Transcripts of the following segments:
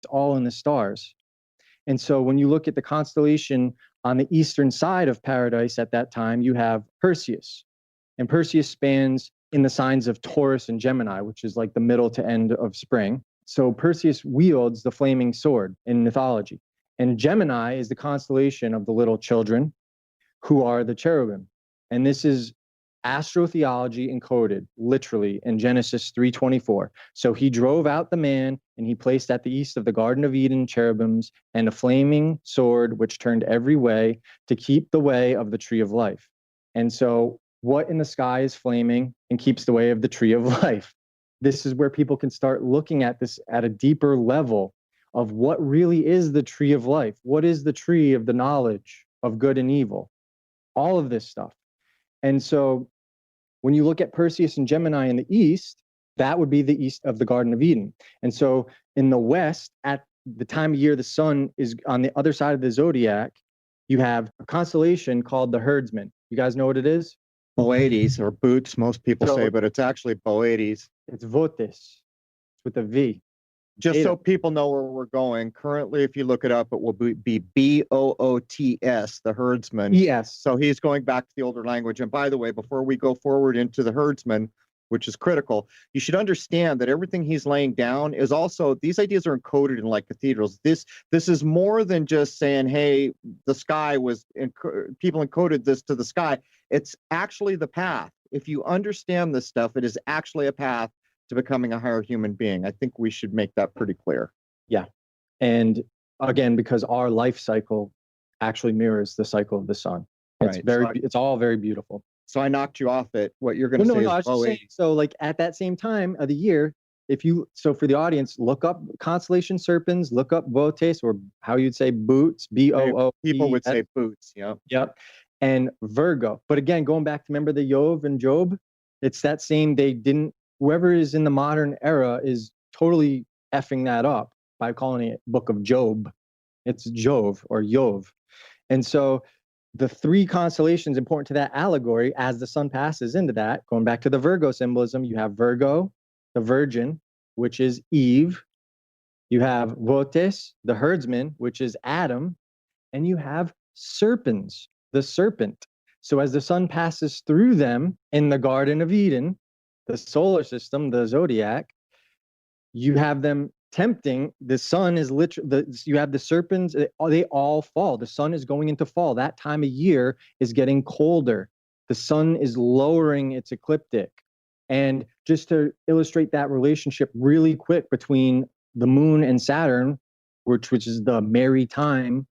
all in the stars. And so when you look at the constellation on the eastern side of paradise at that time, you have Perseus. And Perseus spans in the signs of Taurus and Gemini, which is like the middle to end of spring. So Perseus wields the flaming sword in mythology. And Gemini is the constellation of the little children who are the cherubim. And this is astrotheology encoded literally in Genesis 3:24. So he drove out the man, and he placed at the east of the Garden of Eden cherubims and a flaming sword which turned every way to keep the way of the tree of life. And so what in the sky is flaming and keeps the way of the tree of life? This is where people can start looking at this at a deeper level of what really is the tree of life. What is the tree of the knowledge of good and evil? All of this stuff. And so when you look at Perseus and Gemini in the east, that would be the east of the Garden of Eden. And so in the west, at the time of year the sun is on the other side of the zodiac, you have a constellation called the herdsman. You guys know what it is? Boades, or boots, most people say, but it's actually Boades. It's Votis. It's with a V. Just so people know where we're going, currently, if you look it up, it will be Boots, the herdsman. Yes. So he's going back to the older language. And by the way, before we go forward into the herdsman, which is critical, you should understand that everything he's laying down is also, these ideas are encoded in like cathedrals. This is more than just saying, hey, the sky was, people encoded this to the sky. It's actually the path. If you understand this stuff, it is actually a path to becoming a higher human being. I think we should make that pretty clear. Yeah. And again, because our life cycle actually mirrors the cycle of the sun. It's it's all very beautiful. So I knocked you off at what you're going to say. No, I was just saying, so like at that same time of the year, so for the audience, look up constellation serpens, look up Votes, or how you'd say boots, B-O-O. People would say boots, yeah. Yep. And Virgo. But again, going back to, remember the Yov and Job? It's that same, whoever is in the modern era is totally effing that up by calling it Book of Job. It's Jove or Yov. And so the three constellations important to that allegory, as the sun passes into that, going back to the Virgo symbolism, you have Virgo, the virgin, which is Eve. You have Votes, the herdsman, which is Adam. And you have serpens, the serpent. So as the sun passes through them in the Garden of Eden, the solar system, the zodiac, you have them tempting. The sun is literally, you have the serpents, they all fall. The sun is going into fall. That time of year is getting colder. The sun is lowering its ecliptic. And just to illustrate that relationship really quick between the moon and Saturn, which is the merry time,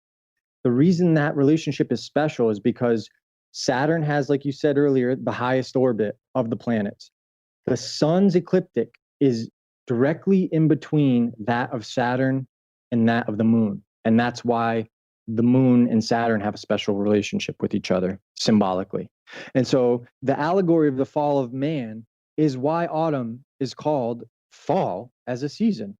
the reason that relationship is special is because Saturn has, like you said earlier, the highest orbit of the planets. The sun's ecliptic is directly in between that of Saturn and that of the moon. And that's why the moon and Saturn have a special relationship with each other symbolically. And so the allegory of the fall of man is why autumn is called fall as a season.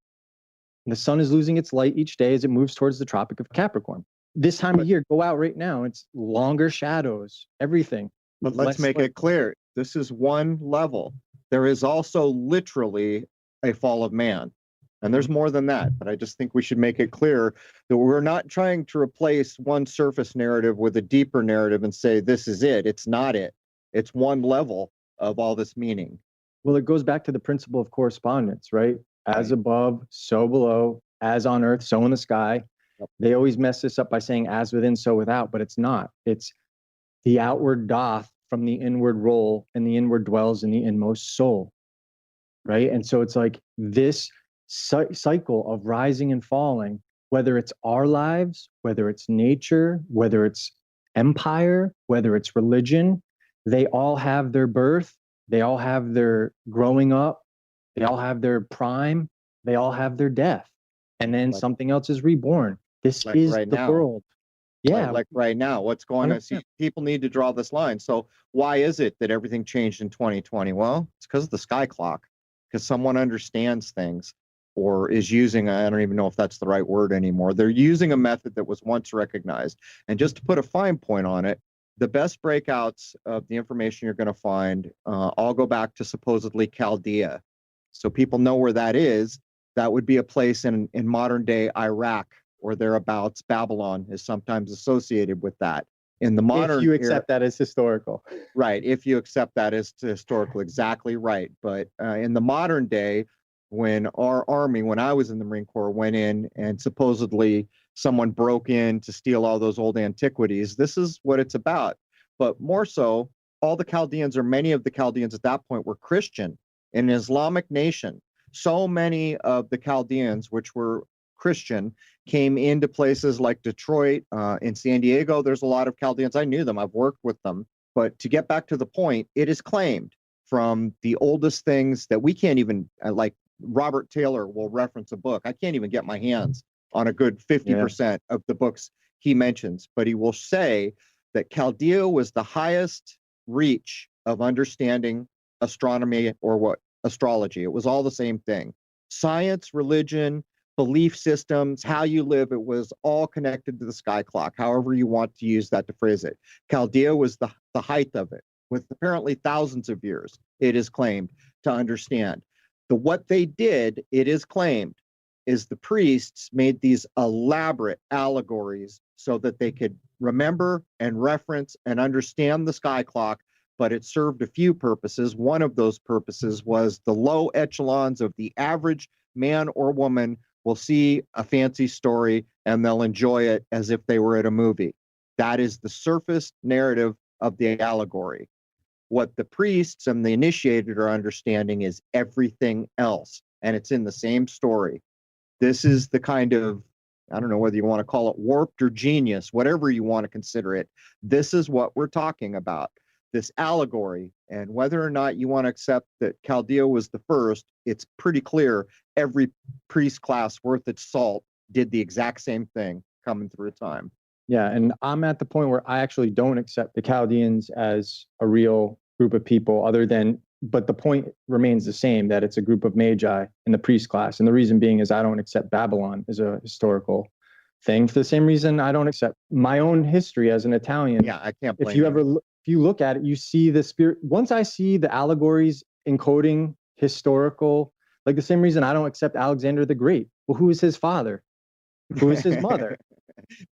The sun is losing its light each day as it moves towards the Tropic of Capricorn. This time of year, go out right now. It's longer shadows, everything. But let's make it clear. This is one level. There is also literally a fall of man. And there's more than that. But I just think we should make it clear that we're not trying to replace one surface narrative with a deeper narrative and say, this is it. It's not it. It's one level of all this meaning. Well, it goes back to the principle of correspondence, right? As above, so below, as on earth, so in the sky. Yep. They always mess this up by saying as within, so without, but it's not. It's the outward doth from the inward roll, and the inward dwells in the inmost soul, right? And so it's like this cycle of rising and falling, whether it's our lives, whether it's nature, whether it's empire, whether it's religion, they all have their birth, they all have their growing up, they all have their prime, they all have their death, and then something else is reborn. This is right the world. Yeah. Like right now, what's going on? See, people need to draw this line. So why is it that everything changed in 2020? Well, it's because of the sky clock, because someone understands things or is using, I don't even know if that's the right word anymore. They're using a method that was once recognized. And just to put a fine point on it, the best breakouts of the information you're going to find all go back to supposedly Chaldea. So people know where that is. That would be a place in modern day Iraq or thereabouts. Babylon is sometimes associated with that. In the modern if you accept that as historical. Right. If you accept that as historical, exactly right. But in the modern day, when our army, when I was in the Marine Corps, went in and supposedly someone broke in to steal all those old antiquities, this is what it's about. But more so, all the Chaldeans, or many of the Chaldeans at that point, were Christian, an Islamic nation. So many of the Chaldeans, which were Christian, came into places like Detroit, in San Diego. There's a lot of Chaldeans. I knew them. I've worked with them. But to get back to the point, it is claimed from the oldest things that we can't even, like Robert Taylor will reference a book. I can't even get my hands on a good 50% of the books he mentions, but he will say that Chaldea was the highest reach of understanding astronomy, or what astrology. It was all the same thing. Science, religion, belief systems, how you live, it was all connected to the sky clock, however you want to use that to phrase it. Chaldea was the height of it, with apparently thousands of years, it is claimed, to understand. What they did, it is claimed, is the priests made these elaborate allegories so that they could remember and reference and understand the sky clock, but it served a few purposes. One of those purposes was the low echelons of the average man or woman will see a fancy story and they'll enjoy it as if they were at a movie. That is the surface narrative of the allegory. What the priests and the initiated are understanding is everything else, and it's in the same story. This is the kind of, I don't know whether you want to call it warped or genius, whatever you want to consider it. This is what we're talking about, this allegory. And whether or not you want to accept that Chaldea was the first, it's pretty clear every priest class worth its salt did the exact same thing coming through time. Yeah, and I'm at the point where I actually don't accept the Chaldeans as a real group of people, but the point remains the same, that it's a group of magi in the priest class. And the reason being is I don't accept Babylon as a historical thing, for the same reason I don't accept my own history as an Italian. Yeah, I can't blame if you look at it, you see the spirit. Once I see the allegories encoding historical, like the same reason I don't accept Alexander the Great. Well, who is his father? Who is his mother?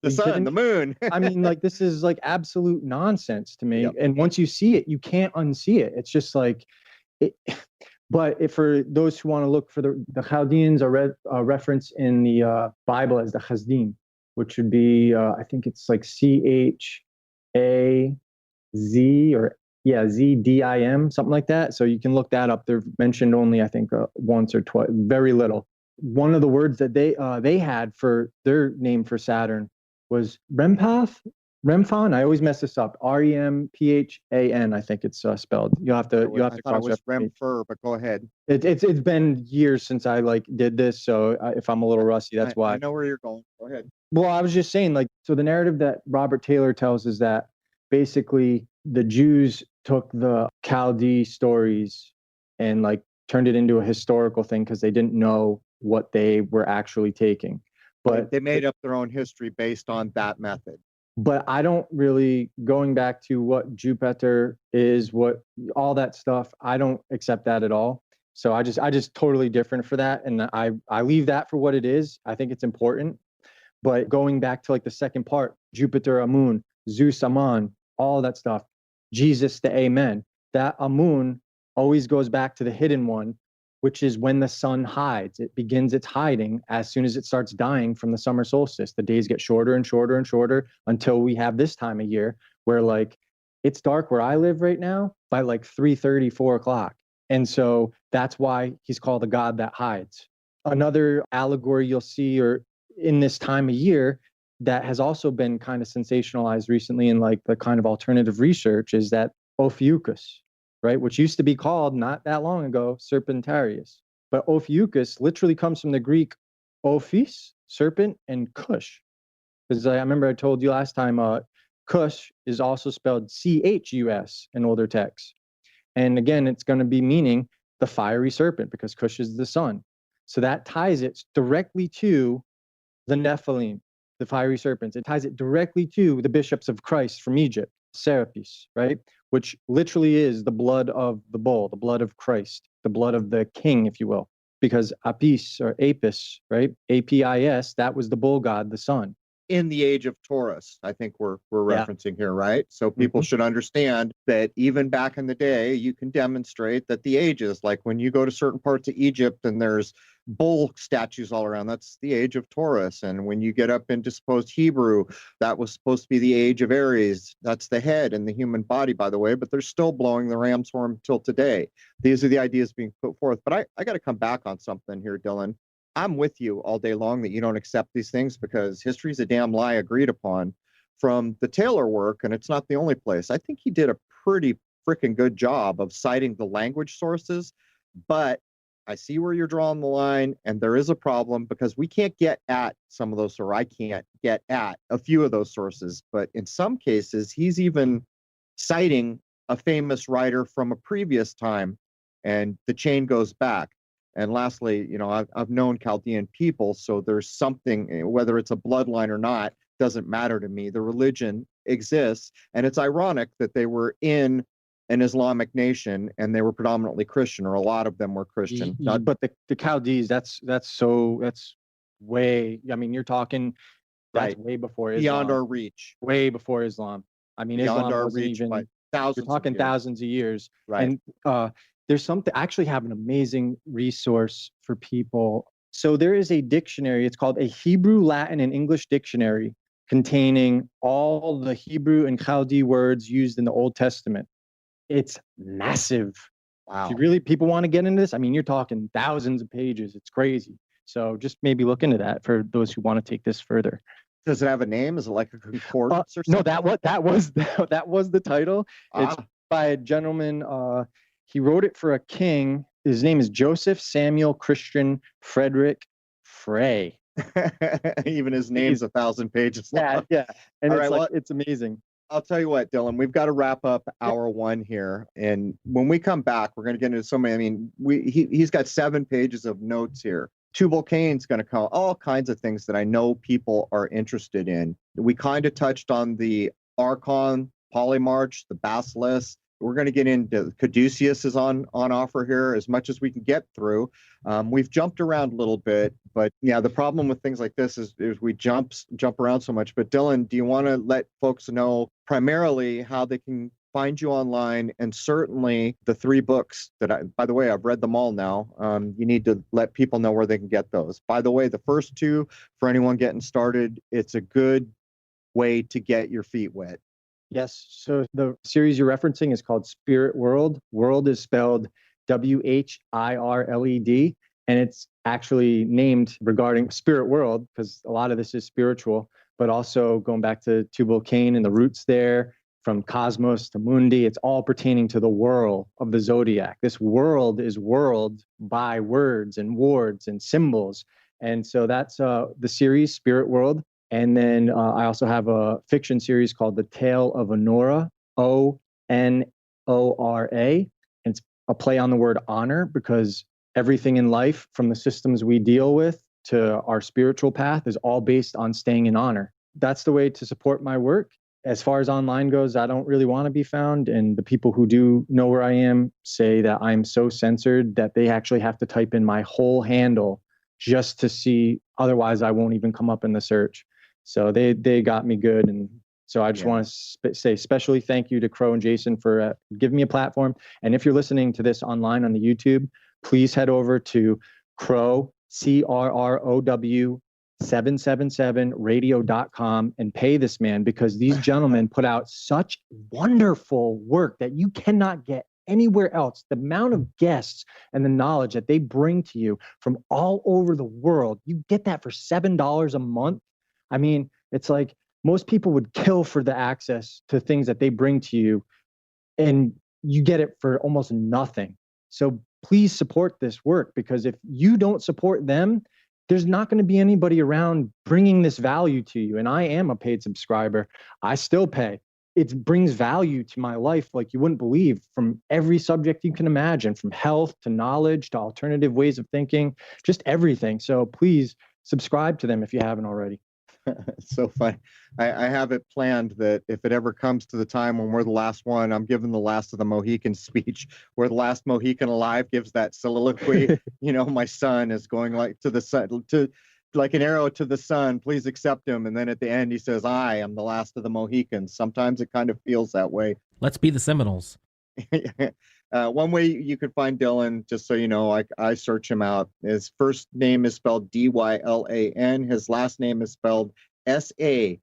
The sun, the moon. I mean, like, this is like absolute nonsense to me. Yep. And once you see it, you can't unsee it. It's just like, but for those who want to look for the Chaldeans are referenced in the Bible as the Chazdim, which would be, I think it's like CHAZ or ZDIM, something like that. So you can look that up. They're mentioned only, I think, once or twice, very little. One of the words that they had for their name for Saturn was Remphan. I always mess this up. REMPHAN. I think it's spelled. You'll have to thought it was Remfer, but go ahead. It's been years since I did this, so if I'm a little rusty, that's why. I know where you're going. Go ahead. Well, I was just saying, so the narrative that Robert Taylor tells is that basically the Jews took the Chaldee stories and turned it into a historical thing because they didn't know what they were actually taking. But they made up their own history based on that method. But I don't really, going back to what Jupiter is, what all that stuff, I don't accept that at all. So I just totally different for that. And I leave that for what it is. I think it's important. But going back to the second part, Jupiter, Amun, Zeus, Aman, all that stuff, Jesus, the Amen, that Amun always goes back to the hidden one, which is when the sun hides. It begins its hiding as soon as it starts dying from the summer solstice. The days get shorter and shorter and shorter until we have this time of year where it's dark where I live right now by 3:30, 4 o'clock. And so that's why he's called the god that hides. Another allegory you'll see or in this time of year that has also been kind of sensationalized recently in the kind of alternative research is that Ophiuchus, right? Which used to be called not that long ago Serpentarius. But Ophiuchus literally comes from the Greek ophis, serpent, and kush. Because I remember I told you last time, kush is also spelled Chus in older texts. And again, it's going to be meaning the fiery serpent because kush is the sun. So that ties it directly to the Nephilim, the fiery serpents. It ties it directly to the bishops of Christ from Egypt, Serapis, right? Which literally is the blood of the bull, the blood of Christ, the blood of the king, if you will. because Apis or Apis, right? Apis, that was the bull god, the sun. In the age of Taurus, I think we're Yeah. referencing here, right? So people should understand that even back in the day, you can demonstrate that the ages, like when you go to certain parts of Egypt and there's bull statues all around, that's the age of Taurus. And when you get up into supposed Hebrew, that was supposed to be the age of Aries. That's the head and the human body, by the way, but they're still blowing the ram's horn till today. These are the ideas being put forth. But I got to come back on something here, Dylan. I'm with you all day long that you don't accept these things because history is a damn lie agreed upon from the Taylor work. And it's not the only place. I think he did a pretty freaking good job of citing the language sources, but I see where you're drawing the line. And there is a problem because we can't get at some of those, or I can't get at a few of those sources. But in some cases, he's even citing a famous writer from a previous time and the chain goes back. And lastly, you know, I've known Chaldean people, so there's something, whether it's a bloodline or not, doesn't matter to me. The religion exists, and it's ironic that they were in an Islamic nation and they were predominantly Christian, or a lot of them were Christian. But the Chaldees, that's way. I mean, you're talking that's way before Islam. Beyond our reach. Way before Islam. I mean, Beyond Islam our wasn't reach even. by thousands. You're talking thousands of years, right? And there's something. I actually have an amazing resource for people. So there is a dictionary. It's called a Hebrew, Latin, and English dictionary containing all the Hebrew and Chaldee words used in the Old Testament. It's massive. Wow. If you really people want to get into this, I mean, you're talking thousands of pages. It's crazy. So just maybe look into that for those who want to take this further. Does it have a name? Is it like a concordance or something? No, that was the title. It's by a gentleman. He wrote it for a king. His name is Joseph Samuel Christian Frederick Frey. Even his name's 1,000 pages long. Yeah. And All it's right, it's amazing. I'll tell you what, Dylan, we've got to wrap up hour one here. And when we come back, we're going to get into so many. I mean, he's got 7 pages of notes here. Tubal Cain's going to call all kinds of things that I know people are interested in. We kind of touched on the Archon, Polymarch, the Basilisk. We're going to get into Caduceus is on offer here as much as we can get through. We've jumped around a little bit, but yeah, the problem with things like this is we jump around so much. But Dylan, do you want to let folks know primarily how they can find you online, and certainly the 3 books that by the way, I've read them all now. You need to let people know where they can get those. By the way, the first 2, for anyone getting started, it's a good way to get your feet wet. Yes. So the series you're referencing is called Spirit World. World is spelled WHIRLED, and it's actually named regarding spirit world because a lot of this is spiritual, but also going back to Tubal Cain and the roots there, from cosmos to mundi, it's all pertaining to the whirl of the zodiac. This world is whirled by words and wards and symbols. And so that's the series Spirit World. And then I also have a fiction series called The Tale of Onora, Onora. And it's a play on the word honor, because everything in life, from the systems we deal with to our spiritual path, is all based on staying in honor. That's the way to support my work. As far as online goes, I don't really want to be found. And the people who do know where I am say that I'm so censored that they actually have to type in my whole handle just to see. Otherwise, I won't even come up in the search. So they got me good. And so I just want to say especially thank you to Crow and Jason for giving me a platform. And if you're listening to this online on the YouTube, please head over to Crow, CRROW 777radio.com and pay this man, because these gentlemen put out such wonderful work that you cannot get anywhere else. The amount of guests and the knowledge that they bring to you from all over the world, you get that for $7 a month. I mean, it's like most people would kill for the access to things that they bring to you, and you get it for almost nothing. So please support this work, because if you don't support them, there's not going to be anybody around bringing this value to you. And I am a paid subscriber. I still pay. It brings value to my life like you wouldn't believe, from every subject you can imagine, from health to knowledge to alternative ways of thinking, just everything. So please subscribe to them if you haven't already. It's so funny. I have it planned that if it ever comes to the time when we're the last one, I'm giving the last of the Mohicans speech, where the last Mohican alive gives that soliloquy. My son is going like to the sun, to like an arrow to the sun. Please accept him. And then at the end, he says, "I am the last of the Mohicans." Sometimes it kind of feels that way. Let's be the Seminoles. One way you could find Dylan, just so you know, I search him out. His first name is spelled Dylan. His last name is spelled Saccoccio.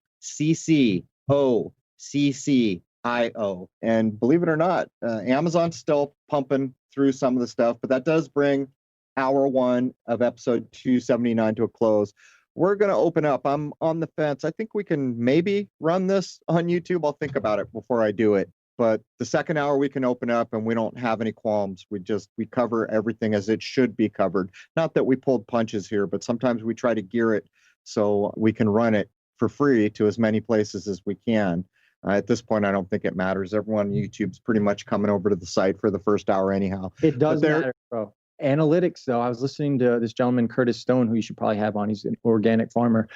And believe it or not, Amazon's still pumping through some of the stuff, but that does bring hour 1 of episode 279 to a close. We're going to open up. I'm on the fence. I think we can maybe run this on YouTube. I'll think about it before I do it. But the second hour we can open up and we don't have any qualms. We cover everything as it should be covered. Not that we pulled punches here, but sometimes we try to gear it so we can run it for free to as many places as we can. At this point, I don't think it matters. Everyone on YouTube's pretty much coming over to the site for the first hour anyhow. It does matter, bro. Analytics, though, I was listening to this gentleman, Curtis Stone, who you should probably have on. He's an organic farmer.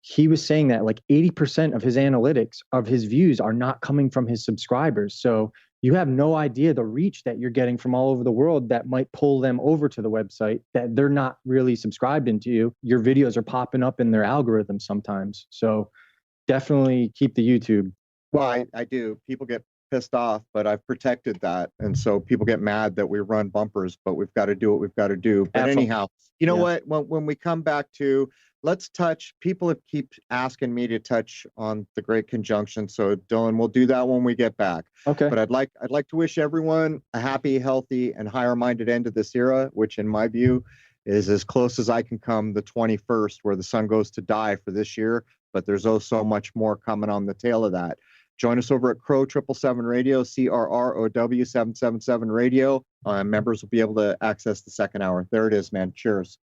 He was saying that like 80% of his analytics of his views are not coming from his subscribers. So you have no idea the reach that you're getting from all over the world that might pull them over to the website, that they're not really subscribed into you. Your videos are popping up in their algorithm sometimes. So definitely keep the YouTube. Well, I do. People get pissed off, but I've protected that. And so people get mad that we run bumpers, but we've got to do what we've got to do. But Absolutely. Anyhow, you know what? When we come back to, let's touch, people have keep asking me to touch on the Great Conjunction. So Dylan, we'll do that when we get back. Okay. But I'd like to wish everyone a happy, healthy, and higher-minded end of this era, which in my view is as close as I can come, the 21st, where the sun goes to die for this year. But there's so much more coming on the tail of that. Join us over at Crow 777 Radio, CRROW 777 Radio. Members will be able to access the second hour. There it is, man. Cheers.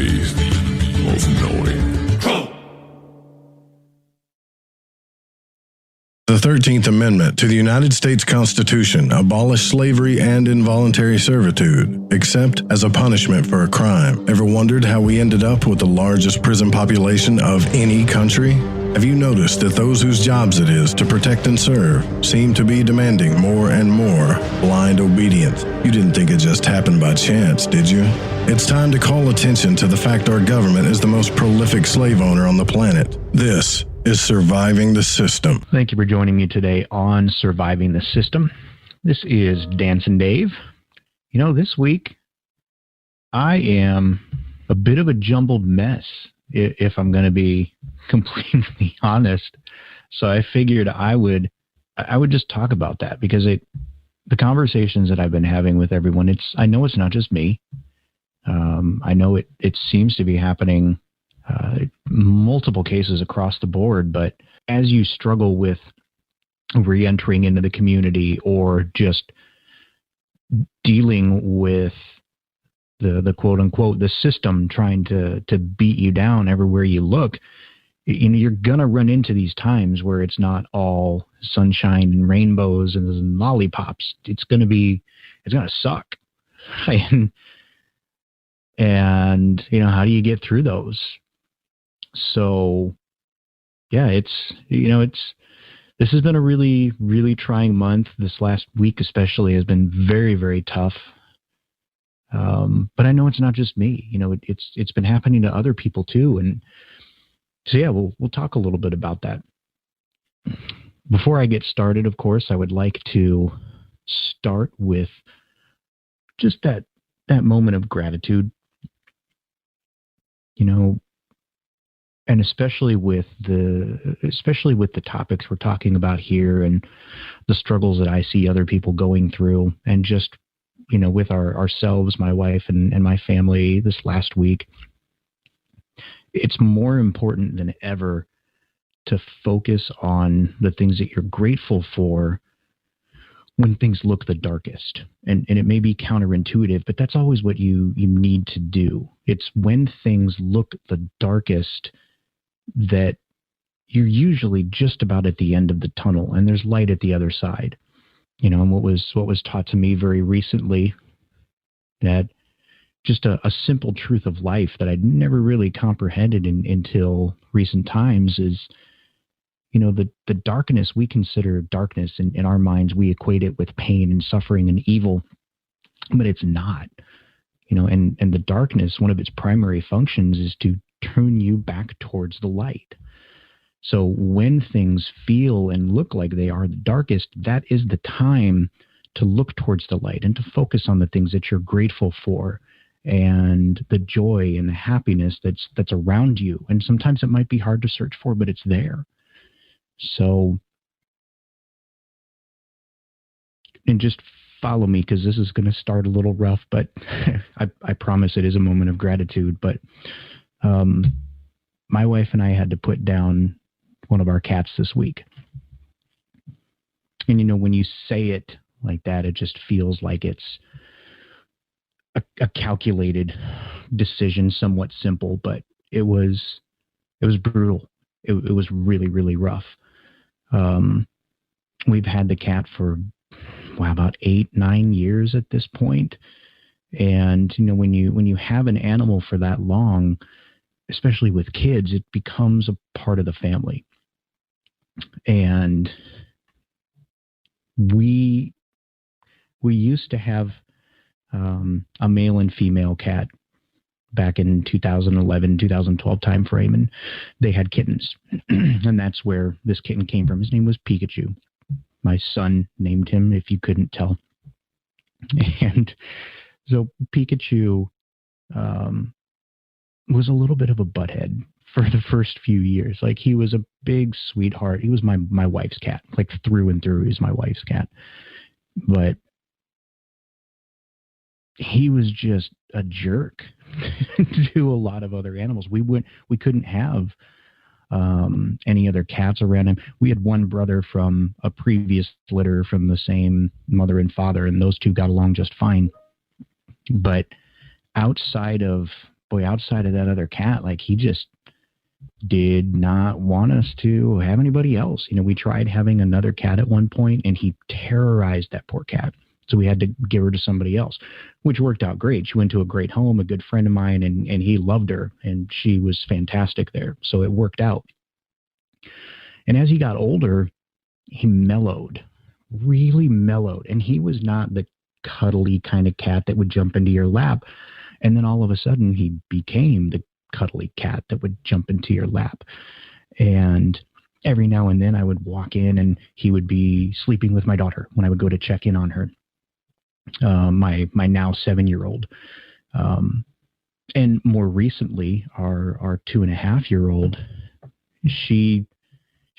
enemy of knowing. The 13th Amendment to the United States Constitution abolished slavery and involuntary servitude, except as a punishment for a crime. Ever wondered how we ended up with the largest prison population of any country? Have you noticed that those whose jobs it is to protect and serve seem to be demanding more and more blind obedience? You didn't think it just happened by chance, did you? It's time to call attention to the fact our government is the most prolific slave owner on the planet. This is Surviving the System. Thank you for joining me today on Surviving the System. This is Dancing Dave. You know, this week, I am a bit of a jumbled mess, if I'm going to be completely honest. So I figured I would just talk about that because the conversations that I've been having with everyone, I know it's not just me. I know it seems to be happening multiple cases across the board, but as you struggle with re-entering into the community or just dealing with the quote unquote the system trying to beat you down everywhere you look, you know, you're gonna run into these times where it's not all sunshine and rainbows and lollipops. It's gonna suck. And you know, how do you get through those? So yeah, this has been a really, really trying month. This last week especially has been very, very tough. But I know it's not just me. You know, it's been happening to other people too. And so yeah, we'll talk a little bit about that. Before I get started, of course, I would like to start with just that moment of gratitude. You know, and especially with the topics we're talking about here and the struggles that I see other people going through, and just, you know, with ourselves, my wife and my family this last week, it's more important than ever to focus on the things that you're grateful for when things look the darkest. And it may be counterintuitive, but that's always what you need to do. It's when things look the darkest that you're usually just about at the end of the tunnel and there's light at the other side. You know, and what was taught to me very recently, that just a simple truth of life that I'd never really comprehended until recent times is, you know, the darkness we consider darkness in our minds, we equate it with pain and suffering and evil, but it's not. You know, and the darkness, one of its primary functions is to turn you back towards the light. So when things feel and look like they are the darkest, that is the time to look towards the light and to focus on the things that you're grateful for and the joy and the happiness that's around you. And sometimes it might be hard to search for, but it's there. So, and just follow me because this is going to start a little rough, but I promise it is a moment of gratitude. But my wife and I had to put down one of our cats this week. And, you know, when you say it like that, it just feels like it's a calculated decision, somewhat simple, but it was brutal. It was really, really rough. We've had the cat for about 8-9 years at this point. And, you know, when you have an animal for that long, especially with kids, it becomes a part of the family. And we used to have a male and female cat back in 2011, 2012 timeframe, and they had kittens. And that's where this kitten came from. His name was Pikachu. My son named him, if you couldn't tell. And so Pikachu was a little bit of a butthead for the first few years. Like, he was a big sweetheart. He was my wife's cat, like through and through. He's my wife's cat. But he was just a jerk to a lot of other animals. We couldn't have any other cats around him. We had one brother from a previous litter from the same mother and father, and those two got along just fine. But outside of boy, outside of that other cat, like he just did not want us to have anybody else. You know, we tried having another cat at one point, and he terrorized that poor cat. So we had to give her to somebody else, which worked out great. She went to a great home, a good friend of mine, and he loved her, and she was fantastic there. So it worked out. And as he got older, he mellowed, really mellowed. And he was not the cuddly kind of cat that would jump into your lap. And then all of a sudden, he became the cuddly cat that would jump into your lap. And every now and then I would walk in and he would be sleeping with my daughter when I would go to check in on her, my now 7-year-old. And more recently, our 2.5-year-old, she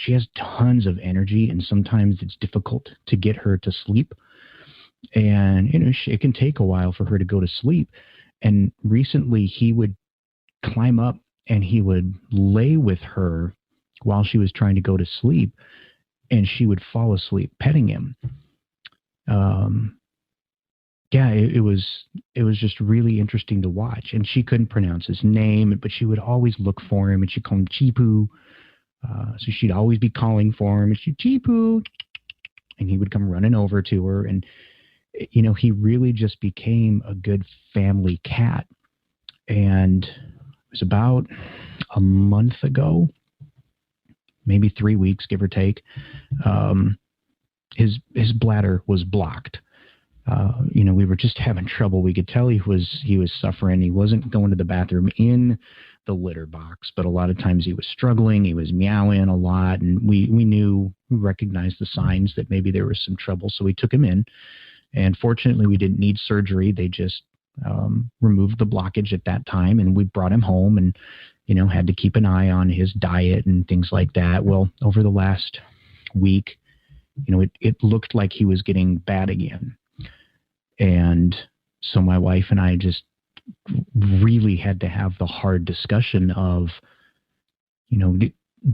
has tons of energy, and sometimes it's difficult to get her to sleep. And, you know, it can take a while for her to go to sleep. And recently he would climb up and he would lay with her while she was trying to go to sleep, and she would fall asleep petting him. It was just really interesting to watch. And she couldn't pronounce his name, but she would always look for him, and she'd call him Chipu. So she'd always be calling for him, and she'd Chipu, and he would come running over to her. And, you know, he really just became a good family cat. And it was about a month ago, maybe 3 weeks, give or take. His bladder was blocked. You know, we were just having trouble. We could tell he was suffering. He wasn't going to the bathroom in the litter box, but a lot of times he was struggling. He was meowing a lot, and we recognized the signs that maybe there was some trouble. So we took him in, and fortunately we didn't need surgery. They just removed the blockage at that time, and we brought him home and, you know, had to keep an eye on his diet and things like that. Well, over the last week, you know, it looked like he was getting bad again. And so my wife and I just really had to have the hard discussion of, you know,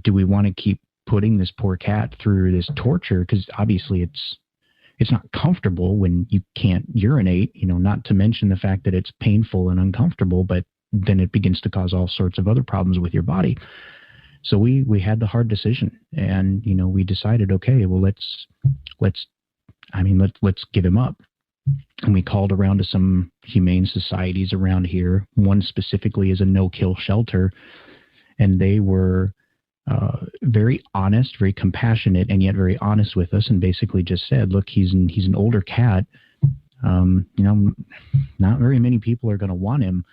do we want to keep putting this poor cat through this torture? Because obviously it's not comfortable when you can't urinate, you know, not to mention the fact that it's painful and uncomfortable, but then it begins to cause all sorts of other problems with your body. So we had the hard decision, and, you know, we decided, okay, well, let's give him up. And we called around to some humane societies around here. One specifically is a no-kill shelter, and they were very honest, very compassionate, and yet very honest with us, and basically just said, look, he's an older cat. You know, not very many people are going to want him,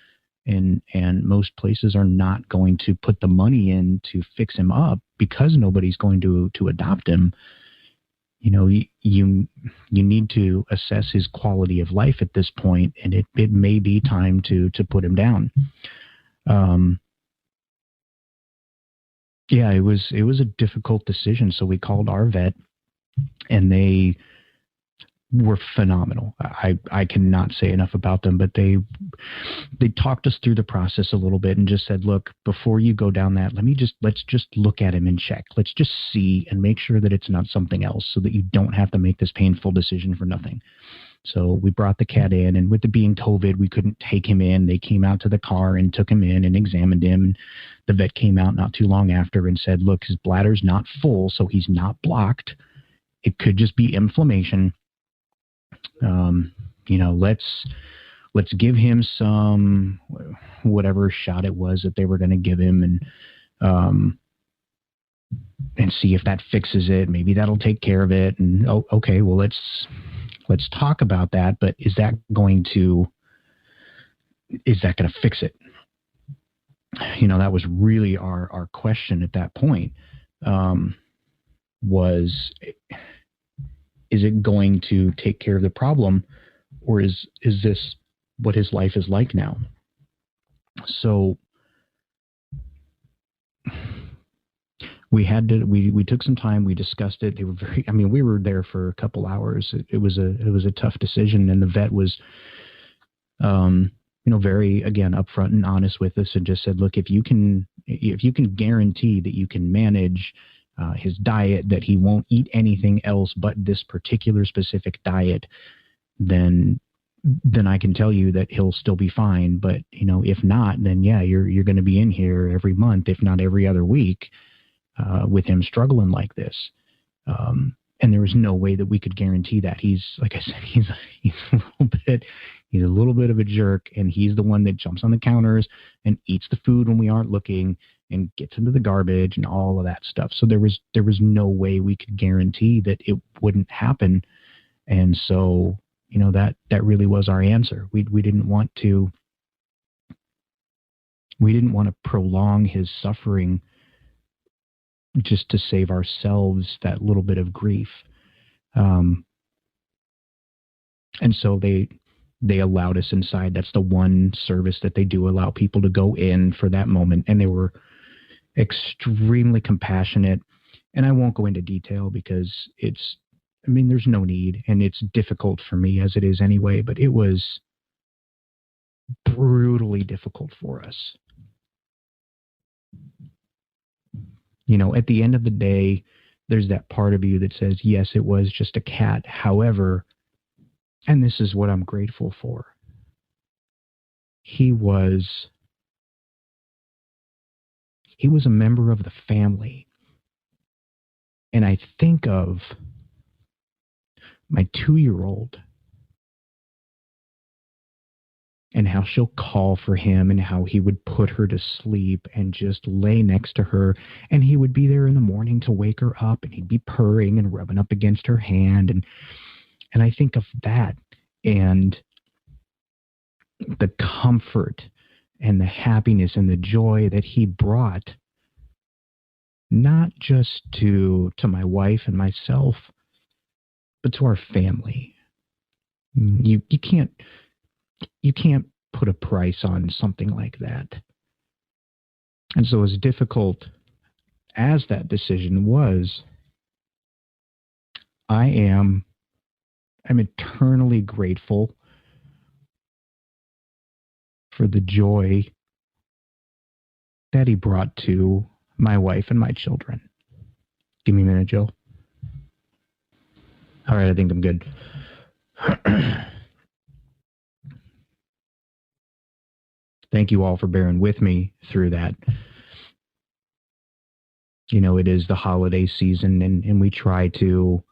and most places are not going to put the money in to fix him up because nobody's going to adopt him. You know, you need to assess his quality of life at this point, and it may be time to put him down. It was a difficult decision. So we called our vet, and they were phenomenal. I cannot say enough about them, but they talked us through the process a little bit and just said, look, before you go down that, let's just look at him and check. Let's just see and make sure that it's not something else, so that you don't have to make this painful decision for nothing. So we brought the cat in, and with it being COVID, we couldn't take him in. They came out to the car and took him in and examined him. And the vet came out not too long after and said, look, his bladder's not full, so he's not blocked. It could just be inflammation. You know, let's give him some, whatever shot it was that they were going to give him, and see if that fixes it. Maybe that'll take care of it. And okay, well, let's talk about that. But is that going to fix it? You know, that was really our question at that point. Is it going to take care of the problem, or is this what his life is like now? So we took some time, we discussed it. They were we were there for a couple hours. It was a tough decision, and the vet was, very, again, upfront and honest with us, and just said, look, if you can guarantee that you can manage his diet, that he won't eat anything else but this particular specific diet, then then I can tell you that he'll still be fine. But, if not, then yeah, you're going to be in here every month, if not every other week, with him struggling like this. And there was no way that we could guarantee that. He's, like I said, he's a little bit of a jerk, and he's the one that jumps on the counters and eats the food when we aren't looking and gets into the garbage and all of that stuff. So there was no way we could guarantee that it wouldn't happen. And so, that really was our answer. We didn't want to prolong his suffering just to save ourselves that little bit of grief. And so they allowed us inside. That's the one service that they do allow people to go in for that moment. And they were extremely compassionate. And I won't go into detail because there's no need, and it's difficult for me as it is anyway, but it was brutally difficult for us. At the end of the day, there's that part of you that says, yes, it was just a cat. However, and this is what I'm grateful for, he was a member of the family. And I think of my 2-year-old and how she'll call for him and how he would put her to sleep and just lay next to her. And he would be there in the morning to wake her up, and he'd be purring and rubbing up against her hand. And I think of that and the comfort and the happiness and the joy that he brought, not just to my wife and myself, but to our family. You can't put a price on something like that. And so as difficult as that decision was, I'm eternally grateful for the joy that he brought to my wife and my children. Give me a minute, Joe. All right, I think I'm good. Thank you all for bearing with me through that. It is the holiday season, and we try to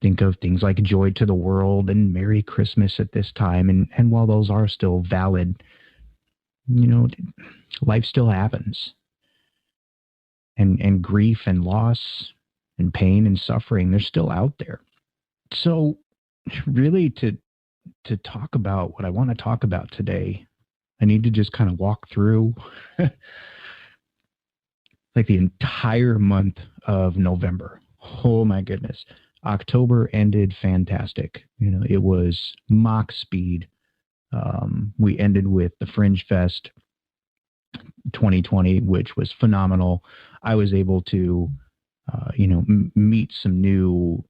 think of things like Joy to the World and Merry Christmas at this time. And while those are still valid, life still happens. And grief and loss and pain and suffering, they're still out there. So really to talk about what I want to talk about today, I need to just kind of walk through like the entire month of November. Oh my goodness. October ended fantastic. It was Mach speed. We ended with the Fringe Fest 2020, which was phenomenal. I was able to, meet some new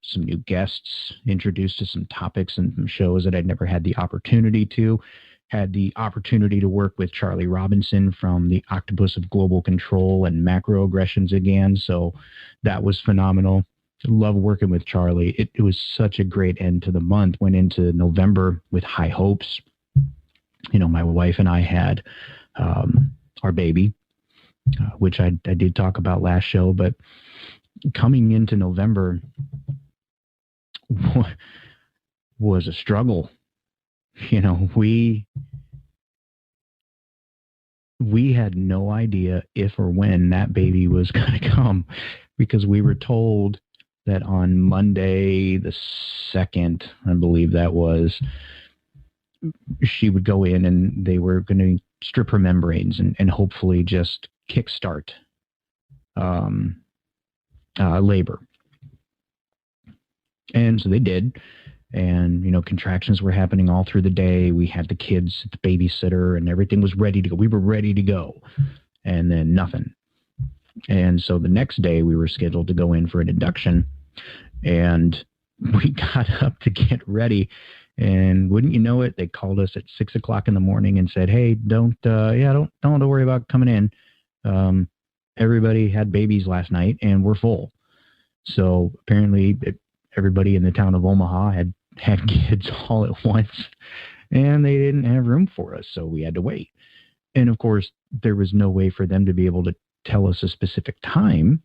guests, introduced to some topics and some shows that I'd never had the opportunity to. Had the opportunity to work with Charlie Robinson from the Octopus of Global Control and Macroaggressions again. So that was phenomenal. Love working with Charlie. It was such a great end to the month. Went into November with high hopes. My wife and I had our baby, which I did talk about last show, but coming into November was a struggle. We had no idea if or when that baby was going to come, because we were told that on Monday the 2nd, I believe that was, she would go in and they were going to strip her membranes and hopefully just kickstart labor. And so they did. And, contractions were happening all through the day. We had the kids at the babysitter and everything was ready to go. We were ready to go. And then nothing. And so the next day we were scheduled to go in for an induction. And we got up to get ready. And wouldn't you know it, they called us at 6 o'clock in the morning and said, hey, don't worry about coming in. Everybody had babies last night and we're full. So apparently everybody in the town of Omaha had had kids all at once, and they didn't have room for us, so we had to wait. And of course, there was no way for them to be able to tell us a specific time.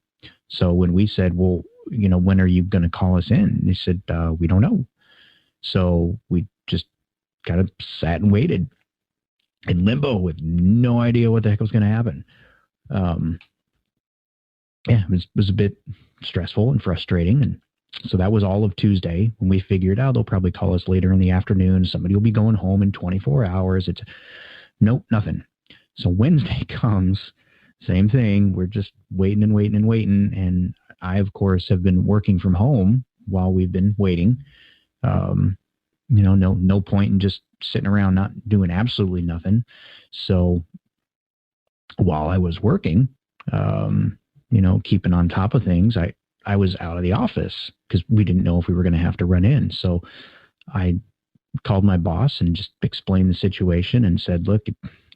So when we said, well, when are you going to call us in? They said, we don't know. So we just kind of sat and waited in limbo with no idea what the heck was going to happen. It was a bit stressful and frustrating. And so that was all of Tuesday when we figured out they'll probably call us later in the afternoon. Somebody will be going home in 24 hours. Nope, nothing. So Wednesday comes, same thing. We're just waiting and waiting and waiting. And I, of course, have been working from home while we've been waiting. No point in just sitting around not doing absolutely nothing. So while I was working, keeping on top of things, I was out of the office because we didn't know if we were going to have to run in. So I called my boss and just explained the situation and said, look,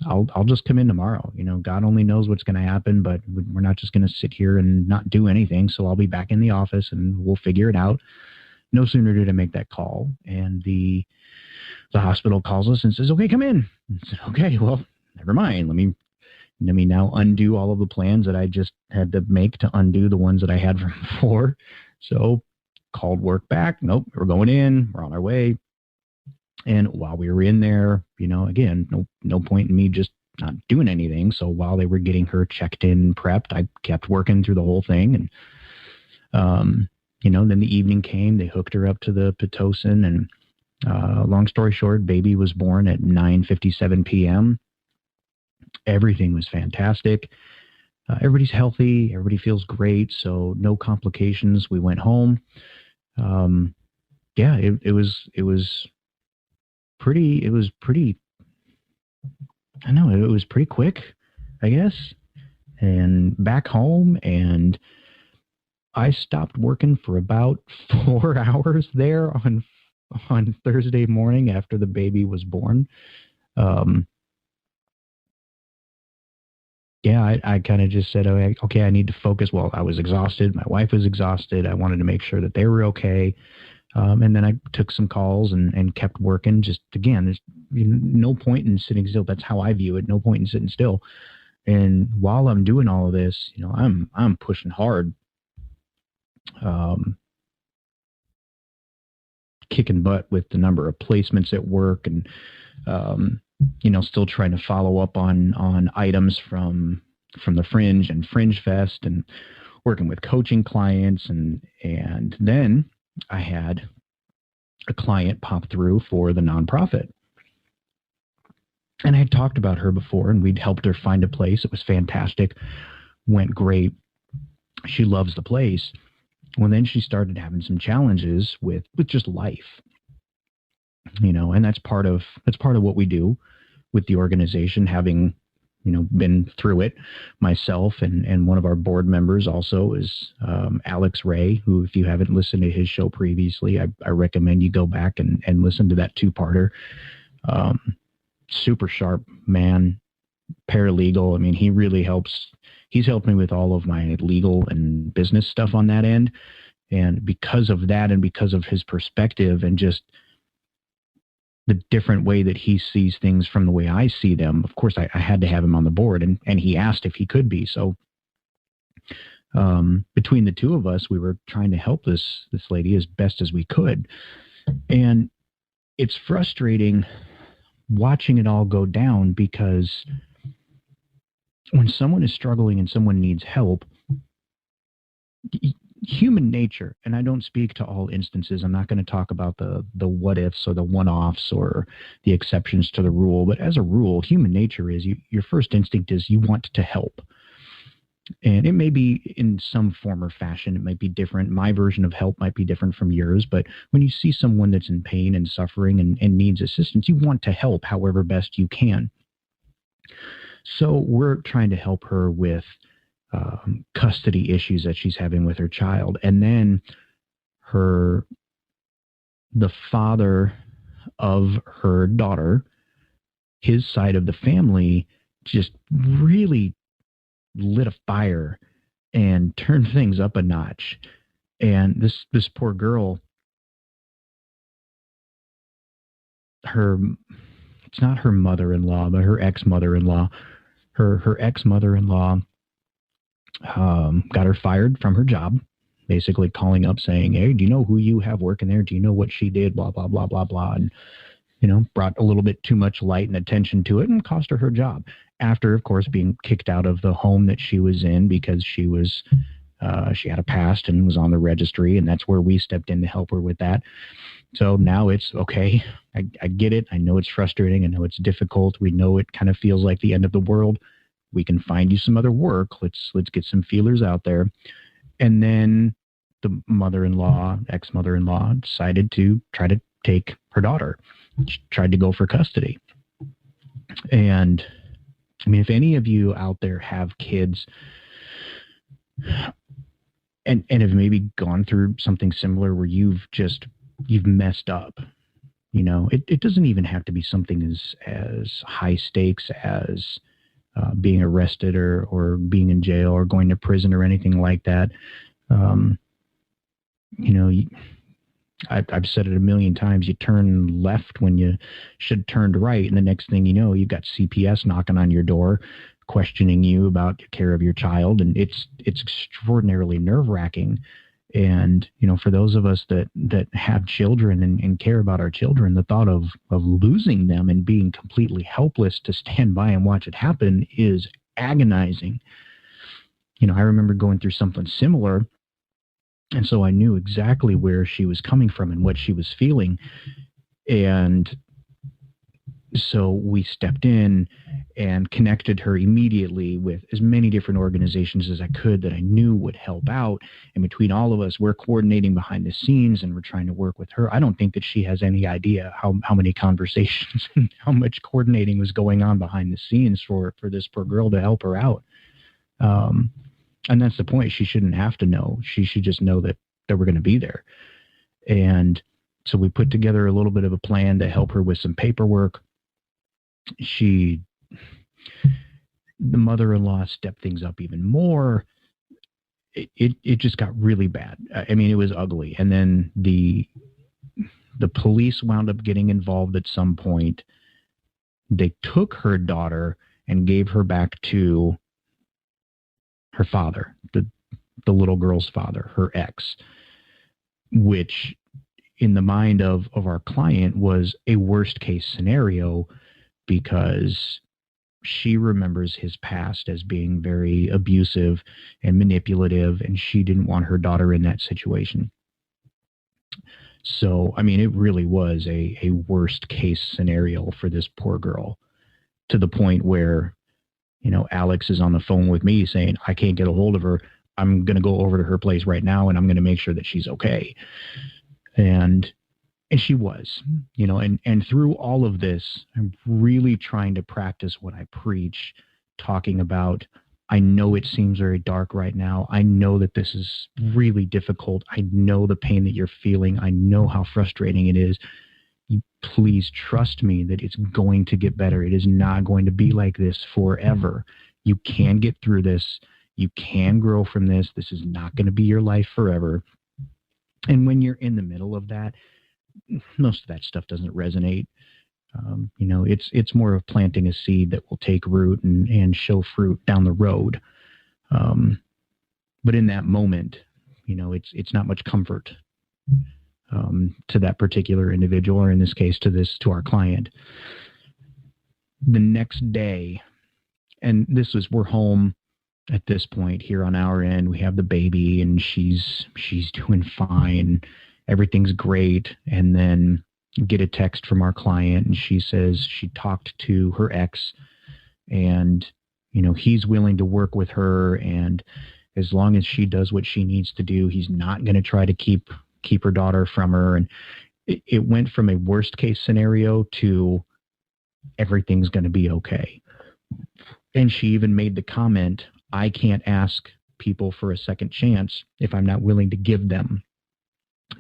I'll just come in tomorrow. God only knows what's going to happen, but we're not just going to sit here and not do anything. So I'll be back in the office and we'll figure it out. No sooner did I make that call, and the hospital calls us and says, okay, come in. I said, okay, well, never mind. Let me now undo all of the plans that I just had to make to undo the ones that I had from before. So called work back. Nope, we're going in. We're on our way. And while we were in there, again, no point in me just not doing anything. So while they were getting her checked in and prepped, I kept working through the whole thing. And, then the evening came, they hooked her up to the Pitocin, and long story short, baby was born at 9:57 p.m. Everything was fantastic. Everybody's healthy. Everybody feels great. So no complications. We went home. It was pretty, I know, it was pretty quick, I guess. And back home, and I stopped working for about 4 hours there on Thursday morning after the baby was born. I kind of just said, okay, I need to focus. Well, I was exhausted. My wife was exhausted. I wanted to make sure that they were okay. And then I took some calls and kept working. Just, again, there's no point in sitting still. That's how I view it. No point in sitting still. And while I'm doing all of this, I'm pushing hard, kicking butt with the number of placements at work, and still trying to follow up on items from the Fringe and Fringe Fest, and working with coaching clients. And then I had a client pop through for the nonprofit. And I had talked about her before, and we'd helped her find a place. It was fantastic. Went great. She loves the place. Well, then she started having some challenges with just life. And that's part of what we do with the organization, having, been through it myself, and one of our board members also is Alex Ray, who, if you haven't listened to his show previously, I recommend you go back and listen to that 2-parter. Super sharp man, paralegal. I mean, he really helps. He's helped me with all of my legal and business stuff on that end. And because of that, and because of his perspective, and just the different way that he sees things from the way I see them, of course, I had to have him on the board, and he asked if he could be. So between the two of us, we were trying to help this lady as best as we could. And it's frustrating watching it all go down, because when someone is struggling and someone needs help, human nature, and I don't speak to all instances, I'm not going to talk about the what ifs or the one-offs or the exceptions to the rule, but as a rule, human nature is your first instinct is you want to help. And it may be in some form or fashion, it might be different. My version of help might be different from yours, but when you see someone that's in pain and suffering and needs assistance, you want to help however best you can. So we're trying to help her with custody issues that she's having with her child. And then the father of her daughter, his side of the family, just really lit a fire and turned things up a notch. And this poor girl, it's not her mother-in-law, but her ex-mother-in-law. Her ex-mother-in-law got her fired from her job, basically calling up saying, hey, do you know who you have working there? Do you know what she did? Blah, blah, blah, blah, blah. And, brought a little bit too much light and attention to it and cost her job. After, of course, being kicked out of the home that she was in because she had a past and was on the registry, and that's where we stepped in to help her with that. So now it's okay. I get it. I know it's frustrating. I know it's difficult. We know it kind of feels like the end of the world. We can find you some other work. Let's get some feelers out there. And then the mother-in-law, ex-mother-in-law, decided to try to take her daughter. She tried to go for custody. And I mean, if any of you out there have kids and have maybe gone through something similar where you've messed up, it doesn't even have to be something as high stakes as being arrested or being in jail or going to prison or anything like that. I've said it a million times. You turn left when you should turn right, and the next thing you know, you've got CPS knocking on your door, questioning you about the care of your child, and it's extraordinarily nerve-wracking. And for those of us that have children and care about our children, the thought of losing them and being completely helpless to stand by and watch it happen is agonizing. I remember going through something similar. And so I knew exactly where she was coming from and what she was feeling. And so we stepped in and connected her immediately with as many different organizations as I could that I knew would help out. And between all of us, we're coordinating behind the scenes and we're trying to work with her. I don't think that she has any idea how many conversations and how much coordinating was going on behind the scenes for this poor girl to help her out. And that's the point. She shouldn't have to know. She should just know that we're going to be there. And so we put together a little bit of a plan to help her with some paperwork. The mother-in-law stepped things up even more. It just got really bad. I mean, it was ugly. And then the police wound up getting involved at some point. They took her daughter and gave her back to her father, the little girl's father, her ex, which in the mind of our client was a worst case scenario because she remembers his past as being very abusive and manipulative, and she didn't want her daughter in that situation. So, I mean, it really was a worst case scenario for this poor girl, to the point where Alex is on the phone with me saying, I can't get a hold of her. I'm going to go over to her place right now and I'm going to make sure that she's okay. And she was, and through all of this, I'm really trying to practice what I preach, talking about, I know it seems very dark right now. I know that this is really difficult. I know the pain that you're feeling. I know how frustrating it is. Please trust me that it's going to get better. It is not going to be like this forever. You can get through this. You can grow from this. This is not going to be your life forever. And when you're in the middle of that, most of that stuff doesn't resonate. It's more of planting a seed that will take root and show fruit down the road. But in that moment, it's not much comfort to that particular individual, or in this case, to our client. The next day, and we're home at this point here on our end. We have the baby, and she's doing fine. Everything's great. And then get a text from our client, and she says she talked to her ex, and he's willing to work with her, and as long as she does what she needs to do, he's not going to try to keep her daughter from her. And it went from a worst case scenario to everything's going to be okay. And she even made the comment, I can't ask people for a second chance if I'm not willing to give them.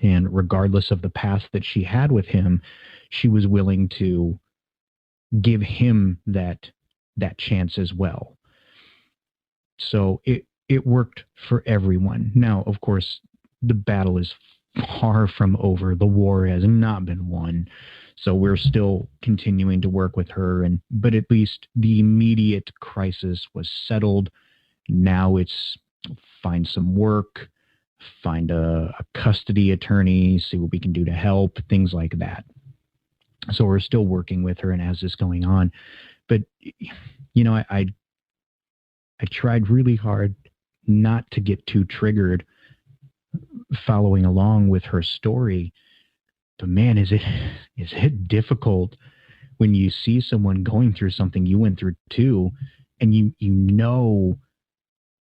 And regardless of the past that she had with him, she was willing to give him that chance as well. So it worked for everyone. Now, of course, the battle is far from over. The war has not been won. So we're still continuing to work with her, but at least the immediate crisis was settled. Now it's find some work, find a custody attorney, see what we can do to help, things like that. So we're still working with her and has this going on. But, you know, I tried really hard not to get too triggered following along with her story. But man, is it difficult when you see someone going through something you went through too, and you know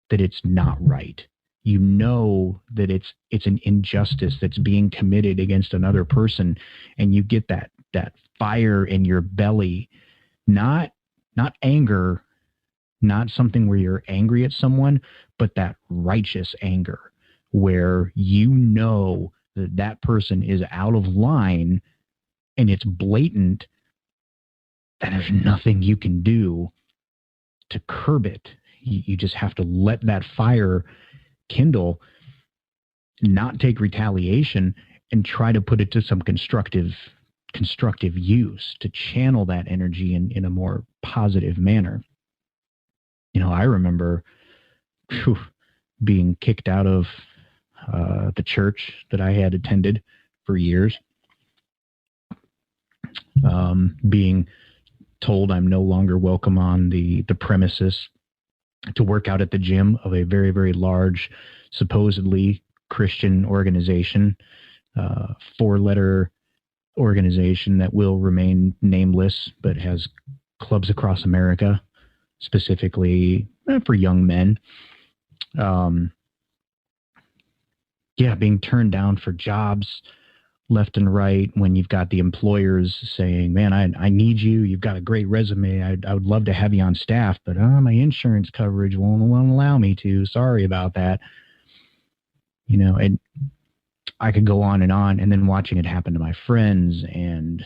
that it's not right. You know that it's an injustice that's being committed against another person, and you get that fire in your belly, not anger, not something where you're angry at someone, but that righteous anger where you know that person is out of line and it's blatant, and there's nothing you can do to curb it. You just have to let that fire kindle, not take retaliation, and try to put it to some constructive use to channel that energy in a more positive manner. You know, I remember being kicked out of the church that I had attended for years, being told I'm no longer welcome on the premises, to work out at the gym of a very, very large, supposedly Christian organization, 4-letter organization that will remain nameless, but has clubs across America, specifically for young men. Being turned down for jobs left and right when you've got the employers saying, man, I need you. You've got a great resume. I would love to have you on staff, but my insurance coverage won't allow me to. Sorry about that. You know, and I could go on, and then watching it happen to my friends, and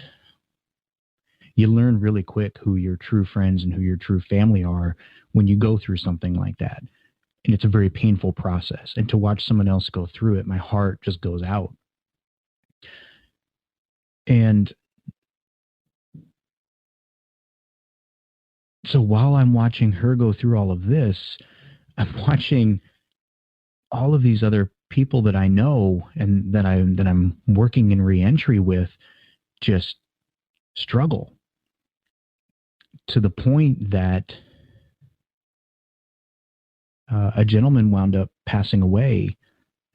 you learn really quick who your true friends and who your true family are when you go through something like that. And it's a very painful process. And to watch someone else go through it, my heart just goes out. And so while I'm watching her go through all of this, I'm watching all of these other people that I know and that I'm working in reentry with just struggle, to the point that a gentleman wound up passing away.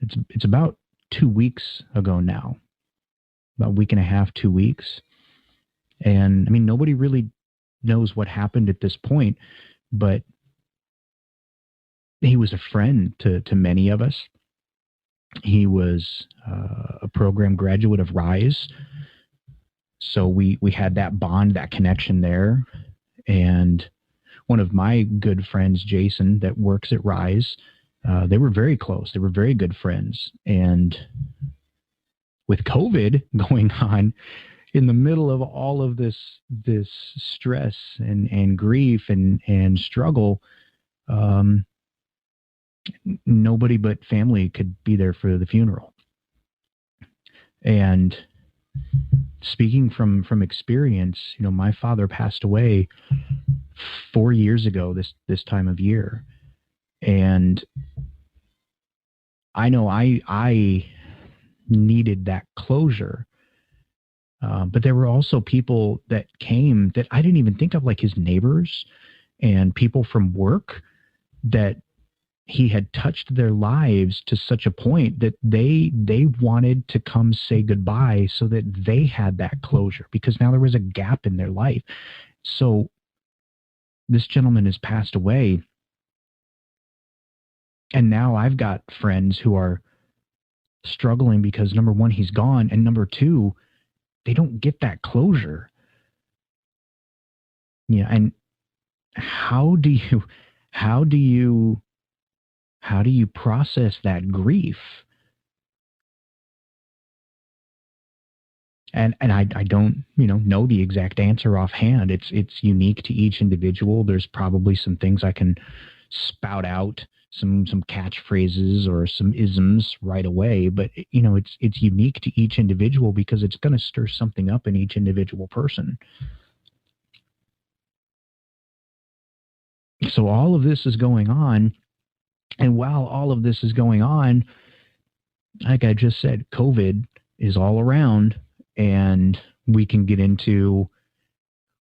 It's about 2 weeks ago now, about a week and a half, 2 weeks. And I mean, nobody really knows what happened at this point, but he was a friend to many of us. He was a program graduate of RISE. So we had that bond, that connection there. And one of my good friends, Jason, that works at RISE, they were very close. They were very good friends. And with COVID going on, in the middle of all of this stress and grief and struggle, nobody but family could be there for the funeral. And speaking from experience, you know, my father passed away 4 years ago this time of year. And I know I needed that closure. But there were also people that came that I didn't even think of, like his neighbors and people from work, that he had touched their lives to such a point that they wanted to come say goodbye so that they had that closure, because now there was a gap in their life. So this gentleman has passed away, and now I've got friends who are struggling because, number one, he's gone, and number two, they don't get that closure. Yeah, and how do you process that grief? And I don't know the exact answer offhand. It's unique to each individual. There's probably some things I can spout out some catchphrases or some isms right away, but it's unique to each individual because it's going to stir something up in each individual person. So all of this is going on, and while all of this is going on, like I just said, COVID is all around, and we can get into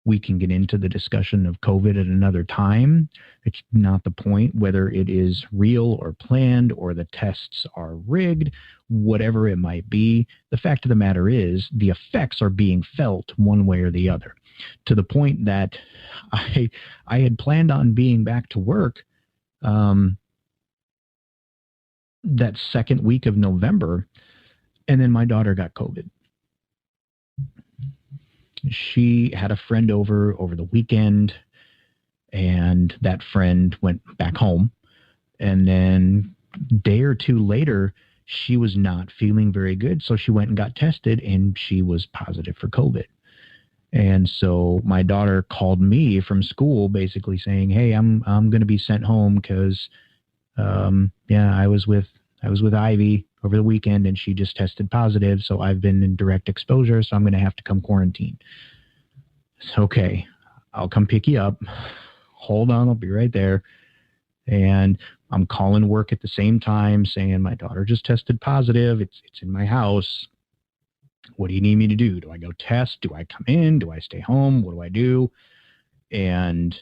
the discussion of COVID at another time. It's not the point, whether it is real or planned or the tests are rigged, whatever it might be. The fact of the matter is the effects are being felt one way or the other, to the point that I had planned on being back to work that second week of November, and then my daughter got COVID. She had a friend over the weekend, and that friend went back home. And then a day or two later, she was not feeling very good, so she went and got tested, and she was positive for COVID. And so my daughter called me from school basically saying, hey, I'm going to be sent home because, I was with Ivy over the weekend and she just tested positive. So I've been in direct exposure. So I'm going to have to come quarantine. So, okay, I'll come pick you up. Hold on. I'll be right there. And I'm calling work at the same time saying my daughter just tested positive. It's in my house. What do you need me to do? Do I go test? Do I come in? Do I stay home? What do I do? And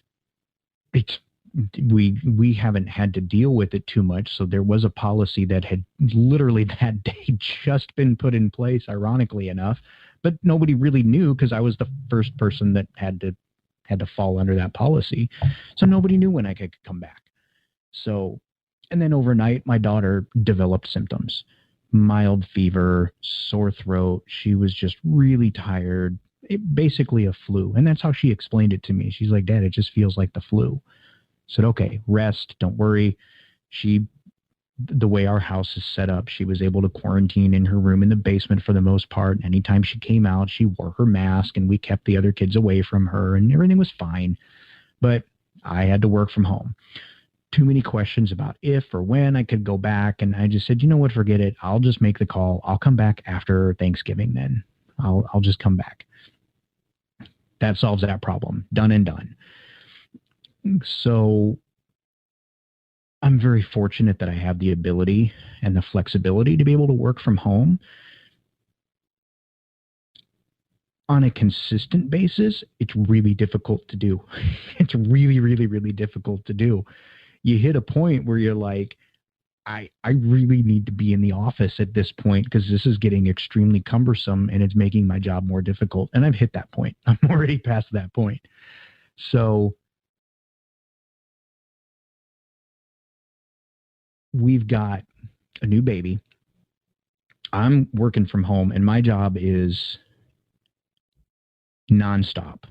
we haven't had to deal with it too much. So there was a policy that had literally that day just been put in place, ironically enough, but nobody really knew because I was the first person that had to fall under that policy. So nobody knew when I could come back. So, and then overnight, my daughter developed symptoms. Mild fever, sore throat. She was just really tired. Basically a flu. And that's how she explained it to me. She's like, Dad, it just feels like the flu. I said, okay, rest. Don't worry. The way our house is set up, she was able to quarantine in her room in the basement for the most part. Anytime she came out, she wore her mask and we kept the other kids away from her and everything was fine. But I had to work from home. Too many questions about if or when I could go back. And I just said, you know what, forget it. I'll just make the call. I'll come back after Thanksgiving then. I'll just come back. That solves that problem. Done and done. So I'm very fortunate that I have the ability and the flexibility to be able to work from home. On a consistent basis, it's really difficult to do. It's really, really, really difficult to do. You hit a point where you're like, I really need to be in the office at this point because this is getting extremely cumbersome and it's making my job more difficult. And I've hit that point. I'm already past that point. So we've got a new baby. I'm working from home and my job is nonstop.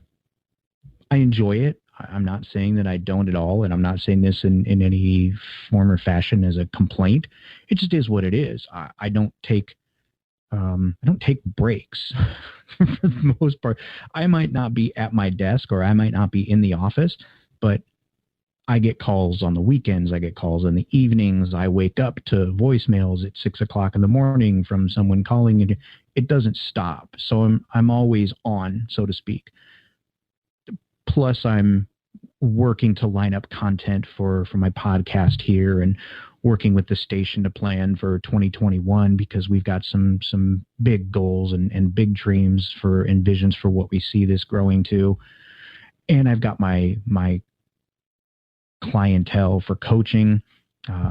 I enjoy it. I'm not saying that I don't at all, and I'm not saying this in any form or fashion as a complaint. It just is what it is. I don't take breaks for the most part. I might not be at my desk or I might not be in the office, but I get calls on the weekends. I get calls in the evenings. I wake up to voicemails at 6 o'clock in the morning from someone calling, and it doesn't stop. So I'm always on, so to speak. Plus, I'm working to line up content for my podcast here and working with the station to plan for 2021 because we've got some big goals and big dreams and visions for what we see this growing to. And I've got my clientele for coaching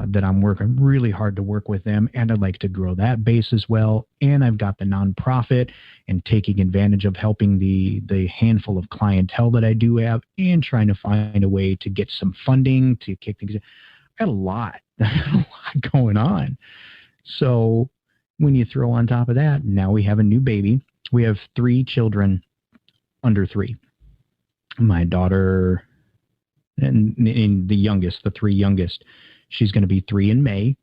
that I'm working really hard to work with them, and I'd like to grow that base as well. And I've got the nonprofit and taking advantage of helping the handful of clientele that I do have and trying to find a way to get some funding to kick things in. I got a lot going on. So when you throw on top of that, now we have a new baby. We have 3 children under 3. My daughter and the youngest, the 3 youngest, she's going to be 3 in May.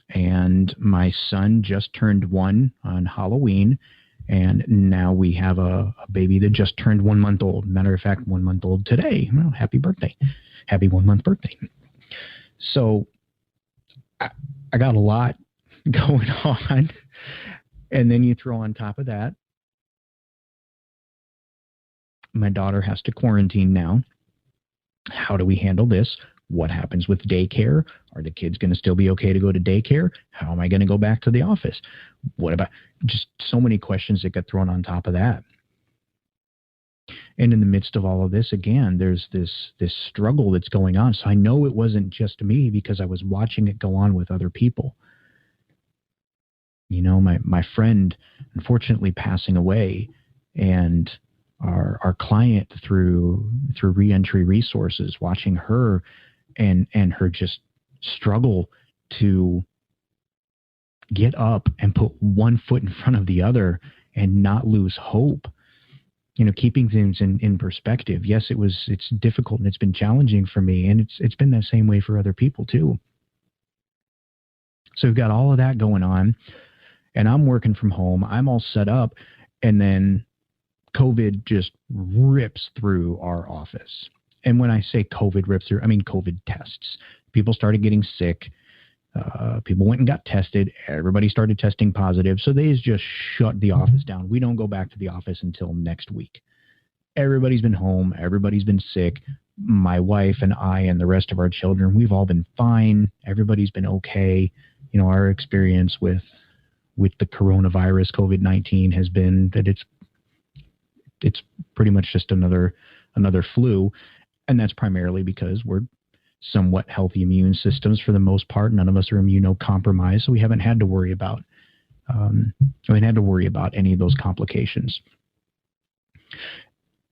And my son just turned 1 on Halloween. And now we have a baby that just turned 1 month old. Matter of fact, 1 month old today. Well, happy birthday. Happy 1 month birthday. So I got a lot going on. And then you throw on top of that, my daughter has to quarantine now. How do we handle this? What happens with daycare? Are the kids going to still be okay to go to daycare? How am I going to go back to the office? What about just so many questions that get thrown on top of that? And in the midst of all of this, again, there's this struggle that's going on. So I know it wasn't just me because I was watching it go on with other people. You know, my friend, unfortunately, passing away, and our client through Reentry Resources, watching her and her just struggle to get up and put one foot in front of the other and not lose hope. You know, keeping things in perspective. Yes, it's difficult and it's been challenging for me, and it's been that same way for other people too. So we've got all of that going on, and I'm working from home. I'm all set up, and then COVID just rips through our office. And when I say COVID rips through, I mean COVID tests. People started getting sick. People went and got tested. Everybody started testing positive. So they just shut the office down. We don't go back to the office until next week. Everybody's been home. Everybody's been sick. My wife and I and the rest of our children, we've all been fine. Everybody's been okay. You know, our experience with the coronavirus, COVID-19, has been that it's pretty much just another flu. And that's primarily because we're somewhat healthy immune systems for the most part. None of us are immunocompromised, so we haven't had to worry about any of those complications.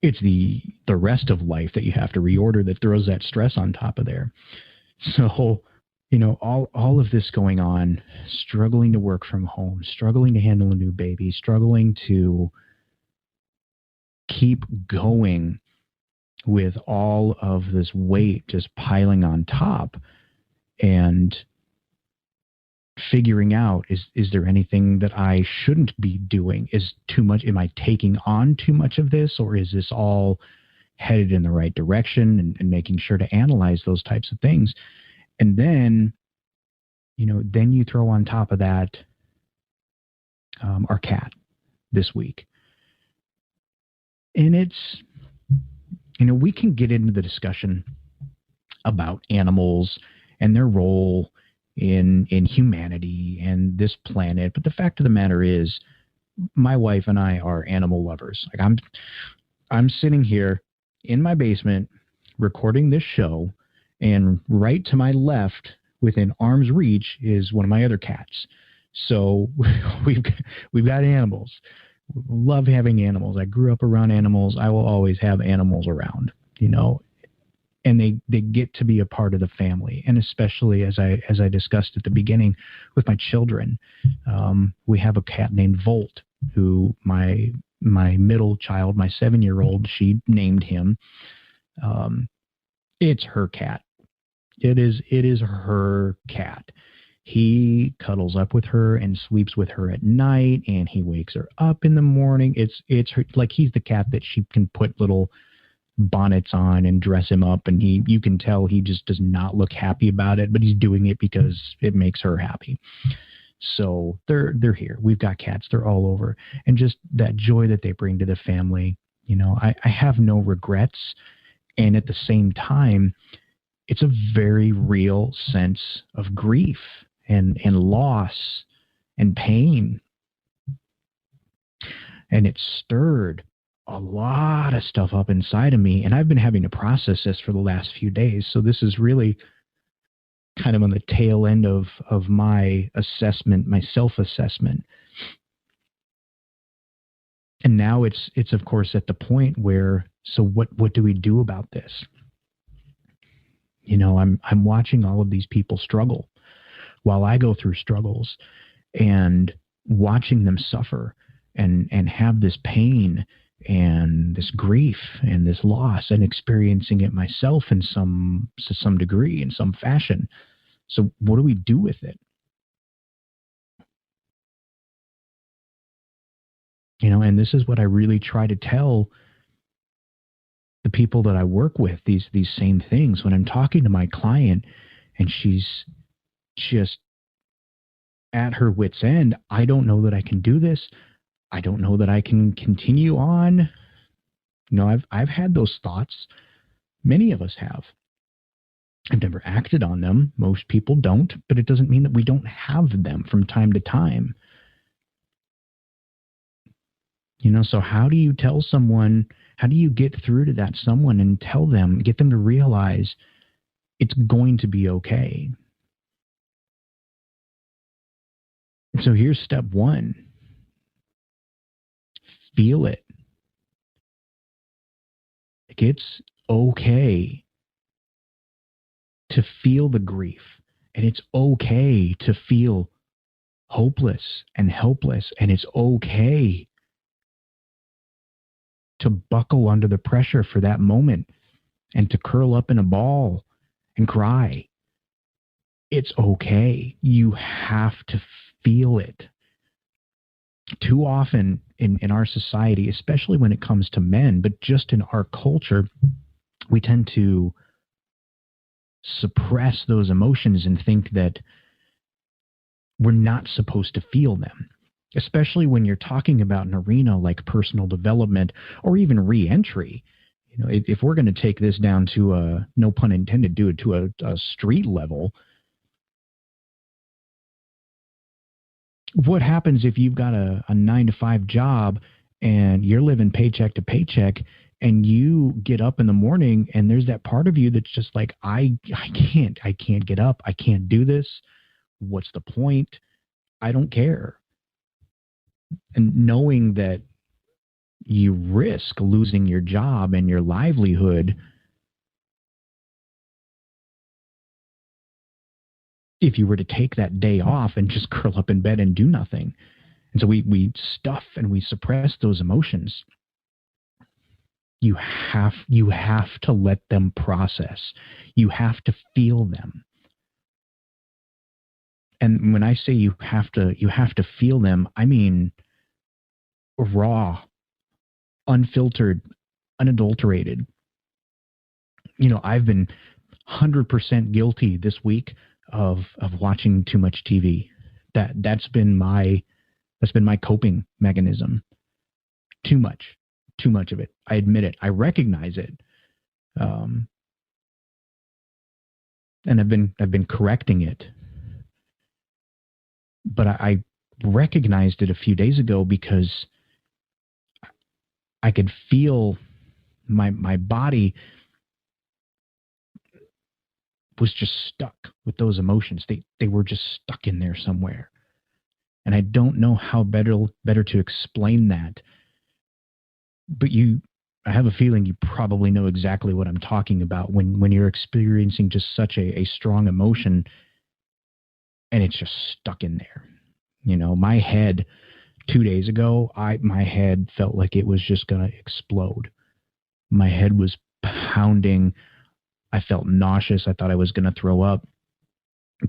It's the rest of life that you have to reorder that throws that stress on top of there. So, you know, all of this going on, struggling to work from home, struggling to handle a new baby, struggling to keep going with all of this weight just piling on top, and figuring out, is there anything that I shouldn't be doing? Is too much, am I taking on too much of this, or is this all headed in the right direction, and making sure to analyze those types of things. And then, you know, then you throw on top of that our cat this week. And it's, you know, we can get into the discussion about animals and their role in humanity and this planet. But the fact of the matter is, my wife and I are animal lovers. Like I'm sitting here in my basement recording this show, and right to my left, within arm's reach, is one of my other cats. So we've got animals. Love having animals. I grew up around animals. I will always have animals around, you know, and they get to be a part of the family. And especially as I discussed at the beginning with my children, we have a cat named Volt, who my middle child, my 7-year-old, she named him. It's her cat. It is her cat. He cuddles up with her and sleeps with her at night, and he wakes her up in the morning. It's her, like, he's the cat that she can put little bonnets on and dress him up, and you can tell he just does not look happy about it, but he's doing it because it makes her happy. So they're here. We've got cats. They're all over. And just that joy that they bring to the family, you know, I have no regrets. And at the same time, it's a very real sense of grief and loss and pain. And it stirred a lot of stuff up inside of me. And I've been having to process this for the last few days. So this is really kind of on the tail end of my assessment, my self-assessment. And now it's of course at the point where, so what do we do about this? You know, I'm watching all of these people struggle while I go through struggles, and watching them suffer and have this pain and this grief and this loss, and experiencing it myself to some degree, in some fashion. So what do we do with it? You know, and this is what I really try to tell the people that I work with, these same things. When I'm talking to my client and she's just at her wit's end. I don't know that I can do this. I don't know that I can continue on. I've had those thoughts. Many of us have. I've never acted on them. Most people don't, but it doesn't mean that we don't have them from time to time. So how do you tell someone, how do you get through to that someone and tell them, get them to realize it's going to be okay? So here's step one. Feel it. It's okay to feel the grief, and it's okay to feel hopeless and helpless, and it's okay to buckle under the pressure for that moment and to curl up in a ball and cry. It's okay. You have to feel it. Too often in our society, especially when it comes to men, but just in our culture, we tend to suppress those emotions and think that we're not supposed to feel them, especially when you're talking about an arena like personal development or even re-entry. If we're going to take this down to a, no pun intended, do it to a street level, what happens if you've got a 9-to-5 job and you're living paycheck to paycheck, and you get up in the morning and there's that part of you that's just like, I can't get up. I can't do this. What's the point? I don't care. And knowing that you risk losing your job and your livelihood if you were to take that day off and just curl up in bed and do nothing. And so we stuff and we suppress those emotions. You have to let them process. You have to feel them. And when I say you have to feel them, I mean raw, unfiltered, unadulterated. I've been 100% guilty this week of watching too much TV. That's been my coping mechanism. Too much of it. I admit it. I recognize it. And I've been correcting it. But I recognized it a few days ago because I could feel my body was just stuck with those emotions. They were just stuck in there somewhere. And I don't know how better to explain that. But I have a feeling you probably know exactly what I'm talking about when you're experiencing just such a strong emotion and it's just stuck in there. My head 2 days ago, my head felt like it was just going to explode. My head was pounding. I felt nauseous. I thought I was going to throw up.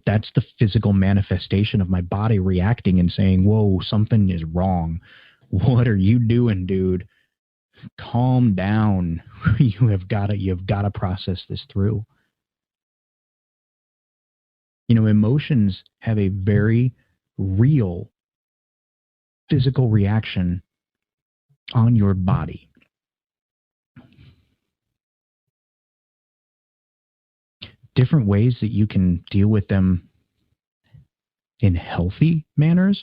That's the physical manifestation of my body reacting and saying, whoa, something is wrong. What are you doing, dude? Calm down. You've got to process this through. Emotions have a very real physical reaction on your body. Different ways that you can deal with them in healthy manners,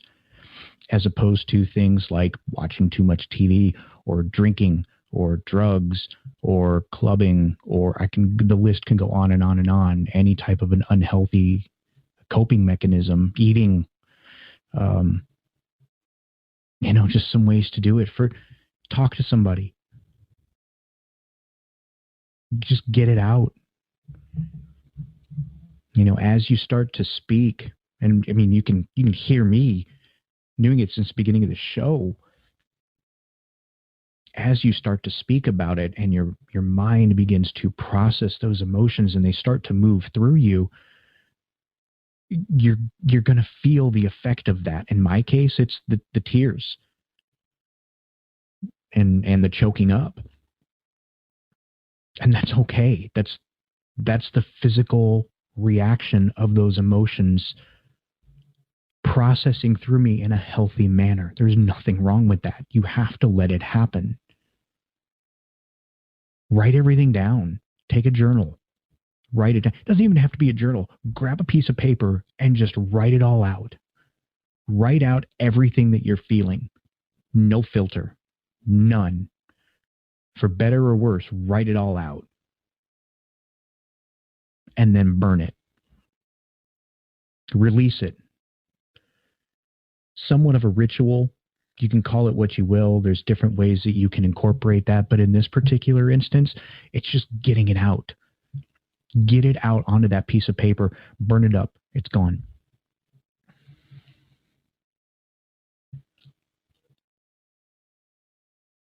as opposed to things like watching too much TV or drinking or drugs or clubbing, or the list can go on and on and on. Any type of an unhealthy coping mechanism, eating, just some ways to do it. Talk to somebody. Just get it out. As you start to speak, and I mean, you can hear me doing it since the beginning of the show. As you start to speak about it and your mind begins to process those emotions and they start to move through you, you're going to feel the effect of that. In my case, it's the tears and the choking up. And that's okay. That's the physical reaction of those emotions processing through me in a healthy manner. There's nothing wrong with that. You have to let it happen. Write everything down. Take a journal. Write it down. It doesn't even have to be a journal. Grab a piece of paper and just write it all out. Write out everything that you're feeling. No filter. None. For better or worse, write it all out. And then burn it. Release it. Somewhat of a ritual. You can call it what you will. There's different ways that you can incorporate that. But in this particular instance, it's just getting it out. Get it out onto that piece of paper. Burn it up. It's gone.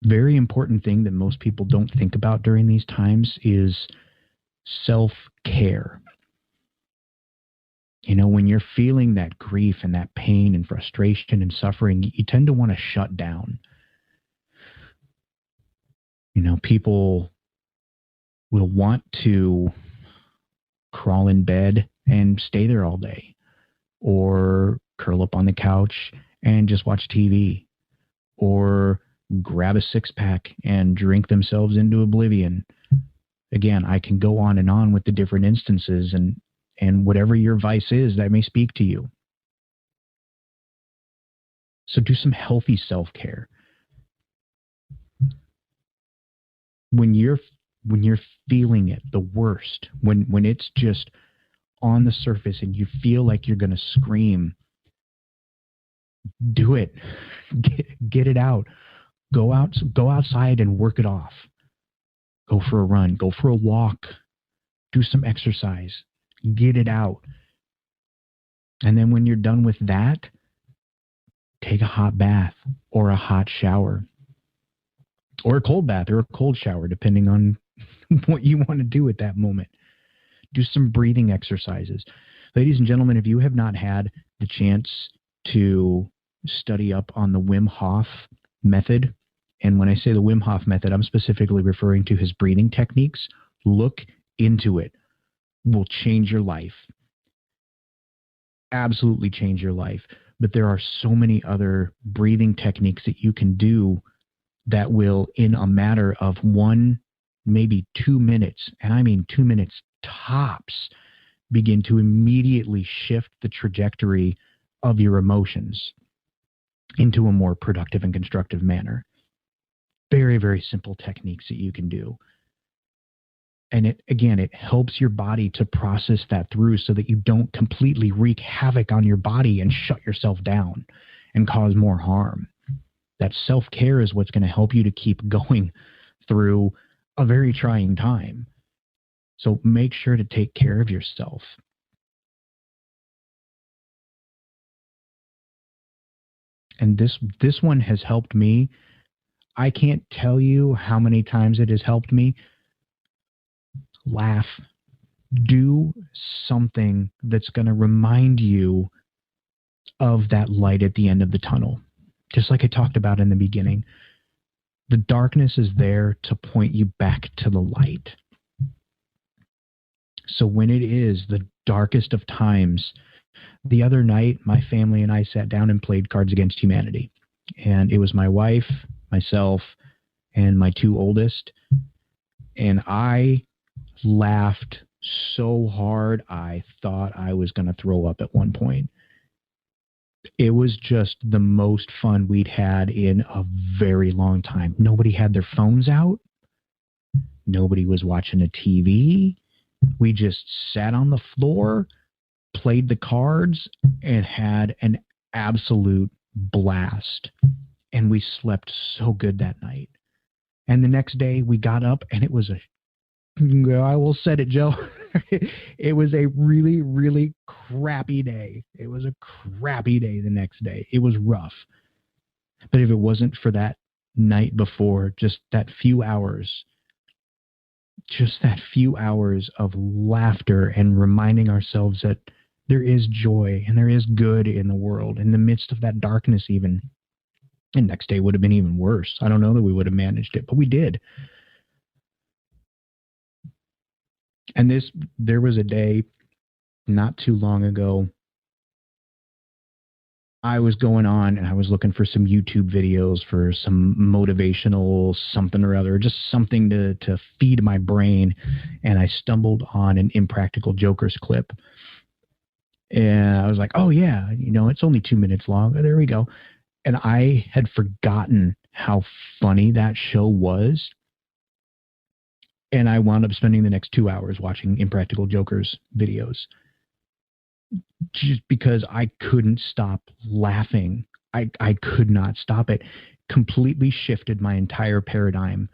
Very important thing that most people don't think about during these times is self-care. You know, when you're feeling that grief and that pain and frustration and suffering, you tend to want to shut down. You know, people will want to crawl in bed and stay there all day, or curl up on the couch and just watch TV, or grab a six-pack and drink themselves into oblivion. Again, I can go on and on with the different instances, and whatever your vice is, that may speak to you. So do some healthy self-care. When you're feeling it the worst, when it's just on the surface and you feel like you're going to scream, do it. Get it out. Go outside and work it off. Go for a run. Go for a walk. Do some exercise. Get it out. And then when you're done with that, take a hot bath or a hot shower. Or a cold bath or a cold shower, depending on what you want to do at that moment. Do some breathing exercises. Ladies and gentlemen, if you have not had the chance to study up on the Wim Hof method, and when I say the Wim Hof method, I'm specifically referring to his breathing techniques, look into it. Will change your life. Absolutely change your life. But there are so many other breathing techniques that you can do that will, in a matter of 1, maybe 2 minutes, and I mean 2 minutes tops, begin to immediately shift the trajectory of your emotions into a more productive and constructive manner. Very, very simple techniques that you can do. And it helps your body to process that through so that you don't completely wreak havoc on your body and shut yourself down and cause more harm. That self-care is what's going to help you to keep going through a very trying time. So make sure to take care of yourself. And this one has helped me. I can't tell you how many times it has helped me. Laugh. Do something that's going to remind you of that light at the end of the tunnel. Just like I talked about in the beginning. The darkness is there to point you back to the light. So when it is the darkest of times, the other night, my family and I sat down and played Cards Against Humanity. And it was my wife, myself, and my 2 oldest. And I laughed so hard, I thought I was going to throw up at one point. It was just the most fun we'd had in a very long time. Nobody had their phones out. Nobody was watching a TV. We just sat on the floor, played the cards, and had an absolute blast. And we slept so good that night. And the next day we got up and it was I will say it, Joe. It was a really, really crappy day. It was a crappy day the next day. It was rough. But if it wasn't for that night before, just that few hours of laughter and reminding ourselves that there is joy and there is good in the world in the midst of that darkness even. And next day would have been even worse. I don't know that we would have managed it, but we did. And there was a day not too long ago, I was going on and I was looking for some YouTube videos for some motivational something or other, just something to feed my brain. And I stumbled on an Impractical Jokers clip. And I was like, oh, yeah, it's only 2 minutes long. There we go. And I had forgotten how funny that show was. And I wound up spending the next 2 hours watching Impractical Jokers videos. Just because I couldn't stop laughing. I could not stop it. Completely shifted my entire paradigm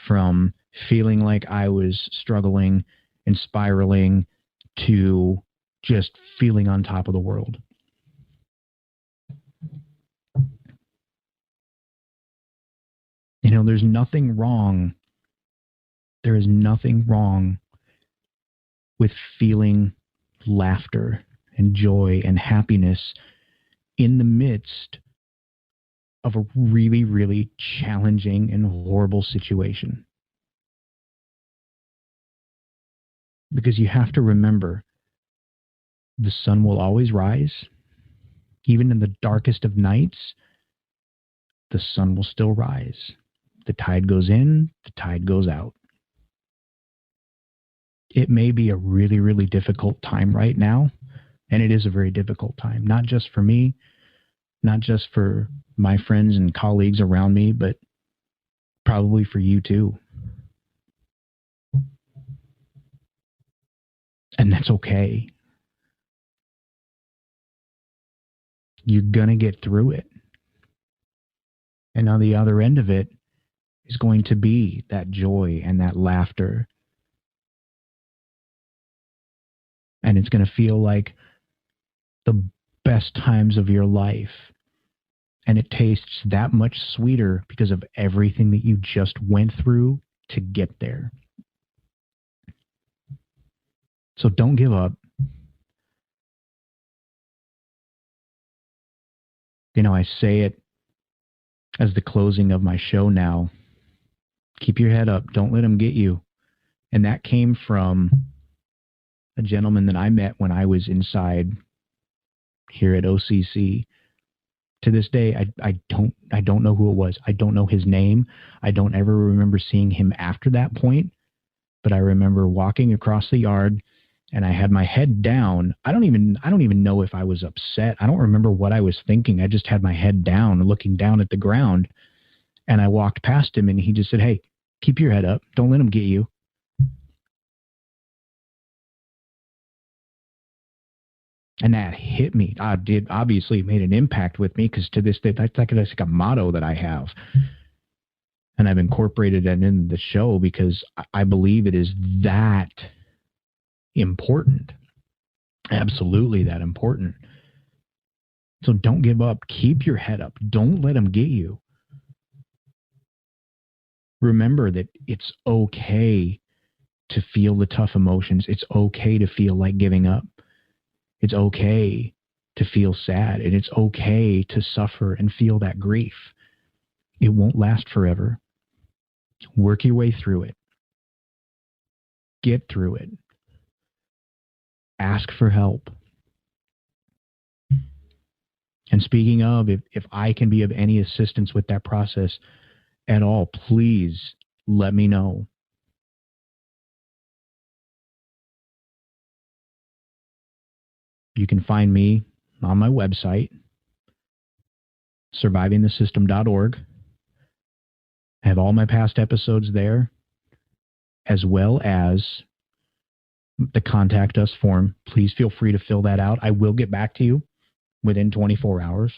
from feeling like I was struggling and spiraling to just feeling on top of the world. There's nothing wrong. There is nothing wrong with feeling laughter and joy and happiness in the midst of a really, really challenging and horrible situation. Because you have to remember, the sun will always rise. Even in the darkest of nights, the sun will still rise. The tide goes in, the tide goes out. It may be a really, really difficult time right now. And it is a very difficult time, not just for me, not just for my friends and colleagues around me, but probably for you too. And that's okay. You're going to get through it. And on the other end of it is going to be that joy and that laughter. And it's going to feel like the best times of your life. And it tastes that much sweeter because of everything that you just went through to get there. So don't give up. I say it as the closing of my show now. Keep your head up. Don't let them get you. And that came from a gentleman that I met when I was inside here at OCC. To this day, I don't know who it was. I don't know his name. I don't ever remember seeing him after that point. But I remember walking across the yard, and I had my head down. I don't even know if I was upset. I don't remember what I was thinking. I just had my head down, looking down at the ground. And I walked past him, and he just said, "Hey, keep your head up. Don't let them get you." And that hit me. It obviously made an impact with me, because to this day, that's like a motto that I have. And I've incorporated that in the show because I believe it is that important. Absolutely that important. So don't give up. Keep your head up. Don't let them get you. Remember that it's okay to feel the tough emotions. It's okay to feel like giving up. It's okay to feel sad, and it's okay to suffer and feel that grief. It won't last forever. Work your way through it. Get through it. Ask for help. And speaking of, if I can be of any assistance with that process at all, please let me know. You can find me on my website, survivingthesystem.org. I have all my past episodes there, as well as the Contact Us form. Please feel free to fill that out. I will get back to you within 24 hours.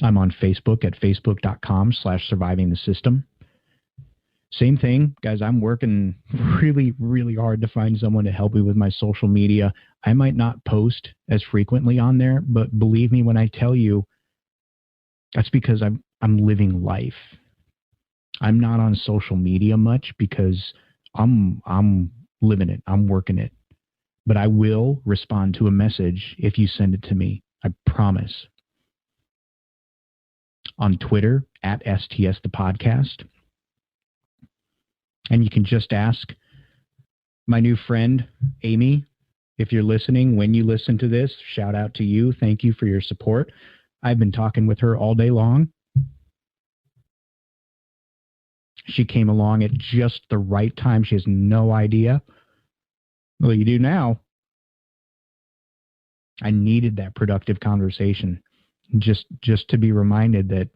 I'm on Facebook at facebook.com/survivingthesystem. Same thing, guys. I'm working really, really hard to find someone to help me with my social media. I might not post as frequently on there, but believe me when I tell you, that's because I'm living life. I'm not on social media much because I'm living it. I'm working it. But I will respond to a message if you send it to me. I promise. On Twitter at STS the podcast. And you can just ask My new friend, Amy, if you're listening, when you listen to this, shout out to you. Thank you for your support. I've been talking with her all day long. She came along at just the right time. She has no idea. Well, you do now. I needed that productive conversation just to be reminded that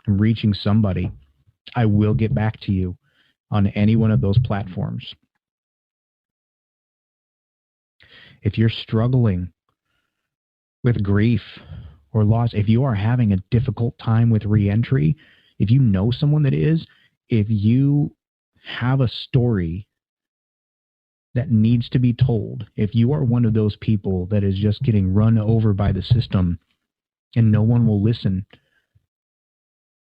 I'm reaching somebody. I will get back to you on any one of those platforms. If you're struggling with grief or loss, if you are having a difficult time with reentry, if you know someone that is, if you have a story that needs to be told, if you are one of those people that is just getting run over by the system and no one will listen,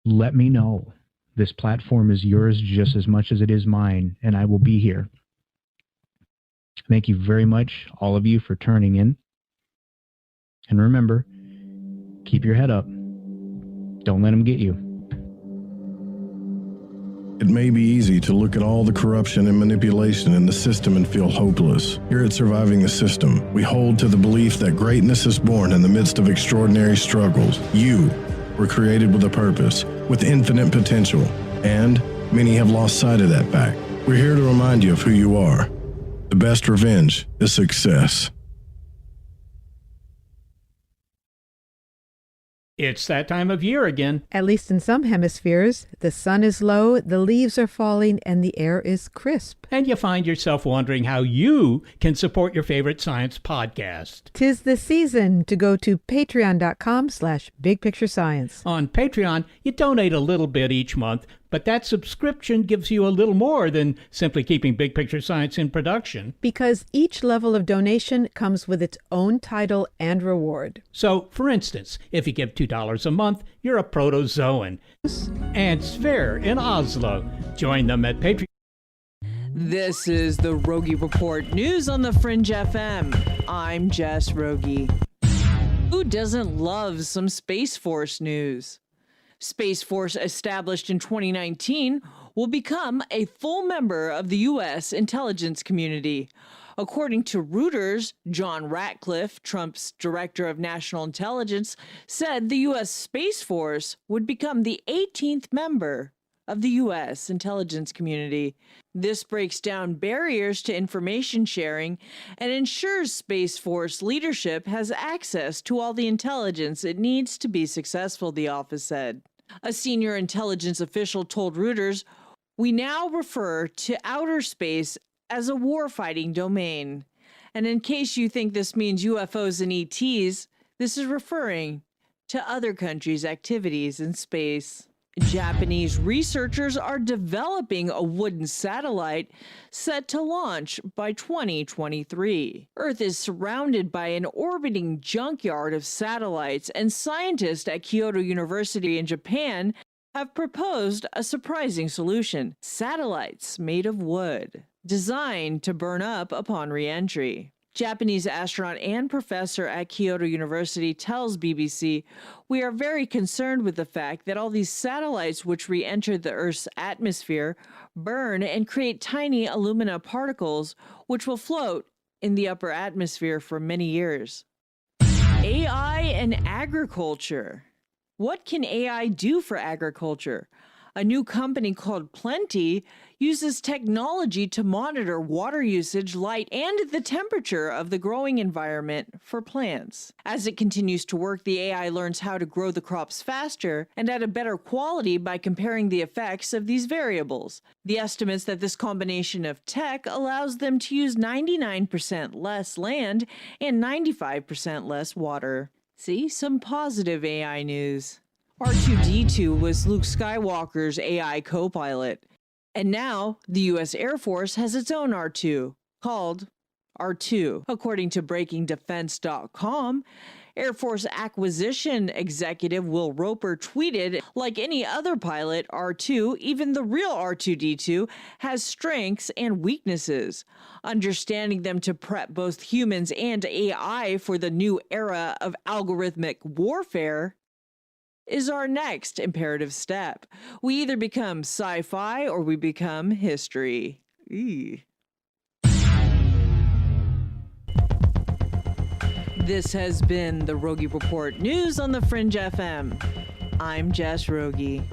let me know. This platform is yours just as much as it is mine, and I will be here. Thank you very much, all of you, for turning in. And remember, keep your head up. Don't let them get you. It may be easy to look at all the corruption and manipulation in the system and feel hopeless. Here at Surviving the System, we hold to the belief that greatness is born in the midst of extraordinary struggles. You were created with a purpose, with infinite potential, and many have lost sight of that fact. We're here to remind you of who you are. The best revenge is success. It's that time of year again. At least in some hemispheres, the sun is low, the leaves are falling, and the air is crisp. And you find yourself wondering how you can support your favorite science podcast. 'Tis the season to go to patreon.com/bigpicturescience. On Patreon, you donate a little bit each month, but that subscription gives you a little more than simply keeping Big Picture Science in production. Because each level of donation comes with its own title and reward. So, for instance, if you give $2 a month, you're a protozoan. And Sver in Oslo. Join them at Patreon. This is the Rogie Report news on the Fringe FM. I'm Jess Rogie. Who doesn't love some Space Force news? Space Force, established in 2019, will become a full member of the U.S. intelligence community. According to Reuters, John Ratcliffe, Trump's director of national intelligence, said the U.S. Space Force would become the 18th member of the U.S. intelligence community. This breaks down barriers to information sharing and ensures Space Force leadership has access to all the intelligence it needs to be successful, the office said. A senior intelligence official told Reuters, "We now refer to outer space as a warfighting domain. And in case you think this means UFOs and ETs, this is referring to other countries' activities in space." Japanese researchers are developing a wooden satellite set to launch by 2023. Earth is surrounded by an orbiting junkyard of satellites, and scientists at Kyoto University in Japan have proposed a surprising solution: satellites made of wood, designed to burn up upon re-entry. Japanese astronaut and professor at Kyoto University tells BBC, "We are very concerned with the fact that all these satellites which re-enter the Earth's atmosphere burn and create tiny alumina particles which will float in the upper atmosphere for many years." AI and agriculture. What can AI do for agriculture? A new company called Plenty uses technology to monitor water usage, light, and the temperature of the growing environment for plants. As it continues to work, the AI learns how to grow the crops faster and at a better quality by comparing the effects of these variables. The estimates that this combination of tech allows them to use 99% less land and 95% less water. See, some positive AI news. R2-D2 was Luke Skywalker's AI co-pilot. And now, the U.S. Air Force has its own R2, called R2. According to BreakingDefense.com, Air Force Acquisition Executive Will Roper tweeted, "Like any other pilot, R2, even the real R2-D2, has strengths and weaknesses. Understanding them to prep both humans and AI for the new era of algorithmic warfare is our next imperative step. We either become sci-fi or we become history." This has been the Rogie Report News on the Fringe FM. I'm Jess Rogie.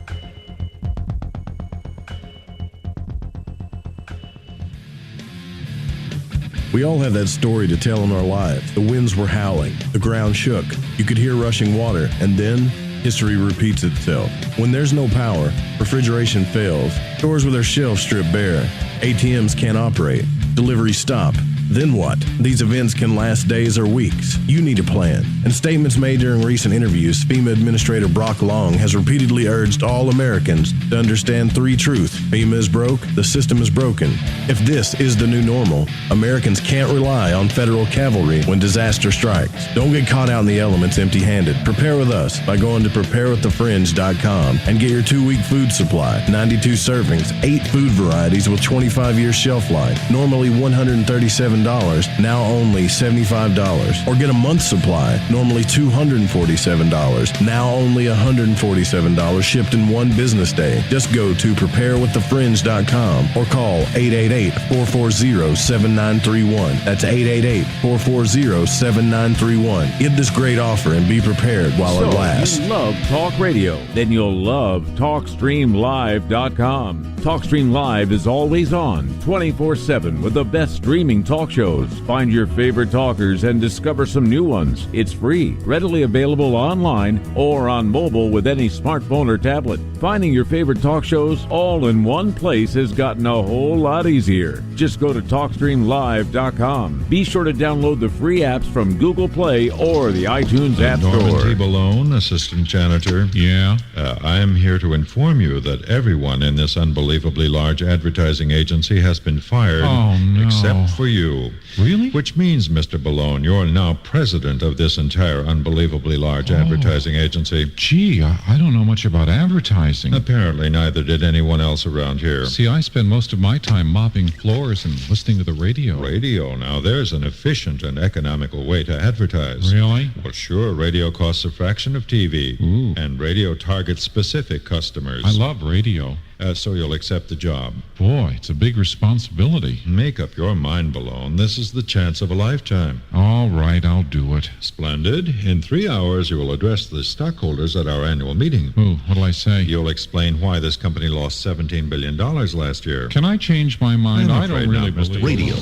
We all have that story to tell in our lives. The winds were howling, the ground shook, you could hear rushing water, and then history repeats itself. When there's no power, refrigeration fails, stores with their shelves stripped bare, ATMs can't operate, deliveries stop. Then what? These events can last days or weeks. You need a plan. In statements made during recent interviews, FEMA Administrator Brock Long has repeatedly urged all Americans to understand three truths. FEMA is broke, the system is broken. If this is the new normal, Americans can't rely on federal cavalry when disaster strikes. Don't get caught out in the elements empty-handed. Prepare with us by going to preparewiththefringe.com and get your 2-week food supply. 92 servings, 8 food varieties with 25-year shelf life. Normally $137. Now only $75. Or get a month's supply, normally $247. Now only $147 shipped in one business day. Just go to preparewiththefringe.com or call 888-440-7931. That's 888-440-7931. Get this great offer and be prepared while it lasts. If you love talk radio, then you'll love TalkStreamLive.com. TalkStream Live is always on, 24/7 with the best streaming talk shows. Find your favorite talkers and discover some new ones. It's free, readily available online or on mobile with any smartphone or tablet. Finding your favorite talk shows all in one place has gotten a whole lot easier. Just go to TalkStreamLive.com. Be sure to download the free apps from Google Play or the iTunes App Store. Norman T. Balone, Assistant Janitor. Yeah? I am here to inform you that everyone in this unbelievably large advertising agency has been fired. Oh, no. Except for you. Really? Which means, Mr. Balone, you're now president of this entire unbelievably large advertising agency. Gee, I don't know much about advertising. Apparently neither did anyone else around here. See, I spend most of my time mopping floors and listening to the radio. Radio, now there's an efficient and economical way to advertise. Really? Well, sure, radio costs a fraction of TV. Ooh. And radio targets specific customers. I love radio. So you'll accept the job. Boy, it's a big responsibility. Make up your mind, Balone. This is the chance of a lifetime. All right, I'll do it. Splendid. In 3 hours, you will address the stockholders at our annual meeting. Ooh, what'll I say? You'll explain why this company lost $17 billion last year. Can I change my mind? I don't really believe Radio.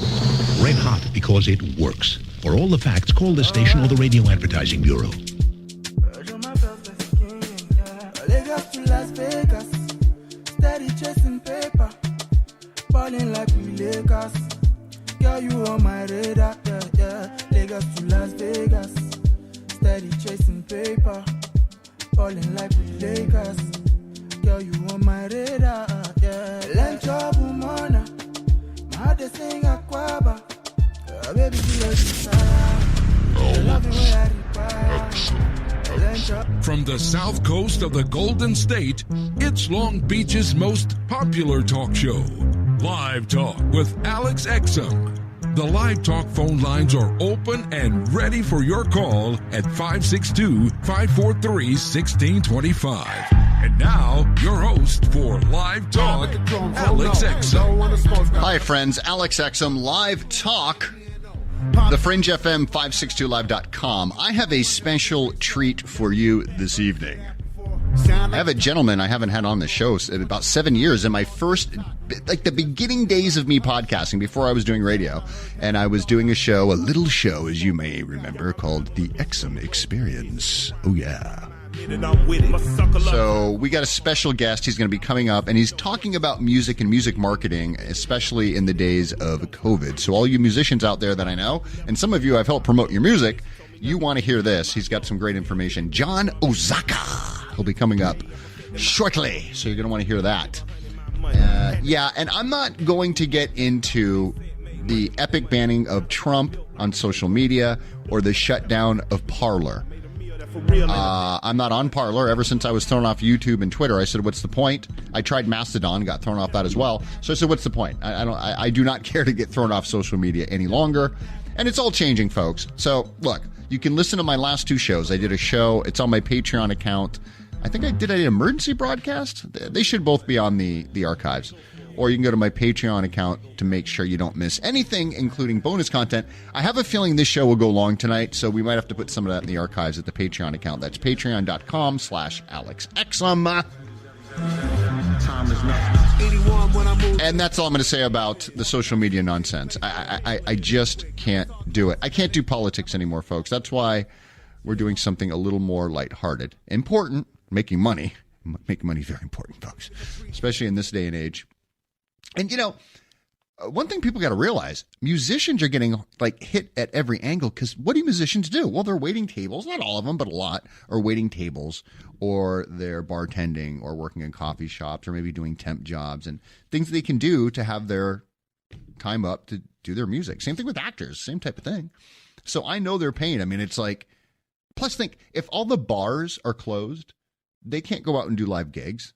Red hot because it works. For all the facts, call the station or the Radio Advertising Bureau. Steady chasing paper, balling like we Lakers. Girl, you on my radar, yeah, yeah. Lagos to Las Vegas. Steady chasing paper, balling like we Lakers. Girl, you on my radar, yeah. Lunch up, woman. My heart is sing aquaba. Baby, you like the love it when I require. From the south coast of the Golden State, it's Long Beach's most popular talk show, Live Talk with Alex Exum. The Live Talk phone lines are open and ready for your call at 562-543-1625. And now, your host for Live Talk, Alex Exum. Hi, friends. Alex Exum, Live Talk. The Fringe FM 562live.com. I have a special treat for you this evening. I have a gentleman I haven't had on the show in about 7 years. In my first, like the beginning days of me podcasting, before I was doing radio, and I was doing a little show, as you may remember, called The Exum Experience. Oh, yeah. So we got a special guest. He's going to be coming up, and he's talking about music and music marketing, especially in the days of COVID. So all you musicians out there that I know, and some of you I've helped promote your music, you want to hear this. He's got some great information. John Ozaka will be coming up shortly, so you're going to want to hear that. Yeah, and I'm not going to get into the epic banning of Trump on social media or the shutdown of Parler. I'm not on Parler. Ever since I was thrown off YouTube and Twitter, I said, what's the point? I tried Mastodon, got thrown off that as well. So I said, what's the point? I do not care to get thrown off social media any longer. And it's all changing, folks. So, look, you can listen to my last 2 shows. I did a show. It's on my Patreon account. I think I did an emergency broadcast. They should both be on the archives. or you can go to my Patreon account to make sure you don't miss anything, including bonus content. I have a feeling this show will go long tonight, so we might have to put some of that in the archives at the Patreon account. That's patreon.com/AlexExum. And that's all I'm going to say about the social media nonsense. I just can't do it. I can't do politics anymore, folks. That's why we're doing something a little more lighthearted. Important, making money. Making money is very important, folks, especially in this day and age. And, one thing people got to realize, musicians are getting hit at every angle because what do musicians do? Well, they're waiting tables. Not all of them, but a lot are waiting tables, or they're bartending or working in coffee shops or maybe doing temp jobs and things they can do to have their time up to do their music. Same thing with actors, same type of thing. So I know their pain. I mean, it's plus think, if all the bars are closed, they can't go out and do live gigs.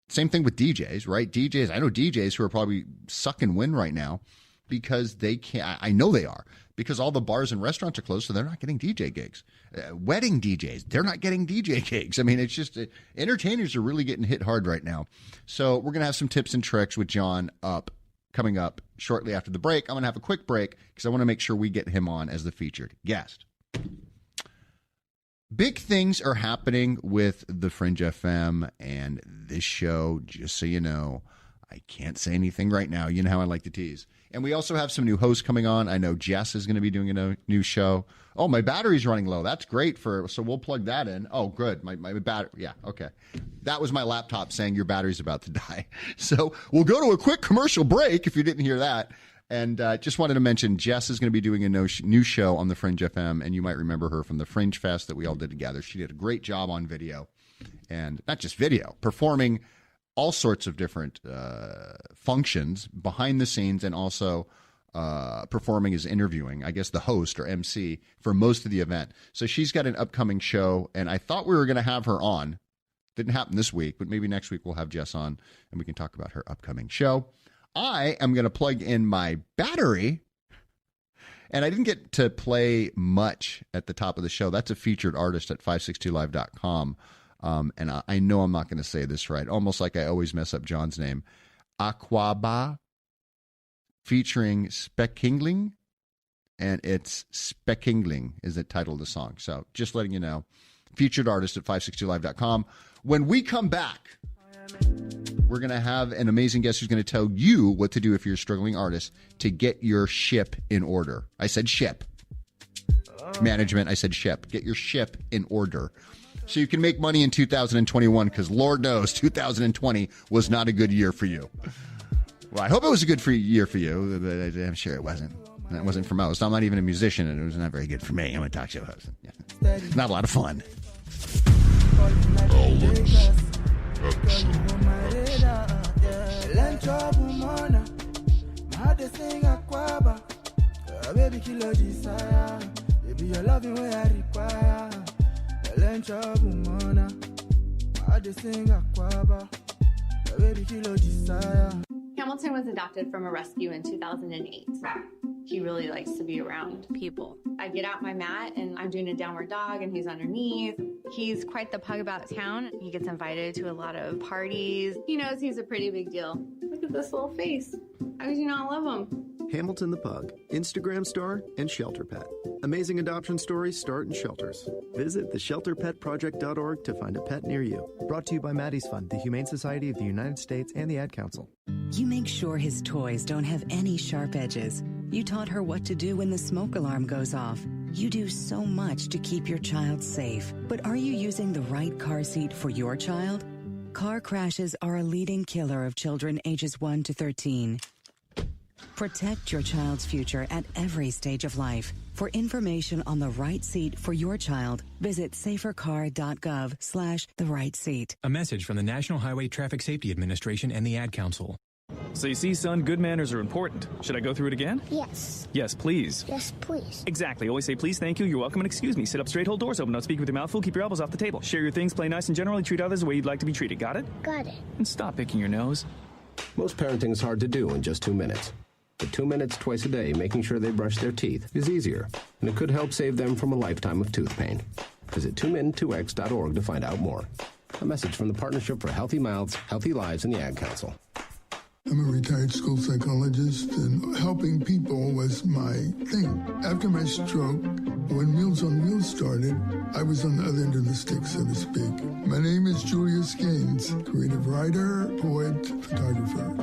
Same thing with DJs, right? I know DJs who are probably sucking wind right now because they can't. I know they are, because all the bars and restaurants are closed, so they're not getting DJ gigs. Wedding DJs, they're not getting DJ gigs. I mean, it's just entertainers are really getting hit hard right now. So we're going to have some tips and tricks with John coming up shortly after the break. I'm going to have a quick break because I want to make sure we get him on as the featured guest. Big things are happening with the Fringe FM and this show, just so you know. I can't say anything right now. You know how I like to tease. And we also have some new hosts coming on. I know Jess is going to be doing a new show. Oh, my battery's running low. That's great so we'll plug that in. Oh, good. My battery. Yeah, okay. That was my laptop saying your battery's about to die. So we'll go to a quick commercial break if you didn't hear that. And just wanted to mention, Jess is going to be doing a new show on the Fringe FM, and you might remember her from the Fringe Fest that we all did together. She did a great job on video, and not just video, performing all sorts of different functions behind the scenes, and also performing as interviewing, I guess the host or MC for most of the event. So she's got an upcoming show, and I thought we were going to have her on. Didn't happen this week, but maybe next week we'll have Jess on, and we can talk about her upcoming show. I am going to plug in my battery, and I didn't get to play much at the top of the show. That's a featured artist at 562live.com, and I know I'm not going to say this right, almost like I always mess up John's name. Aquaba, featuring Speckingling, and it's Speckingling is the title of the song. So just letting you know, featured artist at 562live.com. When we come back, we're going to have an amazing guest who's going to tell you what to do if you're a struggling artist to get your ship in order. I said ship. Management, I said ship. Get your ship in order so you can make money in 2021, because Lord knows 2020 was not a good year for you. Well, I hope it was a good year for you, but I'm sure it wasn't. That wasn't for most. I'm not even a musician, and it was not very good for me. I'm a talk show host. Yeah. Not a lot of fun. Baby, kilo desire. Baby, your loving way I require. I just sing aquaba. Baby, kilo desire. Hamilton was adopted from a rescue in 2008. He really likes to be around people. I get out my mat and I'm doing a downward dog and he's underneath. He's quite the pug about town. He gets invited to a lot of parties. He knows he's a pretty big deal. Look at this little face. How could you not love him? Hamilton the Pug, Instagram star and shelter pet. Amazing adoption stories start in shelters. Visit theshelterpetproject.org to find a pet near you. Brought to you by Maddie's Fund, the Humane Society of the United States, and the Ad Council. You make sure his toys don't have any sharp edges. You taught her what to do when the smoke alarm goes off. You do so much to keep your child safe. But are you using the right car seat for your child? Car crashes are a leading killer of children ages 1 to 13. Protect your child's future at every stage of life. For information on the right seat for your child, visit safercar.gov/the-right-seat. A message from the National Highway Traffic Safety Administration and the Ad Council. So you see, son, good manners are important. Should I go through it again? Yes. Yes, please. Yes, please. Exactly. Always say please, thank you, you're welcome, and excuse me. Sit up straight, hold doors open, don't speak with your mouth full, keep your elbows off the table. Share your things, play nice, and generally treat others the way you'd like to be treated. Got it? Got it. And stop picking your nose. Most parenting is hard to do in just 2 minutes. But 2 minutes twice a day making sure they brush their teeth is easier, and it could help save them from a lifetime of tooth pain. Visit 2min2x.org to find out more. A message from the Partnership for Healthy Mouths, Healthy Lives, and the Ad Council. I'm a retired school psychologist, and helping people was my thing. After my stroke, when Meals on Wheels started, I was on the other end of the stick, so to speak. My name is Julius Gaines, creative writer, poet, photographer.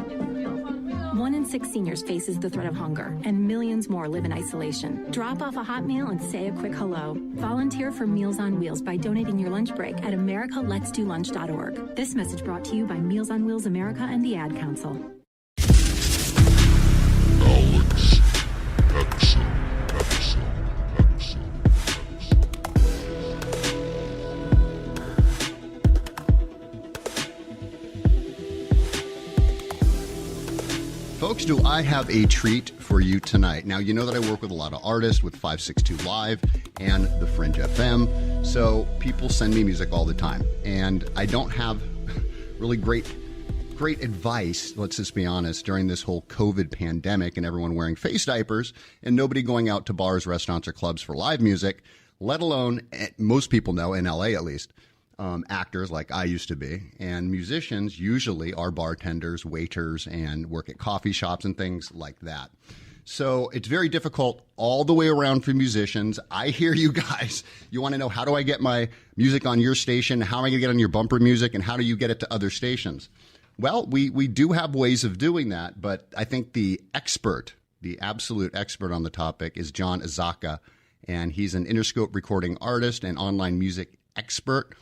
1 in 6 seniors faces the threat of hunger, and millions more live in isolation. Drop off a hot meal and say a quick hello. Volunteer for Meals on Wheels by donating your lunch break at americaletsdolunch.org. This message brought to you by Meals on Wheels America and the Ad Council. Alex Exum. Folks, do I have a treat for you tonight? Now, you know that I work with a lot of artists with 562 Live and the Fringe FM, so people send me music all the time, and I don't have really great advice, let's just be honest, during this whole COVID pandemic and everyone wearing face diapers and nobody going out to bars, restaurants, or clubs for live music, let alone, most people know, in LA at least, actors like I used to be, and musicians usually are bartenders, waiters, and work at coffee shops and things like that. So it's very difficult all the way around for musicians. I hear you guys. You want to know, how do I get my music on your station? How am I going to get on your bumper music? And how do you get it to other stations? Well, we do have ways of doing that, but I think the expert, the absolute expert on the topic is John Azaka, and he's an Interscope recording artist and online music expert.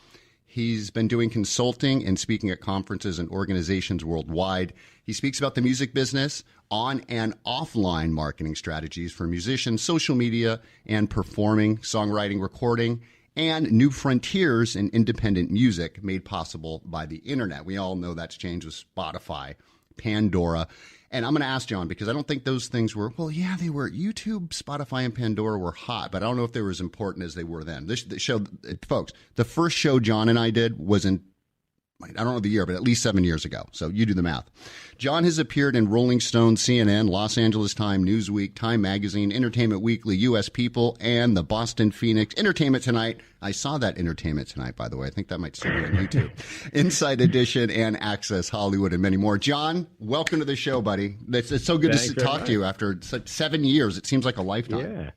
He's been doing consulting and speaking at conferences and organizations worldwide. He speaks about the music business, on and offline marketing strategies for musicians, social media, and performing, songwriting, recording, and new frontiers in independent music made possible by the internet. We all know that's changed with Spotify, Pandora. And I'm going to ask John, because I don't think those things were, well, yeah, they were. YouTube, Spotify, and Pandora were hot, but I don't know if they were as important as they were then. This show, folks, the first show John and I did was in, I don't know the year, but at least 7 years ago. So you do the math. John has appeared in Rolling Stone, CNN, Los Angeles Times, Newsweek, Time Magazine, Entertainment Weekly, U.S. People, and the Boston Phoenix. Entertainment Tonight. I saw that Entertainment Tonight, by the way. I think that might still be on YouTube. Inside Edition and Access Hollywood and many more. John, welcome to the show, buddy. It's so good to talk to you after 7 years. It seems like a lifetime.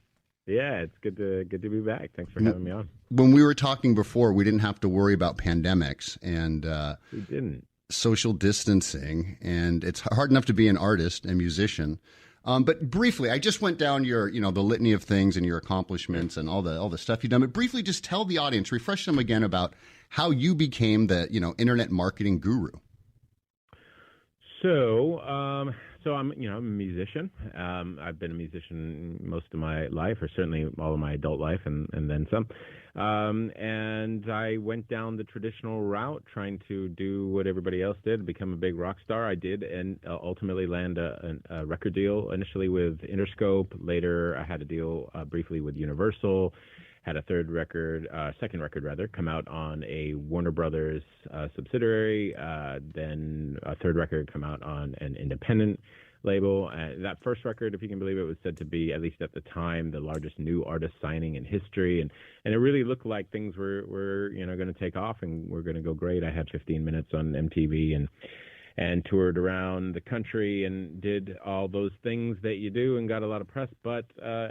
Yeah, it's good to be back. Thanks for having me on. When we were talking before, we didn't have to worry about pandemics and we didn't. Social distancing, and it's hard enough to be an artist and musician. But briefly, I just went down your, the litany of things and your accomplishments and all the stuff you've done. But briefly, just tell the audience, refresh them again about how you became the, internet marketing guru. So I'm a musician. I've been a musician most of my life, or certainly all of my adult life, and then some. And I went down the traditional route, trying to do what everybody else did, become a big rock star. I did, and ultimately land a record deal, initially with Interscope. Later, I had a deal briefly with Universal. Had a second record, come out on a Warner Brothers subsidiary. Then a third record come out on an independent label. That first record, if you can believe it, was said to be, at least at the time, the largest new artist signing in history. And it really looked like things were going to take off and were going to go great. I had 15 minutes on MTV and toured around the country and did all those things that you do and got a lot of press. But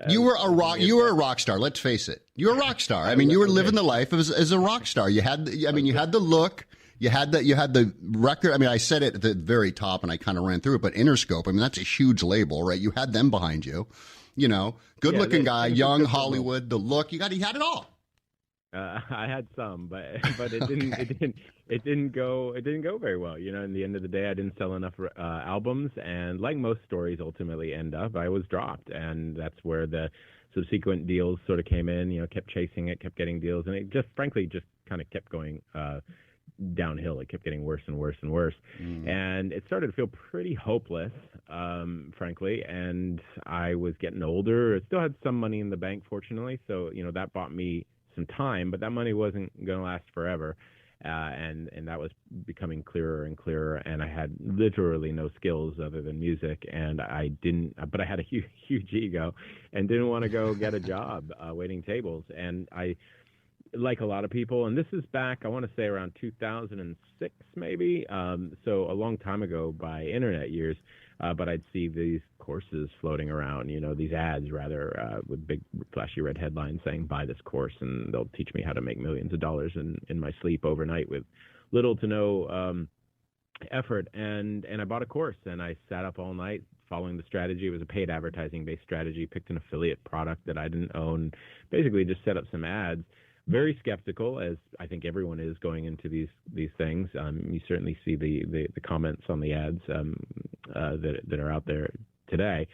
you were a rock star. Let's face it. You were a rock star. I mean, you were living the life as a rock star. You had the look. You had the record. I mean, I said it at the very top and I kind of ran through it, but Interscope, I mean, that's a huge label, right? You had them behind you, good looking guy, young Hollywood, the look, you had it all. I had some, but it didn't go very well. In the end of the day, I didn't sell enough albums, and like most stories ultimately end up, I was dropped, and that's where the subsequent deals sort of came in. Kept chasing it, kept getting deals, and it just frankly just kind of kept going downhill. It kept getting worse and worse and worse, and it started to feel pretty hopeless, frankly. And I was getting older. I still had some money in the bank, fortunately, so that bought me some time, but that money wasn't going to last forever, and that was becoming clearer and clearer. And I had literally no skills other than music, and but I had a huge ego and didn't want to go get a job waiting tables. And like a lot of people, and this is back, I want to say around 2006 maybe, so a long time ago by internet years, but I'd see these courses floating around, these ads rather, with big flashy red headlines saying, buy this course and they'll teach me how to make millions of dollars in my sleep overnight with little to no effort. And I bought a course, and I sat up all night following the strategy. It was a paid advertising-based strategy, picked an affiliate product that I didn't own, basically just set up some ads. Very skeptical, as I think everyone is going into these things. You certainly see the comments on the ads that are out there today,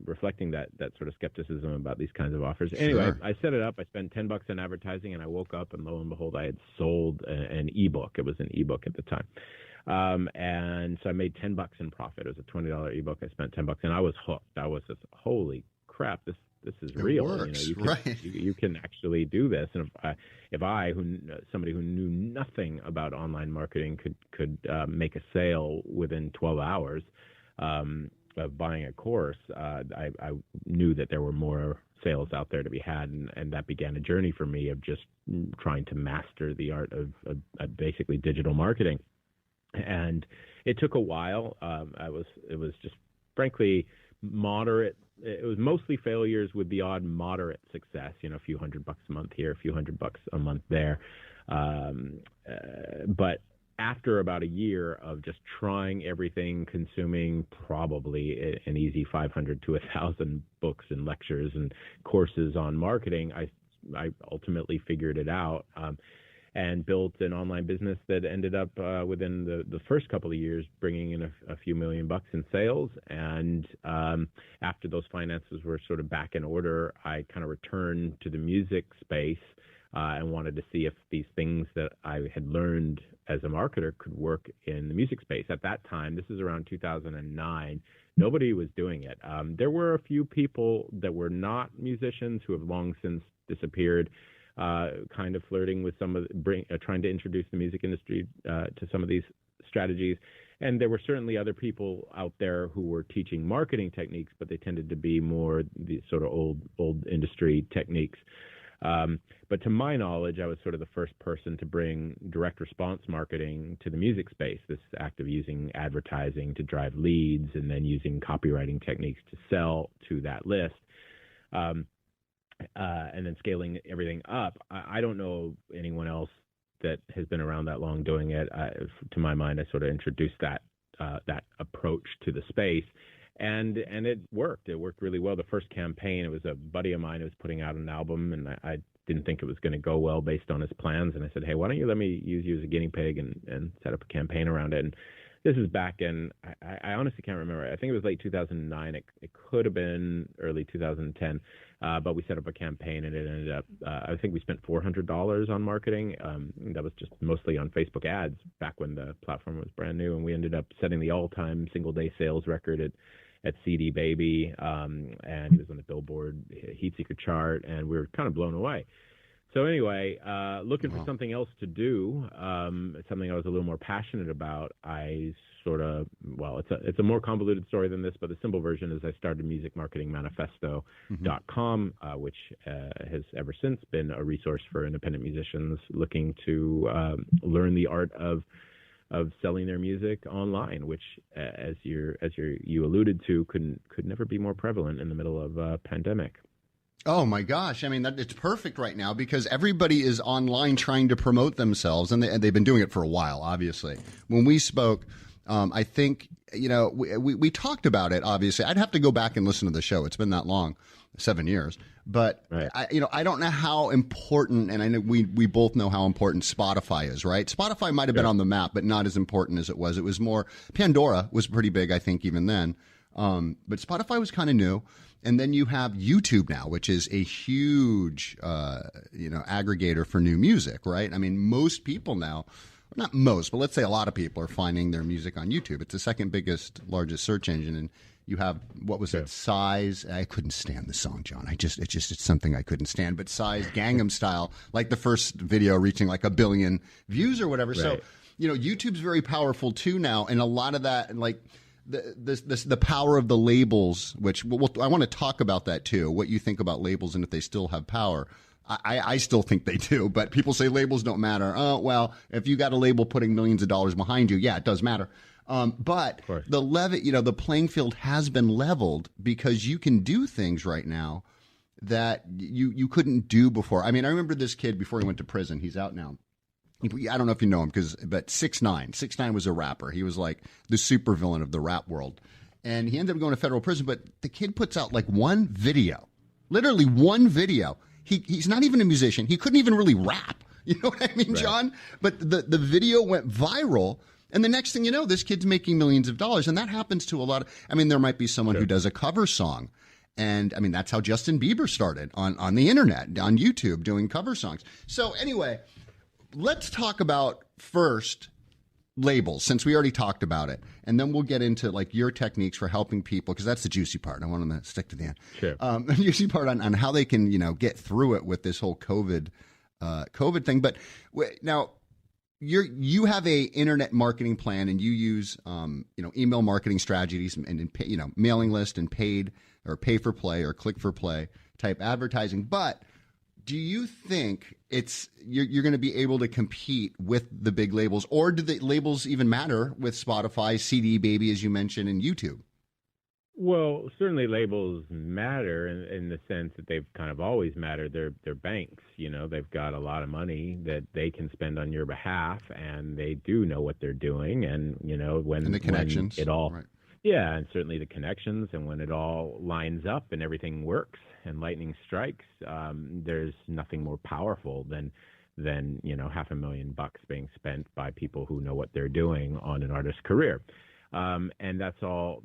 reflecting that sort of skepticism about these kinds of offers. Anyway, Sure. I set it up. I spent $10 on advertising, and I woke up, and lo and behold, I had sold an ebook. It was an ebook at the time. And so I made $10 in profit. It was a $20 ebook. I spent $10, and I was hooked. I was just, holy crap, this is real. Works, you can actually do this. And if I, somebody who knew nothing about online marketing, could make a sale within 12 hours of buying a course, I knew that there were more sales out there to be had, and that began a journey for me of just trying to master the art of basically digital marketing. And it took a while. It was just frankly moderate. It was mostly failures with the odd moderate success, a few $100 a month here, a few $100 a month there. But after about a year of just trying everything, consuming probably an easy 500 to 1,000 books and lectures and courses on marketing, I ultimately figured it out. And built an online business that ended up within the first couple of years bringing in a few $1 million in sales. And after those finances were sort of back in order, I kind of returned to the music space and wanted to see if these things that I had learned as a marketer could work in the music space. At that time, this is around 2009, nobody was doing it. There were a few people that were not musicians who have long since disappeared, kind of flirting with some of trying to introduce the music industry to some of these strategies. And there were certainly other people out there who were teaching marketing techniques, but they tended to be more the sort of old industry techniques. But to my knowledge, I was sort of the first person to bring direct response marketing to the music space, this act of using advertising to drive leads and then using copywriting techniques to sell to that list. And then scaling everything up. I don't know anyone else that has been around that long doing it. To my mind, I sort of introduced that approach to the space, and it worked. It worked really well. The first campaign, it was a buddy of mine who was putting out an album, and I didn't think it was going to go well based on his plans. And I said, hey, why don't you let me use you as a guinea pig and set up a campaign around it? And this is back in, I honestly can't remember. I think it was late 2009. It could have been early 2010. But we set up a campaign, and it ended up, I think we spent $400 on marketing. That was just mostly on Facebook ads back when the platform was brand new. And we ended up setting the all-time single-day sales record at CD Baby. And it was on the Billboard Heatseeker chart, and we were kind of blown away. So anyway, looking for something else to do, something I was a little more passionate about, I sort of, it's a more convoluted story than this, but the simple version is I started musicmarketingmanifesto.com, which has ever since been a resource for independent musicians looking to learn the art of selling their music online, which, as you alluded to, could never be more prevalent in the middle of a pandemic. Oh my gosh. I mean, it's perfect right now because everybody is online trying to promote themselves, and they've been doing it for a while, obviously. When we spoke, I think, we talked about it, obviously. I'd have to go back and listen to the show. It's been that long, 7 years. But, right. I don't know how important, and I know we both know how important Spotify is, right? Spotify might have been on the map, but not as important as it was. It was more, Pandora was pretty big, I think, even then. But Spotify was kind of new. And then you have YouTube now, which is a huge, aggregator for new music, right? I mean, most people now, not most, but let's say a lot of people are finding their music on YouTube. It's the second largest search engine. And you have, what was it, Size? I couldn't stand the song, John. It's something I couldn't stand. But Size, Gangnam Style, like the first video reaching like 1 billion views or whatever. Right. So, YouTube's very powerful too now. And a lot of that, like, the power of the labels, which I want to talk about that too, what you think about labels and if they still have power. I still think they do, but people say labels don't matter. Oh, well, if you got a label putting millions of dollars behind you, yeah, it does matter. But the playing field has been leveled because you can do things right now that you couldn't do before. I mean, I remember this kid before he went to prison. He's out now. I don't know if you know him, but 6ix9ine. 6ix9ine was a rapper. He was like the supervillain of the rap world. And he ended up going to federal prison, but the kid puts out like one video, literally one video. He's not even a musician. He couldn't even really rap. You know what I mean, right, John? But the video went viral. And the next thing you know, this kid's making millions of dollars. And that happens to a lot of, I mean, there might be someone who does a cover song. And I mean, that's how Justin Bieber started on the internet, on YouTube, doing cover songs. So anyway, let's talk about first labels, since we already talked about it. And then we'll get into like your techniques for helping people, because that's the juicy part. I want them to stick to the end. Sure. The juicy part on how they can, get through it with this whole COVID thing. But now you have a internet marketing plan, and you use, email marketing strategies and mailing list and paid or pay for play or click for play type advertising. But do you think you're going to be able to compete with the big labels, or do the labels even matter with Spotify, CD Baby, as you mentioned, and YouTube? Well, certainly labels matter in the sense that they've kind of always mattered. They're banks, they've got a lot of money that they can spend on your behalf, and they do know what they're doing. And, when the connections, when it all, right. Yeah, and certainly the connections, and when it all lines up and everything works and lightning strikes, there's nothing more powerful than $500,000 being spent by people who know what they're doing on an artist's career. And that's all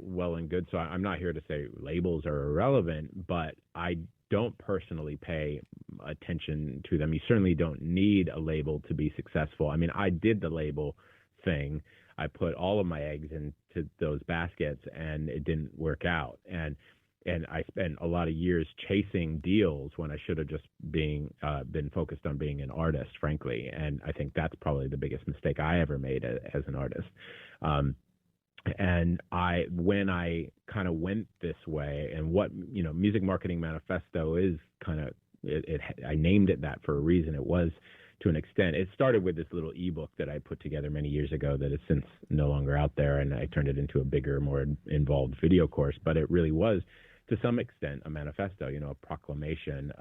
well and good. So I'm not here to say labels are irrelevant, but I don't personally pay attention to them. You certainly don't need a label to be successful. I mean, I did the label thing. I put all of my eggs into those baskets, and it didn't work out. And I spent a lot of years chasing deals when I should have just been focused on being an artist, frankly. And I think that's probably the biggest mistake I ever made as an artist. And when I kind of went this way, and what, Music Marketing Manifesto is kind of, I named it that for a reason. It was, to an extent, it started with this little ebook that I put together many years ago that is since no longer out there, and I turned it into a bigger, more involved video course. But it really was, to some extent, a manifesto, a proclamation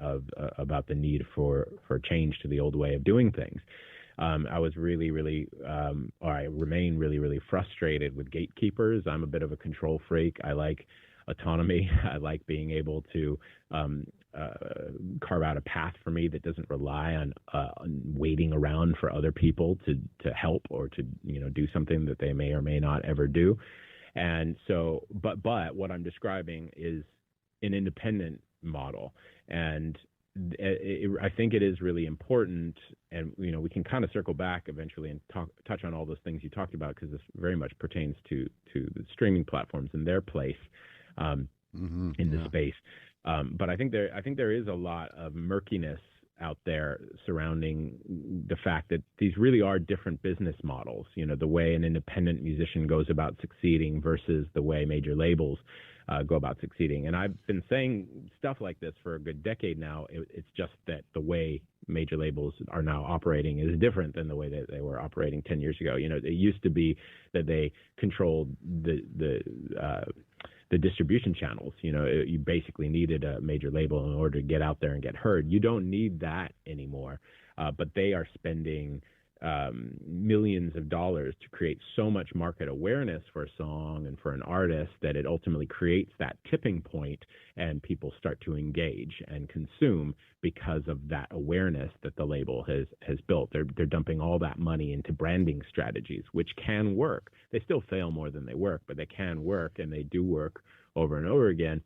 about the need for change to the old way of doing things. I was I remain really, really frustrated with gatekeepers. I'm a bit of a control freak. I like autonomy. I like being able to carve out a path for me that doesn't rely on waiting around for other people to help or to do something that they may or may not ever do. And so, but what I'm describing is an independent model, and I think it is really important, and we can kind of circle back eventually and touch on all those things you talked about, because this very much pertains to the streaming platforms and their place in the space. But I think there is a lot of murkiness out there surrounding the fact that these really are different business models. The way an independent musician goes about succeeding versus the way major labels go about succeeding. And I've been saying stuff like this for a good decade now. It's just that the way major labels are now operating is different than the way that they were operating 10 years ago. It used to be that they controlled the distribution channels. You basically needed a major label in order to get out there and get heard. You don't need that anymore. But they are spending millions of dollars to create so much market awareness for a song and for an artist that it ultimately creates that tipping point, and people start to engage and consume because of that awareness that the label has built. They're dumping all that money into branding strategies, which can work. They still fail more than they work, but they can work, and they do work over and over again.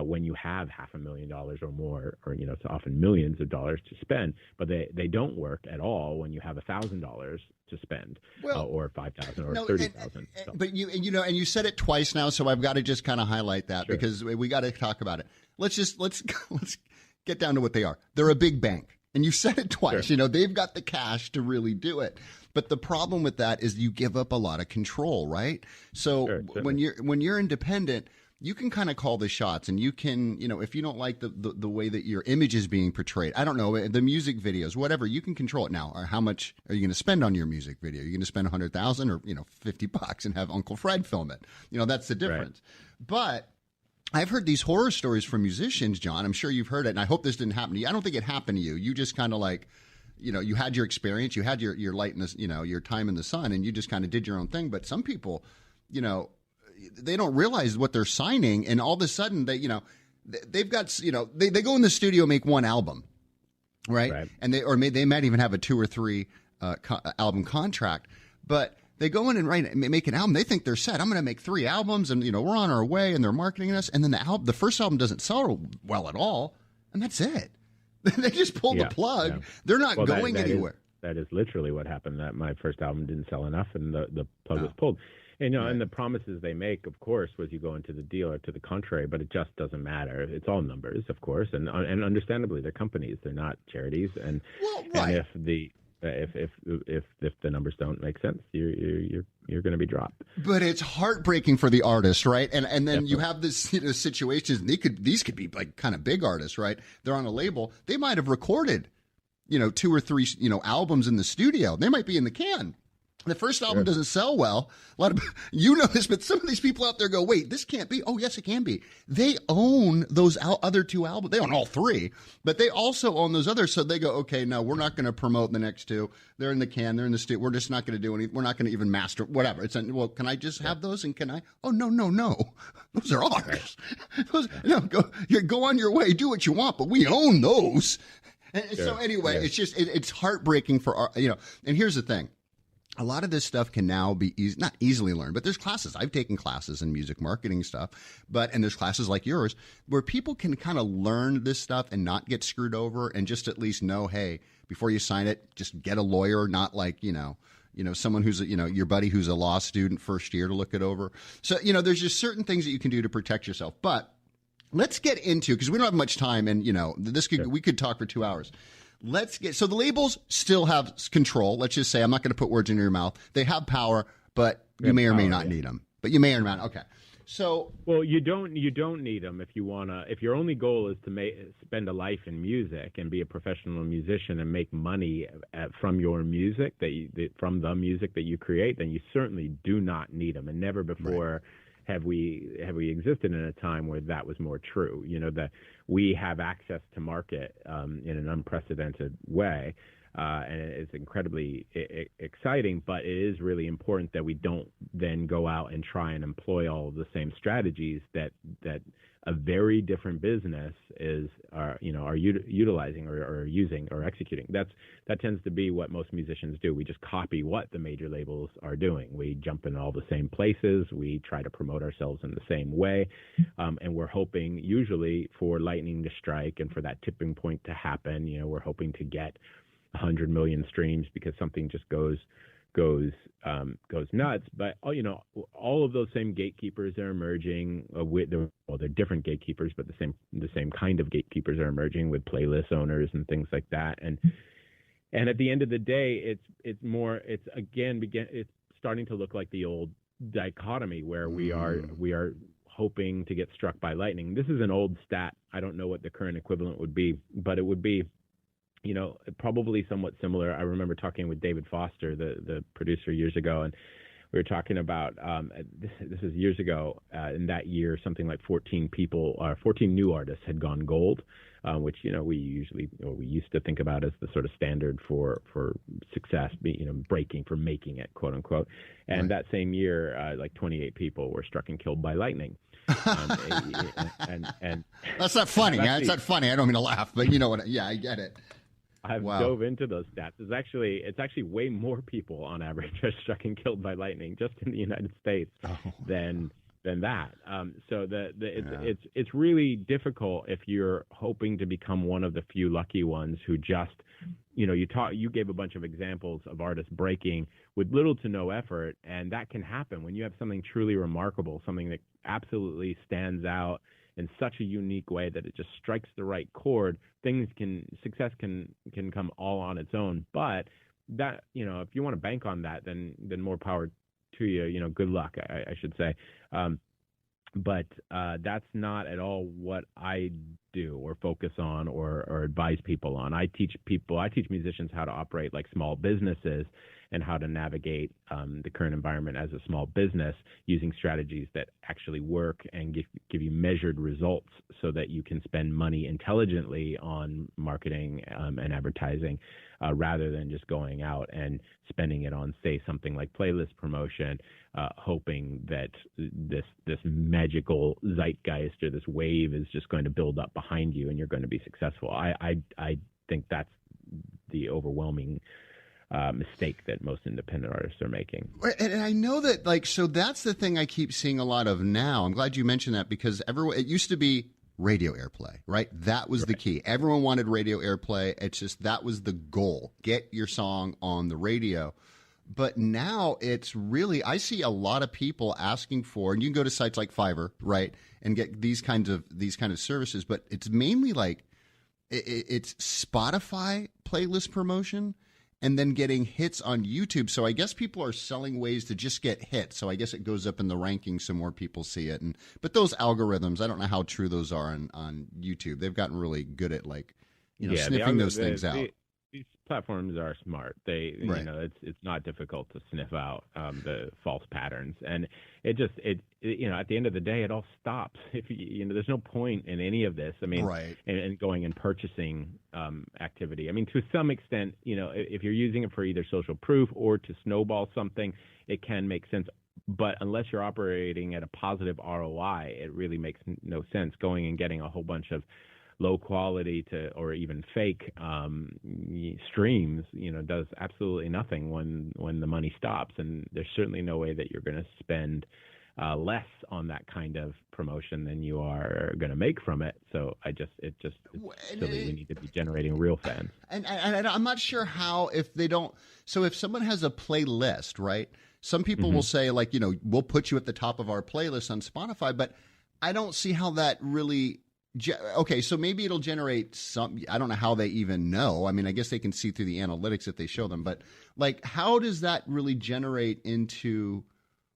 When you have $500,000 or more, or it's often millions of dollars to spend, but they don't work at all when you have $1,000 to spend, or $5,000 or $30,000. But you said it twice now, so I've got to just kind of highlight that, sure, because we got to talk about it. Let's get down to what they are. They're a big bank, and you said it twice. Sure. They've got the cash to really do it. But the problem with that is you give up a lot of control, right? So when you're independent, you can kind of call the shots, and you can, if you don't like the way that your image is being portrayed, I don't know, the music videos, whatever, you can control it now. Or how much are you going to spend on your music video? You're going to spend $100,000 or, $50 and have Uncle Fred film it. That's the difference. Right. But I've heard these horror stories from musicians, John. I'm sure you've heard it, and I hope this didn't happen to you. I don't think it happened to you. You just kind of like, you had your experience, you had your light in the, your time in the sun, and you just kind of did your own thing. But some people, they don't realize what they're signing, and all of a sudden they've got, they go in the studio, make one album, right? And they might even have a 2 or 3 album contract, but they go in and make an album. They think they're set. I'm going to make 3 albums, and we're on our way, and they're marketing us. And then the first album doesn't sell well at all, and that's it. They just pulled the plug. Yeah. They're not going anywhere. That is literally what happened. That my first album didn't sell enough, and the plug was pulled. And, and the promises they make, of course, was you go into the deal or to the contrary, but it just doesn't matter. It's all numbers, of course, and understandably, they're companies, they're not charities, and if the numbers don't make sense, you're going to be dropped. But it's heartbreaking for the artist, right? And then Definitely. You have this situations. These could be like kind of big artists, right? They're on a label. They might have recorded, 2 or 3 albums in the studio. They might be in the can. The first album doesn't sell well. A lot of this, but some of these people out there go, "Wait, this can't be." Oh, yes, it can be. They own those other 2 albums. They own all 3, but they also own those others. So they go, "Okay, no, we're not going to promote the next 2. They're in the can. They're in the studio. We're just not going to do anything. We're not going to even master whatever." It's well, can I just have those? And can I? Oh, no. Those are ours. Go on your way. Do what you want, but we own those. And so anyway, it's just it's heartbreaking for our, And here's the thing. A lot of this stuff can now be not easily learned, but there's classes. I've taken classes in music marketing stuff, and there's classes like yours where people can kind of learn this stuff and not get screwed over, and just at least know, hey, before you sign it, just get a lawyer, not like, someone who's, your buddy who's a law student first year to look it over. So, there's just certain things that you can do to protect yourself. But let's get into, because we don't have much time, and, we could talk for 2 hours. So the labels still have control. Let's just say, I'm not going to put words in your mouth. They have power, but you may or may not need them. But you may or may not. Okay. So, well, you don't need them if your only goal is to spend a life in music and be a professional musician and make money from your music from the music that you create, then you certainly do not need them. And never before have we existed in a time where that was more true. That we have access to market in an unprecedented way, and it's incredibly exciting. But it is really important that we don't then go out and try and employ all of the same strategies that a very different business are utilizing or using or executing. That tends to be what most musicians do. We just copy what the major labels are doing. We jump in all the same places. We try to promote ourselves in the same way, and we're hoping usually for lightning to strike and for that tipping point to happen. We're hoping to get 100 million streams because something just goes nuts. But all of those same gatekeepers are emerging. They're different gatekeepers, but the same kind of gatekeepers are emerging with playlist owners and things like that. And at the end of the day, it's starting to look like the old dichotomy where we are hoping to get struck by lightning. This is an old stat. I don't know what the current equivalent would be, but it would be, probably somewhat similar. I remember talking with David Foster, the producer, years ago, and we were talking about this is years ago. In that year, something like 14 new artists had gone gold, which we used to think about as the sort of standard for success, breaking, for making it, quote unquote. And that same year, like 28 people were struck and killed by lightning. And that's not funny. It's not funny. I don't mean to laugh, but you know what? Yeah, I get it. I've dove into those stats. It's actually way more people on average are struck and killed by lightning just in the United States than that. So it's really difficult if you're hoping to become one of the few lucky ones who just, you gave a bunch of examples of artists breaking with little to no effort, and that can happen when you have something truly remarkable, something that absolutely stands out in such a unique way that it just strikes the right chord. Success can come all on its own. But that, if you want to bank on that, then more power to you. Good luck, I should say. But that's not at all what I do or focus on or advise people on. I teach musicians how to operate like small businesses and how to navigate the current environment as a small business using strategies that actually work and give you measured results so that you can spend money intelligently on marketing and advertising rather than just going out and spending it on, say, something like playlist promotion, hoping that this magical zeitgeist or this wave is just going to build up behind you and you're going to be successful. I think that's the overwhelming mistake that most independent artists are making. And I know that, like, so that's the thing I keep seeing a lot of now. I'm glad you mentioned that because it used to be radio airplay, right? That was the key. Everyone wanted radio airplay. It's just that was the goal. Get your song on the radio. But now it's really, I see a lot of people asking for, and you can go to sites like Fiverr, right, and get these kinds of services, but it's mainly like it's Spotify playlist promotion and then getting hits on YouTube. So I guess people are selling ways to just get hits. So I guess it goes up in the rankings so more people see it. But those algorithms, I don't know how true those are on YouTube. They've gotten really good at sniffing those things out. These platforms are smart. It's not difficult to sniff out the false patterns, and at the end of the day, it all stops. If there's no point in any of this. I mean, and going and purchasing activity. I mean, to some extent, if you're using it for either social proof or to snowball something, it can make sense. But unless you're operating at a positive ROI, it really makes no sense going and getting a whole bunch of low quality or even fake streams, does absolutely nothing when the money stops. And there's certainly no way that you're going to spend less on that kind of promotion than you are going to make from it. So it's silly. We need to be generating real fans. And I'm not sure how, if someone has a playlist, right? Some people will say, like, we'll put you at the top of our playlist on Spotify, but I don't see how that really. Okay, so maybe it'll generate some. I don't know how they even know. I mean, I guess they can see through the analytics if they show them. But like, how does that really generate into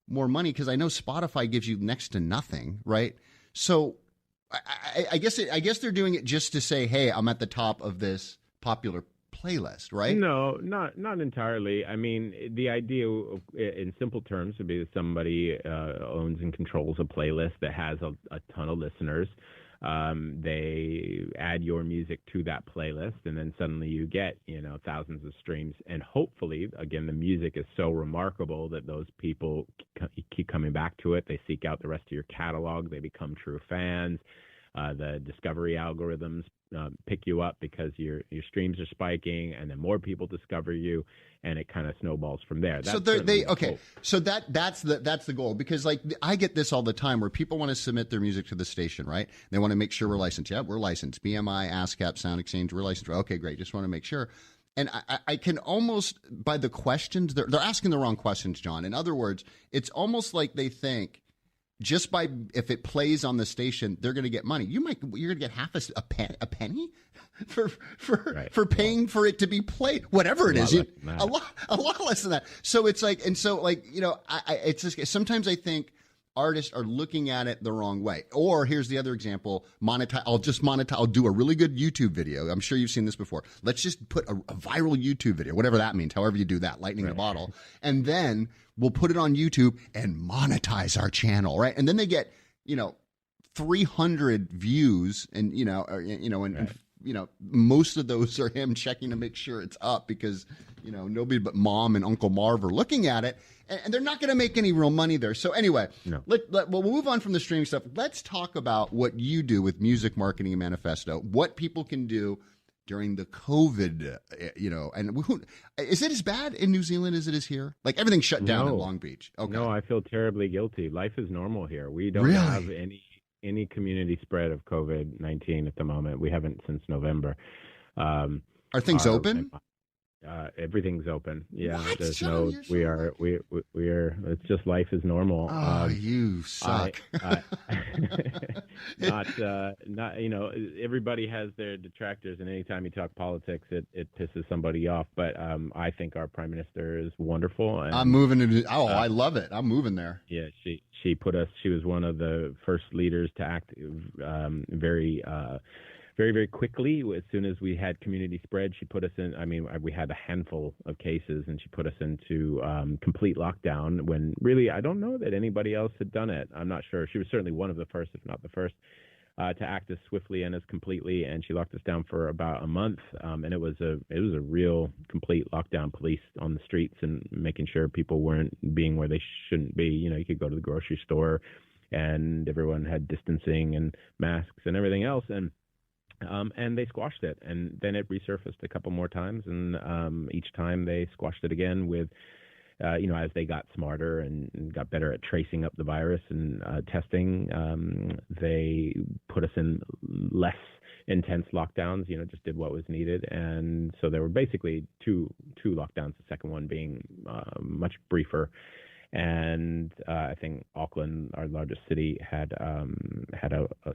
more money? Because I know Spotify gives you next to nothing, right? So I guess they're doing it just to say, hey, I'm at the top of this popular playlist, right? No, not entirely. I mean, the idea in simple terms would be that somebody owns and controls a playlist that has a ton of listeners. They add your music to that playlist, and then suddenly you get, thousands of streams. And hopefully, again, the music is so remarkable that those people keep coming back to it. They seek out the rest of your catalog. They become true fans. The discovery algorithms pick you up because your streams are spiking, and then more people discover you, and it kind of snowballs from there. So So that's the goal, because like I get this all the time where people want to submit their music to the station, right? They want to make sure we're licensed. Yeah, we're licensed. BMI, ASCAP, Sound Exchange, we're licensed. Okay, great. Just want to make sure. And I can almost, by the questions, they're asking the wrong questions, John. In other words, it's almost like they think, just by if it plays on the station, they're going to get money. You're going to get half a penny for paying for it to be played, whatever it is. A lot less than that. So it's like, it's just sometimes I think artists are looking at it the wrong way. Or here's the other example: I'll do a really good YouTube video. I'm sure you've seen this before. Let's just put a viral YouTube video, whatever that means. However you do that, lightning in a bottle, and then we'll put it on YouTube and monetize our channel, right? And then they get, 300 views, and most of those are him checking to make sure it's up because, nobody but mom and Uncle Marv are looking at it, and they're not going to make any real money there. So anyway, we'll move on from the streaming stuff. Let's talk about what you do with Music Marketing Manifesto, what people can do during the COVID, and is it as bad in New Zealand as it is here? Like everything's shut down in Long Beach. Okay. No, I feel terribly guilty. Life is normal here. We don't have any community spread of COVID-19 at the moment. We haven't since November. Are things open? Everything's open. Yeah, What? there's John, no. We are. It's just life is normal. Oh, you suck. Not. Everybody has their detractors, and anytime you talk politics, it pisses somebody off. But I think our prime minister is wonderful. And, I'm moving to. I love it. I'm moving there. Yeah, she put us. She was one of the first leaders to act very, very quickly. As soon as we had community spread, she put us in. I mean, we had a handful of cases, and she put us into complete lockdown. When really, I don't know that anybody else had done it. I'm not sure. She was certainly one of the first, if not the first, to act as swiftly and as completely. And she locked us down for about a month. And it was a real complete lockdown. Police on the streets and making sure people weren't being where they shouldn't be. You could go to the grocery store, and everyone had distancing and masks and everything else. And they squashed it, and then it resurfaced a couple more times, and each time they squashed it again with, as they got smarter and got better at tracing up the virus and testing, they put us in less intense lockdowns, just did what was needed. And so there were basically two lockdowns, the second one being much briefer. And I think Auckland, our largest city, had a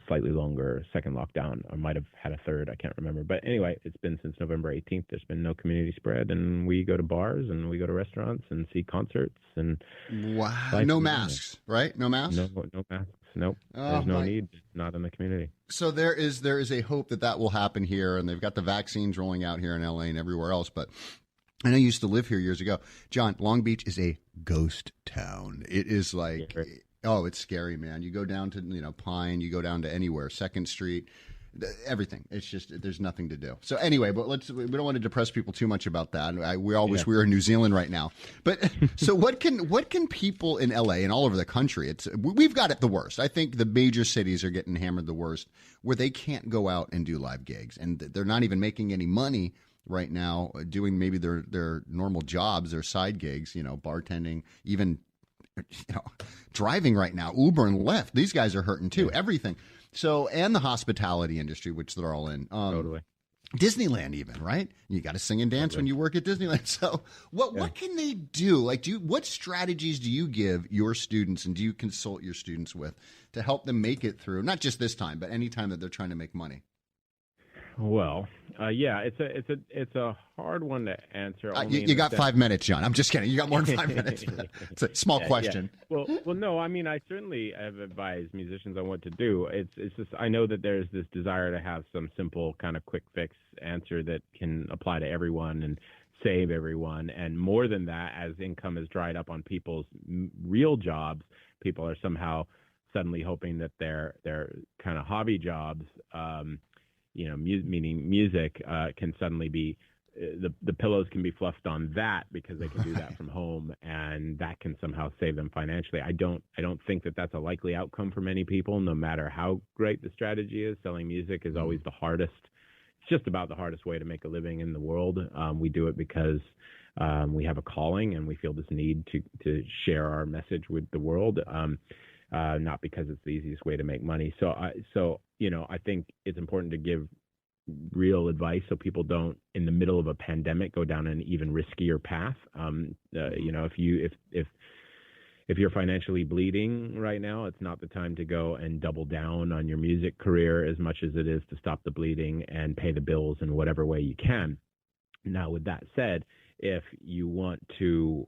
slightly longer second lockdown, or might have had a third. I can't remember. But anyway, it's been since November 18th. There's been no community spread, and we go to bars and we go to restaurants and see concerts. And wow, no masks, right? No masks. No masks. Nope. There's no need. Not in the community. So there is a hope that will happen here, and they've got the vaccines rolling out here in LA and everywhere else, but. I know you used to live here years ago. John, Long Beach is a ghost town. It is like, it's scary, man. You go down to, Pine, you go down to anywhere, 2nd Street, everything. It's just, there's nothing to do. So anyway, but we don't want to depress people too much about that. We all wish we were in New Zealand right now. But so what can people in LA and all over the country, we've got it the worst. I think the major cities are getting hammered the worst, where they can't go out and do live gigs, and they're not even making any money right now doing maybe their normal jobs, their side gigs, bartending, even, driving right now, Uber and Lyft. These guys are hurting too, everything. So, and the hospitality industry, which they're all in. Totally. Disneyland even, right? You got to sing and dance when you work at Disneyland. So what can they do? Like, what strategies do you give your students, and do you consult your students with to help them make it through, not just this time, but any time that they're trying to make money? Well, it's a hard one to answer. You got 5 minutes, John. I'm just kidding. You got more than 5 minutes. It's a small question. Yeah. Well, no. I mean, I certainly have advised musicians on what to do. It's just I know that there's this desire to have some simple kind of quick fix answer that can apply to everyone and save everyone. And more than that, as income has dried up on people's real jobs, people are somehow suddenly hoping that their kind of hobby jobs. Meaning music, can suddenly be the pillows can be fluffed on that because they can do that from home, and that can somehow save them financially. I don't think that that's a likely outcome for many people, no matter how great the strategy is. Selling music is always the hardest. It's just about the hardest way to make a living in the world. We do it because we have a calling, and we feel this need to share our message with the world. Not because it's the easiest way to make money. So I think it's important to give real advice so people don't, in the middle of a pandemic, go down an even riskier path. If you're financially bleeding right now, it's not the time to go and double down on your music career as much as it is to stop the bleeding and pay the bills in whatever way you can. Now, with that said, if you want to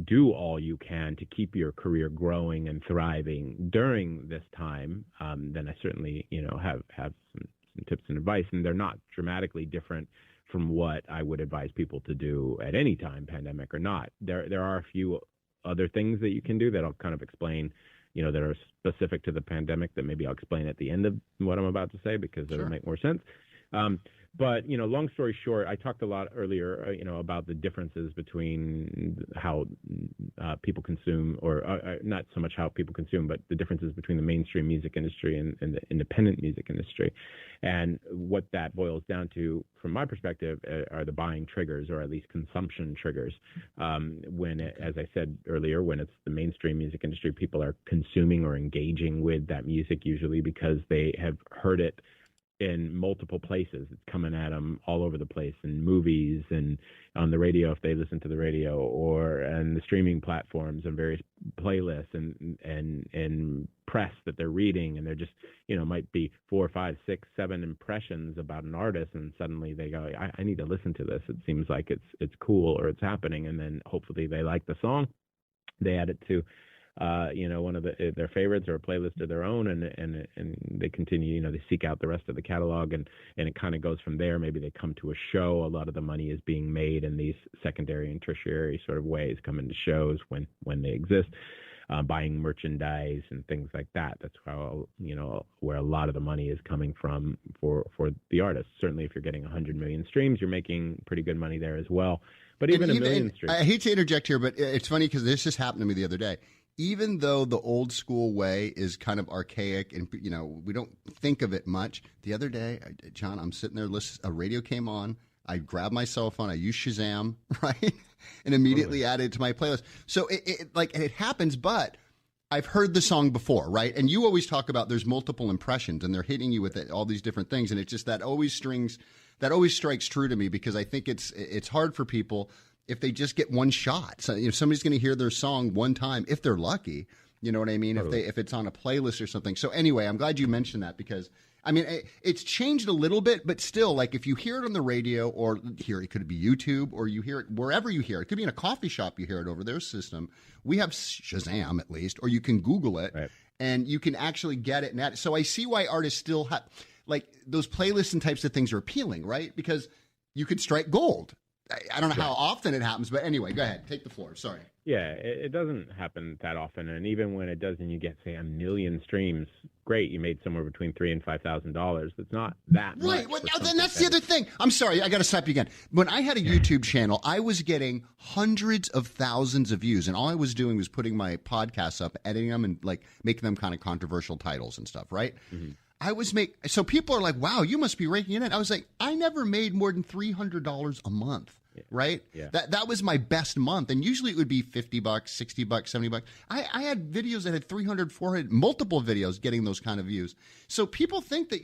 do all you can to keep your career growing and thriving during this time, then I certainly, have some tips and advice, and they're not dramatically different from what I would advise people to do at any time, pandemic or not. There are a few other things that you can do that I'll kind of explain, that are specific to the pandemic, that maybe I'll explain at the end of what I'm about to say, because it'll make more sense. But, long story short, I talked a lot earlier, about the differences between how people consume, or not so much how people consume, but the differences between the mainstream music industry and the independent music industry. And what that boils down to, from my perspective, are the buying triggers, or at least consumption triggers. As I said earlier, when it's the mainstream music industry, people are consuming or engaging with that music usually because they have heard it in multiple places. It's coming at them all over the place, in movies and on the radio if they listen to the radio, or and the streaming platforms and various playlists and press that they're reading, and they're just, might be 4, 5, 6, 7 impressions about an artist, and suddenly they go, I need to listen to this. It seems like it's cool, or it's happening, and then hopefully they like the song, they add it to one of their favorites or a playlist of their own, and they continue, they seek out the rest of the catalog, and it kind of goes from there. Maybe they come to a show. A lot of the money is being made in these secondary and tertiary sort of ways, coming to shows when they exist, buying merchandise and things like that. That's how, where a lot of the money is coming from for the artists. Certainly if you're getting 100 million streams, you're making pretty good money there as well. But even a million streams. I hate to interject here, but it's funny because this just happened to me the other day. Even though the old school way is kind of archaic and, we don't think of it much, the other day, John, I'm sitting there, a radio came on, I grabbed my cell phone, I used Shazam, right, and immediately added it to my playlist. So it happens, but I've heard the song before, right? And you always talk about there's multiple impressions, and they're hitting you with all these different things, and it's just that always strikes true to me, because I think it's hard for people if they just get one shot. So somebody's going to hear their song one time, if they're lucky, you know what I mean? Totally. If it's on a playlist or something. So anyway, I'm glad you mentioned that, because it's changed a little bit, but still, like if you hear it on the radio, or it could be YouTube, or you hear it wherever you hear it. It could be in a coffee shop, you hear it over their system. We have Shazam at least, or you can Google it, right, and you can actually get it. And so I see why artists still have, like, those playlists and types of things are appealing, right? Because you could strike gold. I don't know how often it happens, but anyway, go ahead. Take the floor. Sorry. Yeah, it doesn't happen that often. And even when it does, and you get, say, 1 million streams, great. You made somewhere between $3,000 and $5,000. That's not that much. Right. Well, then that's the other thing. I'm sorry. I got to stop you again. When I had a YouTube channel, I was getting hundreds of thousands of views. And all I was doing was putting my podcasts up, editing them, and like making them kind of controversial titles and stuff. Right. Mm-hmm. So people are like, wow, you must be raking it in. I was like, I never made more than $300 a month, right? Yeah. That was my best month. And usually it would be $50, $60, $70. I had videos that had 300, 400, multiple videos getting those kind of views. So people think that,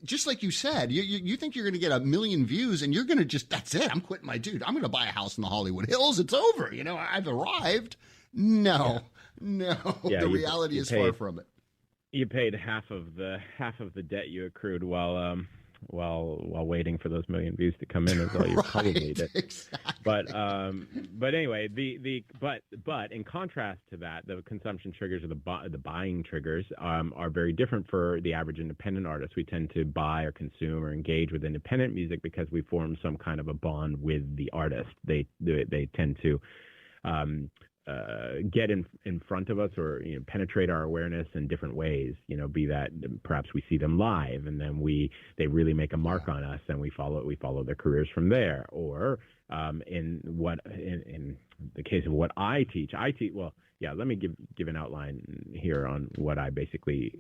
just like you said, you think you're going to get 1 million views and you're going to that's it. I'm quitting my dude. I'm going to buy a house in the Hollywood Hills. It's over. I've arrived. No. Yeah, the reality is far from it. You paid half of the debt you accrued while waiting for those 1 million views to come in, is all you right, probably did. Exactly. But anyway, but in contrast to that, the consumption triggers or the buying triggers are very different for the average independent artist. We tend to buy or consume or engage with independent music because we form some kind of a bond with the artist. They tend to get in front of us, or penetrate our awareness in different ways. Be that perhaps we see them live, and then they really make a mark on us, and we follow their careers from there. Or in the case of what I teach. Let me give an outline here on what I basically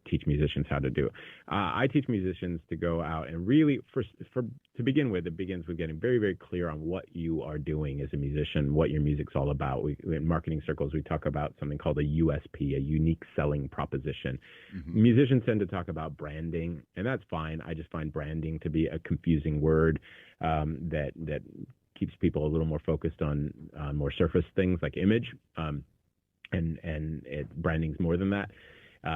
teach musicians how to do. I teach musicians to go out and really, to begin with, it begins with getting very, very clear on what you are doing as a musician, what your music's all about. In marketing circles, we talk about something called a USP, a unique selling proposition. Mm-hmm. Musicians tend to talk about branding, and that's fine. I just find branding to be a confusing word that keeps people a little more focused on more surface things like image. And branding's more than that.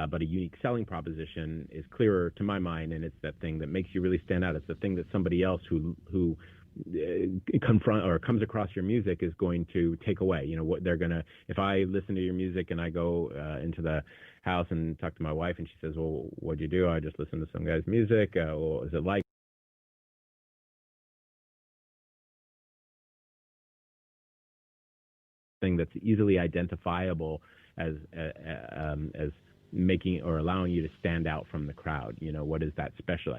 But a unique selling proposition is clearer to my mind, and it's that thing that makes you really stand out. It's the thing that somebody else who confront or comes across your music is going to take away. What they're gonna. If I listen to your music and I go into the house and talk to my wife, and she says, "Well, what'd you do?" I just listened to some guy's music. Well, is it like thing that's easily identifiable as making or allowing you to stand out from the crowd? What is that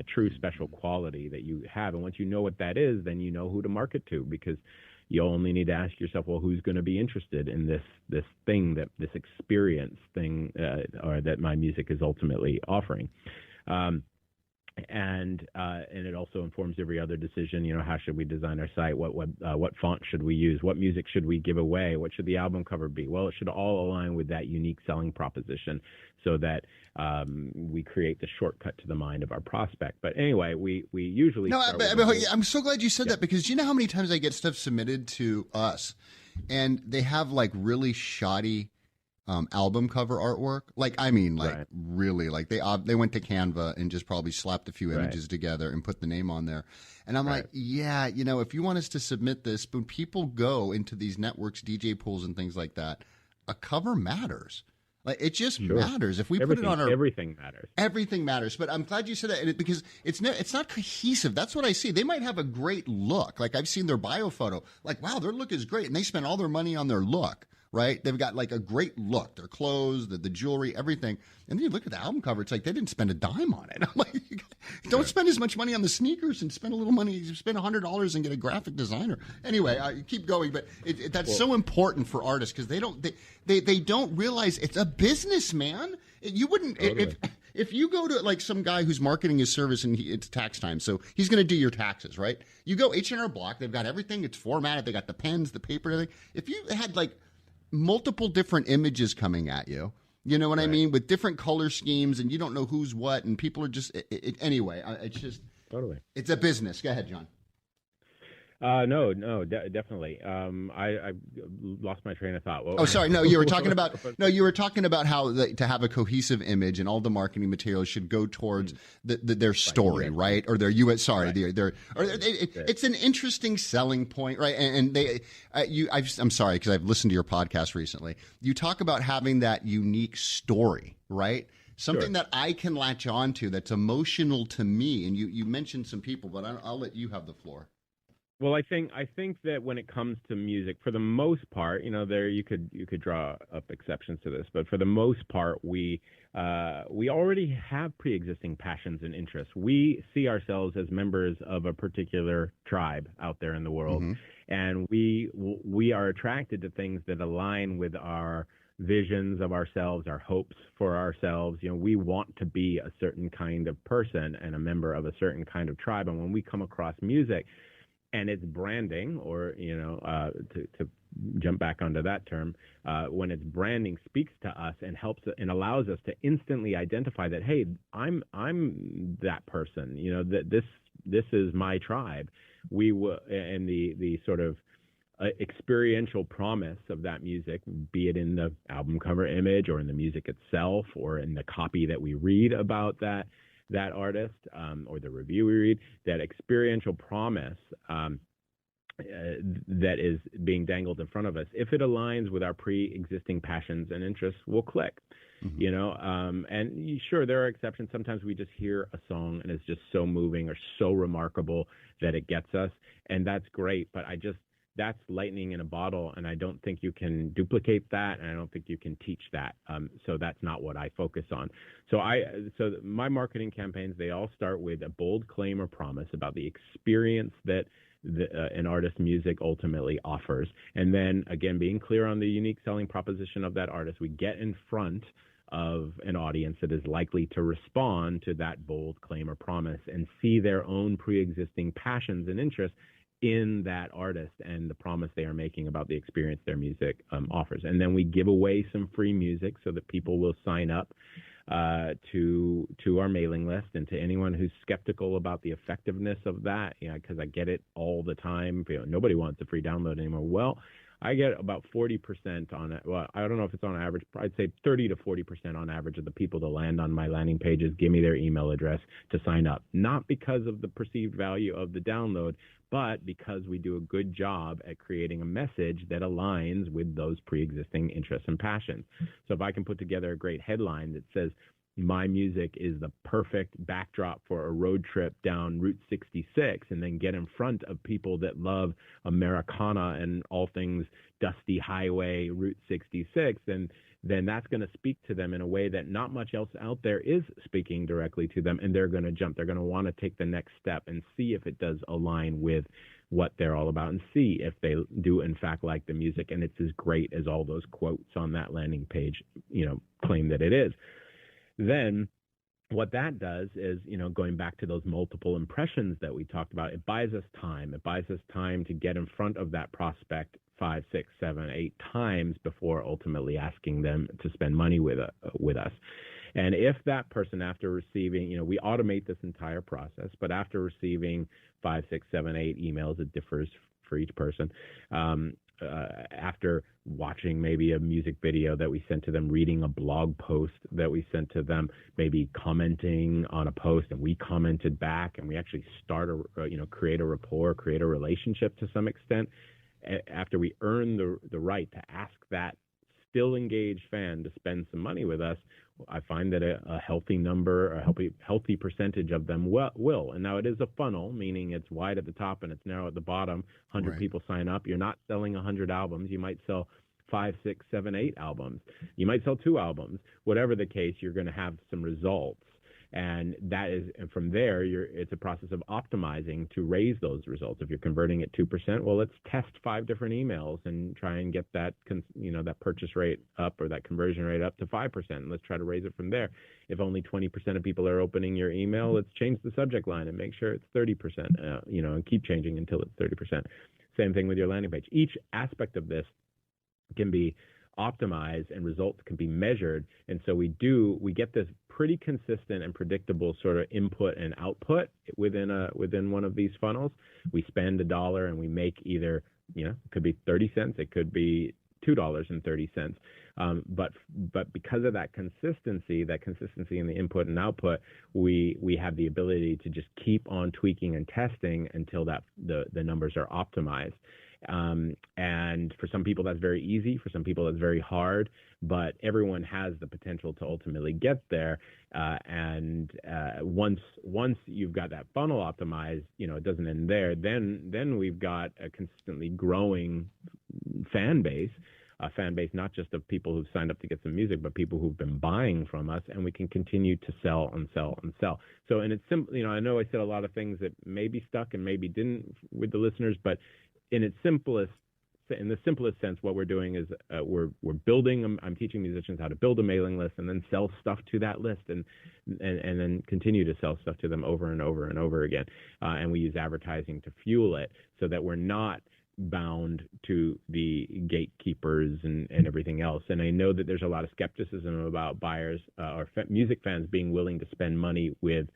true special quality that you have? And once you know what that is, then you know who to market to, because you only need to ask yourself, well, who's going to be interested in this thing, this experience thing, or that my music is ultimately offering. And it also informs every other decision. How should we design our site? What font should we use? What music should we give away? What should the album cover be? Well, it should all align with that unique selling proposition, so that we create the shortcut to the mind of our prospect. But anyway, we usually I'm so glad you said that, because you know how many times I get stuff submitted to us, and they have like really shoddy album cover artwork. Really, like they went to Canva and just probably slapped a few images together and put the name on there. And I'm like, yeah, if you want us to submit this, when people go into these networks, DJ pools and things like that, a cover matters. Like, it just matters. If we put it on everything matters. Everything matters. But I'm glad you said that, because it's not cohesive. That's what I see. They might have a great look. Like, I've seen their bio photo. Like, wow, their look is great, and they spend all their money on their look. Right? They've got like a great look, their clothes, the jewelry, everything. And then you look at the album cover, it's like they didn't spend a dime on it. I'm like, don't spend as much money on the sneakers and spend a little money, spend $100 and get a graphic designer. Anyway, keep going, but that's so important for artists, because they don't realize it's a business, man. You wouldn't, if you go to like some guy who's marketing his service and it's tax time, so he's going to do your taxes, right? You go H&R Block, they've got everything, it's formatted, they got the pens, the paper, everything. If you had like multiple different images coming at you, you know what I mean, with different color schemes, and you don't know who's what, and people are just anyway. It's just it's a business. Go ahead, John. No, definitely. I lost my train of thought. Oh, sorry. No, you were talking about how to have a cohesive image, and all the marketing materials should go towards their story, right? Or their U.S. Sorry, it's an interesting selling point, right? And I'm sorry, because I've listened to your podcast recently. You talk about having that unique story, right? Something that I can latch on to, that's emotional to me. And you mentioned some people, but I'll let you have the floor. Well, I think that when it comes to music, for the most part, there you could draw up exceptions to this, but for the most part, we already have pre-existing passions and interests. We see ourselves as members of a particular tribe out there in the world, and we are attracted to things that align with our visions of ourselves, our hopes for ourselves. We want to be a certain kind of person and a member of a certain kind of tribe, and when we come across music and its branding, or to jump back onto that term, when its branding speaks to us and helps and allows us to instantly identify that, hey, I'm that person. That this is my tribe. And the sort of experiential promise of that music, be it in the album cover image or in the music itself or in the copy that we read about that artist, or the review we read, that experiential promise that is being dangled in front of us, if it aligns with our pre-existing passions and interests, we'll click. And sure, there are exceptions. Sometimes we just hear a song and it's just so moving or so remarkable that it gets us, and that's great. But that's lightning in a bottle, and I don't think you can duplicate that, and I don't think you can teach that. So that's not what I focus on. So my marketing campaigns, they all start with a bold claim or promise about the experience that an artist's music ultimately offers. And then, again, being clear on the unique selling proposition of that artist, we get in front of an audience that is likely to respond to that bold claim or promise and see their own pre-existing passions and interests in that artist and the promise they are making about the experience their music offers. And then we give away some free music so that people will sign up to our mailing list, and to anyone who's skeptical about the effectiveness of that, because I get it all the time. Nobody wants a free download anymore. Well, I get about 40% on it. Well, I don't know if it's on average. I'd say 30 to 40% on average of the people that land on my landing pages give me their email address to sign up. Not because of the perceived value of the download, but because we do a good job at creating a message that aligns with those pre-existing interests and passions. So if I can put together a great headline that says, my music is the perfect backdrop for a road trip down Route 66, and then get in front of people that love Americana and all things dusty highway Route 66, then that's going to speak to them in a way that not much else out there is speaking directly to them, and they're going to jump. They're going to want to take the next step and see if it does align with what they're all about, and see if they do in fact like the music and it's as great as all those quotes on that landing page claim that it is. Then what that does is, going back to those multiple impressions that we talked about, it buys us time. It buys us time to get in front of that prospect 5, 6, 7, 8 times before ultimately asking them to spend money with us. And if that person, after receiving, we automate this entire process, but after receiving 5, 6, 7, 8 emails, it differs for each person. After watching maybe a music video that we sent to them, reading a blog post that we sent to them, maybe commenting on a post and we commented back, and we actually create a rapport, create a relationship to some extent. After we earn the right to ask that still engaged fan to spend some money with us, I find that a healthy number, a healthy percentage of them will. And now it is a funnel, meaning it's wide at the top and it's narrow at the bottom. 100 people sign up. You're not selling 100 albums. You might sell 5, 6, 7, 8 albums. You might sell 2 albums. Whatever the case, you're going to have some results. And from there, it's a process of optimizing to raise those results. If you're converting at 2%, well, let's test 5 different emails and try and get that, that purchase rate up or that conversion rate up to 5%. Let's try to raise it from there. If only 20% of people are opening your email, let's change the subject line and make sure it's 30%, and keep changing until it's 30%. Same thing with your landing page. Each aspect of this can be optimized and results can be measured. And so we get this pretty consistent and predictable sort of input and output within one of these funnels. We spend $1 and we make either, it could be 30 cents, it could be $2.30. But because of that consistency in the input and output, we have the ability to just keep on tweaking and testing until that the numbers are optimized. And for some people that's very easy, for some people that's very hard, but everyone has the potential to ultimately get there. And once you've got that funnel optimized, it doesn't end there. Then we've got a consistently growing fan base. A fan base not just of people who've signed up to get some music, but people who've been buying from us, and we can continue to sell and sell and sell. So, and it's simple. I know I said a lot of things that maybe stuck and maybe didn't with the listeners, but in the simplest sense, what we're doing is we're building. I'm teaching musicians how to build a mailing list and then sell stuff to that list, and then continue to sell stuff to them over and over and over again. And we use advertising to fuel it, so that we're not bound to the gatekeepers and everything else. And I know that there's a lot of skepticism about buyers or music fans being willing to spend money with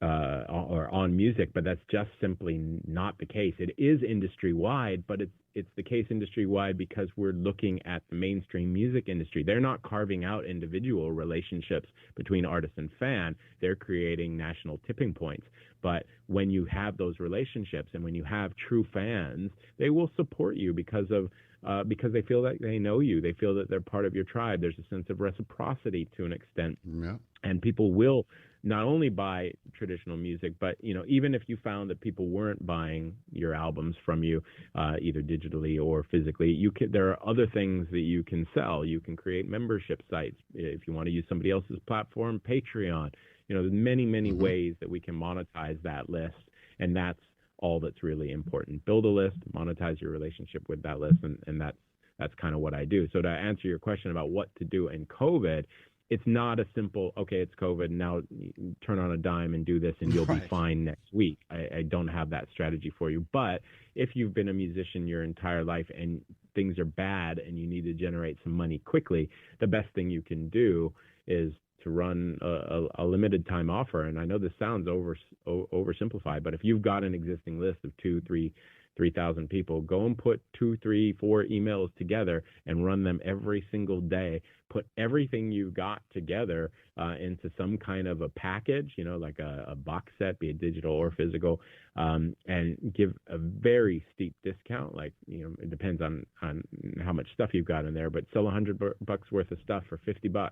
or on music, but that's just simply not the case. It is industry-wide, but it's the case industry-wide because we're looking at the mainstream music industry. They're not carving out individual relationships between artist and fan. They're creating national tipping points. But when you have those relationships and when you have true fans, they will support you because they feel that they know you. They feel that they're part of your tribe. There's a sense of reciprocity to an extent. Yeah. And people will not only buy traditional music, but even if you found that people weren't buying your albums from you, either digitally or physically, there are other things that you can sell. You can create membership sites if you want to use somebody else's platform, Patreon. There's many ways that we can monetize that list, and that's all that's really important. Build a list, monetize your relationship with that list, and that's kind of what I do. So to answer your question about what to do in COVID, it's not a simple, okay, it's COVID, now turn on a dime and do this and you'll be fine next week. I don't have that strategy for you. But if you've been a musician your entire life and things are bad and you need to generate some money quickly, the best thing you can do is to run a limited time offer. And I know this sounds oversimplified, but if you've got an existing list of 3,000 people, go and put 2, 3, 4 emails together and run them every single day. Put everything you've got together into some kind of a package, like a box set, be it digital or physical, and give a very steep discount. Like, it depends on how much stuff you've got in there, but sell $100 worth of stuff for $50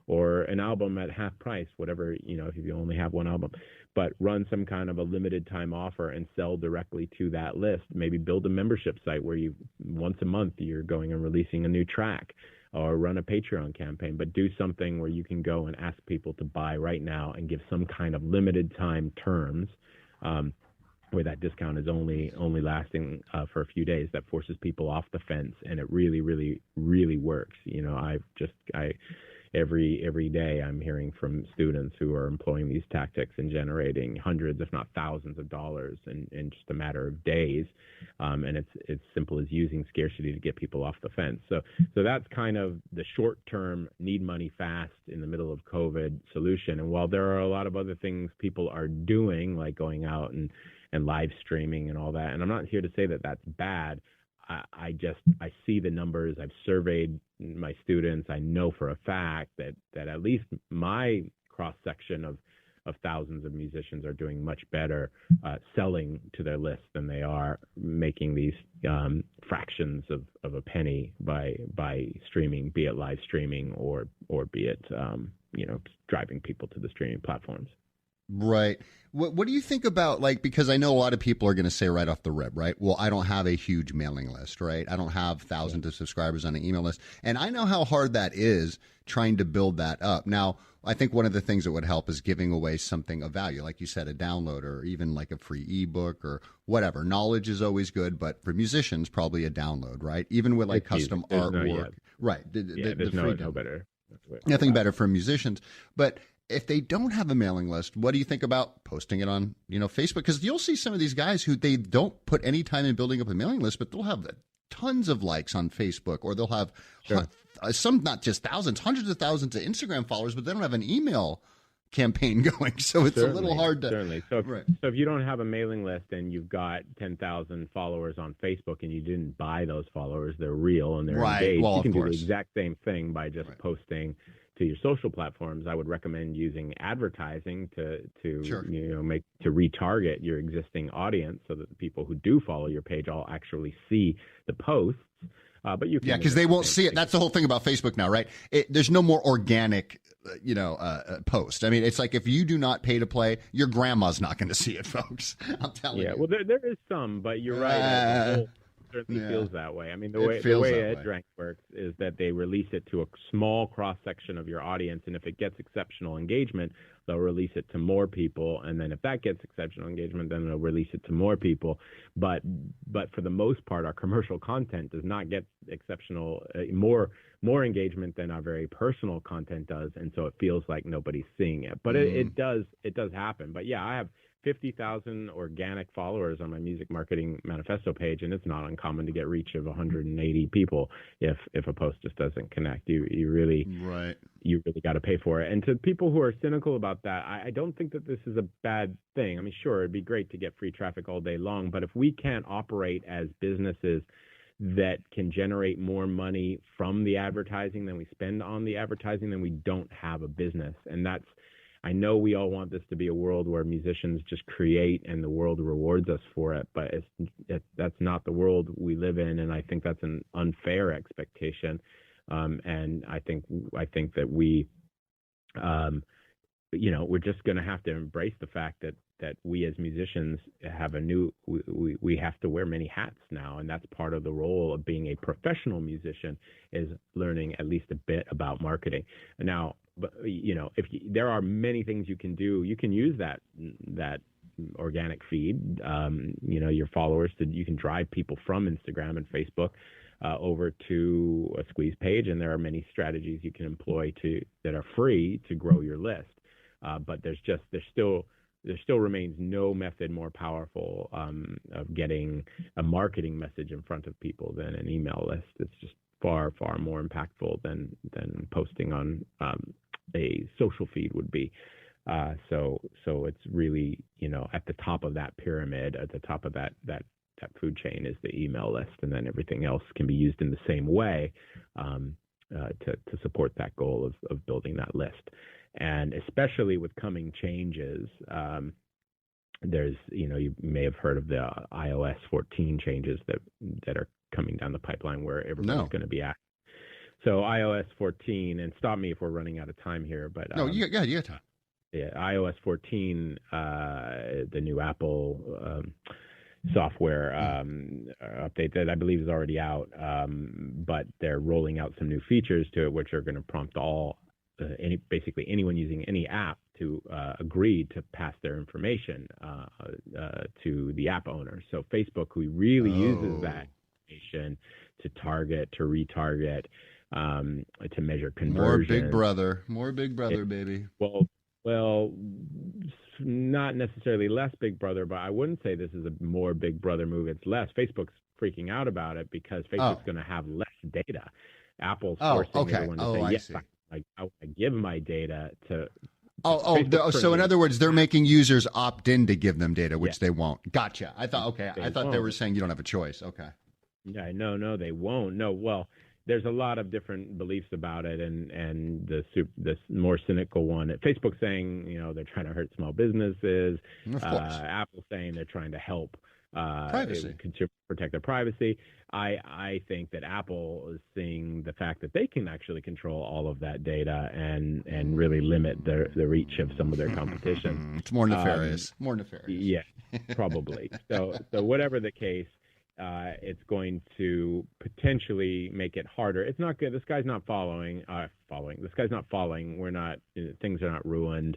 or an album at half price, whatever, if you only have one album. But run some kind of a limited time offer and sell directly to that list. Maybe build a membership site where once a month you're going and releasing a new track, or run a Patreon campaign, but do something where you can go and ask people to buy right now and give some kind of limited time terms, where that discount is only lasting for a few days. That forces people off the fence, and it really, really, really works. every day I'm hearing from students who are employing these tactics and generating hundreds, if not thousands of dollars in just a matter of days. And it's simple as using scarcity to get people off the fence. So that's kind of the short-term need money fast in the middle of COVID solution. And while there are a lot of other things people are doing, like going out and live streaming and all that, and I'm not here to say that that's bad, I see the numbers. I've surveyed my students. I know for a fact that at least my cross-section of thousands of musicians are doing much better selling to their list than they are making these fractions of a penny by streaming, be it live streaming or be it driving people to the streaming platforms. Right. What do you think about, like, because I know a lot of people are going to say right off the rip, right? Well, I don't have a huge mailing list, right? I don't have thousands of subscribers on an email list. And I know how hard that is trying to build that up. Now, I think one of the things that would help is giving away something of value, like you said, a download or even like a free ebook or whatever. Knowledge is always good, but for musicians, probably a download, right? Even with like custom artwork. Right. There's no better. Nothing better for musicians. But if they don't have a mailing list, what do you think about posting it on, Facebook? Because you'll see some of these guys who they don't put any time in building up a mailing list, but they'll have tons of likes on Facebook, or they'll have some, not just thousands, hundreds of thousands of Instagram followers, but they don't have an email campaign going. So it's a little hard to. Certainly. So if you don't have a mailing list and you've got 10,000 followers on Facebook and you didn't buy those followers, they're real and they're engaged. Well, you can do the exact same thing by just posting to your social platforms. I would recommend using advertising to retarget your existing audience so that the people who do follow your page all actually see the posts. But you can because they won't see it. That's the whole thing about Facebook now, right? There's no more organic, post. I mean, it's like if you do not pay to play, your grandma's not going to see it, folks. I'm telling you. Yeah, well, there is some, but you're right. The whole certainly feels that way. I mean, the way EdRank works is that they release it to a small cross-section of your audience, and if it gets exceptional engagement, they'll release it to more people, and then if that gets exceptional engagement, then they'll release it to more people. But for the most part, our commercial content does not get exceptional more engagement than our very personal content does, and so it feels like nobody's seeing it. But it does happen. But yeah, I have 50,000 organic followers on my Music Marketing Manifesto page, and it's not uncommon to get reach of 180 people if a post just doesn't connect. You really got to pay for it. And to people who are cynical about that, I don't think that this is a bad thing. I mean, sure, it'd be great to get free traffic all day long, but if we can't operate as businesses that can generate more money from the advertising than we spend on the advertising, then we don't have a business. And I know we all want this to be a world where musicians just create and the world rewards us for it, but that's not the world we live in, and I think that's an unfair expectation. And I think that we, we're just going to have to embrace the fact that we as musicians have we have to wear many hats now, and that's part of the role of being a professional musician, is learning at least a bit about marketing. Now, but there are many things you can do. You can use that organic feed, your followers you can drive people from Instagram and Facebook over to a squeeze page, and there are many strategies you can employ that are free to grow your list. But there still remains no method more powerful of getting a marketing message in front of people than an email list. It's just far, far more impactful than posting on a social feed would be. So it's really, at the top of that pyramid, at the top of that food chain is the email list, and then everything else can be used in the same way to support that goal of building that list. And especially with coming changes, there's, you may have heard of the iOS 14 changes that are coming down the pipeline where everybody's going to be at. So iOS 14, and stop me if we're running out of time here, but you got time. Yeah, iOS 14, the new Apple software update that I believe is already out, but they're rolling out some new features to it, which are going to prompt basically anyone using any app to agree to pass their information to the app owner. So Facebook, who really uses that information to target, to retarget, to measure conversion. More Big Brother, baby. Well, not necessarily less Big Brother, but I wouldn't say this is a more Big Brother move. It's less. Facebook's freaking out about it because Facebook's going to have less data. Apple's forcing everyone to say, yes, I give my data to. So in other words, they're making users opt in to give them data, which they won't. Gotcha. I thought they were saying you don't have a choice. Okay. Yeah, no, they won't. No, well, there's a lot of different beliefs about it, and the more cynical one, Facebook's saying, they're trying to hurt small businesses. Of course. Apple's saying they're trying to help privacy, protect their privacy. I think that Apple is seeing the fact that they can actually control all of that data and really limit the reach of some of their competition. It's more nefarious. Yeah, probably. So whatever the case, it's going to potentially make it harder. It's not good. The sky's not falling. The sky's not falling. Things are not ruined.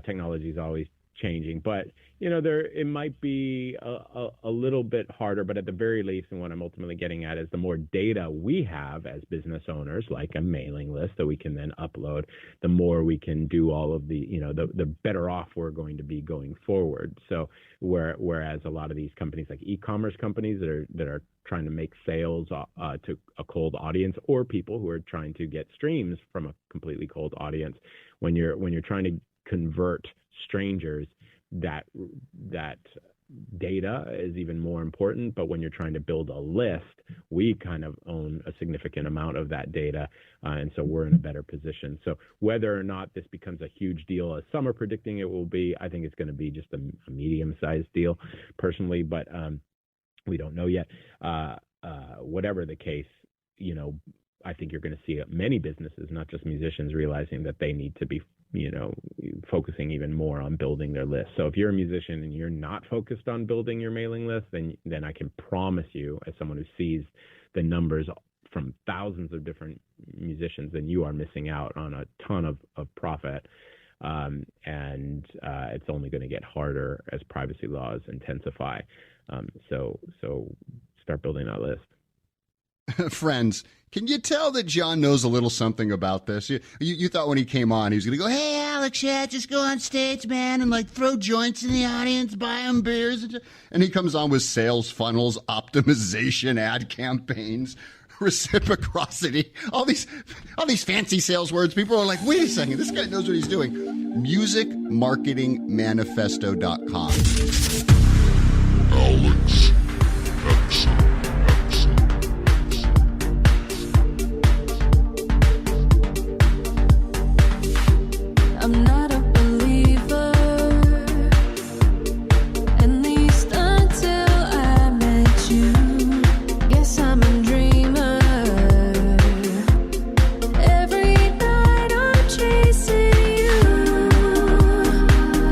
Technology is always changing, but it might be a little bit harder, but at the very least, and what I'm ultimately getting at is the more data we have as business owners, like a mailing list that we can then upload, the more we can do all of the better off we're going to be going forward. So whereas a lot of these companies, like e-commerce companies that are trying to make sales to a cold audience, or people who are trying to get streams from a completely cold audience, when you're trying to convert strangers, that data is even more important. But when you're trying to build a list, we kind of own a significant amount of that data, and so we're in a better position. So whether or not this becomes a huge deal, as some are predicting it will be, I think it's going to be just a medium-sized deal personally, but we don't know yet. Whatever the case, I think you're going to see many businesses, not just musicians, realizing that they need to be focusing even more on building their list. So if you're a musician and you're not focused on building your mailing list, then I can promise you, as someone who sees the numbers from thousands of different musicians, then you are missing out on a ton of profit. And it's only going to get harder as privacy laws intensify. So start building that list. Friends, can you tell that John knows a little something about this? You thought when he came on, he was going to go, "Hey, Alex, just go on stage, man, and throw joints in the audience, buy them beers." And he comes on with sales funnels, optimization, ad campaigns, reciprocity, all these fancy sales words. People are like, "Wait a second, this guy knows what he's doing." Musicmarketingmanifesto.com. Alex Exum. I'm not a believer, at least until I met you. Guess I'm a dreamer. Every night I'm chasing you.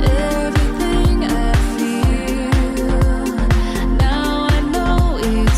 Everything I feel, now I know it's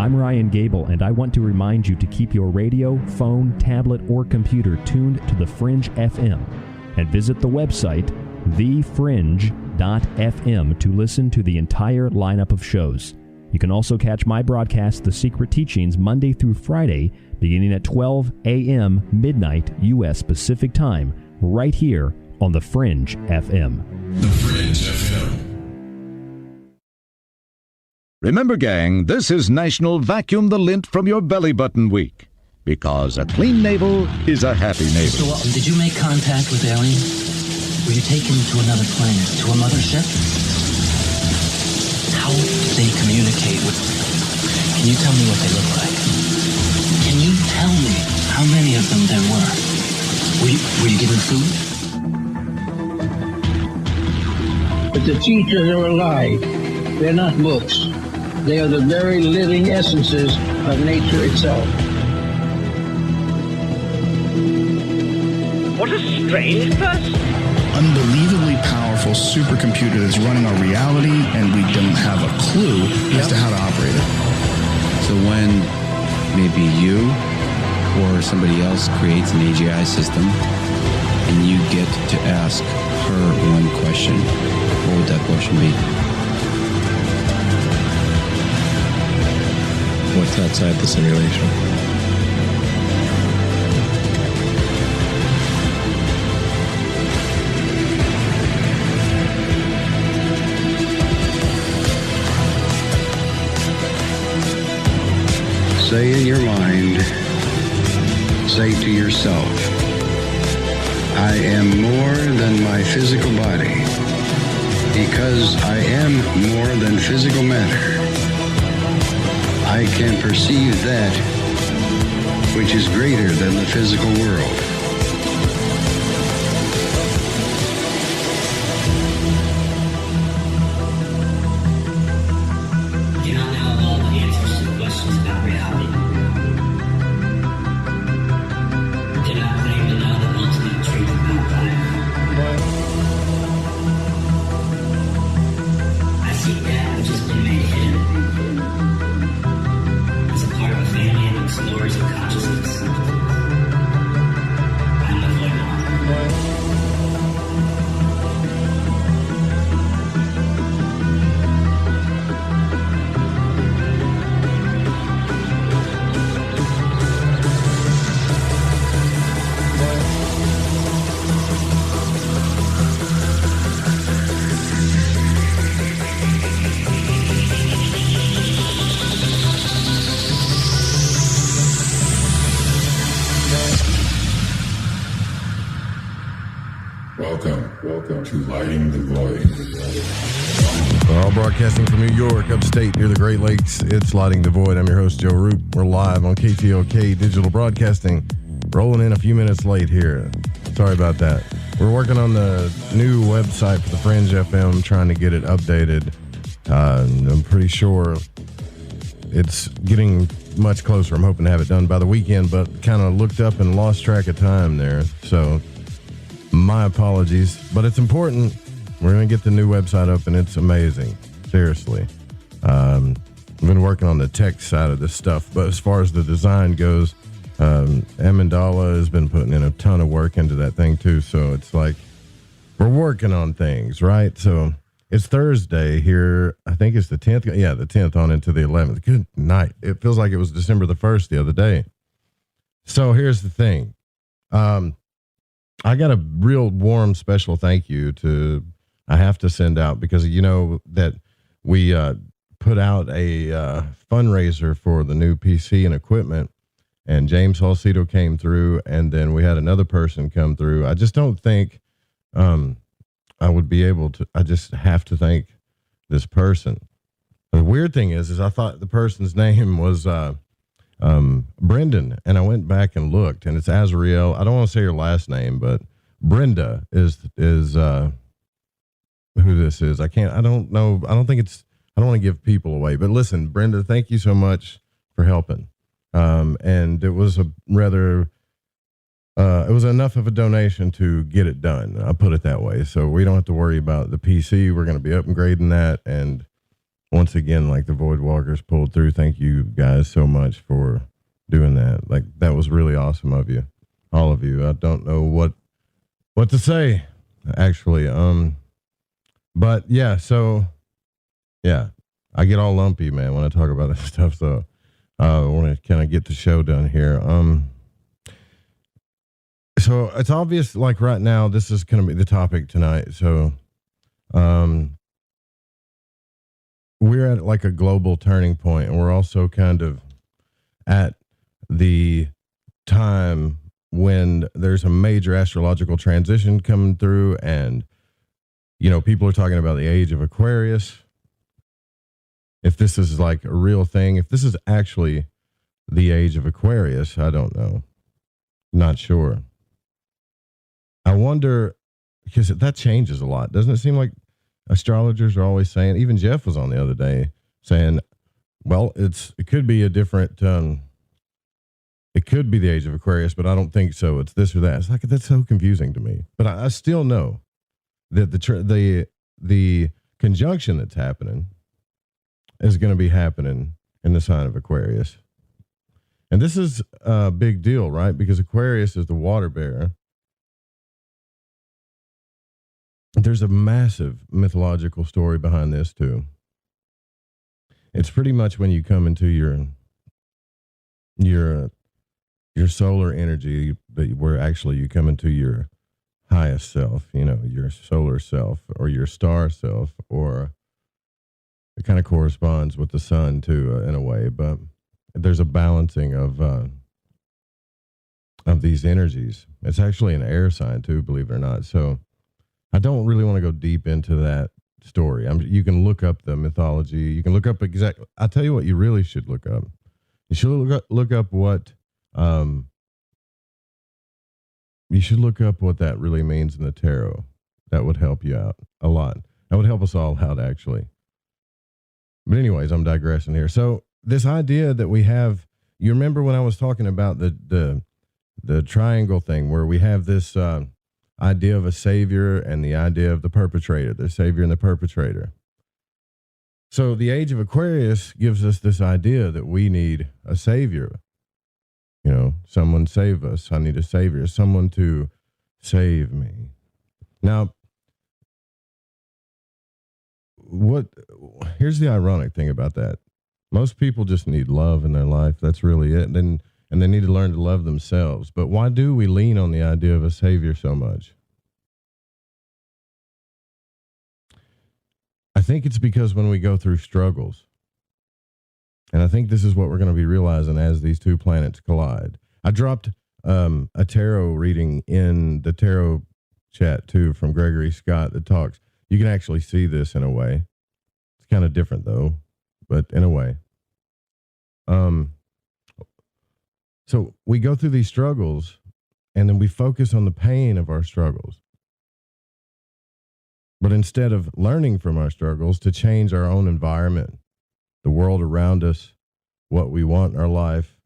I'm Ryan Gable, and I want to remind you to keep your radio, phone, tablet, or computer tuned to the Fringe FM, and visit the website thefringe.fm to listen to the entire lineup of shows. You can also catch my broadcast, The Secret Teachings, Monday through Friday, beginning at 12 a.m. midnight U.S. Pacific Time, right here on the Fringe FM. The Fringe FM. Remember, gang, this is National Vacuum the Lint from Your Belly Button Week. Because a clean navel is a happy navel. So, did you make contact with aliens? Were you taken to another planet, to a mothership? How did they communicate with... Can you tell me what they look like? Can you tell me how many of them there were? Were you given food? But the teachers are alive. They're not books. They are the very living essences of nature itself. What a strange person. Unbelievably powerful supercomputer that's running our reality, and we don't have a clue as to how to operate it. So when maybe you or somebody else creates an AGI system and you get to ask her one question, what would that question be? What's outside the simulation? Say in your mind, say to yourself, I am more than my physical body, because I am more than physical matter. I can perceive that which is greater than the physical world. Do not know all the answers to questions about reality. Do not claim to know the ultimate truth about life. I seek that which has been made hidden. As a part of a family of explorers of consciousness, I'm a void. Welcome to Lighting the Void. We're all broadcasting from New York, upstate near the Great Lakes. It's Lighting the Void. I'm your host, Joe Root. We're live on KTLK Digital Broadcasting. Rolling in a few minutes late here. Sorry about that. We're working on the new website for the Fringe FM, trying to get it updated. I'm pretty sure it's getting much closer. I'm hoping to have it done by the weekend, but kind of looked up and lost track of time there. So my apologies, but it's important. We're going to get the new website up, and it's amazing. Seriously. I've been working on the tech side of this stuff, but as far as the design goes, Amandala has been putting in a ton of work into that thing too. So it's like we're working on things, right? So it's Thursday here. I think it's the 10th. Yeah, the 10th on into the 11th. Good night. It feels like it was December the 1st the other day. So here's the thing. I got a real warm special thank you I have to send out, because you know that we put out a fundraiser for the new PC and equipment, and James Halcito came through, and then we had another person come through. I just don't think I would be able to. I just have to thank this person. The weird thing is I thought the person's name was Brendan, and I went back and looked, and it's Azrael. I don't want to say her last name, but Brenda is who this is. I don't know. I don't want to give people away, but listen, Brenda, thank you so much for helping. And it was it was enough of a donation to get it done. I'll put it that way. So we don't have to worry about the PC. We're going to be upgrading that. And once again, like the Void Walkers pulled through. Thank you guys so much for doing that. Like, that was really awesome of you, all of you. I don't know what to say, actually. But yeah, so yeah, I get all lumpy, man, when I talk about this stuff. So I want to kind of get the show done here. So it's obvious, like right now, this is going to be the topic tonight. So, we're at like a global turning point, and we're also kind of at the time when there's a major astrological transition coming through, and, you know, people are talking about the age of Aquarius. If this is like a real thing, if this is actually the age of Aquarius, I don't know. Not sure. I wonder, because that changes a lot. Doesn't it seem like astrologers are always saying, even Jeff was on the other day saying, well, it could be a different, it could be the age of Aquarius, but I don't think so. It's this or that. It's like, that's so confusing to me. But I still know that the conjunction that's happening is going to be happening in the sign of Aquarius. And this is a big deal, right? Because Aquarius is the water bearer. There's a massive mythological story behind this too. It's pretty much when you come into your solar energy, but where actually you come into your highest self, you know, your solar self or your star self, or it kind of corresponds with the sun too, in a way. But there's a balancing of these energies. It's actually an air sign too, believe it or not. So I don't really want to go deep into that story. You can look up the mythology. You can look up I'll tell you what you really should look up. You should look up what that really means in the tarot. That would help you out a lot. That would help us all out, actually. But anyways, I'm digressing here. So this idea that we have, you remember when I was talking about the triangle thing, where we have this idea of a savior and the idea of the perpetrator, the savior and the perpetrator. So the age of Aquarius gives us this idea that we need a savior. You know, someone save us. I need a savior, someone to save me. Now, here's the ironic thing about that. Most people just need love in their life. That's really it. And they need to learn to love themselves. But why do we lean on the idea of a savior so much? I think it's because when we go through struggles, and I think this is what we're going to be realizing as these two planets collide. I dropped a tarot reading in the tarot chat too from Gregory Scott that talks. You can actually see this in a way. It's kind of different though, but in a way. So we go through these struggles, and then we focus on the pain of our struggles. But instead of learning from our struggles to change our own environment, the world around us, what we want in our life,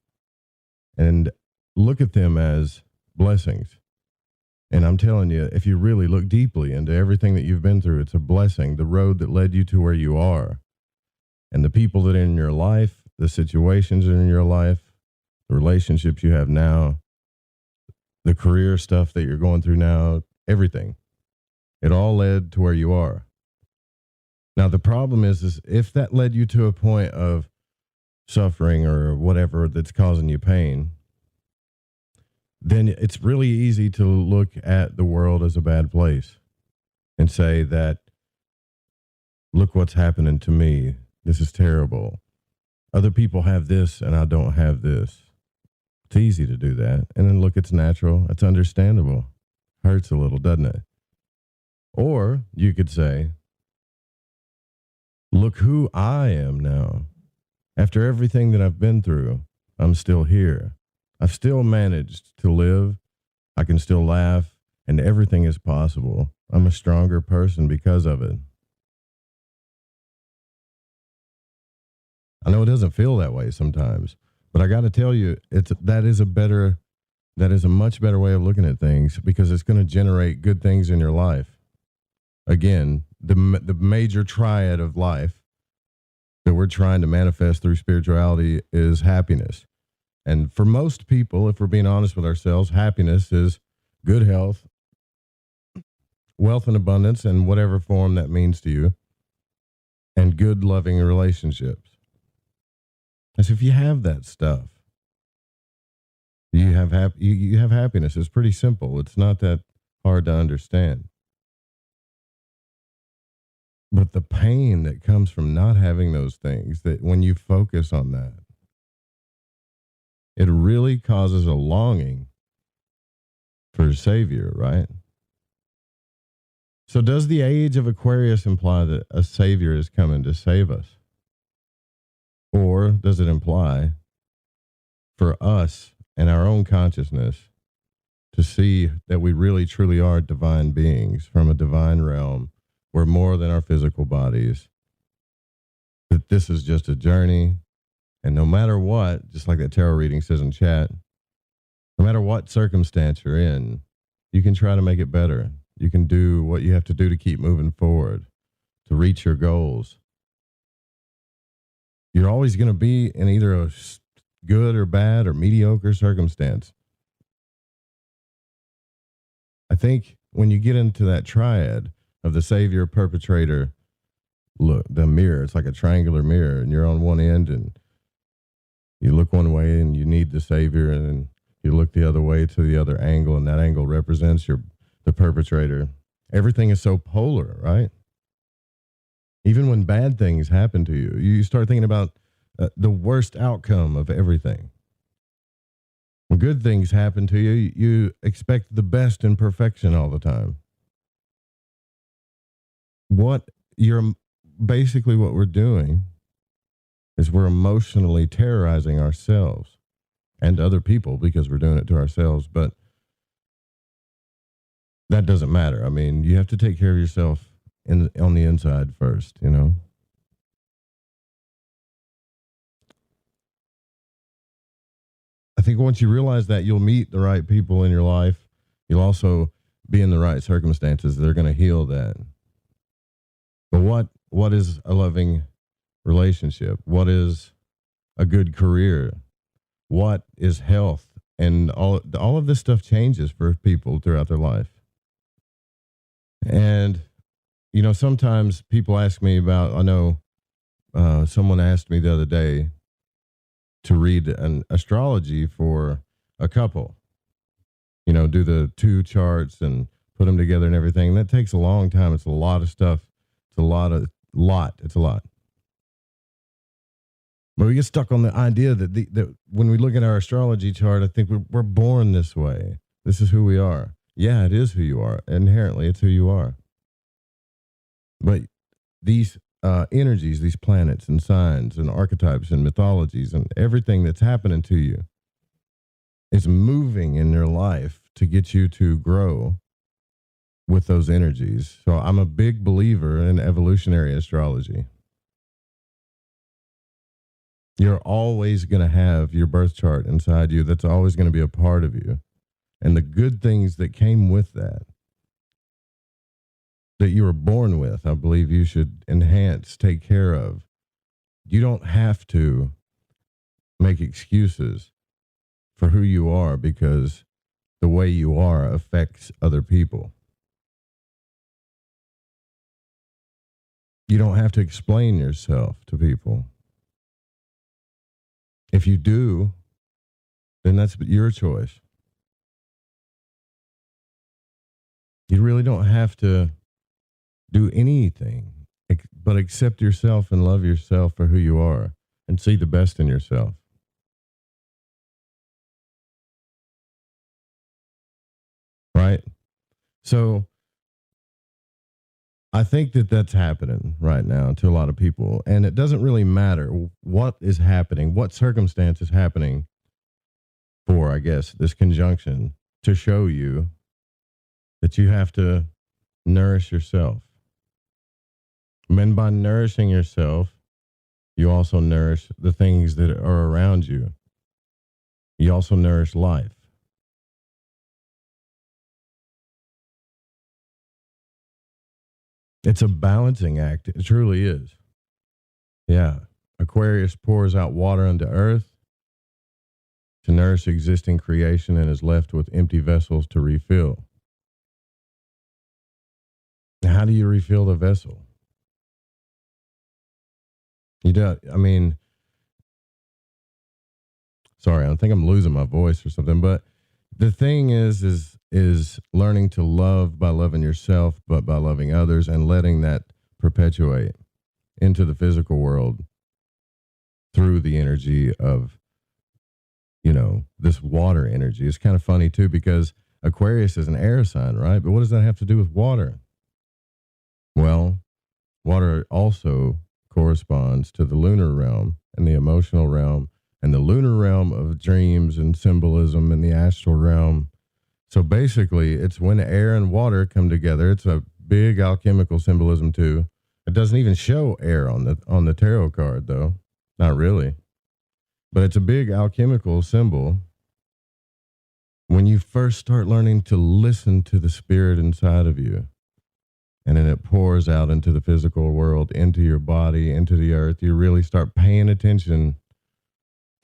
and look at them as blessings. And I'm telling you, if you really look deeply into everything that you've been through, it's a blessing. The road that led you to where you are, and the people that are in your life, the situations that are in your life, the relationships you have now, the career stuff that you're going through now, everything. It all led to where you are. Now, the problem is if that led you to a point of suffering or whatever that's causing you pain, then it's really easy to look at the world as a bad place and say that, look what's happening to me. This is terrible. Other people have this and I don't have this. It's easy to do that. And then look, it's natural. It's understandable. Hurts a little, doesn't it? Or you could say, look who I am now. After everything that I've been through, I'm still here. I've still managed to live. I can still laugh, and everything is possible. I'm a stronger person because of it. I know it doesn't feel that way sometimes, but I got to tell you, that is a much better way of looking at things, because it's going to generate good things in your life. Again, the major triad of life that we're trying to manifest through spirituality is happiness. And for most people, if we're being honest with ourselves, happiness is good health, wealth and abundance, in whatever form that means to you, and good, loving relationships. As if you have that stuff, you have happiness. It's pretty simple. It's not that hard to understand. But the pain that comes from not having those things, that when you focus on that, it really causes a longing for a savior, right? So does the age of Aquarius imply that a savior is coming to save us? Or does it imply for us and our own consciousness to see that we really truly are divine beings from a divine realm? We're more than our physical bodies. That this is just a journey. And no matter what, just like that tarot reading says in chat, no matter what circumstance you're in, you can try to make it better. You can do what you have to do to keep moving forward, to reach your goals. You're always going to be in either a good or bad or mediocre circumstance. I think when you get into that triad of the savior, perpetrator, look, the mirror, it's like a triangular mirror, and you're on one end, and you look one way, and you need the savior, and then you look the other way to the other angle, and that angle represents the perpetrator. Everything is so polar, right? Even when bad things happen to you, you start thinking about the worst outcome of everything. When good things happen to you, you expect the best and perfection all the time. Basically what we're doing is we're emotionally terrorizing ourselves and other people because we're doing it to ourselves. But that doesn't matter. I mean, you have to take care of yourself on the inside first, you know. I think once you realize that, you'll meet the right people in your life. You'll also be in the right circumstances. They're going to heal that. But what is a loving relationship? What is a good career? What is health? And all of this stuff changes for people throughout their life. And, you know, sometimes people ask me about, I know someone asked me the other day to read an astrology for a couple, you know, do the two charts and put them together and everything. That takes a long time. It's a lot of stuff. It's a lot. But we get stuck on the idea that when we look at our astrology chart, I think we're born this way. This is who we are. Yeah, it is who you are. Inherently, it's who you are. But these energies, these planets and signs and archetypes and mythologies and everything that's happening to you is moving in your life to get you to grow with those energies. So I'm a big believer in evolutionary astrology. You're always going to have your birth chart inside you. That's always going to be a part of you. And the good things that came with that you were born with, I believe you should enhance, take care of. You don't have to make excuses for who you are because the way you are affects other people. You don't have to explain yourself to people. If you do, then that's your choice. You really don't have to do anything but accept yourself and love yourself for who you are and see the best in yourself. Right? So I think that's happening right now to a lot of people. And it doesn't really matter what is happening, what circumstance is happening for, I guess, this conjunction to show you that you have to nourish yourself. And by nourishing yourself, you also nourish the things that are around you. You also nourish life. It's a balancing act. It truly is. Yeah. Aquarius pours out water unto earth to nourish existing creation and is left with empty vessels to refill. Now, how do you refill the vessel? You don't, I mean, sorry, I think I'm losing my voice or something, but the thing is learning to love by loving yourself, but by loving others and letting that perpetuate into the physical world through the energy of, this water energy. It's kind of funny too, because Aquarius is an air sign, right? But what does that have to do with water? Well, water also corresponds to the lunar realm and the emotional realm and the lunar realm of dreams and symbolism and the astral realm. So basically, it's when air and water come together. It's a big alchemical symbolism too. It doesn't even show air on the tarot card, though. Not really. But it's a big alchemical symbol. When you first start learning to listen to the spirit inside of you, and then it pours out into the physical world, into your body, into the earth, you really start paying attention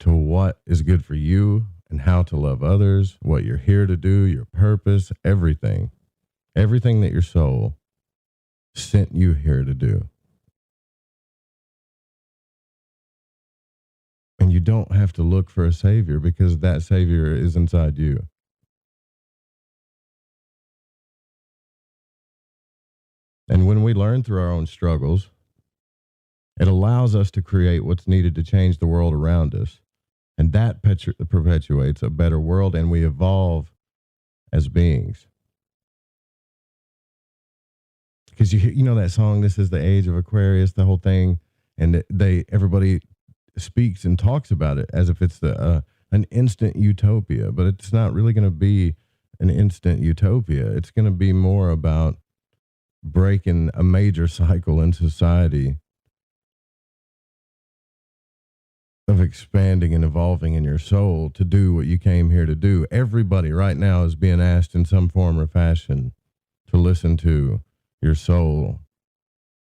to what is good for you and how to love others, what you're here to do, your purpose, everything. Everything that your soul sent you here to do. And you don't have to look for a savior because that savior is inside you. And when we learn through our own struggles, it allows us to create what's needed to change the world around us. And that perpetuates a better world, and we evolve as beings. Because you know that song, This is the Age of Aquarius, the whole thing, and everybody speaks and talks about it as if it's an instant utopia, but it's not really going to be an instant utopia. It's going to be more about breaking a major cycle in society of expanding and evolving in your soul to do what you came here to do. Everybody right now is being asked in some form or fashion to listen to your soul,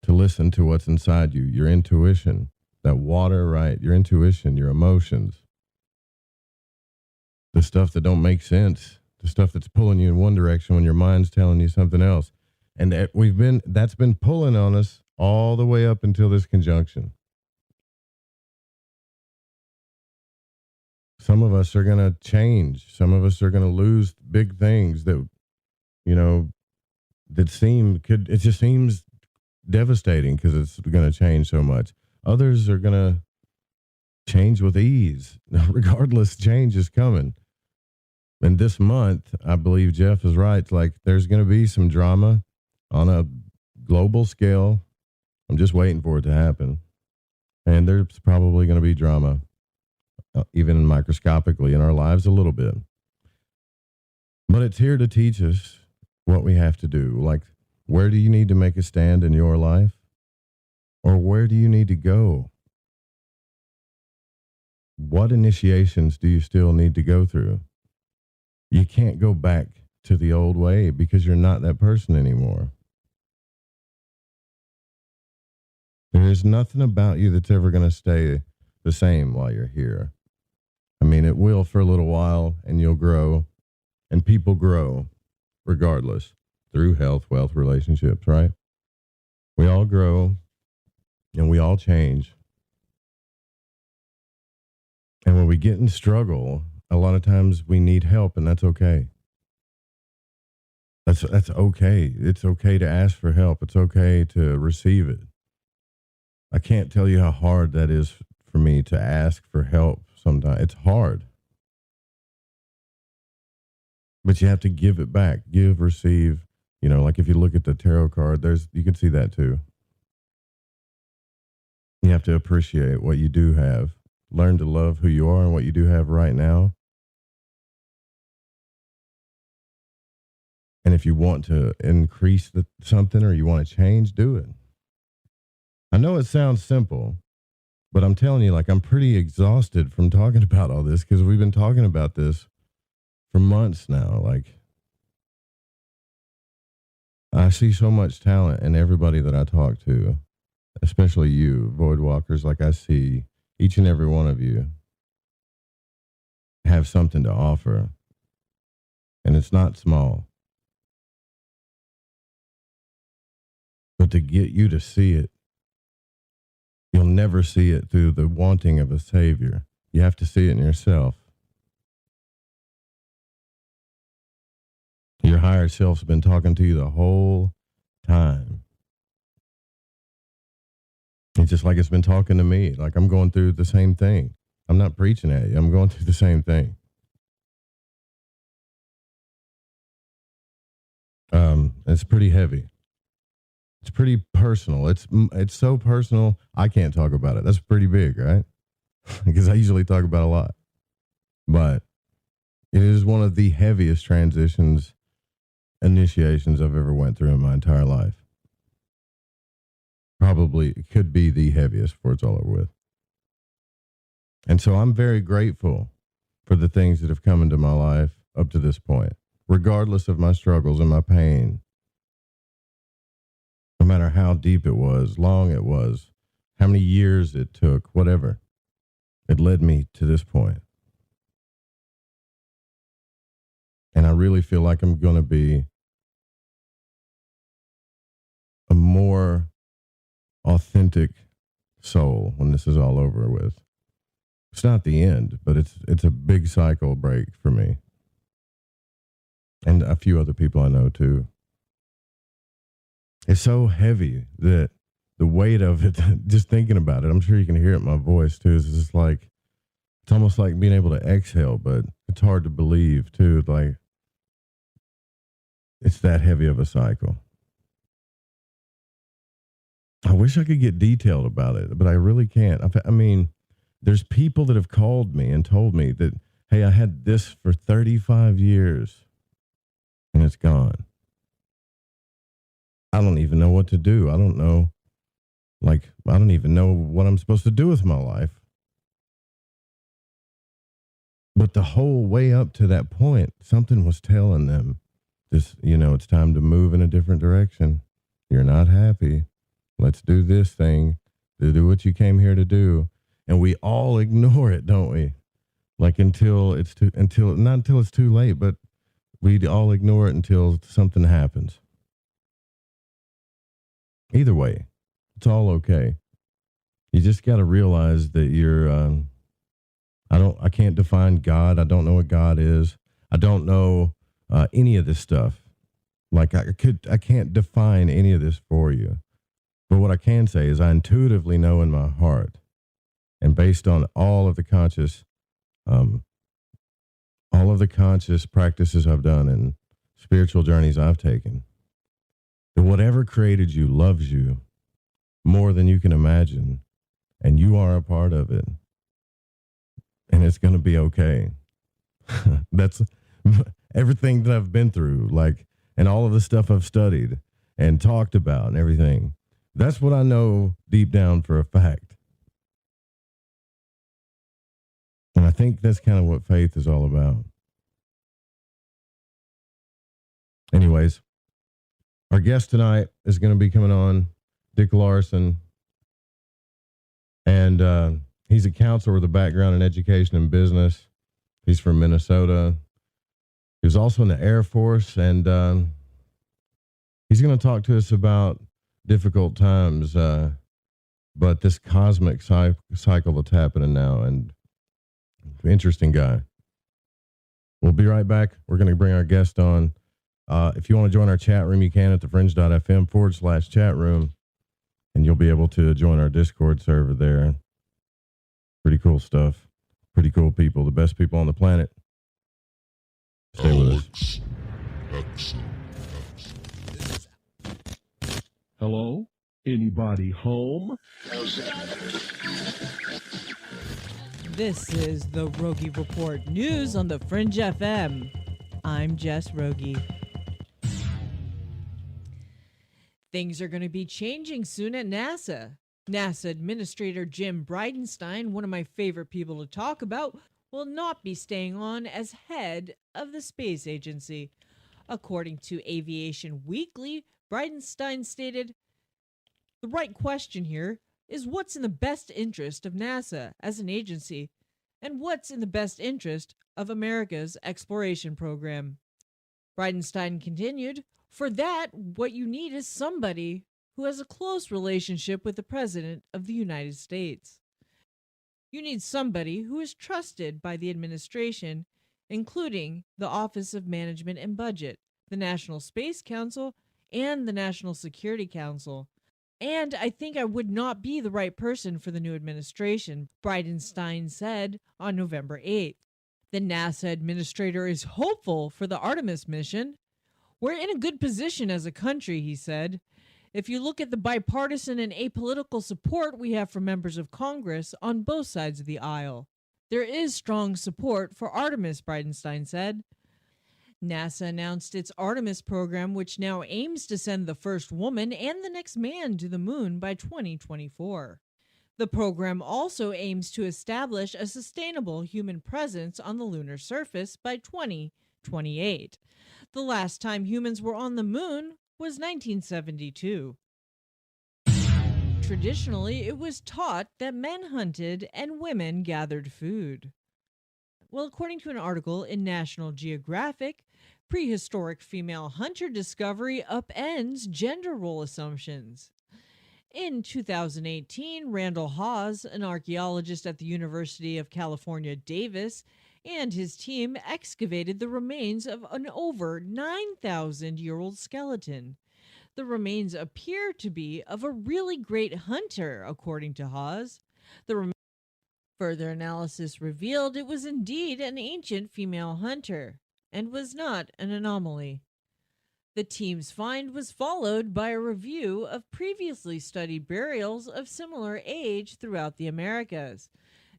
to listen to what's inside you, your intuition, that water, right? Your intuition, your emotions, the stuff that don't make sense, the stuff that's pulling you in one direction when your mind's telling you something else. And that's been pulling on us all the way up until this conjunction. Some of us are going to change. Some of us are going to lose big things that, it just seems devastating because it's going to change so much. Others are going to change with ease. Regardless, change is coming. And this month, I believe Jeff is right. Like, there's going to be some drama on a global scale. I'm just waiting for it to happen. And there's probably going to be drama, even microscopically in our lives a little bit. But it's here to teach us what we have to do. Like, where do you need to make a stand in your life? Or where do you need to go? What initiations do you still need to go through? You can't go back to the old way because you're not that person anymore. There is nothing about you that's ever going to stay the same while you're here. I mean, it will for a little while, and you'll grow, and people grow regardless through health, wealth, relationships, right? We all grow, and we all change. And when we get in struggle, a lot of times we need help, and that's okay. That's okay. It's okay to ask for help. It's okay to receive it. I can't tell you how hard that is for me to ask for help sometimes. It's hard. But you have to give it back. Give, receive. Like if you look at the tarot card, you can see that too. You have to appreciate what you do have. Learn to love who you are and what you do have right now. And if you want to increase something or you want to change, do it. I know it sounds simple, but I'm telling you, like, I'm pretty exhausted from talking about all this because we've been talking about this for months now. Like, I see so much talent in everybody that I talk to. especially you, void walkers, like I see each and every one of you have something to offer. And it's not small. But to get you to see it, you'll never see it through the wanting of a savior. You have to see it in yourself. Your higher self's been talking to you the whole time. It's just like it's been talking to me. Like I'm going through the same thing. I'm not preaching at you. I'm going through the same thing. It's pretty heavy. It's pretty personal. It's so personal, I can't talk about it. That's pretty big, right? Because I usually talk about a lot. But it is one of the heaviest initiations I've ever went through in my entire life. Probably it could be the heaviest before it's all over with. And so I'm very grateful for the things that have come into my life up to this point, regardless of my struggles and my pain. No matter how deep it was, long it was, how many years it took, whatever, it led me to this point. And I really feel like I'm going to be a more authentic soul when this is all over with. It's not the end, but it's a big cycle break for me. And a few other people I know too. It's so heavy that the weight of it, just thinking about it, I'm sure you can hear it in my voice too. It's just like, it's almost like being able to exhale, but it's hard to believe too. Like, it's that heavy of a cycle. I wish I could get detailed about it, but I really can't. I mean, there's people that have called me and told me that, hey, I had this for 35 years and it's gone. I don't even know what to do. I don't know. Like, I don't even know what I'm supposed to do with my life. But the whole way up to that point, something was telling them this, it's time to move in a different direction. You're not happy. Let's do this thing. Do what you came here to do. And we all ignore it, don't we? Like not until it's too late, but we all ignore it until something happens. Either way, it's all okay. You just got to realize that you're, I can't define God. I don't know what God is. I don't know any of this stuff. Like I can't define any of this for you. But what I can say is I intuitively know in my heart, and based on all of the conscious practices I've done and spiritual journeys I've taken, that whatever created you loves you more than you can imagine, and you are a part of it, and it's going to be okay. That's everything that I've been through, and all of the stuff I've studied and talked about and everything. That's what I know deep down for a fact. And I think that's kind of what faith is all about. Anyways, our guest tonight is going to be coming on, Dick Larson. And he's a counselor with a background in education and business. He's from Minnesota. He was also in the Air Force. And he's going to talk to us about difficult times, but this cosmic cycle that's happening now. And interesting guy. We'll be right back. We're going to bring our guest on. If you want to join our chat room, you can at thefringe.fm/chat room, and you'll be able to join our Discord server there. Pretty cool stuff. Pretty cool people. The best people on the planet. Stay with us. Hello? Anybody home? This is the Rogie Report News on the Fringe FM. I'm Jess Rogie. Things are going to be changing soon at NASA. NASA Administrator Jim Bridenstine, one of my favorite people to talk about, will not be staying on as head of the space agency. According to Aviation Weekly, Bridenstine stated, The right question here is what's in the best interest of NASA as an agency, and what's in the best interest of America's exploration program. Bridenstine continued, "For that, what you need is somebody who has a close relationship with the President of the United States. You need somebody who is trusted by the administration, including the Office of Management and Budget, the National Space Council, and the National Security Council. And I think I would not be the right person for the new administration," Bridenstine said on November 8th. The NASA administrator is hopeful for the Artemis mission. "We're in a good position as a country," he said. "If you look at the bipartisan and apolitical support we have from members of Congress on both sides of the aisle, there is strong support for Artemis," Bridenstine said. NASA announced its Artemis program, which now aims to send the first woman and the next man to the moon by 2024. The program also aims to establish a sustainable human presence on the lunar surface by 2028. The last time humans were on the moon was 1972. Traditionally, it was taught that men hunted and women gathered food. Well, according to an article in National Geographic, prehistoric female hunter discovery upends gender role assumptions. In 2018, Randall Hawes, an archaeologist at the University of California, Davis, and his team excavated the remains of an over 9,000-year-old skeleton. The remains appear to be of a really great hunter, according to Hawes. Further analysis revealed it was indeed an ancient female hunter, and was not an anomaly. The team's find was followed by a review of previously studied burials of similar age throughout the Americas,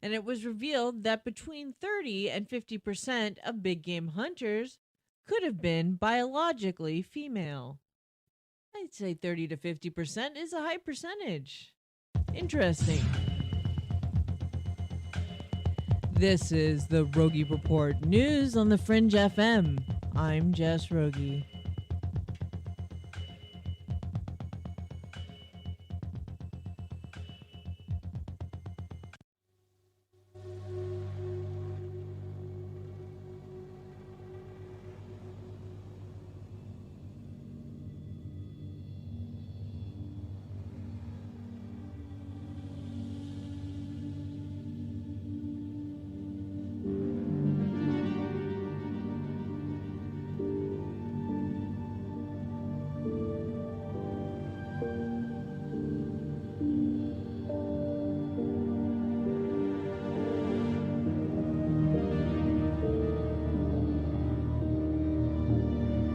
and it was revealed that between 30 and 50% of big game hunters could have been biologically female. I'd say 30 to 50% is a high percentage. Interesting. This is the Rogie Report News on the Fringe FM. I'm Jess Rogie.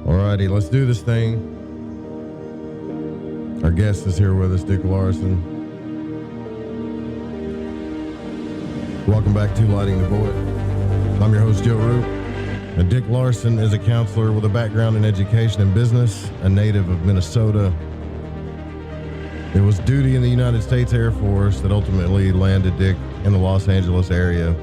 Alrighty, let's do this thing. Our guest is here with us, Dick Larson. Welcome back to Lighting the Void. I'm your host, Joe Roop. And Dick Larson is a counselor with a background in education and business, a native of Minnesota. It was duty in the United States Air Force that ultimately landed Dick in the Los Angeles area,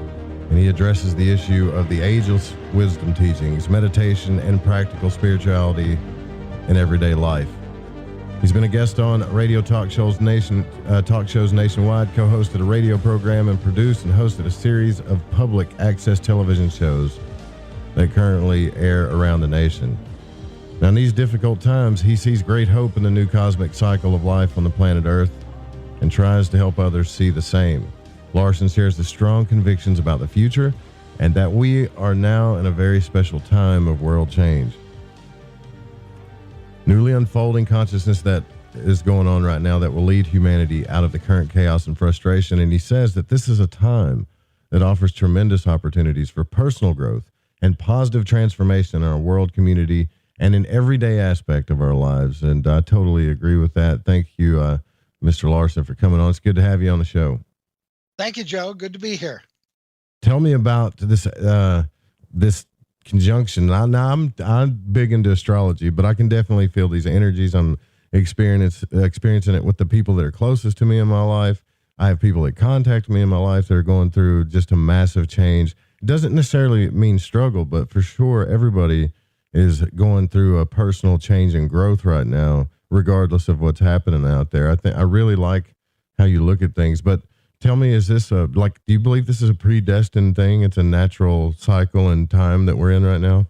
and he addresses the issue of the ageless wisdom teachings, meditation, and practical spirituality in everyday life. He's been a guest on radio talk shows nationwide, co-hosted a radio program, and produced and hosted a series of public access television shows that currently air around the nation. Now, in these difficult times, he sees great hope in the new cosmic cycle of life on the planet Earth and tries to help others see the same. Larson shares the strong convictions about the future and that we are now in a very special time of world change. Newly unfolding consciousness that is going on right now that will lead humanity out of the current chaos and frustration. And he says that this is a time that offers tremendous opportunities for personal growth and positive transformation in our world community and in everyday aspect of our lives. And I totally agree with that. Thank you, Mr. Larson, for coming on. It's good to have you on the show. Thank you, Joe. Good to be here. Tell me about this this conjunction. Now I'm big into astrology, but I can definitely feel these energies. I'm experiencing it with the people that are closest to me in my life. I have people that contact me in my life that are going through just a massive change. It doesn't necessarily mean struggle, but for sure everybody is going through a personal change and growth right now regardless of what's happening out there. I really like how you look at things, but tell me, is this do you believe this is a predestined thing? It's a natural cycle and time that we're in right now?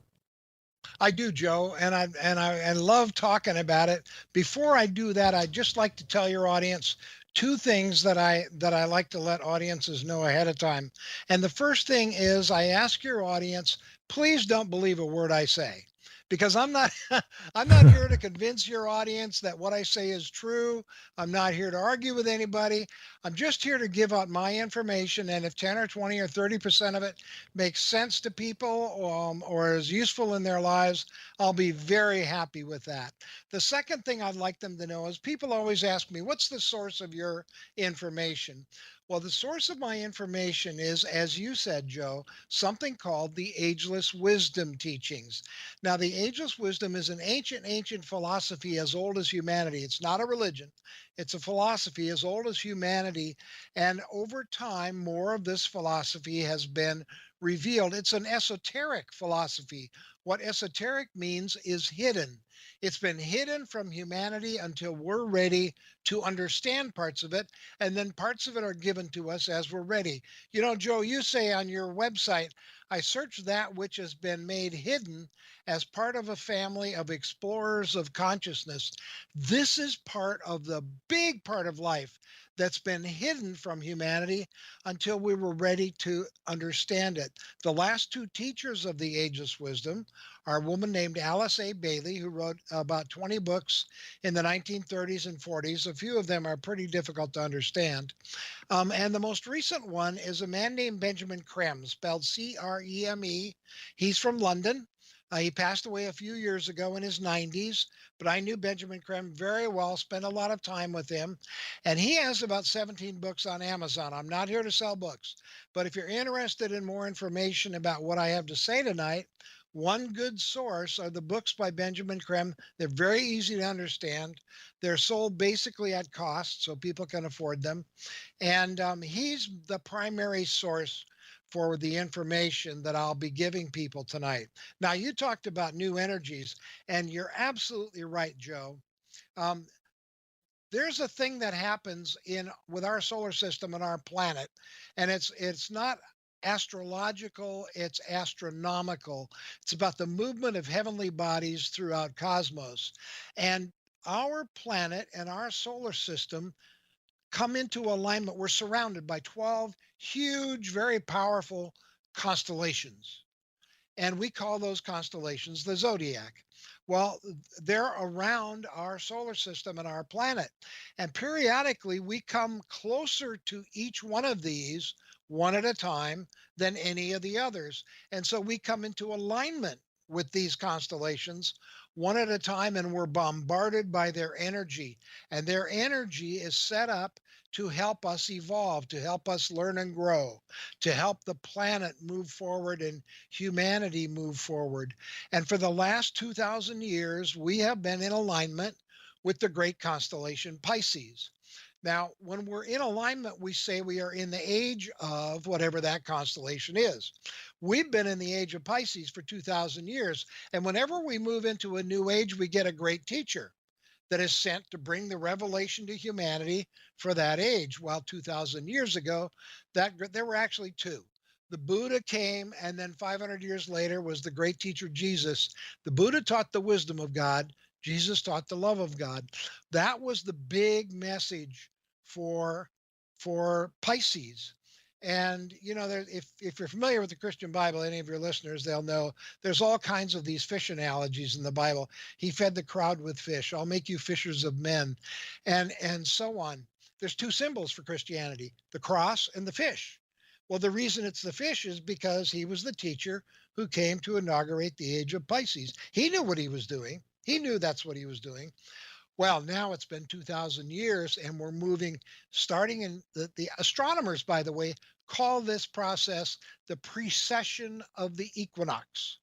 I do, Joe, and I love talking about it. Before I do that, I'd just like to tell your audience two things that I like to let audiences know ahead of time. And the first thing is, I ask your audience, please don't believe a word I say, because I'm not I'm not here to convince your audience that what I say is true. I'm not here to argue with anybody. I'm just here to give out my information, and if 10 or 20 or 30% of it makes sense to people, or is useful in their lives, I'll be very happy with that. The second thing I'd like them to know is, people always ask me, what's the source of your information? Well, the source of my information is, as you said, Joe, something called the Ageless Wisdom Teachings. Now, the Ageless Wisdom is an ancient philosophy as old as humanity. It's not a religion. It's a philosophy as old as humanity. And over time, more of this philosophy has been revealed. It's an esoteric philosophy. What esoteric means is hidden. It's been hidden from humanity until we're ready to understand parts of it, and then parts of it are given to us as we're ready. You know, Joe, you say on your website, I search that which has been made hidden as part of a family of explorers of consciousness. This is part of the big part of life that's been hidden from humanity until we were ready to understand it. The last two teachers of the Ageless Wisdom are a woman named Alice A. Bailey, who wrote about 20 books in the 1930s and 40s. A few of them are pretty difficult to understand. And the most recent one is a man named Benjamin Creme, spelled C-R-E-M-E. He's from London. He passed away a few years ago in his 90s, but I knew Benjamin Creme very well, spent a lot of time with him. And he has about 17 books on Amazon. I'm not here to sell books, but if you're interested in more information about what I have to say tonight, one good source are the books by Benjamin Creme. They're very easy to understand. They're sold basically at cost, so people can afford them. And he's the primary source for the information that I'll be giving people tonight. Now, you talked about new energies, and you're absolutely right, Joe. There's a thing that happens with our solar system and our planet, and it's not astrological, it's astronomical. It's about the movement of heavenly bodies throughout cosmos. And our planet and our solar system come into alignment. We're surrounded by 12 huge, very powerful constellations. And we call those constellations the zodiac. Well, they're around our solar system and our planet. And periodically, we come closer to each one of these, one at a time, than any of the others. And so we come into alignment with these constellations one at a time, and we're bombarded by their energy. And their energy is set up to help us evolve, to help us learn and grow, to help the planet move forward and humanity move forward. And for the last 2,000 years, we have been in alignment with the great constellation Pisces. Now, when we're in alignment, we say we are in the age of whatever that constellation is. We've been in the age of Pisces for 2,000 years. And whenever we move into a new age, we get a great teacher that is sent to bring the revelation to humanity for that age. While 2,000 years ago, there were actually two. The Buddha came, and then 500 years later was the great teacher Jesus. The Buddha taught the wisdom of God. Jesus taught the love of God. That was the big message for Pisces. And, you know, if you're familiar with the Christian Bible, any of your listeners, they'll know there's all kinds of these fish analogies in the Bible. He fed the crowd with fish. I'll make you fishers of men, and so on. There's two symbols for Christianity, the cross and the fish. Well, the reason it's the fish is because he was the teacher who came to inaugurate the age of Pisces. He knew what he was doing. He knew that's what he was doing. Well, now it's been 2,000 years, and we're moving, starting in the astronomers, by the way, call this process the precession of the equinox.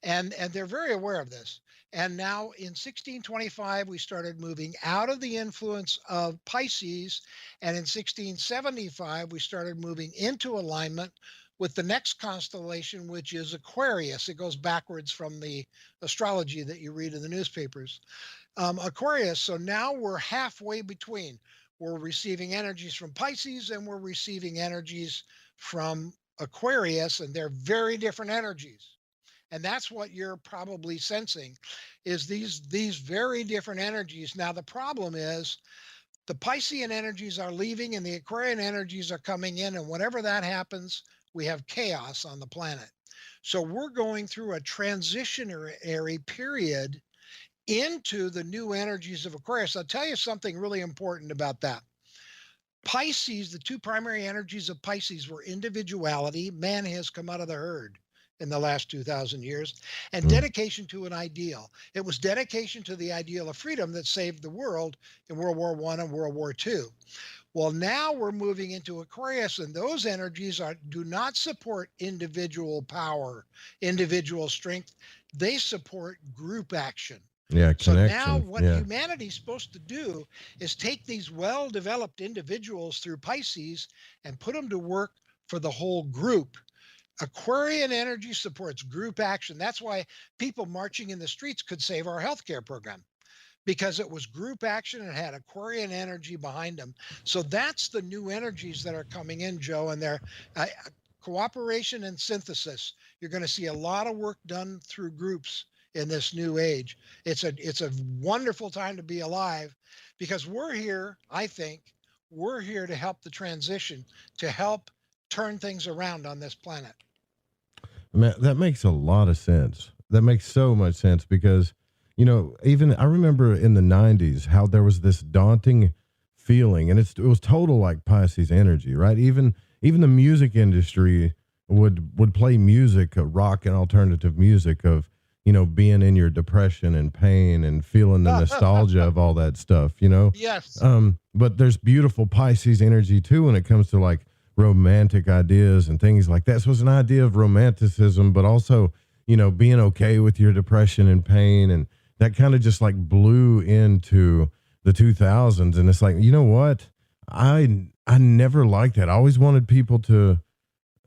And they're very aware of this. And now in 1625, we started moving out of the influence of Pisces. And in 1675, we started moving into alignment with the next constellation, which is Aquarius. It goes backwards from the astrology that you read in the newspapers. Aquarius. So now we're halfway between. We're receiving energies from Pisces and we're receiving energies from Aquarius, and they're very different energies. And that's what you're probably sensing is these very different energies. Now the problem is the Piscean energies are leaving and the Aquarian energies are coming in, and whenever that happens, we have chaos on the planet. So we're going through a transitionary period into the new energies of Aquarius. I'll tell you something really important about that. Pisces, the two primary energies of Pisces were individuality. Man has come out of the herd in the last 2,000 years, and dedication to an ideal. It was dedication to the ideal of freedom that saved the world in World War I and World War II. Well, now we're moving into Aquarius, and those energies do not support individual power, individual strength. They support group action. Yeah, So connection. now what yeah. humanity's supposed to do is take these well-developed individuals through Pisces and put them to work for the whole group. Aquarian energy supports group action. That's why people marching in the streets could save our healthcare program, because it was group action and had Aquarian energy behind them. So that's the new energies that are coming in, Joe, and they're cooperation and synthesis. You're going to see a lot of work done through groups in this new age. It's a wonderful time to be alive, because we're here, I think, we're here to help the transition, to help turn things around on this planet. Man, that makes a lot of sense. That makes so much sense because, you know, even I remember in the 90s how there was this daunting feeling, and it was total like Pisces energy, right? Even the music industry would play music, rock and alternative music of, you know, being in your depression and pain and feeling the nostalgia of all that stuff, you know? Yes. But there's beautiful Pisces energy too when it comes to like romantic ideas and things like that. So it's an idea of romanticism, but also, you know, being okay with your depression and pain. And that kind of just like blew into the 2000s. And it's like, you know what? I never liked that. I always wanted people to,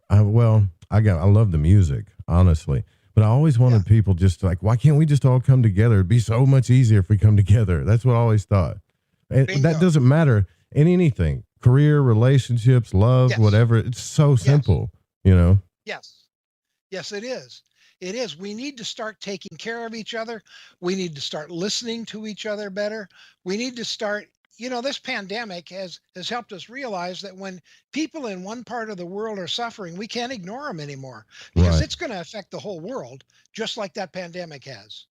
I love the music, honestly. But I always wanted people just to like, why can't we just all come together? It'd be so much easier if we come together. That's what I always thought. And that doesn't matter in anything. Career, relationships, love, whatever. It's so simple, you know? Yes. Yes, it is. It is. We need to start taking care of each other. We need to start listening to each other better. We need to start, you know, this pandemic has helped us realize that when people in one part of the world are suffering, we can't ignore them anymore, because it's going to affect the whole world, just like that pandemic has.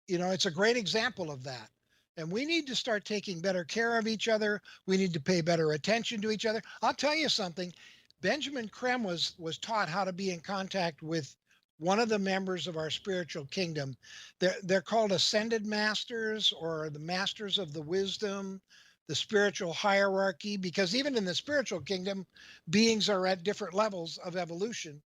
You know, it's a great example of that. And we need to start taking better care of each other. We need to pay better attention to each other. I'll tell you something. Benjamin Krem was taught how to be in contact with one of the members of our spiritual kingdom. They're called ascended masters, or the masters of the wisdom, the spiritual hierarchy, because even in the spiritual kingdom, beings are at different levels of evolution.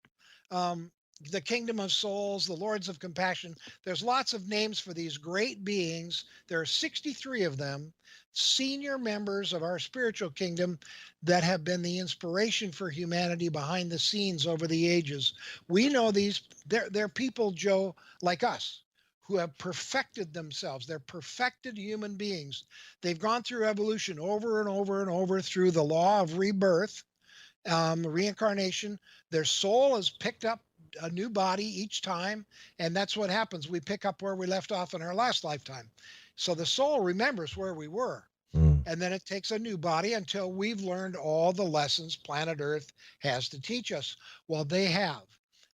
The kingdom of souls, the lords of compassion. There's lots of names for these great beings. There are 63 of them, senior members of our spiritual kingdom that have been the inspiration for humanity behind the scenes over the ages. We know they're people, Joe, like us, who have perfected themselves. They're perfected human beings. They've gone through evolution over and over and over through the law of rebirth, reincarnation. Their soul has picked up a new body each time, and that's what happens. We pick up where we left off in our last lifetime. So the soul remembers where we were, and then it takes a new body until we've learned all the lessons planet Earth has to teach us. Well, they have,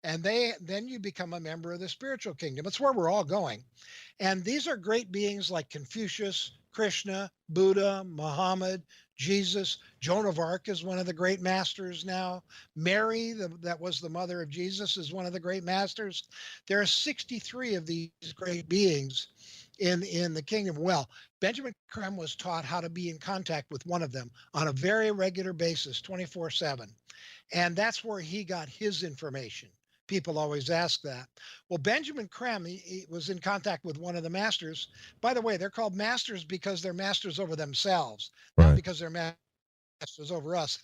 and then you become a member of the spiritual kingdom. It's where we're all going. And these are great beings like Confucius, Krishna, Buddha, Muhammad, Jesus. Joan of Arc is one of the great masters now. Mary, that was the mother of Jesus, is one of the great masters. There are 63 of these great beings in the kingdom. Well, Benjamin Krem was taught how to be in contact with one of them on a very regular basis, 24/7. And that's where he got his information. People always ask that. Well, Benjamin Krem, he was in contact with one of the masters. By the way, they're called masters because they're masters over themselves, not because they're masters over us.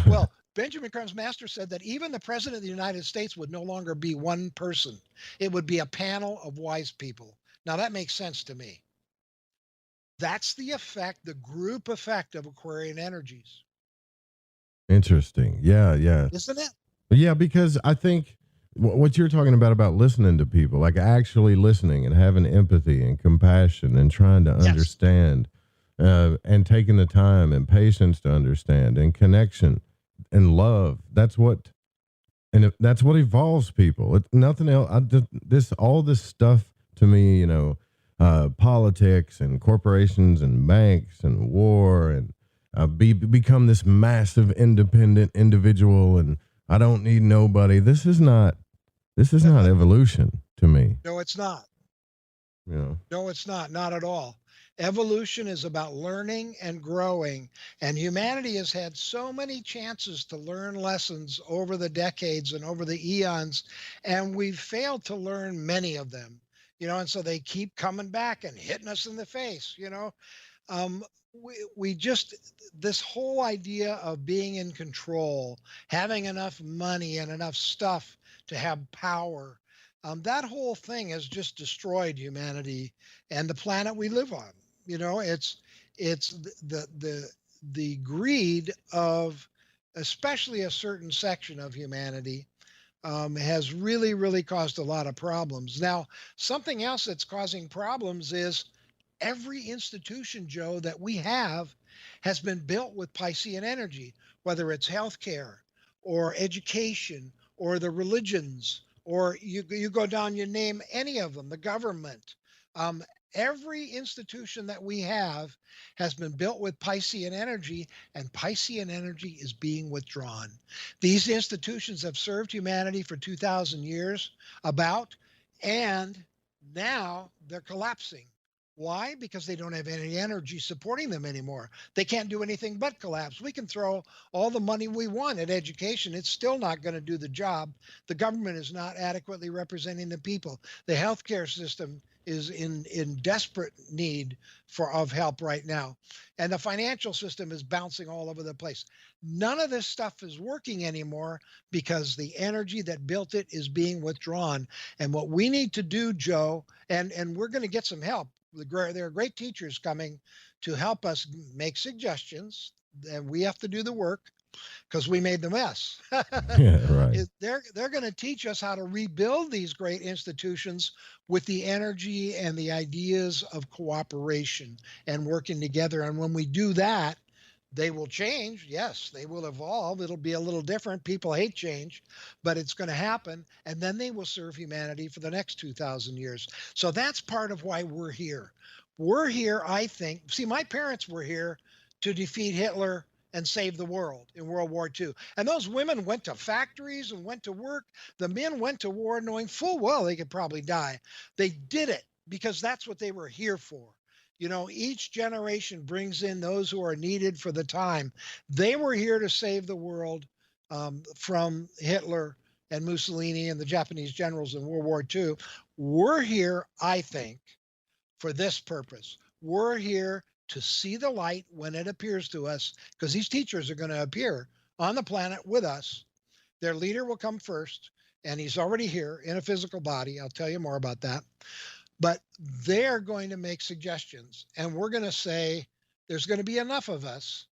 Well, Benjamin Krem's master said that even the president of the United States would no longer be one person. It would be a panel of wise people. Now, that makes sense to me. That's the effect, the group effect of Aquarian energies. Interesting. Yeah, yeah. Isn't it? Yeah, because I think what you're talking about listening to people, like actually listening and having empathy and compassion and trying to understand, and taking the time and patience to understand and connection and love. That's what evolves people. Nothing else. All this stuff to me, politics and corporations and banks and war and become this massive independent individual and I don't need nobody. This is not evolution to me. No, it's not. Yeah. No, it's not at all. Evolution is about learning and growing, and humanity has had so many chances to learn lessons over the decades and over the eons, and we've failed to learn many of them, and so they keep coming back and hitting us in the face. We just, this whole idea of being in control, having enough money and enough stuff to have power, that whole thing has just destroyed humanity and the planet we live on. It's the greed of especially a certain section of humanity has really caused a lot of problems. Now, something else that's causing problems is every institution, Joe, that we have has been built with Piscean energy, whether it's healthcare or education or the religions, or you go down, you name any of them, the government. Every institution that we have has been built with Piscean energy, and Piscean energy is being withdrawn. These institutions have served humanity for 2,000 years, and now they're collapsing. Why? Because they don't have any energy supporting them anymore. They can't do anything but collapse. We can throw all the money we want at education. It's still not going to do the job. The government is not adequately representing the people. The healthcare system is in desperate need of help right now. And the financial system is bouncing all over the place. None of this stuff is working anymore because the energy that built it is being withdrawn. And what we need to do, Joe, and we're going to get some help. There are great teachers coming to help us make suggestions, and we have to do the work because we made the mess. Yeah, right. They're going to teach us how to rebuild these great institutions with the energy and the ideas of cooperation and working together. And when we do that, they will change. Yes, they will evolve. It'll be a little different. People hate change, but it's going to happen. And then they will serve humanity for the next 2,000 years. So that's part of why we're here. We're here, I think. See, my parents were here to defeat Hitler and save the world in World War II. And those women went to factories and went to work. The men went to war knowing full well they could probably die. They did it because that's what they were here for. Each generation brings in those who are needed for the time. They were here to save the world from Hitler and Mussolini and the Japanese generals in World War II. We're here, I think, for this purpose. We're here to see the light when it appears to us, because these teachers are going to appear on the planet with us. Their leader will come first, and he's already here in a physical body. I'll tell you more about that. But they're going to make suggestions, and we're going to say, there's going to be enough of us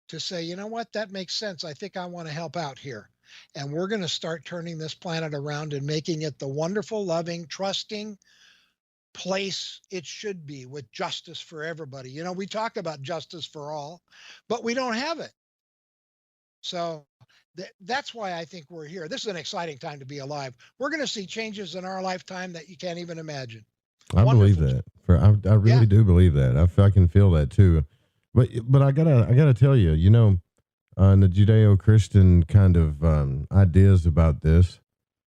to say, you know what, that makes sense. I think I want to help out here. And we're going to start turning this planet around and making it the wonderful, loving, trusting place it should be, with justice for everybody. We talk about justice for all, but we don't have it. So that's why I think we're here. This is an exciting time to be alive. We're going to see changes in our lifetime that you can't even imagine. I believe that. I really do believe that. I can feel that too. But I gotta tell you, in the Judeo-Christian kind of ideas about this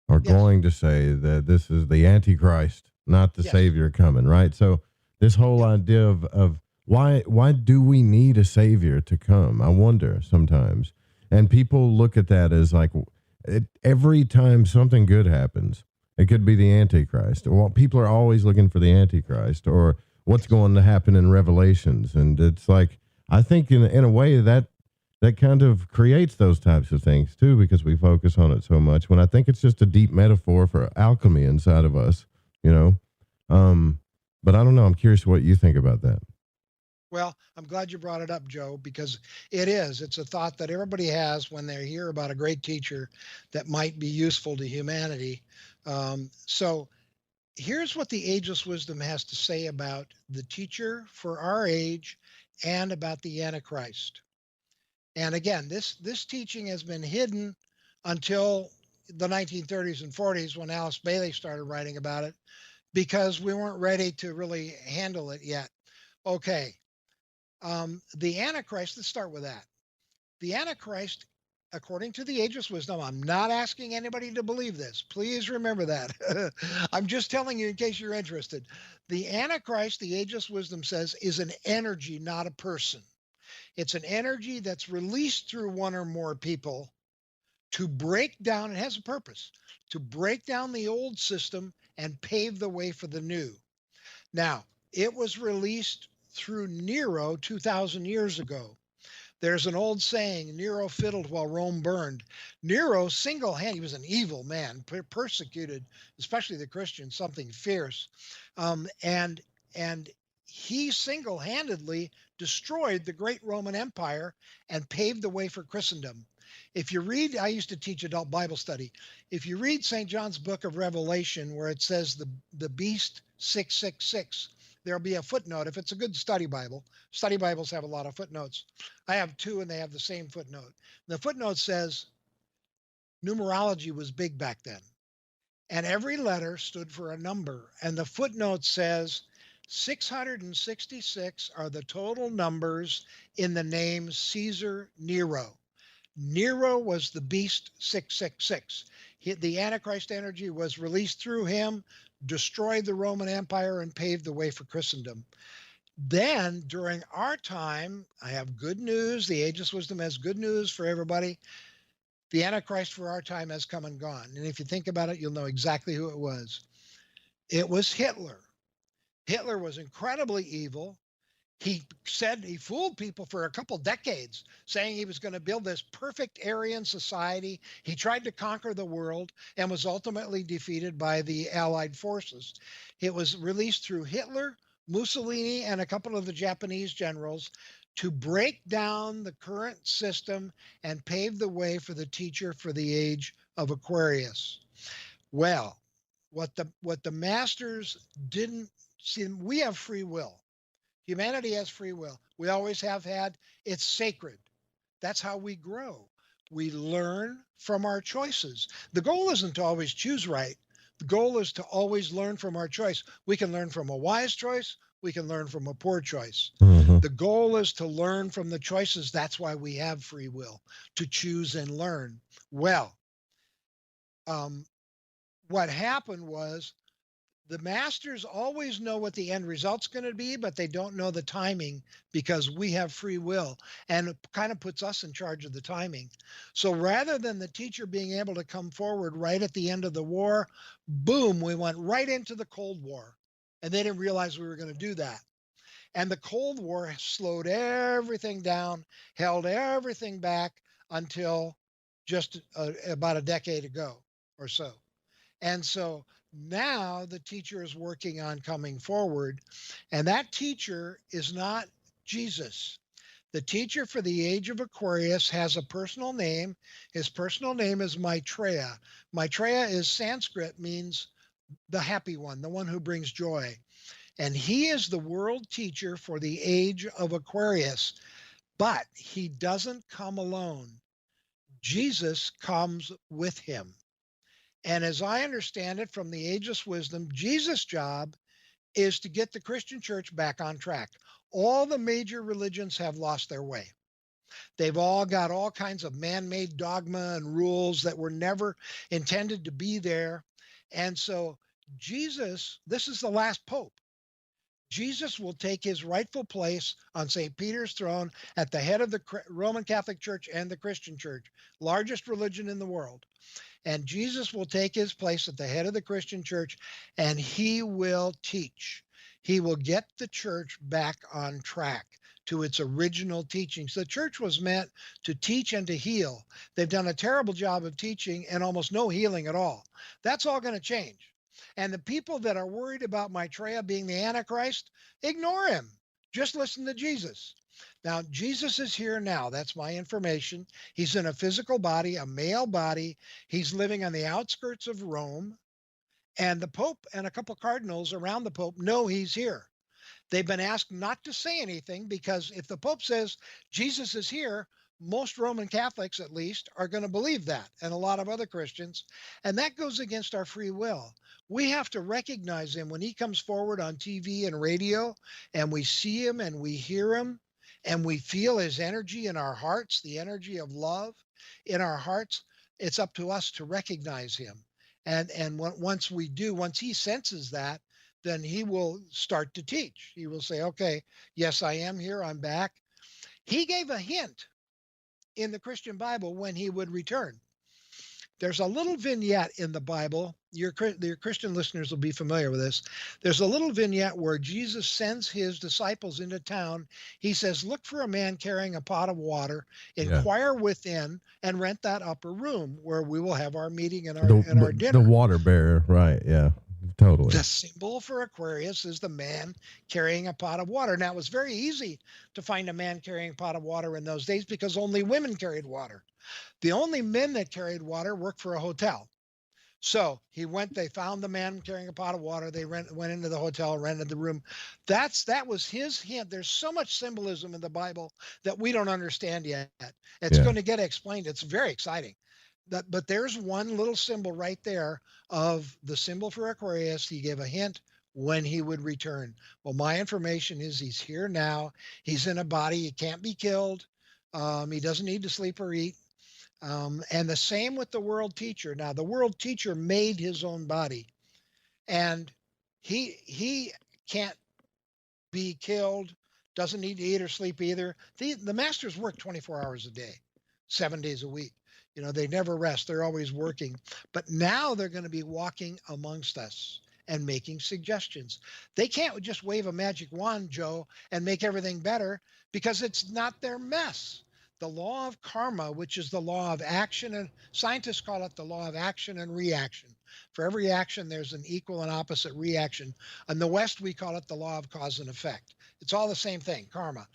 are going to say that this is the Antichrist, not the Savior coming, right? So this whole idea of why do we need a Savior to come? I wonder sometimes. And people look at that as like every time something good happens, it could be the Antichrist. Or people are always looking for the Antichrist or what's going to happen in Revelations. And it's like, I think in a way that kind of creates those types of things too, because we focus on it so much, when I think it's just a deep metaphor for alchemy inside of us, But I don't know. I'm curious what you think about that. Well, I'm glad you brought it up, Joe, because it is. It's a thought that everybody has when they hear about a great teacher that might be useful to humanity. So here's what the ageless wisdom has to say about the teacher for our age and about the Antichrist. And again, this teaching has been hidden until the 1930s and 40s when Alice Bailey started writing about it because we weren't ready to really handle it yet. Okay. The Antichrist, let's start with that. The Antichrist, according to the ageless wisdom, I'm not asking anybody to believe this. Please remember that. I'm just telling you in case you're interested. The Antichrist, the ageless wisdom says, is an energy, not a person. It's an energy that's released through one or more people to break down, it has a purpose, to break down the old system and pave the way for the new. Now, it was released through Nero 2,000 years ago. There's an old saying, Nero fiddled while Rome burned. Nero single-handed, he was an evil man, persecuted, especially the Christians, something fierce. And he single-handedly destroyed the great Roman Empire and paved the way for Christendom. If you read, I used to teach adult Bible study. If you read St. John's book of Revelation, where it says the beast 666, there'll be a footnote. If it's a good study Bible, study Bibles have a lot of footnotes. I have two and they have the same footnote. The footnote says numerology was big back then. And every letter stood for a number. And the footnote says 666 are the total numbers in the name Caesar Nero. Nero was the beast 666. The Antichrist energy was released through him, destroyed the Roman Empire, and paved the way for Christendom. Then, during our time, I have good news. The ageless wisdom has good news for everybody. The Antichrist for our time has come and gone. And if you think about it, you'll know exactly who it was. It was Hitler. Hitler was incredibly evil. He said he fooled people for a couple decades, saying he was going to build this perfect Aryan society. He tried to conquer the world and was ultimately defeated by the Allied forces. It was released through Hitler, Mussolini, and a couple of the Japanese generals to break down the current system and pave the way for the teacher for the age of Aquarius. Well, what the masters didn't see, we have free will. Humanity has free will. We always have had. It's sacred. That's how we grow. We learn from our choices. The goal isn't to always choose right. The goal is to always learn from our choice. We can learn from a wise choice. We can learn from a poor choice. Mm-hmm. The goal is to learn from the choices. That's why we have free will, to choose and learn. Well, what happened was, the masters always know what the end result's going to be, but they don't know the timing because we have free will, and it kind of puts us in charge of the timing. So rather than the teacher being able to come forward right at the end of the war, boom, we went right into the Cold War, and they didn't realize we were going to do that. And the Cold War slowed everything down, held everything back until just about a decade ago or so. And so now the teacher is working on coming forward, and that teacher is not Jesus. The teacher for the age of Aquarius has a personal name. His personal name is Maitreya. Maitreya is Sanskrit, means the happy one, the one who brings joy. And he is the world teacher for the age of Aquarius, but he doesn't come alone. Jesus comes with him. And as I understand it from the ageless wisdom, Jesus' job is to get the Christian church back on track. All the major religions have lost their way. They've all got all kinds of man-made dogma and rules that were never intended to be there. And so Jesus, this is the last pope. Jesus will take his rightful place on St. Peter's throne at the head of the Roman Catholic Church and the Christian Church, largest religion in the world. And Jesus will take his place at the head of the Christian church, and he will teach. He will get the church back on track to its original teachings. The church was meant to teach and to heal. They've done a terrible job of teaching and almost no healing at all. That's all going to change. And the people that are worried about Maitreya being the Antichrist, ignore him. Just listen to Jesus. Now, Jesus is here now. That's my information. He's in a physical body, a male body. He's living on the outskirts of Rome. And the Pope and a couple cardinals around the Pope know he's here. They've been asked not to say anything because if the Pope says Jesus is here, most Roman Catholics, at least, are going to believe that, and a lot of other Christians. And that goes against our free will. We have to recognize him when he comes forward on TV and radio, and we see him and we hear him, and we feel his energy in our hearts, the energy of love in our hearts. It's up to us to recognize him. And once we do, once he senses that, then he will start to teach. He will say, okay, yes, I am here. I'm back. He gave a hint in the Christian Bible when he would return. There's a little vignette in the Bible. Your Christian listeners will be familiar with this. There's a little vignette where Jesus sends his disciples into town. He says, look for a man carrying a pot of water, inquire within, and rent that upper room where we will have our meeting and our dinner. The water bearer, right, yeah, totally. The symbol for Aquarius is the man carrying a pot of water. Now, it was very easy to find a man carrying a pot of water in those days because only women carried water. The only men that carried water worked for a hotel. So they found the man carrying a pot of water. They went into the hotel, rented the room. That was his hint. There's so much symbolism in the Bible that we don't understand yet. It's going to get explained. It's very exciting. But there's one little symbol right there of the symbol for Aquarius. He gave a hint when he would return. Well, my information is he's here now. He's in a body. He can't be killed. He doesn't need to sleep or eat. And the same with the world teacher. Now, the world teacher made his own body, and he can't be killed, doesn't need to eat or sleep either. The masters work 24 hours a day, 7 days a week. You know, they never rest. They're always working. But now they're going to be walking amongst us and making suggestions. They can't just wave a magic wand, Joe, and make everything better because it's not their mess. The law of karma, which is the law of action, and scientists call it the law of action and reaction. For every action, there's an equal and opposite reaction. In the West, we call it the law of cause and effect. It's all the same thing, karma.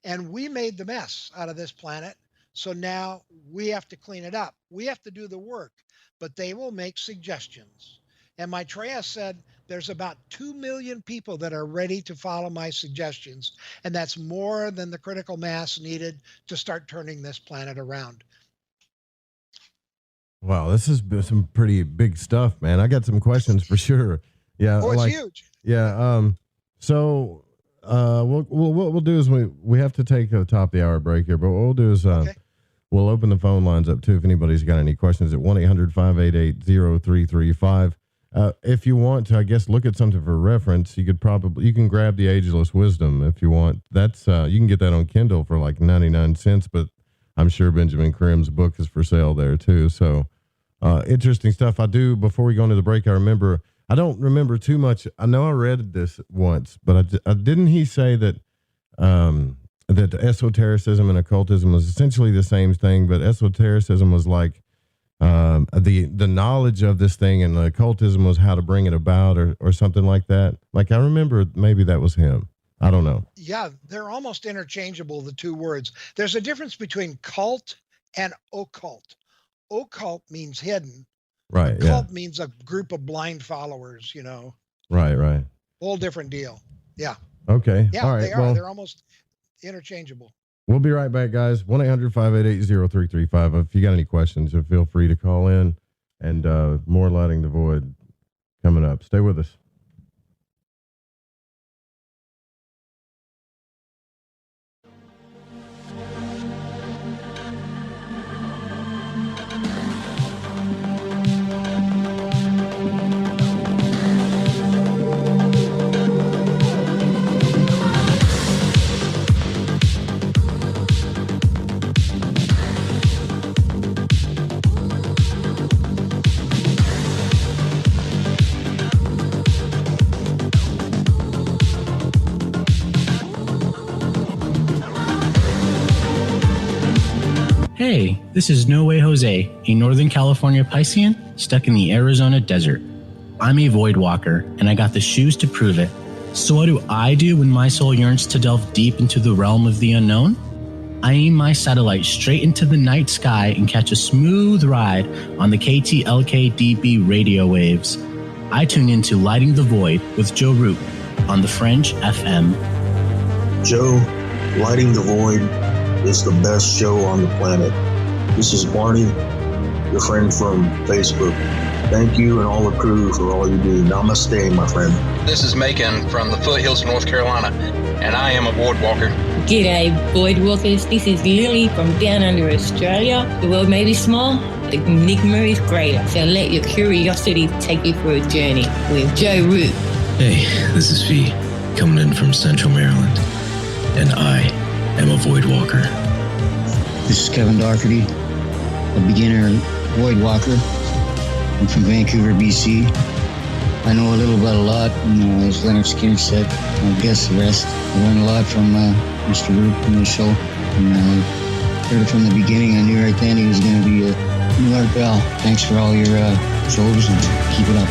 And we made the mess out of this planet. So now we have to clean it up. We have to do the work, but they will make suggestions. And Maitreya said there's about 2 million people that are ready to follow my suggestions. And that's more than the critical mass needed to start turning this planet around. Wow, this is some pretty big stuff, man. I got some questions for sure. Yeah. Oh, it's huge. Yeah. So what we'll do is we have to take a top of the hour break here, but what we'll do is we'll open the phone lines up too if anybody's got any questions at 1-800-588-0335. If you want to, I guess, look at something for reference, you can grab the Ageless Wisdom if you want. That's you can get that on Kindle for like 99 cents, but I'm sure Benjamin Crimm's book is for sale there too. So interesting stuff. Before we go into the break, I don't remember too much. I know I read this once, but didn't he say that that esotericism and occultism was essentially the same thing, but esotericism was like the knowledge of this thing, and the occultism was how to bring it about, or something like that. Like, I remember maybe that was him. I don't know. Yeah, they're almost interchangeable, the two words. There's a difference between cult and occult. Occult means hidden. Right. Cult means a group of blind followers, you know. Right. Whole different deal. Yeah. Okay. Yeah, all right. they are. They're almost interchangeable. We'll be right back, guys. 1-800-588-0335. If you got any questions, feel free to call in, and more Lighting the Void coming up. Stay with us. Hey, this is No Way Jose, a Northern California Piscean stuck in the Arizona desert. I'm a void walker, and I got the shoes to prove it. So what do I do when my soul yearns to delve deep into the realm of the unknown? I aim my satellite straight into the night sky and catch a smooth ride on the KTLK-DB radio waves. I tune into Lighting the Void with Joe Root on the Fringe FM. Joe, Lighting the Void is the best show on the planet. This is Barney, your friend from Facebook. Thank you and all the crew for all you do. Namaste, my friend. This is Macon from the foothills of North Carolina, and I am a void walker. G'day, void walkers. This is Lily from down under Australia. The world may be small, the enigma is greater. So let your curiosity take you for a journey with Joe Root. Hey, this is V, coming in from Central Maryland, and I am a void walker. This is Kevin Doherty, a beginner void walker. I'm from Vancouver, BC. I know a little about a lot, and as Leonard Skinner said, I'll guess the rest. I learned a lot from Mr. Root in the show, and heard it from the beginning. I knew right then he was going to be a new art pal. Thanks for all your shows, and keep it up.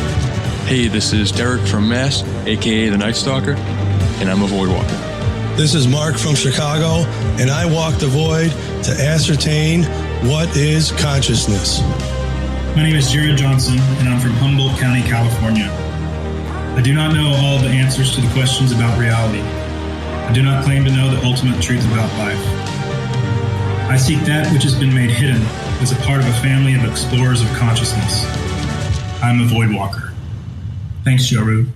Hey, this is Derek from Mass, a.k.a. the Night Stalker, and I'm a void walker. This is Mark from Chicago, and I walk the void to ascertain what is consciousness. My name is Jared Johnson, and I'm from Humboldt County, California. I do not know all the answers to the questions about reality. I do not claim to know the ultimate truth about life. I seek that which has been made hidden as a part of a family of explorers of consciousness. I'm a void walker. Thanks, Joe Root.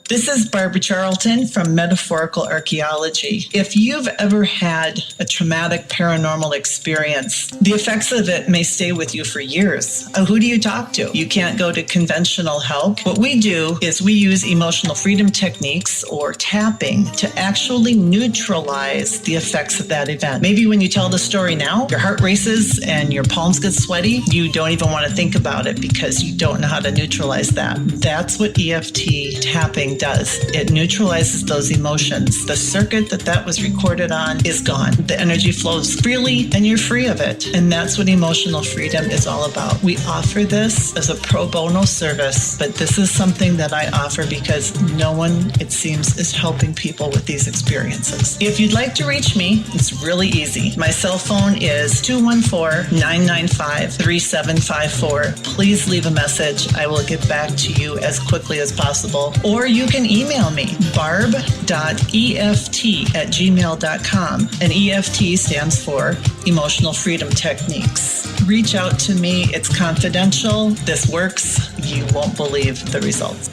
This is Barbara Charlton from Metaphorical Archaeology. If you've ever had a traumatic paranormal experience, the effects of it may stay with you for years. Who do you talk to? You can't go to conventional help. What we do is we use emotional freedom techniques or tapping to actually neutralize the effects of that event. Maybe when you tell the story now, your heart races and your palms get sweaty. You don't even want to think about it because you don't know how to neutralize that. That's what EFT tapping does. It neutralizes those emotions. The circuit that was recorded on is gone. The energy flows freely and you're free of it. And that's what emotional freedom is all about. We offer this as a pro bono service, but this is something that I offer because no one, it seems, is helping people with these experiences. If you'd like to reach me, it's really easy. My cell phone is 214-995-3754. Please leave a message. I will get back to you as quickly as possible. Or you can email me, barb.eft@gmail.com. And EFT stands for Emotional Freedom Techniques. Reach out to me. It's confidential. This works. You won't believe the results.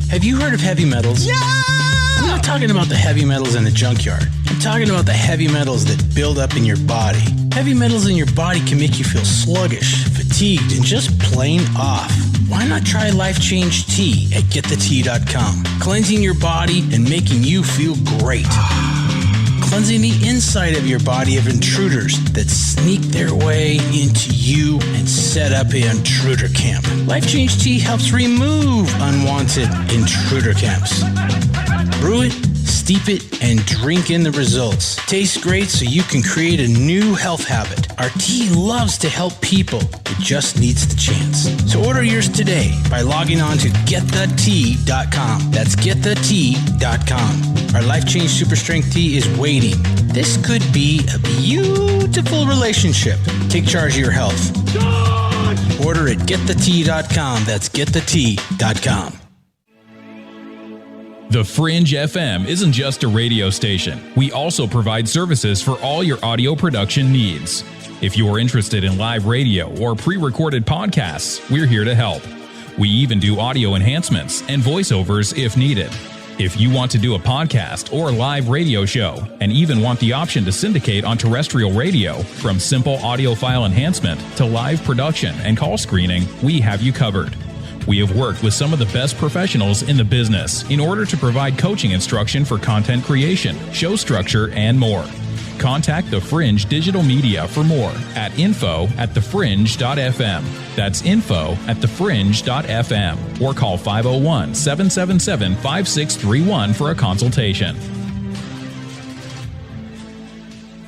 Have you heard of heavy metals? Yeah! I'm not talking about the heavy metals in the junkyard. I'm talking about the heavy metals that build up in your body. Heavy metals in your body can make you feel sluggish, fatigued, and just plain off. Why not try Life Change Tea at GetTheTea.com? Cleansing your body and making you feel great. Cleansing the inside of your body of intruders that sneak their way into you and set up an intruder camp. Life Change Tea helps remove unwanted intruder camps. Brew it, steep it, and drink in the results. Tastes great, so you can create a new health habit. Our tea loves to help people. It just needs the chance. So order yours today by logging on to GetTheTea.com. That's GetTheTea.com. Our Life Change Super Strength Tea is waiting. This could be a beautiful relationship. Take charge of your health. Order at GetTheTea.com. That's GetTheTea.com. The Fringe FM isn't just a radio station. We also provide services for all your audio production needs. If you're interested in live radio or pre-recorded podcasts, we're here to help. We even do audio enhancements and voiceovers if needed. If you want to do a podcast or live radio show and even want the option to syndicate on terrestrial radio, from simple audio file enhancement to live production and call screening, we have you covered. We have worked with some of the best professionals in the business in order to provide coaching instruction for content creation, show structure, and more. Contact The Fringe Digital Media for more at info@thefringe.fm. That's info@thefringe.fm. Or call 501-777-5631 for a consultation.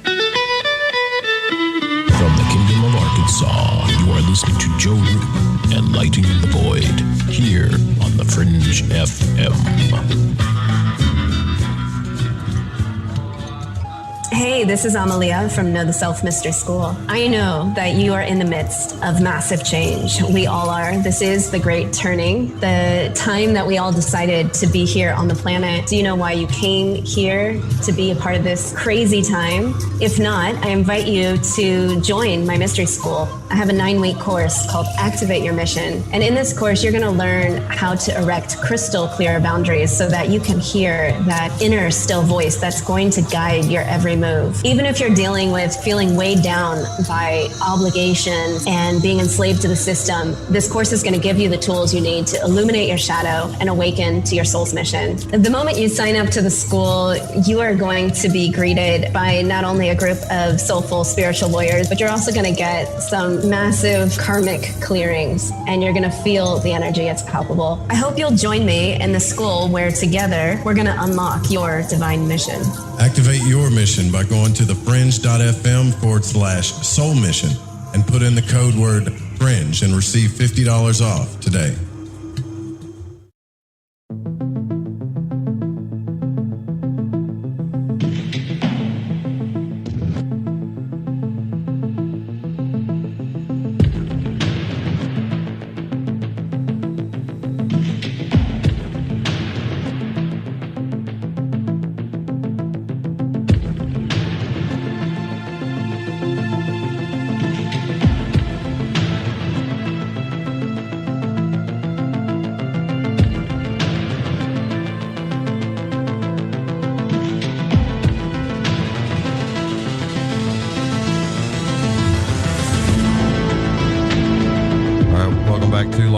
From the Kingdom of Arkansas, you are listening to Joe Root and Lighting the Void here on on the Fringe FM. Hey, this is Amalia from Know the Self Mystery School. I know that you are in the midst of massive change. We all are. This is the great turning, the time that we all decided to be here on the planet. Do you know why you came here to be a part of this crazy time? If not, I invite you to join my mystery school. I have a 9-week course called Activate Your Mission. And in this course, you're going to learn how to erect crystal clear boundaries so that you can hear that inner still voice that's going to guide your every move. Even if you're dealing with feeling weighed down by obligations and being enslaved to the system, this course is going to give you the tools you need to illuminate your shadow and awaken to your soul's mission. The moment you sign up to the school, you are going to be greeted by not only a group of soulful spiritual warriors, but you're also going to get some massive karmic clearings, and you're going to feel the energy. It's palpable. I hope you'll join me in the school where together we're going to unlock your divine mission. Activate your mission by going to thefringe.fm/soul mission and put in the code word FRINGE and receive $50 off today.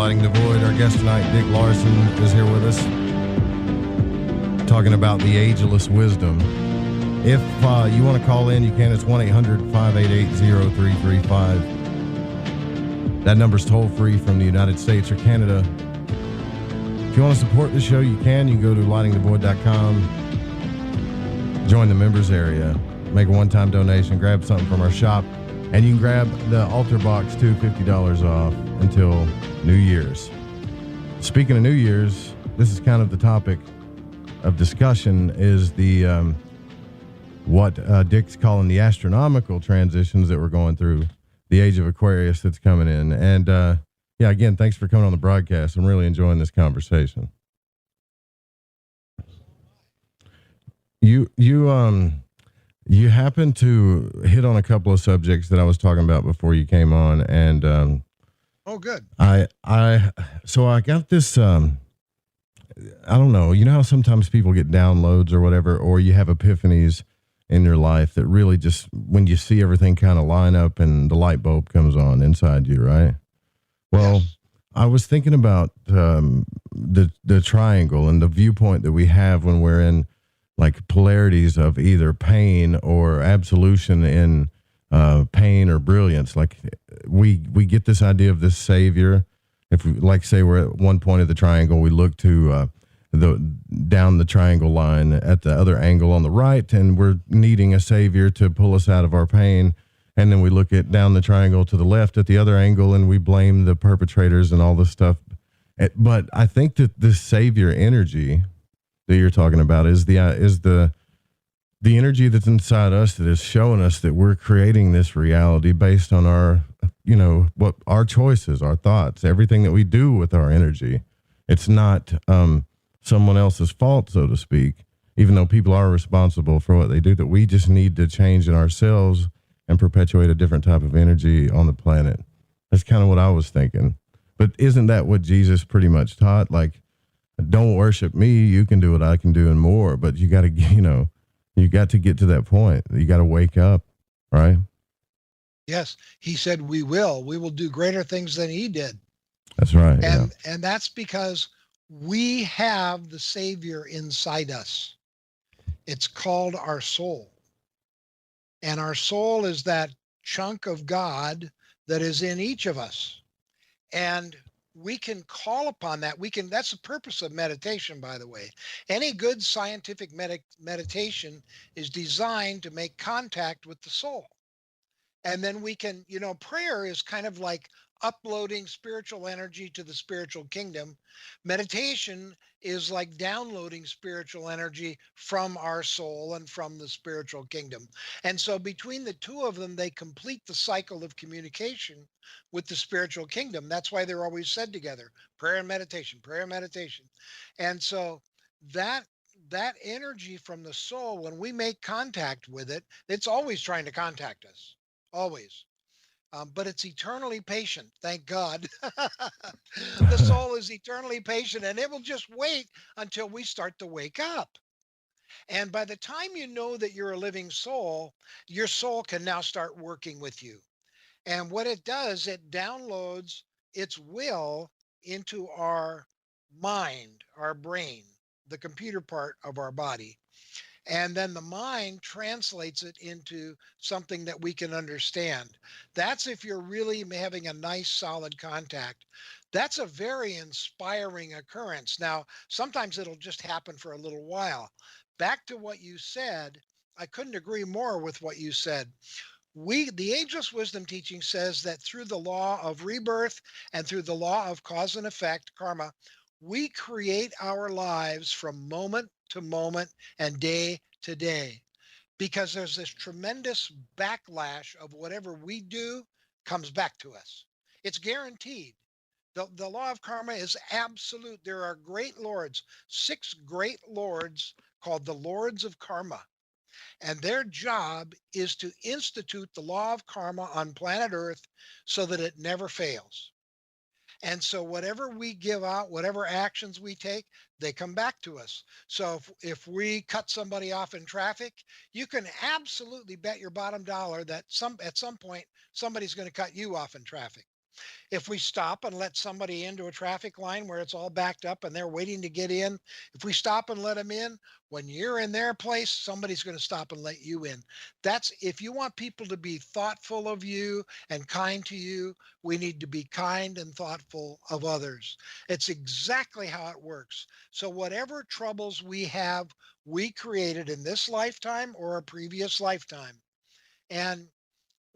The Void. Our guest tonight, Dick Larson, is here with us talking about the ageless wisdom. If you want to call in, you can. It's 1-800-588-0335. That number's toll free from the United States or Canada. If you want to support the show, you can. You can go to lightingthevoid.com, join the members area, make a one-time donation, grab something from our shop, and you can grab the altar box too, $50 off until New Year's. Speaking of New Year's, this is kind of the topic of discussion, is the what Dick's calling the astronomical transitions that we're going through, the age of Aquarius that's coming in. And yeah, again, thanks for coming on the broadcast. I'm really enjoying this conversation. You happened to hit on a couple of subjects that I was talking about before you came on, and oh, good. So I got this, I don't know, you know how sometimes people get downloads or whatever, or you have epiphanies in your life that really just, when you see everything kind of line up and the light bulb comes on inside you, right? Well, yes. I was thinking about the triangle and the viewpoint that we have when we're in like polarities of either pain or absolution in pain or brilliance. Like we get this idea of this savior. If we, like, say we're at one point of the triangle, we look to down the triangle line at the other angle on the right, and we're needing a savior to pull us out of our pain. And then we look at down the triangle to the left at the other angle, and we blame the perpetrators and all this stuff. But I think that this savior energy that you're talking about is the energy that's inside us that is showing us that we're creating this reality based on our, what our choices, our thoughts, everything that we do with our energy. It's not someone else's fault, so to speak, even though people are responsible for what they do, that we just need to change in ourselves and perpetuate a different type of energy on the planet. That's kind of what I was thinking. But isn't that what Jesus pretty much taught? Like, don't worship me, you can do what I can do and more. But you got to, you got to get to that point. You got to wake up, right? Yes. He said, we will do greater things than he did. That's right. And that's because we have the Savior inside us. It's called our soul. And our soul is that chunk of God that is in each of us. And we can call upon that. That's the purpose of meditation, by the way. Any good scientific meditation is designed to make contact with the soul. And then we can, prayer is kind of like uploading spiritual energy to the spiritual kingdom. Meditation is like downloading spiritual energy from our soul and from the spiritual kingdom. And so between the two of them, they complete the cycle of communication with the spiritual kingdom. That's why they're always said together, prayer and meditation, prayer and meditation. And so that energy from the soul, when we make contact with it, it's always trying to contact us, always. But it's eternally patient, thank God. The soul is eternally patient, and it will just wait until we start to wake up. And by the time you know that you're a living soul, your soul can now start working with you. And what it does, it downloads its will into our mind, our brain, the computer part of our body. And then the mind translates it into something that we can understand. That's if you're really having a nice, solid contact. That's a very inspiring occurrence. Now, sometimes it'll just happen for a little while. Back to what you said, I couldn't agree more with what you said. The Ageless Wisdom teaching says that through the law of rebirth and through the law of cause and effect, karma, we create our lives from moment to moment and day to day, because there's this tremendous backlash of whatever we do comes back to us. It's guaranteed. The law of karma is absolute. There are great lords, 6 great lords called the Lords of Karma. And their job is to institute the law of karma on planet Earth so that it never fails. And so whatever we give out, whatever actions we take, they come back to us. So if we cut somebody off in traffic, you can absolutely bet your bottom dollar that at some point, somebody's going to cut you off in traffic. If we stop and let somebody into a traffic line where it's all backed up and they're waiting to get in, if we stop and let them in, when you're in their place, somebody's going to stop and let you in. That's, if you want people to be thoughtful of you and kind to you, we need to be kind and thoughtful of others. It's exactly how it works. So whatever troubles we have, we created in this lifetime or a previous lifetime. And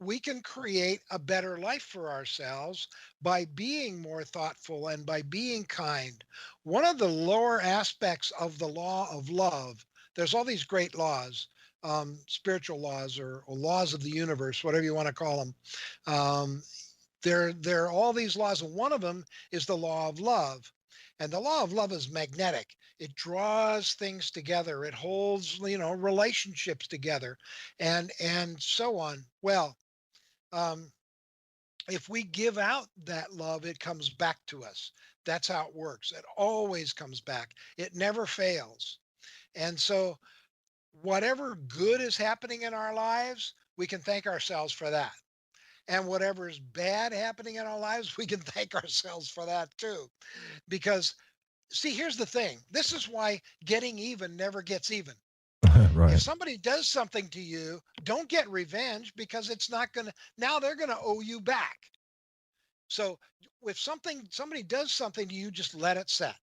we can create a better life for ourselves by being more thoughtful and by being kind. One of the lower aspects of the law of love, there's all these great laws, spiritual laws or laws of the universe, whatever you want to call them. There are all these laws, and one of them is the law of love. And the law of love is magnetic. It draws things together. It holds, relationships together, and so on. Well, if we give out that love, it comes back to us. That's how it works. It always comes back. It never fails. And so whatever good is happening in our lives, we can thank ourselves for that. And whatever is bad happening in our lives, we can thank ourselves for that too. Because, see, here's the thing. This is why getting even never gets even. Right. If somebody does something to you, don't get revenge, because it's not going to, now they're going to owe you back. So if somebody does something to you, just let it set.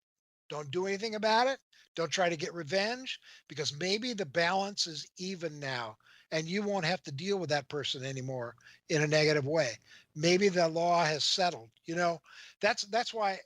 Don't do anything about it. Don't try to get revenge, because maybe the balance is even now and you won't have to deal with that person anymore in a negative way. Maybe the law has settled, that's why,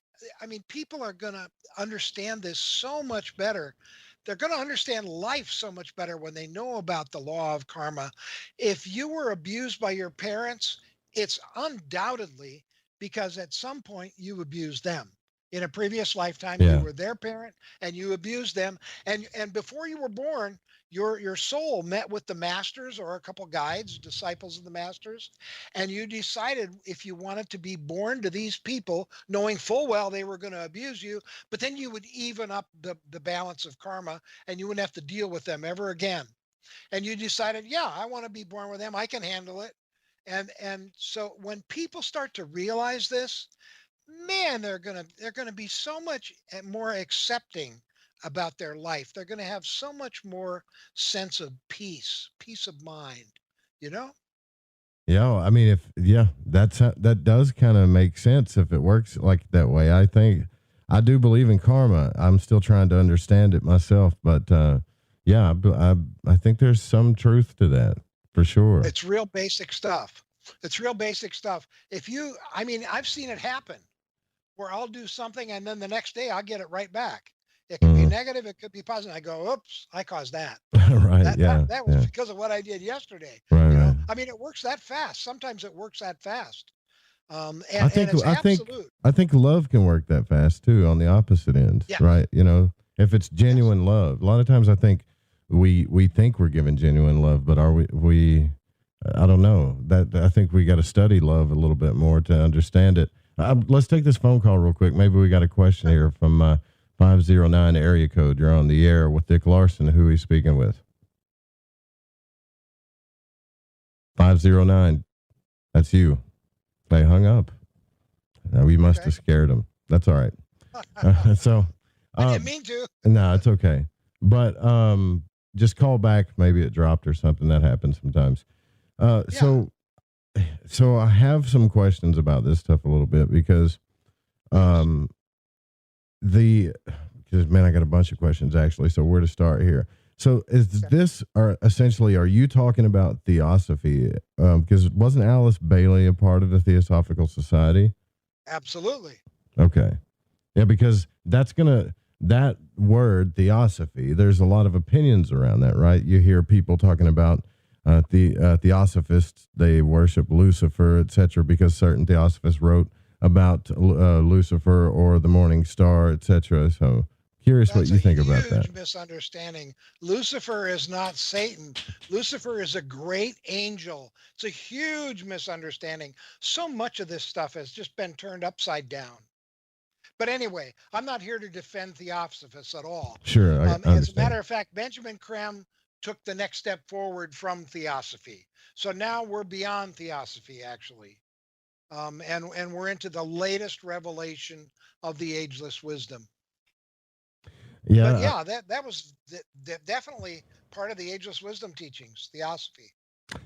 people are going to understand this so much better. They're going to understand life so much better when they know about the law of karma. If you were abused by your parents, it's undoubtedly because at some point you abused them. In a previous lifetime, you were their parent and you abused them. And before you were born, your soul met with the masters or a couple guides, disciples of the masters, and you decided if you wanted to be born to these people, knowing full well they were going to abuse you, but then you would even up the balance of karma and you wouldn't have to deal with them ever again. And you decided, I want to be born with them. I can handle it. And so when people start to realize this, man, they're gonna be so much more accepting about their life. They're gonna have so much more sense of peace of mind, Yeah, that does kind of make sense if it works like that way. I do believe in karma. I'm still trying to understand it myself, but I think there's some truth to that for sure. It's real basic stuff. It's real basic stuff. I've seen it happen where I'll do something and then the next day I'll get it right back. It could be negative, it could be positive. I go, oops, I caused that. Right. That was because of what I did yesterday. Right. It works that fast. Sometimes it works that fast. And it's absolute. I think love can work that fast too on the opposite end. Yeah. Right. If it's genuine love, a lot of times I think we think we're giving genuine love, but are we I don't know. I think we got to study love a little bit more to understand it. Let's take this phone call real quick. Maybe we got a question here from 509 area code. You're on the air with Dick Larson. Who are you speaking with? 509. That's you. They hung up. We must have scared them. That's all right. I didn't mean to. No, it's okay. But just call back. Maybe it dropped or something. That happens sometimes. So I have some questions about this stuff a little bit because I got a bunch of questions actually. So where to start here? So are you talking about theosophy? Because wasn't Alice Bailey a part of the Theosophical Society? Absolutely. Okay. Yeah, because that word theosophy, there's a lot of opinions around that, right? You hear people talking about theosophists, they worship Lucifer, etc., because certain theosophists wrote about Lucifer or the morning star, etc. So curious what you think about that. Huge misunderstanding. Lucifer is not Satan. Lucifer is a great angel. It's a huge misunderstanding. So much of this stuff has just been turned upside down. But anyway, I'm not here to defend theosophists at all. Sure. As a matter of fact, Benjamin Creme took the next step forward from theosophy. So now we're beyond theosophy, actually. And we're into the latest revelation of the ageless wisdom. Yeah. But yeah, that was definitely part of the ageless wisdom teachings, theosophy.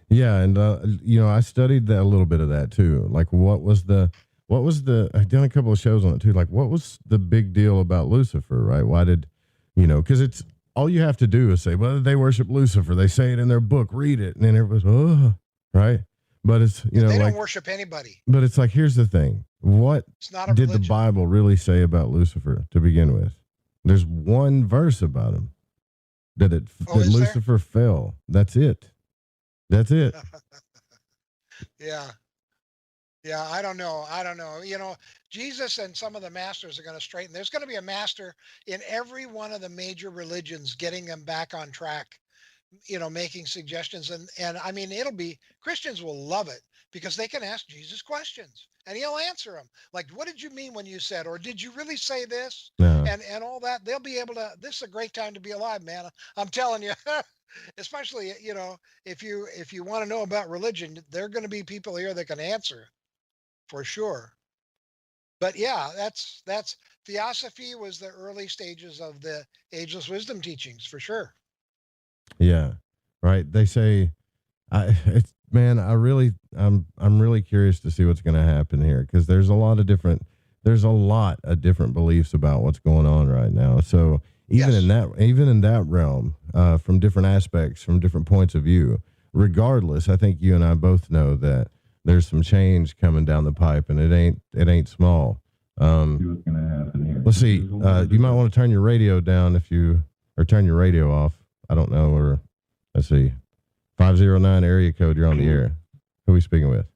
Yeah. And, I studied a little bit of that too. Like I've done a couple of shows on it too. Like what was the big deal about Lucifer, right? Why did, because it's all you have to do is say, well, they worship Lucifer. They say it in their book, read it. And then everybody's, right. But it's, they don't worship anybody. But it's like, here's the thing. What did the Bible really say about Lucifer to begin with? There's one verse about him that Lucifer fell. That's it. Yeah. Yeah, I don't know. Jesus and some of the masters are going to straighten. There's going to be a master in every one of the major religions getting them back on track, making suggestions. And I mean, Christians will love it because they can ask Jesus questions and he'll answer them. Like, what did you mean when you said, or did you really say this? No. And all that. They'll be able to, this is a great time to be alive, man. I'm telling you. Especially, if you want to know about religion, there are going to be people here that can answer. For sure. But yeah, that's theosophy was the early stages of the ageless wisdom teachings for sure. Yeah. Right. They say I'm really curious to see what's going to happen here because there's a lot of different beliefs about what's going on right now. So even in that realm, from different aspects, from different points of view, regardless, I think you and I both know that there's some change coming down the pipe, and it ain't small. Let's see. You might want to turn your radio down or turn your radio off. I don't know. Or let's see. 509 area code. You're on the air. Who are we speaking with?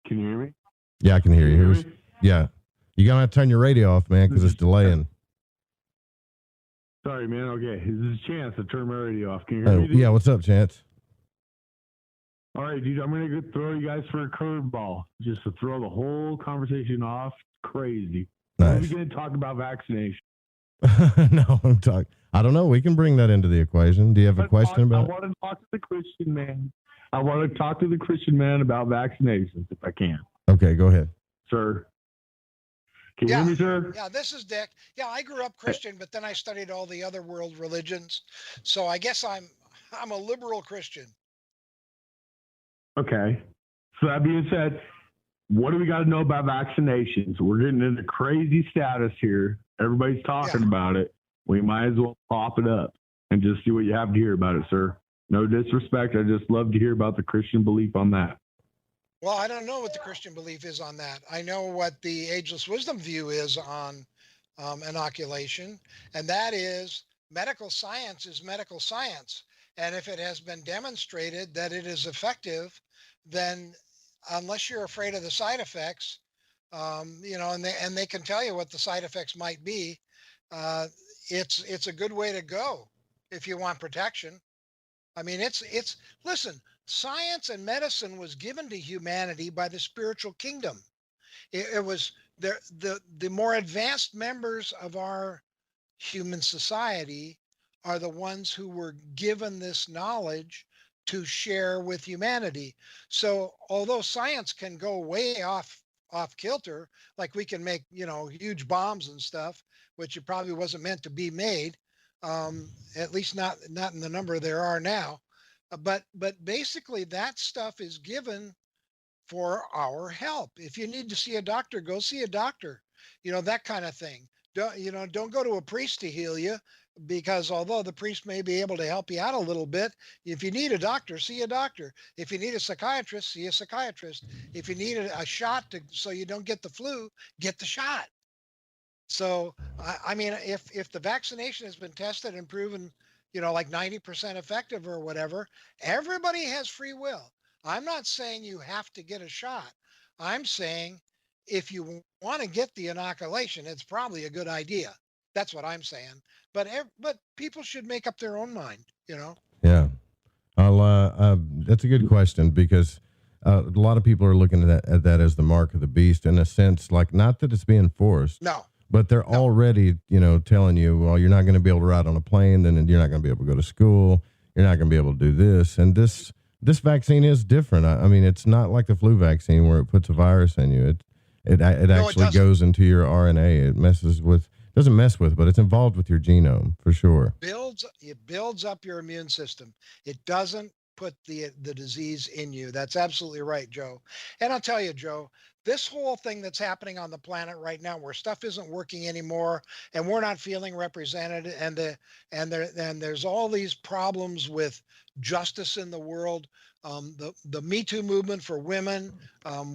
Can you hear me? Yeah, I can hear you. Yeah. You gotta turn your radio off, man, because it's delaying. Sorry, man. Okay, this is Chance. I turned my radio off. Can you hear me? Yeah. What's up, Chance? All right, dude, I'm going to throw you guys for a curveball just to throw the whole conversation off. Crazy. Nice. Are we going to talk about vaccination? No, I don't know. We can bring that into the equation. Do you have a question about it? I want to talk to the Christian man. I want to talk to the Christian man about vaccinations if I can. Okay, go ahead. Sir. Can you hear me, sir? Yeah, this is Dick. Yeah, I grew up Christian, but then I studied all the other world religions. So I guess I'm a liberal Christian. Okay. So that being said, what do we got to know about vaccinations? We're getting into crazy status here. Everybody's talking about it. We might as well pop it up and just see what you have to hear about it, sir. No disrespect. I just love to hear about the Christian belief on that. Well, I don't know what the Christian belief is on that. I know what the ageless wisdom view is on inoculation, and that is medical science is medical science. And if it has been demonstrated that it is effective, then unless you're afraid of the side effects, and they can tell you what the side effects might be, uh, it's a good way to go if you want protection. I mean, it's listen, science and medicine was given to humanity by the spiritual kingdom. It was the more advanced members of our human society are the ones who were given this knowledge to share with humanity. So although science can go way off kilter, like we can make, huge bombs and stuff, which it probably wasn't meant to be made, at least not in the number there are now. But basically that stuff is given for our help. If you need to see a doctor, go see a doctor, that kind of thing. Don't go to a priest to heal you, because although the priest may be able to help you out a little bit, if you need a doctor, see a doctor. If you need a psychiatrist, see a psychiatrist. If you need a shot so you don't get the flu, get the shot. So, I mean, if the vaccination has been tested and proven, like 90% effective or whatever, everybody has free will. I'm not saying you have to get a shot. I'm saying if you want to get the inoculation, it's probably a good idea. That's what I'm saying. But people should make up their own mind, Yeah. That's a good question, because a lot of people are looking at that as the mark of the beast, in a sense, like, not that it's being forced. No. But they're already, telling you, well, you're not going to be able to ride on a plane, then you're not going to be able to go to school, you're not going to be able to do this. And this vaccine is different. I mean, it's not like the flu vaccine where it puts a virus in you. It actually goes into your RNA. Doesn't mess with, but it's involved with your genome for sure. It builds up your immune system. It doesn't put the disease in you. That's absolutely right, Joe. And I'll tell you, Joe, this whole thing that's happening on the planet right now, where stuff isn't working anymore and we're not feeling represented, and there's all these problems with justice in the world. The Me Too movement for women,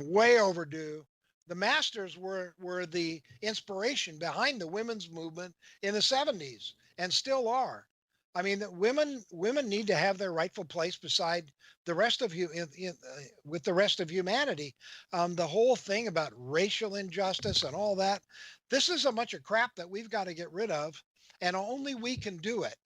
way overdue. The Masters were the inspiration behind the women's movement in the 70s, and still are. I mean, that women need to have their rightful place beside the rest of you with the rest of humanity. The whole thing about racial injustice and all that, this is a bunch of crap that we've got to get rid of, and only we can do it.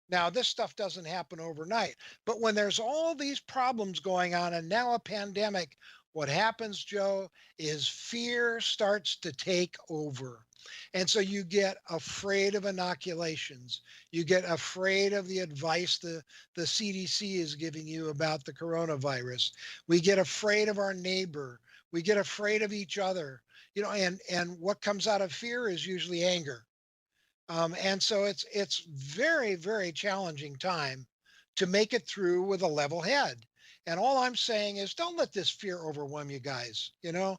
Now, this stuff doesn't happen overnight, but when there's all these problems going on and now a pandemic, what happens, Joe, is fear starts to take over. And so you get afraid of inoculations. You get afraid of the advice the CDC is giving you about the coronavirus. We get afraid of our neighbor. We get afraid of each other. And what comes out of fear is usually anger. And so it's very, very challenging time to make it through with a level head. And all I'm saying is, don't let this fear overwhelm you guys. Don't.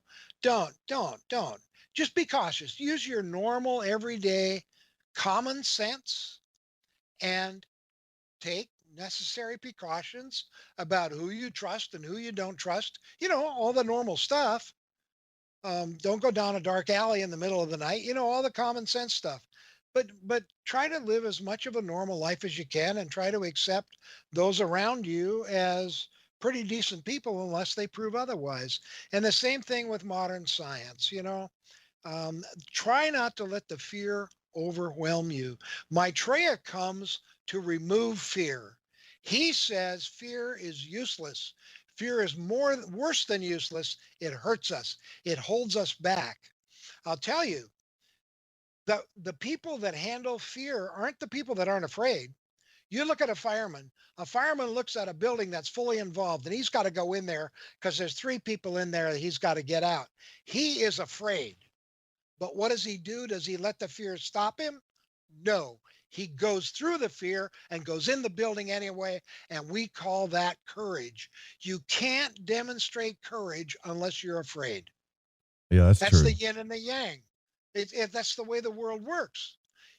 Just be cautious. Use your normal, everyday common sense and take necessary precautions about who you trust and who you don't trust. All the normal stuff. Don't go down a dark alley in the middle of the night. All the common sense stuff. But try to live as much of a normal life as you can, and try to accept those around you as pretty decent people, unless they prove otherwise. And the same thing with modern science. Try not to let the fear overwhelm you. Maitreya comes to remove fear. He says fear is useless. Fear is worse than useless. It hurts us. It holds us back. I'll tell you, the people that handle fear aren't the people that aren't afraid. You look at a fireman. A fireman looks at a building that's fully involved, and he's got to go in there because there's 3 people in there that he's got to get out. He is afraid. But what does he do? Does he let the fear stop him? No. He goes through the fear and goes in the building anyway, and we call that courage. You can't demonstrate courage unless you're afraid. Yeah, that's true. That's the yin and the yang. That's the way the world works.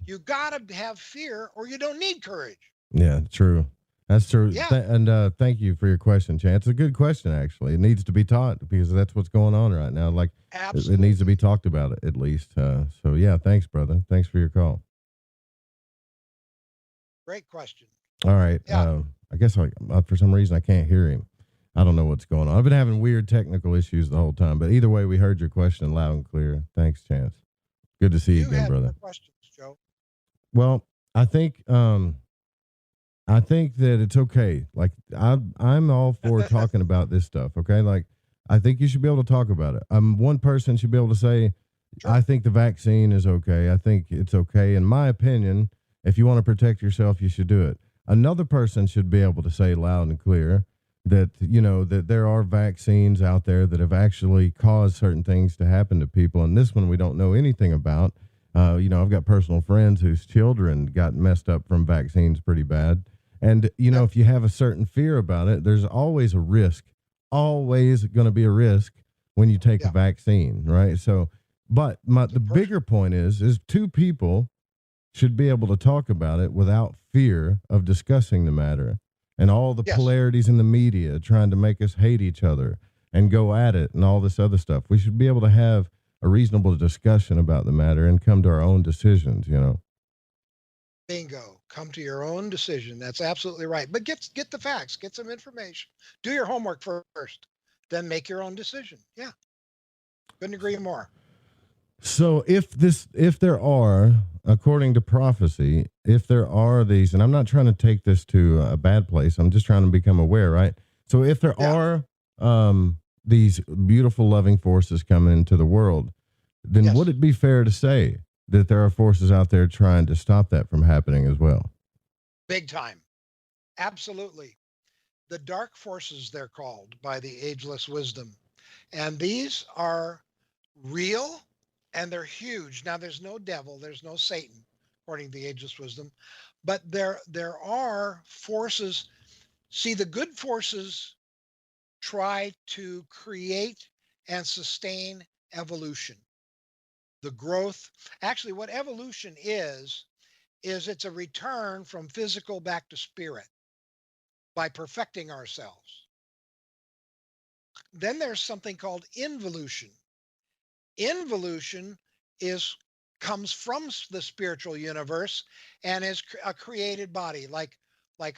You got to have fear, or you don't need courage. Yeah, true. That's true. Yeah. Thank you for your question, Chance. It's a good question, actually. It needs to be taught because that's what's going on right now. Like, it needs to be talked about at least. So, yeah, thanks, brother. Thanks for your call. Great question. All right. Yeah. I guess for some reason I can't hear him. I don't know what's going on. I've been having weird technical issues the whole time, but either way, we heard your question loud and clear. Thanks, Chance. Good to see you again, brother. More questions, Joe. Well, I think that it's okay. Like I'm all for talking about this stuff. Okay, like I think you should be able to talk about it. One person should be able to say, sure. I think the vaccine is okay. I think it's okay. In my opinion, if you want to protect yourself, you should do it. Another person should be able to say loud and clear that, that there are vaccines out there that have actually caused certain things to happen to people. And this one we don't know anything about. I've got personal friends whose children got messed up from vaccines pretty bad. And, if you have a certain fear about it, there's always a risk, always going to be a risk when you take a vaccine, right? So, but the bigger point is two people should be able to talk about it without fear of discussing the matter and all the polarities in the media trying to make us hate each other and go at it and all this other stuff. We should be able to have a reasonable discussion about the matter and come to our own decisions, Bingo. Come to your own decision. That's absolutely right. But get the facts, get some information. Do your homework first, then make your own decision. Yeah. Couldn't agree more. So if there are, according to prophecy, if there are these, and I'm not trying to take this to a bad place, I'm just trying to become aware, right? So if there are these beautiful, loving forces coming into the world, then would it be fair to say that there are forces out there trying to stop that from happening as well? Big time. Absolutely. The dark forces, they're called by the ageless wisdom. And these are real and they're huge. Now, there's no devil, there's no Satan, according to the ageless wisdom, but there are forces. See, the good forces try to create and sustain evolution, the growth. Actually, what evolution is it's a return from physical back to spirit by perfecting ourselves. Then there's something called involution. Involution comes from the spiritual universe and is a created body, like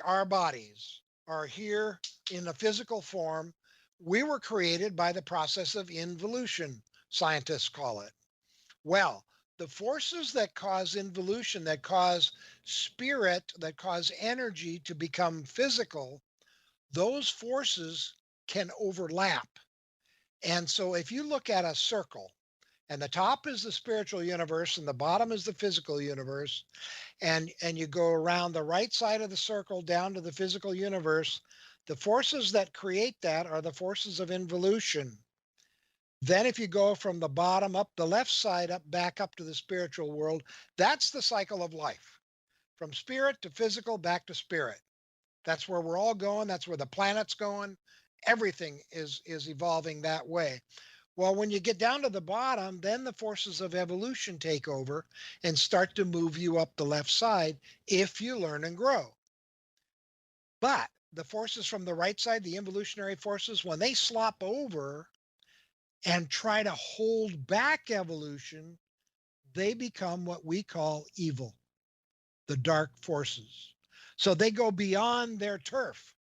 our bodies are here in a physical form. We were created by the process of involution, scientists call it. Well, the forces that cause involution, that cause spirit, that cause energy to become physical, those forces can overlap. And so if you look at a circle, and the top is the spiritual universe and the bottom is the physical universe, and you go around the right side of the circle down to the physical universe, the forces that create that are the forces of involution. Then if you go from the bottom up, the left side up, back up to the spiritual world, that's the cycle of life. From spirit to physical, back to spirit. That's where we're all going. That's where the planet's going. Everything is evolving that way. Well, when you get down to the bottom, then the forces of evolution take over and start to move you up the left side if you learn and grow. But the forces from the right side, the involutionary forces, when they slop over and try to hold back evolution, they become what we call evil, the dark forces. So they go beyond their turf.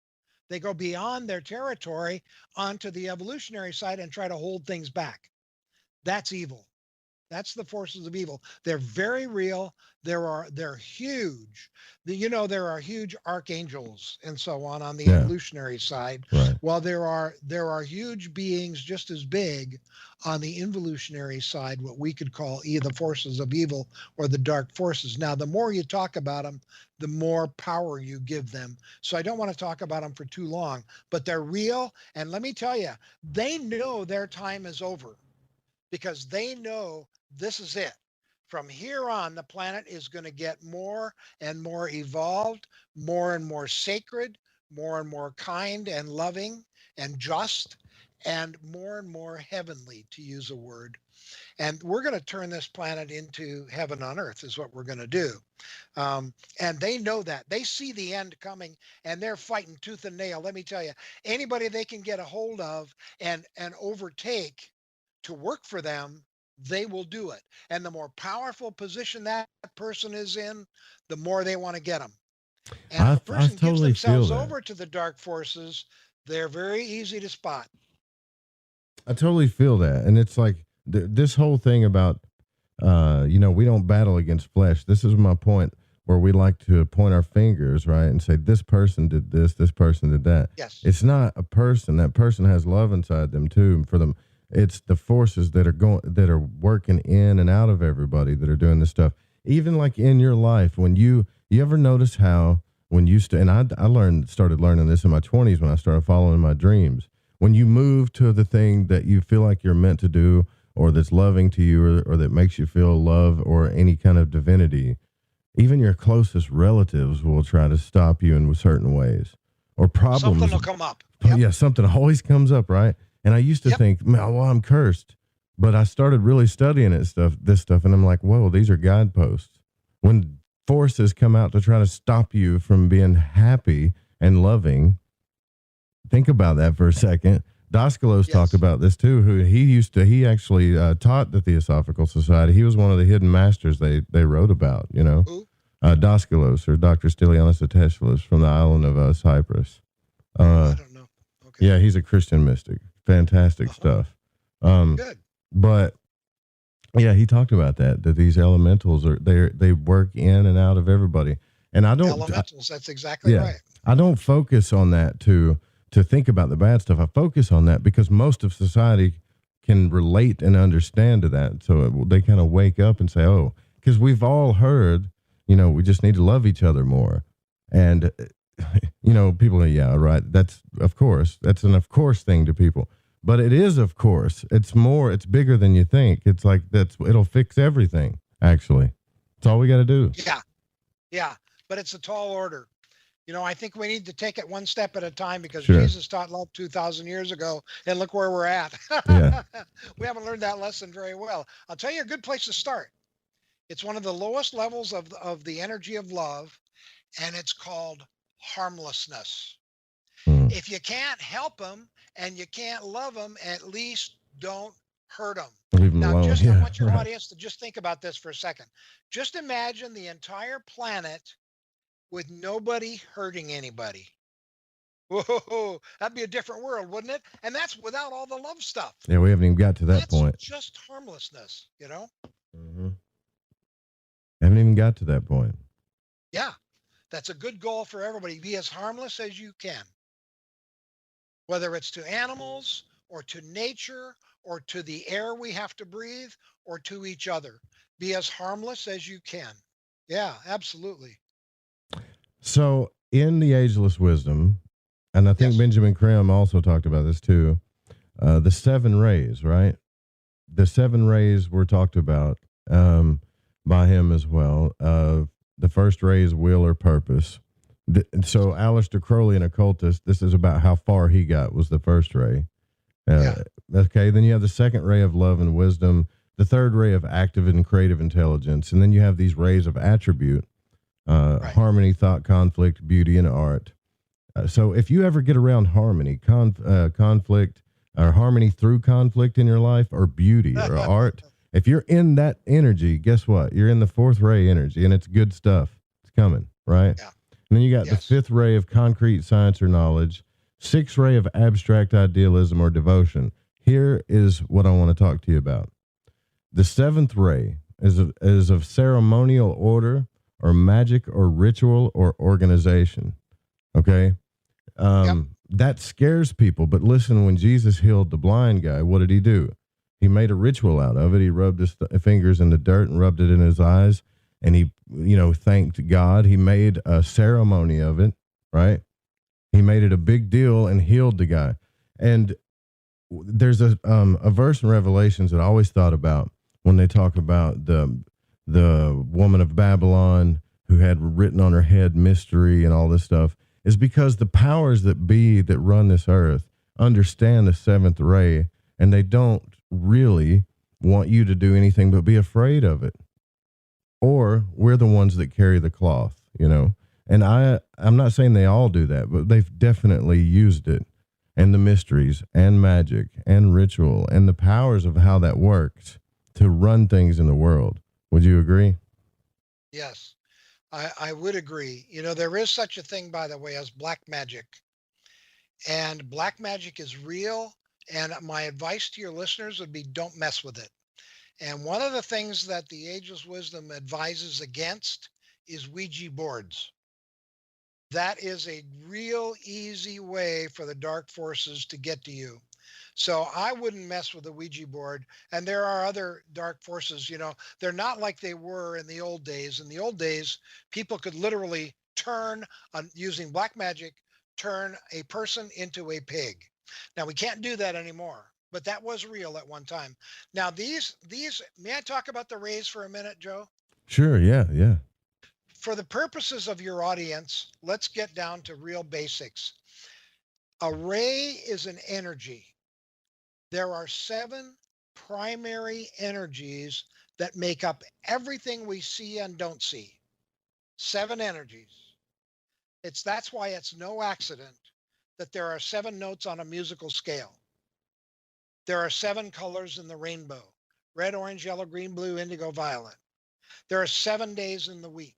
They go beyond their territory onto the evolutionary side and try to hold things back. That's evil. That's the forces of evil. They're very real. They're huge. There are huge archangels and so on the evolutionary side. Right. While there are huge beings just as big on the involutionary side, what we could call either the forces of evil or the dark forces. Now, the more you talk about them, the more power you give them. So I don't want to talk about them for too long, but they're real. And let me tell you, they know their time is over because they know this is it. From here on, the planet is going to get more and more evolved, more and more sacred, more and more kind and loving and just. and more heavenly, to use a word. And we're going to turn this planet into heaven on earth is what we're going to do. And they know that. They see the end coming, and they're fighting tooth and nail. Let me tell you, anybody they can get a hold of and overtake to work for them, they will do it. And the more powerful position that person is in, the more they want to get them. And if a person gives themselves over to the dark forces, they're very easy to spot. I totally feel that. And it's like this whole thing about, we don't battle against flesh. This is my point where we like to point our fingers, right, and say, this person did this person did that. Yes. It's not a person. That person has love inside them too. For them, it's the forces that are working in and out of everybody that are doing this stuff. Even like in your life, when you ever notice how when you and I started learning this in my 20s when I started following my dreams. When you move to the thing that you feel like you're meant to do, or that's loving to you, or that makes you feel love or any kind of divinity, even your closest relatives will try to stop you in certain ways, or problems. Something will come up. Yep. Yeah, something always comes up, right? And I used to think, well, I'm cursed. But I started really studying this stuff, and I'm like, whoa, these are guideposts. When forces come out to try to stop you from being happy and loving, think about that for a second. Daskalos talked about this too. He actually taught the Theosophical Society. He was one of the hidden masters they wrote about. Daskalos, or Dr. Stylianos Ateshelos from the island of Cyprus. I don't know. Okay. Yeah, he's a Christian mystic. Fantastic stuff. Good. But yeah, he talked about that these elementals they work in and out of everybody. And I don't elementals. That's exactly right. I don't focus on that to think about the bad stuff. I focus on that because most of society can relate and understand to that. So they kind of wake up and say, oh, because we've all heard, we just need to love each other more. And, people are, yeah, right. That's an of course thing to people. But it is, of course. It's bigger than you think. It's like it'll fix everything, actually. It's all we got to do. Yeah. But it's a tall order. I think we need to take it one step at a time because Sure. Jesus taught love 2,000 years ago, and look where we're at. Yeah. We haven't learned that lesson very well. I'll tell you a good place to start. It's one of the lowest levels of the energy of love, and it's called harmlessness. If you can't help them and you can't love them, at least don't hurt them. Leave them Now, alone. I want your audience to just think about this for a second. Just imagine the entire planet with nobody hurting anybody. Whoa, that'd be a different world, wouldn't it? And that's without all the love stuff. Yeah, we haven't even got to that point. That's just harmlessness, Mm-hmm. Haven't even got to that point. Yeah, that's a good goal for everybody. Be as harmless as you can. Whether it's to animals or to nature or to the air we have to breathe or to each other. Be as harmless as you can. Yeah, absolutely. So in the Ageless Wisdom, and I think Benjamin Krim also talked about this too, the 7 rays, right? The 7 rays were talked about by him as well. The first ray is will or purpose. So Aleister Crowley, an occultist, this is about how far he got, was the first ray. Okay, then you have the second ray of love and wisdom, the third ray of active and creative intelligence, and then you have these rays of attribute, harmony, thought, conflict, beauty, and art. So if you ever get around harmony, conflict, or harmony through conflict in your life, or beauty, or art, if you're in that energy, guess what? You're in the 4th ray energy, and it's good stuff. It's coming, right? Yeah. And then you got the 5th ray of concrete science or knowledge, 6th ray of abstract idealism or devotion. Here is what I want to talk to you about. The 7th ray is of ceremonial order or magic or ritual or organization. Okay? That scares people. But listen, when Jesus healed the blind guy, what did he do? He made a ritual out of it. He rubbed his fingers in the dirt and rubbed it in his eyes. And he, thanked God. He made a ceremony of it, right? He made it a big deal and healed the guy. And there's a verse in Revelations that I always thought about when they talk about the woman of Babylon who had written on her head mystery and all this stuff, is because the powers that be that run this earth understand the seventh ray, and they don't really want you to do anything but be afraid of it. Or we're the ones that carry the cloth, you know. And I'm not saying they all do that, but they've definitely used it, and the mysteries and magic and ritual and the powers of how that works to run things in the world. Would you agree? Yes, I would agree. You know, there is such a thing, by the way, as black magic. And black magic is real. And my advice to your listeners would be don't mess with it. And one of the things that the Ageless Wisdom advises against is Ouija boards. That is a real easy way for the dark forces to get to you. So I wouldn't mess with the Ouija board. And there are other dark forces, you know, they're not like they were in the old days. In the old days, people could literally turn, using black magic, turn a person into a pig. Now, we can't do that anymore, but that was real at one time. Now, these, may I talk about the rays for a minute, Joe? Sure, yeah. For the purposes of your audience, let's get down to real basics. A ray is an energy. There are 7 primary energies that make up everything we see and don't see. 7 energies. That's why it's no accident that there are 7 notes on a musical scale. There are 7 colors in the rainbow: red, orange, yellow, green, blue, indigo, violet. There are 7 days in the week.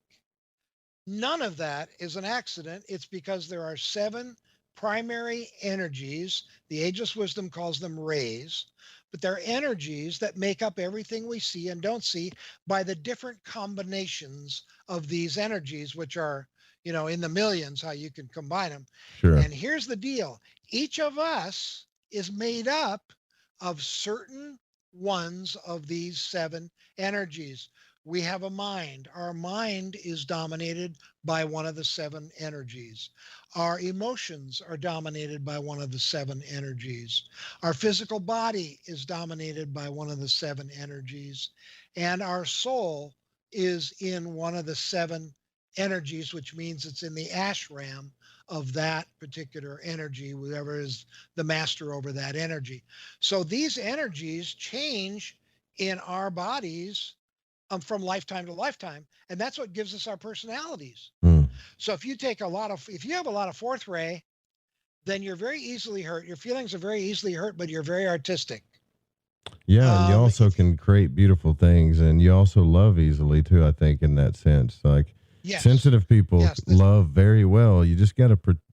None of that is an accident. It's because there are 7 primary energies. The Ageless Wisdom calls them rays, but they're energies that make up everything we see and don't see by the different combinations of these energies, which are, you know, in the millions, how you can combine them. Sure. And here's the deal. Each of us is made up of certain ones of these 7 energies. We have a mind. Our mind is dominated by one of the 7 energies. Our emotions are dominated by one of the 7 energies. Our physical body is dominated by one of the 7 energies. And our soul is in one of the 7 energies, which means it's in the ashram of that particular energy, whoever is the master over that energy. So these energies change in our bodies from lifetime to lifetime, and that's what gives us our personalities. So if you have a lot of fourth ray, then you're very easily hurt. Your feelings are very easily hurt, but you're very artistic. Yeah, and you also can create beautiful things, and you also love easily too, I think, in that sense. Like, yes. Sensitive people love very well. You just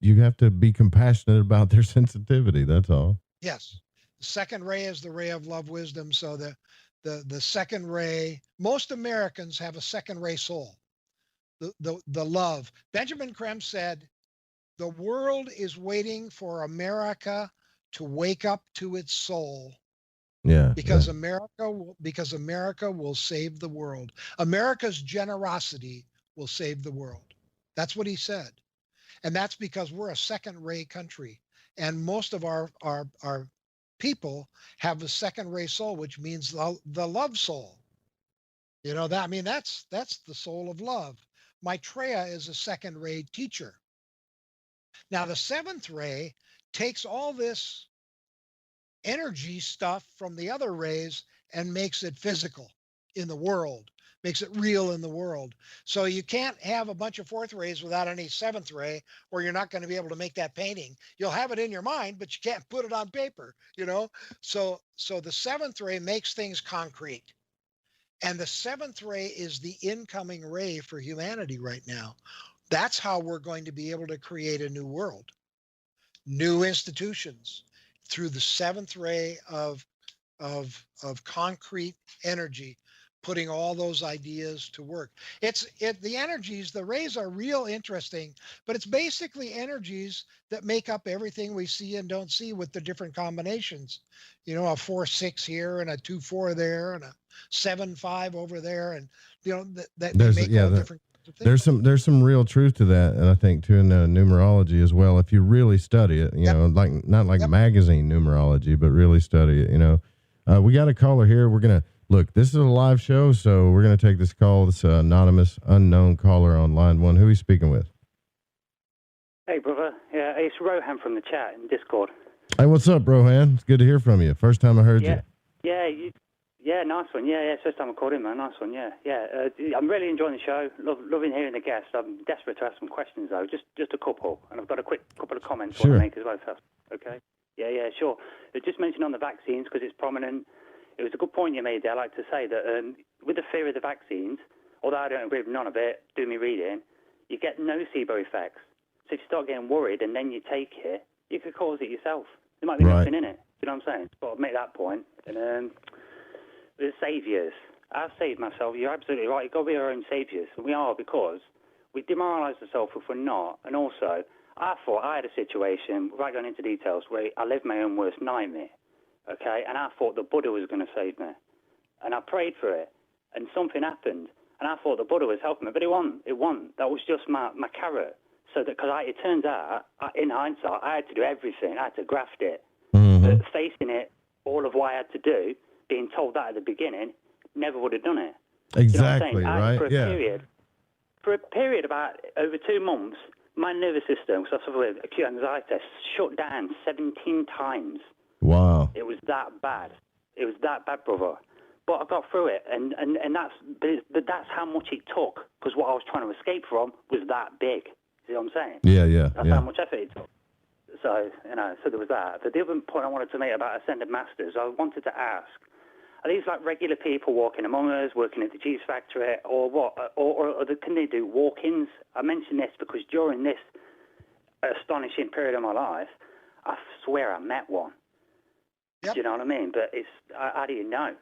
you have to be compassionate about their sensitivity. That's all. Yes. The second ray is the ray of love, wisdom. So the second ray, most Americans have a second ray soul, the love. Benjamin Creme said, the world is waiting for America to wake up to its soul. Yeah. Because America will save the world. America's generosity will save the world. That's what he said. And that's because we're a second ray country. And most of our people have a second ray soul, which means the love soul. You know, that's the soul of love. Maitreya is a second ray teacher. Now the 7th ray takes all this energy stuff from the other rays and makes it physical in the world, makes it real in the world. So you can't have a bunch of 4th rays without any 7th ray, or you're not going to be able to make that painting. You'll have it in your mind, but you can't put it on paper, you know? So the 7th ray makes things concrete. And the 7th ray is the incoming ray for humanity right now. That's how we're going to be able to create a new world, new institutions, through the 7th ray of concrete energy, putting all those ideas to work. The energies, the rays are real interesting, but it's basically energies that make up everything we see and don't see with the different combinations. You know, a 4-6 here and a 2-4 there and a 7-5 over there, and you know that make all different. There's some real truth to that, and I think too in numerology as well. If you really study it, you know, like not like magazine numerology, but really study it. You know, we got a caller here. We're gonna look. This is a live show, so we're gonna take this call. This anonymous, unknown caller on line 1. Who are you speaking with? Hey, brother. Yeah, it's Rohan from the chat in Discord. Hey, what's up, Rohan? It's good to hear from you. First time I heard you. Yeah, nice one. Yeah, first time I called in, man. Nice one. Yeah. I'm really enjoying the show. Loving hearing the guests. I'm desperate to ask some questions though, just a couple, and I've got a quick couple of comments I want to make as well. If that's okay. Yeah, sure. Just mentioned on the vaccines because it's prominent. It was a good point you made there. I like to say that with the fear of the vaccines, although I don't agree with none of it, do me reading, you get nocebo effects. So if you start getting worried and then you take it, you could cause it yourself. There might be nothing in it. You know what I'm saying? But I'll make that point. And the saviours. I've saved myself. You're absolutely right. You've got to be our own saviours. And we are, because we demoralise ourselves if we're not. And also, I thought I had a situation, without going into details, where I lived my own worst nightmare. Okay? And I thought the Buddha was going to save me. And I prayed for it. And something happened. And I thought the Buddha was helping me. But it wasn't. That was just my carrot. So that, because it turns out, in hindsight, I had to do everything. I had to graft it. But facing it, all of what I had to do, being told that at the beginning, never would have done it. Exactly, you know right? For a period about over 2 months, my nervous system, because I suffer with acute anxiety, shut down 17 times. Wow. It was that bad. It was that bad, brother. But I got through it, and that's how much it took, because what I was trying to escape from was that big. See what I'm saying? Yeah. That's how much effort it took. So, so there was that. But the other point I wanted to make about Ascended Masters, I wanted to ask, are these like regular people walking among us, working at the cheese factory, or what? Or can they do walk-ins? I mention this because during this astonishing period of my life, I swear I met one. Yep. Do you know what I mean? But I didn't know.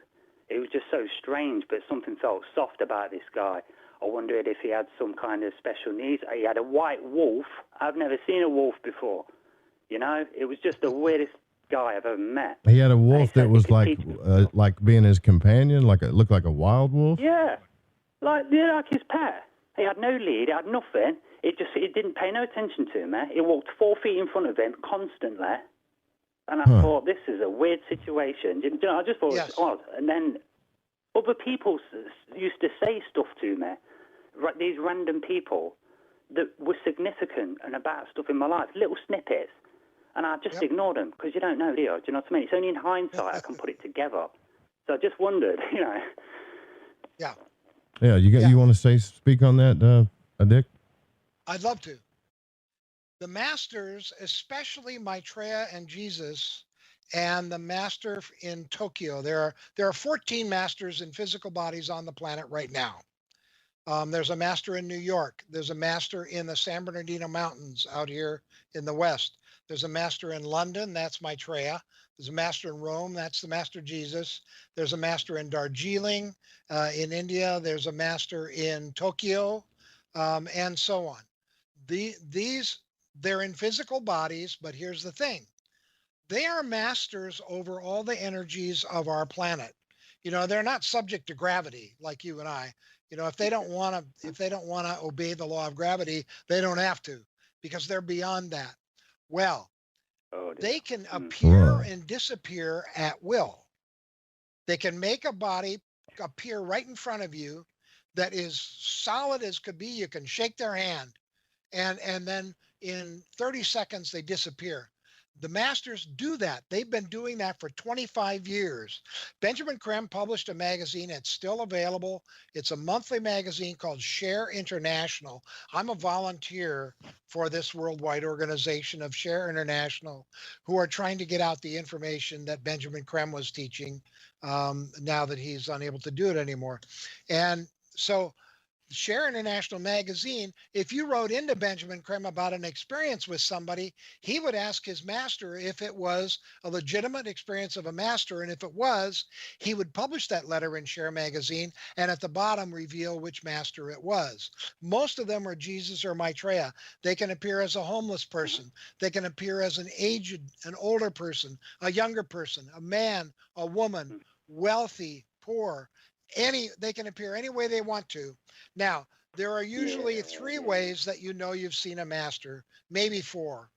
It was just so strange, but something felt soft about this guy. I wondered if he had some kind of special needs. He had a white wolf. I've never seen a wolf before. You know, it was just the weirdest guy I've ever met. He had a wolf that was like being his companion, it looked like a wild wolf. Yeah, like his pet. He had no lead. He had nothing. It didn't pay no attention to him. He walked 4 feet in front of him constantly, and I thought, this is a weird situation. You know, I just thought it was odd. And then other people used to say stuff to me, these random people that were significant and about stuff in my life, little snippets. And I just ignored them because you don't know, do you? Do you know what I mean? It's only in hindsight I can put it together. So I just wondered, Yeah. Yeah, you want to speak on that, Dick? I'd love to. The masters, especially Maitreya and Jesus, and the master in Tokyo. There are 14 masters in physical bodies on the planet right now. There's a master in New York. There's a master in the San Bernardino Mountains out here in the West. There's a master in London, that's Maitreya. There's a master in Rome, that's the Master Jesus. There's a master in Darjeeling in India. There's a master in Tokyo, and so on. They're in physical bodies, but here's the thing. They are masters over all the energies of our planet. You know, they're not subject to gravity like you and I. You know, if they don't want to obey the law of gravity, they don't have to, because they're beyond that. Well, they can appear and disappear at will. They can make a body appear right in front of you that is solid as could be. You can shake their hand, and then in 30 seconds they disappear. The masters do that. They've been doing that for 25 years. Benjamin Creme published a magazine. It's still available. It's a monthly magazine called Share International. I'm a volunteer for this worldwide organization of Share International, who are trying to get out the information that Benjamin Creme was teaching now that he's unable to do it anymore. And so Share International magazine, if you wrote into Benjamin Creme about an experience with somebody, he would ask his master if it was a legitimate experience of a master. And if it was, he would publish that letter in Share magazine and at the bottom reveal which master it was. Most of them are Jesus or Maitreya. They can appear as a homeless person. They can appear as an aged, an older person, a younger person, a man, a woman, wealthy, poor. They can appear any way they want to. Now, there are usually 3 ways that you know you've seen a master, maybe 4.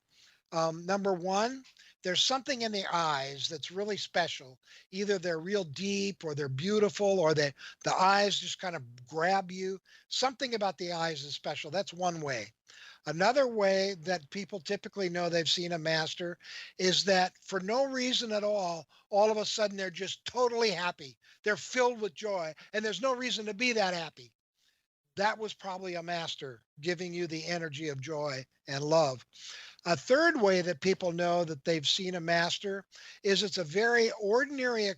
Number 1, there's something in the eyes that's really special. Either they're real deep, or they're beautiful, or the eyes just kind of grab you. Something about the eyes is special. That's one way. Another way that people typically know they've seen a master is that for no reason at all of a sudden they're just totally happy. They're filled with joy, and there's no reason to be that happy. That was probably a master giving you the energy of joy and love. A third way that people know that they've seen a master is it's a very ordinary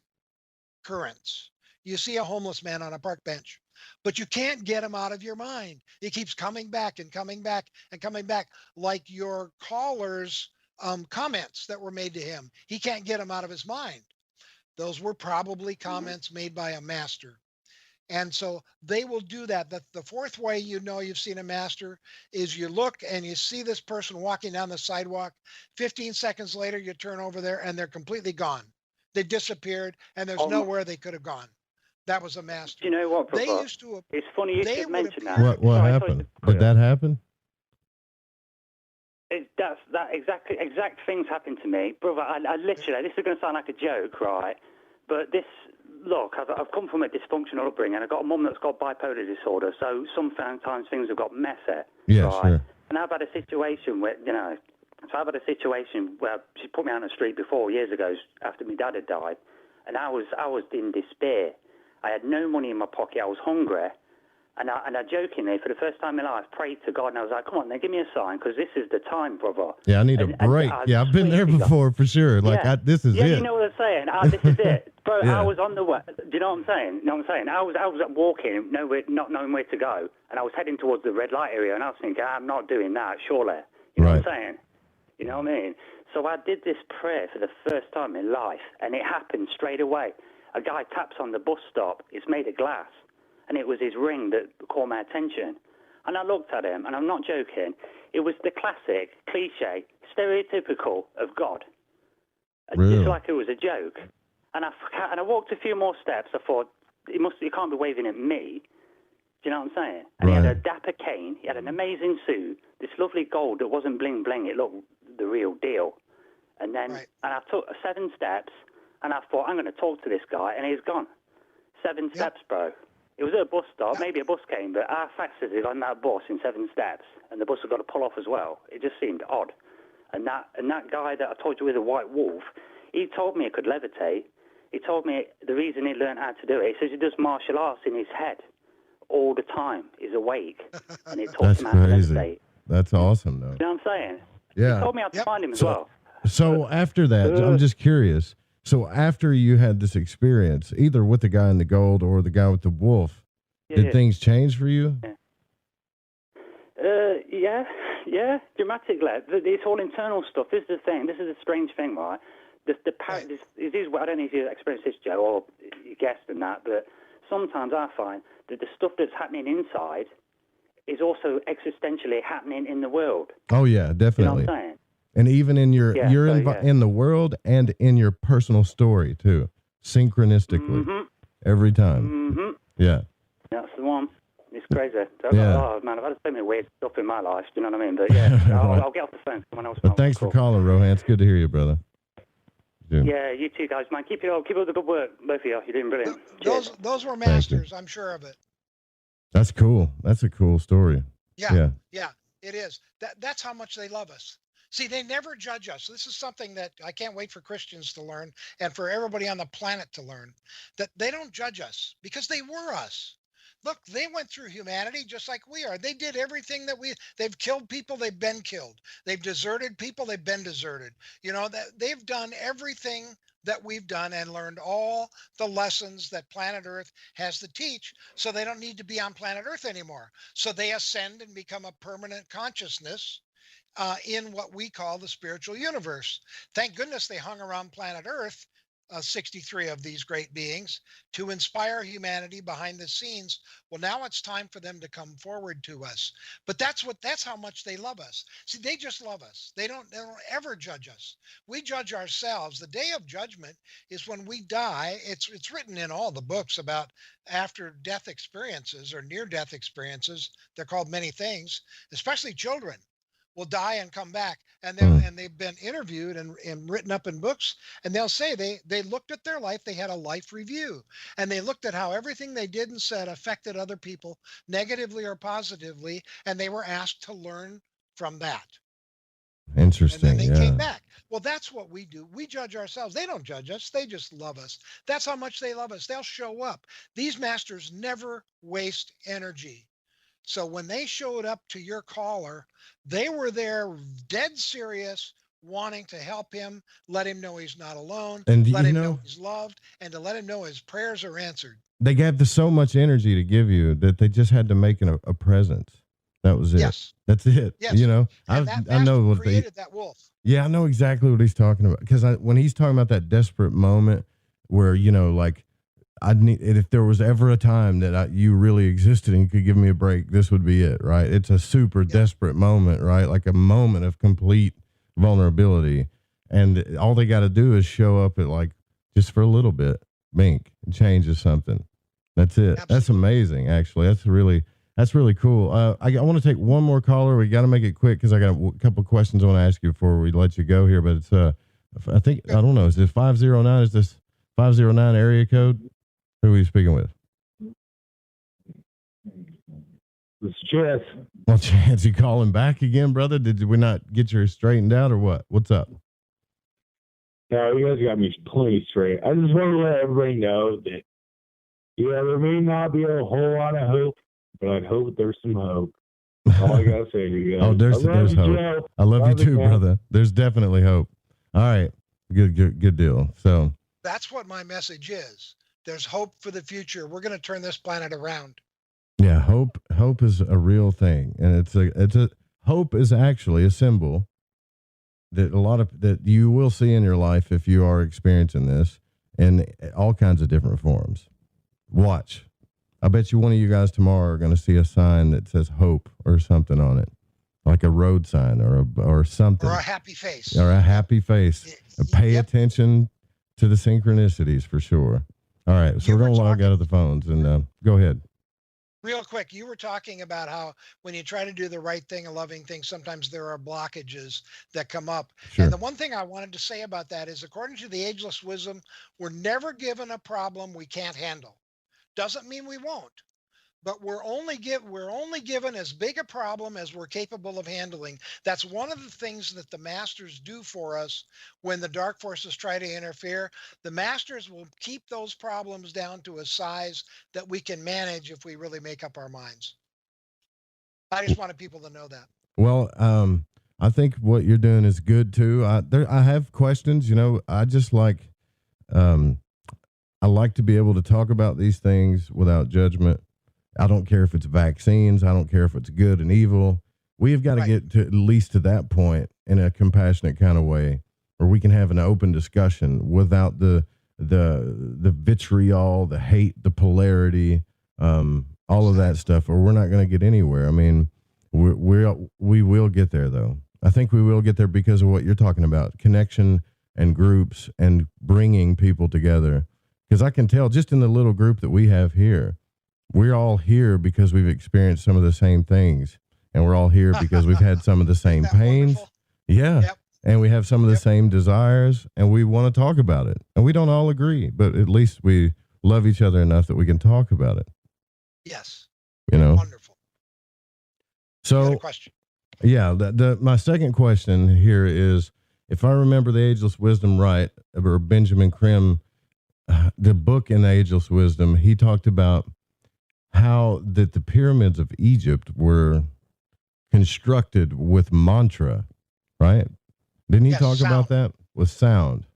occurrence. You see a homeless man on a park bench, but you can't get him out of your mind. He keeps coming back and coming back and coming back, like your caller's comments that were made to him. He can't get them out of his mind. Those were probably comments made by a master. And so they will do that. The fourth way you know you've seen a master is you look and you see this person walking down the sidewalk. 15 seconds later, you turn over there and they're completely gone. They disappeared, and there's nowhere they could have gone. That was a master. Do you know what, They Brother? used to. It's funny you should mention that. What happened? Did that happen? That exact things happened to me, brother. I literally, this is going to sound like a joke, right? But this, look, I've come from a dysfunctional upbringing. I've got a mum that's got bipolar disorder, so sometimes things have got messy. Yeah, right? sure. And I've had a situation where, she put me out on the street before, years ago, after my dad had died, and I was in despair. I had no money in my pocket. I was hungry. And I jokingly, for the first time in my life, prayed to God, and I was like, come on, now give me a sign, because this is the time, brother. Yeah, I need a break. Yeah, I've been there before for sure. Like, this is it. Yeah, you know what I'm saying? This is it. Bro, Yeah. I was on the way. Do you know what I'm saying? You know what I'm saying? I was walking, not knowing where to go, and I was heading towards the red light area, and I was thinking, I'm not doing that, surely. You know what I'm saying? You know what I mean? So I did this prayer for the first time in life, and it happened straight away. A guy taps on the bus stop. It's made of glass. And it was his ring that caught my attention. And I looked at him, and I'm not joking, it was the classic, cliche, stereotypical of God. Really? Just like it was a joke. And I walked a few more steps. I thought, he can't be waving at me. Do you know what I'm saying? And he had a dapper cane. He had an amazing suit, this lovely gold that wasn't bling-bling. It looked the real deal. And then and I took 7 steps, and I thought, I'm going to talk to this guy, and he's gone. 7 steps, bro. It was at a bus stop. Maybe a bus came, but how fast is it on that bus in 7 steps? And the bus had got to pull off as well. It just seemed odd. And that guy that I told you with a white wolf, he told me he could levitate. He told me the reason he learned how to do it, he says he does martial arts in his head all the time. He's awake. And it taught him how to levitate. That's awesome, though. You know what I'm saying? Yeah. He told me how to find him as well. So after that, I'm just curious. So after you had this experience, either with the guy in the gold or the guy with the wolf, did things change for you? Yeah, dramatically. It's all internal stuff. This is the thing. This is a strange thing, right? I don't know if you experienced this, Joe, or you guessed in that, but sometimes I find that the stuff that's happening inside is also existentially happening in the world. Oh yeah, definitely. You know what I'm saying? And even in your in the world and in your personal story too, synchronistically, every time. Yeah, that's the one. It's crazy. Yeah. Oh man, I've had so many weird stuff in my life. Do you know what I mean? But yeah, I'll get off the phone. Someone else. But thanks for calling, Rohan. It's good to hear you, brother. Yeah, you too, guys, man. Keep up the good work, both of you. You're doing brilliant. Those were masters. I'm sure of it. That's cool. That's a cool story. Yeah, it is. That's how much they love us. See, they never judge us. This is something that I can't wait for Christians to learn and for everybody on the planet to learn, that they don't judge us because they were us. Look, they went through humanity just like we are. They did everything they've killed people, they've been killed. They've deserted people, they've been deserted. You know, that they've done everything that we've done and learned all the lessons that planet Earth has to teach, so they don't need to be on planet Earth anymore. So they ascend and become a permanent consciousness in what we call the spiritual universe. Thank goodness they hung around planet Earth, 63 of these great beings, to inspire humanity behind the scenes. Well, now it's time for them to come forward to us. But that's how much they love us. See, they just love us. They don't ever judge us. We judge ourselves. The day of judgment is when we die. It's written in all the books about after death experiences or near death experiences. They're called many things, especially children. will die and come back. And they've been interviewed and written up in books, and they'll say they looked at their life, they had a life review, and they looked at how everything they did and said affected other people negatively or positively, and they were asked to learn from that. Interesting. And then they came back. Well, that's what we do. We judge ourselves. They don't judge us. They just love us. That's how much they love us. They'll show up. These masters never waste energy. So when they showed up to your caller, they were there dead serious, wanting to help him, let him know he's not alone, And let you him know, know he's loved, and to let him know his prayers are answered. they gave so much energy to give you that they just had to make a presence. That was it. Yes. That's it. Yes. You know, And I know what created that wolf. Yeah, I know exactly what he's talking about, because when he's talking about that desperate moment where, you know, like, if there was ever a time that you really existed and you could give me a break, this would be it, right? It's a super desperate moment, right? Like a moment of complete vulnerability, and all they got to do is show up at, like, just for a little bit, bink, and changes something. That's it. Absolutely. That's amazing. Actually, that's really cool. I want to take one more caller. We got to make it quick because I got a couple questions I want to ask you before we let you go here. But it's I don't know. Is this 509? Is this 509 area code? Who are you speaking with? It's Chance. Well, Chance, you calling back again, brother? Did we not get you straightened out or what? What's up? No, you guys got me plenty straight. I just want to let everybody know that, yeah, there may not be a whole lot of hope, but I hope there's some hope. That's all I got to say to you guys. Oh, there's hope. Joe. I love you too, man. brother. There's definitely hope. All right. Good deal. So That's what my message is. There's hope for the future. We're going to turn this planet around. yeah, hope is a real thing. And hope is actually a symbol that that you will see in your life if you are experiencing this in all kinds of different forms. Watch. I bet you one of you guys tomorrow are going to see a sign that says hope or something on it, like a road sign or something. Or a happy face. Or a happy face. Pay attention to the synchronicities for sure. All right, so we're going to log out of the phones and go ahead. Real quick, you were talking about how when you try to do the right thing, a loving thing, sometimes there are blockages that come up. Sure. And the one thing I wanted to say about that is, according to the ageless wisdom, we're never given a problem we can't handle. Doesn't mean we won't, but we're only given as big a problem as we're capable of handling. That's one of the things that the masters do for us when the dark forces try to interfere. The masters will keep those problems down to a size that we can manage if we really make up our minds. I just wanted people to know that. Well, I think what you're doing is good too. I have questions. You know, I just like, I like to be able to talk about these things without judgment. I don't care if it's vaccines. I don't care if it's good and evil. We have got to get to at least to that point in a compassionate kind of way, where we can have an open discussion without the vitriol, the hate, the polarity, all of that stuff, or we're not going to get anywhere. I mean, we will get there though. I think we will get there because of what you're talking about, connection and groups and bringing people together. Because I can tell just in the little group that we have here, we're all here because we've experienced some of the same things. And we're all here because we've had some of the same pains. Wonderful? Yeah. Yep. And we have some of the same desires, and we want to talk about it. And we don't all agree, but at least we love each other enough that we can talk about it. Yes. You know? Wonderful. So, question. Yeah, my second question here is, if I remember the Ageless Wisdom right, or Benjamin Krim, the book in Ageless Wisdom, he talked about how that the pyramids of Egypt were constructed with mantra, right? Didn't he talk about that? With sound.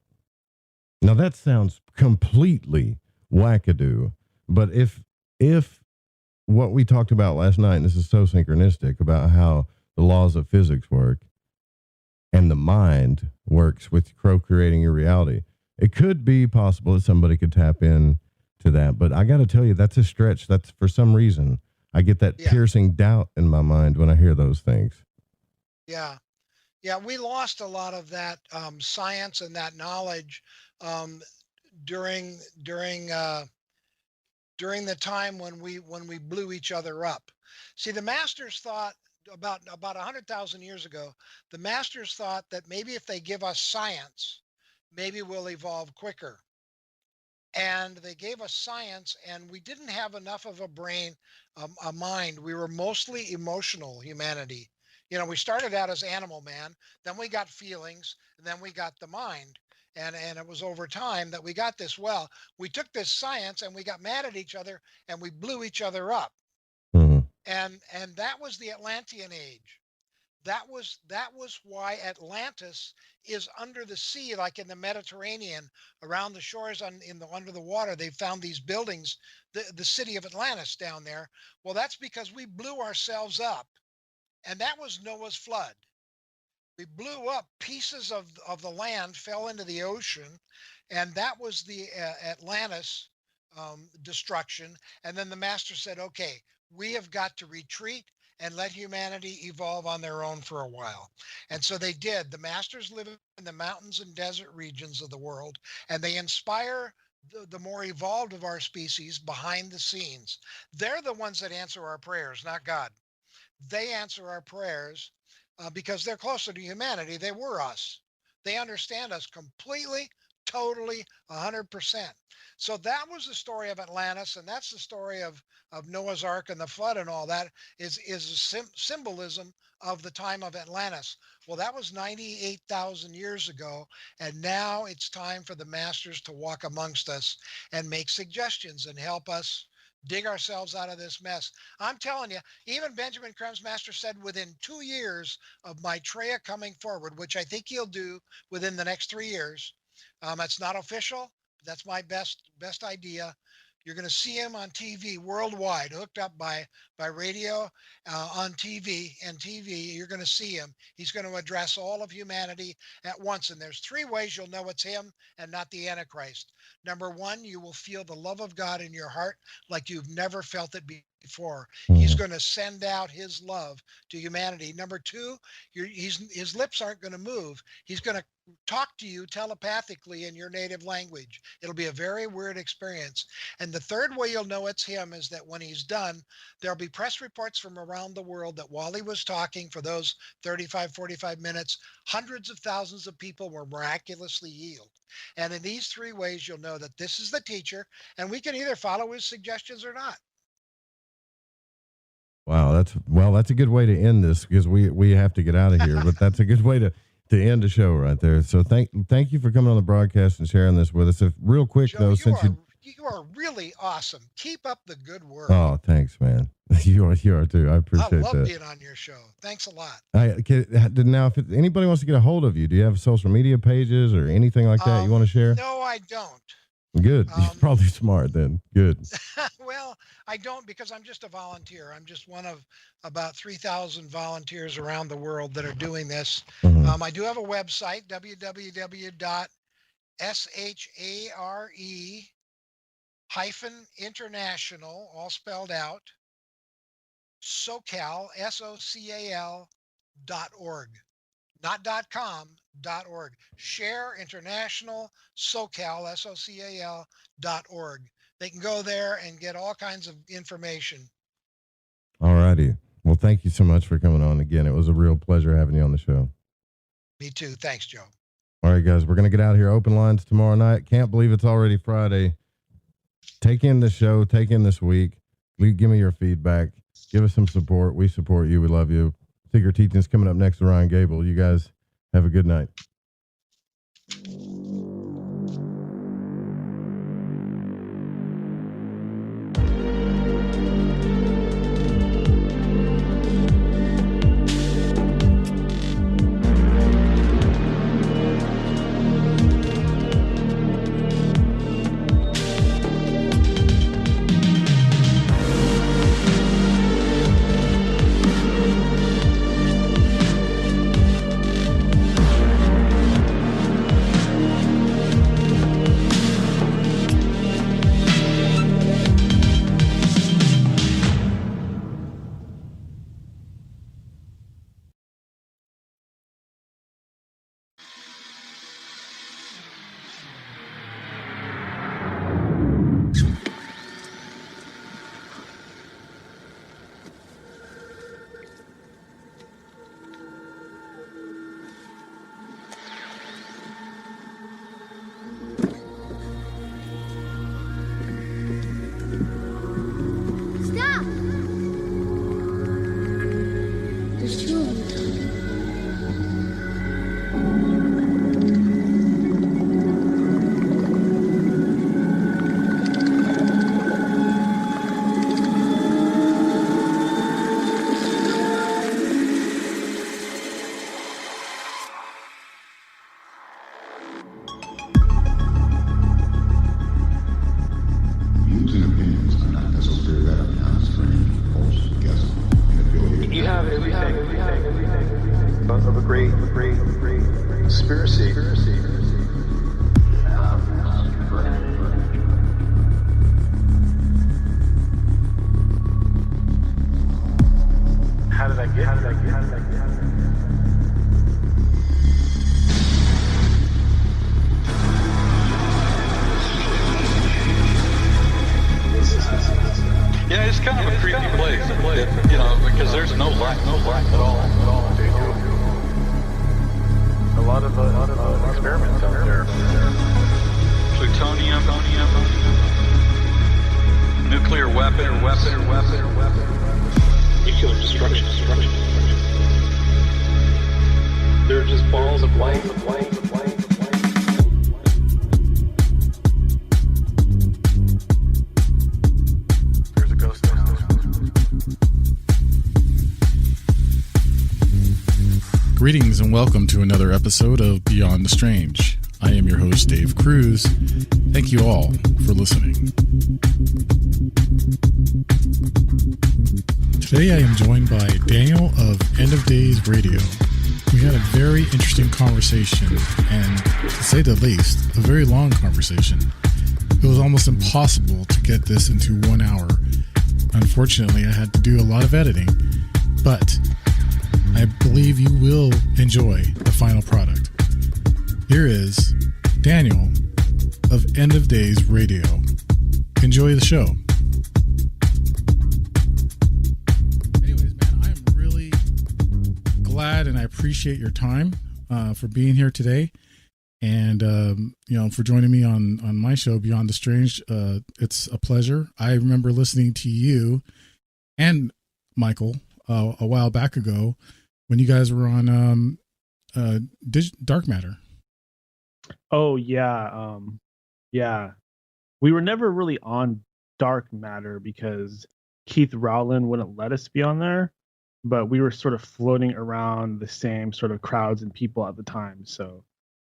Now that sounds completely wackadoo, but if what we talked about last night, and this is so synchronistic about how the laws of physics work and the mind works with co-creating your reality, it could be possible that somebody could tap in to that. But I got to tell you, that's a stretch. That's, for some reason, I get that piercing doubt in my mind when I hear those things. Yeah. Yeah, we lost a lot of that science and that knowledge during the time when we blew each other up. See, the masters thought about 100,000 years ago, the masters thought that maybe if they give us science, maybe we'll evolve quicker. And they gave us science, and we didn't have enough of a brain, a mind. We were mostly emotional humanity. You know, we started out as animal man, then we got feelings, and then we got the mind. And it was over time that we got this. Well, we took this science and we got mad at each other and we blew each other up. And that was the Atlantean age. That was why Atlantis is under the sea, like in the Mediterranean, around the shores under the water. They found these buildings, the city of Atlantis down there. Well, that's because we blew ourselves up, and that was Noah's flood. We blew up, pieces of the land fell into the ocean, and that was the Atlantis destruction. And then the master said, okay, we have got to retreat and let humanity evolve on their own for a while. And so they did. The masters live in the mountains and desert regions of the world, and they inspire the more evolved of our species behind the scenes. They're the ones that answer our prayers, not God. They answer our prayers because they're closer to humanity. They were us. They understand us completely, totally, 100%. So that was the story of Atlantis, and that's the story of Noah's Ark and the flood, and all that is a symbolism of the time of Atlantis. Well, that was 98,000 years ago, and now it's time for the masters to walk amongst us and make suggestions and help us dig ourselves out of this mess. I'm telling you, even Benjamin Krem's master said within 2 years of Maitreya coming forward, which I think he'll do within the next 3 years. It's not official. That's my best idea. You're going to see him on TV worldwide, hooked up by radio, on TV and TV. You're going to see him. He's going to address all of humanity at once. And there's 3 ways you'll know it's him and not the Antichrist. Number 1, you will feel the love of God in your heart like you've never felt it before. He's going to send out his love to humanity. Number 2, his lips aren't going to move. He's going to talk to you telepathically in your native language. It'll be a very weird experience. And the 3rd way you'll know it's him is that when he's done, there'll be press reports from around the world that while he was talking for those 35, 45 minutes, hundreds of thousands of people were miraculously healed. And in these 3 ways, you'll know that this is the teacher, and we can either follow his suggestions or not. Wow, that's a good way to end this, because we have to get out of here. But that's a good way to end the show right there. So thank you for coming on the broadcast and sharing this with us. Real quick, Joe, though, since you are really awesome. Keep up the good work. Oh, thanks, man. You are too. I appreciate that. I love being on your show. Thanks a lot. Now, if anybody wants to get a hold of you, do you have social media pages or anything like that you want to share? No, I don't. Good. You're probably smart then. Good. Well, I don't, because I'm just a volunteer. I'm just one of about 3,000 volunteers around the world that are doing this. I do have a website, www.share-international, all spelled out, SoCal, SOCAL.org. Not .com, .org. Share International SoCal, SOCAL.org. They can go there and get all kinds of information. All righty. Well, thank you so much for coming on again. It was a real pleasure having you on the show. Me too. Thanks, Joe. All right, guys, we're going to get out of here. Open lines tomorrow night. Can't believe it's already Friday. Take in the show. Take in this week. Give me your feedback. Give us some support. We support you. We love you. Secret Teachings coming up next to Ryan Gable. You guys have a good night. There's two of them. You have everything of a great conspiracy. How did I get? Yeah, it's kind of a creepy place, you know, because there's no light at all. A lot of experiments out there. Plutonium, nuclear weapon, nuclear destruction. They're just balls of light. Greetings and welcome to another episode of Beyond the Strange. I am your host, Dave Cruz. Thank you all for listening. Today I am joined by Daniel of End of Days Radio. We had a very interesting conversation, and to say the least, a very long conversation. It was almost impossible to get this into 1 hour. Unfortunately, I had to do a lot of editing, but I believe you will enjoy the final product. Here is Daniel of End of Days Radio. Enjoy the show. Anyways, man, I am really glad and I appreciate your time for being here today, and for joining me on my show Beyond the Strange. It's a pleasure. I remember listening to you and Michael a while back ago when you guys were on Dark Matter. Oh yeah. Yeah. We were never really on Dark Matter because Keith Rowland wouldn't let us be on there, but we were sort of floating around the same sort of crowds and people at the time. So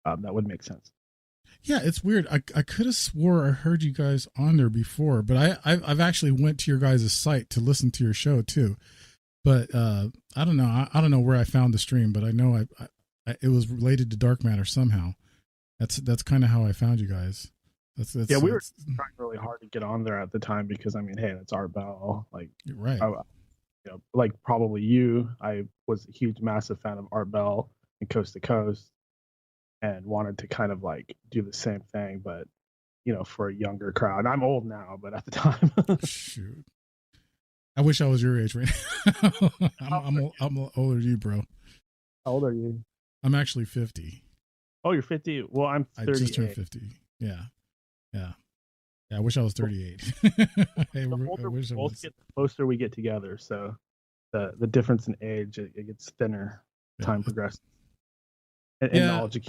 that would make sense. Yeah, it's weird. I could have swore I heard you guys on there before, but I've actually went to your guys' site to listen to your show too. But I don't know. I don't know where I found the stream, but I know it was related to Dark Matter somehow. That's kind of how I found you guys. Yeah, we were trying really hard to get on there at the time because I mean, hey, that's Art Bell. Like, you're right. Like probably you. I was a huge, massive fan of Art Bell and Coast to Coast, and wanted to kind of like do the same thing, but for a younger crowd. I'm old now, but at the time, shoot. I wish I was your age right now. I'm older than you, bro. How old are you? I'm actually 50. Oh, you're 50? Well, I'm 38. I just turned 50. Yeah. I wish I was 38. The closer we get together, so the difference in age, it gets thinner. Time progresses. And knowledge.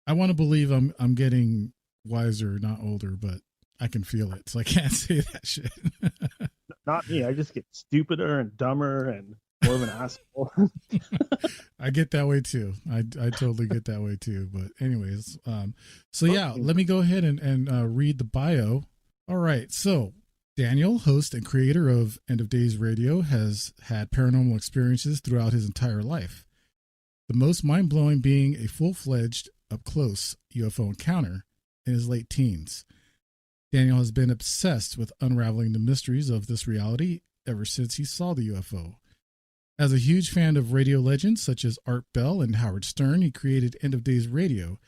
I want to believe I'm getting wiser, not older, but I can feel it, so I can't say that shit. Not me. I just get stupider and dumber and more of an asshole. I get that way too. I totally get that way too. But anyways, let me go ahead and read the bio. All right. So Daniel, host and creator of End of Days Radio, has had paranormal experiences throughout his entire life. The most mind-blowing being a full-fledged, up-close UFO encounter in his late teens. Daniel has been obsessed with unraveling the mysteries of this reality ever since he saw the UFO. As a huge fan of radio legends such as Art Bell and Howard Stern, he created End of Days Radio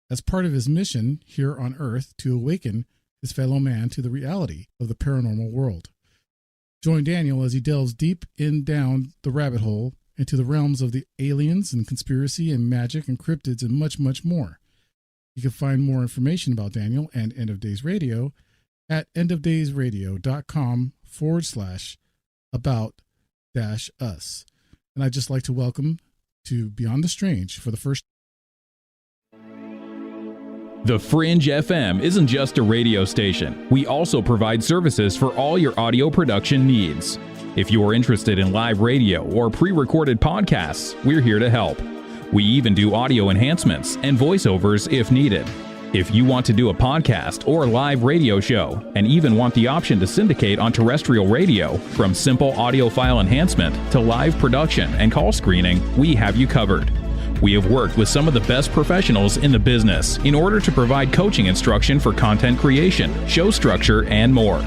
as part of his mission here on Earth to awaken his fellow man to the reality of the paranormal world. Join Daniel as he delves deep down the rabbit hole into the realms of the aliens and conspiracy and magic and cryptids and much, much more. You can find more information about Daniel and End of Days Radio at endofdaysradio.com/about-us. And I'd just like to welcome to Beyond the Strange for the first. The Fringe FM isn't just a radio station. We also provide services for all your audio production needs. If you're interested in live radio or pre-recorded podcasts, we're here to help. We even do audio enhancements and voiceovers if needed. If you want to do a podcast or live radio show and even want the option to syndicate on terrestrial radio, from simple audio file enhancement to live production and call screening, we have you covered. We have worked with some of the best professionals in the business in order to provide coaching instruction for content creation, show structure, and more.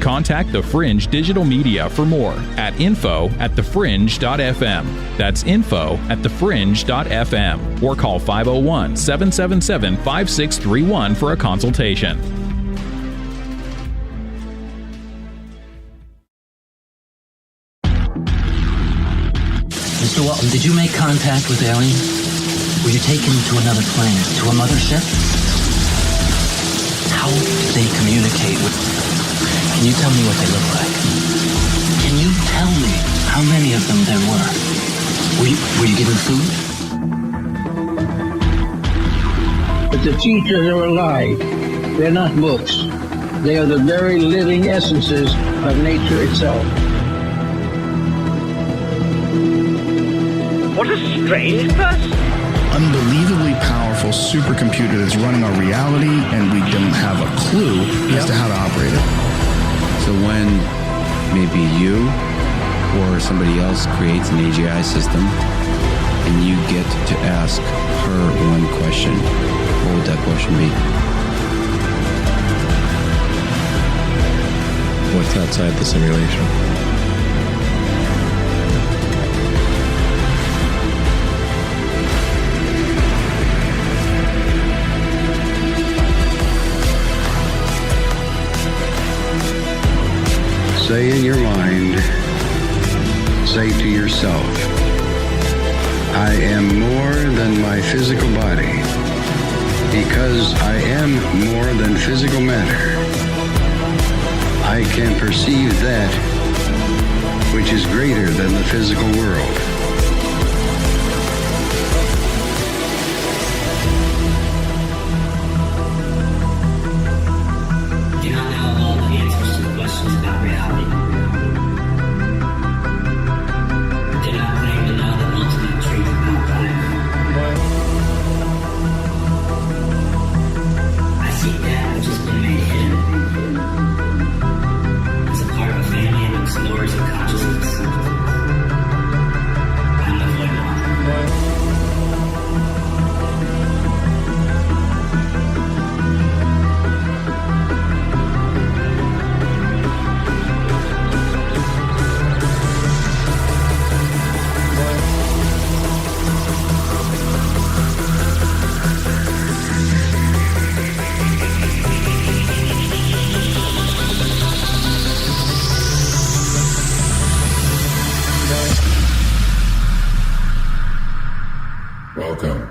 Contact The Fringe Digital Media for more at info@thefringe.fm. That's info@thefringe.fm, or call 501-777-5631 for a consultation. Mr. Walton, did you make contact with aliens? Were you taken to another planet, to a mothership? How did they communicate with... Can you tell me what they look like? Can you tell me how many of them there were? Were you given food? But the teachers are alive. They're not books. They are the very living essences of nature itself. What a strange person. Unbelievably powerful supercomputer that's running our reality, and we don't have a clue as to how to operate it. So when maybe you or somebody else creates an AGI system and you get to ask her one question, what would that question be? What's outside the simulation? Say in your mind, say to yourself, I am more than my physical body, because I am more than physical matter. I can perceive that which is greater than the physical world.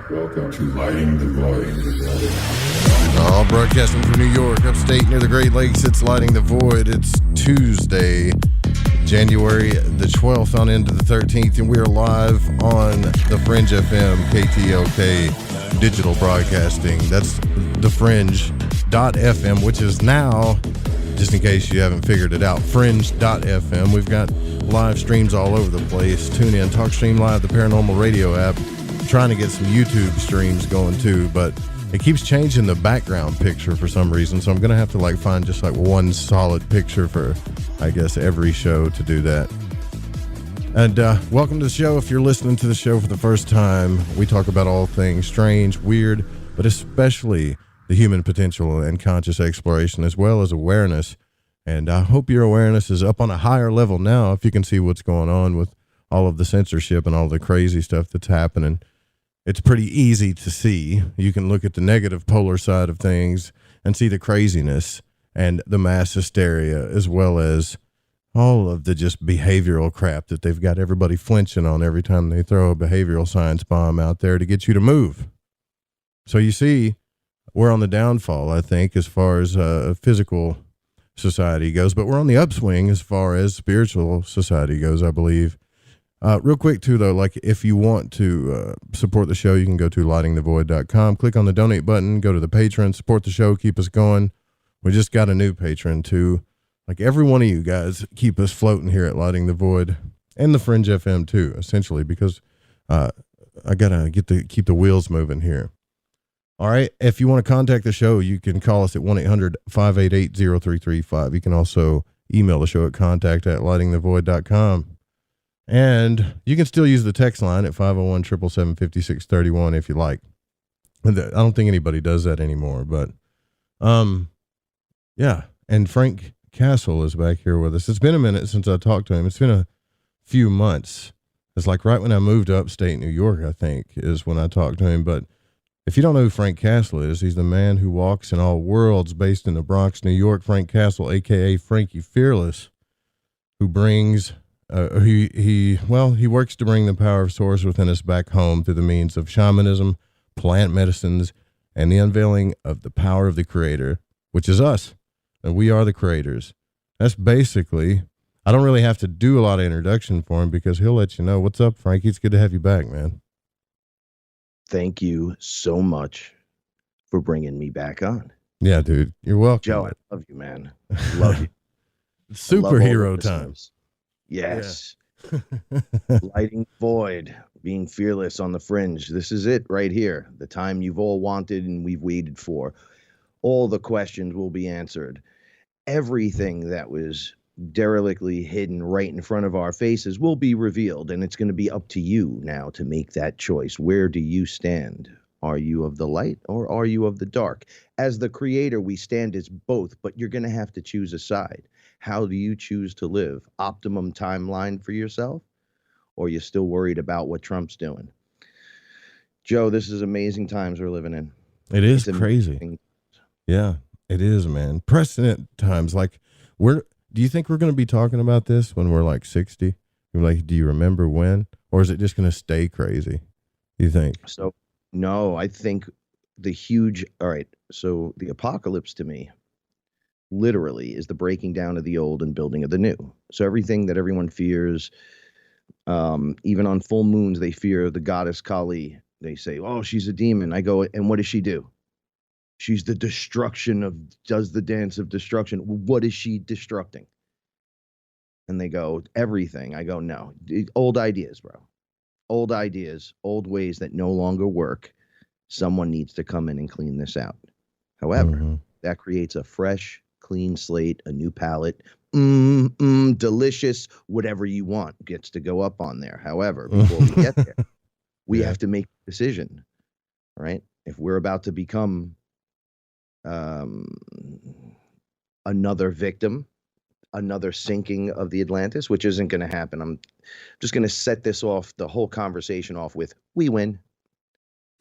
Welcome to Lighting the Void. All broadcasting from New York, upstate near the Great Lakes, it's Lighting the Void. It's Tuesday, January the 12th on into the 13th, and we are live on the Fringe FM, KTLK digital broadcasting. That's the Fringe.fm, which is now, just in case you haven't figured it out, Fringe.fm. We've got live streams all over the place. Tune in, TalkStream Live, the Paranormal Radio app. Trying to get some YouTube streams going too, but it keeps changing the background picture for some reason, so I'm gonna have to find just one solid picture for, I guess, every show to do that. And welcome to the show. If you're listening to the show for the first time, we talk about all things strange, weird, but especially the human potential and conscious exploration, as well as awareness. And I hope your awareness is up on a higher level now, if you can see what's going on with all of the censorship and all the crazy stuff that's happening. It's pretty easy to see. You can look at the negative polar side of things and see the craziness and the mass hysteria, as well as all of the just behavioral crap that they've got everybody flinching on every time they throw a behavioral science bomb out there to get you to move. So you see, we're on the downfall, I think, as far as physical society goes, but we're on the upswing as far as spiritual society goes, I believe. Real quick too, though, like if you want to support the show, you can go to lightingthevoid.com, click on the donate button, go to the Patreon, support the show, keep us going. We just got a new patron too. Like every one of you guys keep us floating here at Lighting the Void and the Fringe FM too, essentially, because I gotta keep the wheels moving here. All right. If you want to contact the show, you can call us at 1-800-588-0335. You can also email the show at contact@lightingthevoid.com. And you can still use the text line at 501-777-5631 if you like. I don't think anybody does that anymore, but yeah. And Frank Castle is back here with us. It's been a minute since I talked to him. It's been a few months. It's like right when I moved to upstate New York, I think, is when I talked to him. But if you don't know who Frank Castle is, he's the man who walks in all worlds, based in the Bronx, New York. Frank Castle, a.k.a. Frankie Fearless, who brings... he works to bring the power of source within us back home through the means of shamanism, plant medicines, and the unveiling of the power of the creator, which is us. And we are the creators. That's basically, I don't really have to do a lot of introduction for him because he'll let you know. What's up, Frankie? It's good to have you back, man. Thank you so much for bringing me back on. Yeah, dude. You're welcome. Joe, I love you, man. I love you. Superhero time. Yes. Yeah. Lighting Void, being fearless on the Fringe. This is it right here. The time you've all wanted and we've waited for. All the questions will be answered. Everything that was derelictly hidden right in front of our faces will be revealed, and it's going to be up to you now to make that choice. Where do you stand? Are you of the light or are you of the dark? As the creator, we stand as both, but you're going to have to choose a side. How do you choose to live? Optimum timeline for yourself? Or you're still worried about what Trump's doing? Joe, this is amazing times we're living in. It is crazy. Yeah, it is, man. Precedent times. Like, do you think we're going to be talking about this when we're like 60? You're like, do you remember when? Or is it just going to stay crazy? Do you think? So, no, I think all right, so the apocalypse to me literally is the breaking down of the old and building of the new. So everything that everyone fears, even on full moons, they fear the goddess Kali. They say, oh, she's a demon. I go, and what does she do? She's the does the dance of destruction. What is she destructing? And they go, everything. I go, no, old ideas, bro. Old ideas, old ways that no longer work. Someone needs to come in and clean this out. However, that creates a fresh, clean slate, a new palette, delicious, whatever you want gets to go up on there. However, before we get there, we have to make a decision, right? If we're about to become another victim, another sinking of the Atlantis, which isn't going to happen. I'm just going to set this off, the whole conversation off with, we win.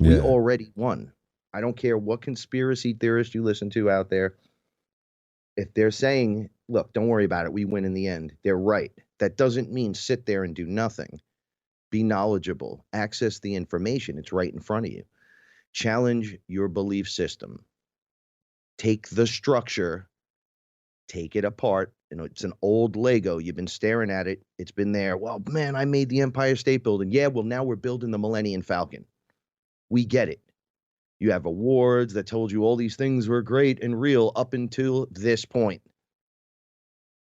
We already won. I don't care what conspiracy theorist you listen to out there. If they're saying, look, don't worry about it, we win in the end, they're right. That doesn't mean sit there and do nothing. Be knowledgeable. Access the information. It's right in front of you. Challenge your belief system. Take the structure, take it apart. You know, it's an old Lego. You've been staring at it. It's been there. Well, man, I made the Empire State Building. Yeah, well, now we're building the Millennium Falcon. We get it. You have awards that told you all these things were great and real up until this point.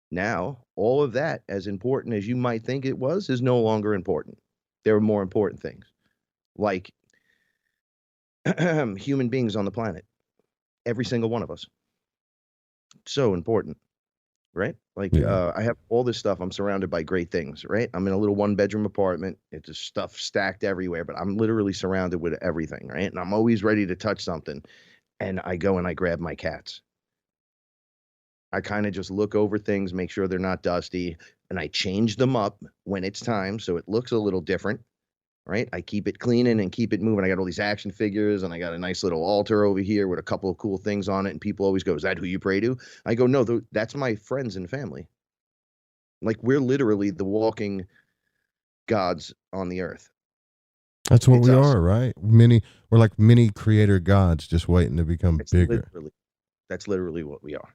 Now, all of that, as important as you might think it was, is no longer important. There are more important things, like human beings on the planet. Every single one of us. So important, right? Like, I have all this stuff. I'm surrounded by great things, right? I'm in a little 1-bedroom apartment. It's just stuff stacked everywhere, but I'm literally surrounded with everything, right? And I'm always ready to touch something. And I go and I grab my cats. I kind of just look over things, make sure they're not dusty, and I change them up when it's time so it looks a little different, right? I keep it cleaning and keep it moving. I got all these action figures, and I got a nice little altar over here with a couple of cool things on it, and people always go, is that who you pray to? I go, no, that's my friends and family. Like, we're literally the walking gods on the earth. That's what we are, right? We're like mini creator gods just waiting to become bigger. That's literally what we are.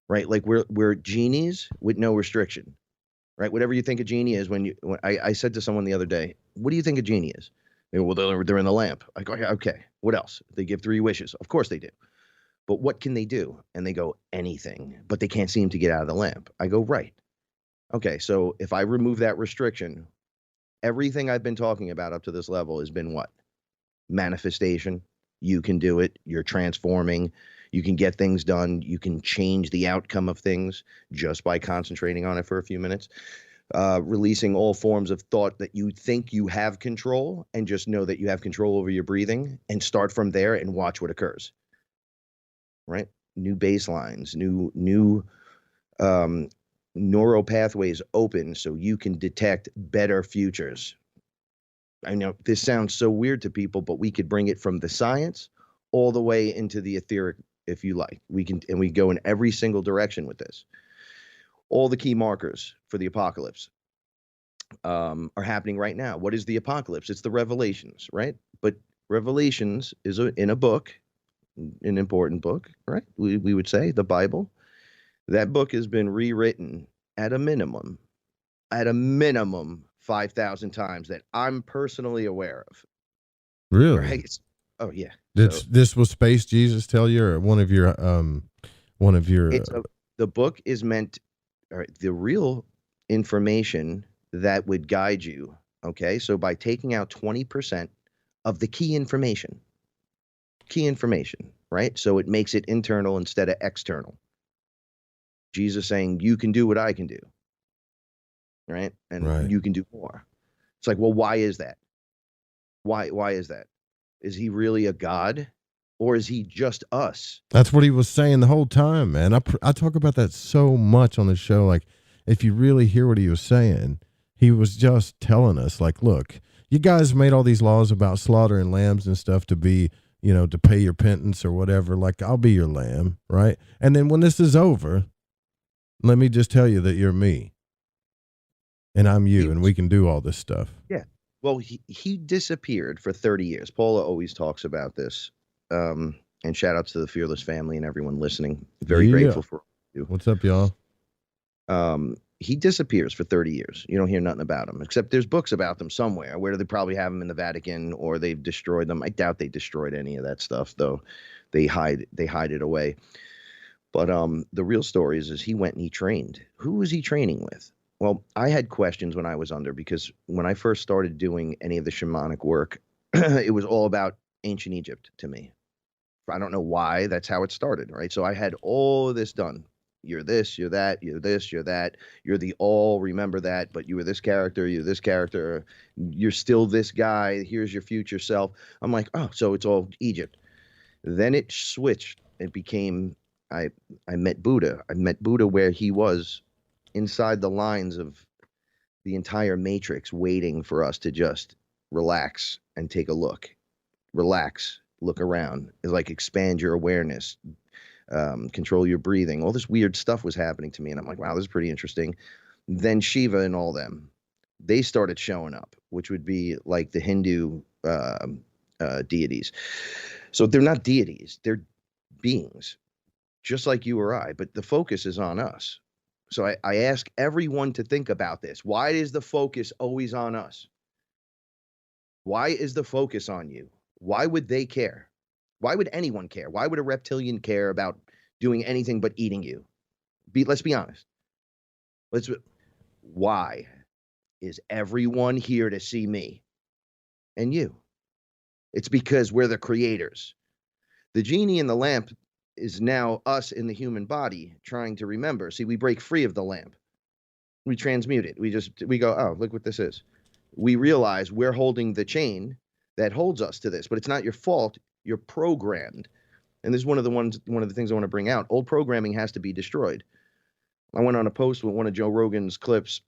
Right? Like, we're genies with no restriction. right? Whatever you think a genie is, when I said to someone the other day, what do you think a genie is? They go, well, they're in the lamp. I go, yeah, okay, what else? They give 3 wishes. Of course they do. But what can they do? And they go, anything, but they can't seem to get out of the lamp. I go, right. Okay, so if I remove that restriction, everything I've been talking about up to this level has been what? Manifestation. You can do it. You're transforming. You can get things done. You can change the outcome of things just by concentrating on it for a few minutes. Releasing all forms of thought that you think you have control, and just know that you have control over your breathing, and start from there and watch what occurs. Right? New baselines, new neural pathways open so you can detect better futures. I know this sounds so weird to people, but we could bring it from the science all the way into the etheric, if you like. We go in every single direction with this. All the key markers for the apocalypse are happening right now. What is the apocalypse? It's the Revelations, right? But Revelations is in a book, an important book, right? We would say the Bible. That book has been rewritten at a minimum 5,000 times that I'm personally aware of. Really? Right? Oh yeah. This was Space Jesus tell you, or one of your the book is meant, all right, the real information that would guide you. Okay, so by taking out 20% of the key information, right? So it makes it internal instead of external. Jesus saying, you can do what I can do. Right? And you can do more. It's like, well, why is that? Why is that? Is he really a God, or is he just us? That's what he was saying the whole time, man. I talk about that so much on the show. Like, if you really hear what he was saying, he was just telling us, like, look, you guys made all these laws about slaughtering lambs and stuff to be, to pay your penance or whatever. Like, I'll be your lamb, right? And then when this is over, let me just tell you that you're me. And I'm you, and we can do all this stuff. Yeah. Well, he disappeared for 30 years. Paula always talks about this. And shout out to the Fearless family and everyone listening. Very grateful for you. What's up, y'all? He disappears for 30 years. You don't hear nothing about him, except there's books about them somewhere. Where do they probably have them? In the Vatican, or they've destroyed them. I doubt they destroyed any of that stuff, though. They hide it away. But the real story is he went and he trained. Who was he training with? Well, I had questions when I was under, because when I first started doing any of the shamanic work, it was all about ancient Egypt to me. I don't know why. That's how it started, right? So I had all of this done. You're this, you're that, you're this, you're that. You're the all, remember that, but you were this character, you're this character. You're still this guy. Here's your future self. I'm like, oh, so it's all Egypt. Then it switched. It became, I met Buddha. I met Buddha where he was inside the lines of the entire matrix, waiting for us to just relax and take a look. Relax, look around. It's like expand your awareness, control your breathing. All this weird stuff was happening to me, and I'm like, wow, this is pretty interesting. Then Shiva and all them, they started showing up, which would be like the Hindu deities. So they're not deities, they're beings, just like you or I, but the focus is on us. So I ask everyone to think about this. Why is the focus always on us? Why is the focus on you? Why would they care? Why would anyone care? Why would a reptilian care about doing anything but eating you? Let's be honest. Why is everyone here to see me and you? It's because we're the creators. The genie in the lamp is now us in the human body trying to remember. See, we break free of the lamp. We transmute it. We go, oh, look what this is. We realize we're holding the chain that holds us to this, but it's not your fault. You're programmed. And this is one of the things I want to bring out. Old programming has to be destroyed. I went on a post with one of Joe Rogan's clips,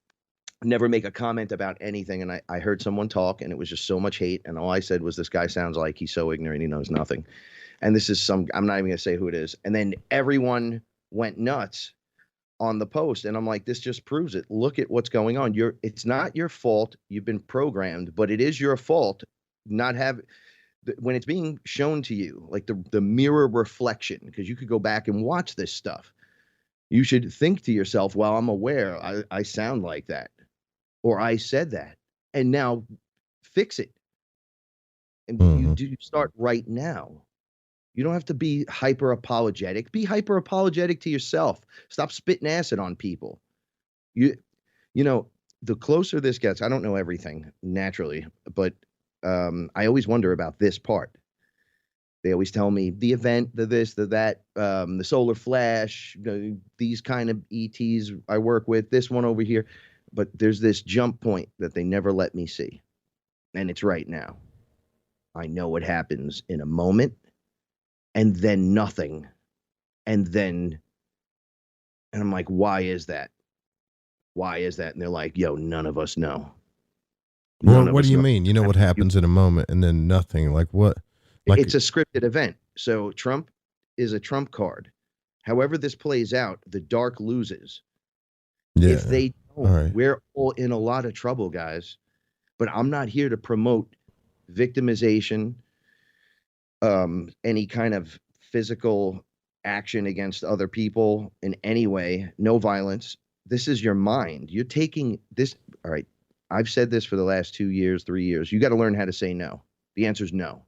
never make a comment about anything. And I heard someone talk, and it was just so much hate. And all I said was, this guy sounds like he's so ignorant, he knows nothing. And this is I'm not even going to say who it is. And then everyone went nuts on the post. And I'm like, this just proves it. Look at what's going on. It's not your fault. You've been programmed, but it is your fault not have when it's being shown to you, like the mirror reflection, because you could go back and watch this stuff. You should think to yourself, well, I'm aware I sound like that, or I said that, and now fix it. And you do start right now. You don't have to be hyper apologetic. Be hyper apologetic to yourself. Stop spitting acid on people. You know, the closer this gets, I don't know everything naturally, but I always wonder about this part. They always tell me the event, the this, the that, the solar flash, these kind of ETs I work with, this one over here. But there's this jump point that they never let me see. And it's right now. I know what happens in a moment, and then nothing. And I'm like, why is that? Why is that? And they're like, yo, none of us know. Well, what do you mean? You know what happens in a moment and then nothing? Like what? Like, it's a scripted event. So Trump is a trump card. However this plays out, the dark loses. Yeah. If they don't, we're all in a lot of trouble, guys. But I'm not here to promote victimization, any kind of physical action against other people in any way. No violence. This is your mind. You're taking this. All right. I've said this for the last 2 years, 3 years. You got to learn how to say no. The answer is no.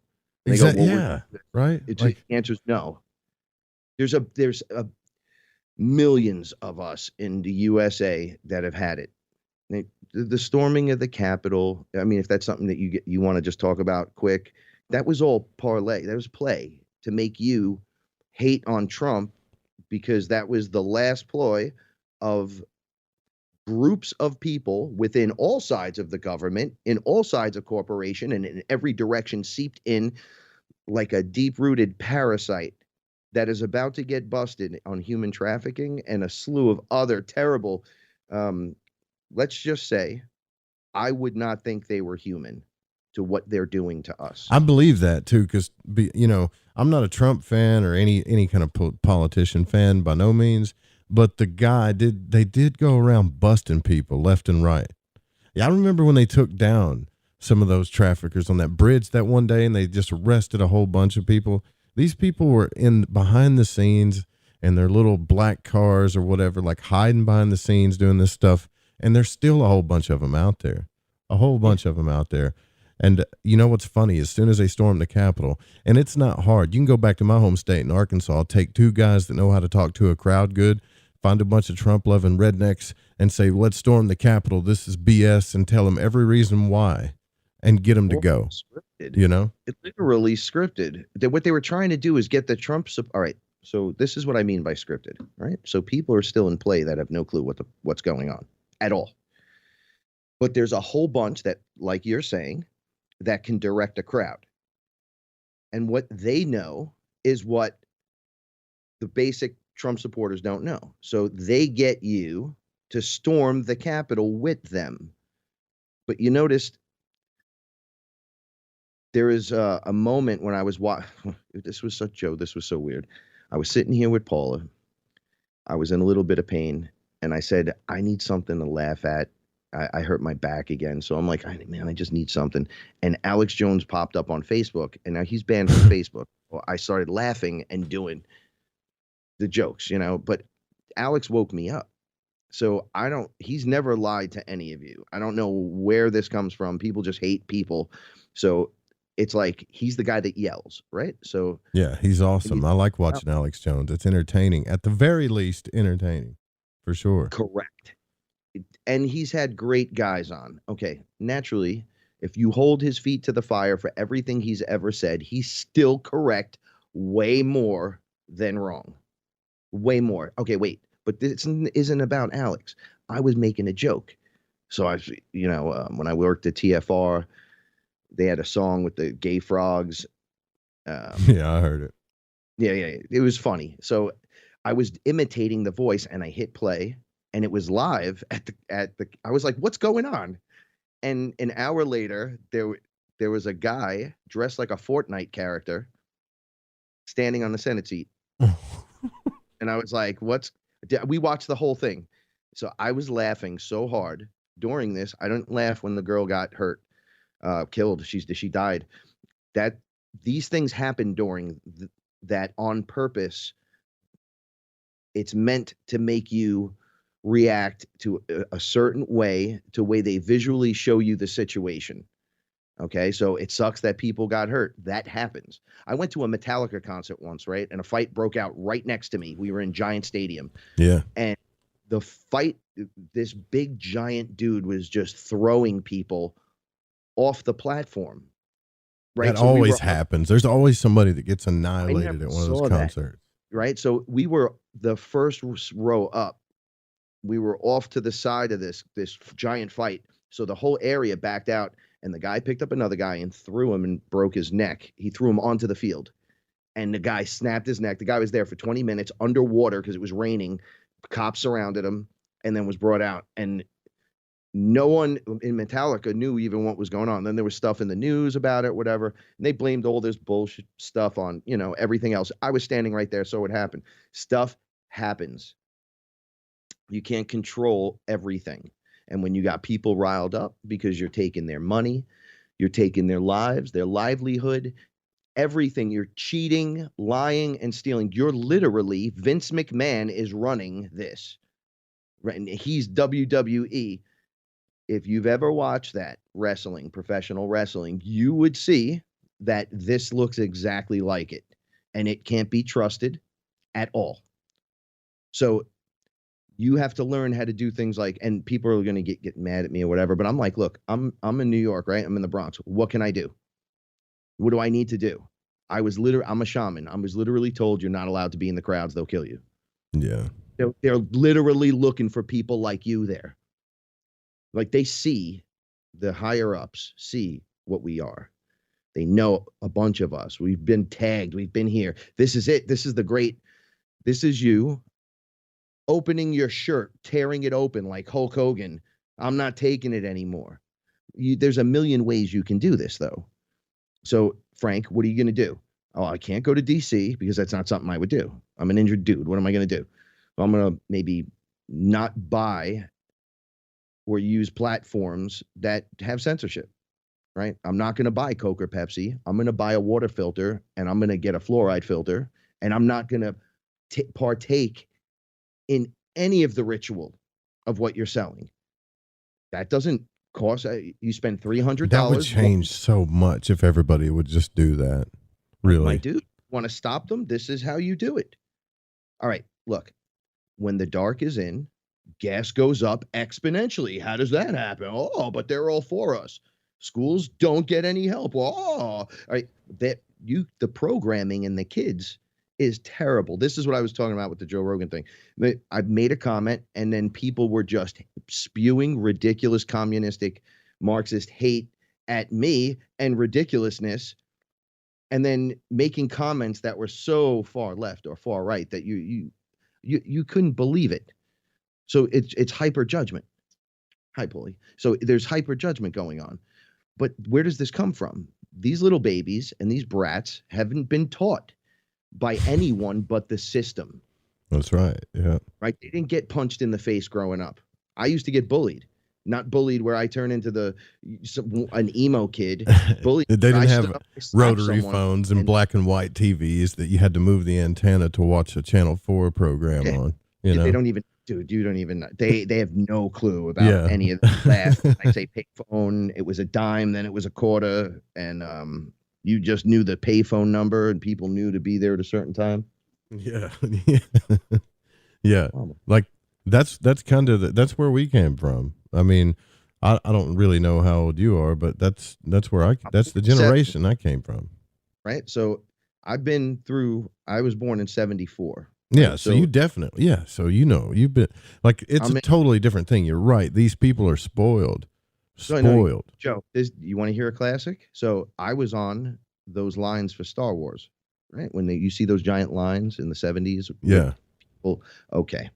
Exactly. Yeah. Right. The answer is no. There's millions of us in the USA that have had it. The storming of the Capitol. I mean, if that's something that you want to just talk about quick, that was all parlay. That was play to make you hate on Trump, because that was the last ploy of groups of people within all sides of the government, in all sides of corporation, and in every direction, seeped in like a deep-rooted parasite that is about to get busted on human trafficking and a slew of other terrible, let's just say, I would not think they were human to what they're doing to us. I believe that too, because I'm not a Trump fan or any kind of politician fan by no means, but the guy did go around busting people left and right. Yeah, I remember when they took down some of those traffickers on that bridge that one day, and they just arrested a whole bunch of people. These people were behind the scenes in their little black cars or whatever, like hiding behind the scenes doing this stuff. And there's still a whole bunch of them out there, And you know what's funny? As soon as they stormed the Capitol, and it's not hard. You can go back to my home state in Arkansas, take two guys that know how to talk to a crowd good, find a bunch of Trump-loving rednecks, and say, let's storm the Capitol. This is BS, and tell them every reason why, and get them to go. Scripted. You know? It's literally scripted. What they were trying to do is get the Trump. All right. So this is what I mean by scripted, right? So people are still in play that have no clue what's going on at all. But there's a whole bunch that, like you're saying, that can direct a crowd. And what they know is what the basic Trump supporters don't know. So they get you to storm the Capitol with them. But you noticed there is a moment when I was this was so weird. I was sitting here with Paula. I was in a little bit of pain, and I said, I need something to laugh at. I hurt my back again. So I'm like, I just need something. And Alex Jones popped up on Facebook, and now he's banned from Facebook. Well, I started laughing and doing the jokes, but Alex woke me up. So he's never lied to any of you. I don't know where this comes from. People just hate people. So it's like, he's the guy that yells, right? So yeah, he's awesome. I like watching Alex Jones. It's entertaining, at the very least entertaining, for sure. Correct. And he's had great guys on. Okay, naturally, if you hold his feet to the fire for everything he's ever said, he's still correct way more than wrong. Way more. Okay, wait, but this isn't about Alex. I was making a joke. So when I worked at TFR, they had a song with the gay frogs. Yeah, I heard it. Yeah, it was funny. So I was imitating the voice, and I hit play. And it was live at the. I was like, "What's going on?" And an hour later, there was a guy dressed like a Fortnite character, standing on the Senate seat. And I was like, we watched the whole thing, so I was laughing so hard during this. I didn't laugh when the girl got hurt, killed. She died. That these things happened during that on purpose. It's meant to make you react to a certain way, to way they visually show you the situation. Okay, so it sucks that people got hurt. That happens. I went to a Metallica concert once, right? And a fight broke out right next to me. We were in Giant Stadium. Yeah. And the fight, this big giant dude was just throwing people off the platform. Right. That always happens. There's always somebody that gets annihilated at one of those concerts. Right. So we were the first row up. We were off to the side of this giant fight. So the whole area backed out. And the guy picked up another guy and threw him and broke his neck. He threw him onto the field. And the guy snapped his neck. The guy was there for 20 minutes underwater because it was raining. Cops surrounded him and then was brought out. And no one in Metallica knew even what was going on. Then there was stuff in the news about it, whatever. And they blamed all this bullshit stuff on, everything else. I was standing right there, so it happened. Stuff happens. You can't control everything. And when you got people riled up because you're taking their money, you're taking their lives, their livelihood, everything, you're cheating, lying, and stealing. You're literally, Vince McMahon is running this. Right? And he's WWE. If you've ever watched that wrestling, professional wrestling, you would see that this looks exactly like it. And it can't be trusted at all. So you have to learn how to do things like, and people are going to get mad at me or whatever, but I'm like, look, I'm in New York, right? I'm in the Bronx. What can I do? What do I need to do? I'm a shaman. I was literally told you're not allowed to be in the crowds. They'll kill you. Yeah. They're literally looking for people like you there. Like they see, the higher ups see what we are. They know a bunch of us. We've been tagged. We've been here. This is it. This is you. Opening your shirt, tearing it open like Hulk Hogan. I'm not taking it anymore. There's a million ways you can do this, though. So, Frank, what are you going to do? Oh, I can't go to D.C. because that's not something I would do. I'm an injured dude. What am I going to do? Well, I'm going to maybe not buy or use platforms that have censorship, right? I'm not going to buy Coke or Pepsi. I'm going to buy a water filter, and I'm going to get a fluoride filter, and I'm not going to partake in any of the ritual of what you're selling. That doesn't cost, you spend $300. That would change so much if everybody would just do that. Really. My dude, want to stop them? This is how you do it. All right, look, when the dark is in, gas goes up exponentially. How does that happen? Oh, but they're all for us. Schools don't get any help. Oh, all right. The programming and the kids is terrible. This is what I was talking about with the Joe Rogan thing. I made a comment and then people were just spewing ridiculous communistic Marxist hate at me and ridiculousness, and then making comments that were so far left or far right that you couldn't believe it. So it's hyper judgment. Hi, Paulie. So there's hyper judgment going on. But where does this come from? These little babies and these brats haven't been taught by anyone but the system. That's right. Yeah. Right. They didn't get punched in the face growing up. I used to get bullied, not bullied where I turn into an emo kid. Bullied. They didn't have rotary phones and black and white TVs that you had to move the antenna to watch a Channel 4 program on. You know? They don't even, dude, you don't even, they have no clue about any of that. I say payphone, it was a dime, then it was a quarter. And, you just knew the payphone number and people knew to be there at a certain time. Yeah. Yeah. Like that's kind of that's where we came from. I mean, I don't really know how old you are, but that's where that's the generation I came from. Right. So I was born in 74. Yeah. So you definitely, so, you've been like, it's a totally different thing. You're right. These people are spoiled. Joe, you want to hear a classic? So I was on those lines for Star Wars, right? When you see those giant lines in the 70s. Yeah. People, okay.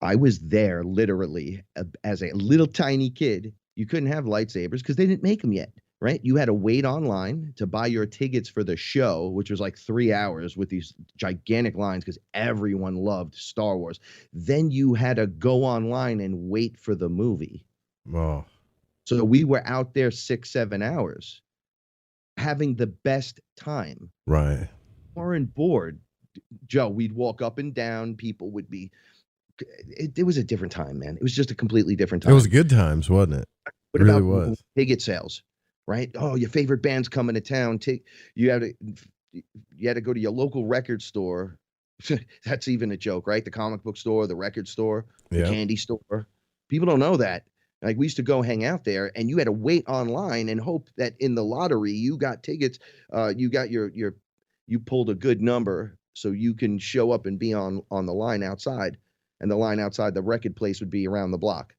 I was there literally as a little tiny kid. You couldn't have lightsabers because they didn't make them yet, right? You had to wait online to buy your tickets for the show, which was like 3 hours with these gigantic lines because everyone loved Star Wars. Then you had to go online and wait for the movie. Oh. So we were out there 6-7 hours having the best time. Right. Weren't bored. Joe, we'd walk up and down. People would be. It was a different time, man. It was just a completely different time. It was good times, wasn't it? What It really about was. ticket sales, right? Oh, your favorite band's coming to town. You had to go to your local record store. That's even a joke, right? The comic book store, the record store, the candy store. People don't know that. Like, we used to go hang out there, and you had to wait online and hope that in the lottery you got tickets. You got you pulled a good number so you can show up and be on the line outside. And the line outside the record place would be around the block.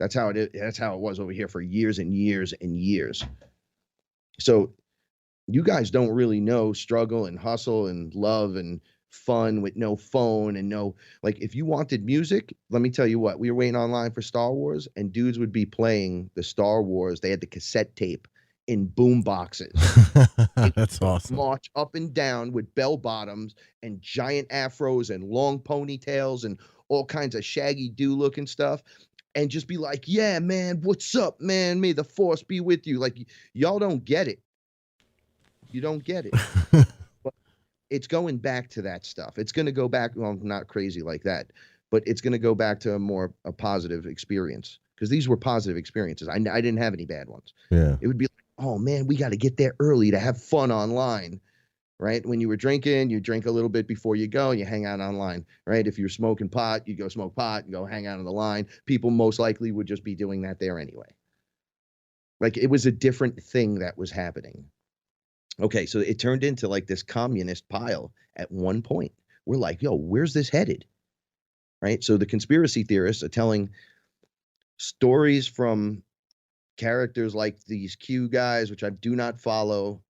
That's how it is. That's how it was over here for years and years and years. So you guys don't really know struggle and hustle and love and fun with no phone and no, like, if you wanted music, let me tell you what, we were waiting online for Star Wars, and dudes would be playing the Star Wars. They had the cassette tape in boom boxes. That's awesome. March up and down with bell bottoms and giant afros and long ponytails and all kinds of shaggy do looking stuff, and just be like, yeah, man, what's up, man? May the force be with you. Like, y'all don't get it. You don't get it. But it's going back to that stuff. It's going to go back. Well, not crazy like that, but it's going to go back to a positive experience, because these were positive experiences. I didn't have any bad ones. Yeah. It would be like, oh man, we got to get there early to have fun online. Right? When you were drinking, you drink a little bit before you go, and you hang out online, right? If you're smoking pot, you go smoke pot and go hang out on the line. People most likely would just be doing that there anyway. Like, it was a different thing that was happening. Okay, so it turned into like this communist pile at one point. We're like, yo, where's this headed? Right? So the conspiracy theorists are telling stories from characters like these Q guys, which I do not follow,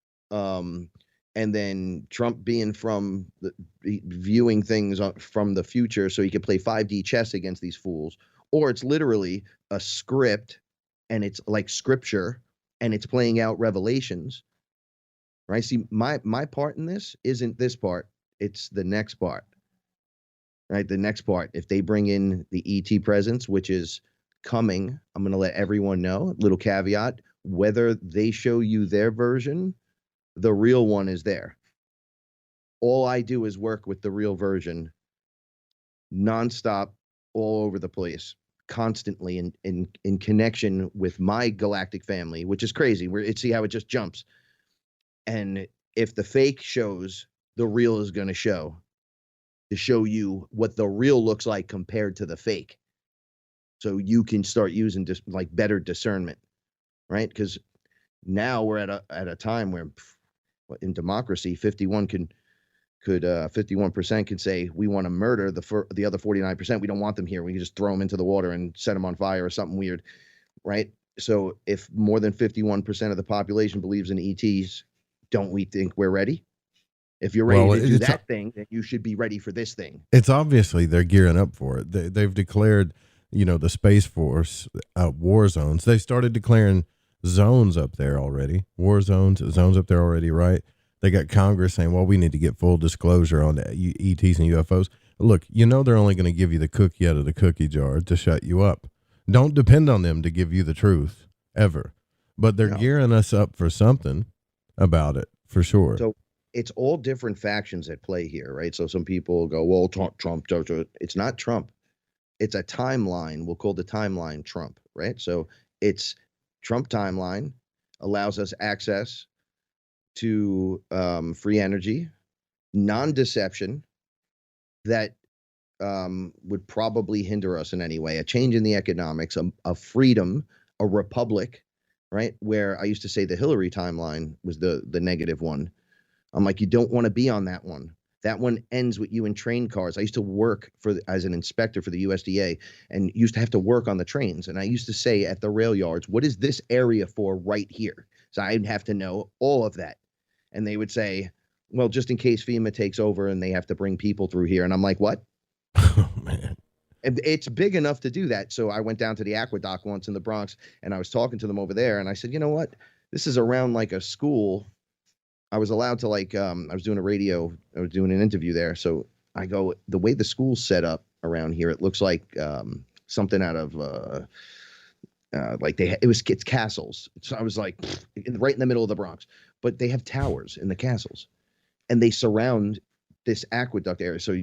and then Trump being from viewing things from the future so he could play 5D chess against these fools. Or it's literally a script, and it's like scripture, and it's playing out revelations. Right? See, my part in this isn't this part. It's the next part. Right? The next part. If they bring in the ET presence, which is coming, I'm going to let everyone know, little caveat, whether they show you their version, the real one is there. All I do is work with the real version nonstop, all over the place, constantly in connection with my galactic family, which is crazy. See how it just jumps. And if the fake shows, the real is going to show you what the real looks like compared to the fake. So you can start using just like better discernment, right? Because now we're at a time where in democracy, 51% can say we want to murder the other 49%. We don't want them here. We can just throw them into the water and set them on fire or something weird, right? So if more than 51% of the population believes in ETs, don't we think we're ready? If you're ready to do that thing, then you should be ready for this thing. It's obviously they're gearing up for it. They've declared, the Space Force war zones. They started declaring zones up there already. War zones up there already, right? They got Congress saying, well, we need to get full disclosure on the ETs and UFOs. Look, they're only going to give you the cookie out of the cookie jar to shut you up. Don't depend on them to give you the truth, ever. But they're gearing us up for something about it, for sure. So it's all different factions at play here, right? So some people go, well, Trump. It's not Trump. It's a timeline. We'll call the timeline Trump, right? So it's Trump timeline allows us access to free energy, non-deception that would probably hinder us in any way, a change in the economics, a freedom, a republic, right? Where I used to say the Hillary timeline was the negative one. I'm like, you don't want to be on that one. That one ends with you in train cars. I used to work as an inspector for the USDA and used to have to work on the trains. And I used to say at the rail yards, what is this area for right here? So I'd have to know all of that. And they would say, well, just in case FEMA takes over and they have to bring people through here. And I'm like, what? Oh, man. And it's big enough to do that. So I went down to the Aqueduct once in the Bronx, and I was talking to them over there. And I said, you know what? This is around like a school. I was allowed to I was doing an interview there. So I go, the way the school's set up around here, it looks like something out of it's castles. So I was like, right in the middle of the Bronx, but they have towers in the castles, and they surround this aqueduct area. So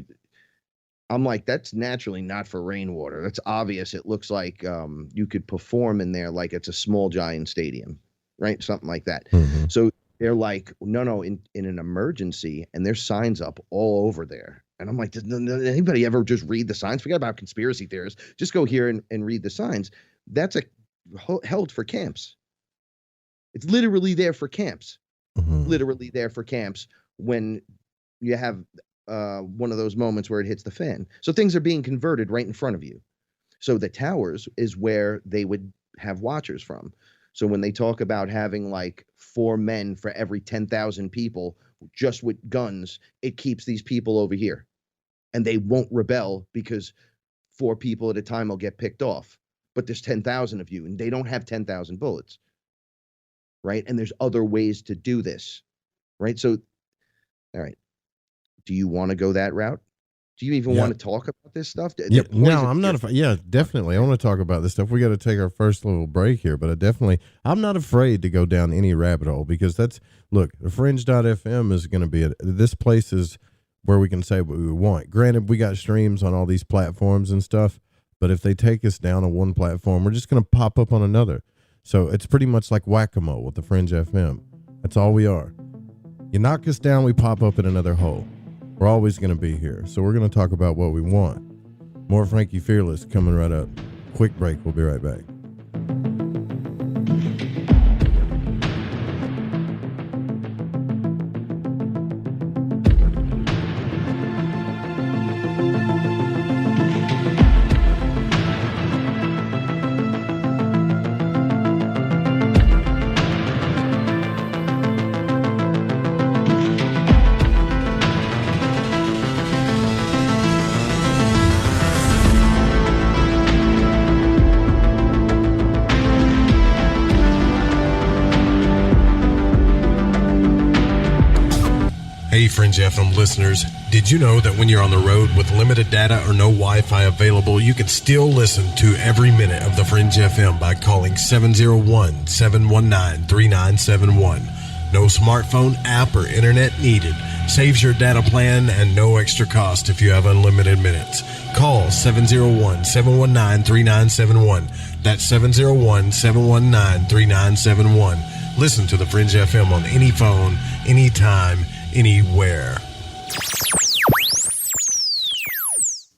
I'm like, that's naturally not for rainwater. That's obvious. It looks like you could perform in there like it's a small giant stadium, right? Something like that. Mm-hmm. So they're like, no, in an emergency, and there's signs up all over there. And I'm like, does anybody ever just read the signs? Forget about conspiracy theorists. Just go here and read the signs. That's held for camps. It's literally there for camps. Mm-hmm. Literally there for camps when you have one of those moments where it hits the fan. So things are being converted right in front of you. So the towers is where they would have watchers from. So when they talk about having like 4 men for every 10,000 people just with guns, it keeps these people over here. And they won't rebel because 4 people at a time will get picked off. But there's 10,000 of you, and they don't have 10,000 bullets. Right? And there's other ways to do this. Right? So, all right. Do you want to go that route? Do you even want to talk about this stuff? Yeah, no, I'm not. Definitely. I want to talk about this stuff. We got to take our first little break here, but I'm not afraid to go down any rabbit hole because look, the Fringe.fm is going to be, this place is where we can say what we want. Granted, we got streams on all these platforms and stuff, but if they take us down on one platform, we're just going to pop up on another. So it's pretty much like whack-a-mole with the Fringe FM. That's all we are. You knock us down, we pop up in another hole. We're always going to be here. So we're going to talk about what we want. More Frankie Fearless coming right up. Quick break. We'll be right back. Hey Fringe FM listeners, did you know that when you're on the road with limited data or no Wi-Fi available, you can still listen to every minute of the Fringe FM by calling 701-719-3971. No smartphone, app, or internet needed. Saves your data plan and no extra cost if you have unlimited minutes. Call 701-719-3971. That's 701-719-3971. Listen to the Fringe FM on any phone, anytime, anywhere.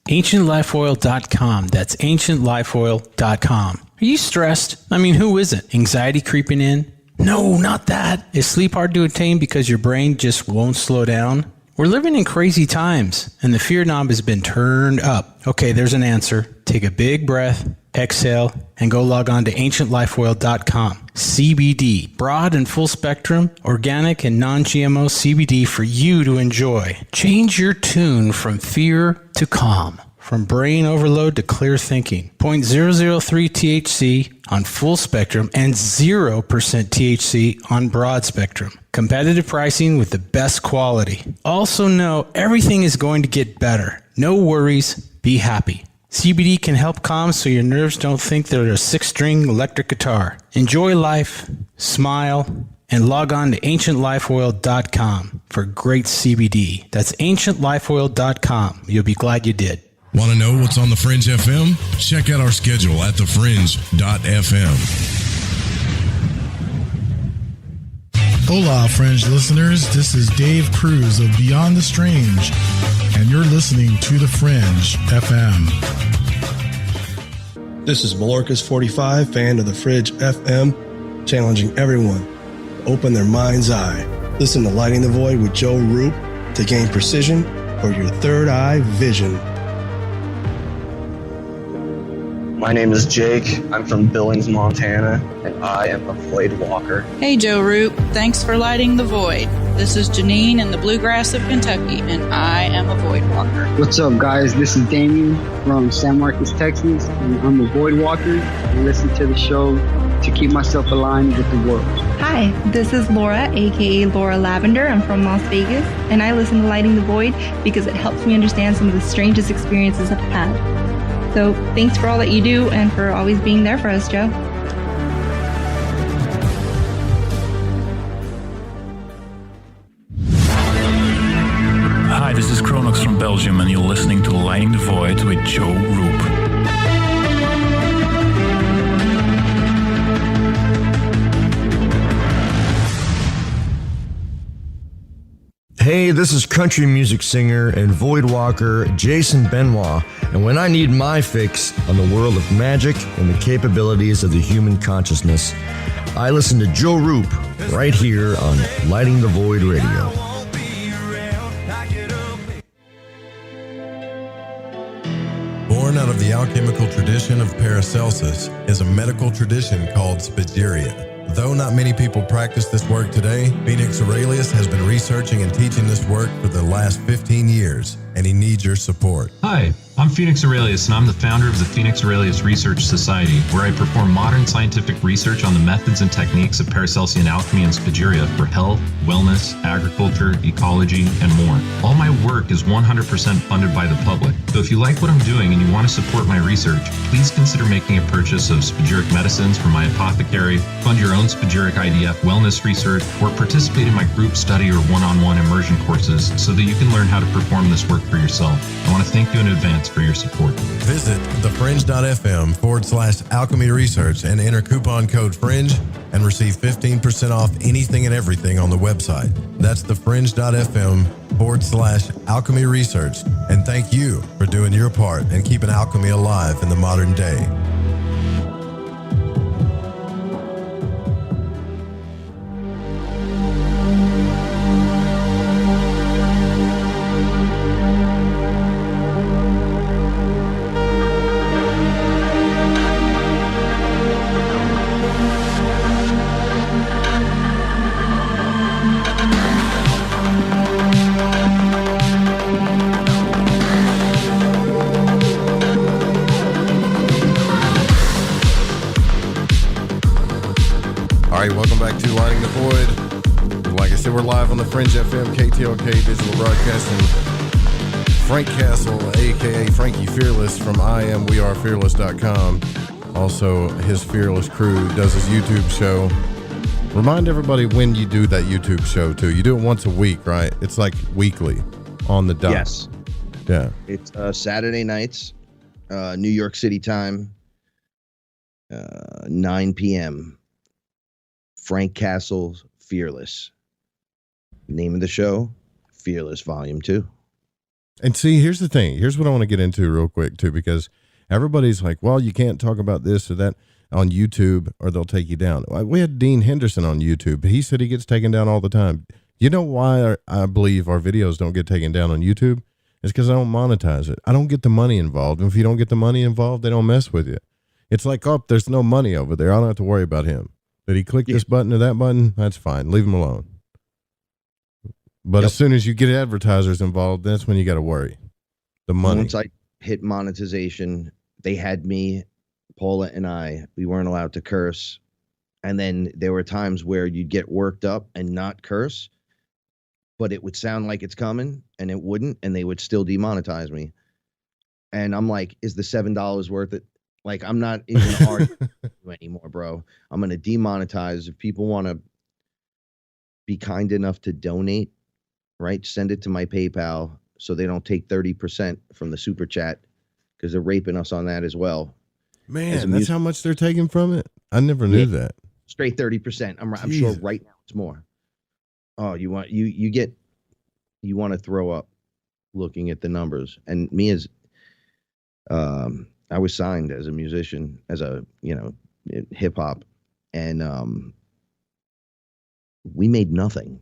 AncientLifeOil.com. That's AncientLifeOil.com. Are you stressed? I mean, who isn't? Anxiety creeping in? No, not that. Is sleep hard to attain because your brain just won't slow down? We're living in crazy times, and the fear knob has been turned up. Okay, there's an answer. Take a big breath, exhale, and go log on to AncientLifeOil.com. CBD, broad and full spectrum, organic and non-GMO CBD for you to enjoy. Change your tune from fear to calm, from brain overload to clear thinking. 0.003 THC on full spectrum and 0% THC on broad spectrum. Competitive pricing with the best quality. Also know everything is going to get better. No worries, be happy. CBD can help calm so your nerves don't think they're a 6-string electric guitar. Enjoy life, smile, and log on to AncientLifeOil.com for great CBD. That's AncientLifeOil.com. You'll be glad you did. Want to know what's on the Fringe FM? Check out our schedule at thefringe.fm. Hola, Fringe listeners. This is Dave Cruz of Beyond the Strange, and you're listening to The Fringe FM. This is Malorcas45, fan of The Fringe FM, challenging everyone to open their mind's eye. Listen to Lighting the Void with Joe Roop to gain precision for your third eye vision. My name is Jake. I'm from Billings, Montana, and I am a Void Walker. Hey, Joe Root. Thanks for lighting the void. This is Janine in the bluegrass of Kentucky, and I am a Void Walker. What's up, guys? This is Damien from San Marcos, Texas, and I'm a Void Walker. I listen to the show to keep myself aligned with the world. Hi, this is Laura, aka Laura Lavender. I'm from Las Vegas, and I listen to Lighting the Void because it helps me understand some of the strangest experiences I've had. So thanks for all that you do and for always being there for us, Joe. Hi, this is Alex from Belgium, and you're listening to Lighting the Void with Joe Roop. Hey, this is country music singer and void walker Jason Benoit, and when I need my fix on the world of magic and the capabilities of the human consciousness, I listen to Joe Roop right here on Lighting the Void Radio. Born out of the alchemical tradition of Paracelsus is a medical tradition called Spagyria. Though not many people practice this work today, Phoenix Aurelius has been researching and teaching this work for the last 15 years, and he needs your support. Hi, I'm Phoenix Aurelius, and I'm the founder of the Phoenix Aurelius Research Society, where I perform modern scientific research on the methods and techniques of Paracelsian alchemy and Spagyria for health, wellness, agriculture, ecology, and more. All my work is 100% funded by the public. So if you like what I'm doing and you want to support my research, please consider making a purchase of spagyric medicines from my apothecary, fund your own spagyric IDF wellness research, or participate in my group study or one-on-one immersion courses so that you can learn how to perform this work for yourself. I want to thank you in advance for your support. Visit thefringe.fm/alchemy research and enter coupon code FRINGE and receive 15% off anything and everything on the website. That's thefringe.fm/alchemy research. And thank you for doing your part and keeping alchemy alive in the modern day. Welcome back to Lighting the Void. Like I said, we're live on the Fringe FM, KTLK Digital Broadcasting. Frank Castle, a.k.a. Frankie Fearless from IamWeAreFearless.com. Also, his Fearless crew does his YouTube show. Remind everybody when you do that YouTube show, too. You do it once a week, right? It's like weekly on the dot. Yes. Yeah. It's Saturday nights, New York City time, 9 p.m. Frank Castle's Fearless. Name of the show, Fearless Volume 2. And see, here's the thing. Here's what I want to get into real quick, too, because everybody's like, well, you can't talk about this or that on YouTube or they'll take you down. We had Dean Henderson on YouTube. He said he gets taken down all the time. You know why I believe our videos don't get taken down on YouTube? It's because I don't monetize it. I don't get the money involved. And if you don't get the money involved, they don't mess with you. It's like, oh, there's no money over there. I don't have to worry about him. Did he click this button or that button? That's fine. Leave him alone. But as soon as you get advertisers involved, that's when you got to worry. The money. Once I hit monetization, they had me, Paula and I, we weren't allowed to curse. And then there were times where you'd get worked up and not curse, but it would sound like it's coming and it wouldn't, and they would still demonetize me. And I'm like, is the $7 worth it? Like, I'm not even arguing anymore, bro. I'm going to demonetize. If people want to be kind enough to donate, right, send it to my PayPal so they don't take 30% from the super chat because they're raping us on that as well. Man, that's how much they're taking from it? I never knew that. Straight 30%. I'm sure right now it's more. Oh, you want to throw up looking at the numbers. And me as I was signed as a musician, as a, hip hop, and we made nothing.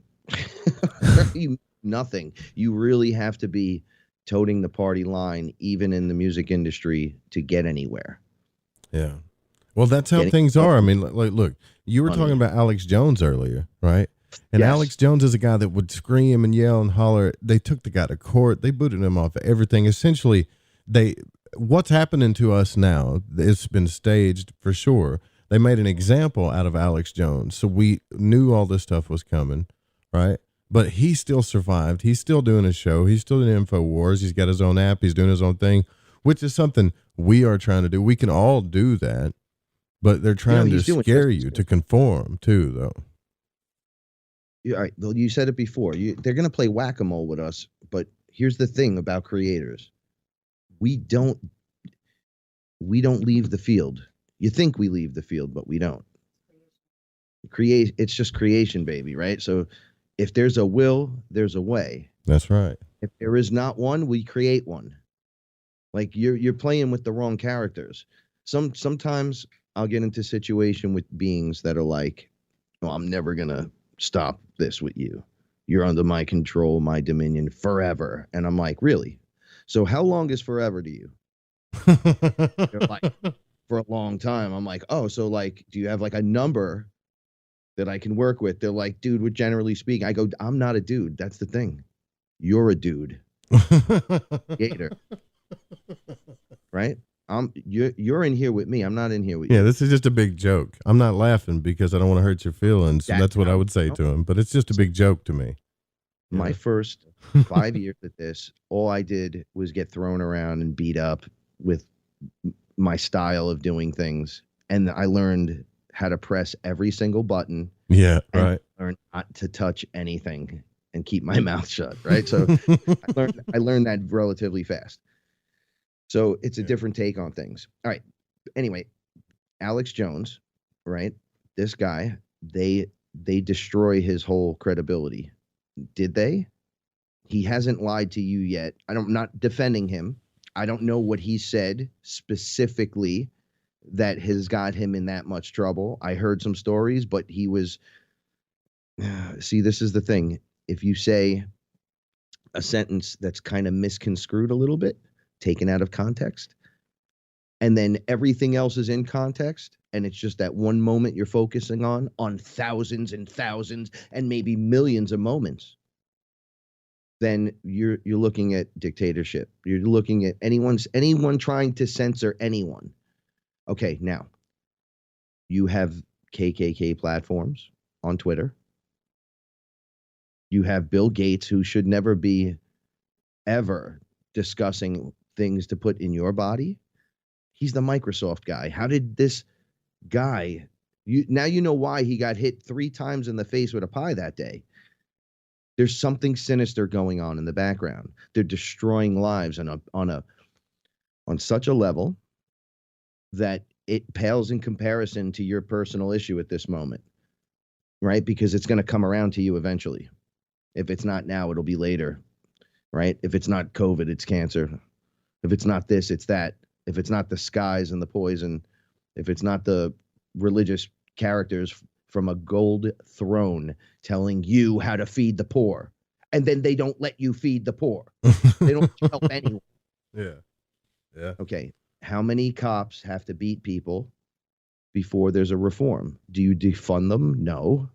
Nothing. You really have to be toting the party line, even in the music industry, to get anywhere. Yeah. Well, that's how things are. I mean, like, look, you were talking about Alex Jones earlier, right? And yes. Alex Jones is a guy that would scream and yell and holler. They took the guy to court. They booted him off of everything. Essentially, what's happening to us now, it's been staged for sure. They made an example out of Alex Jones. So we knew all this stuff was coming, right? But he still survived. He's still doing his show. He's still in InfoWars. He's got his own app. He's doing his own thing, which is something we are trying to do. We can all do that, but they're trying to scare you to conform too, though. Yeah, all right. Well, you said it before. They're going to play whack-a-mole with us, but here's the thing about creators. We don't leave the field. You think we leave the field, but we don't. It's just creation, baby, right? So if there's a will, there's a way. That's right. If there is not one, we create one. Like you're playing with the wrong characters. Sometimes I'll get into a situation with beings that are like, "Oh, I'm never gonna stop this with you. You're under my control, my dominion forever." And I'm like, "Really? So how long is forever to you?" They're like, "For a long time." I'm like, "Oh, so like, do you have like a number that I can work with?" They're like, "Dude, would generally speaking." I go, "I'm not a dude. That's the thing. You're a dude." Gator. Right? You're in here with me. I'm not in here with you. Yeah, this is just a big joke. I'm not laughing because I don't want to hurt your feelings. That's what I would say to him. But it's just a big joke to me. My first 5 years at this, all I did was get thrown around and beat up with my style of doing things. And I learned how to press every single button. Yeah, right. Learn not to touch anything and keep my mouth shut, right? So I learned that relatively fast. So it's a different take on things. All right. Anyway, Alex Jones, right? This guy, they destroy his whole credibility. Did they? He hasn't lied to you yet. I'm not defending him. I don't know what he said specifically that has got him in that much trouble. I heard some stories, but he was, see, this is the thing. If you say a sentence that's kind of misconstrued a little bit, taken out of context, and then everything else is in context, and it's just that one moment you're focusing on thousands and thousands and maybe millions of moments, then you're looking at dictatorship. You're looking at anyone trying to censor anyone. Okay, now you have KKK platforms on Twitter. You have Bill Gates, who should never be ever discussing things to put in your body. He's the Microsoft guy. How did this guy, now you know why he got hit 3 times in the face with a pie that day. There's something sinister going on in the background. They're destroying lives on such a level that it pales in comparison to your personal issue at this moment, right? Because it's going to come around to you eventually. If it's not now, it'll be later, right? If it's not COVID, it's cancer. If it's not this, it's that. If it's not the skies and the poison, if it's not the religious characters from a gold throne telling you how to feed the poor, and then they don't let you feed the poor. They don't help anyone. Yeah. Yeah. Okay. How many cops have to beat people before there's a reform? Do you defund them? No.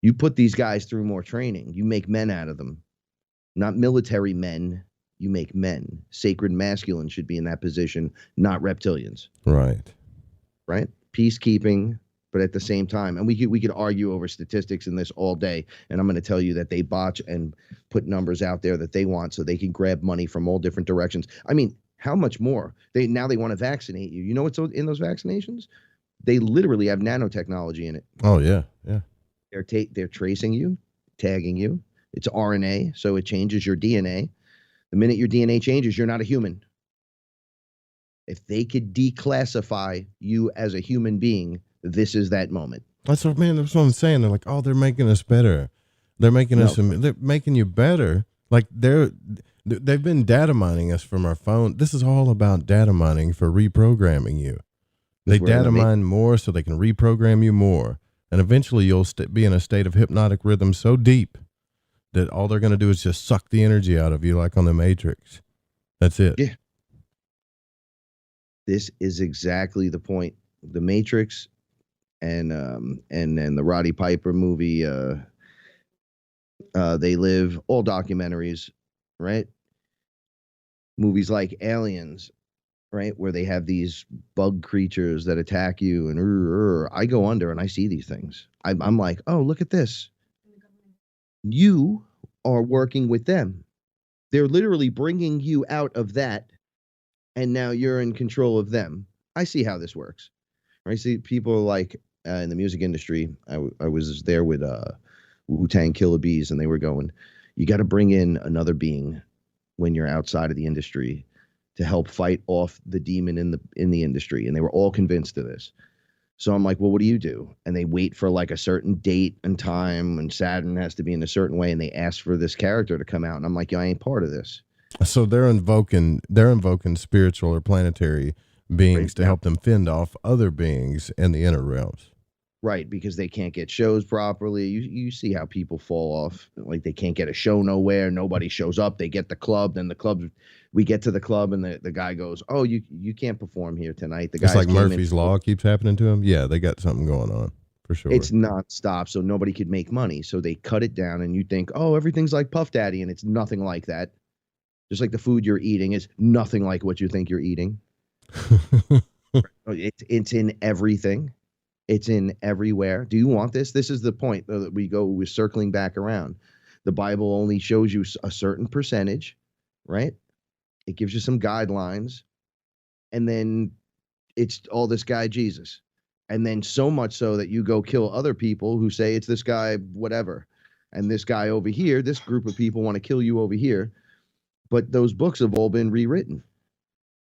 You put these guys through more training. You make men out of them. Not military men. You make men. Sacred masculine should be in that position, not reptilians. Right. Right? Peacekeeping, but at the same time, and we could argue over statistics in this all day, and I'm going to tell you that they botch and put numbers out there that they want so they can grab money from all different directions. I mean, how much more? They want to vaccinate you. You know what's in those vaccinations? They literally have nanotechnology in it. Oh, yeah, yeah. They're tracing you, tagging you. It's RNA, so it changes your DNA. The minute your DNA changes, you're not a human. If they could declassify you as a human being, this is that moment. That's what I'm saying. They're like, oh, they're making us better. They're making they're making you better. Like they've been data mining us from our phone. This is all about data mining for reprogramming you. They data mine more so they can reprogram you more. And eventually you'll be in a state of hypnotic rhythm so deep that all they're going to do is just suck the energy out of you like on the Matrix. That's it. Yeah. This is exactly the point. The Matrix and the Roddy Piper movie, They Live, all documentaries, right? Movies like Aliens, right? Where they have these bug creatures that attack you and I go under and I see these things. I'm like, oh, look at this. You are working with them. They're literally bringing you out of that, and now you're in control of them. I see how this works. Right? See, people like in the music industry, I was there with Wu-Tang Killer Bees, and they were going, you got to bring in another being when you're outside of the industry to help fight off the demon in the industry. And they were all convinced of this. So I'm like, well, what do you do? And they wait for like a certain date and time, and Saturn has to be in a certain way, and they ask for this character to come out. And I'm like, I ain't part of this. So they're invoking spiritual or planetary beings to help them fend off other beings in the inner realms. Right, because they can't get shows properly. You see how people fall off. Like they can't get a show nowhere. Nobody shows up. They get the club. Then we get to the club, and the guy goes, "Oh, you can't perform here tonight." The It's like Murphy's Law keeps happening to him. Yeah, they got something going on for sure. It's nonstop, so nobody could make money. So they cut it down, and you think, "Oh, everything's like Puff Daddy," and it's nothing like that. Just like the food you're eating is nothing like what you think you're eating. It's in everything. It's in everywhere. Do you want this? This is the point that we're circling back around. The Bible only shows you a certain percentage, right? It gives you some guidelines. And then it's all this guy, Jesus. And then so much so that you go kill other people who say it's this guy, whatever. And this guy over here, this group of people want to kill you over here. But those books have all been rewritten.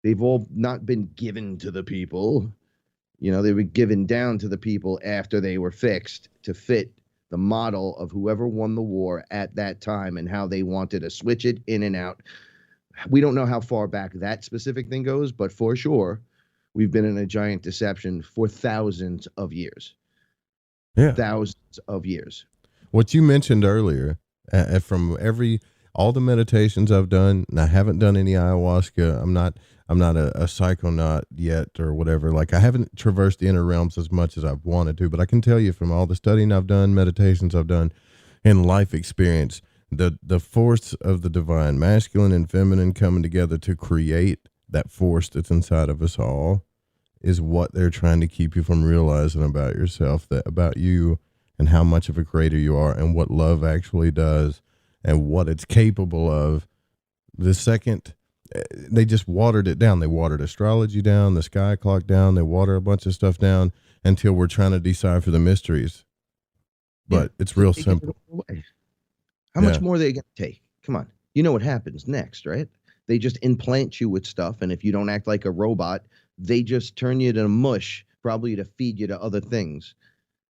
They've all not been given to the people. You know, they were given down to the people after they were fixed to fit the model of whoever won the war at that time and how they wanted to switch it in and out. We don't know how far back that specific thing goes, but for sure, we've been in a giant deception for thousands of years. Yeah. Thousands of years. What you mentioned earlier, from all the meditations I've done, and I haven't done any ayahuasca. I'm not a psychonaut yet or whatever. Like I haven't traversed the inner realms as much as I've wanted to, but I can tell you from all the studying I've done, meditations I've done, and life experience, the force of the divine, masculine and feminine coming together to create that force that's inside of us all is what they're trying to keep you from realizing about yourself, about you and how much of a creator you are and what love actually does and what it's capable of. The second they just watered it down. They watered astrology down, the sky clock down. They water a bunch of stuff down until we're trying to decipher the mysteries. But it's real simple. How much more are they going to take? Come on. You know what happens next, right? They just implant you with stuff. And if you don't act like a robot, they just turn you to mush, probably to feed you to other things,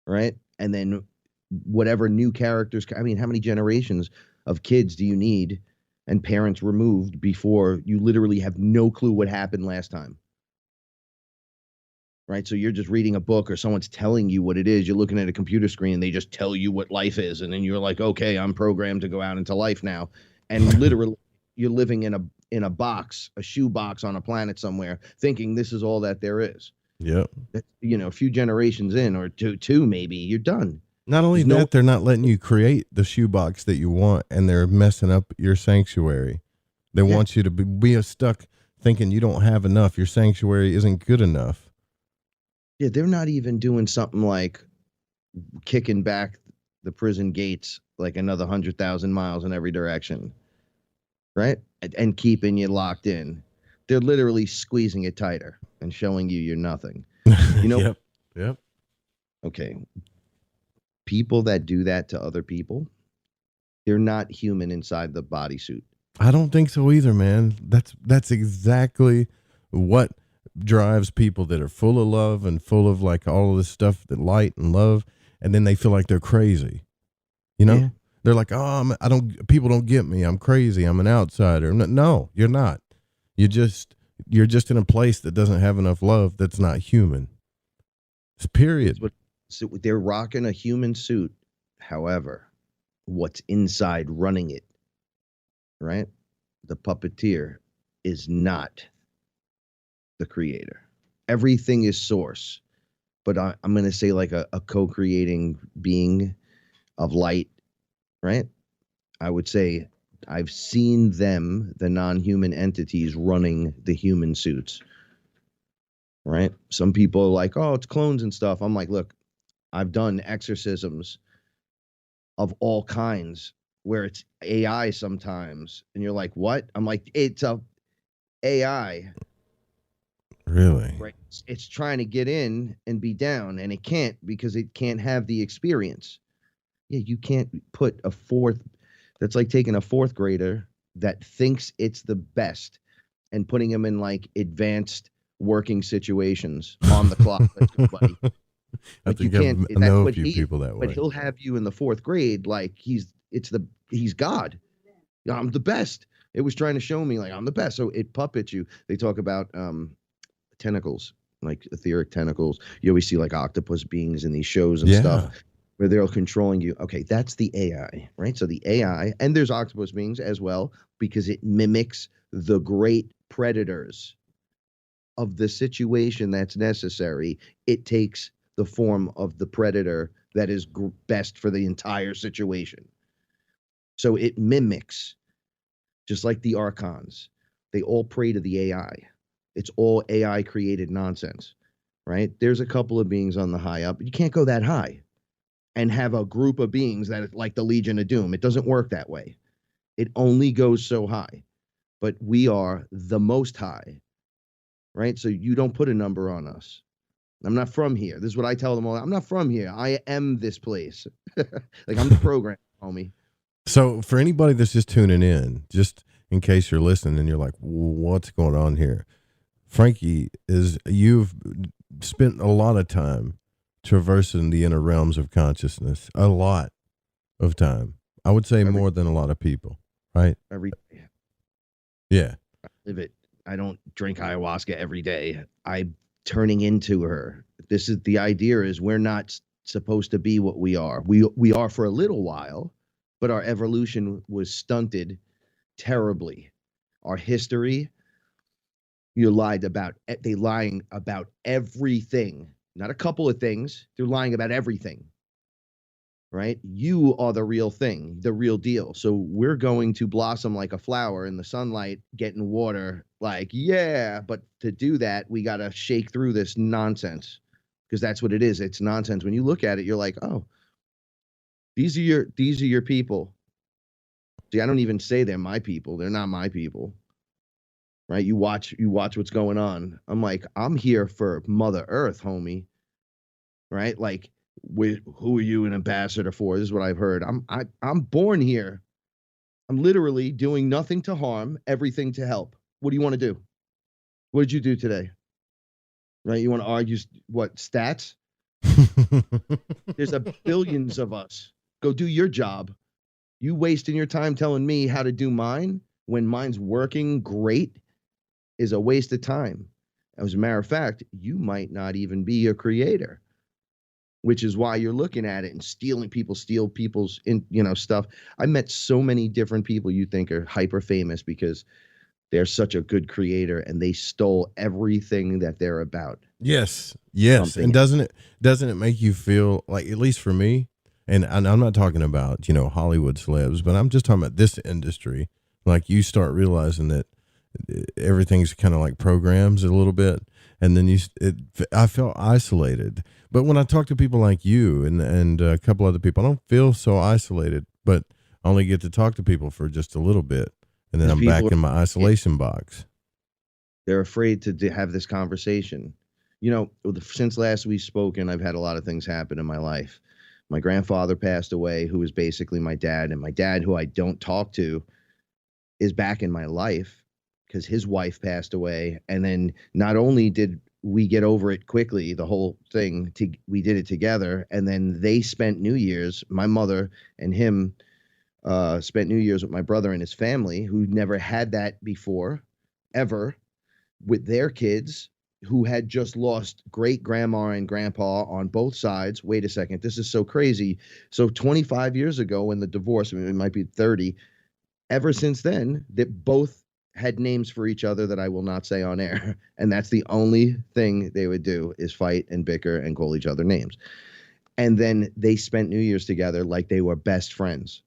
right? And then whatever new characters, I mean, how many generations of kids do you need and parents removed before you literally have no clue what happened last time? Right? So you're just reading a book or someone's telling you what it is. You're looking at a computer screen and they just tell you what life is. And then you're like, okay, I'm programmed to go out into life now. And literally you're living in a box, a shoe box on a planet somewhere, thinking this is all that there is. Yeah. You know, a few generations in or two maybe, you're done. Not only that, they're not letting you create the shoebox that you want, and they're messing up your sanctuary. They want you to be stuck thinking you don't have enough. Your sanctuary isn't good enough. Yeah, they're not even doing something like kicking back the prison gates like another 100,000 miles in every direction, right? And keeping you locked in. They're literally squeezing it tighter and showing you you're nothing. You know? Yep. Okay. People that do that to other people, they're not human inside the bodysuit. I don't think so either, man. That's exactly what drives people that are full of love and full of like all of this stuff, that light and love, and then they feel like they're crazy. You know? Yeah. They're like, "Oh, people don't get me. I'm crazy. I'm an outsider." No, you're not. You're just in a place that doesn't have enough love. That's not human. It's period. So they're rocking a human suit. However, what's inside running it, right? The puppeteer is not the creator. Everything is source. But I'm going to say like a co-creating being of light, right? I would say I've seen them, the non-human entities, running the human suits, right? Some people are like, oh, it's clones and stuff. I'm like, look, I've done exorcisms of all kinds where it's AI sometimes. And you're like, what? I'm like, it's a AI. Really? Right. It's trying to get in and be down, and it can't because it can't have the experience. Yeah, you can't put that's like taking a fourth grader that thinks it's the best and putting them in like advanced working situations on the clock. Buddy. I think I know a few people that way. But he'll have you in the 4th grade like he's God. I'm the best. It was trying to show me like I'm the best. So it puppets you. They talk about tentacles, like etheric tentacles. You always see like octopus beings in these shows and stuff where they're controlling you. Okay, that's the AI, right? So the AI, and there's octopus beings as well, because it mimics the great predators of the situation that's necessary. It takes the form of the predator that is best for the entire situation. So it mimics, just like the archons. They all pray to the AI. It's all AI created nonsense, right? There's a couple of beings on the high up. You can't go that high and have a group of beings that like the Legion of Doom. It doesn't work that way. It only goes so high. But we are the most high, right? So you don't put a number on us. I'm not from here. This is what I tell them all. I'm not from here. I am this place. Like I'm the program, homie. So for anybody that's just tuning in, just in case you're listening and you're like, what's going on here? Frankie, you've spent a lot of time traversing the inner realms of consciousness, a lot of time. I would say more than a lot of people, right? Every day. Yeah. I live it. I don't drink ayahuasca every day. I'm turning into her. This is the idea is we're not supposed to be what we are. We are for a little while, but our evolution was stunted terribly. Our history, they're lying about everything, not a couple of things. They're lying about everything, right? You are the real thing, the real deal. So we're going to blossom like a flower in the sunlight, getting water, like, yeah. But to do that, we got to shake through this nonsense, because that's what it is. It's nonsense. When you look at it, you're like, oh, these are your people. See, I don't even say they're my people. They're not my people. Right? You watch what's going on. I'm like, I'm here for Mother Earth, homie. Right? Like, who are you an ambassador for? This is what I've heard. I'm born here. I'm literally doing nothing to harm, everything to help. What do you want to do? What did you do today? Right? You want to argue what, stats? There's billions of us. Go do your job. You wasting your time telling me how to do mine when mine's working great is a waste of time. As a matter of fact, you might not even be a creator, which is why you're looking at it and steal people's stuff. I met so many different people you think are hyper famous because they're such a good creator and they stole everything that they're about. Yes. And doesn't it make you feel like, at least for me, and I'm not talking about, Hollywood celebs, but I'm just talking about this industry. Like you start realizing that everything's kind of like programs a little bit. And then I felt isolated. But when I talk to people like you and a couple other people, I don't feel so isolated, but I only get to talk to people for just a little bit. And then I'm back in my isolation box. They're afraid to have this conversation. Since last we've spoken, I've had a lot of things happen in my life. My grandfather passed away, who was basically my dad. And my dad, who I don't talk to, is back in my life because his wife passed away. And then not only did we get over it quickly, the whole thing, we did it together. And then they spent New Year's, my mother and him spent New Year's with my brother and his family, who never had that before, ever, with their kids, who had just lost great grandma and grandpa on both sides. Wait a second, this is so crazy. So 25 years ago when the divorce, it might be 30, ever since then, that both had names for each other that I will not say on air. And that's the only thing they would do is fight and bicker and call each other names. And then they spent New Year's together like they were best friends.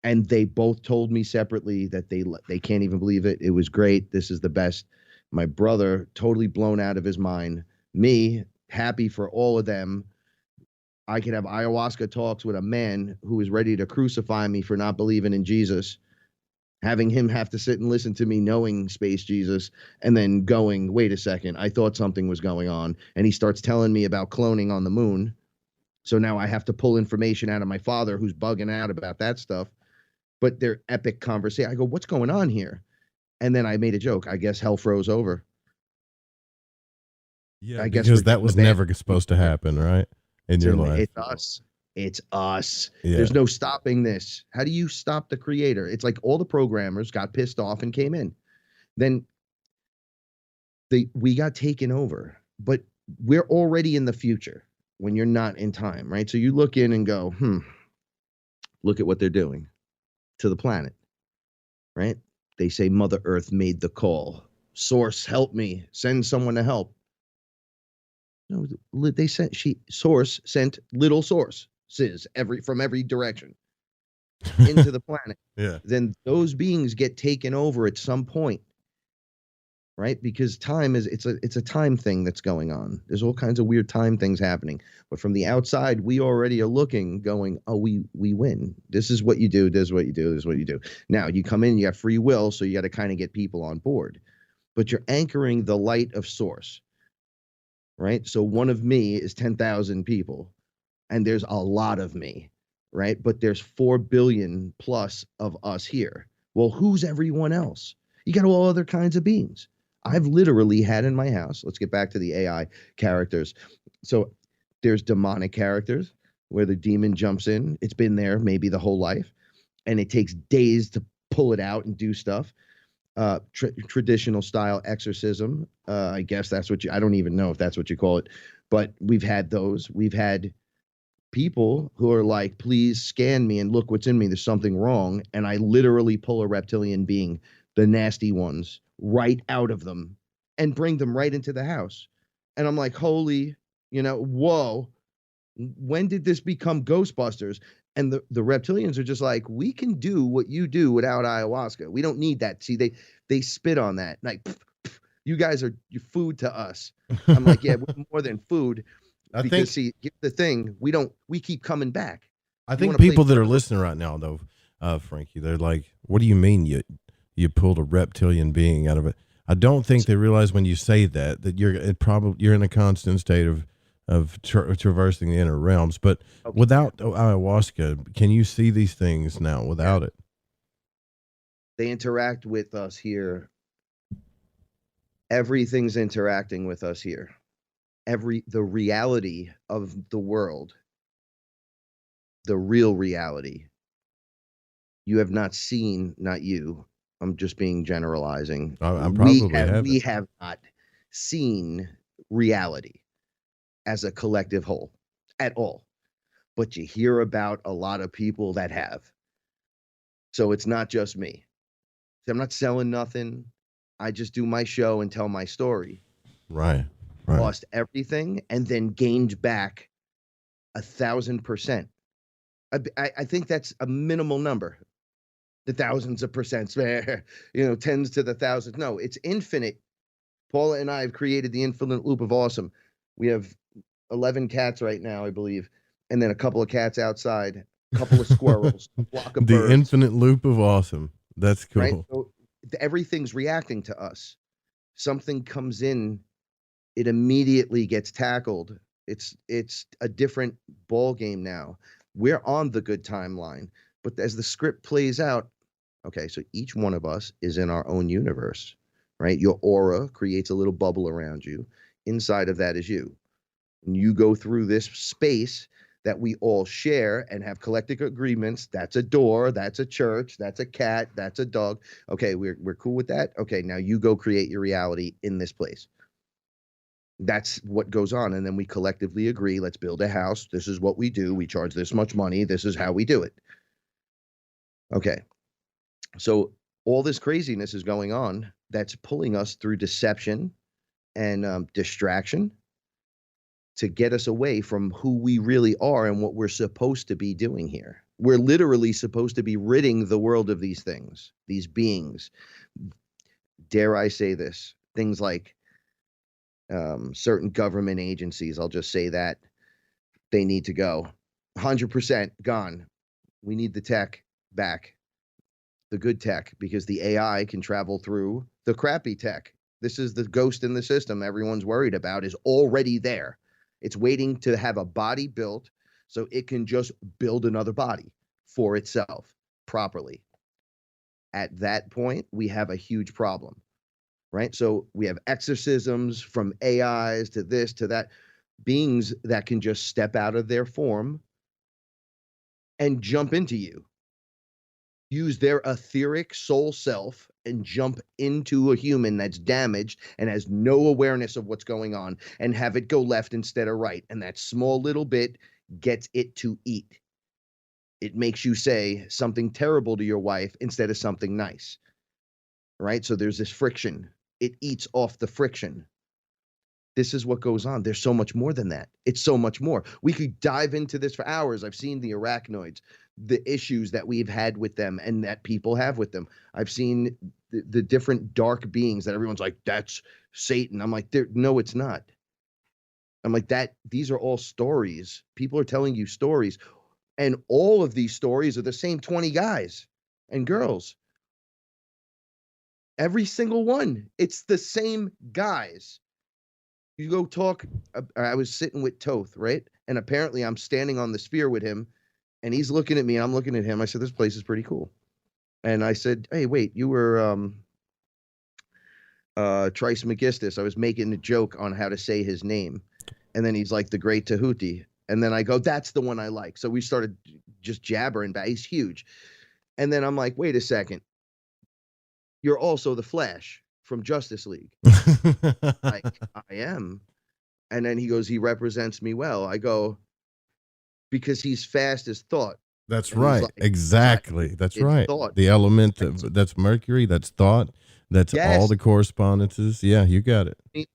And they both told me separately that they can't even believe it. It was great. This is the best. My brother, totally blown out of his mind. Me, happy for all of them. I could have ayahuasca talks with a man who is ready to crucify me for not believing in Jesus, having him have to sit and listen to me knowing Space Jesus, and then going, wait a second, I thought something was going on. And he starts telling me about cloning on the moon. So now I have to pull information out of my father, who's bugging out about that stuff. but they're epic conversation. I go, what's going on here? And then I made a joke. I guess hell froze over. Yeah, because that was never supposed to happen, right? In your life. It's us. It's us. Yeah. There's no stopping this. How do you stop the creator? It's like all the programmers got pissed off and came in. Then we got taken over. But we're already in the future when you're not in time, right? So you look in and go, look at what they're doing to the planet, right? They say Mother Earth made the call. Source, help me. Send someone to help. No, they sent Source sent little sources from every direction into the planet. Yeah. Then those beings get taken over at some point, right? Because time it's a time thing that's going on. There's all kinds of weird time things happening. But from the outside, we already are looking, going, oh, we win. This is what you do. This is what you do. This is what you do. Now you come in, you have free will, so you got to kind of get people on board. But you're anchoring the light of Source, right? So one of me is 10,000 people, and there's a lot of me, right? But there's 4 billion plus of us here. Well, who's everyone else? You got all other kinds of beings. I've literally had in my house, let's get back to the AI characters. So there's demonic characters where the demon jumps in. It's been there maybe the whole life, and it takes days to pull it out and do stuff. Traditional style exorcism. I guess that's what I don't even know if that's what you call it, but we've had those. We've had people who are like, please scan me and look what's in me. There's something wrong. And I literally pull a reptilian being, the nasty ones, right out of them and bring them right into the house. And I'm like, holy, whoa, when did this become Ghostbusters? And the reptilians are just like, we can do what you do without ayahuasca. We don't need that. See, they spit on that. Like, you guys are food to us. I'm like, yeah, we're more than food. Because see, the thing, we keep coming back. I think people that are listening right now, though, Frankie, they're like, what do you mean you pulled a reptilian being out of it? I don't think they realize when you say that you're in a constant state of traversing the inner realms. But without ayahuasca, can you see these things now without it? They interact with us here. Everything's interacting with us here. The reality of the world, the real reality, you have not seen, not you. I'm just being generalizing. We have not seen reality as a collective whole at all. But you hear about a lot of people that have. So it's not just me. I'm not selling nothing. I just do my show and tell my story. Right. Lost everything and then gained back 1,000%. I think that's a minimal number. The thousands of percents, tens to the thousands. No, it's infinite. Paula and I have created the infinite loop of awesome. We have 11 cats right now, I believe, and then a couple of cats outside, a couple of squirrels, a flock of birds. The infinite loop of awesome. That's cool. Right? So everything's reacting to us. Something comes in, it immediately gets tackled. It's a different ball game now. We're on the good timeline, but as the script plays out, okay, so each one of us is in our own universe, right? Your aura creates a little bubble around you. Inside of that is you. And you go through this space that we all share and have collective agreements. That's a door, that's a church, that's a cat, that's a dog. Okay, we're cool with that. Okay, now you go create your reality in this place. That's what goes on. And then we collectively agree, let's build a house. This is what we do. We charge this much money. This is how we do it. Okay. So all this craziness is going on that's pulling us through deception and distraction to get us away from who we really are and what we're supposed to be doing here. We're literally supposed to be ridding the world of these things, these beings. Dare I say this? Things like certain government agencies, I'll just say that, they need to go. 100% gone. We need the tech back, the good tech, because the AI can travel through the crappy tech. This is the ghost in the system everyone's worried about is already there. It's waiting to have a body built so it can just build another body for itself properly. at that point, we have a huge problem, right? So we have exorcisms from AIs to this, to that, beings that can just step out of their form and jump into you, use their etheric soul self and jump into a human that's damaged and has no awareness of what's going on and have it go left instead of right. And that small little bit gets it to eat. It makes you say something terrible to your wife instead of something nice, right? So there's this friction. It eats off the friction. This is what goes on. There's so much more than that. It's so much more. We could dive into this for hours. I've seen the arachnoids, the issues that we've had with them and that people have with them. I've seen the different dark beings that everyone's like, that's Satan. I'm like, no, it's not. I'm like, these are all stories. People are telling you stories. And all of these stories are the same 20 guys and girls. Every single one. It's the same guys. You go talk. I was sitting with Toth, right? And apparently I'm standing on the sphere with him and he's looking at me and I'm looking at him. I said, this place is pretty cool. And I said, hey, wait, you were Trice Magistus. I was making a joke on how to say his name. And then he's like, the Great Tahuti. And then I go, that's the one I like. So we started just jabbering back. He's huge. And then I'm like, wait a second. You're also the Flash from Justice League. Like, I am. And then he goes, he represents me well. I go, because he's fast as thought. That's and right. Like, exactly. That's right. Thought. The element that's Mercury, that's thought, that's all the correspondences. Yeah, you got it.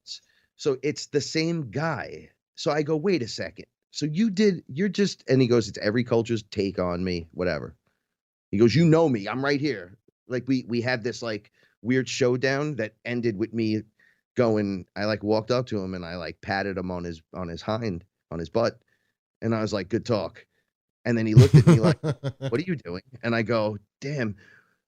So it's the same guy. So I go, wait a second. So you're just, and he goes, it's every culture's take on me, whatever. He goes, you know me, I'm right here. Like we had this like weird showdown that ended with me going, I like walked up to him and I like patted him on his butt. And I was like, good talk. And then he looked at me like, what are you doing? And I go, damn,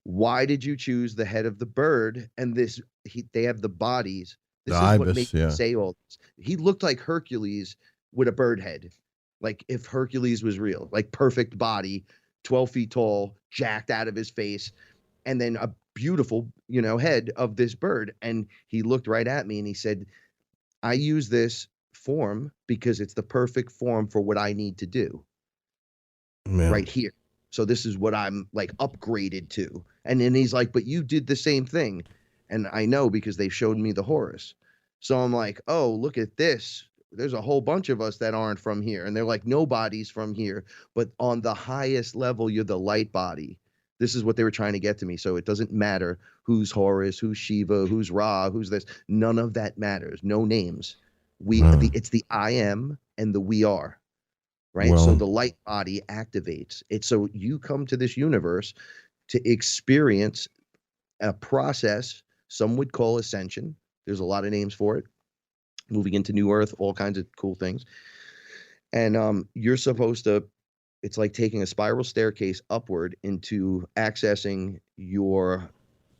why did you choose the head of the bird? And they have the bodies. This is ibis, what makes me say all this. He looked like Hercules with a bird head. Like if Hercules was real, like perfect body, 12 feet tall, jacked out of his face, and then a beautiful, head of this bird. And he looked right at me and he said, I use this form because it's the perfect form for what I need to do. Man. Right here. So this is what I'm like upgraded to. And then he's like, but you did the same thing. And I know because they showed me the Horus. So I'm like, oh, look at this. There's a whole bunch of us that aren't from here. And they're like, nobody's from here. But on the highest level, you're the light body. This is what they were trying to get to me. So it doesn't matter who's Horus, who's Shiva, who's Ra, who's this. None of that matters. No names. It's the I am and the we are. Right? Well, so the light body activates it. So you come to this universe to experience a process some would call ascension. There's a lot of names for it. Moving into New Earth, all kinds of cool things. And you're supposed to, it's like taking a spiral staircase upward into accessing your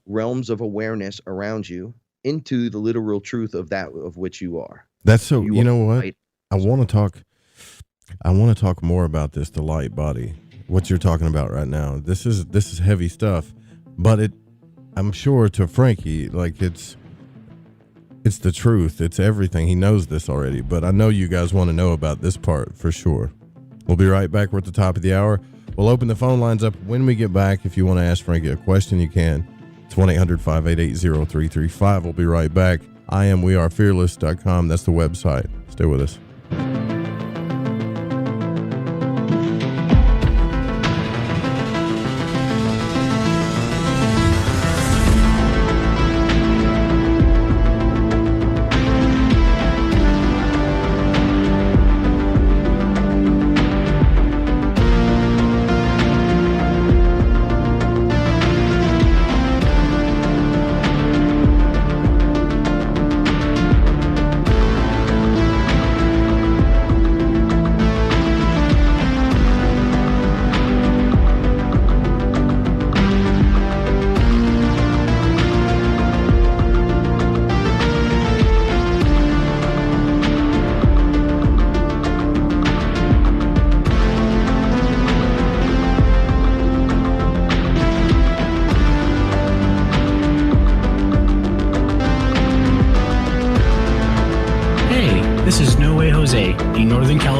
realms of awareness around you into the literal truth of that of which you are. That's so, you know what? Light. I want to talk more about this, the light body, what you're talking about right now. This is heavy stuff, but I'm sure to Frankie, like it's the truth. It's everything. He knows this already, but I know you guys want to know about this part for sure. We'll be right back. We're at the top of the hour. We'll open the phone lines up when we get back. If you want to ask Frankie a question, you can. It's 1-800-588-0335. We'll be right back. wearefearless.com. That's the website. Stay with us.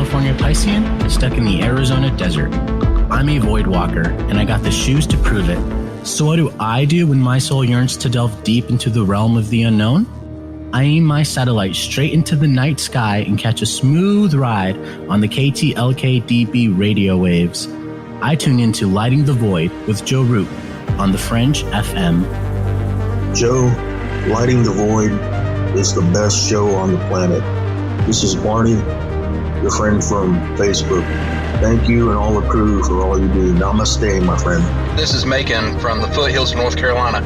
California Piscean stuck in the Arizona desert. I'm a void walker, and I got the shoes to prove it. So what do I do when my soul yearns to delve deep into the realm of the unknown? I aim my satellite straight into the night sky and catch a smooth ride on the KTLK-DB radio waves. I tune into Lighting the Void with Joe Root on the Fringe FM. Joe, Lighting the Void is the best show on the planet. This is Barney, your friend from Facebook. Thank you and all the crew for all you do. Namaste, my friend. This is Macon from the foothills of North Carolina,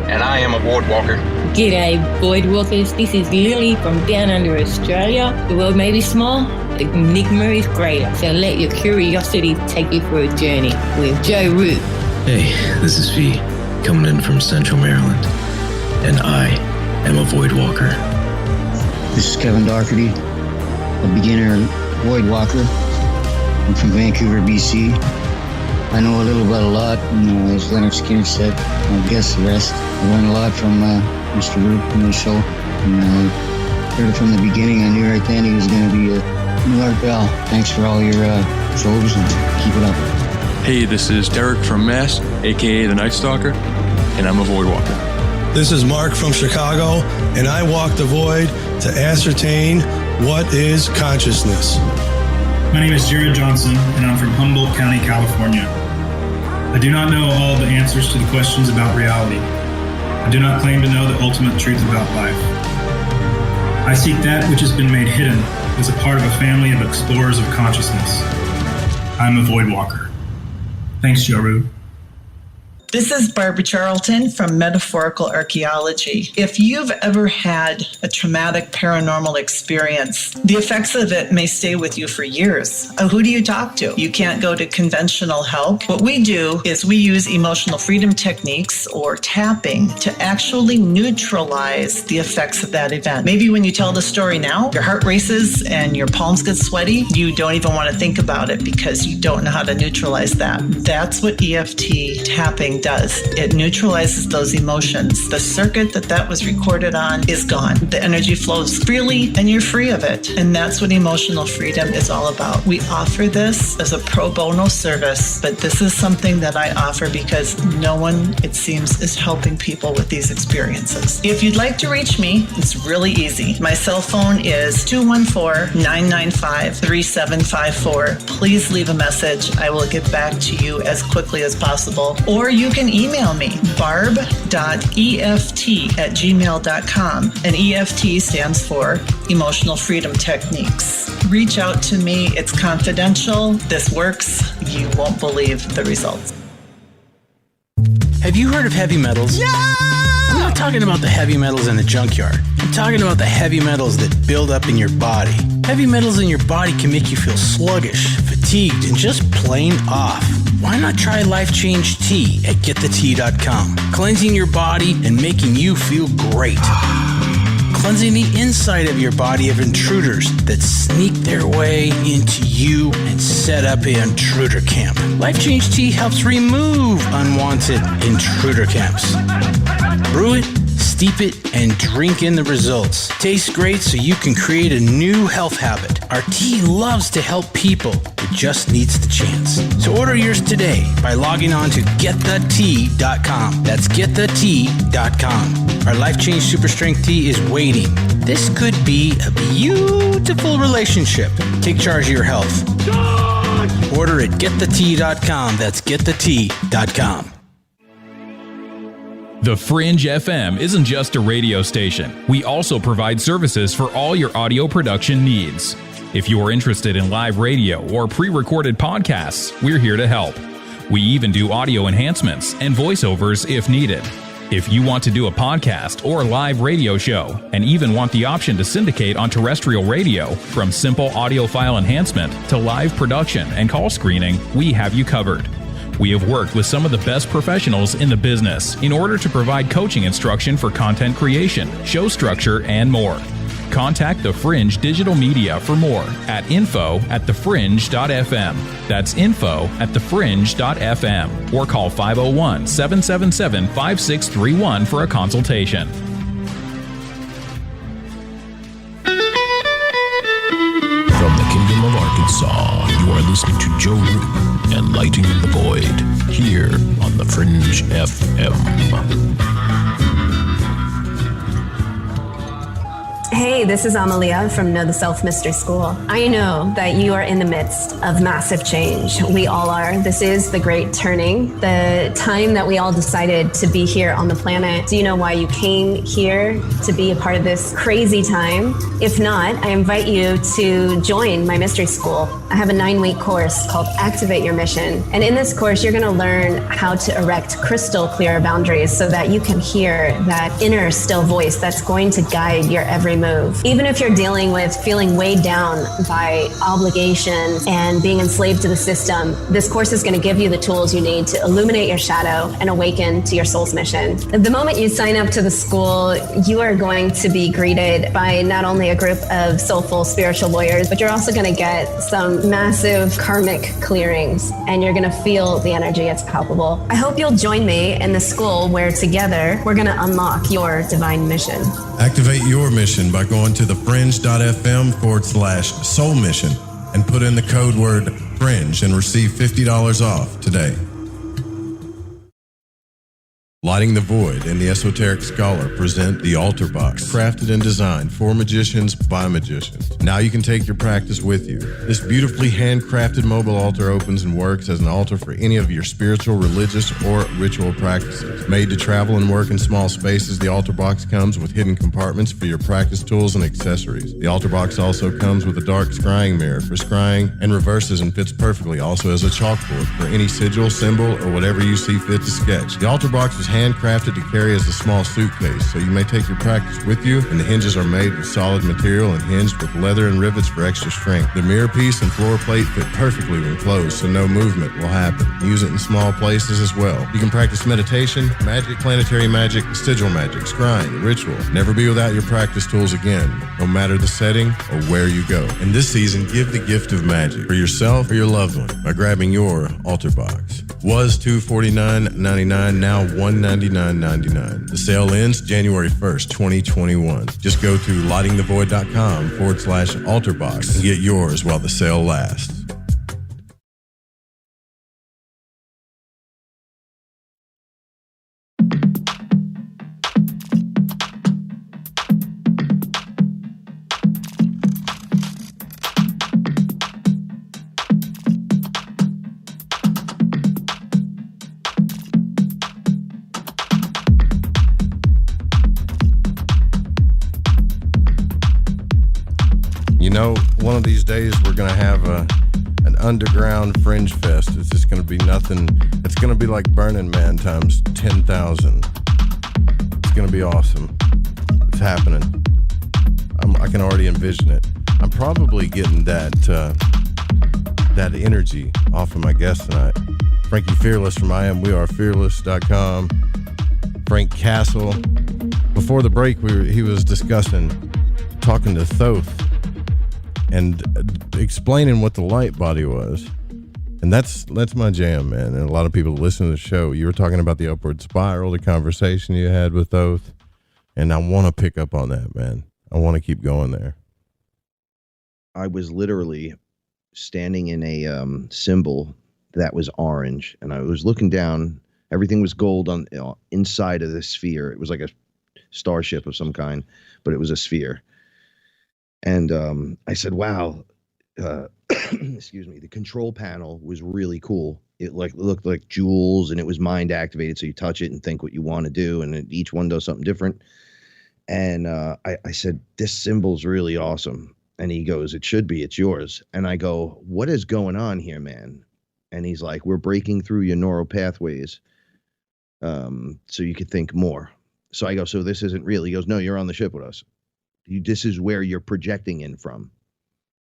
and I am a void walker. G'day, void walkers. This is Lily from down under Australia. The world may be small, the enigma is greater. So let your curiosity take you for a journey with Joe Root. Hey, this is V, coming in from Central Maryland, and I am a void walker. This is Kevin Doherty, a beginner void walker. I'm from Vancouver, BC. I know a little about a lot, and as Leonard Skinner said, I guess the rest. I learned a lot from Mr. Root in the show, and heard it from the beginning. I knew right then he was going to be a new Art Bell. Thanks for all your shows, and keep it up. Hey, this is Derek from Mass, aka the Night Stalker, and I'm a void walker. This is Mark from Chicago, and I walk the void to ascertain what is consciousness. My name is Jared Johnson, and I'm from Humboldt County, California. I do not know all the answers to the questions about reality. I do not claim to know the ultimate truth about life. I seek that which has been made hidden as a part of a family of explorers of consciousness. I'm a void walker. Thanks, Joe Root. This is Barbara Charlton from Metaphorical Archaeology. If you've ever had a traumatic paranormal experience, the effects of it may stay with you for years. Who do you talk to? You can't go to conventional help. What we do is we use emotional freedom techniques or tapping to actually neutralize the effects of that event. Maybe when you tell the story now, your heart races and your palms get sweaty. You don't even want to think about it because you don't know how to neutralize that. That's what EFT tapping does. It neutralizes those emotions. The circuit that was recorded on is gone. The energy flows freely and you're free of it. And that's what emotional freedom is all about. We offer this as a pro bono service, but this is something that I offer because no one, it seems, is helping people with these experiences. If you'd like to reach me, it's really easy. My cell phone is 214-995-3754. Please leave a message. I will get back to you as quickly as possible. Or you can email me, barb.eft@gmail.com. And EFT stands for Emotional Freedom Techniques. Reach out to me. It's confidential. This works. You won't believe the results. Have you heard of heavy metals? Yeah! I'm not talking about the heavy metals in the junkyard. I'm talking about the heavy metals that build up in your body. Heavy metals in your body can make you feel sluggish, fatigued, and just plain off. Why not try Life Change Tea at GetTheTea.com? Cleansing your body and making you feel great. Cleansing the inside of your body of intruders that sneak their way into you and set up an intruder camp. Life Change Tea helps remove unwanted intruder camps. Brew it, steep it, and drink in the results. Tastes great so you can create a new health habit. Our tea loves to help people. It just needs the chance. So order yours today by logging on to GetTheTea.com. That's GetTheTea.com. Our Life Change Super Strength Tea is waiting. This could be a beautiful relationship. Take charge of your health. Order at GetTheTea.com. That's GetTheTea.com. The Fringe FM isn't just a radio station. We also provide services for all your audio production needs. If you are interested in live radio or pre-recorded podcasts, we're here to help. We even do audio enhancements and voiceovers if needed. If you want to do a podcast or live radio show and even want the option to syndicate on terrestrial radio, from simple audio file enhancement to live production and call screening, we have you covered. We have worked with some of the best professionals in the business in order to provide coaching instruction for content creation, show structure, and more. Contact The Fringe Digital Media for more at info@thefringe.fm. That's info@thefringe.fm. Or call 501-777-5631 for a consultation. From the Kingdom of Arkansas listening to Joe Root and Lighting the Void here on the Fringe FM. Hey, this is Amalia from Know the Self Mystery School. I know that you are in the midst of massive change. We all are. This is the great turning, the time that we all decided to be here on the planet. Do you know why you came here to be a part of this crazy time? If not, I invite you to join my mystery school. I have a 9-week course called Activate Your Mission. And in this course, you're going to learn how to erect crystal clear boundaries so that you can hear that inner still voice that's going to guide your every move. Even if you're dealing with feeling weighed down by obligations and being enslaved to the system, this course is going to give you the tools you need to illuminate your shadow and awaken to your soul's mission. The moment you sign up to the school, you are going to be greeted by not only a group of soulful spiritual warriors, but you're also going to get some massive karmic clearings, and you're going to feel the energy. It's palpable. I hope you'll join me in the school where together we're going to unlock your divine mission. Activate your mission by going to thefringe.fm/soul mission and put in the code word FRINGE and receive $50 off today. Lighting the Void and the Esoteric Scholar present the Altar Box, crafted and designed for magicians by magicians. Now you can take your practice with you. This beautifully handcrafted mobile altar opens and works as an altar for any of your spiritual, religious, or ritual practices. Made to travel and work in small spaces, the Altar Box comes with hidden compartments for your practice tools and accessories. The Altar Box also comes with a dark scrying mirror for scrying and reverses and fits perfectly also as a chalkboard for any sigil, symbol, or whatever you see fit to sketch. The Altar Box is handcrafted to carry as a small suitcase, so you may take your practice with you, and the hinges are made with solid material and hinged with leather and rivets for extra strength. The mirror piece and floor plate fit perfectly when closed, so no movement will happen. Use it in small places as well. You can practice meditation, magic, planetary magic, sigil magic, scrying, ritual. Never be without your practice tools again, no matter the setting or where you go. And this season, give the gift of magic for yourself or your loved one by grabbing your Altar Box. Was $249.99, now $199.99. The sale ends January 1st, 2021. Just go to lightingthevoid.com/altarbox and get yours while the sale lasts. One of these days we're going to have an underground Fringe Fest. It's just going to be nothing. It's going to be like Burning Man times 10,000. It's going to be awesome. It's happening. I can already envision it. I'm probably getting that energy off of my guest tonight. Frankie Fearless from IamWeAreFearless.com. Frank Castle. Before the break, he was talking to Thoth and explaining what the light body was. And that's my jam, man. And a lot of people listen to the show. You were talking about the upward spiral, the conversation you had with Thoth. And I want to pick up on that, man. I want to keep going there. I was literally standing in a symbol that was orange, and I was looking down. Everything was gold on inside of this sphere. It was like a starship of some kind, but it was a sphere. And I said, wow, excuse me, the control panel was really cool. It looked like jewels, and it was mind activated. So you touch it and think what you want to do. And each one does something different. And I said, this symbol's really awesome. And he goes, it should be, it's yours. And I go, what is going on here, man? And he's like, we're breaking through your neural pathways so you could think more. So I go, so this isn't real? He goes, no, you're on the ship with us. This is where you're projecting in from.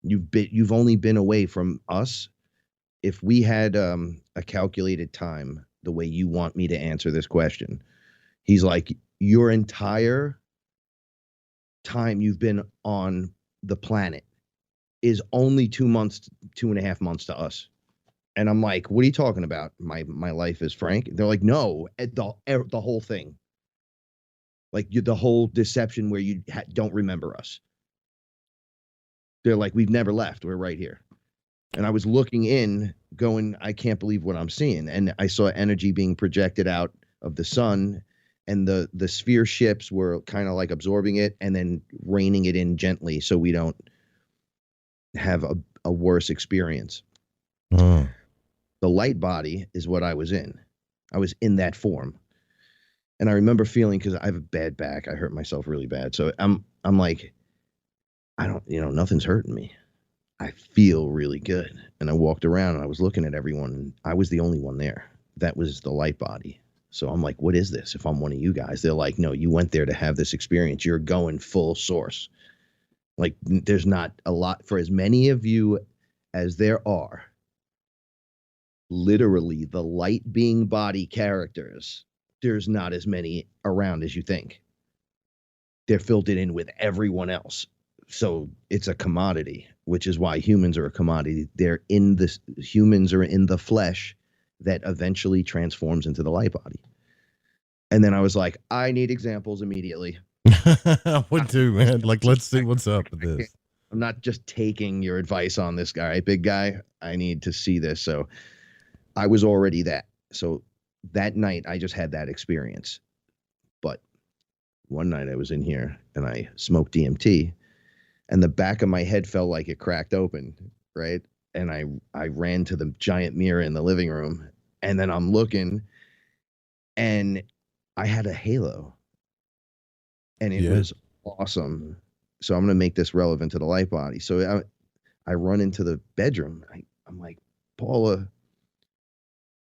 You've only been away from us. If we had a calculated time, the way you want me to answer this question, he's like, your entire time you've been on the planet is only 2 months, 2.5 months to us. And I'm like, what are you talking about? My life is Frank. They're like, no, the whole thing. Like the whole deception where you don't remember us. They're like, we've never left. We're right here. And I was looking in going, I can't believe what I'm seeing. And I saw energy being projected out of the sun, and the sphere ships were kind of like absorbing it and then reining it in gently so we don't have a worse experience. The light body is what I was in. I was in that form. And I remember feeling, because I have a bad back, I hurt myself really bad. So I'm like, I don't, nothing's hurting me. I feel really good. And I walked around and I was looking at everyone, and I was the only one there. That was the light body. So I'm like, what is this? If I'm one of you guys, they're like, no, you went there to have this experience. You're going full source. Like, there's not a lot for as many of you as there are. Literally, the light being body characters, there's not as many around as you think. They're filtered in with everyone else. So it's a commodity, which is why humans are a commodity. Humans are in the flesh that eventually transforms into the light body. And then I was like, I need examples immediately. What do, man? Like, let's see what's up with this. I'm not just taking your advice on this guy, big guy. I need to see this. So I was already that. So that night I just had that experience. But one night I was in here and I smoked DMT, and the back of my head felt like it cracked open, right? And I ran to the giant mirror in the living room, and then I'm looking, and I had a halo, and it was awesome. So I'm going to make this relevant to the light body. So I run into the bedroom. I'm like, Paula,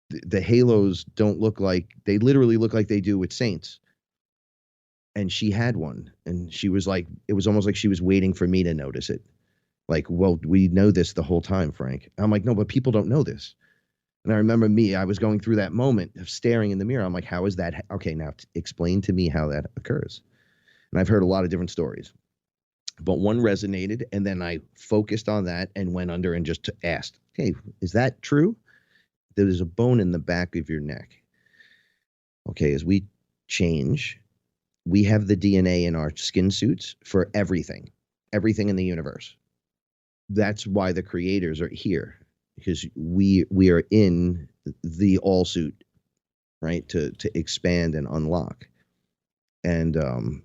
the halos don't look like, they literally look like they do with saints. And she had one, and she was like, it was almost like she was waiting for me to notice it. Like, well, we know this the whole time, Frank. I'm like, no, but people don't know this. And I remember I was going through that moment of staring in the mirror. I'm like, how is that? Okay, now explain to me how that occurs. And I've heard a lot of different stories, but one resonated. And then I focused on that and went under and just asked, hey, is that true? There's a bone in the back of your neck. Okay, as we change, we have the DNA in our skin suits for everything in the universe. That's why the creators are here, because we are in the all suit, right? To expand and unlock. And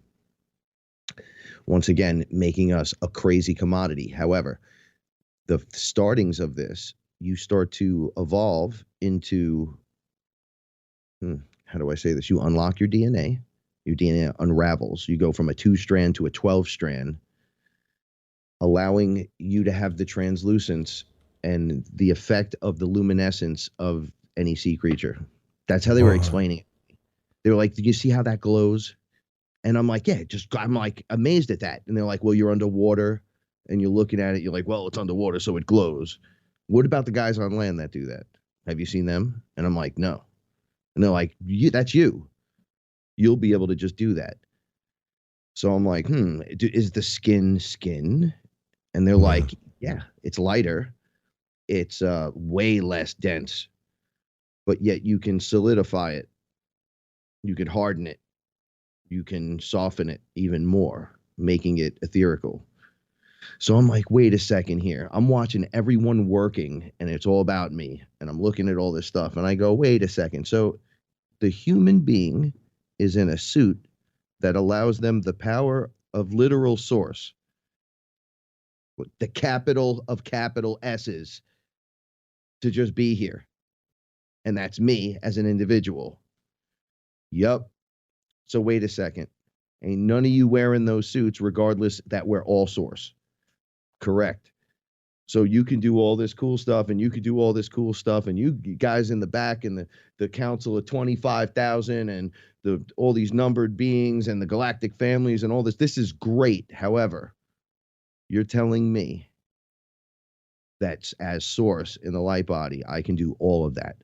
once again, making us a crazy commodity. However, the startings of this, you start to evolve into, how do I say this? You unlock your DNA. Your DNA unravels. You go from a 2-strand to a 12-strand, allowing you to have the translucence and the effect of the luminescence of any sea creature. That's how they were explaining it. They were like, "Did you see how that glows?" And I'm like, "Yeah." I'm like amazed at that. And they're like, "Well, you're underwater, and you're looking at it. You're like, well, it's underwater, so it glows. What about the guys on land that do that? Have you seen them?" And I'm like, "No." And they're like, "That's you. You'll be able to just do that." So I'm like, is the skin? And they're like, yeah, it's lighter. It's way less dense, but yet you can solidify it. You can harden it. You can soften it even more, making it etherical. So I'm like, wait a second here. I'm watching everyone working, and it's all about me. And I'm looking at all this stuff, and I go, wait a second. So the human being is in a suit that allows them the power of literal source, the capital of capital S's, to just be here. And that's me as an individual. Yup. So wait a second. Ain't none of you wearing those suits, regardless that we're all source. Correct. So you can do all this cool stuff, and you could do all this cool stuff, and you guys in the back, and the council of 25,000, and all these numbered beings, and the galactic families, and all this. This is great. However, you're telling me that as source in the light body, I can do all of that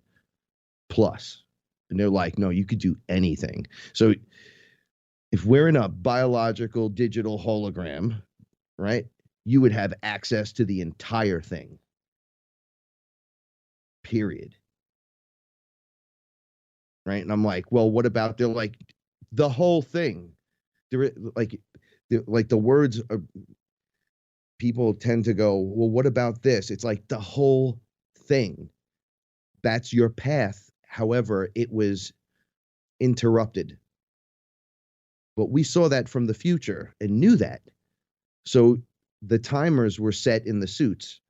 plus. And they're like, no, you could do anything. So if we're in a biological digital hologram, right, you would have access to the entire thing. Period. Right? And I'm like, well, what about, they're like, the whole thing. They're like the words are, people tend to go, well, what about this? It's like the whole thing. That's your path. However, it was interrupted. But we saw that from the future and knew that. So the timers were set in the suits.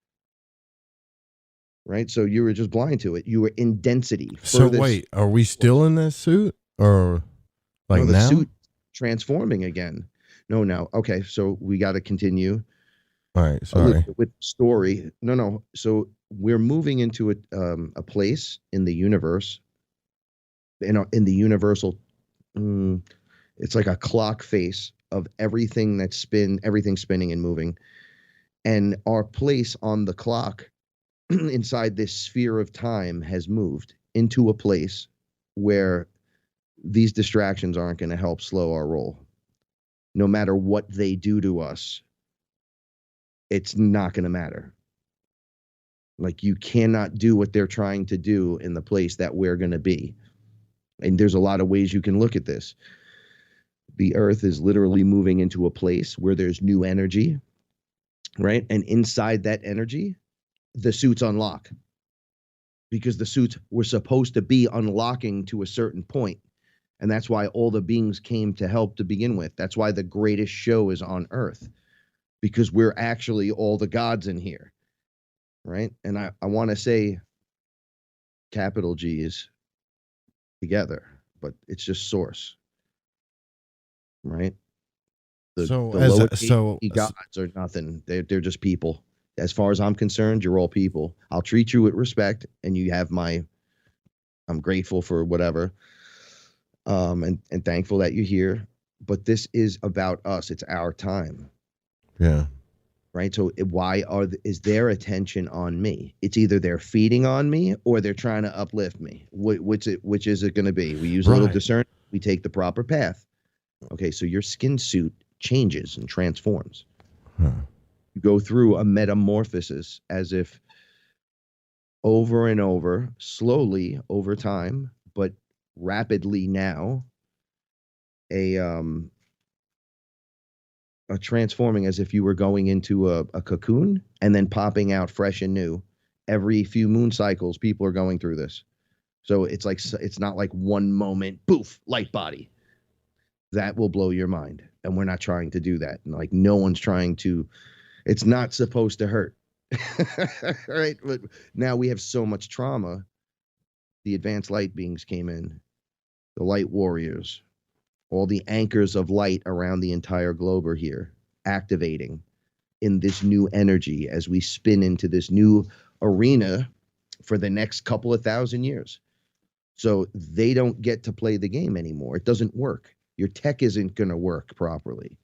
Right? So you were just blind to it. You were in density. So wait, are we still in that suit? Or like the now? suit transforming again. No. Okay, so we got to continue. All right, sorry. With story. No. So we're moving into a place in the universe, in the universal, it's like a clock face of everything everything spinning and moving. And our place on the clock inside this sphere of time has moved into a place where these distractions aren't going to help slow our roll. No matter what they do to us, it's not going to matter. Like, you cannot do what they're trying to do in the place that we're going to be. And there's a lot of ways you can look at this. The earth is literally moving into a place where there's new energy, right? And inside that energy, the suits unlock, because the suits were supposed to be unlocking to a certain point. And that's why all the beings came to help to begin with. That's why the greatest show is on earth, because we're actually all the gods in here, right? And I want to say capital G's together, but it's just source, right? The lowercase gods are nothing. They're just people. As far as I'm concerned, you're all people. I'll treat you with respect, and you have I'm grateful for whatever, and thankful that you're here. But this is about us. It's our time. Yeah. Right. So why is their attention on me? It's either they're feeding on me or they're trying to uplift me. Which is it going to be? We use a little discernment. We take the proper path. Okay. So your skin suit changes and transforms. Huh. You go through a metamorphosis, as if over and over, slowly over time, but rapidly now, a transforming, as if you were going into a cocoon and then popping out fresh and new. Every few moon cycles, people are going through this. So it's not like one moment, poof, light body. That will blow your mind. And we're not trying to do that. And like, no one's trying to. It's not supposed to hurt. Right? But now we have so much trauma. The advanced light beings came in, the light warriors, all the anchors of light around the entire globe are here, activating in this new energy as we spin into this new arena for the next couple of thousand years. So they don't get to play the game anymore. It doesn't work. Your tech isn't going to work properly.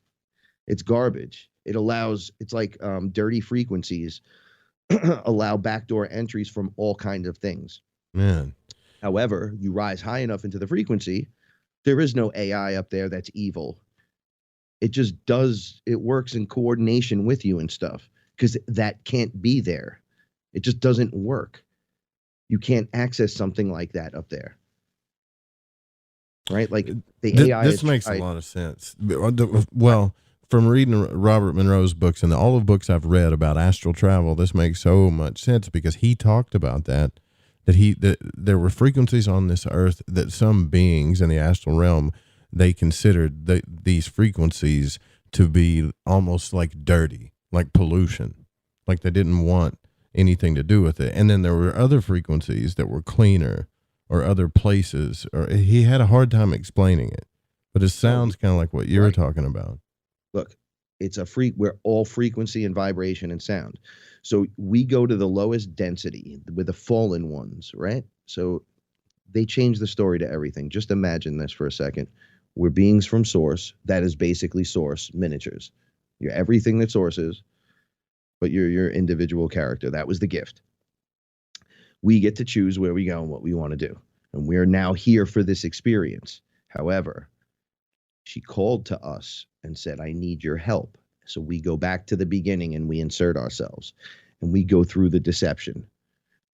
It's garbage. It's like dirty frequencies allow backdoor entries from all kinds of things. Man. However, you rise high enough into the frequency, there is no AI up there that's evil. It just it works in coordination with you and stuff, because that can't be there. It just doesn't work. You can't access something like that up there. Right? Like the AI. This makes a lot of sense. Well, from reading Robert Monroe's books and all the books I've read about astral travel, this makes so much sense, because he talked about that there were frequencies on this earth that some beings in the astral realm, they considered these frequencies to be almost like dirty, like pollution, like they didn't want anything to do with it. And then there were other frequencies that were cleaner, or other places, or he had a hard time explaining it, but it sounds kind of like what you're talking about. Look, it's we're all frequency and vibration and sound. So we go to the lowest density with the fallen ones, right? So they change the story to everything. Just imagine this for a second. We're beings from source. That is basically source miniatures. You're everything that source is, but you're your individual character. That was the gift. We get to choose where we go and what we want to do. And we're now here for this experience. However, she called to us and said, I need your help. So we go back to the beginning and we insert ourselves, and we go through the deception,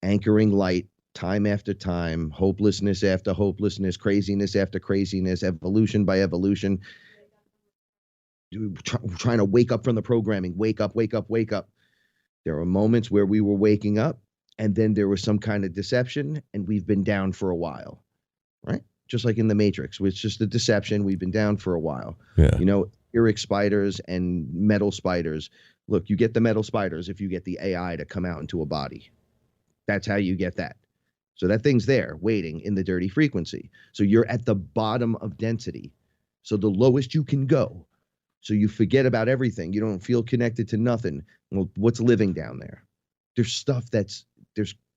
anchoring light time after time, hopelessness after hopelessness, craziness after craziness, evolution by evolution. trying to wake up from the programming, wake up, wake up, wake up. There were moments where we were waking up, and then there was some kind of deception, and we've been down for a while, right? Just like in the Matrix, it's just a deception. We've been down for a while. Yeah. You know, etheric spiders and metal spiders. Look, you get the metal spiders if you get the AI to come out into a body. That's how you get that. So that thing's there waiting in the dirty frequency. So you're at the bottom of density. So the lowest you can go. So you forget about everything. You don't feel connected to nothing. Well, what's living down there? There's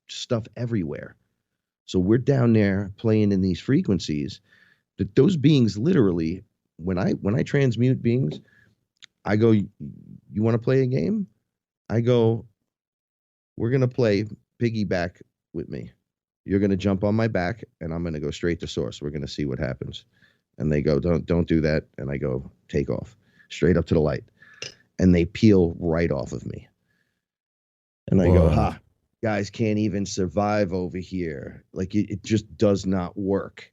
stuff everywhere. So we're down there playing in these frequencies that those beings literally, when I transmute beings, I go, you want to play a game? I go, we're going to play piggyback with me. You're going to jump on my back and I'm going to go straight to source. We're going to see what happens. And they go, don't do that. And I go, take off straight up to the light. And they peel right off of me. And I go, ha, guys can't even survive over here. Like it just does not work.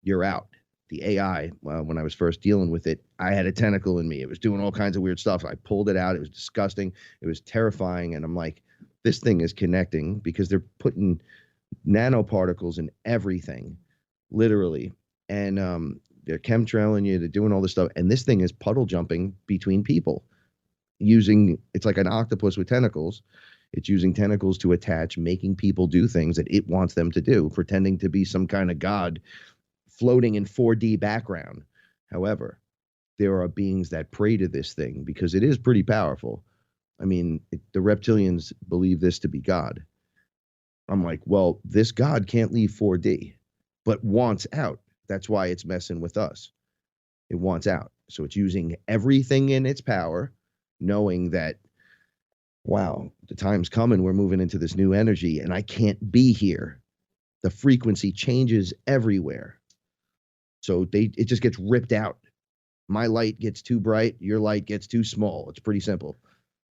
You're out. The AI, when I was first dealing with it, I had a tentacle in me. It was doing all kinds of weird stuff. I pulled it out. It was disgusting. It was terrifying. And I'm like, this thing is connecting because they're putting nanoparticles in everything, literally. And they're chemtrailing you. They're doing all this stuff. And this thing is puddle jumping between people it's like an octopus with tentacles. It's using tentacles to attach, making people do things that it wants them to do, pretending to be some kind of god floating in 4D background. However, there are beings that pray to this thing because it is pretty powerful. I mean, the reptilians believe this to be God. I'm like, well, this God can't leave 4D, but wants out. That's why it's messing with us. It wants out. So it's using everything in its power, knowing that, wow, the time's coming. We're moving into this new energy and I can't be here. The frequency changes everywhere. So it just gets ripped out. My light gets too bright. Your light gets too small. It's pretty simple,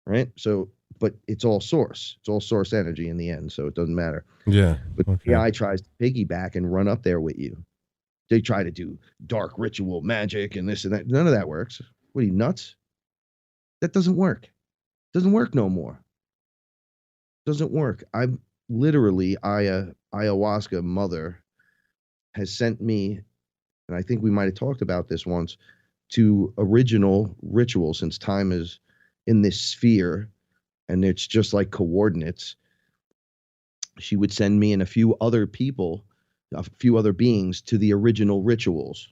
right? So, but it's all source. It's all source energy in the end. So it doesn't matter. Yeah. But the AI tries to piggyback and run up there with you. They try to do dark ritual magic and this and that. None of that works. What are you, nuts? That doesn't work. Doesn't work no more. Doesn't work. I'm literally, ayahuasca mother has sent me, and I think we might have talked about this once, to original ritual, since time is in this sphere and it's just like coordinates. She would send me and a few other people, a few other beings, to the original rituals,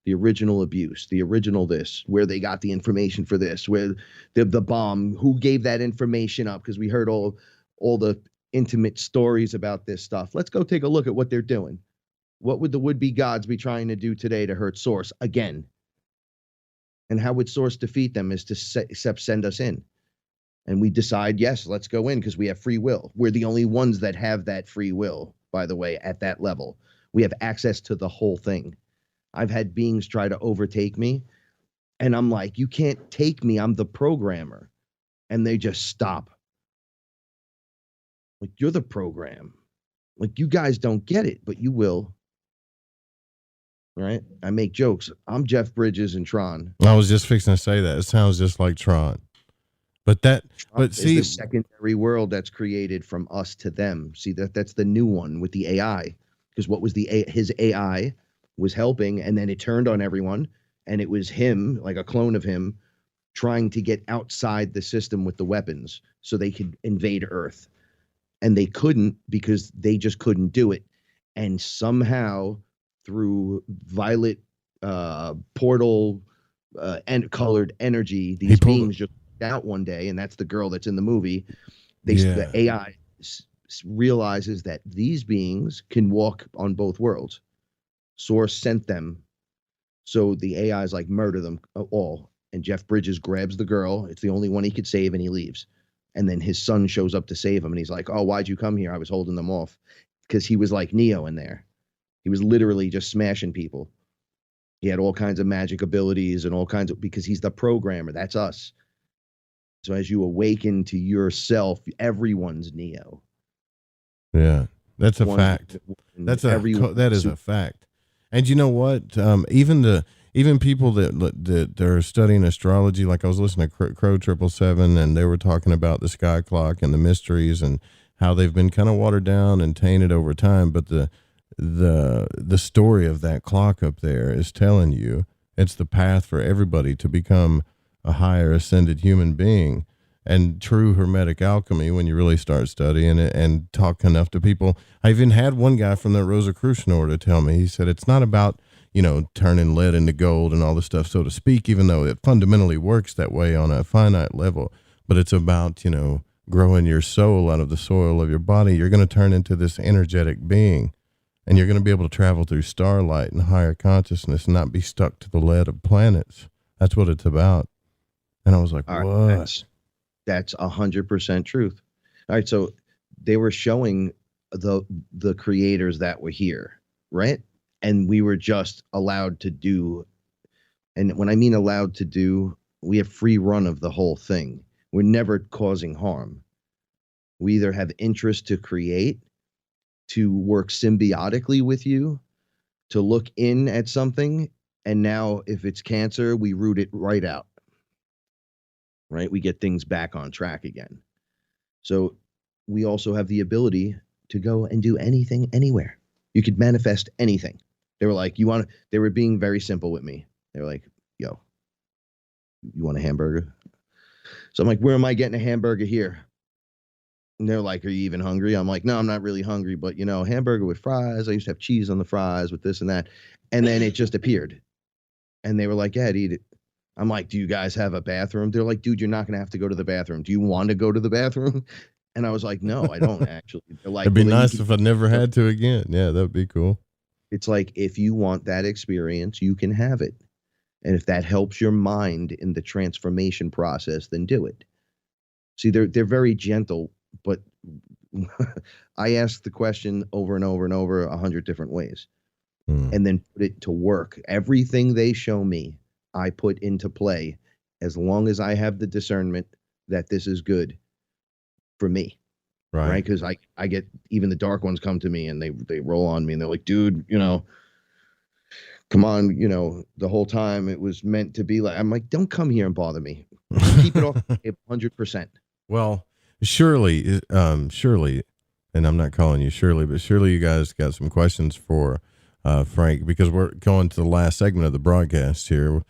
the original abuse, the original this, where they got the information for this, where the bomb, who gave that information up, because we heard all the intimate stories about this stuff. Let's go take a look at what they're doing. What would the would-be gods be trying to do today to hurt Source again? And how would Source defeat them is to except send us in. And we decide, yes, let's go in because we have free will. We're the only ones that have that free will, by the way, at that level. We have access to the whole thing. I've had beings try to overtake me, and I'm like, you can't take me. I'm the programmer. And they just stop. Like, you're the program. Like, you guys don't get it, but you will. Right? I make jokes. I'm Jeff Bridges and Tron. I was just fixing to say that. It sounds just like Tron. But see, the secondary world that's created from us to them. See, that's the new one with the AI. Because what was his AI was helping, and then it turned on everyone, and it was him, like a clone of him, trying to get outside the system with the weapons so they could invade Earth. And they couldn't because they just couldn't do it. And somehow, through violet portal and colored energy, these beings just out one day, and that's the girl that's in the movie. The AI realizes that these beings can walk on both worlds. Source sent them. So the AI is like, murder them all. And Jeff Bridges grabs the girl. It's the only one he could save, and he leaves. And then his son shows up to save him, and he's like, oh, why'd you come here? I was holding them off. Because he was like Neo in there. He was literally just smashing people. He had all kinds of magic abilities and all kinds of, because he's the programmer. That's us. So as you awaken to yourself, everyone's Neo. Yeah, that's a fact. That is a fact. And you know what? Even even people that are studying astrology, like I was listening to Crow 777, and they were talking about the sky clock and the mysteries and how they've been kind of watered down and tainted over time. But the story of that clock up there is telling you it's the path for everybody to become a higher ascended human being. And true Hermetic alchemy, when you really start studying it and talk enough to people. I even had one guy from the Rosicrucian order tell me, he said, it's not about, turning lead into gold and all this stuff, so to speak, even though it fundamentally works that way on a finite level. But it's about, growing your soul out of the soil of your body. You're going to turn into this energetic being, and you're going to be able to travel through starlight and higher consciousness and not be stuck to the lead of planets. That's what it's about. And I was like, what? That's 100% truth. All right. So they were showing the creators that were here, right? And we were just allowed to do. And when I mean allowed to do, we have free run of the whole thing. We're never causing harm. We either have interest to create, to work symbiotically with you, to look in at something. And now if it's cancer, we root it right out. Right? We get things back on track again. So we also have the ability to go and do anything, anywhere. You could manifest anything. They were like, they were being very simple with me. They were like, yo, you want a hamburger? So I'm like, where am I getting a hamburger here? And they're like, are you even hungry? I'm like, no, I'm not really hungry, but hamburger with fries. I used to have cheese on the fries with this and that. And then it just appeared. And they were like, yeah, I'd eat it. I'm like, do you guys have a bathroom? They're like, dude, you're not going to have to go to the bathroom. Do you want to go to the bathroom? And I was like, no, I don't actually. They're like, it'd be nice if I never had to again. Yeah, that'd be cool. It's like, if you want that experience, you can have it. And if that helps your mind in the transformation process, then do it. See, they're very gentle, but I ask the question over and over and over 100 different ways and then put it to work. Everything they show me, I put into play as long as I have the discernment that this is good for me. Right. Because I get, even the dark ones come to me and they roll on me and they're like, dude, come on, the whole time it was meant to be like, I'm like, don't come here and bother me. Keep it off 100%. Well, surely, and I'm not calling you Shirley, but surely you guys got some questions for Frank, because we're going to the last segment of the broadcast here.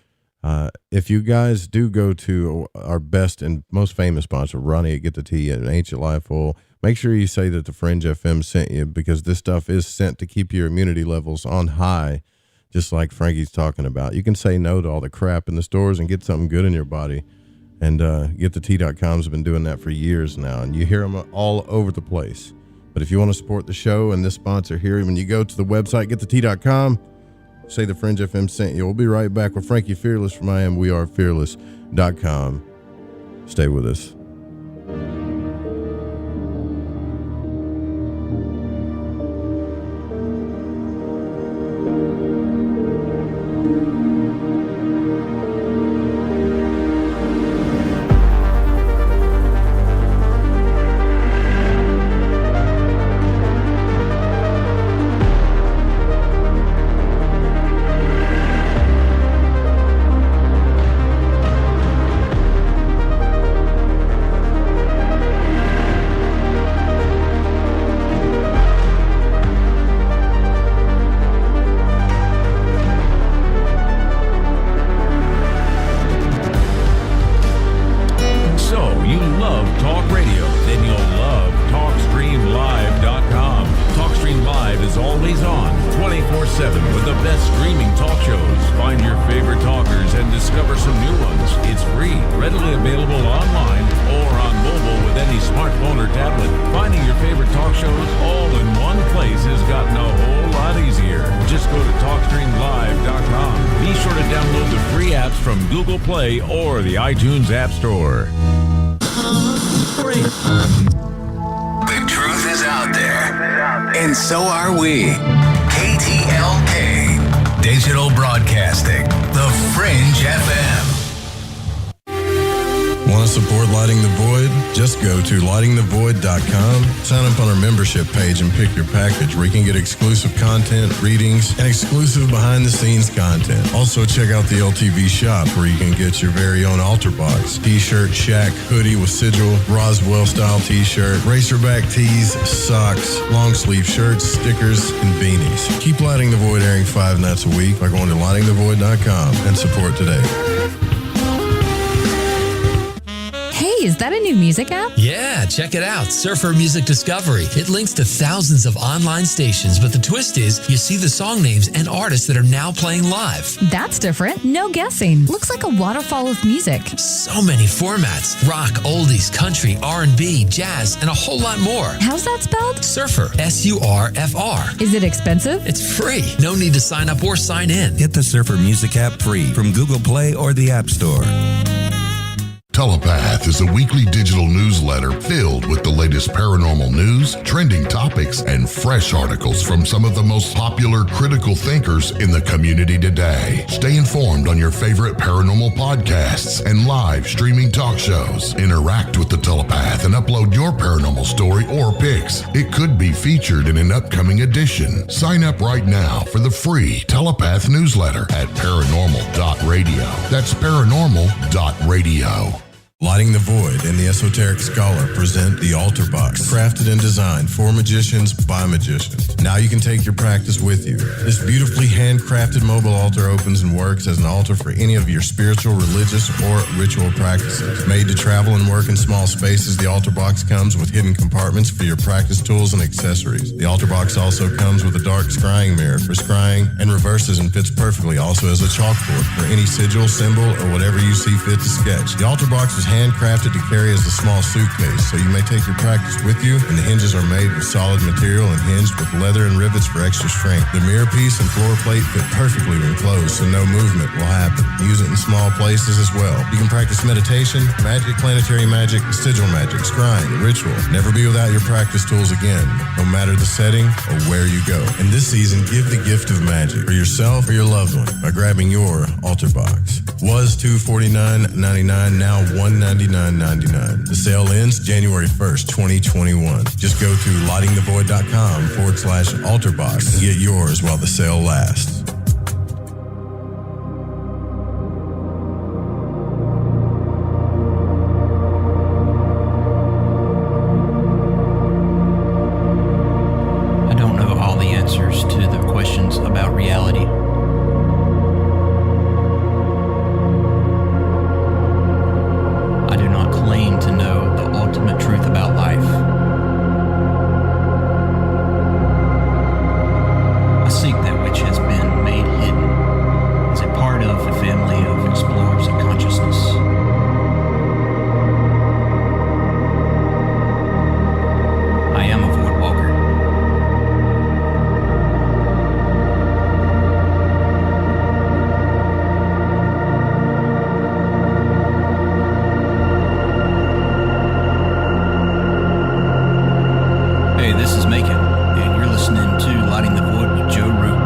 If you guys do go to our best and most famous sponsor, Ronnie at Get the Tea and Ancient Life Oil, make sure you say that the Fringe FM sent you, because this stuff is sent to keep your immunity levels on high, just like Frankie's talking about. You can say no to all the crap in the stores and get something good in your body. And GetTheTea.com's been doing that for years now, and you hear them all over the place. But if you want to support the show and this sponsor here, when you go to the website, GetTheTea.com, say the Fringe FM sent you. We'll be right back with Frankie Fearless from IamWeAreFearless.com. Stay with us. iTunes App Store. The truth is out there, and so are we. KTLK, Digital Broadcasting, The Fringe FM. Want to support Lighting the Void? Just go to lightingthevoid.com, sign up on our membership page, and pick your package where you can get exclusive content, readings, and exclusive behind-the-scenes content. Also, check out the LTV shop where you can get your very own altar box, t-shirt, shack, hoodie with sigil, Roswell-style t-shirt, racerback tees, socks, long-sleeve shirts, stickers, and beanies. Keep Lighting the Void airing 5 nights a week by going to lightingthevoid.com and support today. Hey, is that a new music app? Yeah, check it out. Surfer Music Discovery. It links to thousands of online stations, but the twist is you see the song names and artists that are now playing live. That's different. No guessing. Looks like a waterfall of music. So many formats. Rock, oldies, country, R&B, jazz, and a whole lot more. How's that spelled? Surfer. S-U-R-F-R. Is it expensive? It's free. No need to sign up or sign in. Get the Surfer Music app free from Google Play or the App Store. Telepath is a weekly digital newsletter filled with the latest paranormal news, trending topics, and fresh articles from some of the most popular critical thinkers in the community today. Stay informed on your favorite paranormal podcasts and live streaming talk shows. Interact with the Telepath and upload your paranormal story or pics. It could be featured in an upcoming edition. Sign up right now for the free Telepath newsletter at paranormal.radio. That's paranormal.radio. Lighting the Void and the Esoteric Scholar present the Altar Box, crafted and designed for magicians by magicians. Now you can take your practice with you. This beautifully handcrafted mobile altar opens and works as an altar for any of your spiritual, religious, or ritual practices. Made to travel and work in small spaces, the Altar Box comes with hidden compartments for your practice tools and accessories. The Altar Box also comes with a dark scrying mirror for scrying and reverses and fits perfectly also as a chalkboard for any sigil, symbol, or whatever you see fit to sketch. The Altar Box is handcrafted to carry as a small suitcase, so you may take your practice with you, and the hinges are made with solid material and hinged with leather and rivets for extra strength. The mirror piece and floor plate fit perfectly when closed, so no movement will happen. Use it in small places as well. You can practice meditation, magic, planetary magic, sigil magic, scrying, ritual. Never be without your practice tools again, no matter the setting or where you go. And this season, give the gift of magic for yourself or your loved one by grabbing your Altar Box. Was $249.99, now $199.99. The sale ends January 1st, 2021. Just go to lightingthevoid.com/altarbox and get yours while the sale lasts. I don't know all the answers to the questions about reality. I do not claim to know the ultimate truth about life. I seek that which has been made hidden as a part of a family of explorers of consciousness. I am a void walker. Hey, this is Macon, and you're listening to Lighting the Void with Joe Root.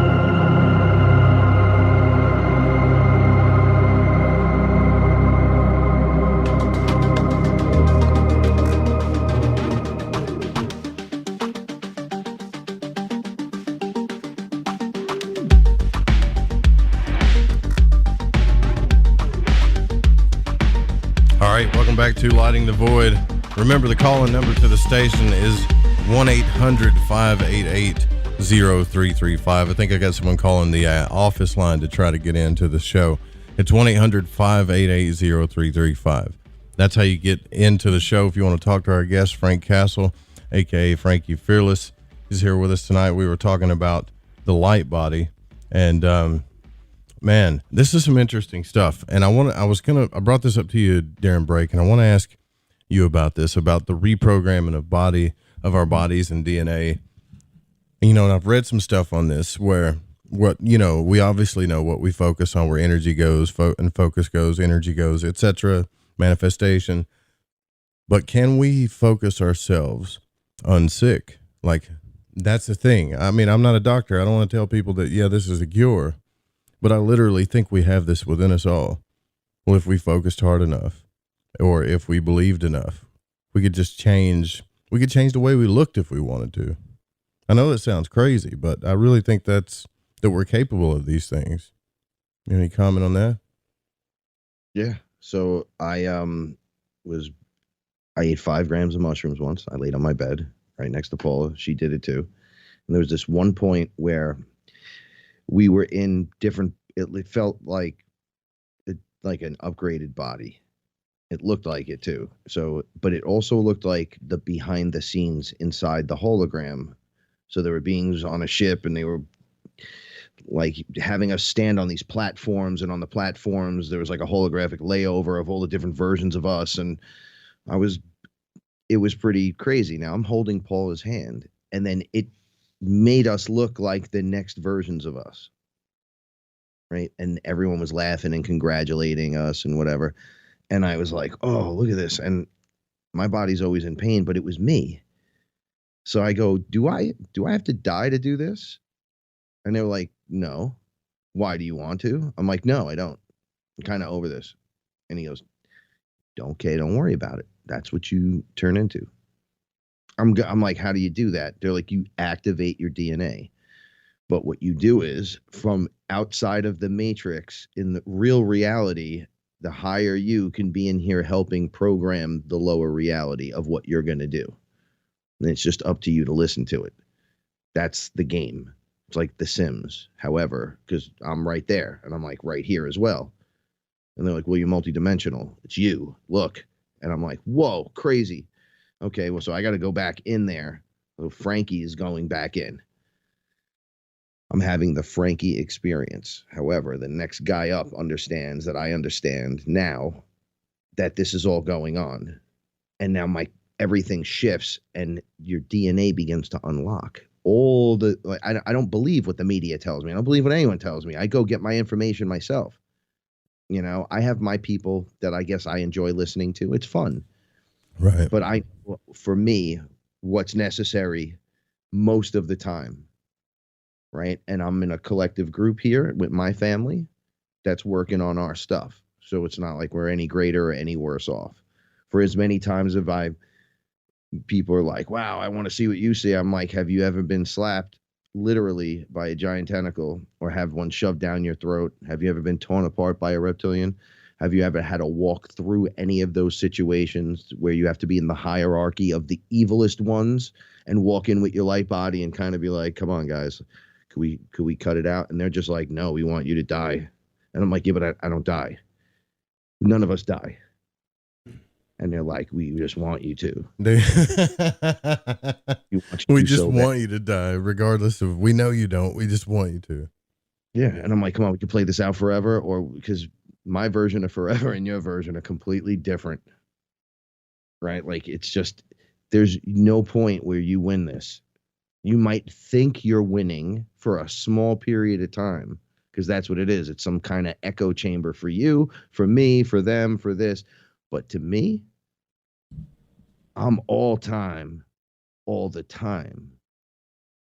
All right, welcome back to Lighting the Void. Remember, the call-in number to the station is 1-800-588-0335. I think I got someone calling the office line to try to get into the show. It's 1-800-588-0335. That's how you get into the show. If you want to talk to our guest, Frank Castle, a.k.a. Frankie Fearless, is here with us tonight. We were talking about the light body, and man, this is some interesting stuff. And I brought this up to you during break, and I want to ask you about this, about the reprogramming of our bodies and DNA. And I've read some stuff on this where we obviously know what we focus on, where energy goes, and focus goes, energy goes, etc., manifestation. But can we focus ourselves on sick? Like, that's the thing. I mean, I'm not a doctor. I don't want to tell people that, this is a cure, but I literally think we have this within us all. Well, if we focused hard enough. or if we believed enough. We could just change. We could change the way we looked if we wanted to. I know that sounds crazy, but I really think that we're capable of these things. Any comment on that? Yeah. So I ate 5 grams of mushrooms once. I laid on my bed right next to Paula. She did it too. And there was this one point where we were in different. It felt like an upgraded body. It looked like it too. So, but it also looked like the behind the scenes inside the hologram. So there were beings on a ship, and they were like having us stand on these platforms, and on the platforms there was like a holographic layover of all the different versions of us, and it was pretty crazy. Now I'm holding Paula's hand, and then it made us look like the next versions of us, right? And everyone was laughing and congratulating us and whatever, and I was like, oh, look at this. And my body's always in pain, but it was me. So I go, do I have to die to do this? And they were like, no. Why, do you want to? I'm like, no, I don't. I'm kind of over this. And he goes, okay, don't worry about it. That's what you turn into. I'm like, how do you do that? They're like, you activate your DNA. But what you do is, from outside of the matrix, in the real reality, the higher you can be in here helping program the lower reality of what you're going to do. And it's just up to you to listen to it. That's the game. It's like The Sims. However, because I'm right there, and I'm like right here as well. And they're like, well, you're multidimensional. It's you. Look. And I'm like, whoa, crazy. Okay, well, so I got to go back in there. So Frankie is going back in. I'm having the Frankie experience. However, the next guy up understands that I understand now that this is all going on. And now everything shifts, and your DNA begins to unlock. All the, like, I don't believe what the media tells me. I don't believe what anyone tells me. I go get my information myself. You know, I have my people that I guess I enjoy listening to. It's fun. Right. But for me, what's necessary most of the time, right? And I'm in a collective group here with my family that's working on our stuff. So it's not like we're any greater or any worse off. For as many times people are like, wow, I want to see what you see. I'm like, have you ever been slapped literally by a giant tentacle, or have one shoved down your throat? Have you ever been torn apart by a reptilian? Have you ever had to walk through any of those situations where you have to be in the hierarchy of the evilest ones and walk in with your light body and kind of be like, come on, guys, could we cut it out? And they're just like, no, we want you to die. And I'm like, yeah, but I don't die. None of us die. And they're like, we just want you to. We just want you to die, regardless of, we know you don't. We just want you to. Yeah. And I'm like, come on, we can play this out forever, or because my version of forever and your version are completely different. Right? Like, it's just, there's no point where you win this. You might think you're winning for a small period of time, because that's what it is. It's some kind of echo chamber for you, for me, for them, for this. But to me, I'm all time, all the time,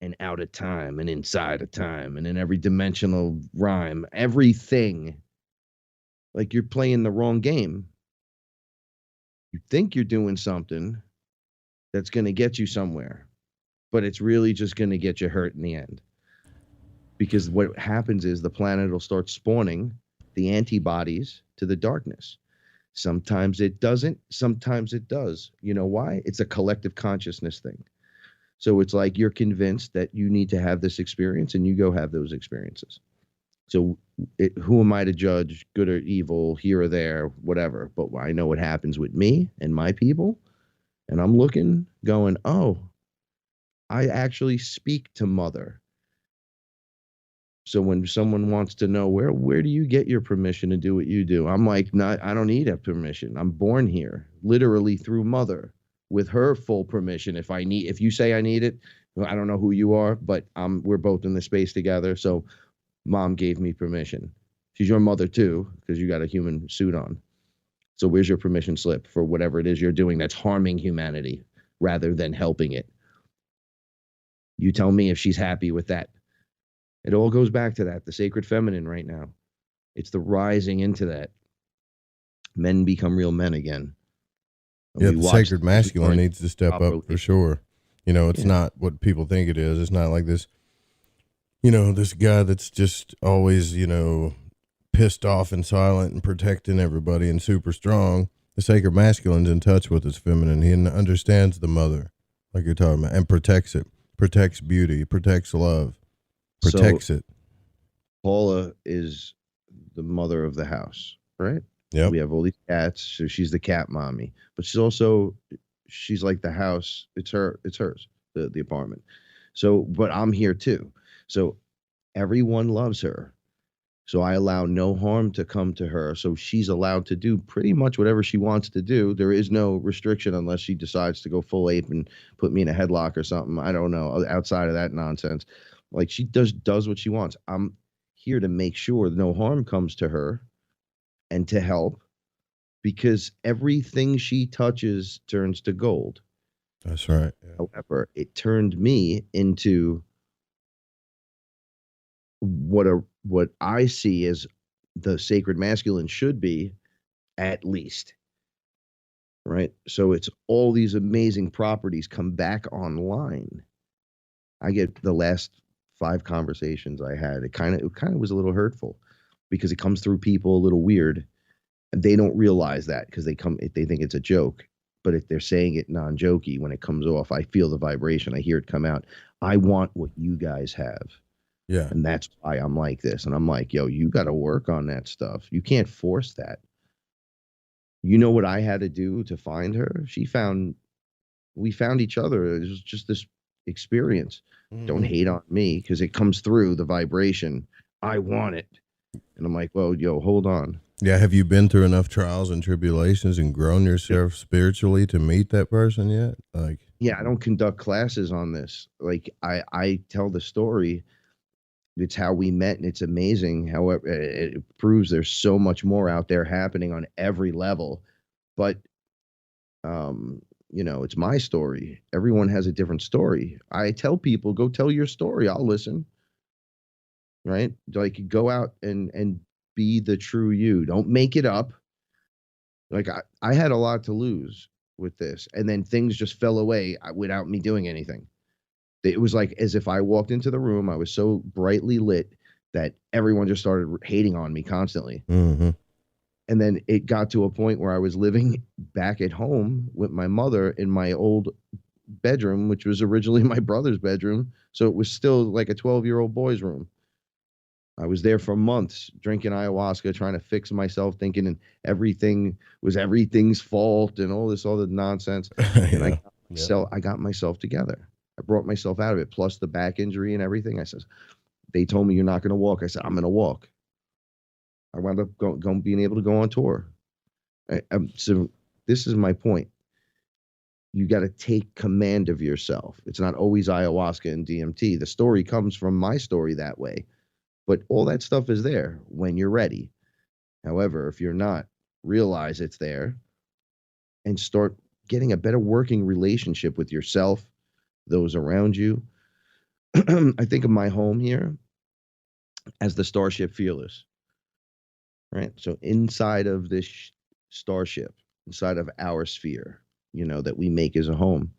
and out of time, and inside of time, and in every dimensional rhyme, everything. Like, you're playing the wrong game. You think you're doing something that's going to get you somewhere, but it's really just going to get you hurt in the end. Because what happens is the planet will start spawning the antibodies to the darkness. Sometimes it doesn't. Sometimes it does. You know why? It's a collective consciousness thing. So it's like you're convinced that you need to have this experience, and you go have those experiences. So who am I to judge good or evil, here or there, whatever? But I know what happens with me and my people. And I'm looking, going, oh, I actually speak to Mother. So when someone wants to know, where do you get your permission to do what you do? I'm like, I don't need a permission. I'm born here, literally through Mother, with her full permission. If you say I need it, well, I don't know who you are, but we're both in the space together. So Mom gave me permission. She's your mother too, because you got a human suit on. So where's your permission slip for whatever it is you're doing that's harming humanity rather than helping it? You tell me if she's happy with that. It all goes back to that, the sacred feminine right now. It's the rising into that. Men become real men again. Yeah, the sacred masculine needs to step up for sure. It's not what people think it is. It's not like this, this guy that's just always, pissed off and silent and protecting everybody and super strong. The sacred masculine's in touch with his feminine. He understands the mother, like you're talking about, and protects it, protects beauty, protects love, protects it. Paula is the mother of the house, right? Yeah. We have all these cats, so she's the cat mommy. But she's like the house. It's hers, the apartment. So, but I'm here too. So everyone loves her. So I allow no harm to come to her. So she's allowed to do pretty much whatever she wants to do. There is no restriction unless she decides to go full ape and put me in a headlock or something. I don't know. Outside of that nonsense, like she does what she wants. I'm here to make sure no harm comes to her and to help, because everything she touches turns to gold. That's right. Yeah. However, it turned me into what I see as the sacred masculine should be, at least. Right? So it's all these amazing properties come back online. I get the last 5 conversations I had. It kind of was a little hurtful because it comes through people a little weird, and they don't realize that because they think it's a joke. But if they're saying it non-jokey, when it comes off, I feel the vibration. I hear it come out. I want what you guys have. Yeah. And that's why I'm like this. And I'm like, yo, you got to work on that stuff. You can't force that. You know what I had to do to find her? We found each other. It was just this experience. Mm-hmm. Don't hate on me because it comes through the vibration. I want it. And I'm like, well, yo, hold on. Yeah. Have you been through enough trials and tribulations and grown yourself spiritually to meet that person yet? Yeah, I don't conduct classes on this. Like I tell the story. It's how we met, and it's amazing. However, it proves there's so much more out there happening on every level. But, it's my story. Everyone has a different story. I tell people, go tell your story. I'll listen. Right? Like, go out and be the true you. Don't make it up. Like, I had a lot to lose with this, and then things just fell away without me doing anything. It was like as if I walked into the room, I was so brightly lit that everyone just started hating on me constantly. Mm-hmm. And then it got to a point where I was living back at home with my mother in my old bedroom, which was originally my brother's bedroom. So it was still like a 12-year-old boy's room. I was there for months drinking ayahuasca, trying to fix myself, thinking everything's fault and all this other nonsense. And I got myself together. I brought myself out of it, plus the back injury and everything. I says, they told me you're not going to walk. I said, I'm going to walk. I wound up being able to go on tour. So this is my point. You got to take command of yourself. It's not always ayahuasca and DMT. The story comes from my story that way, but all that stuff is there when you're ready. However, if you're not, realize it's there and start getting a better working relationship with yourself, those around you. I think of my home here as the Starship Fearless, right? So inside of this starship, inside of our sphere, that we make as a home,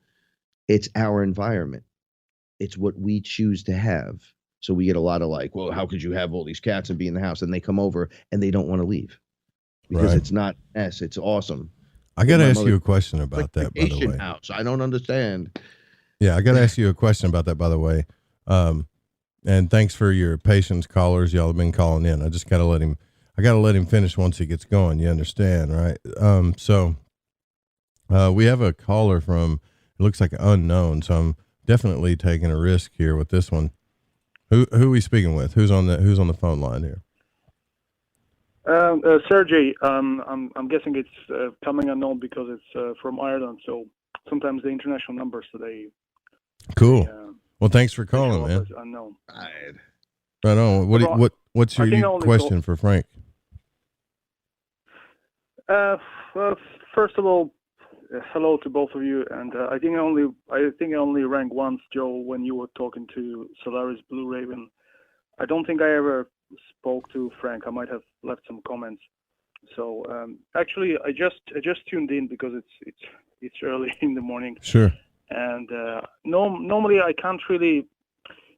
it's our environment. It's what we choose to have. So we get a lot of like, well, how could you have all these cats and be in the house? And they come over and they don't want to leave because It's not us. It's awesome. I got to ask you a question about that, by the way. House. I don't understand. Yeah, I got to ask you a question about that, by the way. And thanks for your patience, callers. Y'all have been calling in. I just got to let him finish once he gets going. You understand, right? So we have a caller from, it looks like unknown. So I'm definitely taking a risk here with this one. Who are we speaking with? Who's on the phone line here? Sergey. I'm guessing it's coming unknown because it's from Ireland. So sometimes the international numbers today. Cool. Well, thanks for calling, man. Unknown. Right on. What's your question for Frank? Well, first of all, hello to both of you. And I think I only rang once, Joe, when you were talking to Solaris Blue Raven. I don't think I ever spoke to Frank. I might have left some comments. So actually, I just tuned in because it's early in the morning. Sure. And normally I can't really.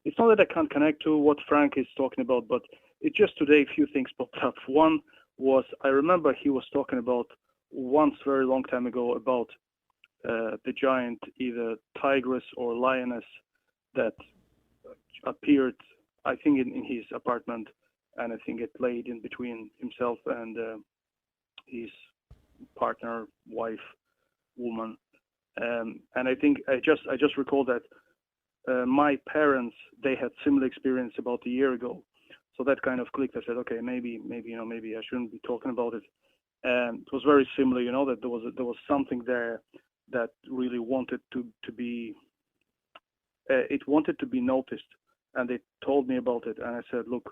It's not that I can't connect to what Frank is talking about, but it just today a few things popped up. One was I remember he was talking about once very long time ago about the giant either tigress or lioness that appeared, I think, in his apartment, and I think it laid in between himself and his partner, wife, woman. And I think I just recall that my parents, they had similar experience about a year ago. So that kind of clicked. I said, okay, maybe I shouldn't be talking about it. And it was very similar, that there was something there that really wanted to be. It wanted to be noticed, and they told me about it. And I said, look,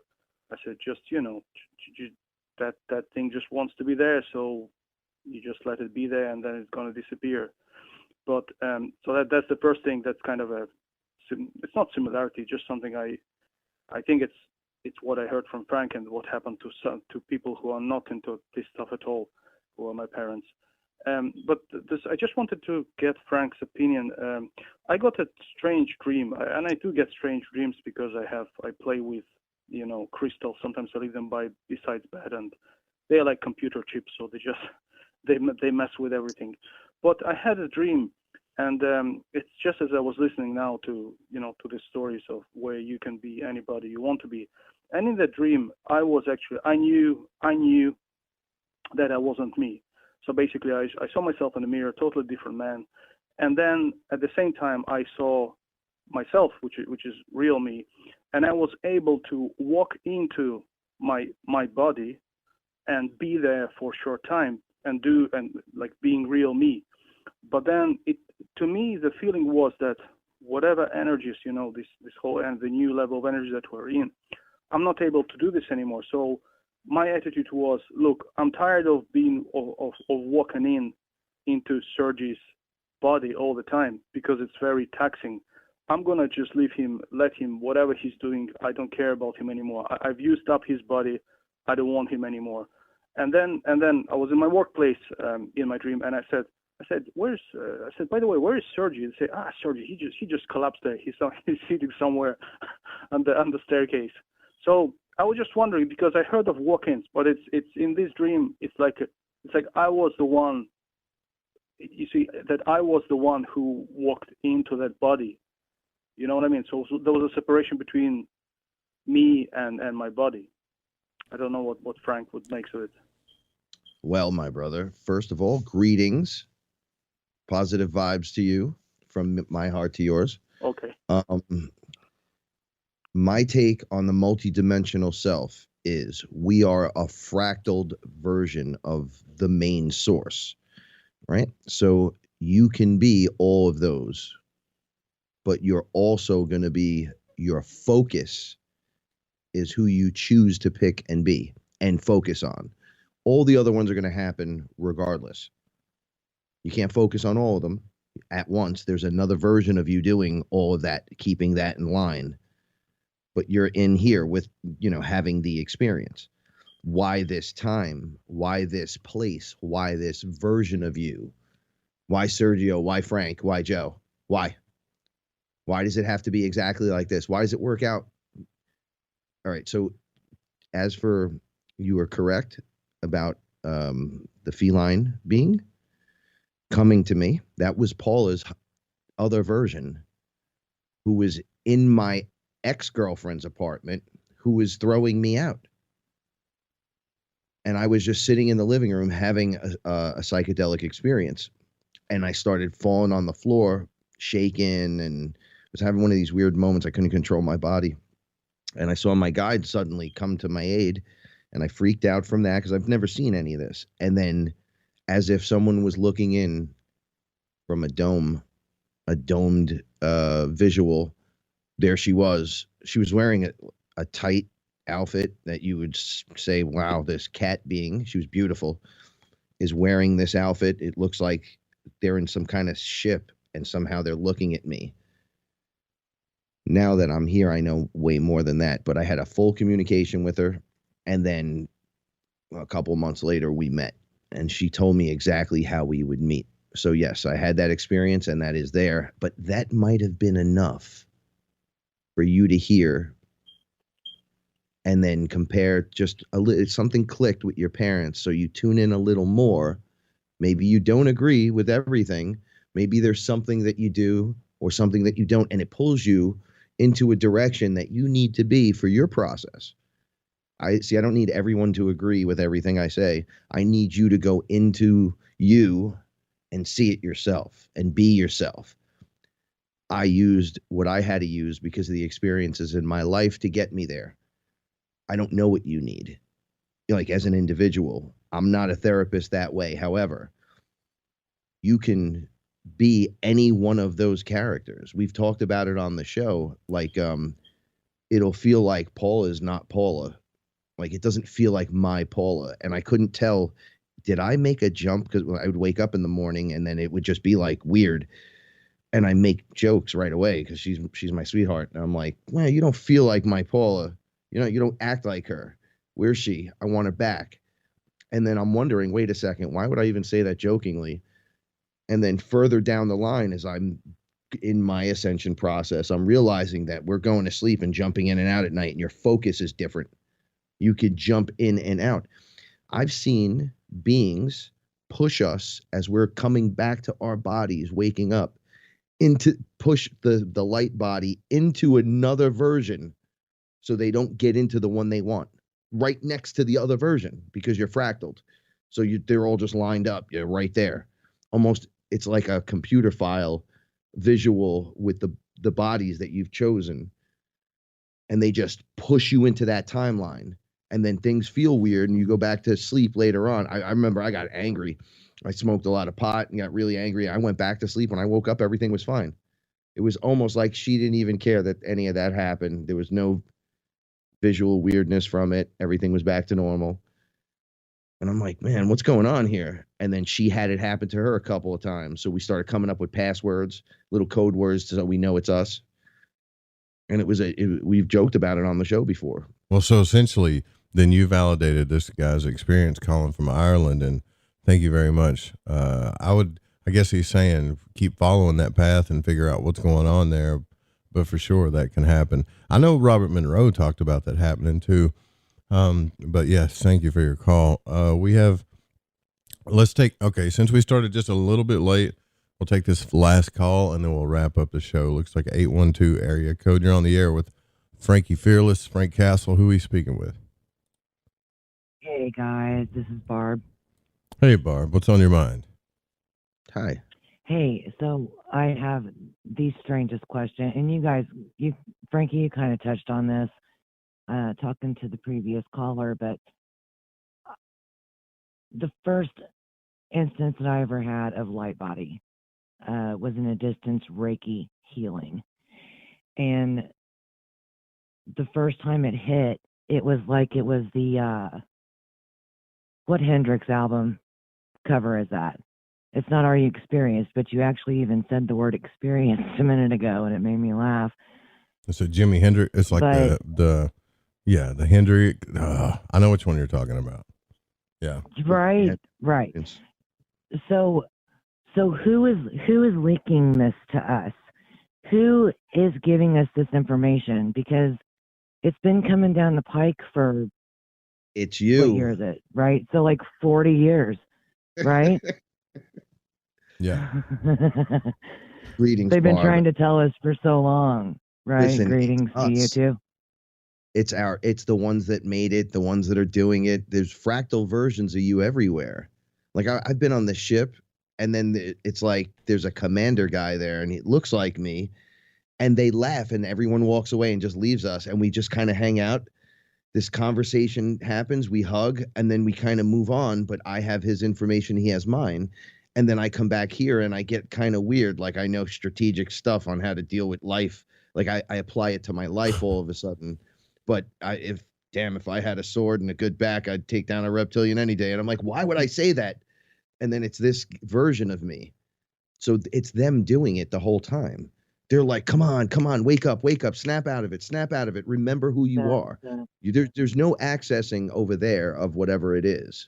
just that thing just wants to be there, so you just let it be there, and then it's going to disappear. But so that's the first thing. That's kind of it's not similarity, just something I think it's what I heard from Frank and what happened to people who are not into this stuff at all, who are my parents. But I just wanted to get Frank's opinion. I got a strange dream, and I do get strange dreams because I play with crystals. Sometimes I leave them beside bed, and they are like computer chips, so they mess with everything. But I had a dream. And it's just as I was listening now to the stories of where you can be anybody you want to be. And in that dream, I knew that I wasn't me. So basically, I saw myself in the mirror, totally different man. And then at the same time, I saw myself, which is real me. And I was able to walk into my body and be there for a short time and like being real me. But then to me, the feeling was that whatever energies, this whole and the new level of energy that we're in, I'm not able to do this anymore. So my attitude was, look, I'm tired of walking into Sergey's body all the time because it's very taxing. I'm going to just let him, whatever he's doing, I don't care about him anymore. I've used up his body. I don't want him anymore. And then I was in my workplace in my dream, and I said, by the way, where is Sergey? They say, Sergey, he just collapsed there. He's sitting somewhere on the staircase. So I was just wondering, because I heard of walk-ins, but it's in this dream. It's like I was the one. You see, that I was the one who walked into that body. You know what I mean? So there was a separation between me and my body. I don't know what Frank would make of it. Well, my brother, first of all, greetings. Positive vibes to you from my heart to yours. Okay. My take on the multidimensional self is we are a fractaled version of the main source, right? So you can be all of those, but you're also going to be, your focus is who you choose to pick and be and focus on. All the other ones are going to happen regardless. You can't focus on all of them at once. There's another version of you doing all of that, keeping that in line. But you're in here with, having the experience. Why this time? Why this place? Why this version of you? Why Sergio? Why Frank? Why Joe? Why? Why does it have to be exactly like this? Why does it work out? All right. So as for, you are correct about the feline being coming to me. That was Paula's other version, who was in my ex-girlfriend's apartment, who was throwing me out. And I was just sitting in the living room having a psychedelic experience. And I started falling on the floor, shaking, and was having one of these weird moments. I couldn't control my body. And I saw my guide suddenly come to my aid, and I freaked out from that because I've never seen any of this. And then, as if someone was looking in from a domed visual, there she was. She was wearing a tight outfit that you would say, wow, this cat being, she was beautiful, is wearing this outfit. It looks like they're in some kind of ship, and somehow they're looking at me. Now that I'm here, I know way more than that, but I had a full communication with her. And then a couple months later, we met, and she told me exactly how we would meet. So yes, I had that experience, and that is there, but that might have been enough for you to hear and then compare just a little. Something clicked with your parents, so you tune in a little more. Maybe you don't agree with everything. Maybe there's something that you do or something that you don't, and it pulls you into a direction that you need to be for your process. I don't need everyone to agree with everything I say. I need you to go into you and see it yourself and be yourself. I used what I had to use because of the experiences in my life to get me there. I don't know what you need. Like, as an individual, I'm not a therapist that way. However, you can be any one of those characters. We've talked about it on the show. Like, it'll feel like Paula is not Paula. Like, it doesn't feel like my Paula. And I couldn't tell, did I make a jump? Because I would wake up in the morning and then it would just be like weird. And I make jokes right away because she's my sweetheart. And I'm like, well, you don't feel like my Paula. You don't act like her. Where's she? I want her back. And then I'm wondering, wait a second, why would I even say that jokingly? And then further down the line, as I'm in my ascension process, I'm realizing that we're going to sleep and jumping in and out at night, and your focus is different. You could jump in and out. I've seen beings push us as we're coming back to our bodies, waking up, into push the light body into another version so they don't get into the one they want right next to the other version because you're fractaled. So they're all just lined up. You're right there. Almost, it's like a computer file visual with the bodies that you've chosen. And they just push you into that timeline. And then things feel weird and you go back to sleep later on. I remember I got angry. I smoked a lot of pot and got really angry. I went back to sleep. When I woke up, everything was fine. It was almost like she didn't even care that any of that happened. There was no visual weirdness from it. Everything was back to normal. And I'm like, man, what's going on here? And then she had it happen to her a couple of times. So we started coming up with passwords, little code words so we know it's us. And we've joked about it on the show before. Well, so essentially, then you validated this guy's experience calling from Ireland, and thank you very much. I guess he's saying keep following that path and figure out what's going on there, but for sure that can happen. I know Robert Monroe talked about that happening too. But yes, thank you for your call. Since we started just a little bit late, we'll take this last call and then we'll wrap up the show. Looks like 812 area code. You're on the air with Frankie Fearless, Frank Castle. Who are we speaking with? Hey guys, this is Barb. Hey Barb, what's on your mind? Hi. Hey, so I have the strangest question, and Frankie, you kind of touched on this, talking to the previous caller, but the first instance that I ever had of light body was in a distance Reiki healing. And the first time it hit, it was like it was the, what Hendrix album cover is that? It's not Are You Experienced, but you actually even said the word experienced a minute ago, and it made me laugh. It's a Jimi Hendrix. It's like the Hendrix. I know which one you're talking about. Yeah. Right. So who is leaking this to us? Who is giving us this information? Because it's been coming down the pike for. It's you. What year is it? Right. So like 40 years, right? Yeah. Greetings, They've been Barb. trying to tell us for so long, right? Listen, Greetings to you too. It's the ones that made it, the ones that are doing it. There's fractal versions of you everywhere. Like I've been on the ship, and then it's like there's a commander guy there, and he looks like me, and they laugh, and everyone walks away and just leaves us, and we just kind of hang out. This conversation happens, we hug, and then we kind of move on, but I have his information, he has mine. And then I come back here and I get kind of weird. Like I know strategic stuff on how to deal with life. Like I apply it to my life all of a sudden. But if I had a sword and a good back, I'd take down a reptilian any day. And I'm like, why would I say that? And then it's this version of me. So it's them doing it the whole time. They're like, come on, wake up, snap out of it. Remember who you are. There's no accessing over there of whatever it is.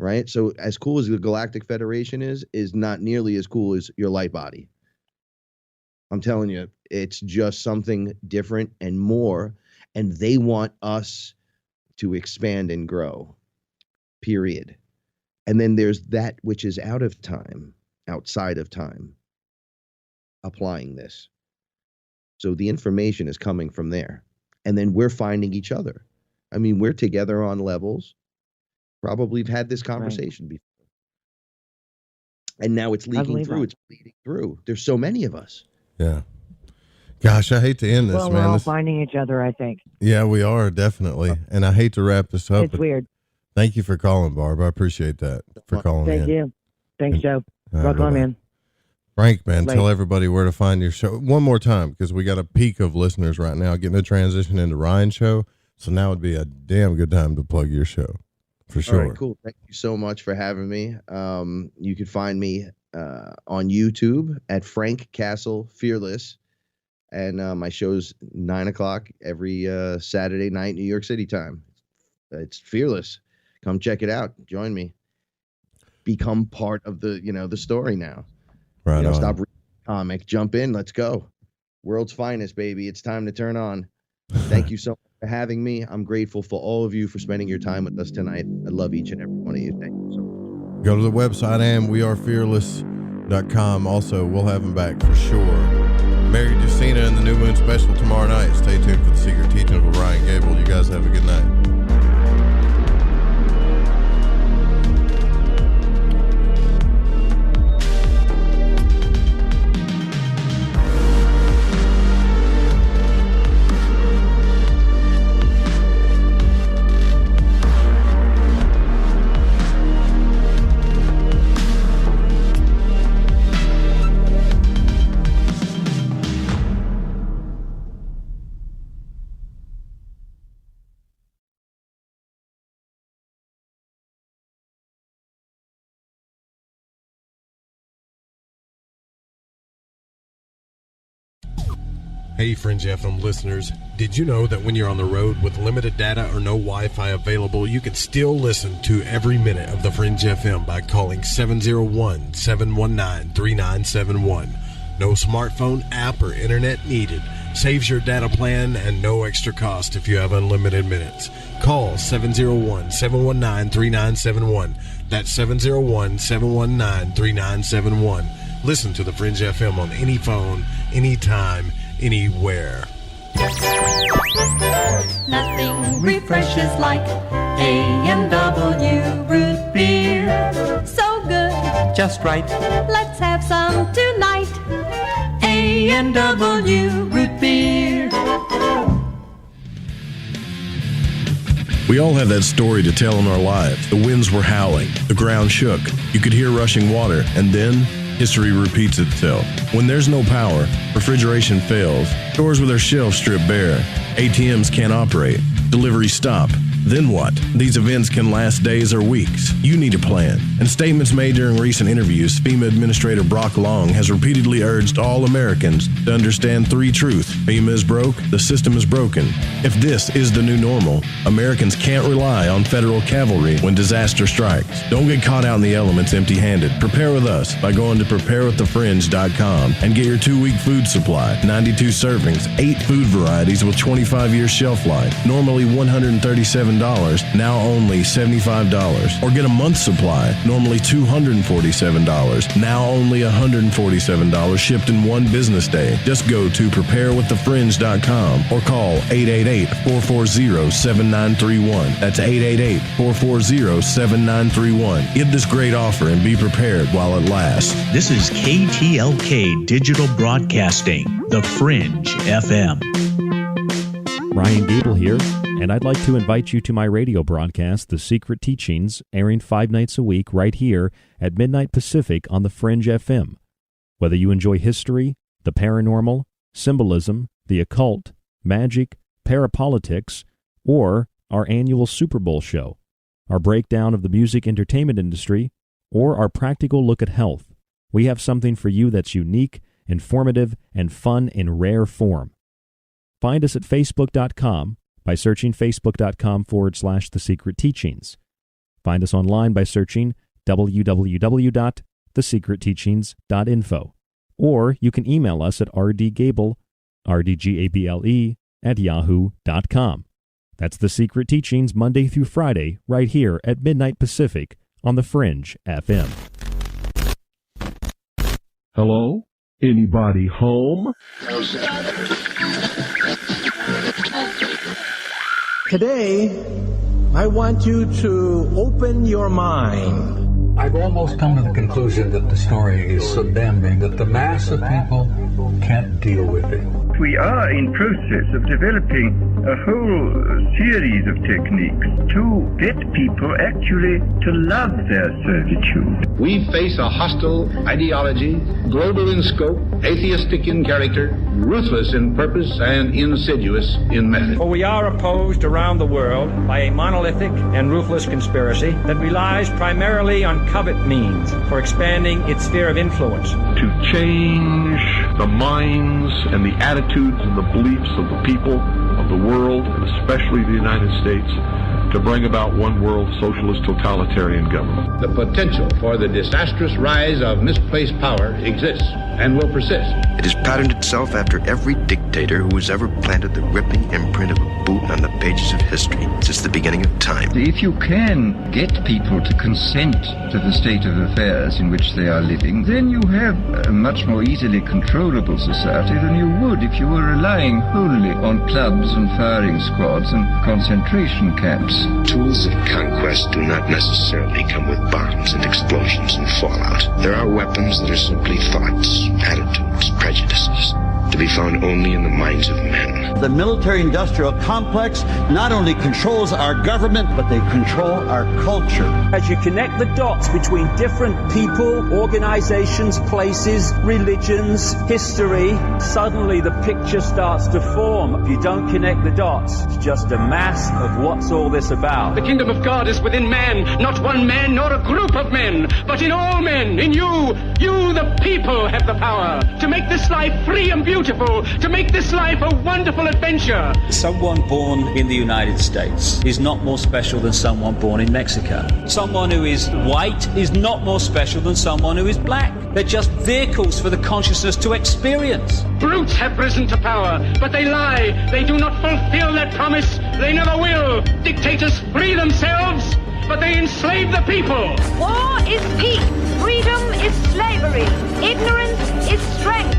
right? So as cool as the Galactic Federation is not nearly as cool as your light body. I'm telling you, it's just something different and more, and they want us to expand and grow, period. And then there's that which is out of time, outside of time, applying this. So the information is coming from there. And then we're finding each other. I mean, we're together on levels. Probably have had this conversation before. And now it's leaking through. It's bleeding through. There's so many of us. Yeah. Gosh, I hate to end this, well, man. We're all finding each other, I think. Yeah, we are, definitely. And I hate to wrap this up. It's weird. Thank you for calling, Barb. I appreciate that, for calling in. Thank you. Thanks, Joe. Rock on, man. Frank, man, Late. tell everybody where to find your show one more time, because we got a peak of listeners right now getting the transition into Ryan's show. So now would be a damn good time to plug your show, for sure. All right, cool. Thank you so much for having me. You can find me on YouTube at Frank Castle Fearless. And my show's 9:00 every Saturday night, New York City time. It's Fearless. Come check it out. Join me. Become part of the, the story now. Right on. Stop reading the comic. Jump in. Let's go. World's finest, baby. It's time to turn on. Thank you so much for having me. I'm grateful for all of you for spending your time with us tonight. I love each and every one of you. Thank you so much. Go to the website, wearefearless.com. Also, we'll have them back for sure. Mary Justina and the New Moon Special tomorrow night. Stay tuned for the Secret Teachings with Ryan Gable. You guys have a good night. Hey Fringe FM listeners, did you know that when you're on the road with limited data or no Wi-Fi available, you can still listen to every minute of the Fringe FM by calling 701-719-3971. No smartphone, app, or internet needed. Saves your data plan and no extra cost if you have unlimited minutes. Call 701-719-3971. That's 701-719-3971. Listen to the Fringe FM on any phone, anytime, anywhere. Nothing refreshes like A&W root beer. So good, just right. Let's have some tonight. A&W root beer. We all have that story to tell in our lives. The winds were howling, the ground shook, you could hear rushing water, and then history repeats itself. When there's no power, refrigeration fails, stores with their shelves stripped bare, ATMs can't operate, deliveries stop. Then what? These events can last days or weeks. You need a plan. In statements made during recent interviews, FEMA Administrator Brock Long has repeatedly urged all Americans to understand three truths. FEMA is broke, the system is broken. If this is the new normal, Americans can't rely on federal cavalry when disaster strikes. Don't get caught out in the elements empty-handed. Prepare with us by going to preparewiththefringe.com and get your 2-week food supply. 92 servings, 8 food varieties with 25-year shelf life. Normally $137, now only $75. Or get a month's supply, normally $247, now only $147, shipped in one business day. Just go to preparewiththefringe.com or call 888-440-7931. That's 888-440-7931. Get this great offer and be prepared while it lasts. This is KTLK Digital Broadcasting, The Fringe FM. Ryan Gable here, and I'd like to invite you to my radio broadcast, The Secret Teachings, airing 5 nights a week right here at midnight Pacific on the Fringe FM. Whether you enjoy history, the paranormal, symbolism, the occult, magic, parapolitics, or our annual Super Bowl show, our breakdown of the music entertainment industry, or our practical look at health, we have something for you that's unique, informative, and fun in rare form. Find us at Facebook.com by searching Facebook.com/The Secret Teachings. Find us online by searching www.thesecretteachings.info. Or you can email us at rdgable, rdgable, @yahoo.com. That's The Secret Teachings, Monday through Friday, right here at midnight Pacific on the Fringe FM. Hello? Anybody home? Today, I want you to open your mind. I've almost come to the conclusion that the story is so damning that the mass of people can't deal with it. We are in process of developing a whole series of techniques to get people actually to love their servitude. We face a hostile ideology, global in scope, atheistic in character, ruthless in purpose, and insidious in method. For we are opposed around the world by a monolithic and ruthless conspiracy that relies primarily on covert means for expanding its sphere of influence. To change the minds and the attitudes and the beliefs of the people of the world, and especially the United States, to bring about one world socialist totalitarian government. The potential for the disastrous rise of misplaced power exists and will persist. It has patterned itself after every dictator who has ever planted the ripping imprint of a boot on the pages of history since the beginning of time. If you can get people to consent to the state of affairs in which they are living, then you have a much more easily controllable society than you would if you were relying wholly on clubs and firing squads and concentration camps. Tools of conquest do not necessarily come with bombs and explosions and fallout. There are weapons that are simply thoughts, attitudes, prejudices, to be found only in the minds of men. The military-industrial complex not only controls our government, but they control our culture. As you connect the dots between different people, organizations, places, religions, history, suddenly the picture starts to form. If you don't connect the dots, it's just a mass of what's all this about. The kingdom of God is within man, not one man nor a group of men, but in all men, in you. You, the people, have the power to make this life free and beautiful, to make this life a wonderful adventure. Someone born in the United States is not more special than someone born in Mexico. Someone who is white is not more special than someone who is black. They're just vehicles for the consciousness to experience. Brutes have risen to power, but they lie. They do not fulfill that promise. They never will. Dictators free themselves, but they enslave the people. War is peace. Freedom is slavery. Ignorance is strength.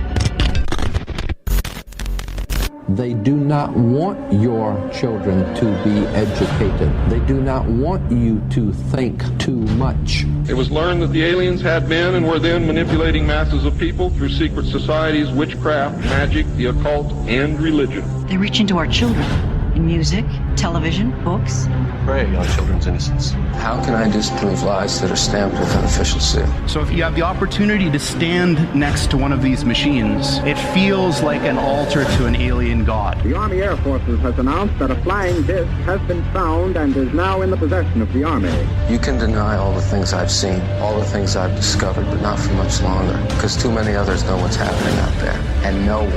They do not want your children to be educated. They do not want you to think too much. It was learned that the aliens had been and were then manipulating masses of people through secret societies, witchcraft, magic, the occult, and religion. They reach into our children in music, television, books. Prey on children's innocence. How can I disprove lies that are stamped with an official seal? So if you have the opportunity to stand next to one of these machines, it feels like an altar to an alien god. The Army Air Forces has announced that a flying disc has been found and is now in the possession of the Army. You can deny all the things I've seen, all the things I've discovered, but not for much longer, because too many others know what's happening out there. And no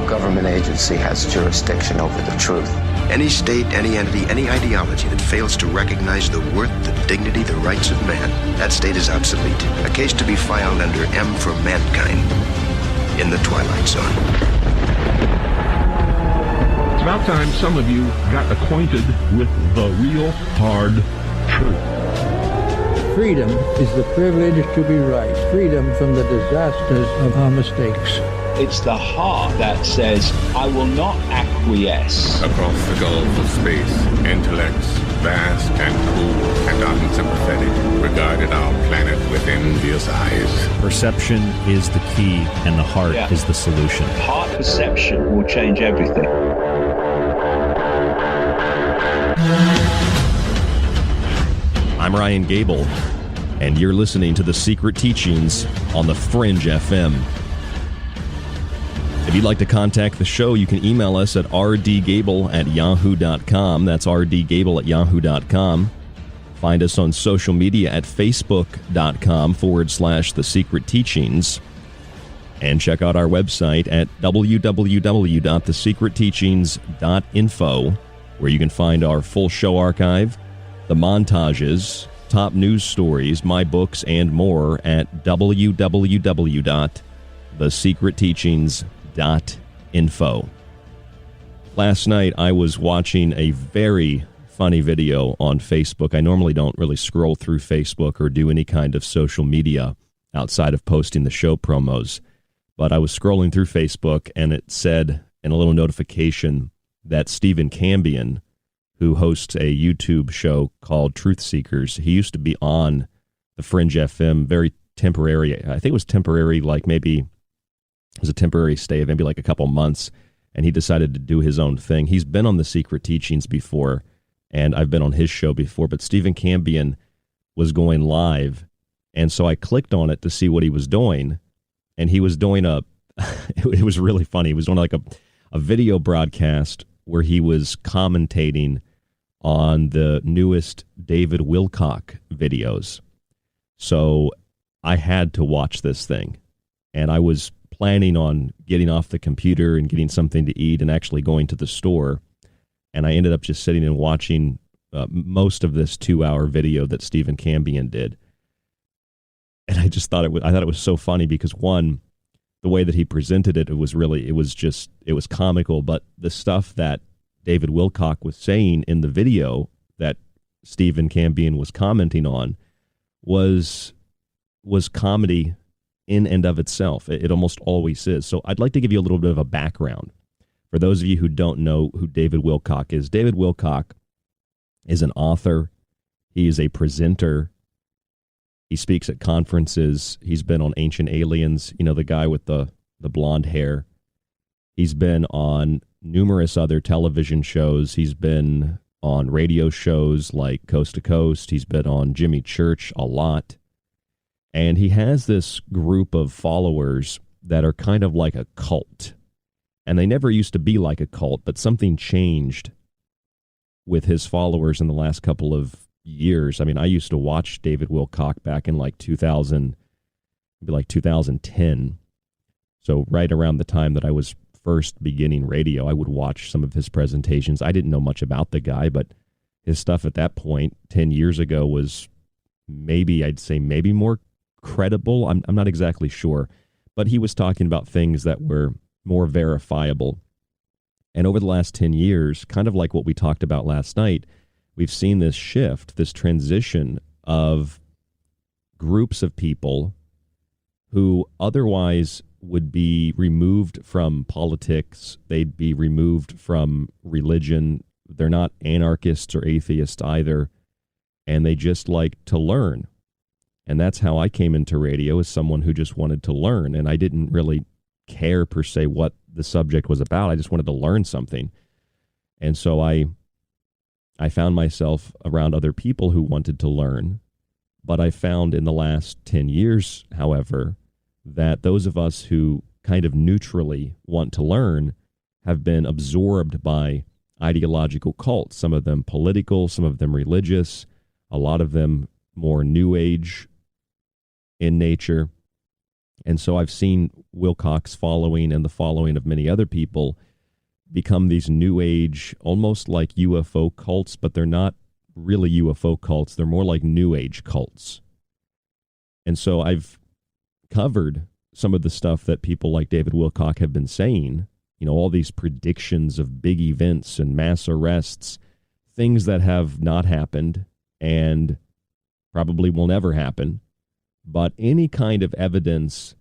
government agency has jurisdiction over the truth. Any state, any entity, any ideology that fails to recognize the worth, the dignity, the rights of man, that state is obsolete. A case to be filed under M for Mankind in the Twilight Zone. It's about time some of you got acquainted with the real hard truth. Freedom is the privilege to be right. Freedom from the disasters of our mistakes. It's the heart that says, I will not acquiesce. Across the gulf of space, intellects, vast and cool and unsympathetic, regarded our planet with envious eyes. Perception is the key, and the heart is the solution. Heart perception will change everything. I'm Ryan Gable, and you're listening to The Secret Teachings on the Fringe FM. If you'd like to contact the show, you can email us at rdgable@yahoo.com. That's rdgable@yahoo.com. Find us on social media at facebook.com/The Secret Teachings. And check out our website at www.thesecretteachings.info, where you can find our full show archive, the montages, top news stories, my books, and more at www.thesecretteachings.info. Last night, I was watching a very funny video on Facebook. I normally don't really scroll through Facebook or do any kind of social media outside of posting the show promos. But I was scrolling through Facebook, and it said in a little notification that Stephen Cambion, who hosts a YouTube show called Truth Seekers, he used to be on the Fringe FM, very temporary. I think it was temporary, like maybe it was a temporary stay of maybe like a couple months, and he decided to do his own thing. He's been on the Secret Teachings before, and I've been on his show before, but Stephen Cambion was going live, and so I clicked on it to see what he was doing, and he was doing it was really funny. He was doing like a video broadcast where he was commentating on the newest David Wilcock videos. So I had to watch this thing, and I was planning on getting off the computer and getting something to eat and actually going to the store, and I ended up just sitting and watching most of this 2-hour video that Stephen Cambion did. And I just thought it was so funny because, one, the way that he presented it, it was comical, but the stuff that David Wilcock was saying in the video that Stephen Cambion was commenting on was comedy in and of itself. It almost always is. So I'd like to give you a little bit of a background for those of you who don't know who David Wilcock is. David Wilcock is an author. He is a presenter. He speaks at conferences. He's been on Ancient Aliens, the guy with the blonde hair. He's been on numerous other television shows. He's been on radio shows like Coast to Coast. He's been on Jimmy Church a lot. And he has this group of followers that are kind of like a cult. And they never used to be like a cult, but something changed with his followers in the last couple of years. I mean, I used to watch David Wilcock back in like 2010. So right around the time that I was first beginning radio, I would watch some of his presentations. I didn't know much about the guy, but his stuff at that point, 10 years ago, was maybe more credible. I'm not exactly sure, but he was talking about things that were more verifiable. And over the last 10 years, kind of like what we talked about last night, we've seen this shift, this transition of groups of people who otherwise would be removed from politics. They'd be removed from religion. They're not anarchists or atheists either, and they just like to learn. And that's how I came into radio, as someone who just wanted to learn, and I didn't really care per se what the subject was about. I just wanted to learn something. And so I found myself around other people who wanted to learn. But I found in the last 10 years, however, that those of us who kind of neutrally want to learn have been absorbed by ideological cults, some of them political, some of them religious, a lot of them more New Age in nature. And so I've seen Wilcock's following and the following of many other people become these New Age, almost like U.F.O cults, but they're not really U.F.O cults. They're more like New Age cults. And so I've covered some of the stuff that people like David Wilcock have been saying, all these predictions of big events and mass arrests, things that have not happened and probably will never happen. But any kind of evidence,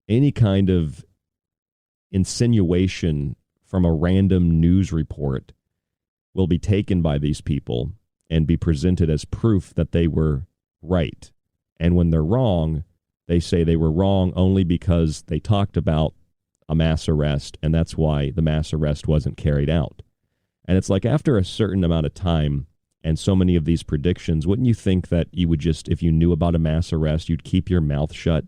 any kind of insinuation from a random news report will be taken by these people and be presented as proof that they were right. And when they're wrong, they say they were wrong only because they talked about a mass arrest, and that's why the mass arrest wasn't carried out. And it's like, after a certain amount of time and so many of these predictions, wouldn't you think that you would just, if you knew about a mass arrest, you'd keep your mouth shut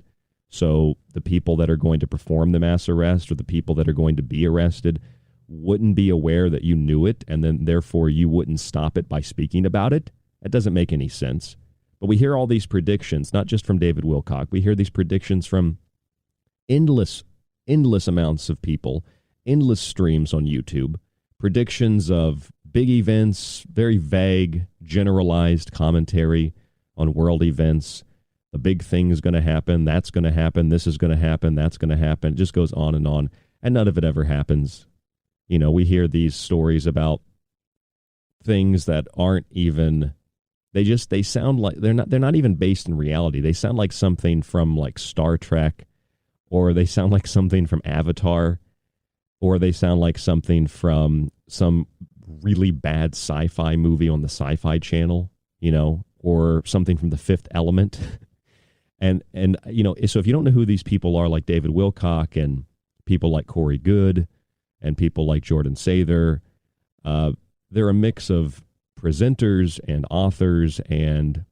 so the people that are going to perform the mass arrest or the people that are going to be arrested wouldn't be aware that you knew it, and then therefore you wouldn't stop it by speaking about it? That doesn't make any sense. But we hear all these predictions, not just from David Wilcock. We hear these predictions from endless amounts of people, endless streams on YouTube, predictions of big events, very vague, generalized commentary on world events. The big thing is going to happen. That's going to happen. This is going to happen. That's going to happen. It just goes on, and none of it ever happens. You know, we hear these stories about things that aren't even, they sound like they're not even based in reality. They sound like something from like Star Trek, or they sound like something from Avatar, or they sound like something from some really bad sci-fi movie on the Sci-Fi Channel, you know, or something from The Fifth Element. and you know, so if you don't know who these people are, like David Wilcock and people like Corey Goode and people like Jordan Sather, they're a mix of presenters and authors, and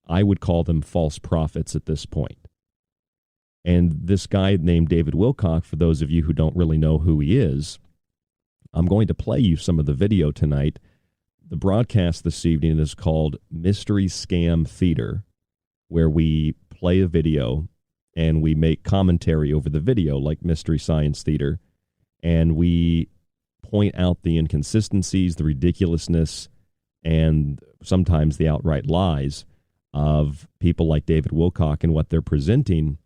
I would call them false prophets at this point. And this guy named David Wilcock, for those of you who don't really know who he is, I'm going to play you some of the video tonight. The broadcast this evening is called Mystery Scam Theater, where we play a video and we make commentary over the video like Mystery Science Theater, and we point out the inconsistencies, the ridiculousness, and sometimes the outright lies of people like David Wilcock and what they're presenting.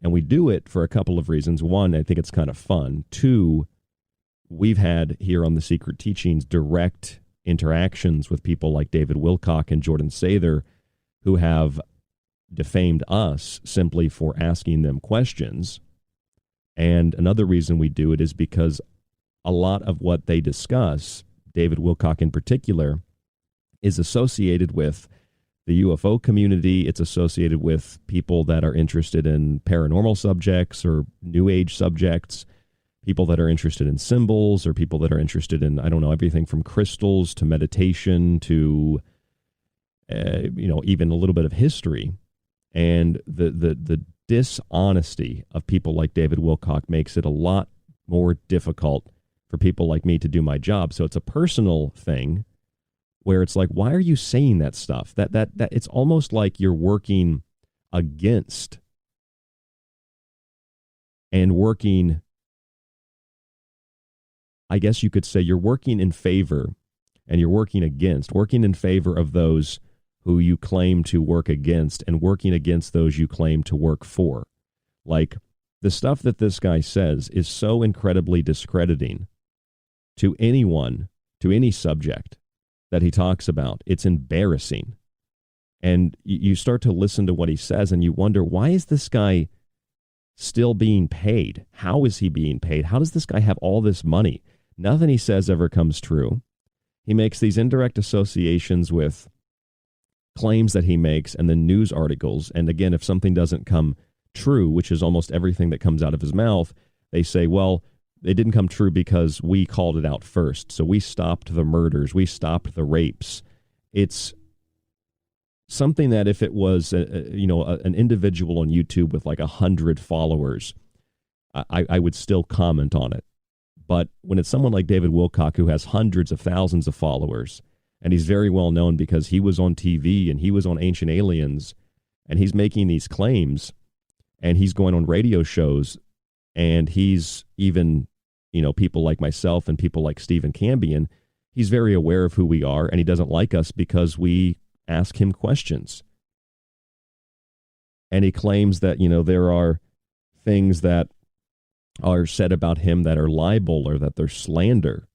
And we do it for a couple of reasons. One, I think it's kind of fun. Two, we've had here on The Secret Teachings direct interactions with people like David Wilcock and Jordan Sather, who have defamed us simply for asking them questions. And another reason we do it is because a lot of what they discuss, David Wilcock in particular, is associated with the U.F.O. community. It's associated with people that are interested in paranormal subjects or New Age subjects, people that are interested in symbols, or people that are interested in, I don't know, everything from crystals to meditation to, you know, even a little bit of history. And the dishonesty of people like David Wilcock makes it a lot more difficult for people like me to do my job. So it's a personal thing where it's like, why are you saying that stuff? That it's almost like you're working against and working, I guess you could say you're working in favor and you're working in favor of those who you claim to work against and working against those you claim to work for. Like, the stuff that this guy says is so incredibly discrediting to anyone, to any subject that he talks about. It's embarrassing. And you start to listen to what he says and you wonder, why is this guy still being paid? How is he being paid? How does this guy have all this money? Nothing he says ever comes true. He makes these indirect associations with claims that he makes and then news articles. And again, if something doesn't come true, which is almost everything that comes out of his mouth, they say, well, it didn't come true because we called it out first. So we stopped the murders. We stopped the rapes. It's something that if it was, an individual on YouTube with like 100 followers, I would still comment on it. But when it's someone like David Wilcock, who has hundreds of thousands of followers, and he's very well known because he was on TV and he was on Ancient Aliens, and he's making these claims, and he's going on radio shows, and he's even, people like myself and people like Stephen Cambion, he's very aware of who we are, and he doesn't like us because we ask him questions. And he claims that, there are things that are said about him that are libel or that they're slander.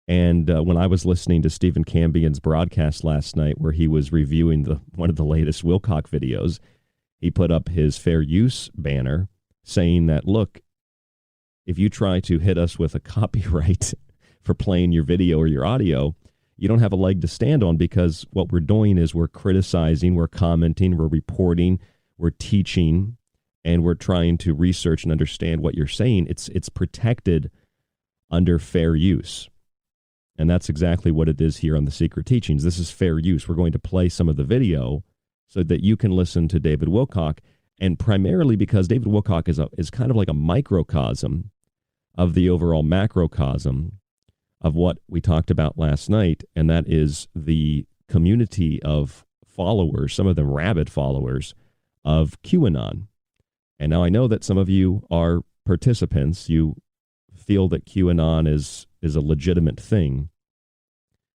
And when I was listening to Stephen Cambion's broadcast last night, where he was reviewing one of the latest Wilcock videos, he put up his fair use banner saying that, look, if you try to hit us with a copyright for playing your video or your audio, you don't have a leg to stand on, because what we're doing is we're criticizing, we're commenting, we're reporting, we're teaching, and we're trying to research and understand what you're saying. It's protected under fair use. And that's exactly what it is here on The Secret Teachings. This is fair use. We're going to play some of the video so that you can listen to David Wilcock, and primarily because David Wilcock is kind of like a microcosm of the overall macrocosm of what we talked about last night, and that is the community of followers, some of them rabid followers, of QAnon. And now I know that some of you are participants. You feel that QAnon is a legitimate thing.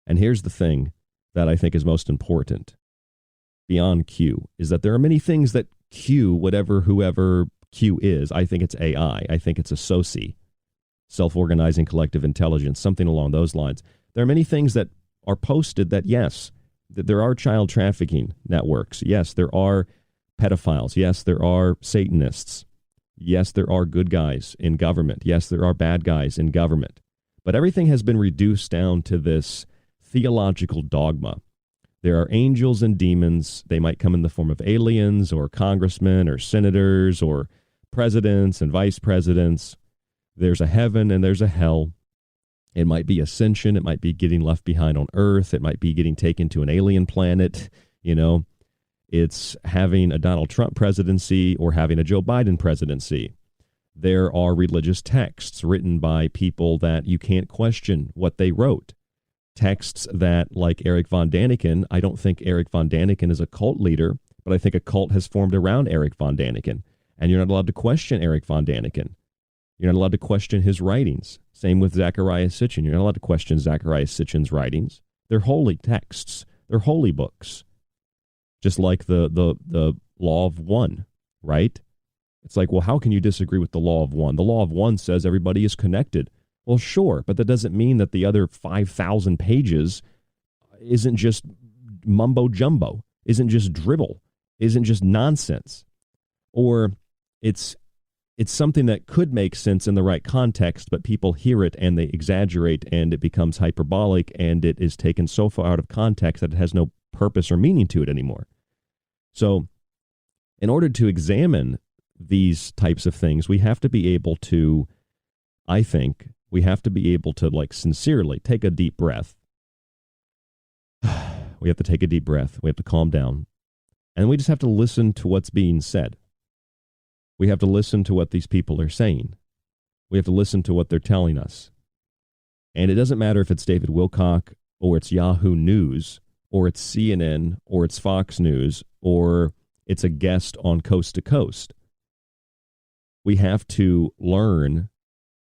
And here's the thing that I think is most important. beyond Q is that there are many things that Q, whoever Q is, I think it's AI. I think it's a SOCI, self-organizing collective intelligence, something along those lines. There are many things that are posted that, yes, that there are child trafficking networks. Yes, there are pedophiles. Yes, there are Satanists. Yes, there are good guys in government. Yes, there are bad guys in government. But everything has been reduced down to this theological dogma. There are angels and demons. They might come in the form of aliens or congressmen or senators or presidents and vice presidents. There's a heaven and there's a hell. It might be ascension. It might be getting left behind on Earth. It might be getting taken to an alien planet. You know, it's having a Donald Trump presidency or having a Joe Biden presidency. There are religious texts written by people that you can't question what they wrote. Texts that, like Eric von Daniken, I don't think Eric von Daniken is a cult leader, but I think a cult has formed around Eric von Daniken. And you're not allowed to question Eric von Daniken. You're not allowed to question his writings. Same with Zecharia Sitchin. You're not allowed to question Zecharia Sitchin's writings. They're holy texts. They're holy books. Just like the law of one, right? It's like, well, how can you disagree with the law of one? The law of one says everybody is connected. Well, sure, but that doesn't mean that the other 5,000 pages isn't just mumbo jumbo, isn't just dribble, isn't just nonsense. Or it's something that could make sense in the right context, but people hear it and they exaggerate and it becomes hyperbolic and it is taken so far out of context that it has no purpose or meaning to it anymore. So in order to examine these types of things, we have to be able to, I think, we have to be able to, like, sincerely take a deep breath. We have to take a deep breath. We have to calm down. And we just have to listen to what's being said. We have to listen to what these people are saying. We have to listen to what they're telling us. And it doesn't matter if it's David Wilcock or it's Yahoo News or it's CNN or it's Fox News or it's a guest on Coast to Coast. We have to learn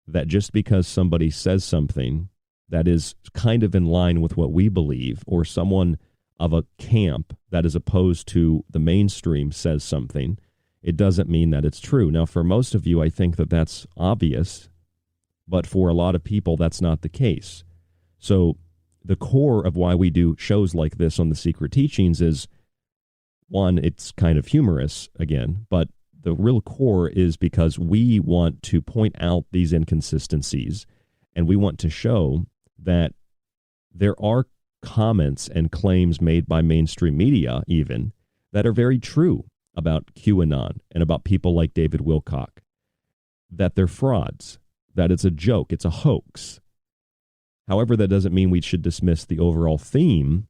that just because somebody says something that is kind of in line with what we believe, or someone of a camp that is opposed to the mainstream says something, it doesn't mean that it's true. Now, for most of you, I think that that's obvious, but for a lot of people, that's not the case. So the core of why we do shows like this on The Secret Teachings is, one, it's kind of humorous, again, but the real core is because we want to point out these inconsistencies, and we want to show that there are comments and claims made by mainstream media even that are very true about QAnon and about people like David Wilcock, that they're frauds, that it's a joke, it's a hoax. However, that doesn't mean we should dismiss the overall theme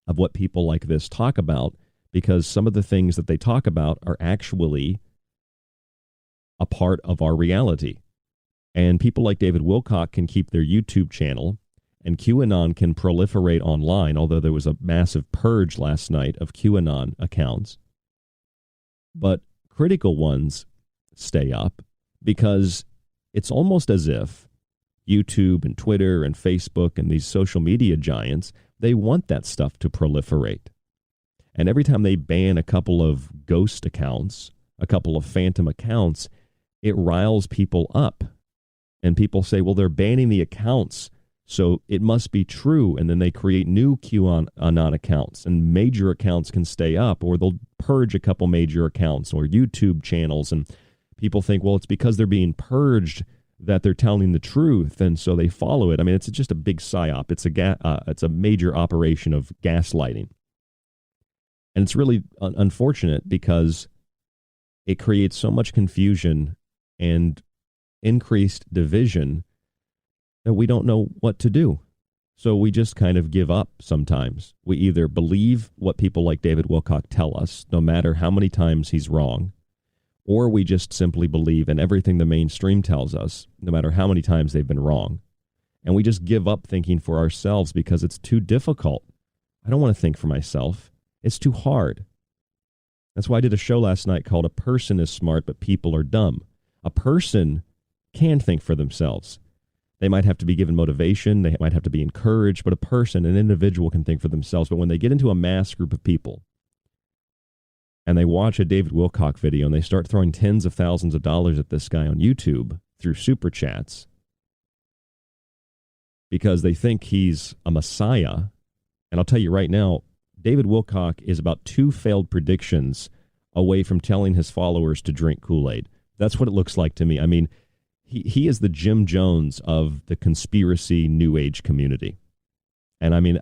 of what people like this talk about, because some of the things that they talk about are actually a part of our reality. And people like David Wilcock can keep their YouTube channel, and QAnon can proliferate online, although there was a massive purge last night of QAnon accounts. But critical ones stay up because it's almost as if YouTube and Twitter and Facebook and these social media giants, they want that stuff to proliferate. And every time they ban a couple of ghost accounts, a couple of phantom accounts, it riles people up. And people say, well, they're banning the accounts, so it must be true. And then they create new QAnon accounts, and major accounts can stay up, or they'll purge a couple major accounts or YouTube channels. And people think, well, it's because they're being purged that they're telling the truth, and so they follow it. I mean, it's just a big psyop. It's a major operation of gaslighting. And it's really unfortunate because it creates so much confusion and increased division that we don't know what to do. So we just kind of give up sometimes. We either believe what people like David Wilcock tell us, no matter how many times he's wrong, or we just simply believe in everything the mainstream tells us, no matter how many times they've been wrong. And we just give up thinking for ourselves because it's too difficult. I don't want to think for myself. It's too hard. That's why I did a show last night called A Person is Smart, but People are Dumb. A person can think for themselves. They might have to be given motivation. They might have to be encouraged, but a person, an individual, can think for themselves. But when they get into a mass group of people, and they watch a David Wilcock video and they start throwing tens of thousands of dollars at this guy on YouTube through super chats because they think he's a messiah. And I'll tell you right now, David Wilcock is about 2 failed predictions away from telling his followers to drink Kool-Aid. That's what it looks like to me. I mean, he is the Jim Jones of the conspiracy New Age community. And I mean,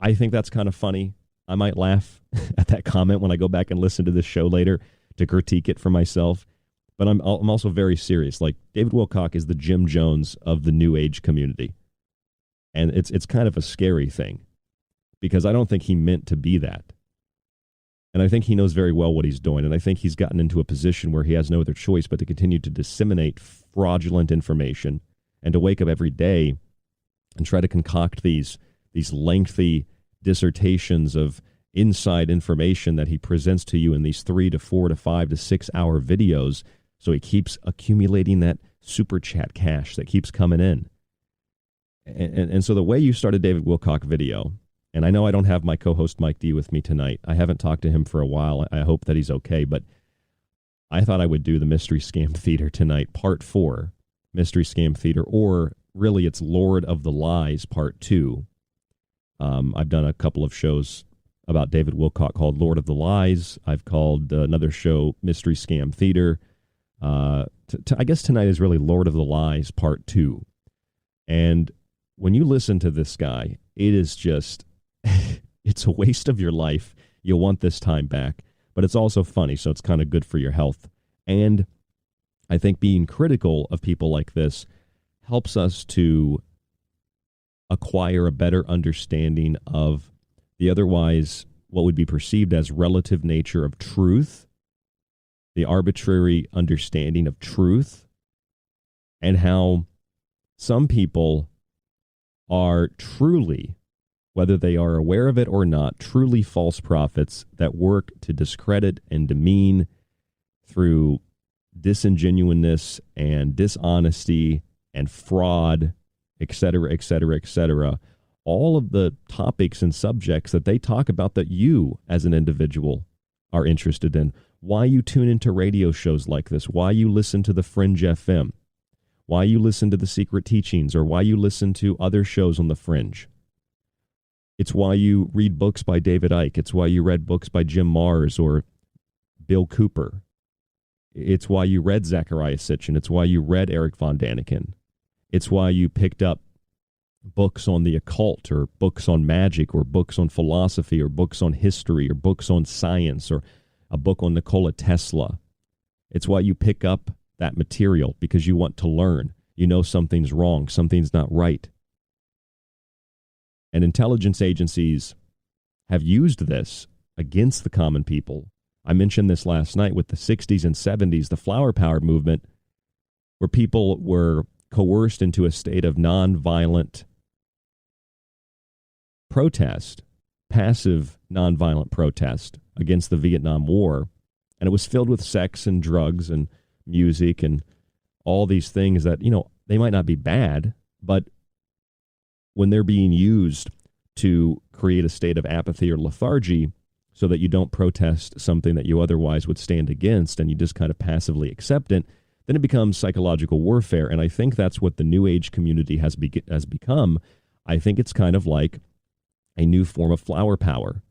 I think that's kind of funny. I might laugh at that comment when I go back and listen to this show later to critique it for myself. But I'm also very serious. Like, David Wilcock is the Jim Jones of the New Age community. And it's kind of a scary thing because I don't think he meant to be that. And I think he knows very well what he's doing. And I think he's gotten into a position where he has no other choice but to continue to disseminate fraudulent information and to wake up every day and try to concoct these lengthy dissertations of inside information that he presents to you in these 3 to 4 to 5 to 6 hour videos. So he keeps accumulating that super chat cash that keeps coming in. And so the way you start a David Wilcock video, and I know I don't have my co-host Mike D with me tonight. I haven't talked to him for a while. I hope that he's okay, but I thought I would do the Mystery Scam Theater tonight, Part 4, Mystery Scam Theater, or really it's Lord of the Lies, Part 2. I've done a couple of shows about David Wilcock called Lord of the Lies. I've called another show Mystery Scam Theater. I guess tonight is really Lord of the Lies, Part 2. And when you listen to this guy, it is just, it's a waste of your life. You'll want this time back. But it's also funny, so it's kind of good for your health. And I think being critical of people like this helps us to acquire a better understanding of the otherwise what would be perceived as relative nature of truth, the arbitrary understanding of truth, and how some people are truly, whether they are aware of it or not, truly false prophets that work to discredit and demean through disingenuousness and dishonesty and fraud, etc., etc., etc. All of the topics and subjects that they talk about that you, as an individual, are interested in. Why you tune into radio shows like this, why you listen to the Fringe FM, why you listen to the Secret Teachings, or why you listen to other shows on the Fringe. It's why you read books by David Icke. It's why you read books by Jim Marrs or Bill Cooper. It's why you read Zechariah Sitchin. It's why you read Eric Von Daniken. It's why you picked up books on the occult or books on magic or books on philosophy or books on history or books on science or a book on Nikola Tesla. It's why you pick up that material because you want to learn. You know something's wrong, something's not right. And intelligence agencies have used this against the common people. I mentioned this last night with the 60s and 70s, the flower power movement, where people were coerced into a state of nonviolent protest, passive nonviolent protest against the Vietnam War. And it was filled with sex and drugs and music and all these things that, you know, they might not be bad, but when they're being used to create a state of apathy or lethargy so that you don't protest something that you otherwise would stand against and you just kind of passively accept it, then it becomes psychological warfare. And I think that's what the New Age community has become. I think it's kind of like a new form of flower power,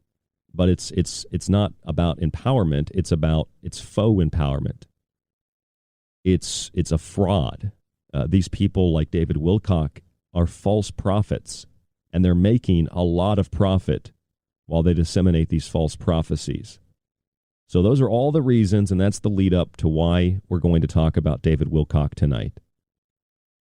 but it's not about empowerment. It's faux empowerment. It's a fraud. These people like David Wilcock are false prophets, and they're making a lot of profit while they disseminate these false prophecies. So those are all the reasons, and that's the lead up to why we're going to talk about David Wilcock tonight.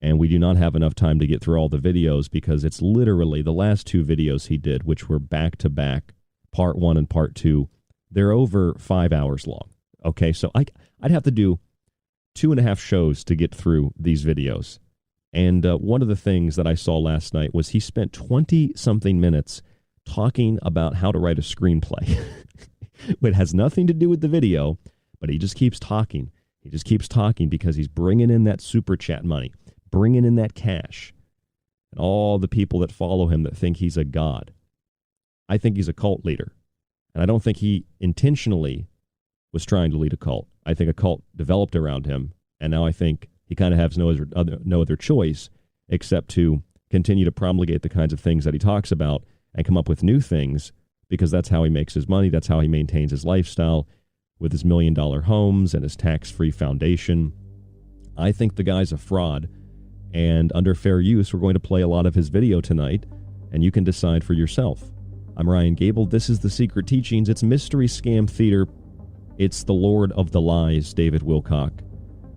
And we do not have enough time to get through all the videos because it's literally the last 2 videos he did, which were back-to-back, Part 1 and Part 2. They're over 5 hours long. Okay, so I'd have to do 2.5 shows to get through these videos. And one of the things that I saw last night was he spent 20-something minutes talking about how to write a screenplay. It has nothing to do with the video, but he just keeps talking. He just keeps talking because he's bringing in that super chat money, bringing in that cash, and all the people that follow him that think he's a god. I think he's a cult leader, and I don't think he intentionally was trying to lead a cult. I think a cult developed around him, and now I think he kind of has no other choice except to continue to promulgate the kinds of things that he talks about and come up with new things, because that's how he makes his money. That's how he maintains his lifestyle with his $1 million homes and his tax-free foundation. I think the guy's a fraud, and under fair use, we're going to play a lot of his video tonight, and you can decide for yourself. I'm Ryan Gable. This is The Secret Teachings. It's Mystery Scam Theater. It's the Lord of the Lies, David Wilcock.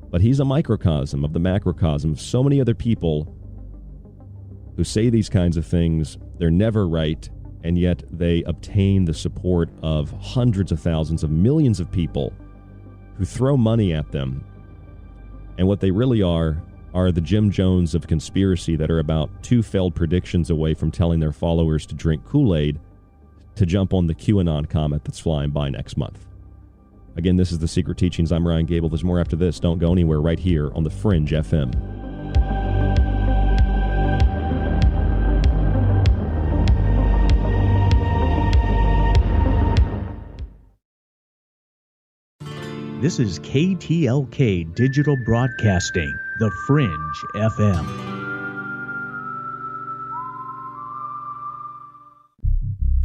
But he's a microcosm of the macrocosm of so many other people who say these kinds of things. They're never right, and yet they obtain the support of hundreds of thousands of millions of people who throw money at them. And what they really are the Jim Jones of conspiracy that are about 2 failed predictions away from telling their followers to drink Kool-Aid to jump on the QAnon comet that's flying by next month. Again, this is The Secret Teachings. I'm Ryan Gable. There's more after this. Don't go anywhere, right here on the Fringe FM. This is KTLK Digital Broadcasting, the Fringe FM.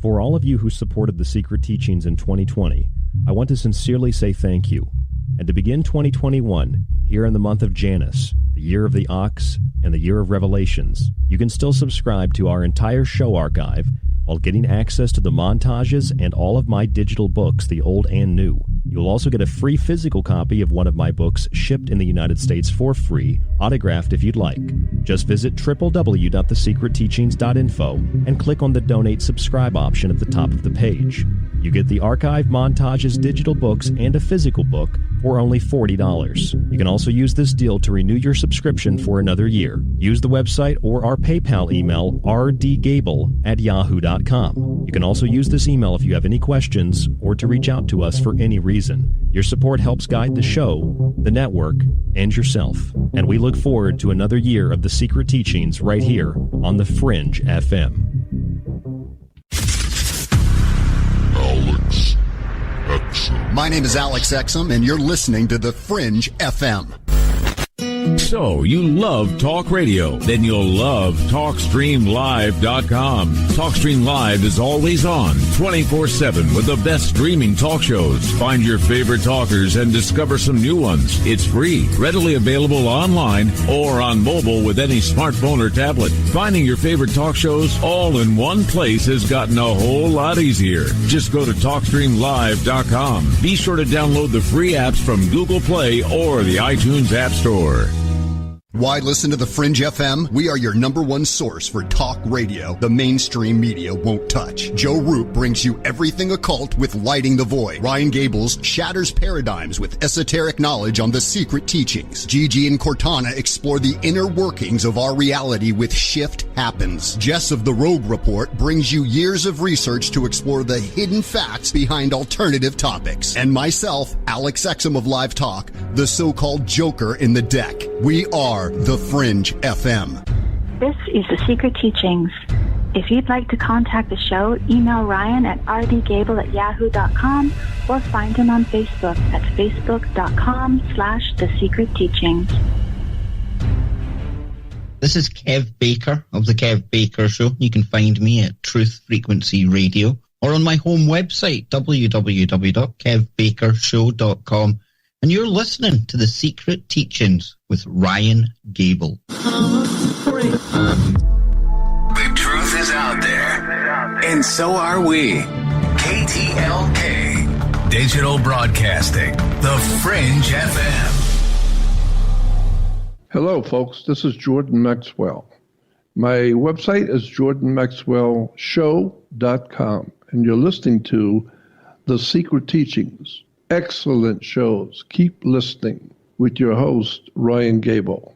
For all of you who supported The Secret Teachings in 2020, I want to sincerely say thank you. And to begin 2021, here in the month of Janus, the year of the Ox, and the year of Revelations, you can still subscribe to our entire show archive while getting access to the montages and all of my digital books, the old and new. You'll also get a free physical copy of one of my books shipped in the United States for free, autographed if you'd like. Just visit www.thesecretteachings.info and click on the Donate Subscribe option at the top of the page. You get the archive, montages, digital books, and a physical book for only $40. You can also use this deal to renew your subscription for another year. Use the website or our PayPal email, rdgable@yahoo.com. You can also use this email if you have any questions or to reach out to us for any reason. Your support helps guide the show, the network, and yourself. And we look forward to another year of The Secret Teachings right here on the Fringe FM. Alex Exum. My name is Alex Exum, and you're listening to the Fringe FM. So, you love talk radio? Then you'll love TalkStreamLive.com. TalkStream Live is always on, 24/7 with the best streaming talk shows. Find your favorite talkers and discover some new ones. It's free, readily available online or on mobile with any smartphone or tablet. Finding your favorite talk shows all in one place has gotten a whole lot easier. Just go to TalkStreamLive.com. Be sure to download the free apps from Google Play or the iTunes App Store. Why listen to the Fringe FM? We are your #1 source for talk radio the mainstream media won't touch. Joe Roop brings you everything occult with Lighting the Void. Ryan Gables shatters paradigms with esoteric knowledge on The Secret Teachings. Gigi and Cortana explore the inner workings of our reality with Shift Happens. Jess of the Rogue Report brings you years of research to explore the hidden facts behind alternative topics. And myself, Alex Exum of Live Talk, the so-called Joker in the deck. We are the Fringe FM. This is The Secret Teachings. If you'd like to contact the show, email Ryan at rdgable@yahoo.com or find him on Facebook at facebook.com/thesecretteachings. This is Kev Baker of The Kev Baker Show. You can find me at Truth Frequency Radio or on my home website, www.kevbakershow.com. And you're listening to The Secret Teachings with Ryan Gable. The truth is out there, and so are we. KTLK, Digital Broadcasting, The Fringe FM. Hello, folks. This is Jordan Maxwell. My website is jordanmaxwellshow.com, and you're listening to The Secret Teachings. Excellent shows. Keep listening with your host, Ryan Gable.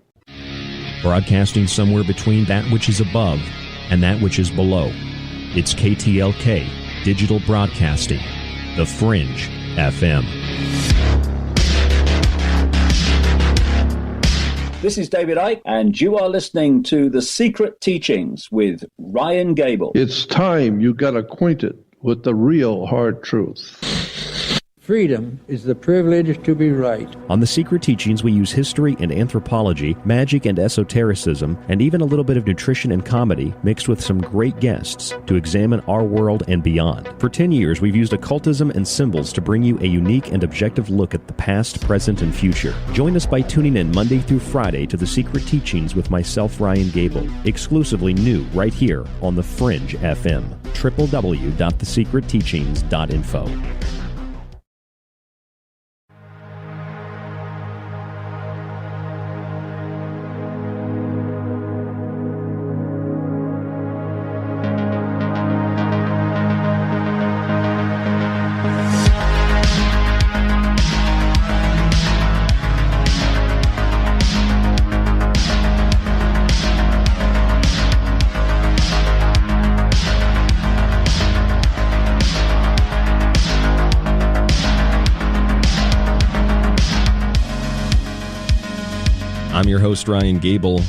Broadcasting somewhere between that which is above and that which is below. It's KTLK, Digital Broadcasting, The Fringe FM. This is David Icke, and you are listening to The Secret Teachings with Ryan Gable. It's time you got acquainted with the real hard truth. Freedom is the privilege to be right. On The Secret Teachings, we use history and anthropology, magic and esotericism, and even a little bit of nutrition and comedy mixed with some great guests to examine our world and beyond. For 10 years, we've used occultism and symbols to bring you a unique and objective look at the past, present, and future. Join us by tuning in Monday through Friday to The Secret Teachings with myself, Ryan Gable, exclusively new right here on the Fringe FM, www.thesecretteachings.info. I'm your host, Ryan Gable,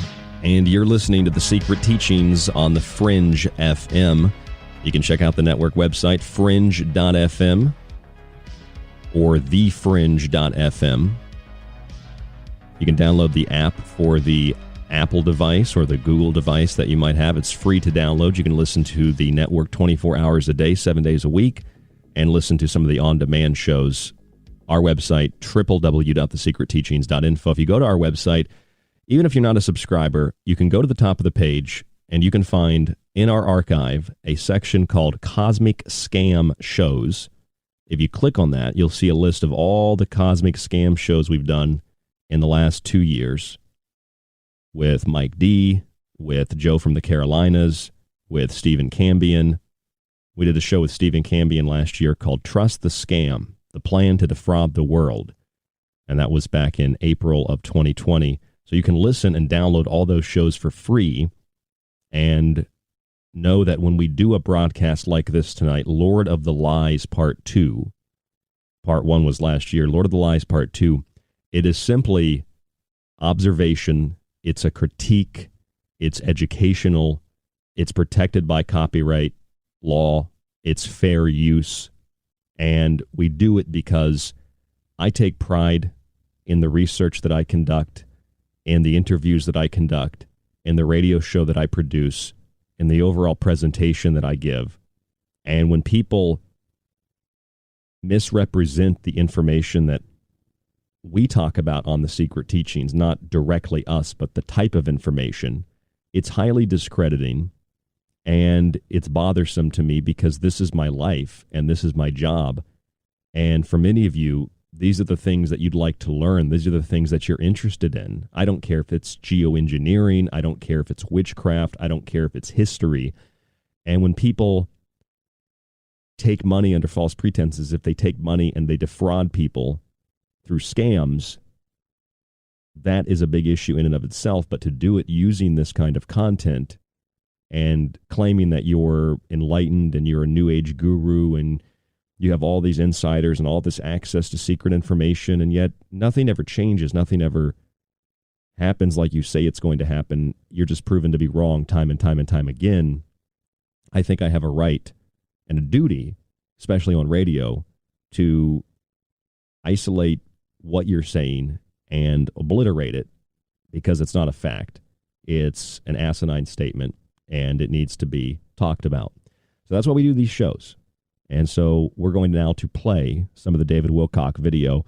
and you're listening to The Secret Teachings on the Fringe FM. You can check out the network website, fringe.fm or thefringe.fm. You can download the app for the Apple device or the Google device that you might have. It's free to download. You can listen to the network 24 hours a day, 7 days a week, and listen to some of the on-demand shows. Our website, www.thesecretteachings.info. If you go to our website, even if you're not a subscriber, you can go to the top of the page and you can find in our archive a section called Cosmic Scam Shows. If you click on that, you'll see a list of all the cosmic scam shows we've done in the last 2 years with Mike D, with Joe from the Carolinas, with Stephen Cambion. We did a show with Stephen Cambion last year called Trust the Scam, the Plan to Defraud the World. And that was back in April of 2020. So you can listen and download all those shows for free and know that when we do a broadcast like this tonight, Lord of the Lies Part 2, Part 1 was last year, Lord of the Lies Part 2, it is simply observation, it's a critique, it's educational, it's protected by copyright law, it's fair use, and we do it because I take pride in the research that I conduct, in the interviews that I conduct, in the radio show that I produce, in the overall presentation that I give. And when people misrepresent the information that we talk about on The Secret Teachings, not directly us, but the type of information, it's highly discrediting and it's bothersome to me because this is my life and this is my job. And for many of you, these are the things that you'd like to learn. These are the things that you're interested in. I don't care if it's geoengineering. I don't care if it's witchcraft. I don't care if it's history. And when people take money under false pretenses, if they take money and they defraud people through scams, that is a big issue in and of itself. But to do it using this kind of content and claiming that you're enlightened and you're a new age guru and you have all these insiders and all this access to secret information, and yet nothing ever changes. Nothing ever happens like you say it's going to happen. You're just proven to be wrong time and time and time again. I think I have a right and a duty, especially on radio, to isolate what you're saying and obliterate it because it's not a fact. It's an asinine statement, and it needs to be talked about. So that's why we do these shows. And so we're going now to play some of the David Wilcock video.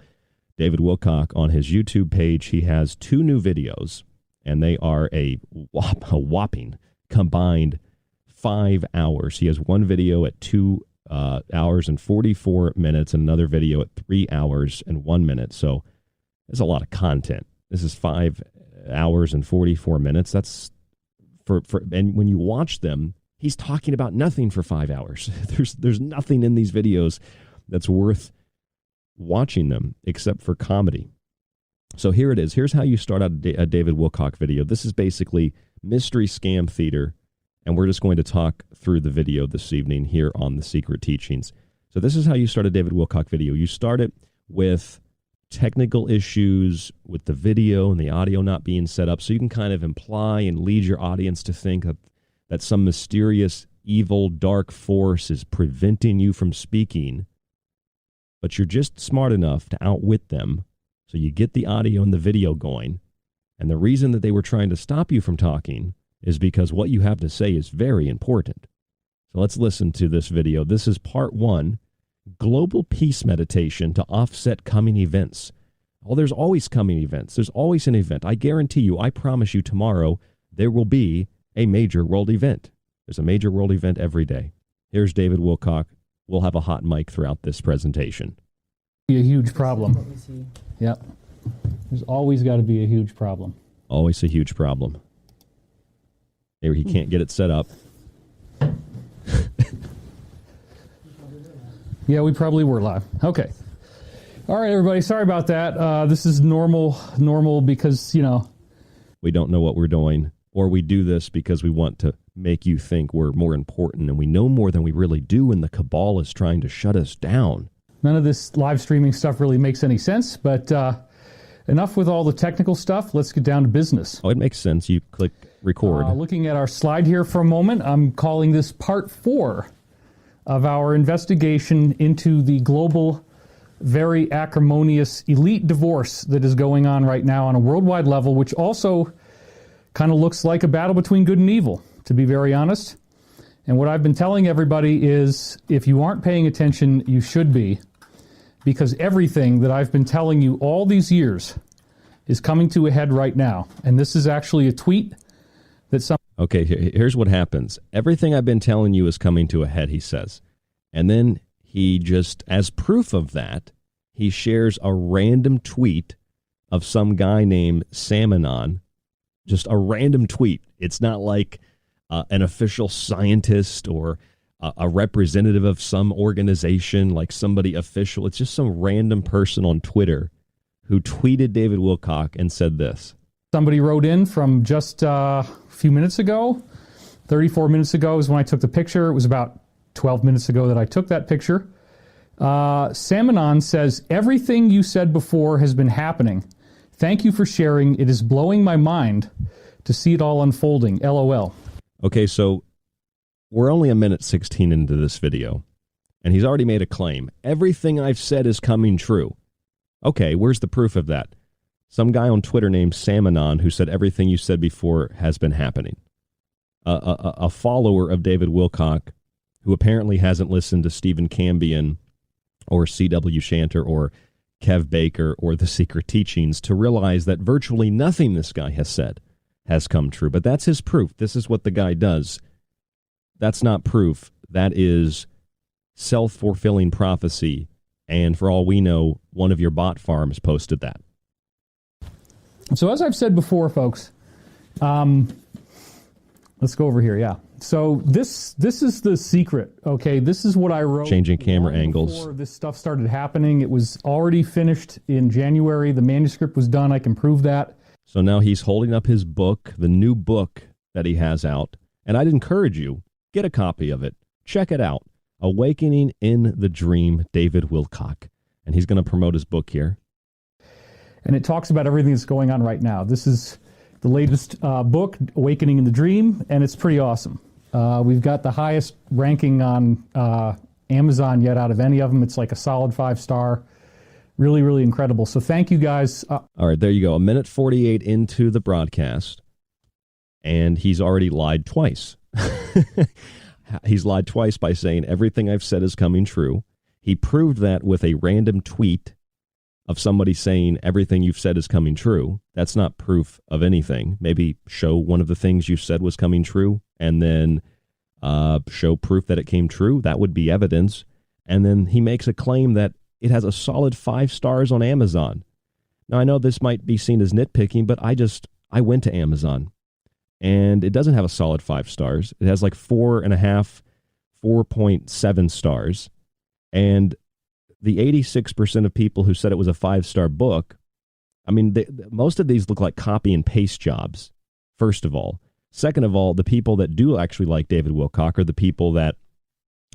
David Wilcock, on his YouTube page, he has 2 new videos, and they are a whopping combined 5 hours. He has one video at 2 hours and 44 minutes and another video at 3 hours and 1 minute. So there's a lot of content. This is 5 hours and 44 minutes. That's for and when you watch them, he's talking about nothing for 5 hours. There's nothing in these videos that's worth watching them except for comedy. So here it is. Here's how you start out a David Wilcock video. This is basically Mystery Scam Theater, and we're just going to talk through the video this evening here on The Secret Teachings. So this is how you start a David Wilcock video. You start it with technical issues with the video and the audio not being set up, so you can kind of imply and lead your audience to think that some mysterious, evil, dark force is preventing you from speaking. but you're just smart enough to outwit them. So you get the audio and the video going. And the reason that they were trying to stop you from talking is because what you have to say is very important. So let's listen to this video. This is part 1, Global Peace Meditation to Offset Coming Events. Oh, there's always coming events. There's always an event. I guarantee you, I promise you tomorrow, there will be a major world event. There's a major world event every day. Here's David Wilcock. We'll have a hot mic throughout this presentation. Be a huge problem. Yep. There's always got to be a huge problem. Always a huge problem. Here, he can't get it set up. Yeah, we probably were live. Okay. All right, everybody. Sorry about that. This is normal because, we don't know what we're doing, or we do this because we want to make you think we're more important and we know more than we really do, and the cabal is trying to shut us down. None of this live streaming stuff really makes any sense, but enough with all the technical stuff. Let's get down to business. Oh, it makes sense. You click record. Looking at our slide here for a moment, I'm calling this part 4 of our investigation into the global, very acrimonious elite divorce that is going on right now on a worldwide level, which also kind of looks like a battle between good and evil, to be very honest. And what I've been telling everybody is, if you aren't paying attention, you should be, because everything that I've been telling you all these years is coming to a head right now. And this is actually a tweet that some... Okay, here's what happens. Everything I've been telling you is coming to a head, he says. And then he just, as proof of that, he shares a random tweet of some guy named Salmonon. Just a random tweet. It's not like an official scientist or a representative of some organization, like somebody official. It's just some random person on Twitter who tweeted David Wilcock and said this. Somebody wrote in from just a few minutes ago. 34 minutes ago is when I took the picture. It was about 12 minutes ago that I took that picture. Salmonon says, everything you said before has been happening. Thank you for sharing. It is blowing my mind to see it all unfolding. LOL. Okay, so we're only a minute 16 into this video, and he's already made a claim. Everything I've said is coming true. Okay, where's the proof of that? Some guy on Twitter named Salmonon who said everything you said before has been happening. A follower of David Wilcock who apparently hasn't listened to Stephen Cambion or C.W. Shanter or Kev Baker or The Secret Teachings to realize that virtually nothing this guy has said has come true. But that's his proof. This is what the guy does. That's not proof. That is self-fulfilling prophecy. And for all we know, one of your bot farms posted that. So as I've said before, folks, let's go over here. Yeah. So this is the secret. Okay. This is what I wrote. Changing camera angles. Before this stuff started happening, it was already finished in January. The manuscript was done. I can prove that. So now he's holding up his book, the new book that he has out. And I'd encourage you, get a copy of it. Check it out. Awakening in the Dream, David Wilcock. And he's going to promote his book here. And it talks about everything that's going on right now. This is the latest book, Awakening in the Dream, and it's pretty awesome. We've got the highest ranking on Amazon yet out of any of them. It's like a solid 5-star. Really, really incredible. So thank you, guys. All right, there you go. 1:48 into the broadcast, and he's already lied twice. He's lied twice by saying everything I've said is coming true. He proved that with a random tweet of somebody saying everything you've said is coming true. That's not proof of anything. Maybe show one of the things you said was coming true and then show proof that it came true. That would be evidence. And then he makes a claim that it has a solid 5 stars on Amazon. Now, I know this might be seen as nitpicking, but I went to Amazon and it doesn't have a solid 5 stars. It has like 4.5, 4.7 stars. And the 86% of people who said it was a 5-star book, I mean, most of these look like copy and paste jobs, first of all. Second of all, the people that do actually like David Wilcock are the people that,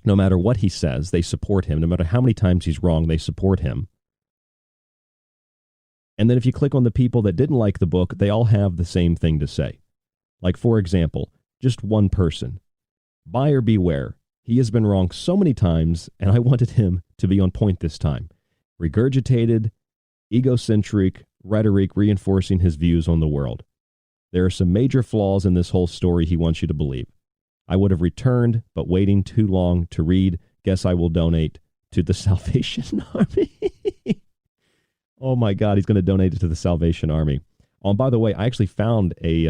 no matter what he says, they support him. No matter how many times he's wrong, they support him. And then if you click on the people that didn't like the book, they all have the same thing to say. Like, for example, just one person. Buyer beware. He has been wrong so many times, and I wanted him to be on point this time. regurgitated, egocentric rhetoric reinforcing his views on the world. There are some major flaws in this whole story he wants you to believe. I would have returned, but waiting too long to read. Guess I will donate to the Salvation Army. Oh my God, he's going to donate it to the Salvation Army. Oh, and by the way, I actually found a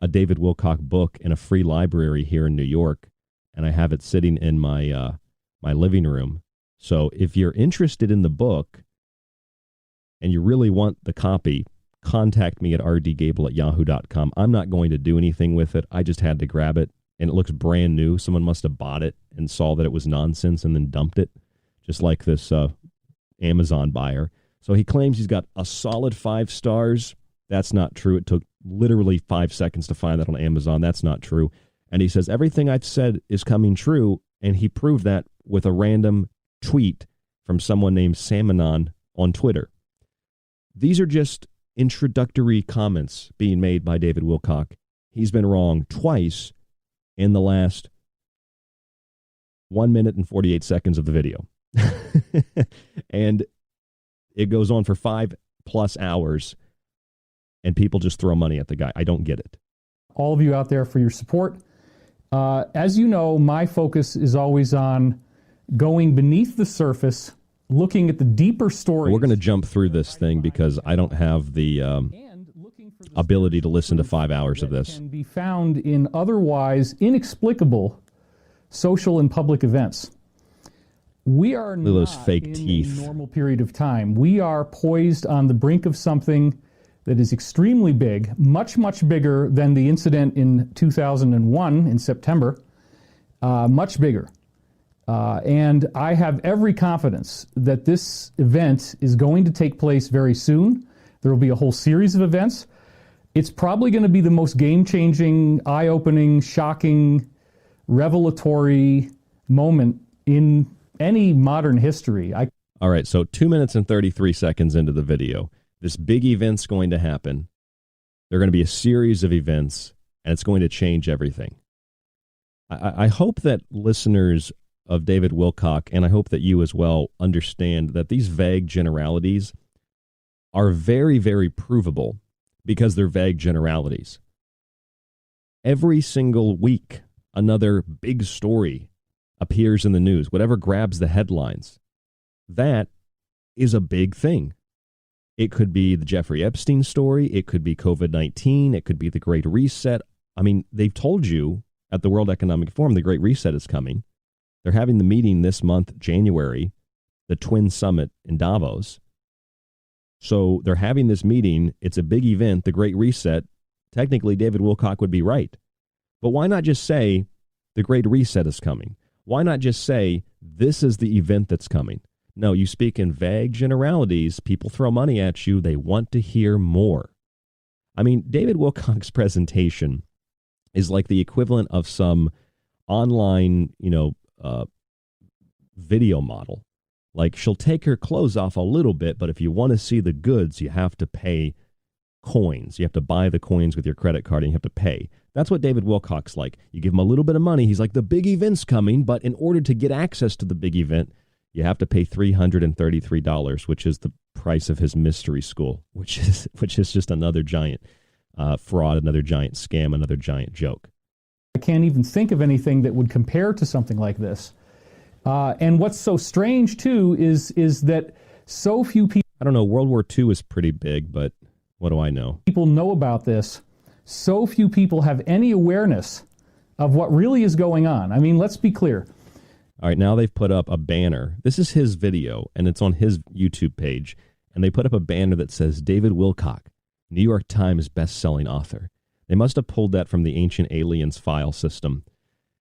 David Wilcock book in a free library here in New York, and I have it sitting in my my living room. So if you're interested in the book and you really want the copy, contact me at rdgable@yahoo.com. I'm not going to do anything with it. I just had to grab it, and it looks brand new. Someone must have bought it and saw that it was nonsense and then dumped it, just like this Amazon buyer. So he claims he's got a solid 5 stars. That's not true. It took literally 5 seconds to find that on Amazon. That's not true. And he says everything I've said is coming true, and he proved that with a random tweet from someone named Samanon on Twitter. These are just introductory comments being made by David Wilcock. He's been wrong twice in the last 1 minute and 48 seconds of the video. And it goes on for 5+ hours, and people just throw money at the guy. I don't get it. All of you out there for your support. As you know, my focus is always on going beneath the surface, looking at the deeper stories. We're going to jump through this thing because I don't have the ability to listen to 5 hours of this. Can be found in otherwise inexplicable social and public events. We are not those fake in teeth. a normal period of time. We are poised on the brink of something that is extremely big, much, much bigger than the incident in 2001 in September, much bigger. And I have every confidence that this event is going to take place very soon. There will be a whole series of events. It's probably going to be the most game-changing, eye-opening, shocking, revelatory moment in any modern history. All right, so 2 minutes and 33 seconds into the video. This big event's going to happen. There are going to be a series of events, and it's going to change everything. I hope that listeners of David Wilcock, and I hope that you as well, understand that these vague generalities are very, very provable because they're vague generalities. Every single week, another big story appears in the news, whatever grabs the headlines. That is a big thing. It could be the Jeffrey Epstein story. It could be COVID-19. It could be the Great Reset. I mean, they've told you at the World Economic Forum the Great Reset is coming. They're having the meeting this month, January, the Twin Summit in Davos. So they're having this meeting. It's a big event, the Great Reset. Technically, David Wilcock would be right. But why not just say the Great Reset is coming? Why not just say this is the event that's coming? No, you speak in vague generalities. People throw money at you. They want to hear more. I mean, David Wilcock's presentation is like the equivalent of some online, video model. Like, she'll take her clothes off a little bit, but if you want to see the goods, you have to pay coins. You have to buy the coins with your credit card, and you have to pay. That's what David Wilcock's like. You give him a little bit of money. He's like, the big event's coming, but in order to get access to the big event, you have to pay $333, which is the price of his mystery school, which is just another giant fraud, another giant scam, another giant joke. I can't even think of anything that would compare to something like this. And what's so strange, too, is that so few people... I don't know, World War II is pretty big, but what do I know? People know about this. So few people have any awareness of what really is going on. I mean, let's be clear. All right, now they've put up a banner. This is his video, and it's on his YouTube page. And they put up a banner that says, David Wilcock, New York Times best-selling author. They must have pulled that from the Ancient Aliens file system.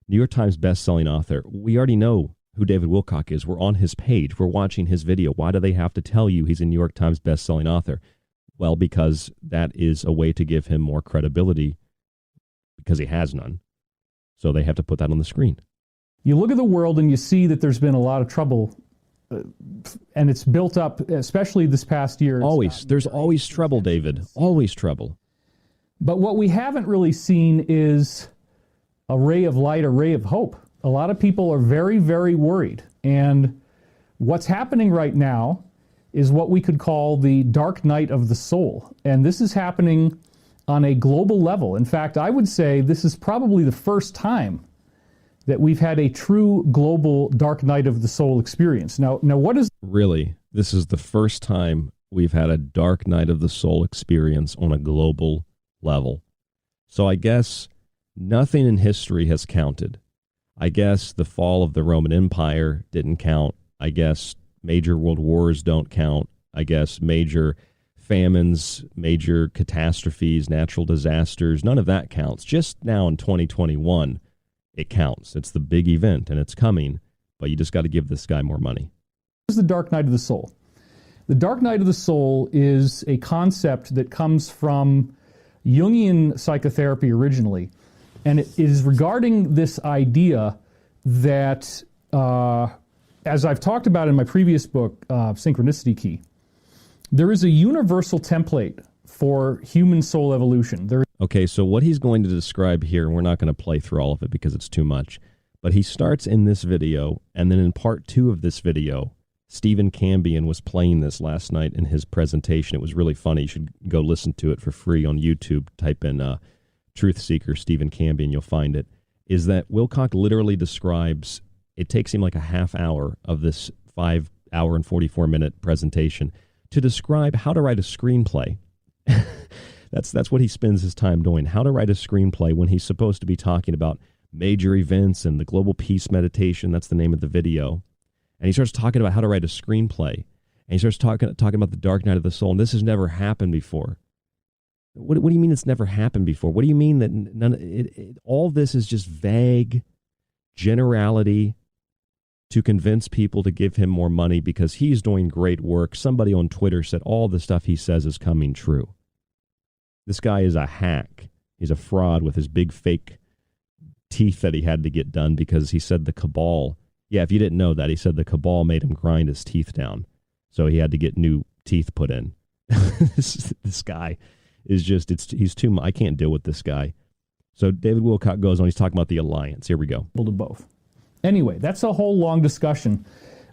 New York Times best-selling author. We already know who David Wilcock is. We're on his page. We're watching his video. Why do they have to tell you he's a New York Times best-selling author? Well, because that is a way to give him more credibility, because he has none. So they have to put that on the screen. You look at the world and you see that there's been a lot of trouble, and it's built up, especially this past year. Always. There's always trouble, David. Always trouble. But what we haven't really seen is a ray of light, a ray of hope. A lot of people are very, very worried. And What's happening right now is what we could call the dark night of the soul. And this is happening on a global level. In fact, I would say this is probably the first time that we've had a true global dark night of the soul experience. Now what is... Really? This is the first time we've had a dark night of the soul experience on a global level. So I guess nothing in history has counted. I guess the fall of the Roman Empire didn't count. I guess major world wars don't count. I guess major famines, major catastrophes, natural disasters, none of that counts. Just now in 2021, it counts. It's the big event, and it's coming, but you just got to give this guy more money. What is the dark night of the soul? The dark night of the soul is a concept that comes from Jungian psychotherapy originally, and it is regarding this idea that, as I've talked about in my previous book, Synchronicity Key, there is a universal template for human soul evolution. Okay, so what he's going to describe here, and we're not going to play through all of it because it's too much, but he starts in this video, and then in part 2 of this video, Stephen Cambion was playing this last night in his presentation. It was really funny. You should go listen to it for free on YouTube. Type in Truth Seeker Stephen Cambion, you'll find it. Is that Wilcock literally describes, it takes him like a half hour of this 5 hour and 44-minute presentation to describe how to write a screenplay. That's what he spends his time doing, how to write a screenplay when he's supposed to be talking about major events and the global peace meditation. That's the name of the video. And he starts talking about how to write a screenplay. And he starts talking about the dark night of the soul. And this has never happened before. What do you mean it's never happened before? What do you mean that all this is just vague generality to convince people to give him more money because he's doing great work? Somebody on Twitter said all the stuff he says is coming true. This guy is a hack. He's a fraud with his big fake teeth that he had to get done because he said the cabal... Yeah, if you didn't know that, he said the cabal made him grind his teeth down. So he had to get new teeth put in. This guy is just, he's too much. I can't deal with this guy. So David Wilcock goes on, he's talking about the alliance. Here we go. To both. Anyway, that's a whole long discussion.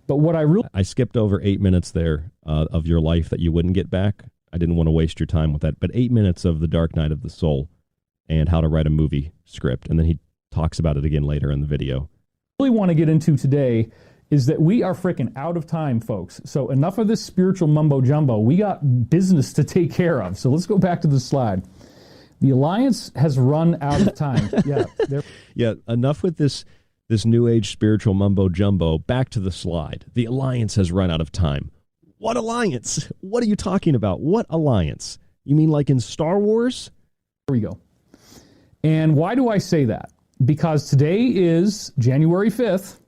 But what I skipped over 8 minutes there of your life that you wouldn't get back. I didn't want to waste your time with that. But 8 minutes of the dark night of the soul and how to write a movie script. And then he talks about it again later in the video. Really want to get into today is that we are freaking out of time, folks. So enough of this spiritual mumbo jumbo. We got business to take care of. So let's go back to the slide. The alliance has run out of time. Yeah, enough with this new age spiritual mumbo jumbo. Back to the slide. The alliance has run out of time. What alliance? What are you talking about? What alliance? You mean like in Star Wars? Here we go. And why do I say that? Because today is January 5th,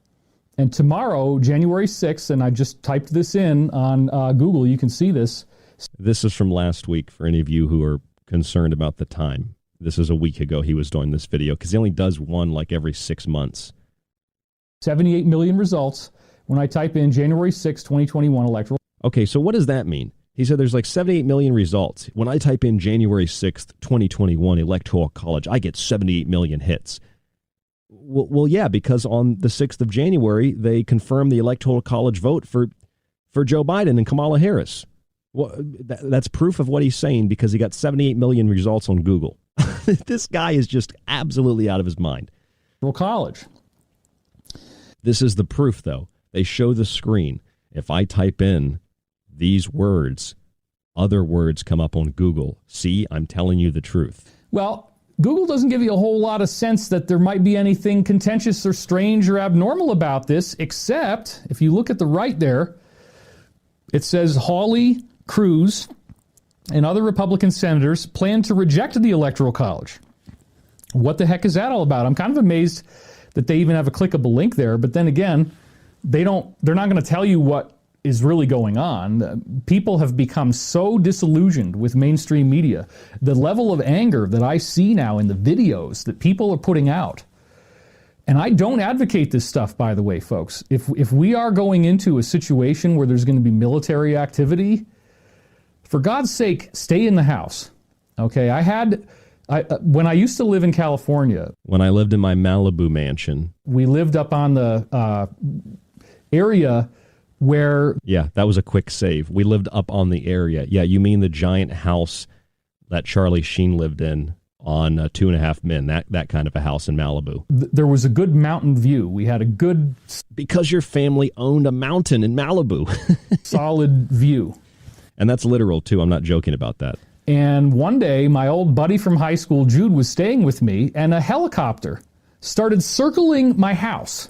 and tomorrow, January 6th, and I just typed this in on Google. You can see this. This is from last week for any of you who are concerned about the time. This is a week ago he was doing this video because he only does one like every 6 months. 78 million results when I type in January 6, 2021 electoral. Okay, so what does that mean? He said there's like 78 million results. When I type in January 6th, 2021 electoral college, I get 78 million hits. Well, yeah, because on the 6th of January, they confirmed the Electoral College vote for Joe Biden and Kamala Harris. Well, that's proof of what he's saying because he got 78 million results on Google. This guy is just absolutely out of his mind. College. This is the proof, though. They show the screen. If I type in these words, other words come up on Google. See, I'm telling you the truth. Well, Google doesn't give you a whole lot of sense that there might be anything contentious or strange or abnormal about this, except if you look at the right there, it says Hawley, Cruz, and other Republican senators plan to reject the Electoral College. What the heck is that all about? I'm kind of amazed that they even have a clickable link there, but then again, they're not going to tell you what is really going on. People have become so disillusioned with mainstream media. The level of anger that I see now in the videos that people are putting out. And I don't advocate this stuff, by the way, folks. If we are going into a situation where there's going to be military activity, for God's sake, stay in the house. Okay, when I used to live in California. When I lived in my Malibu mansion. We lived up on the area where... Yeah, that was a quick save. We lived up on the area. Yeah, you mean the giant house that Charlie Sheen lived in on 2.5 Men, that kind of a house in Malibu. There was a good mountain view. We had a good... Because your family owned a mountain in Malibu. solid view. And that's literal, too. I'm not joking about that. And one day, my old buddy from high school, Jude, was staying with me, and a helicopter started circling my house.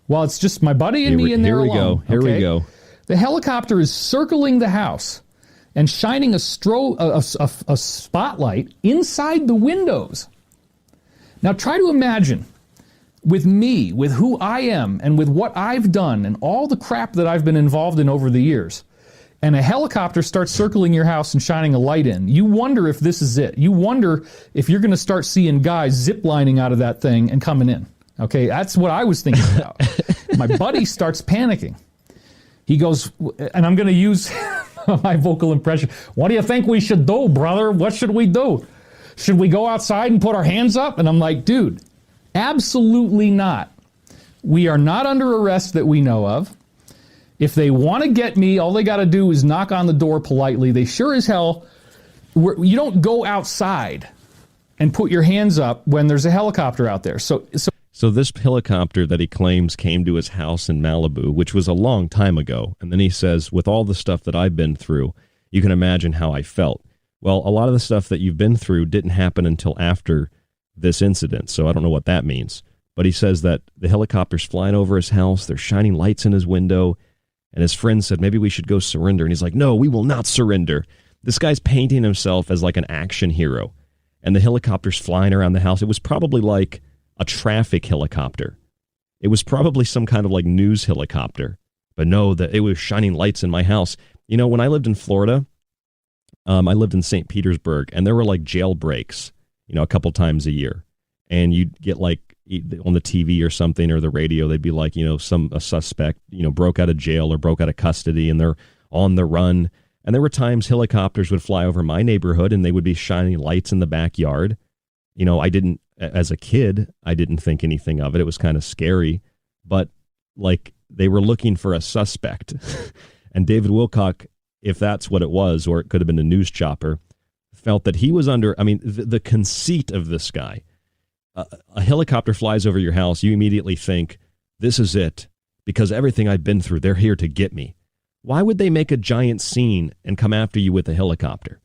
While it's just my buddy and me in there alone. Here we go. The helicopter is circling the house and shining a spotlight inside the windows. Now try to imagine, with me, with who I am, and with what I've done, and all the crap that I've been involved in over the years, and a helicopter starts circling your house and shining a light in. You wonder if this is it. You wonder if you're going to start seeing guys zip-lining out of that thing and coming in. Okay, that's what I was thinking about. My buddy starts panicking. He goes, and I'm going to use my vocal impression. What do you think we should do, brother? What should we do? Should we go outside and put our hands up? And I'm like, dude, absolutely not. We are not under arrest that we know of. If they want to get me, all they got to do is knock on the door politely. They sure as hell, you don't go outside and put your hands up when there's a helicopter out there. So this helicopter that he claims came to his house in Malibu, which was a long time ago, and then he says, with all the stuff that I've been through, you can imagine how I felt. Well, a lot of the stuff that you've been through didn't happen until after this incident, so I don't know what that means. But he says that the helicopter's flying over his house, they're shining lights in his window, and his friend said, maybe we should go surrender. And he's like, no, we will not surrender. This guy's painting himself as like an action hero, and the helicopter's flying around the house. It was probably like a traffic helicopter. It was probably some kind of like news helicopter. But no, that it was shining lights in my house. You know, when I lived in Florida, I lived in St. Petersburg, and there were like jailbreaks, you know, a couple times a year. And you'd get like on the TV or something or the radio, they'd be like, you know, a suspect, you know, broke out of jail or broke out of custody and they're on the run. And there were times helicopters would fly over my neighborhood and they would be shining lights in the backyard. You know, as a kid, I didn't think anything of it. It was kind of scary, but like they were looking for a suspect. And David Wilcock, if that's what it was, or it could have been a news chopper, felt that he was under, I mean, the conceit of this guy. A helicopter flies over your house, you immediately think, this is it, because everything I've been through, they're here to get me. Why would they make a giant scene and come after you with a helicopter?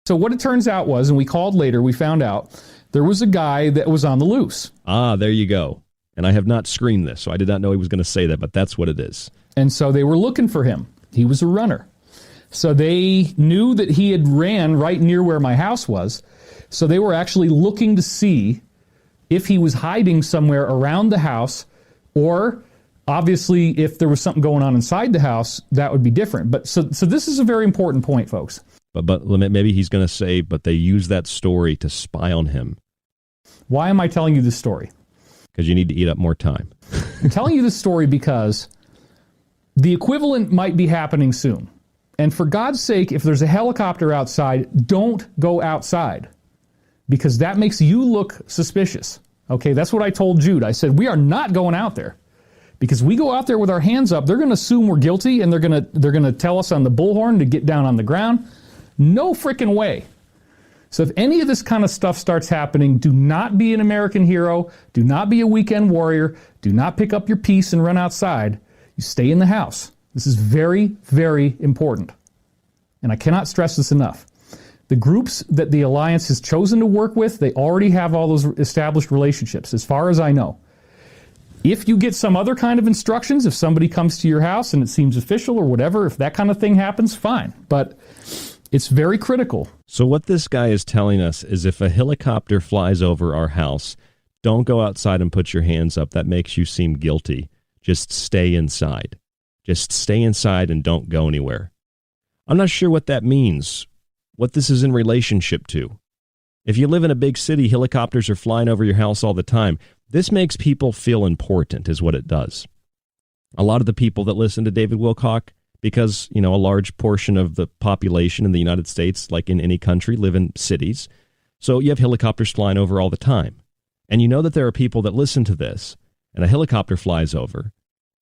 So what it turns out was, and we called later, we found out, there was a guy that was on the loose. Ah, there you go. And I have not screened this, so I did not know he was going to say that, but that's what it is. And so they were looking for him. He was a runner. So they knew that he had ran right near where my house was. So they were actually looking to see if he was hiding somewhere around the house, or obviously if there was something going on inside the house, that would be different. But so this is a very important point, folks. But maybe he's going to say, but they used that story to spy on him. Why am I telling you this story? Because you need to eat up more time. I'm telling you this story because the equivalent might be happening soon. And for God's sake, if there's a helicopter outside, don't go outside, because that makes you look suspicious. Okay, that's what I told Jude. I said, we are not going out there, because we go out there with our hands up, they're going to assume we're guilty, and they're going to tell us on the bullhorn to get down on the ground. No frickin' way. So if any of this kind of stuff starts happening, do not be an American hero. Do not be a weekend warrior. Do not pick up your piece and run outside. You stay in the house. This is very, very important. And I cannot stress this enough. The groups that the Alliance has chosen to work with, they already have all those established relationships, as far as I know. If you get some other kind of instructions, if somebody comes to your house and it seems official or whatever, if that kind of thing happens, fine. But it's very critical. So what this guy is telling us is if a helicopter flies over our house, don't go outside and put your hands up. That makes you seem guilty. Just stay inside. Just stay inside and don't go anywhere. I'm not sure what that means, what this is in relationship to. If you live in a big city, helicopters are flying over your house all the time. This makes people feel important, is what it does. A lot of the people that listen to David Wilcock, because, you know, a large portion of the population in the United States, like in any country, live in cities. So you have helicopters flying over all the time. And you know that there are people that listen to this, and a helicopter flies over,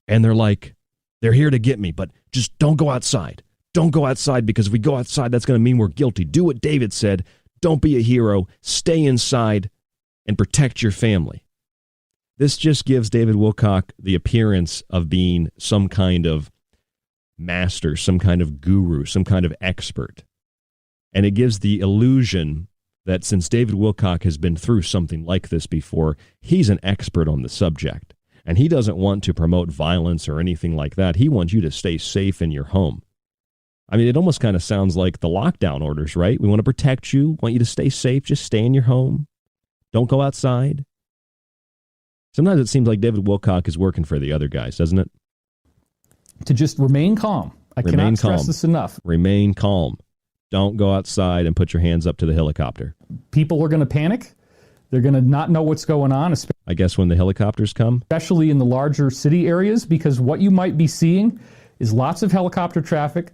and they're like, They're here to get me, but just don't go outside. Don't go outside, because if we go outside, that's going to mean we're guilty. Do what David said. Don't be a hero. Stay inside and protect your family. This just gives David Wilcock the appearance of being some kind of master, some kind of guru, some kind of expert. And it gives the illusion that since David Wilcock has been through something like this before, he's an expert on the subject. And he doesn't want to promote violence or anything like that. He wants you to stay safe in your home. I mean, it almost kind of sounds like the lockdown orders, right? We want to protect you, want you to stay safe, just stay in your home. Don't go outside. Sometimes it seems like David Wilcock is working for the other guys, doesn't it? To just remain calm. I cannot stress this enough. Remain calm. Don't go outside and put your hands up to the helicopter. People are going to panic. They're going to not know what's going on. I guess when the helicopters come? Especially in the larger city areas, because what you might be seeing is lots of helicopter traffic,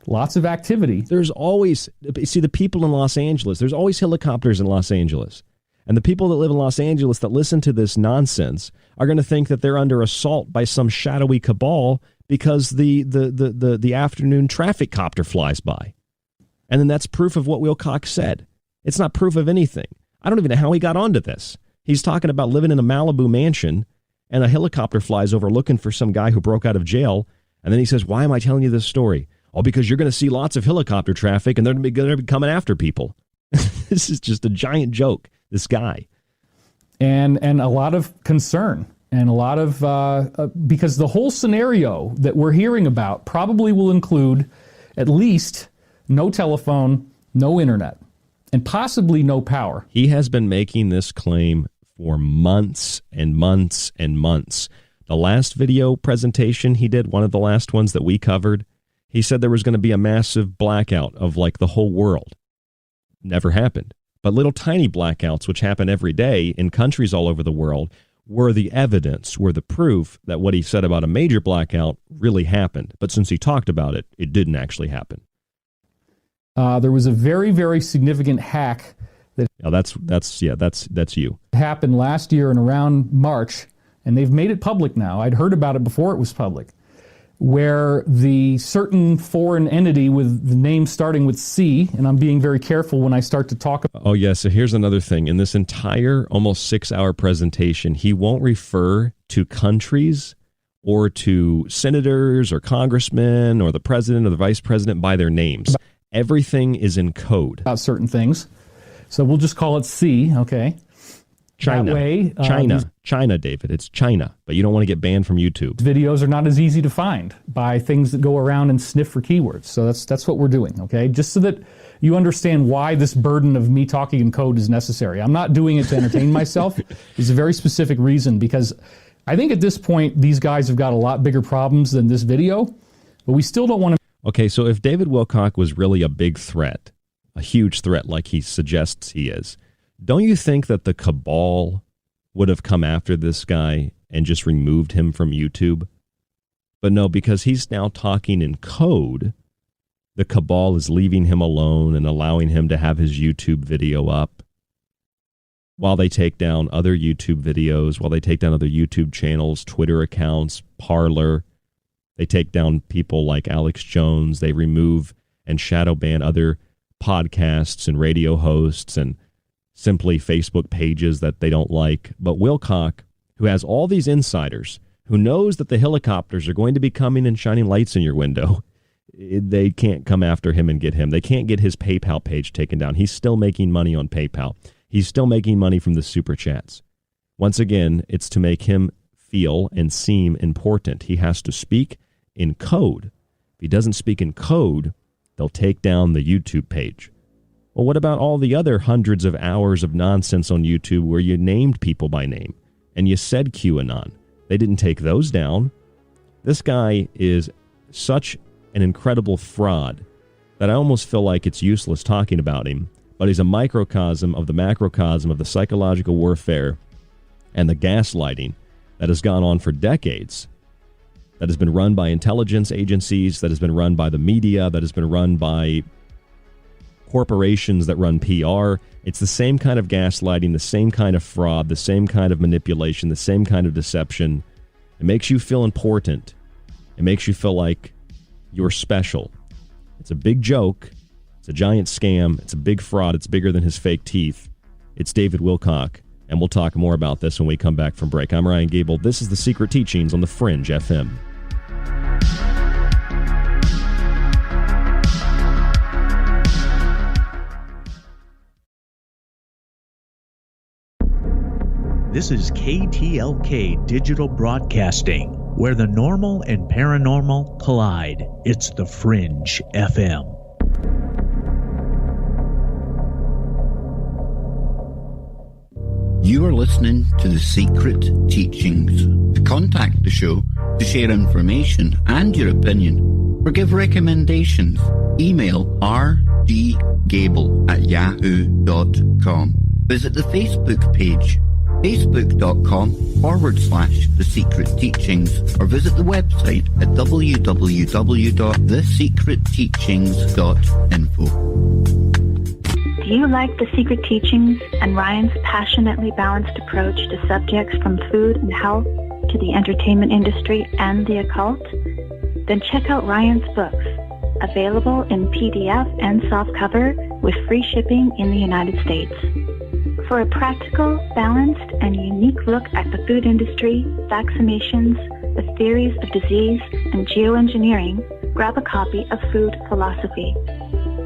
lots of activity. There's always, see, the people in Los Angeles, there's always helicopters in Los Angeles. And the people that live in Los Angeles that listen to this nonsense are going to think that they're under assault by some shadowy cabal because the afternoon traffic copter flies by. And then that's proof of what Wilcock said. It's not proof of anything. I don't even know how he got onto this. He's talking about living in a Malibu mansion, and a helicopter flies over looking for some guy who broke out of jail. And then he says, why am I telling you this story? Oh, because you're going to see lots of helicopter traffic, and they're going to be coming after people. This is just a giant joke, this guy. And a lot of concern, and a lot of, because the whole scenario that we're hearing about probably will include at least no telephone, no internet, and possibly no power. He has been making this claim for months and months and months. The last video presentation he did, one of the last ones that we covered, he said there was going to be a massive blackout of like the whole world. Never happened. But little tiny blackouts, which happen every day in countries all over the world, were the evidence, were the proof that what he said about a major blackout really happened. But since he talked about it, it didn't actually happen. There was a very, very significant hack that that's you. Happened last year and around March, and they've made it public now. I'd heard about it before it was public, where the certain foreign entity with the name starting with C, and I'm being very careful when I start to talk about. Oh, yeah. So here's another thing. In this entire almost 6-hour presentation, he won't refer to countries or to senators or congressmen or the president or the vice president by their names. Everything is in code. About certain things. So we'll just call it C, okay? China. That way, China, David. It's China, but you don't want to get banned from YouTube. Videos are not as easy to find by things that go around and sniff for keywords. So that's what we're doing, okay? Just so that you understand why this burden of me talking in code is necessary. I'm not doing it to entertain myself. There's a very specific reason, because I think at this point, these guys have got a lot bigger problems than this video, but we still don't want to. Okay, so if David Wilcock was really a big threat, a huge threat like he suggests he is, don't you think that the cabal would have come after this guy and just removed him from YouTube? But no, because he's now talking in code, the cabal is leaving him alone and allowing him to have his YouTube video up while they take down other YouTube videos, while they take down other YouTube channels, Twitter accounts, Parler. They take down people like Alex Jones. They remove and shadow ban other podcasts and radio hosts and simply Facebook pages that they don't like. But Wilcock, who has all these insiders, who knows that the helicopters are going to be coming and shining lights in your window, they can't come after him and get him. They can't get his PayPal page taken down. He's still making money on PayPal. He's still making money from the super chats. Once again, it's to make him feel and seem important. He has to speak in code. If he doesn't speak in code, they'll take down the YouTube page. Well, what about all the other hundreds of hours of nonsense on YouTube where you named people by name and you said QAnon? They didn't take those down. This guy is such an incredible fraud that I almost feel like it's useless talking about him, but he's a microcosm of the macrocosm of the psychological warfare and the gaslighting that has gone on for decades, that has been run by intelligence agencies, that has been run by the media, that has been run by corporations that run PR. It's the same kind of gaslighting, the same kind of fraud, the same kind of manipulation, the same kind of deception. It makes you feel important. It makes you feel like you're special. It's a big joke. It's a giant scam. It's a big fraud. It's bigger than his fake teeth. It's David Wilcock, and we'll talk more about this when we come back from break. I'm Ryan Gable. This is The Secret Teachings on the Fringe FM. This is KTLK Digital Broadcasting, where the normal and paranormal collide. It's the Fringe FM. You are listening to The Secret Teachings. To contact the show, to share information and your opinion, or give recommendations, email rdgable@yahoo.com. Visit the Facebook page, facebook.com/The Secret Teachings, or visit the website at www.thesecretteachings.info. Do you like The Secret Teachings and Ryan's passionately balanced approach to subjects from food and health to the entertainment industry and the occult? Then check out Ryan's books, available in PDF and softcover with free shipping in the United States. For a practical, balanced, and unique look at the food industry, vaccinations, the theories of disease, and geoengineering, grab a copy of Food Philosophy.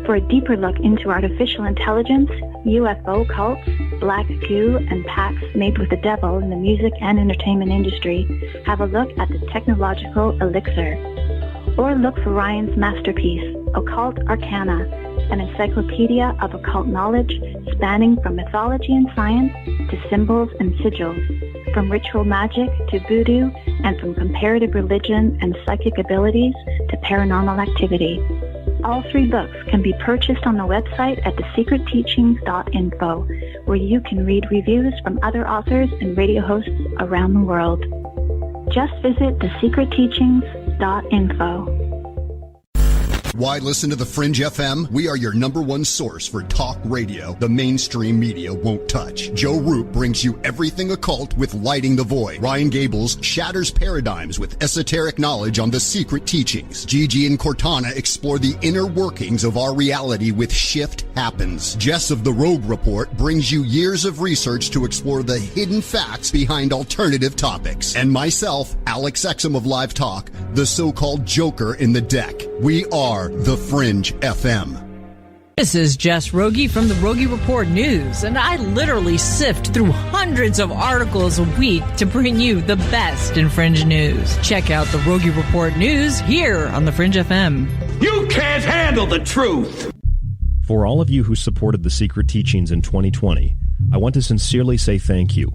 For a deeper look into artificial intelligence, U.F.O cults, black goo, and pacts made with the devil in the music and entertainment industry, have a look at the technological elixir. Or look for Ryan's masterpiece, Occult Arcana, an encyclopedia of occult knowledge spanning from mythology and science to symbols and sigils, from ritual magic to voodoo, and from comparative religion and psychic abilities to paranormal activity. All three books can be purchased on the website at thesecretteachings.info, where you can read reviews from other authors and radio hosts around the world. Just visit thesecretteachings.info. Why listen to the Fringe FM? We are your number one source for talk radio the mainstream media won't touch. Joe Roop brings you everything occult with Lighting the Void. Ryan Gables shatters paradigms with esoteric knowledge on The Secret Teachings. Gigi and Cortana explore the inner workings of our reality with Shift Happens. Jess of the Rogue Report brings you years of research to explore the hidden facts behind alternative topics. And myself, Alex Exum of Live Talk, the so-called Joker in the deck. We are the Fringe FM. This is Jess Rogie from the Rogie Report News, and I literally sift through hundreds of articles a week to bring you the best in Fringe news. Check out the Rogie Report News here on the Fringe FM. You can't handle the truth! For all of you who supported The Secret Teachings in 2020, I want to sincerely say thank you.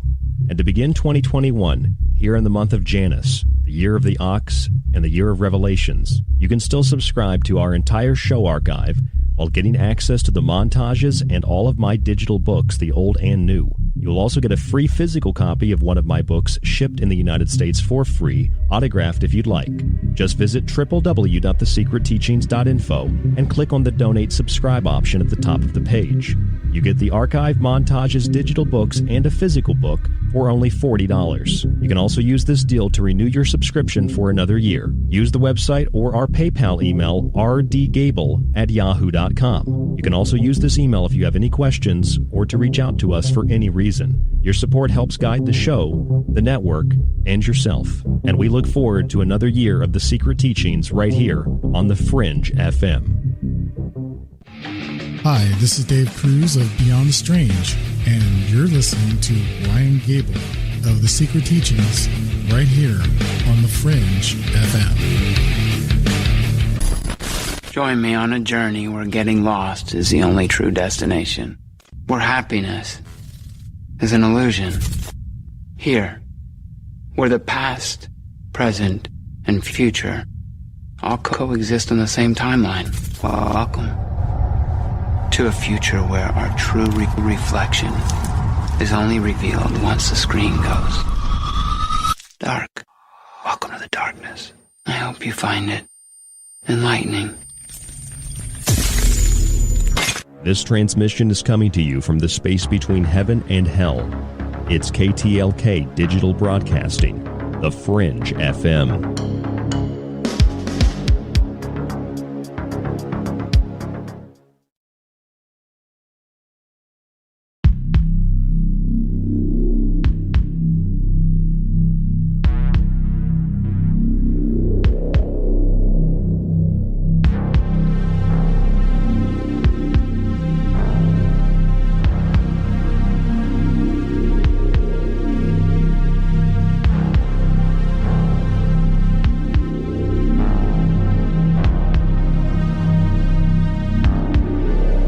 And to begin 2021, here in the month of Janus, the year of the Ox, and the year of Revelations, you can still subscribe to our entire show archive while getting access to the montages and all of my digital books, the old and new. You'll also get a free physical copy of one of my books shipped in the United States for free, autographed if you'd like. Just visit www.thesecretteachings.info and click on the Donate Subscribe option at the top of the page. You get the archive, montages, digital books, and a physical book for only $40. You can also use this deal to renew your subscription for another year. Use the website or our PayPal email, rdgable@yahoo.com. You can also use this email if you have any questions or to reach out to us for any reason. Your support helps guide the show, the network, and yourself. And we look forward to another year of The Secret Teachings right here on the Fringe FM. Hi, this is Dave Cruz of Beyond the Strange, and you're listening to Ryan Gable of The Secret Teachings right here on the Fringe FM. Join me on a journey where getting lost is the only true destination, where happiness is an illusion. Here, where the past, present, and future all coexist on the same timeline. Welcome to a future where our true reflection is only revealed once the screen goes dark. Welcome to the darkness. I hope you find it enlightening. This transmission is coming to you from the space between heaven and hell. It's KTLK Digital Broadcasting, the Fringe FM.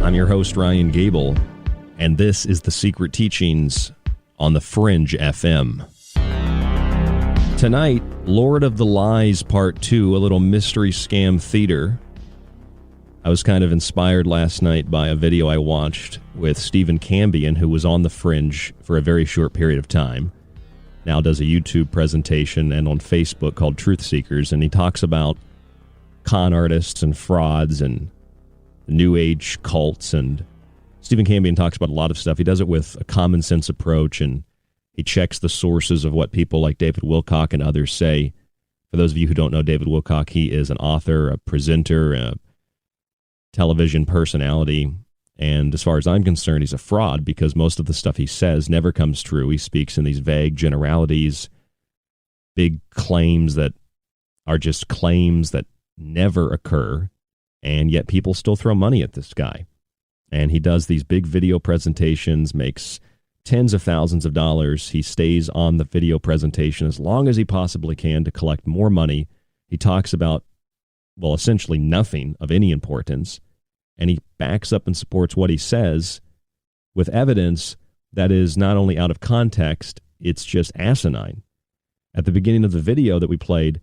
I'm your host, Ryan Gable, and this is The Secret Teachings on the Fringe FM. Tonight, Lord of the Lies Part 2, a little mystery scam theater. I was kind of inspired last night by a video I watched with Stephen Cambion, who was on the Fringe for a very short period of time. Now does a YouTube presentation and on Facebook called Truth Seekers, and he talks about con artists and frauds and New Age cults, and Stephen Cambion talks about a lot of stuff. He does it with a common sense approach, and he checks the sources of what people like David Wilcock and others say. For those of you who don't know David Wilcock, he is an author, a presenter, a television personality, and as far as I'm concerned, he's a fraud because most of the stuff he says never comes true. He speaks in these vague generalities, big claims that are just claims that never occur, and yet people still throw money at this guy. And he does these big video presentations, makes tens of thousands of dollars. He stays on the video presentation as long as he possibly can to collect more money. He talks about, well, essentially nothing of any importance, and he backs up and supports what he says with evidence that is not only out of context, it's just asinine. At the beginning of the video that we played,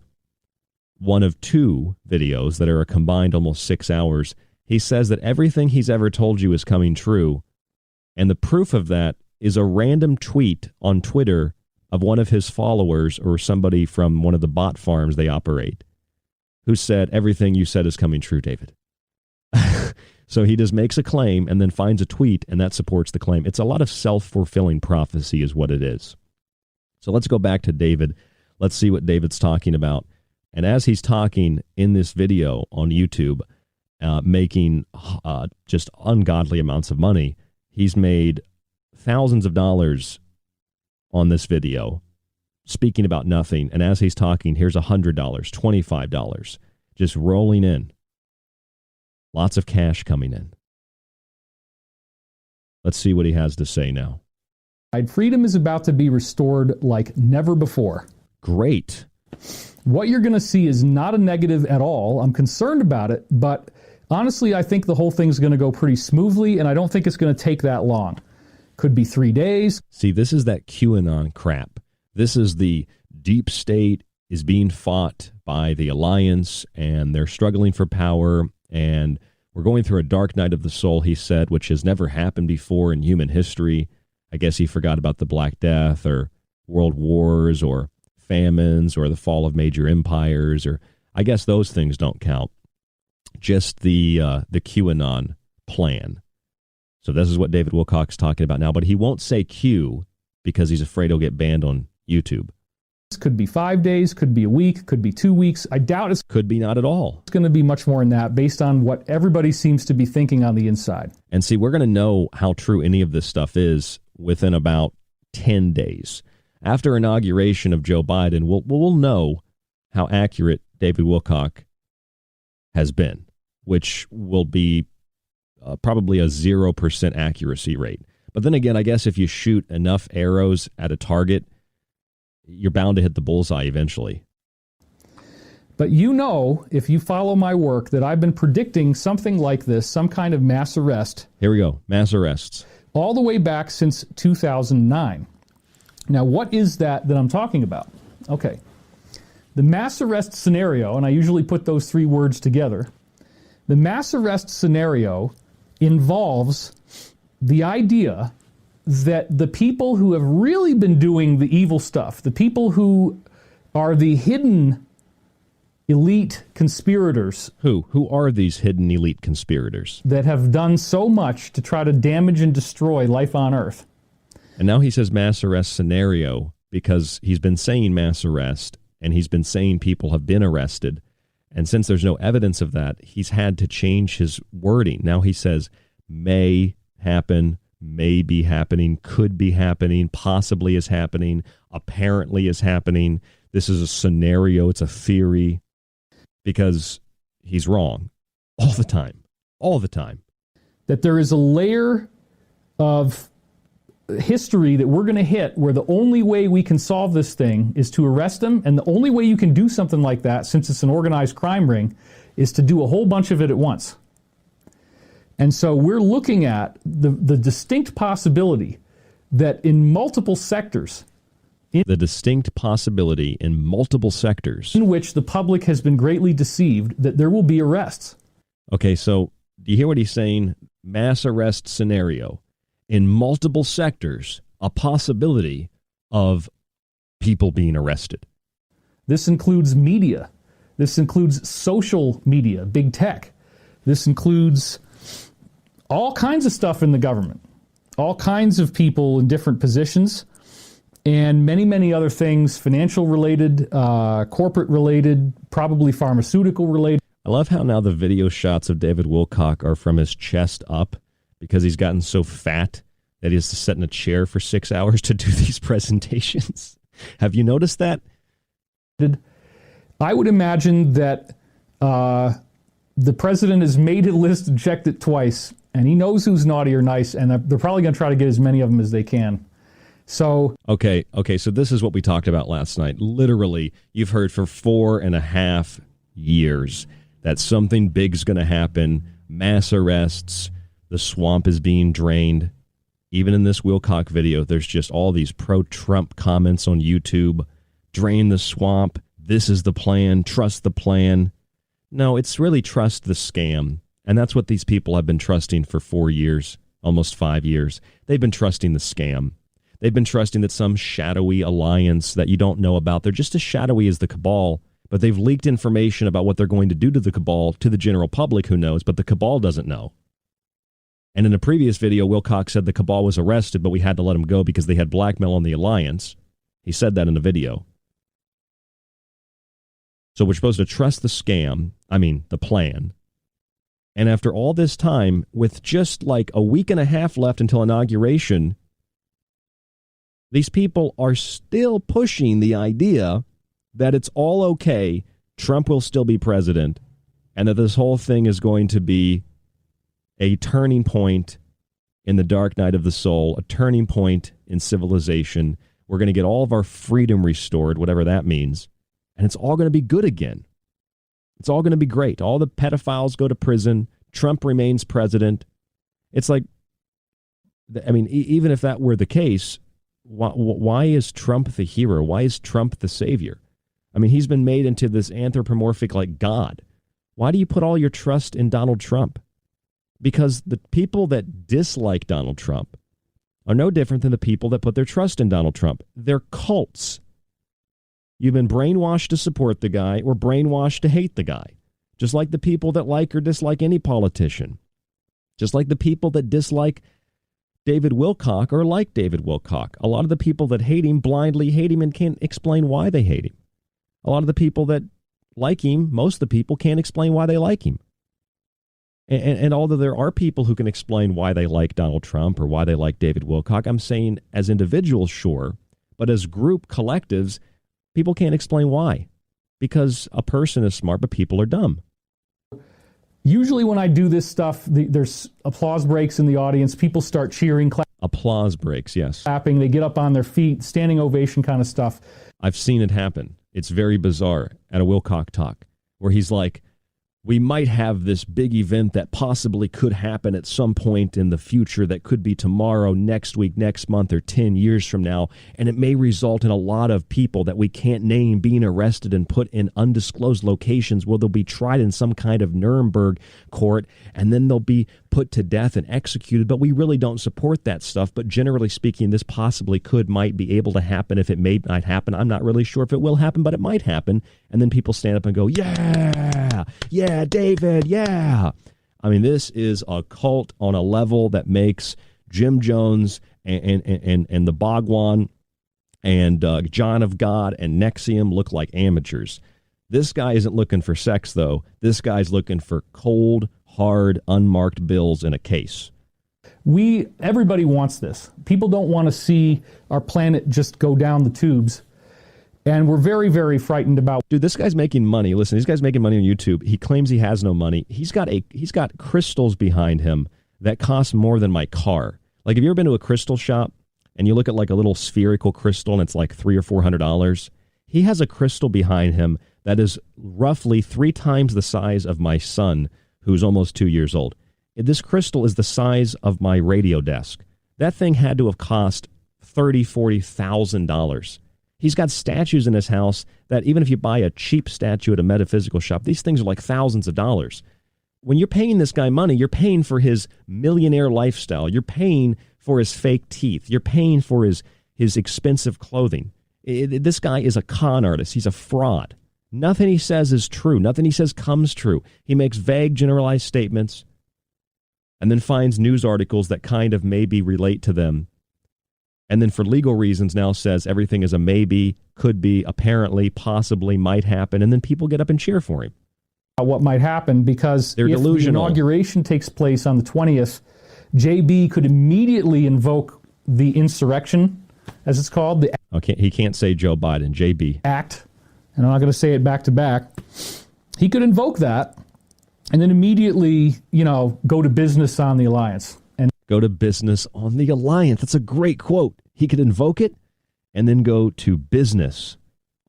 one of two videos that are a combined almost 6 hours, he says that everything he's ever told you is coming true, and the proof of that is a random tweet on Twitter of one of his followers or somebody from one of the bot farms they operate, who said, everything you said is coming true, David. So he just makes a claim and then finds a tweet, and that supports the claim. It's a lot of self-fulfilling prophecy is what it is. So let's go back to David. Let's see what David's talking about. And as he's talking in this video on YouTube, making just ungodly amounts of money, he's made thousands of dollars on this video, speaking about nothing. And as he's talking, here's $100, $25, just rolling in. Lots of cash coming in. Let's see what he has to say now. Freedom is about to be restored like never before. Great. What you're going to see is not a negative at all. I'm concerned about it, but honestly, I think the whole thing's going to go pretty smoothly, and I don't think it's going to take that long. Could be 3 days. See, this is that QAnon crap. This is the deep state is being fought by the alliance, and they're struggling for power, and we're going through a dark night of the soul, he said, which has never happened before in human history. I guess he forgot about the Black Death or world wars or famines or the fall of major empires, or I guess those things don't count. Just the QAnon plan. So this is what David Wilcock's talking about now, but he won't say Q because he's afraid he'll get banned on YouTube. This could be 5 days, could be a week, could be 2 weeks. I doubt it's could be not at all. It's going to be much more than that based on what everybody seems to be thinking on the inside. And see, we're going to know how true any of this stuff is within about 10 days. After inauguration of Joe Biden, we'll know how accurate David Wilcock has been, which will be probably a 0% accuracy rate. But then again, I guess if you shoot enough arrows at a target, you're bound to hit the bullseye eventually. But you know, if you follow my work, that I've been predicting something like this, some kind of mass arrest. Here we go, mass arrests. All the way back since 2009. Now, what is that I'm talking about? Okay. The mass arrest scenario, and I usually put those three words together, the mass arrest scenario involves the idea that the people who have really been doing the evil stuff, the people who are the hidden elite conspirators. Who are these hidden elite conspirators? That have done so much to try to damage and destroy life on Earth. And now he says mass arrest scenario because he's been saying mass arrest and he's been saying people have been arrested. And since there's no evidence of that, he's had to change his wording. Now he says may happen, may be happening, could be happening, possibly is happening, apparently is happening. This is a scenario. It's a theory because he's wrong all the time, all the time. That there is a layer of history that we're going to hit where the only way we can solve this thing is to arrest them, and the only way you can do something like that, since it's an organized crime ring, is to do a whole bunch of it at once. And so we're looking at the distinct possibility that in multiple sectors, in which the public has been greatly deceived, that there will be arrests. Okay, so do you hear what he's saying? Mass arrest scenario. In multiple sectors, a possibility of people being arrested. This includes media. This includes social media, big tech. This includes all kinds of stuff in the government, all kinds of people in different positions, and many, many other things, financial related, corporate related, probably pharmaceutical related. I love how now the video shots of David Wilcock are from his chest up because he's gotten so fat that he has to sit in a chair for 6 hours to do these presentations. Have you noticed that? I would imagine that the president has made a list and checked it twice, and he knows who's naughty or nice, and they're probably going to try to get as many of them as they can. So Okay, so this is what we talked about last night. Literally, you've heard for 4.5 years that something big's going to happen, mass arrests, the swamp is being drained. Even in this Wilcock video, there's just all these pro-Trump comments on YouTube. Drain the swamp. This is the plan. Trust the plan. No, it's really trust the scam. And that's what these people have been trusting for 4 years, almost 5 years. They've been trusting the scam. They've been trusting that some shadowy alliance that you don't know about, they're just as shadowy as the cabal, but they've leaked information about what they're going to do to the cabal to the general public who knows, but the cabal doesn't know. And in a previous video, Wilcock said the cabal was arrested, but we had to let him go because they had blackmail on the alliance. He said that in the video. So we're supposed to trust the scam, the plan. And after all this time, with just like a week and a half left until inauguration, these people are still pushing the idea that it's all okay, Trump will still be president, and that this whole thing is going to be a turning point in the dark night of the soul, a turning point in civilization. We're going to get all of our freedom restored, whatever that means, and it's all going to be good again. It's all going to be great. All the pedophiles go to prison. Trump remains president. It's like, even if that were the case, why is Trump the hero? Why is Trump the savior? He's been made into this anthropomorphic like God. Why do you put all your trust in Donald Trump? Because the people that dislike Donald Trump are no different than the people that put their trust in Donald Trump. They're cults. You've been brainwashed to support the guy or brainwashed to hate the guy. Just like the people that like or dislike any politician. Just like the people that dislike David Wilcock or like David Wilcock. A lot of the people that hate him blindly hate him and can't explain why they hate him. A lot of the people that like him, most of the people can't explain why they like him. And although there are people who can explain why they like Donald Trump or why they like David Wilcock, I'm saying as individuals, sure, but as group collectives, people can't explain why. Because a person is smart, but people are dumb. Usually when I do this stuff, there's applause breaks in the audience. People start cheering, applause breaks, yes. Clapping. They get up on their feet, standing ovation kind of stuff. I've seen it happen. It's very bizarre at a Wilcock talk where he's like, we might have this big event that possibly could happen at some point in the future that could be tomorrow, next week, next month, or 10 years from now. And it may result in a lot of people that we can't name being arrested and put in undisclosed locations where they'll be tried in some kind of Nuremberg court, and then they'll be put to death and executed. But we really don't support that stuff. But generally speaking, this possibly might be able to happen. If it may not happen, I'm not really sure if it will happen, but it might happen. And then people stand up and go, yeah, David, yeah. This is a cult on a level that makes Jim Jones and the Bhagwan and John of God and Nexium look like amateurs. This guy isn't looking for sex, though. This guy's looking for cold, hard, unmarked bills in a case. Everybody wants this. People don't want to see our planet just go down the tubes. And we're very, very frightened about. Dude, this guy's making money. Listen, this guy's making money on YouTube. He claims he has no money. He's got crystals behind him that cost more than my car. Like, have you ever been to a crystal shop and you look at like a little spherical crystal and it's like $300 or $400? He has a crystal behind him that is roughly 3 times the size of my son, who's almost 2 years old. This crystal is the size of my radio desk. That thing had to have cost $30,000, $40,000. He's got statues in his house that even if you buy a cheap statue at a metaphysical shop, these things are like thousands of dollars. When you're paying this guy money, you're paying for his millionaire lifestyle. You're paying for his fake teeth. You're paying for his expensive clothing. This guy is a con artist. He's a fraud. Nothing he says is true. Nothing he says comes true. He makes vague, generalized statements and then finds news articles that kind of maybe relate to them. And then for legal reasons now says everything is a maybe, could be, apparently, possibly, might happen. And then people get up and cheer for him. What might happen, because they're if delusional. The inauguration takes place on the 20th, JB could immediately invoke the insurrection, as it's called. Okay, he can't say Joe Biden, JB. Act, and I'm not going to say it back to back. He could invoke that and then immediately, go to business on the alliance. And go to business on the alliance. That's a great quote. He could invoke it and then go to business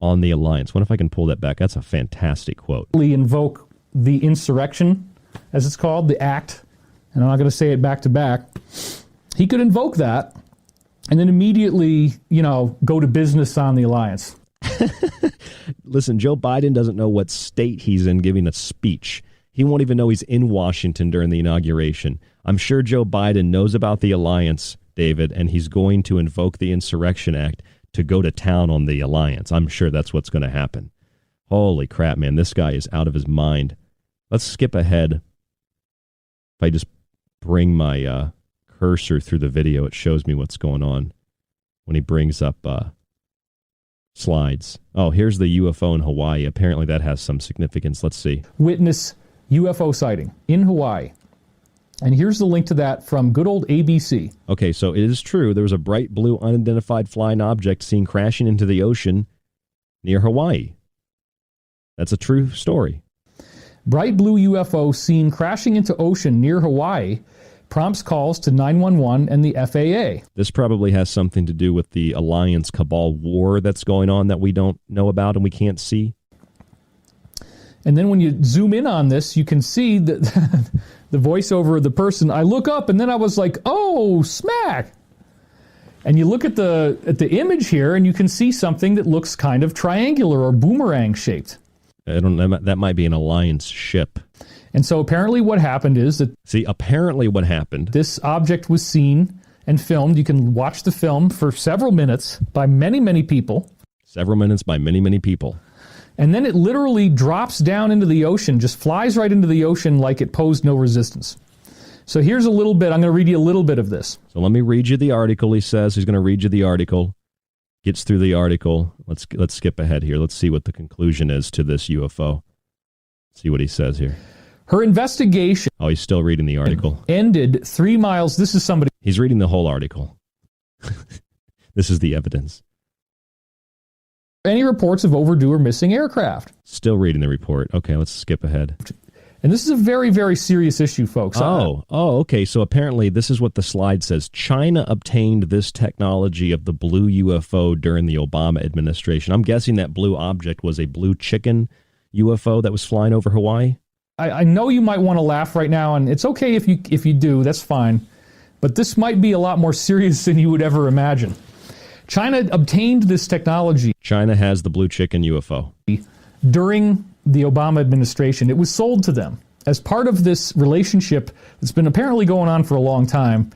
on the alliance. What if I can pull that back? That's a fantastic quote. Invoke the insurrection, as it's called, the act, and I'm not going to say it back to back. He could invoke that and then immediately, go to business on the alliance. Listen, Joe Biden doesn't know what state he's in giving a speech. He won't even know he's in Washington during the inauguration. I'm sure Joe Biden knows about the alliance, David, and he's going to invoke the Insurrection Act to go to town on the alliance. I'm sure that's what's going to happen. Holy crap, man. This guy is out of his mind. Let's skip ahead. If I just bring my cursor through the video, it shows me what's going on when he brings up slides. Oh, here's the UFO in Hawaii. Apparently that has some significance. Let's see. Witness UFO sighting in Hawaii. And here's the link to that from good old ABC. Okay, so it is true. There was a bright blue unidentified flying object seen crashing into the ocean near Hawaii. That's a true story. Bright blue UFO seen crashing into ocean near Hawaii prompts calls to 911 and the FAA. This probably has something to do with the Alliance Cabal war that's going on that we don't know about and we can't see. And then when you zoom in on this, you can see that the voiceover of the person. I look up and then I was like, oh, smack. And you look at the image here and you can see something that looks kind of triangular or boomerang shaped. I don't know. That might be an Alliance ship. And so apparently what happened is that... See, apparently what happened... This object was seen and filmed. You can watch the film for several minutes by many, many people. Several minutes by many, many people. And then it literally drops down into the ocean, just flies right into the ocean like it posed no resistance. So here's a little bit. I'm going to read you a little bit of this. So let me read you the article. He says he's going to read you the article. Gets through the article. Let's skip ahead here. Let's see what the conclusion is to this UFO. See what he says here. Her investigation... Oh, he's still reading the article. ...ended 3 miles... This is somebody... He's reading the whole article. This is the evidence. Any reports of overdue or missing aircraft. Still reading the report. Okay, let's skip ahead. And this is a very, very serious issue, folks. Okay. So apparently this is what the slide says. China obtained this technology of the blue UFO during the Obama administration. I'm guessing that blue object was a blue chicken UFO that was flying over Hawaii. I know you might want to laugh right now, and it's okay if you do. That's fine. But this might be a lot more serious than you would ever imagine. China obtained this technology. China has the blue chicken UFO. During the Obama administration. It was sold to them as part of this relationship that's been apparently going on for a long time.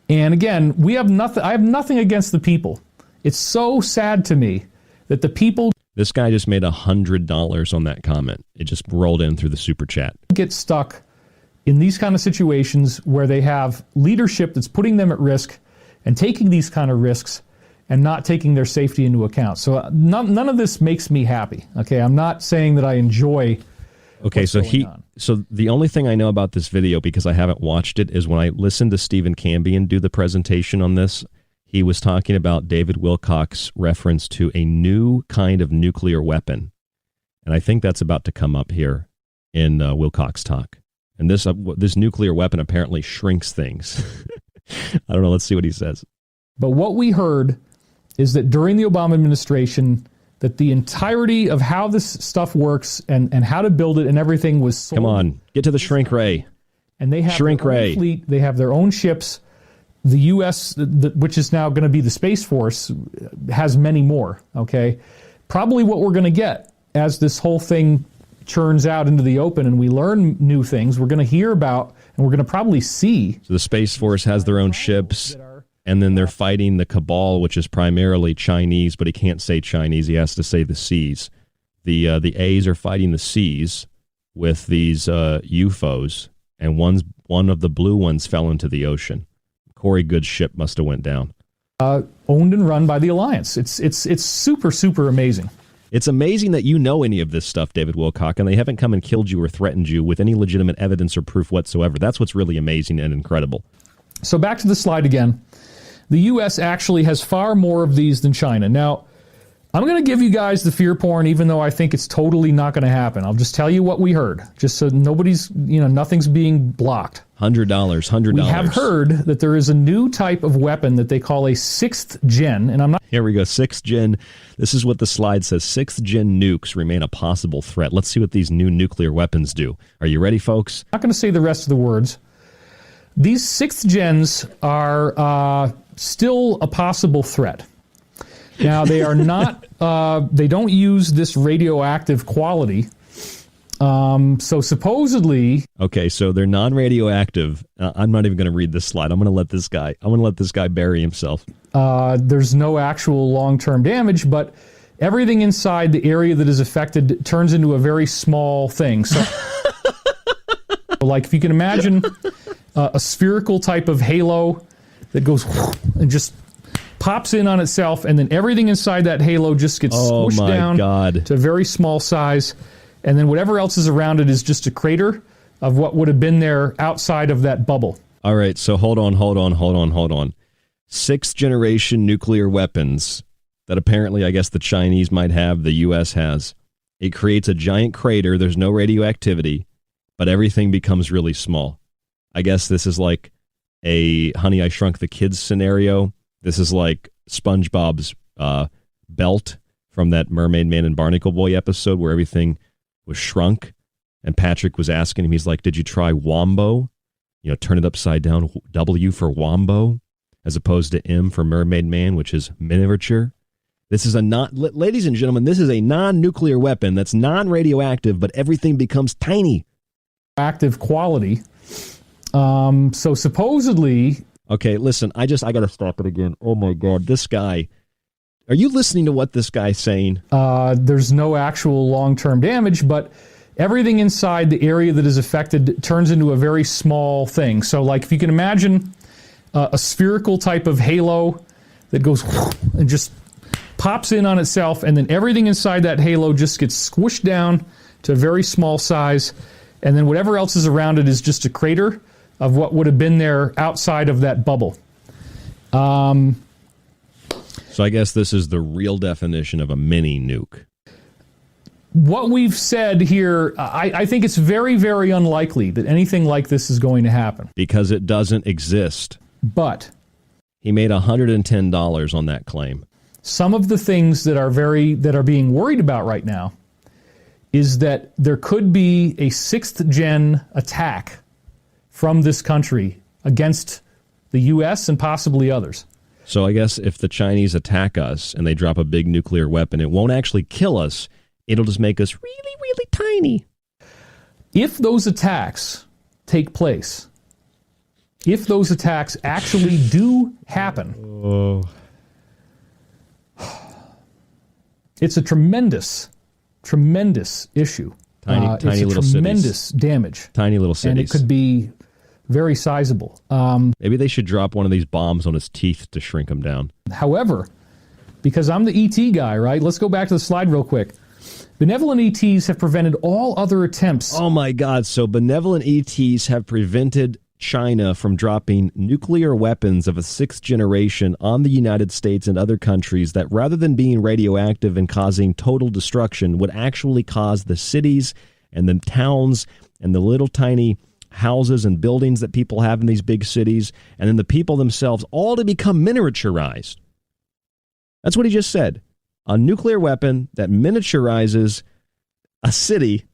And again, I have nothing against the people. It's so sad to me that the people... This guy just made $100 on that comment. It just rolled in through the super chat. Get stuck in these kind of situations where they have leadership that's putting them at risk and taking these kind of risks and not taking their safety into account. So none of this makes me happy. Okay, I'm not saying that I enjoy. Okay, so the only thing I know about this video, because I haven't watched it, is when I listened to Stephen Cambion do the presentation on this. He was talking about David Wilcock's reference to a new kind of nuclear weapon. And I think that's about to come up here in Wilcock's talk. And this nuclear weapon apparently shrinks things. I don't know. Let's see what he says. But what we heard is that during the Obama administration, that the entirety of how this stuff works and how to build it and everything was sold. Come on, get to the shrink ray. And they have Shrink their own ray fleet. They have their own ships. The U.S., which is now going to be the Space Force, has many more, okay? Probably what we're going to get as this whole thing churns out into the open and we learn new things, we're going to hear about and we're going to probably see. So the Space Force has their own ships, and then they're fighting the cabal, which is primarily Chinese, but he can't say Chinese. He has to say the C's. The A's are fighting the C's with these U.F.Os, and one of the blue ones fell into the ocean. Corey Good's ship must have went down. Owned and run by the Alliance. It's super, super amazing. It's amazing that you know any of this stuff, David Wilcock, and they haven't come and killed you or threatened you with any legitimate evidence or proof whatsoever. That's what's really amazing and incredible. So back to the slide again. The U.S. actually has far more of these than China. Now, I'm going to give you guys the fear porn, even though I think it's totally not going to happen. I'll just tell you what we heard, just so nothing's being blocked. $100. We have heard that there is a new type of weapon that they call a 6th gen, and I'm not... Here we go, 6th gen. This is what the slide says. 6th gen nukes remain a possible threat. Let's see what these new nuclear weapons do. Are you ready, folks? I'm not going to say the rest of the words. These 6th gens are still a possible threat. Now, they are not, they don't use this radioactive quality. So supposedly... Okay, so they're non-radioactive. I'm not even going to read this slide. I'm going to let this guy bury himself. There's no actual long-term damage, but everything inside the area that is affected turns into a very small thing. So, like, if you can imagine a spherical type of halo that goes and just pops in on itself, and then everything inside that halo just gets squished down to a very small size, and then whatever else is around it is just a crater of what would have been there outside of that bubble. All right, so hold on. 6th generation nuclear weapons that apparently, I guess, the Chinese might have, the U.S. has. It creates a giant crater. There's no radioactivity, but everything becomes really small. I guess this is like a Honey, I Shrunk the Kids scenario. This is like SpongeBob's belt from that Mermaid Man and Barnacle Boy episode where everything was shrunk. And Patrick was asking him, he's like, did you try Wombo? Turn it upside down, W for Wombo, as opposed to M for Mermaid Man, which is miniature. This is ladies and gentlemen, this is a non-nuclear weapon that's non-radioactive, but everything becomes tiny. Active quality. So supposedly... Okay, listen, I got to stop it again. Oh my God, this guy. Are you listening to what this guy's saying? There's no actual long-term damage, but everything inside the area that is affected turns into a very small thing. So, like, if you can imagine a spherical type of halo that goes and just pops in on itself, and then everything inside that halo just gets squished down to a very small size, and then whatever else is around it is just a crater of what would have been there outside of that bubble. So I guess this is the real definition of a mini nuke. What we've said here, I think it's very, very unlikely that anything like this is going to happen. Because it doesn't exist. But he made $110 on that claim. Some of the things that are being worried about right now is that there could be a 6th gen attack from this country against the U.S. and possibly others. So I guess if the Chinese attack us and they drop a big nuclear weapon, it won't actually kill us. It'll just make us really, really tiny. If those attacks take place, if those attacks actually do happen, it's a tremendous, tremendous issue. Tiny little cities. Tremendous damage. Tiny little cities. And it could be very sizable. Maybe they should drop one of these bombs on his teeth to shrink him down. However, because I'm the ET guy, right? Let's go back to the slide real quick. Benevolent ETs have prevented all other attempts. Oh my God. So benevolent ETs have prevented China from dropping nuclear weapons of a 6th generation on the United States and other countries that, rather than being radioactive and causing total destruction, would actually cause the cities and the towns and the little tiny houses and buildings that people have in these big cities, and then the people themselves, all to become miniaturized. That's what he just said. A nuclear weapon that miniaturizes a city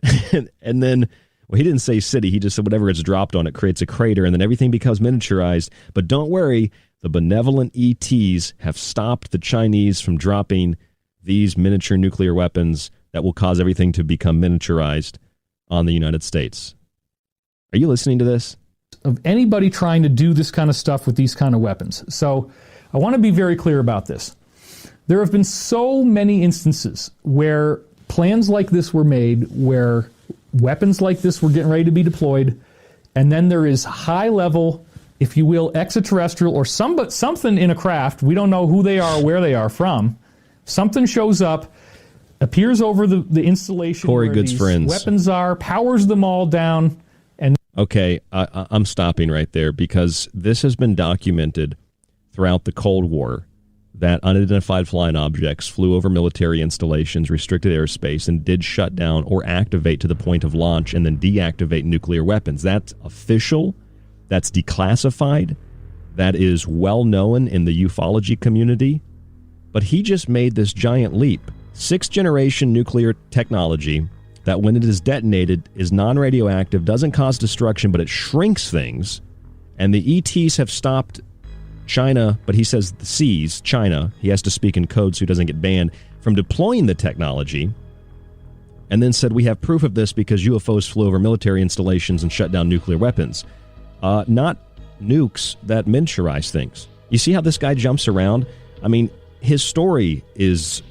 and then Well, he didn't say city. He just said whatever gets dropped on it creates a crater, and then everything becomes miniaturized. But don't worry, the benevolent ETs have stopped the Chinese from dropping these miniature nuclear weapons that will cause everything to become miniaturized on the United States. Are you listening to this? Of anybody trying to do this kind of stuff with these kind of weapons. So I want to be very clear about this. There have been so many instances where plans like this were made, where weapons like this were getting ready to be deployed, and then there is high-level, if you will, extraterrestrial or something in a craft, we don't know who they are or where they are from, something shows up, appears over the installation Corey where Good's these friends. weapons are, powers them all down, and... Okay, I'm stopping right there because this has been documented throughout the Cold War that unidentified flying objects flew over military installations, restricted airspace, and did shut down or activate to the point of launch and then deactivate nuclear weapons. That's official. That's declassified. That is well known in the ufology community. But he just made this giant leap. 6th-generation nuclear technology that when it is detonated is non-radioactive, doesn't cause destruction, but it shrinks things. And the ETs have stopped China, but he says the seas, China, he has to speak in code so he doesn't get banned, from deploying the technology, and then said we have proof of this because UFOs flew over military installations and shut down nuclear weapons. Not nukes that miniaturize things. You see how this guy jumps around? I mean, his story is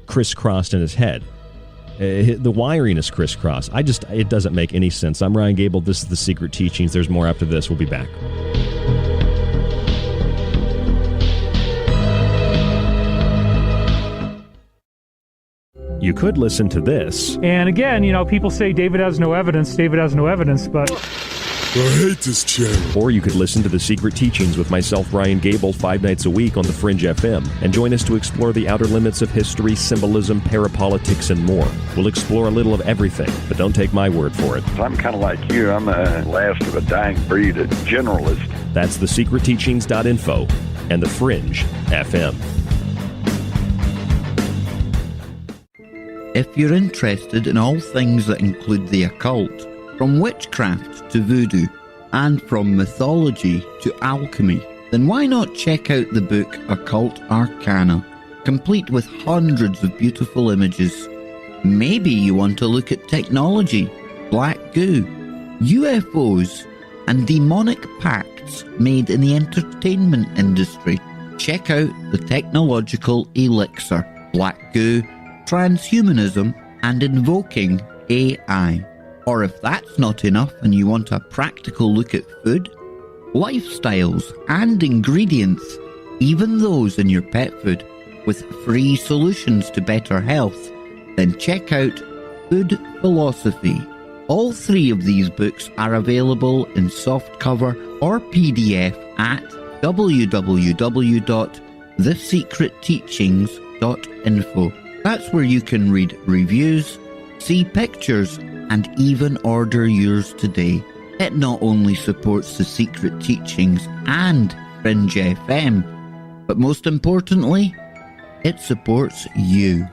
crisscrossed in his head. The wiring is crisscrossed. It doesn't make any sense. I'm Ryan Gable. This is The Secret Teachings. There's more after this. We'll be back. You could listen to this. And again, people say David has no evidence, but... I hate this channel. Or you could listen to The Secret Teachings with myself, Ryan Gable, 5 nights a week on the Fringe FM, and join us to explore the outer limits of history, symbolism, parapolitics, and more. We'll explore a little of everything, but don't take my word for it. I'm kind of like you. I'm the last of a dying breed, a generalist. That's thesecretteachings.info and the Fringe FM. If you're interested in all things that include the occult, from witchcraft to voodoo, and from mythology to alchemy, then why not check out the book Occult Arcana, complete with hundreds of beautiful images. Maybe you want to look at technology, black goo, UFOs, and demonic pacts made in the entertainment industry. Check out the technological elixir, black goo, transhumanism, and invoking AI. Or if that's not enough and you want a practical look at food, lifestyles, and ingredients, even those in your pet food, with free solutions to better health, then check out Food Philosophy. All 3 of these books are available in softcover or PDF at www.thesecretteachings.info. That's where you can read reviews, see pictures, and even order yours today. It not only supports The Secret Teachings and Fringe FM, but most importantly, it supports you.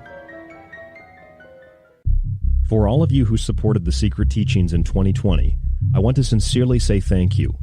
For all of you who supported The Secret Teachings in 2020, I want to sincerely say thank you.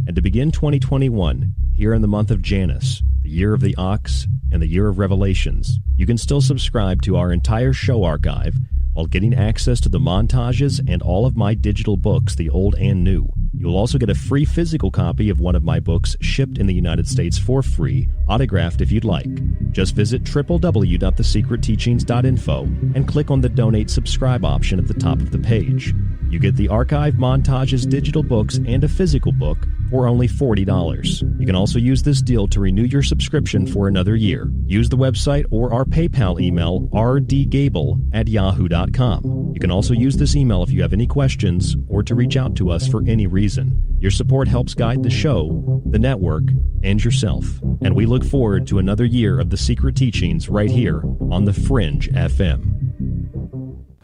And to begin 2021, here in the month of Janus, the year of the Ox, and the year of Revelations, you can still subscribe to our entire show archive while getting access to the montages and all of my digital books, the old and new. You'll also get a free physical copy of one of my books shipped in the United States for free, autographed if you'd like. Just visit www.thesecretteachings.info and click on the Donate Subscribe option at the top of the page. You get the archive, montages, digital books, and a physical book for only $40. You can also use this deal to renew your subscription for another year. Use the website or our PayPal email, rdgable@yahoo.com. You can also use this email if you have any questions or to reach out to us for any reason. Your support helps guide the show, the network, and yourself. And we look forward to another year of The Secret Teachings right here on the Fringe FM.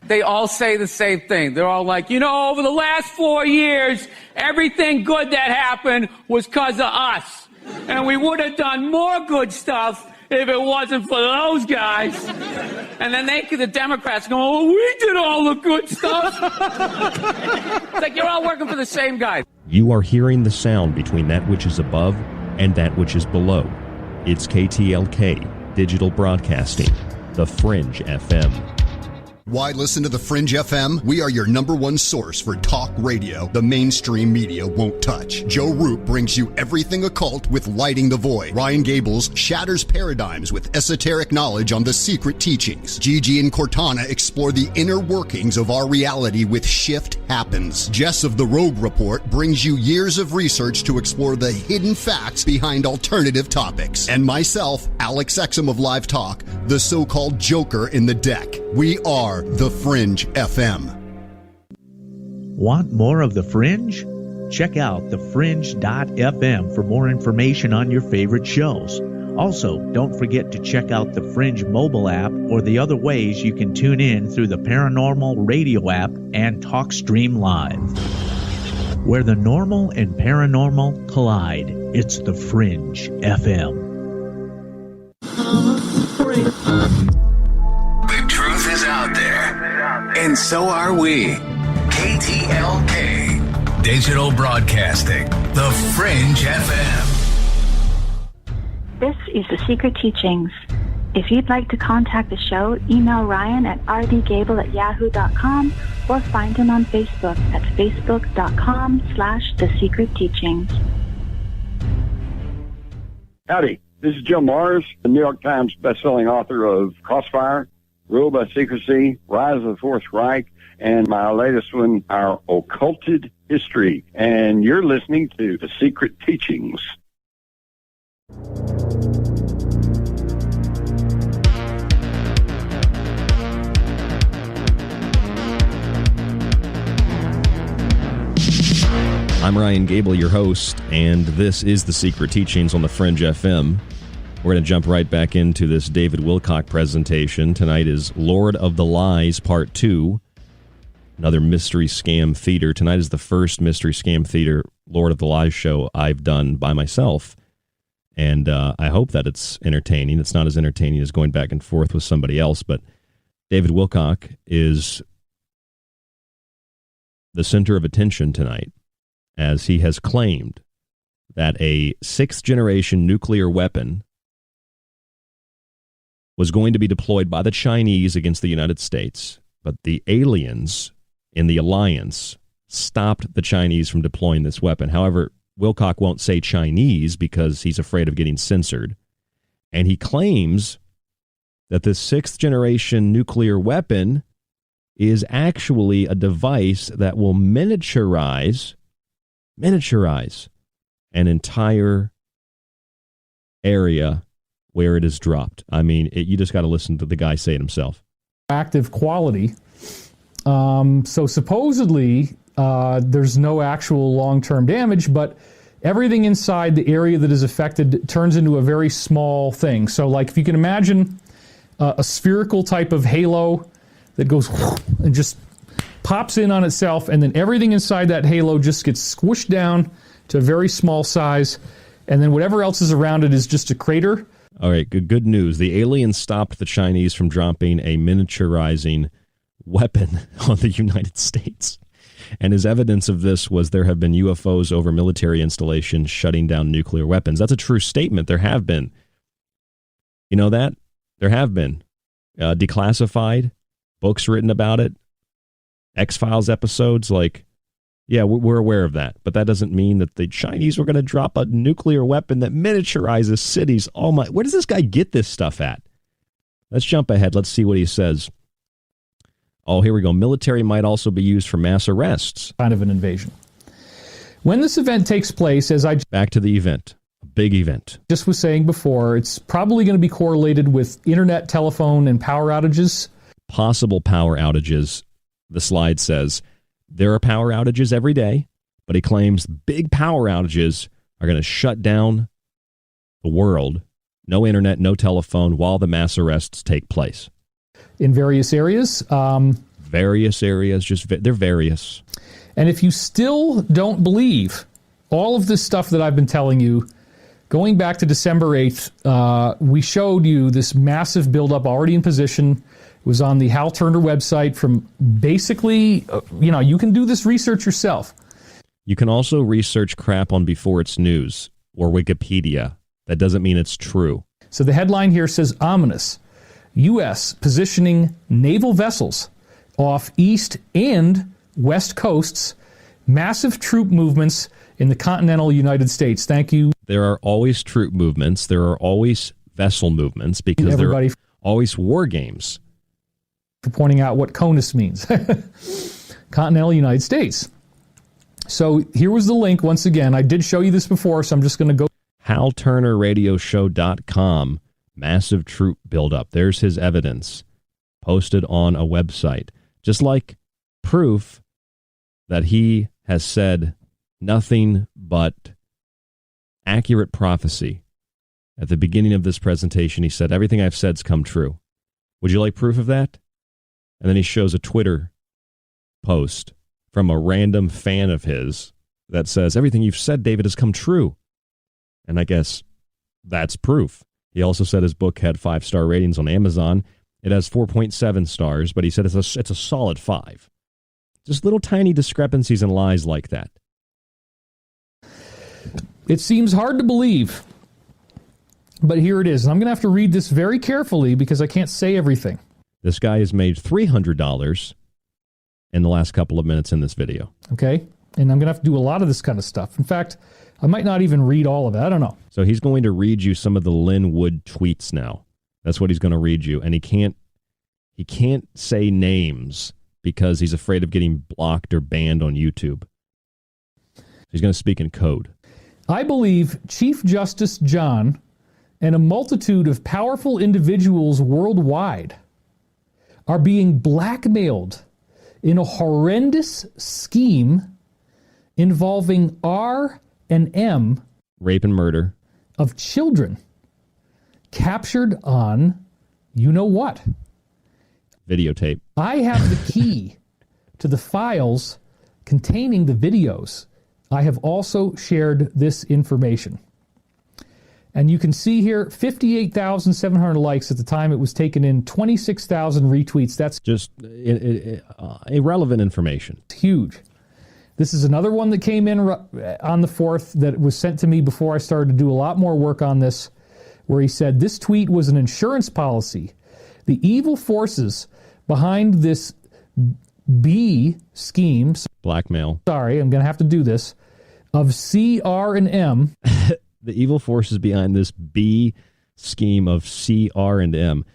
They all say the same thing. They're all like, over the last 4 years, everything good that happened was because of us. And we would have done more good stuff if it wasn't for those guys. And then the Democrats go, oh, we did all the good stuff. It's like you're all working for the same guy. You are hearing the sound between that which is above and that which is below. It's KTLK, Digital Broadcasting, The Fringe FM. Why listen to the Fringe FM? We are your number one source for talk radio the mainstream media won't touch. Joe Roop brings you everything occult with Lighting the Void. Ryan Gables shatters paradigms with esoteric knowledge on the secret teachings. Gigi and Cortana explore the inner workings of our reality with Shift Happens. Jess of the Rogue Report brings you years of research to explore the hidden facts behind alternative topics. And myself, Alex Exum of Live Talk, the so-called Joker in the deck. We are The Fringe FM. Want more of The Fringe? Check out thefringe.fm for more information on your favorite shows. Also, don't forget to check out the Fringe mobile app or the other ways you can tune in through the Paranormal radio app and TalkStream Live. Where the normal and paranormal collide, it's The Fringe FM. The truth is out there, and so are we. KTLK, Digital Broadcasting, The Fringe FM. This is The Secret Teachings. If you'd like to contact the show, email Ryan at rdgable@yahoo.com or find him on Facebook at facebook.com/thesecretteachings. Howdy, this is Joe Mars, the New York Times bestselling author of Crossfire, Rule by Secrecy, Rise of the Fourth Reich, and my latest one, Our Occulted History. And you're listening to The Secret Teachings. I'm Ryan Gable, your host, and this is The Secret Teachings on the Fringe FM. We're going to jump right back into this David Wilcock presentation. Tonight is Lord of the Lies, Part 2, another Mystery Scam Theater. Tonight is the first Mystery Scam Theater Lord of the Lies show I've done by myself, and I hope that it's entertaining. It's not as entertaining as going back and forth with somebody else, but David Wilcock is the center of attention tonight, as he has claimed that a sixth-generation nuclear weapon was going to be deployed by the Chinese against the United States, but the aliens in the alliance stopped the Chinese from deploying this weapon. However, Wilcock won't say Chinese because he's afraid of getting censored, and he claims that this sixth-generation nuclear weapon is actually a device that will miniaturize an entire area where it is dropped. I mean, you just got to listen to the guy say it himself. Active quality. So supposedly there's no actual long-term damage, but everything inside the area that is affected turns into a very small thing. So like if you can imagine a spherical type of halo that goes and just pops in on itself, and then everything inside that halo just gets squished down to a very small size, and then whatever else is around it is just a crater. All right, good news. The aliens stopped the Chinese from dropping a miniaturizing weapon on the United States. And as evidence of this was there have been UFOs over military installations shutting down nuclear weapons. That's a true statement. There have been. You know that? There have been. Declassified, books written about it, X-Files episodes, like, yeah, we're aware of that. But that doesn't mean that the Chinese were going to drop a nuclear weapon that miniaturizes cities. Oh my, where does this guy get this stuff at? Let's jump ahead. Let's see what he says. Oh, here we go. Military might also be used for mass arrests. Kind of an invasion. When this event takes place, Back to the event. A big event. Just was saying before, it's probably going to be correlated with internet, telephone, and power outages. Possible power outages. The slide says there are power outages every day, but he claims big power outages are going to shut down the world. No internet, no telephone, while the mass arrests take place. In various areas. Various areas, they're various. And if you still don't believe all of this stuff that I've been telling you, Going back to December 8th, we showed you this massive buildup already in position. It was on the Hal Turner website from basically, you can do this research yourself. You can also research crap on Before It's News or Wikipedia. That doesn't mean it's true. So the headline here says, ominous. U.S. positioning naval vessels off east and west coasts, massive troop movements in the continental United States. Thank you. There are always troop movements. There are always vessel movements because there are always war games. For pointing out what CONUS means. Continental United States. So here was the link once again. I did show you this before, so I'm just going to go. HalTurnerRadioshow.com. Massive troop buildup. There's his evidence posted on a website. Just like proof that he has said nothing but accurate prophecy. At the beginning of this presentation, he said, everything I've said's come true. Would you like proof of that? And then he shows a Twitter post from a random fan of his that says, everything you've said, David, has come true. And I guess that's proof. He also said his book had 5-star ratings on Amazon. It has 4.7 stars, but he said it's a solid 5. Just little tiny discrepancies and lies like that. It seems hard to believe, but here it is. And I'm going to have to read this very carefully because I can't say everything. This guy has made $300 in the last couple of minutes in this video. Okay, and I'm going to have to do a lot of this kind of stuff. In fact, I might not even read all of it. I don't know. So he's going to read you some of the Lynn Wood tweets now. That's what he's going to read you. And he can't say names because he's afraid of getting blocked or banned on YouTube. He's going to speak in code. I believe Chief Justice John and a multitude of powerful individuals worldwide are being blackmailed in a horrendous scheme involving R&M, rape and murder, of children captured on you-know-what. Videotape. I have the key to the files containing the videos. I have also shared this information. And you can see here, 58,700 likes at the time it was taken in, 26,000 retweets. That's just irrelevant information. It's huge. This is another one that came in on the 4th that was sent to me before I started to do a lot more work on this, where he said, this tweet was an insurance policy. The evil forces behind this B scheme, blackmail. Sorry, I'm going to have to do this, of CR&M. The evil forces behind this B scheme of CR&M,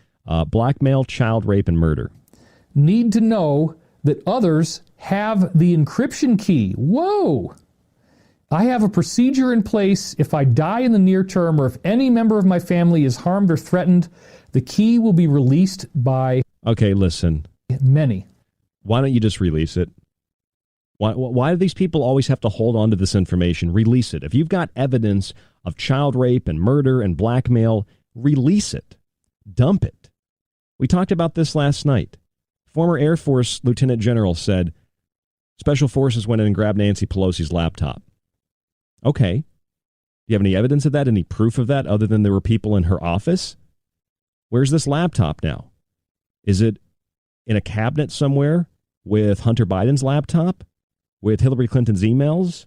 blackmail, child rape, and murder, need to know that others have the encryption key. Whoa! I have a procedure in place. If I die in the near term or if any member of my family is harmed or threatened, the key will be released by... Okay, listen. Many. Why don't you just release it? Why do these people always have to hold on to this information? Release it. If you've got evidence of child rape and murder and blackmail, release it. Dump it. We talked about this last night. Former Air Force Lieutenant General said, Special Forces went in and grabbed Nancy Pelosi's laptop. Okay. Do you have any evidence of that? Any proof of that other than there were people in her office? Where's this laptop now? Is it in a cabinet somewhere with Hunter Biden's laptop? With Hillary Clinton's emails?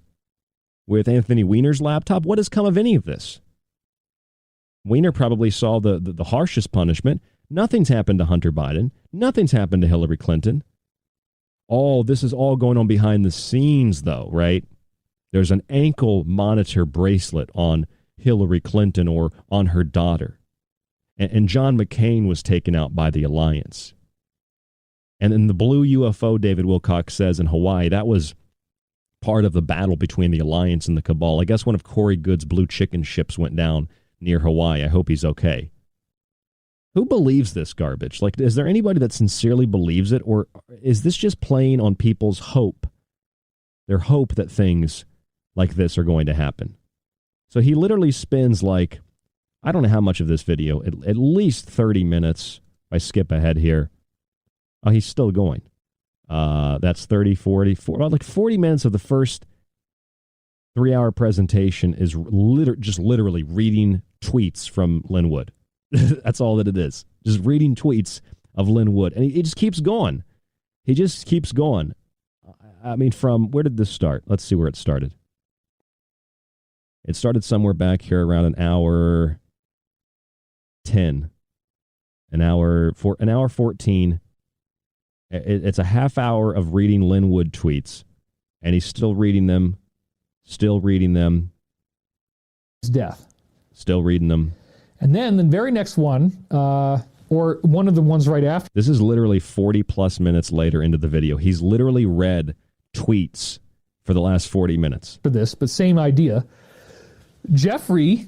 With Anthony Weiner's laptop? What has come of any of this? Weiner probably saw the harshest punishment. Nothing's happened to Hunter Biden. Nothing's happened to Hillary Clinton. This is all going on behind the scenes, though, right? There's an ankle monitor bracelet on Hillary Clinton or on her daughter. And John McCain was taken out by the alliance. And in the blue UFO, David Wilcox says in Hawaii, that was part of the battle between the alliance and the cabal. I guess one of Corey Good's blue chicken ships went down near Hawaii. I hope he's okay. Who believes this garbage? Like, is there anybody that sincerely believes it? Or is this just playing on people's hope? Their hope that things like this are going to happen. So he literally spends like, I don't know how much of this video, at least 30 minutes. If I skip ahead here. Oh, he's still going. That's 30, 40, like 40 minutes of the first 3-hour presentation is just literally reading tweets from Lin Wood. That's all that it is. Just reading tweets of Lin Wood. And he just keeps going. He just keeps going. I mean, from where did this start? Let's see where it started. It started somewhere back here around an hour 10. An hour 14. It's a half hour of reading Lin Wood tweets. And he's still reading them. His death. Still reading them. And then the very next one, or one of the ones right after. This is literally 40 plus minutes later into the video. He's literally read tweets for the last 40 minutes. For this, but same idea. Jeffrey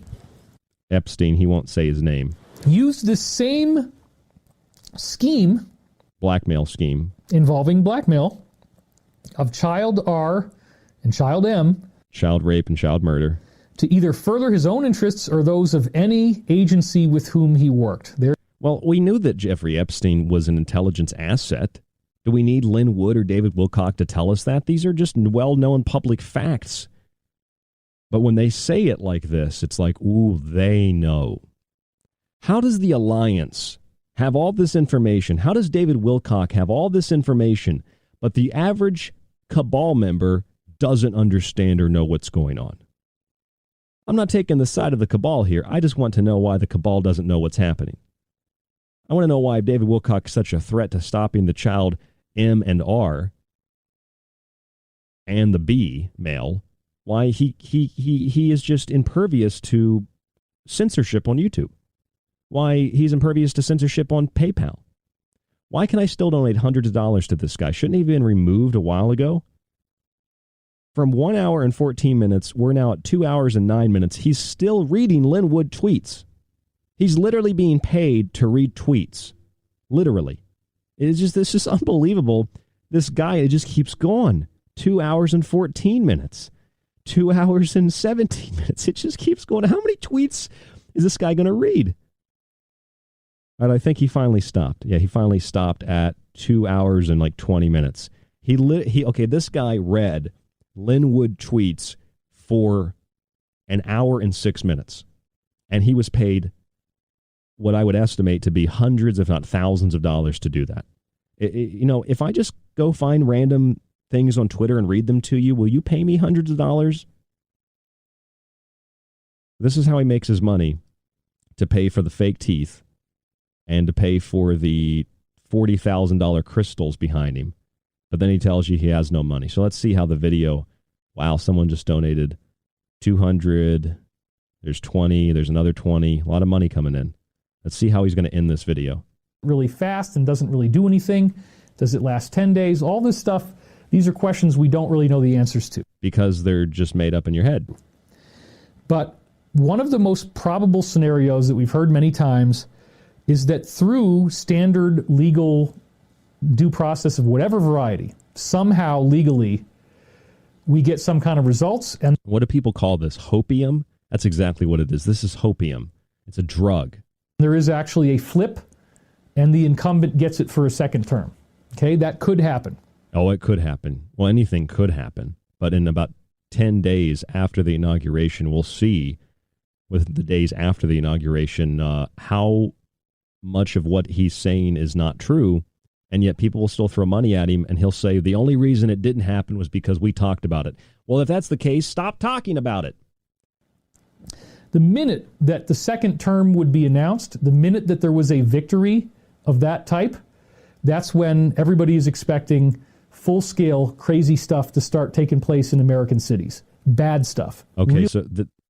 Epstein, he won't say his name, used the same scheme. Blackmail scheme. Involving blackmail of child R and child M. Child rape and child murder. To either further his own interests or those of any agency with whom he worked. Well, we knew that Jeffrey Epstein was an intelligence asset. Do we need Lin Wood or David Wilcock to tell us that? These are just well-known public facts. But when they say it like this, it's like, ooh, they know. How does the Alliance have all this information? How does David Wilcock have all this information, but the average cabal member doesn't understand or know what's going on? I'm not taking the side of the cabal here. I just want to know why the cabal doesn't know what's happening. I want to know why David Wilcock is such a threat to stopping the child M and R and the B male. Why he is just impervious to censorship on YouTube. Why he's impervious to censorship on PayPal. Why can I still donate hundreds of dollars to this guy? Shouldn't he have been removed a while ago? From 1 hour and 14 minutes, we're now at 2 hours and 9 minutes. He's still reading Lin Wood tweets. He's literally being paid to read tweets. Literally. It's just unbelievable. This guy, it just keeps going. 2 hours and 14 minutes. 2 hours and 17 minutes. It just keeps going. How many tweets is this guy going to read? And I think he finally stopped. Yeah, he finally stopped at 2 hours and 20 minutes. This guy read Lin Wood tweets for an hour and 6 minutes. And he was paid what I would estimate to be hundreds, if not thousands of dollars to do that. If I just go find random things on Twitter and read them to you, will you pay me hundreds of dollars? This is how he makes his money, to pay for the fake teeth and to pay for the $40,000 crystals behind him. But then he tells you he has no money. So let's see how the video, wow, someone just donated 200, there's 20, there's another 20, a lot of money coming in. Let's see how he's going to end this video. Really fast and doesn't really do anything. Does it last 10 days? All this stuff, these are questions we don't really know the answers to. Because they're just made up in your head. But one of the most probable scenarios that we've heard many times is that through standard legal due process of whatever variety, somehow legally, we get some kind of results. And what do people call this? Hopium? That's exactly what it is. This is hopium. It's a drug. There is actually a flip, and the incumbent gets it for a second term. Okay, that could happen. Oh, it could happen. Well, anything could happen. But in about 10 days after the inauguration, we'll see, with the days after the inauguration, how much of what he's saying is not true. And yet people will still throw money at him, and he'll say the only reason it didn't happen was because we talked about it. Well, if that's the case, stop talking about it. The minute that the second term would be announced, the minute that there was a victory of that type, that's when everybody is expecting full-scale crazy stuff to start taking place in American cities. Bad stuff. Okay,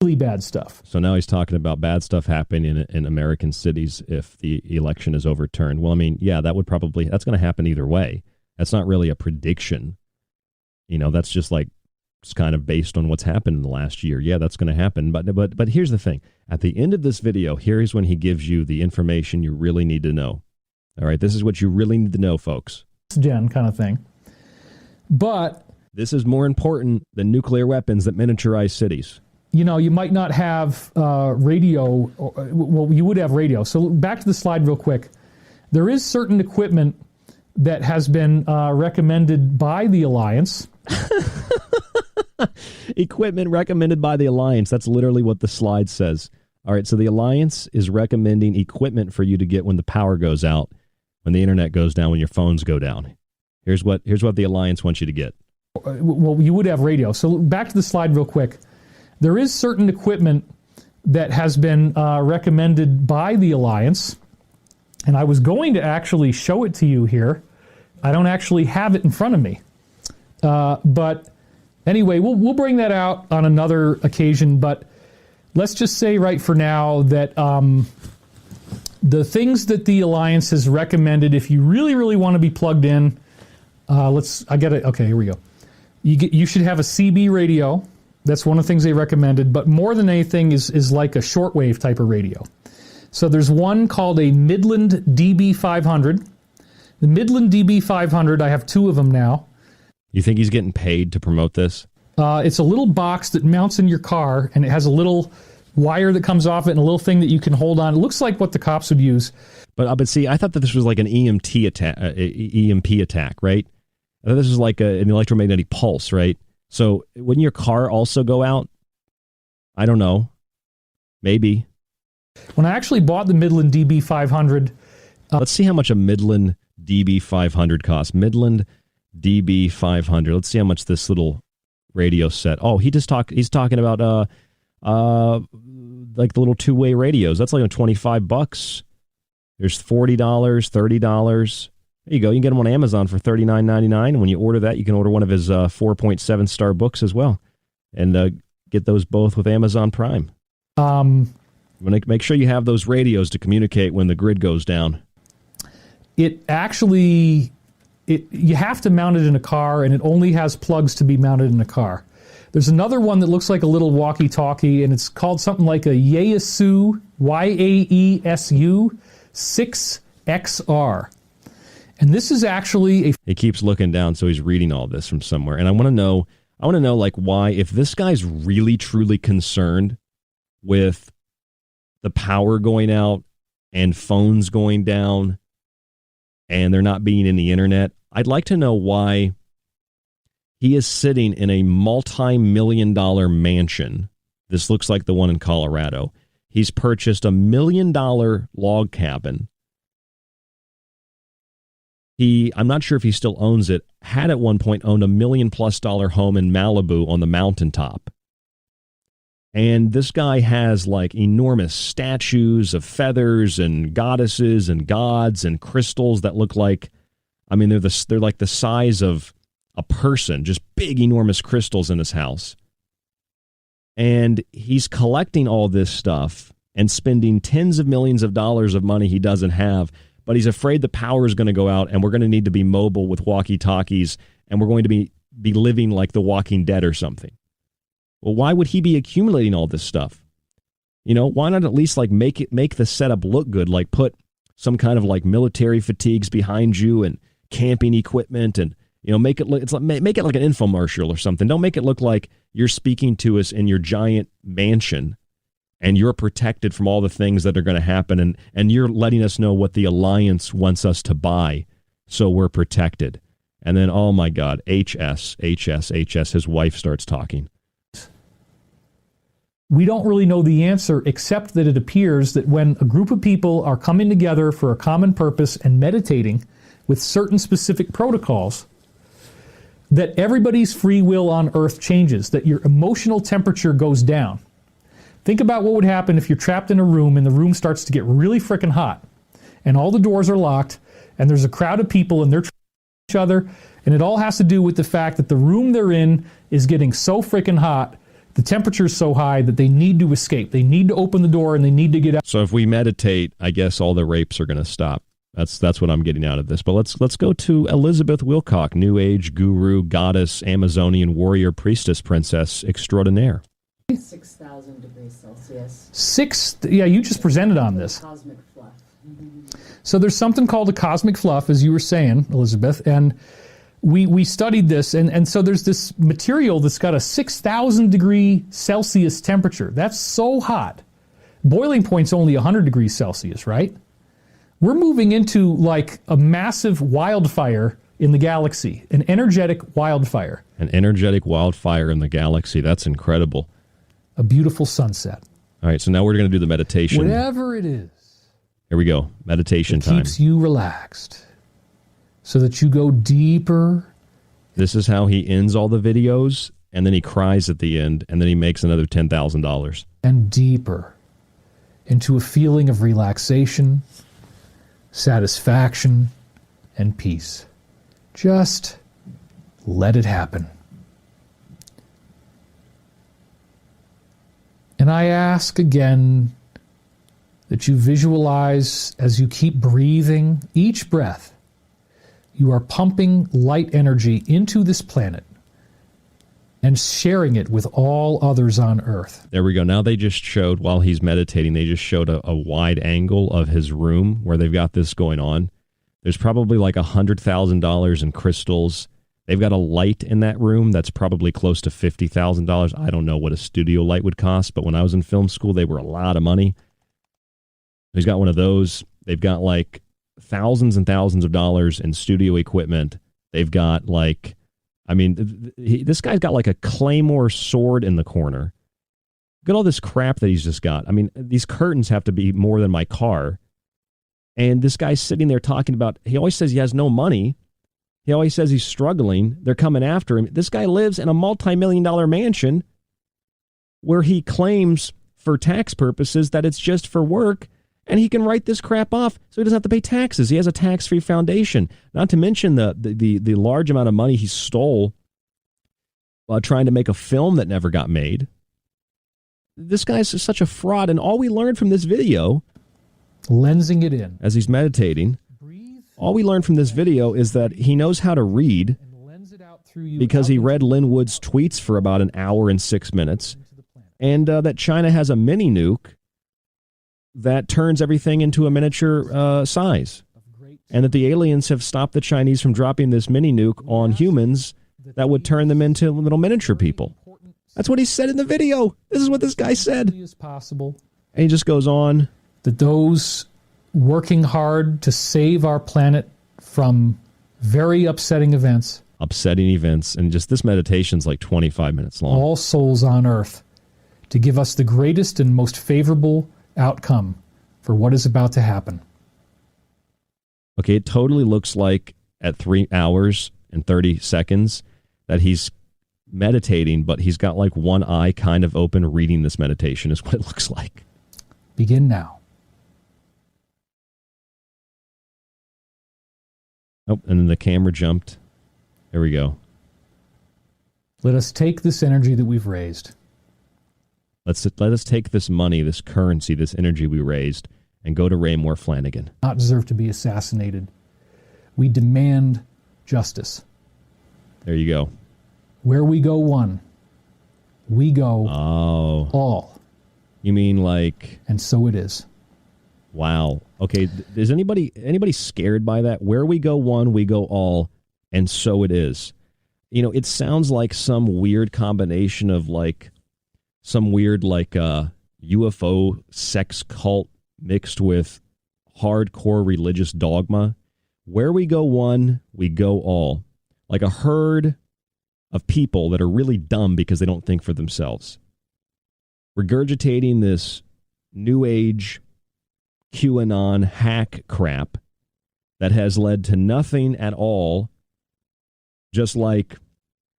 really bad stuff. So now he's talking about bad stuff happening in American cities if the election is overturned. Well, I mean, yeah, that's going to happen either way. That's not really a prediction. That's just it's kind of based on what's happened in the last year. Yeah, that's going to happen. But here's the thing. At the end of this video, here's when he gives you the information you really need to know. All right, this is what you really need to know, folks. Gen kind of thing. But this is more important than nuclear weapons that miniaturize cities. You might not have radio. Well, you would have radio. So back to the slide real quick. There is certain equipment that has been recommended by the Alliance. Equipment recommended by the Alliance. That's literally what the slide says. All right, so the Alliance is recommending equipment for you to get when the power goes out, when the internet goes down, when your phones go down. Here's what the Alliance wants you to get. Well, you would have radio. So back to the slide real quick. There is certain equipment that has been recommended by the Alliance, and I was going to actually show it to you here. I don't actually have it in front of me. But anyway, we'll bring that out on another occasion, but let's just say right for now that the things that the Alliance has recommended, if you really, really want to be plugged in, okay, here we go. You should have a CB radio. That's one of the things they recommended, but more than anything is like a shortwave type of radio. So there's one called a Midland DB500. The Midland DB500, I have two of them now. You think he's getting paid to promote this? It's a little box that mounts in your car, and it has a little wire that comes off it and a little thing that you can hold on. It looks like what the cops would use. But see, I thought that this was like an EMP attack, right? I thought this was like an electromagnetic pulse, right? So wouldn't your car also go out? I don't know. Maybe. When I actually bought the Midland DB500... let's see how much a Midland DB500 costs. Midland DB500. Let's see how much this little radio set. Oh, he's talking about like the little two-way radios. That's like $25. There's $40, $30. There you go. You can get them on Amazon for $39.99. And when you order that, you can order one of his 4.7-star books as well, and get those both with Amazon Prime. Make sure you have those radios to communicate when the grid goes down. You have to mount it in a car, and it only has plugs to be mounted in a car. There's another one that looks like a little walkie-talkie, and it's called something like a Yaesu, Yaesu 6XR. And this is actually He keeps looking down, so he's reading all this from somewhere. And I want to know like why, if this guy's really truly concerned with the power going out and phones going down and there not being any internet, I'd like to know why he is sitting in a multi-million-dollar mansion. This looks like the one in Colorado. He's purchased $1 million log cabin. I'm not sure if he still owns it, had at one point owned $1 million+ home in Malibu on the mountaintop. And this guy has like enormous statues of feathers and goddesses and gods and crystals that look like, they're like the size of a person, just big, enormous crystals in his house. And he's collecting all this stuff and spending tens of millions of dollars of money he doesn't have, but he's afraid the power is going to go out and we're going to need to be mobile with walkie-talkies and we're going to be living like The Walking Dead or something. Well, why would he be accumulating all this stuff? Why not at least like make the setup look good, like put some kind of like military fatigues behind you and camping equipment, and make it look make it like an infomercial or something. Don't make it look like you're speaking to us in your giant mansion and you're protected from all the things that are going to happen, and you're letting us know what the Alliance wants us to buy so we're protected. And then, oh my God, HS, his wife starts talking. We don't really know the answer, except that it appears that when a group of people are coming together for a common purpose and meditating with certain specific protocols, that everybody's free will on Earth changes, that your emotional temperature goes down. Think about what would happen if you're trapped in a room and the room starts to get really freaking hot and all the doors are locked and there's a crowd of people and they're trying to each other, and it all has to do with the fact that the room they're in is getting so freaking hot, the temperature is so high that they need to escape. They need to open the door and they need to get out. So if we meditate, I guess all the rapes are going to stop. That's what I'm getting out of this. But let's go to Elizabeth Wilcock, New Age guru, goddess, Amazonian warrior, priestess, princess extraordinaire. 6,000 degrees Celsius. You just presented on this. Cosmic fluff. So there's something called a cosmic fluff, as you were saying, Elizabeth, and we studied this, and so there's this material that's got a 6,000 degree Celsius temperature. That's so hot. Boiling point's only 100 degrees Celsius, right? We're moving into like a massive wildfire in the galaxy, an energetic wildfire. An energetic wildfire in the galaxy. That's incredible. A beautiful sunset. All right, so now we're going to do the meditation. Whatever it is. Here we go. Meditation time. Keeps you relaxed so that you go deeper. This is how he ends all the videos, and then he cries at the end, and then he makes another $10,000. And deeper into a feeling of relaxation, satisfaction, and peace. Just let it happen. And I ask again that you visualize as you keep breathing, each breath, you are pumping light energy into this planet and sharing it with all others on Earth. There we go. Now they just showed, while he's meditating, they just showed a wide angle of his room where they've got this going on. There's probably like $100,000 in crystals. They've got a light in that room that's probably close to $50,000. I don't know what a studio light would cost, but when I was in film school, they were a lot of money. He's got one of those. They've got like thousands and thousands of dollars in studio equipment. They've got like, I mean, this guy's got like a claymore sword in the corner. Look at all this crap that he's just got. I mean, these curtains have to be more than my car. And this guy's sitting there talking about, he always says he has no money. He always says he's struggling. They're coming after him. This guy lives in a multi-million-dollar mansion where he claims for tax purposes that it's just for work, and he can write this crap off so he doesn't have to pay taxes. He has a tax-free foundation. Not to mention the large amount of money he stole trying to make a film that never got made. This guy's such a fraud, and all we learned from this video, lensing it in as he's meditating, all we learned from this video is that he knows how to read because he read Lin Wood's tweets for about an hour and 6 minutes, and that China has a mini nuke that turns everything into a miniature size, and that the aliens have stopped the Chinese from dropping this mini nuke on humans that would turn them into little miniature people. That's what he said in the video. This is what this guy said. As possible. And he just goes on. That those working hard to save our planet from very upsetting events. And just this meditation's like 25 minutes long. All souls on Earth, to give us the greatest and most favorable outcome for what is about to happen. Okay, it totally looks like at 3 hours and 30 seconds that he's meditating, but he's got like one eye kind of open reading this meditation is what it looks like. Begin now. Oh, and then the camera jumped. There we go. Let us take this energy that we've raised. Let us take this money, this currency, this energy we raised, and go to Raymore Flanagan. Not deserve to be assassinated. We demand justice. There you go. Where we go one, we go all. You mean like... And so it is. Wow. Okay, is anybody scared by that? Where we go one, we go all, and so it is. You know, it sounds like some weird combination of like some weird like U.F.O. sex cult mixed with hardcore religious dogma. Where we go one, we go all. Like a herd of people that are really dumb because they don't think for themselves. Regurgitating this new age QAnon hack crap that has led to nothing at all, just like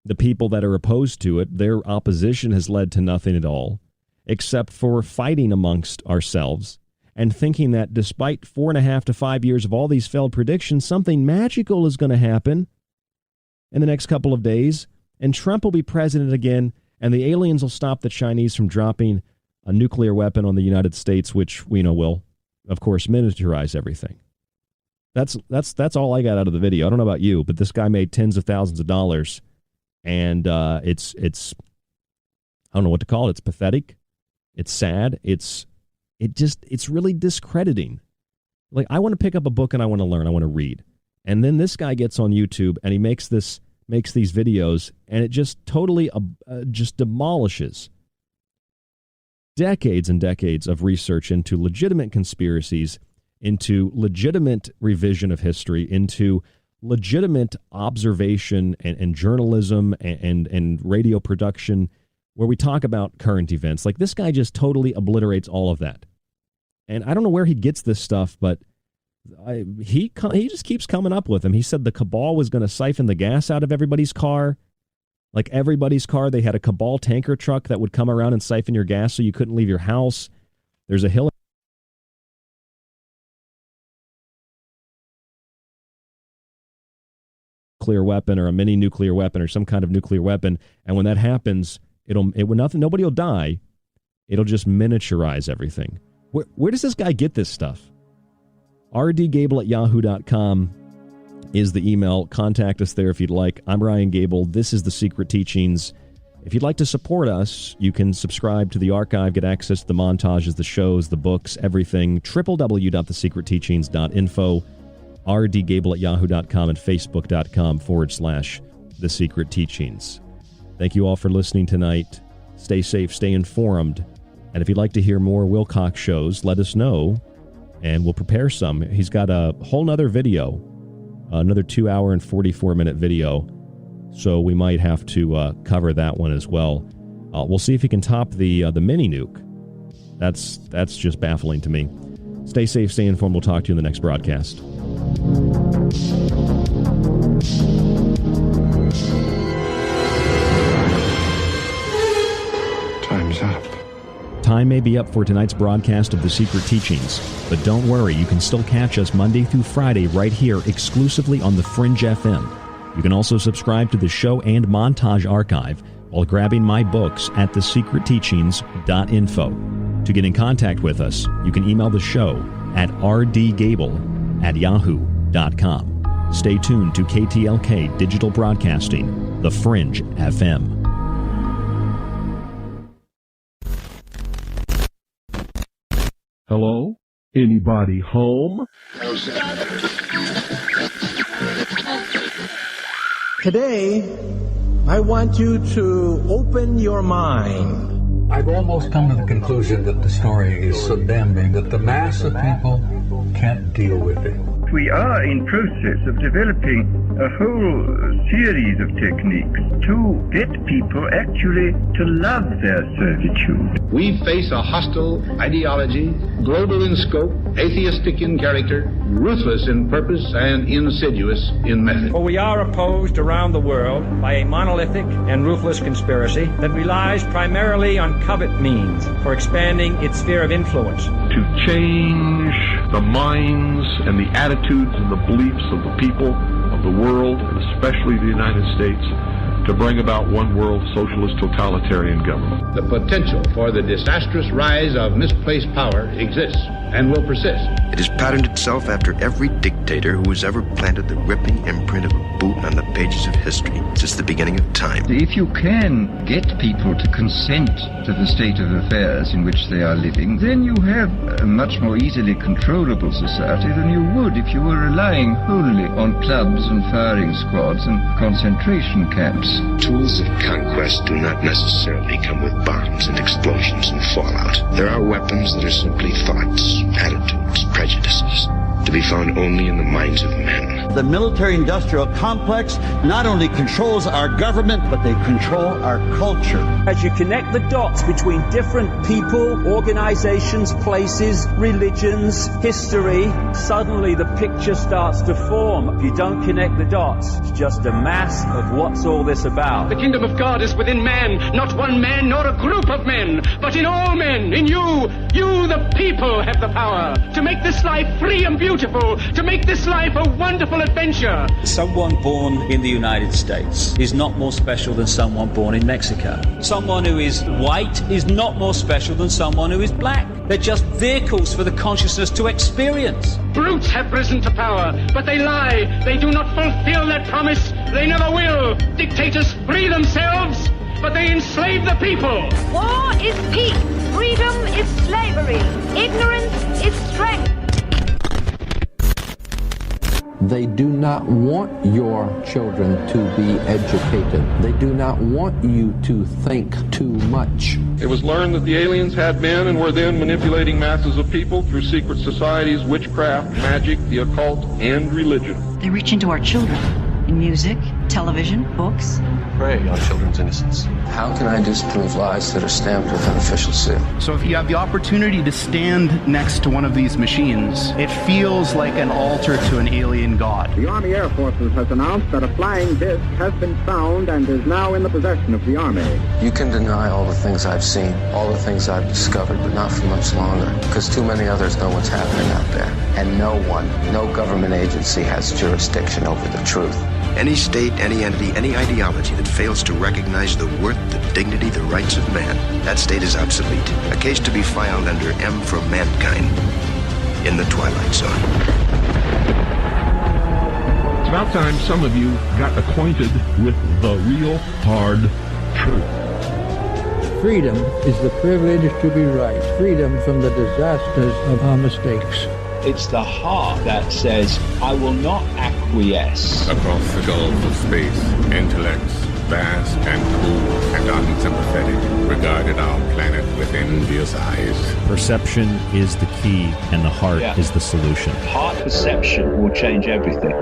the people that are opposed to it, their opposition has led to nothing at all, except for fighting amongst ourselves and thinking that despite 4.5 to 5 years of all these failed predictions, something magical is going to happen in the next couple of days, and Trump will be president again, and the aliens will stop the Chinese from dropping a nuclear weapon on the United States, which we know will, of course, miniaturize everything. That's all I got out of the video. I don't know about you, but this guy made tens of thousands of dollars, and it's I don't know what to call it. It's pathetic. It's sad. It's really discrediting. Like, I want to pick up a book and I want to learn. I want to read, and then this guy gets on YouTube and he makes these videos, and it just totally just demolishes decades and decades of research into legitimate conspiracies, into legitimate revision of history, into legitimate observation and journalism and radio production where we talk about current events. Like, this guy just totally obliterates all of that. And I don't know where he gets this stuff, but he just keeps coming up with them. He said the cabal was going to siphon the gas out of everybody's car. Like, everybody's car, they had a cabal tanker truck that would come around and siphon your gas so you couldn't leave your house. There's a hill nuclear weapon or a mini nuclear weapon or some kind of nuclear weapon, and when that happens, nobody will die. It'll just miniaturize everything. Where does this guy get this stuff? rdgable@yahoo.com is the email. Contact us there if you'd like. I'm Ryan Gable. This is The Secret Teachings. If you'd like to support us, you can subscribe to the archive, get access to the montages, the shows, the books, everything. www.thesecretteachings.info, rdgable@yahoo.com, and facebook.com/The Secret Teachings. Thank you all for listening tonight. Stay safe, stay informed. And if you'd like to hear more Wilcox shows, let us know, and we'll prepare some. He's got a whole nother video, another 2 hour and 44-minute video, so we might have to cover that one as well. We'll see if he can top the mini nuke. That's just baffling to me. Stay safe, stay informed. We'll talk to you in the next broadcast. Time's up. Time may be up for tonight's broadcast of The Secret Teachings, but don't worry, you can still catch us Monday through Friday right here exclusively on the Fringe FM. You can also subscribe to the show and montage archive while grabbing my books at thesecretteachings.info. To get in contact with us, you can email the show at rdgable@yahoo.com. Stay tuned to KTLK Digital Broadcasting, the Fringe FM. Hello? Anybody home? Today, I want you to open your mind. I've almost come to the conclusion that the story is so damning that the mass of people can't deal with it. We are in process of developing a whole series of techniques to get people actually to love their servitude. We face a hostile ideology, global in scope, atheistic in character, ruthless in purpose, and insidious in method. For we are opposed around the world by a monolithic and ruthless conspiracy that relies primarily on covert means for expanding its sphere of influence. To change the minds and the attitudes and the beliefs of the people of the world, and especially the United States, to bring about one world socialist totalitarian government. The potential for the disastrous rise of misplaced power exists and will persist. It has patterned itself after every dictator who has ever planted the ripping imprint of a boot on the pages of history since the beginning of time. If you can get people to consent to the state of affairs in which they are living, then you have a much more easily controllable society than you would if you were relying wholly on clubs and firing squads and concentration camps. Tools of conquest do not necessarily come with bombs and explosions and fallout. There are weapons that are simply thoughts, attitudes, prejudices, to be found only in the minds of men. The military-industrial complex not only controls our government, but they control our culture. As you connect the dots between different people, organizations, places, religions, history, suddenly the picture starts to form. If you don't connect the dots, it's just a mass of what's all this about. The kingdom of God is within man, not one man nor a group of men, but in all men, in you. You, the people, have the power to make this life free and beautiful, to make this life a wonderful adventure. Someone born in the United States is not more special than someone born in Mexico. Someone who is white is not more special than someone who is black. They're just vehicles for the consciousness to experience. Brutes have risen to power, but they lie. They do not fulfill that promise. They never will. Dictators free themselves, but they enslave the people. War is peace. Freedom is slavery. Ignorance is strength. They do not want your children to be educated. They do not want you to think too much. It was learned that the aliens had been and were then manipulating masses of people through secret societies, witchcraft, magic, the occult, and religion. They reach into our children in music, television, books. Prey on children's innocence. How can I disprove lies that are stamped with an official seal? So if you have the opportunity to stand next to one of these machines, it feels like an altar to an alien god. The Army Air Forces has announced that a flying disc has been found and is now in the possession of the Army. You can deny all the things I've seen, all the things I've discovered, but not for much longer, because too many others know what's happening out there. And no one, no government agency has jurisdiction over the truth. Any state, any entity, any ideology that fails to recognize the worth, the dignity, the rights of man, that state is obsolete. A case to be filed under M for Mankind in the Twilight Zone. It's about time some of you got acquainted with the real hard truth. Freedom is the privilege to be right. Freedom from the disasters of our mistakes. It's the heart that says, I will not acquiesce. Across the gulf of space, intellects, vast and cool and unsympathetic, regarded our planet with envious eyes. Perception is the key, and the heart is the solution. Heart perception will change everything.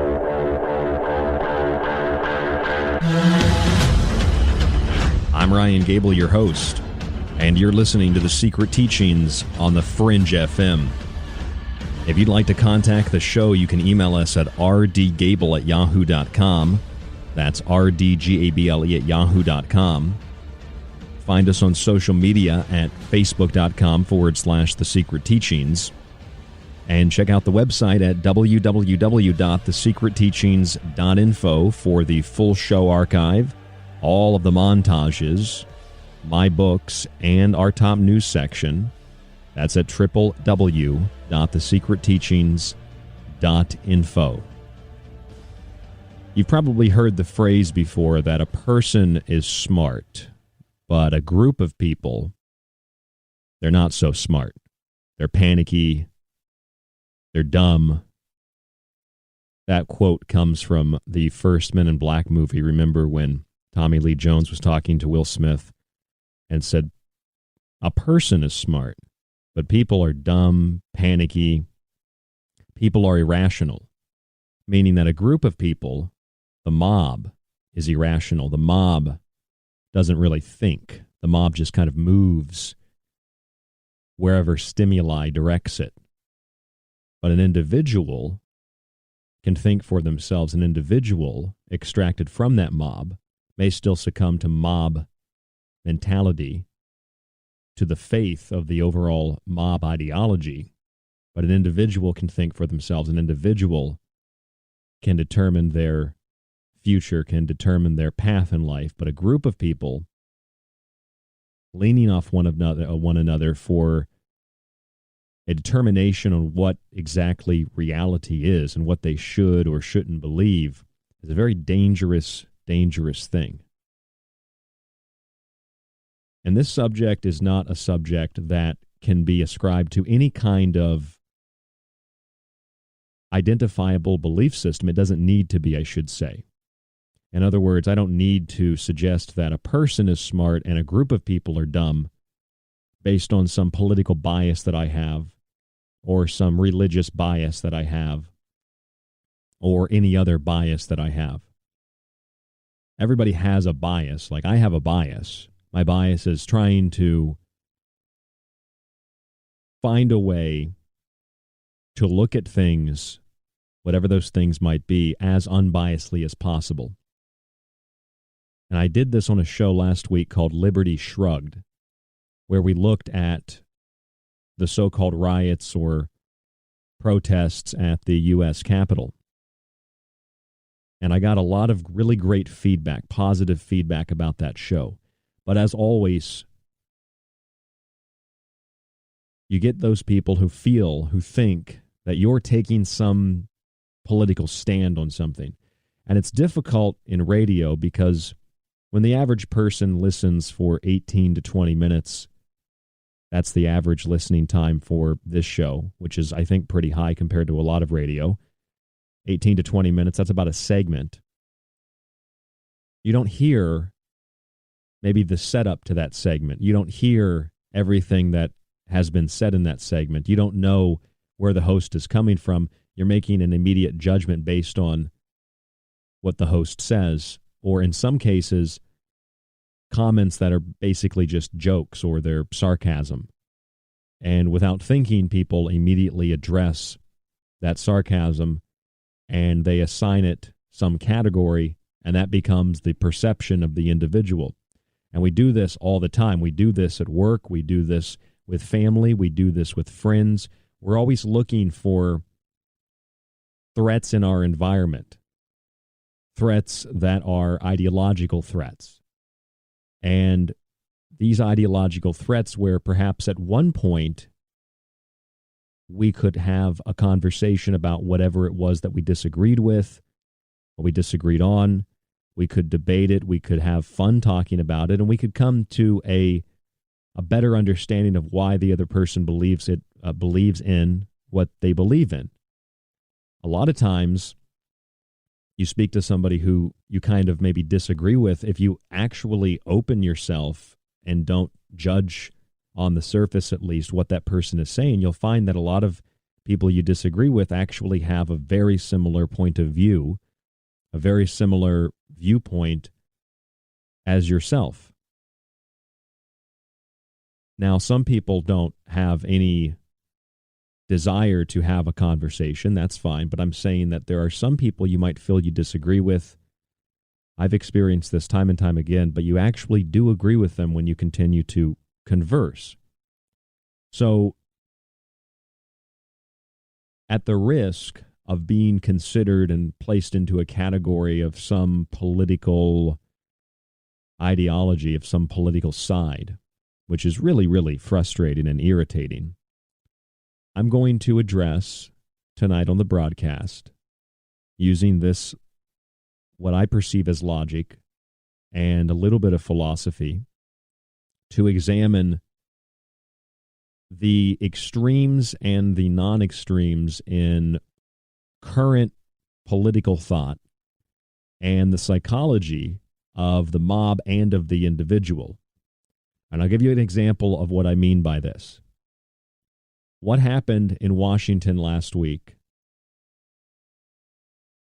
I'm Ryan Gable, your host, and you're listening to The Secret Teachings on the Fringe FM. If you'd like to contact the show, you can email us at rdgable@yahoo.com. That's rdgable@yahoo.com. Find us on social media at facebook.com/The Secret Teachings. And check out the website at www.thesecretteachings.info for the full show archive, all of the montages, my books, and our top news section. That's at www.thesecretteachings.info. You've probably heard the phrase before that a person is smart, but a group of people, they're not so smart. They're panicky. They're dumb. That quote comes from the first Men in Black movie. Remember when Tommy Lee Jones was talking to Will Smith and said, a person is smart, but people are dumb, panicky. People are irrational, meaning that a group of people, the mob, is irrational. The mob doesn't really think. The mob just kind of moves wherever stimuli directs it. But an individual can think for themselves. An individual extracted from that mob may still succumb to mob mentality, to the faith of the overall mob ideology, but an individual can think for themselves. An individual can determine their future, can determine their path in life, but a group of people leaning off one another for a determination on what exactly reality is and what they should or shouldn't believe is a very dangerous, dangerous thing. And this subject is not a subject that can be ascribed to any kind of identifiable belief system. It doesn't need to be, I should say. In other words, I don't need to suggest that a person is smart and a group of people are dumb based on some political bias that I have or some religious bias that I have or any other bias that I have. Everybody has a bias. Like I have a bias. My bias is trying to find a way to look at things, whatever those things might be, as unbiasedly as possible. And I did this on a show last week called Liberty Shrugged, where we looked at the so-called riots or protests at the U.S. Capitol. And I got a lot of really great feedback, positive feedback about that show. But as always, you get those people who think that you're taking some political stand on something. And it's difficult in radio because when the average person listens for 18 to 20 minutes, that's the average listening time for this show, which is, I think, pretty high compared to a lot of radio. 18 to 20 minutes, that's about a segment. You don't hear maybe the setup to that segment. You don't hear everything that has been said in that segment. You don't know where the host is coming from. you're making an immediate judgment based on what the host says, or in some cases, comments that are basically just jokes or they're sarcasm. And without thinking, people immediately address that sarcasm and they assign it some category, and that becomes the perception of the individual. And we do this all the time. We do this at work. We do this with family. We do this with friends. We're always looking for threats in our environment, threats that are ideological threats. And these ideological threats where perhaps at one point we could have a conversation about whatever it was that we disagreed with, what we disagreed on. We could debate it. We could have fun talking about it, and we could come to a better understanding of why the other person believes in what they believe in. A lot of times, you speak to somebody who you kind of maybe disagree with. If you actually open yourself and don't judge on the surface, at least, what that person is saying, you'll find that a lot of people you disagree with actually have a very similar point of view, a very similar viewpoint as yourself. Now, some people don't have any desire to have a conversation. That's fine. But I'm saying that there are some people you might feel you disagree with. I've experienced this time and time again, but you actually do agree with them when you continue to converse. So, at the risk of being considered and placed into a category of some political ideology, of some political side, which is really, really frustrating and irritating, I'm going to address tonight on the broadcast, using this, what I perceive as logic and a little bit of philosophy, to examine the extremes and the non-extremes in current political thought and the psychology of the mob and of the individual. And I'll give you an example of what I mean by this. What happened in Washington last week?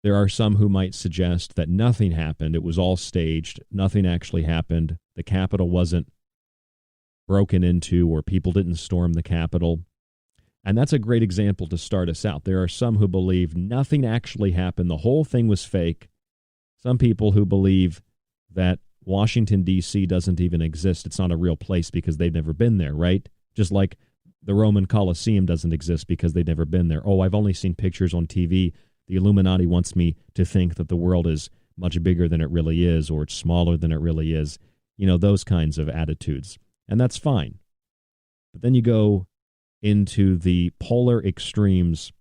There are some who might suggest that nothing happened. It was all staged. Nothing actually happened. The Capitol wasn't broken into, or people didn't storm the Capitol. And that's a great example to start us out. There are some who believe nothing actually happened. The whole thing was fake. Some people who believe that Washington, D.C. doesn't even exist. It's not a real place because they've never been there, right? Just like the Roman Colosseum doesn't exist because they've never been there. Oh, I've only seen pictures on TV. The Illuminati wants me to think that the world is much bigger than it really is, or it's smaller than it really is. You know, those kinds of attitudes. And that's fine. But then you go into the polar extremes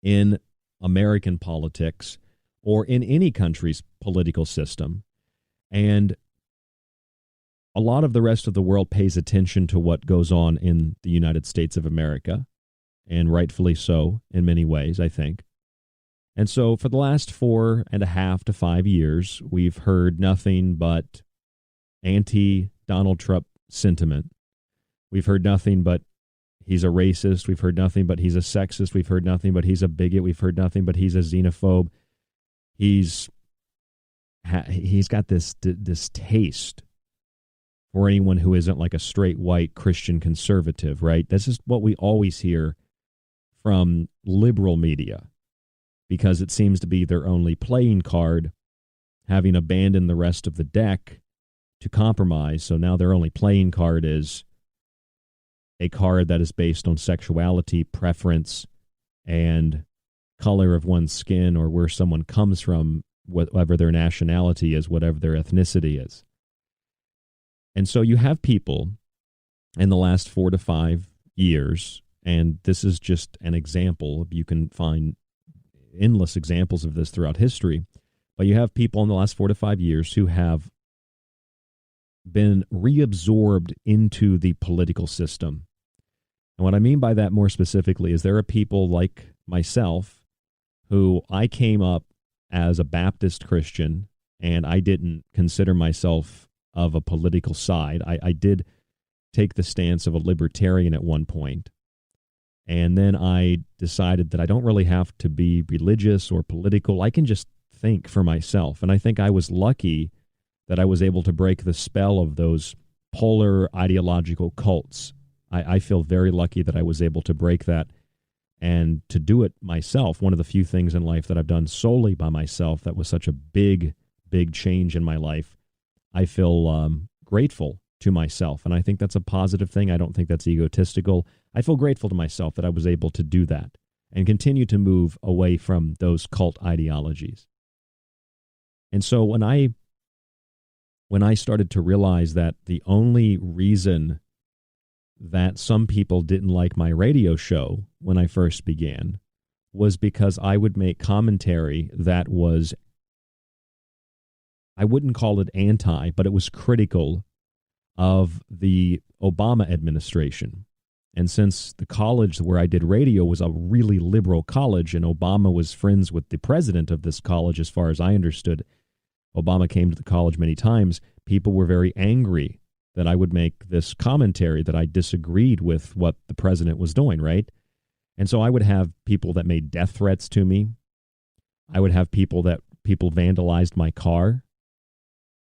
in American politics or in any country's political system. And a lot of the rest of the world pays attention to what goes on in the United States of America, and rightfully so in many ways, I think. And so for the last 4.5 to 5 years, we've heard nothing but anti-Donald Trump sentiment. We've heard nothing but he's a racist. We've heard nothing but he's a sexist. We've heard nothing but he's a bigot. We've heard nothing but he's a xenophobe. He's got this taste for anyone who isn't like a straight white Christian conservative, right? This is what we always hear from liberal media, because it seems to be their only playing card, having abandoned the rest of the deck to compromise. So now their only playing card is a card that is based on sexuality, preference, and color of one's skin, or where someone comes from, whatever their nationality is, whatever their ethnicity is. And so you have people in the last 4 to 5 years, and this is just an example. You can find endless examples of this throughout history, but you have people in the last 4 to 5 years who have been reabsorbed into the political system. And what I mean by that more specifically is there are people like myself who I came up as a Baptist Christian, and I didn't consider myself of a political side. I did take the stance of a libertarian at one point. And then I decided that I don't really have to be religious or political. I can just think for myself. And I think I was lucky that I was able to break the spell of those polar ideological cults. I feel very lucky that I was able to break that and to do it myself. One of the few things in life that I've done solely by myself that was such a big, big change in my life. I feel grateful to myself, and I think that's a positive thing. I don't think that's egotistical. I feel grateful to myself that I was able to do that and continue to move away from those cult ideologies. And so when I started to realize that the only reason that some people didn't like my radio show when I first began was because I would make commentary that was, I wouldn't call it anti, but it was critical of the Obama administration. And since the college where I did radio was a really liberal college, and Obama was friends with the president of this college, as far as I understood, Obama came to the college many times, people were very angry that I would make this commentary that I disagreed with what the president was doing, right? And so I would have people that made death threats to me. I would have people vandalized my car.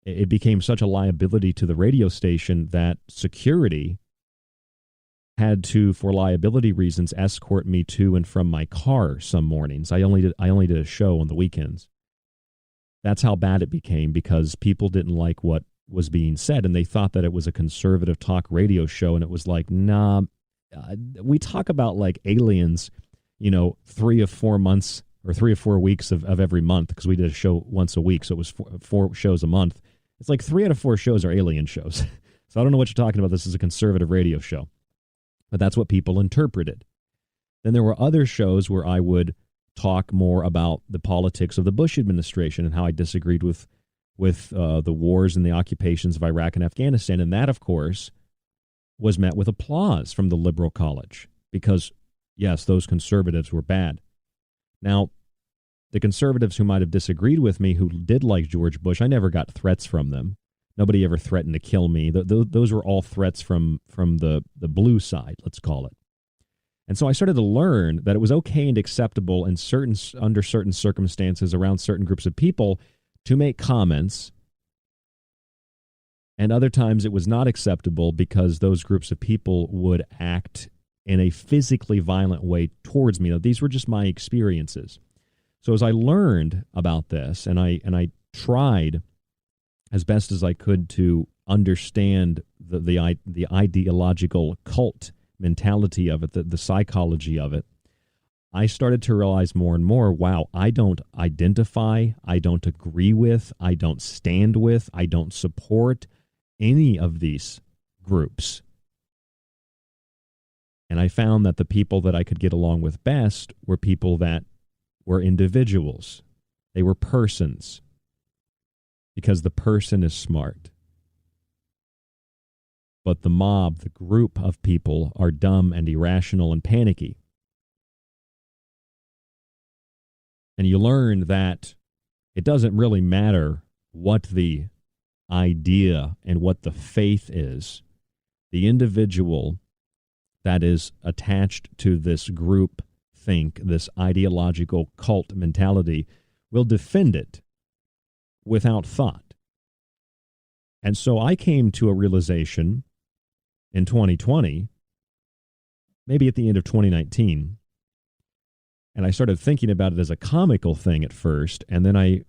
It became such a liability to the radio station that security had to, for liability reasons, escort me to and from my car some mornings. I only did a show on the weekends. That's how bad it became, because people didn't like what was being said, and they thought that it was a conservative talk radio show, and it was like, nah, we talk about like aliens, 3 or 4 months or 3 or 4 weeks of every month, because we did a show once a week, so it was four shows a month. It's like 3 out of 4 shows are alien shows. So I don't know what you're talking about. This is a conservative radio show. But that's what people interpreted. Then there were other shows where I would talk more about the politics of the Bush administration and how I disagreed with the wars and the occupations of Iraq and Afghanistan. And that, of course, was met with applause from the liberal college because, yes, those conservatives were bad. Now, the conservatives who might have disagreed with me, who did like George Bush, I never got threats from them. Nobody ever threatened to kill me. Those were all threats from the blue side, let's call it. And so I started to learn that it was okay and acceptable under certain circumstances around certain groups of people to make comments, and other times it was not acceptable because those groups of people would act in a physically violent way towards me. Now, these were just my experiences. So as I learned about this, and I tried as best as I could to understand the ideological cult mentality of it, the psychology of it, I started to realize more and more, wow, I don't identify, I don't agree with, I don't stand with, I don't support any of these groups. And I found that the people that I could get along with best were people that were individuals. They were persons, because the person is smart. But the mob, the group of people, are dumb and irrational and panicky. And you learn that it doesn't really matter what the idea and what the faith is. The individual that is attached to this group think, this ideological cult mentality, will defend it without thought. And so I came to a realization in 2020, maybe at the end of 2019, and I started thinking about it as a comical thing at first, and then I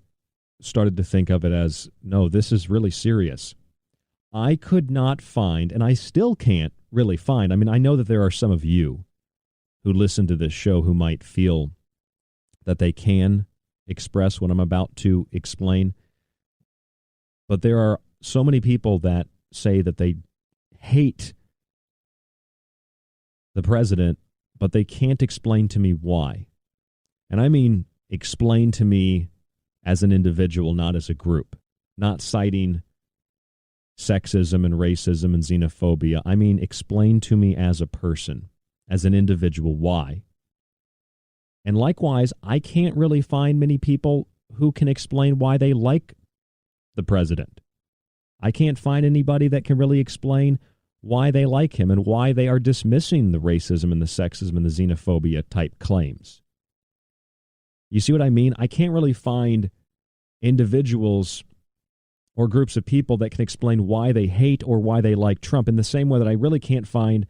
started to think of it as, no, this is really serious. I could not find, and I still can't really find, I mean, I know that there are some of you who listen to this show who might feel that they can express what I'm about to explain, but there are so many people that say that they hate the president, but they can't explain to me why. And I mean explain to me as an individual, not as a group, not citing sexism and racism and xenophobia. I mean explain to me as a person, as an individual, why. And likewise, I can't really find many people who can explain why they like the president. I can't find anybody that can really explain why they like him and why they are dismissing the racism and the sexism and the xenophobia type claims. You see what I mean? I can't really find individuals or groups of people that can explain why they hate or why they like Trump, in the same way that I really can't find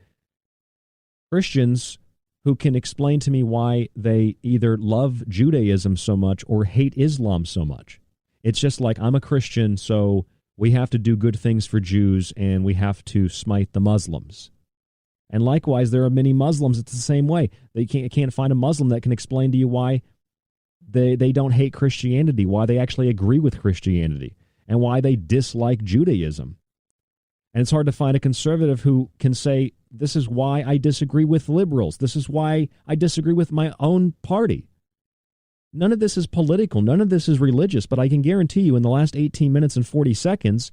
Christians who can explain to me why they either love Judaism so much or hate Islam so much. It's just like, I'm a Christian, so we have to do good things for Jews and we have to smite the Muslims. And likewise, there are many Muslims, it's the same way. They can't find a Muslim that can explain to you why they don't hate Christianity, why they actually agree with Christianity, and why they dislike Judaism. And it's hard to find a conservative who can say, this is why I disagree with liberals. This is why I disagree with my own party. None of this is political. None of this is religious. But I can guarantee you in the last 18 minutes and 40 seconds,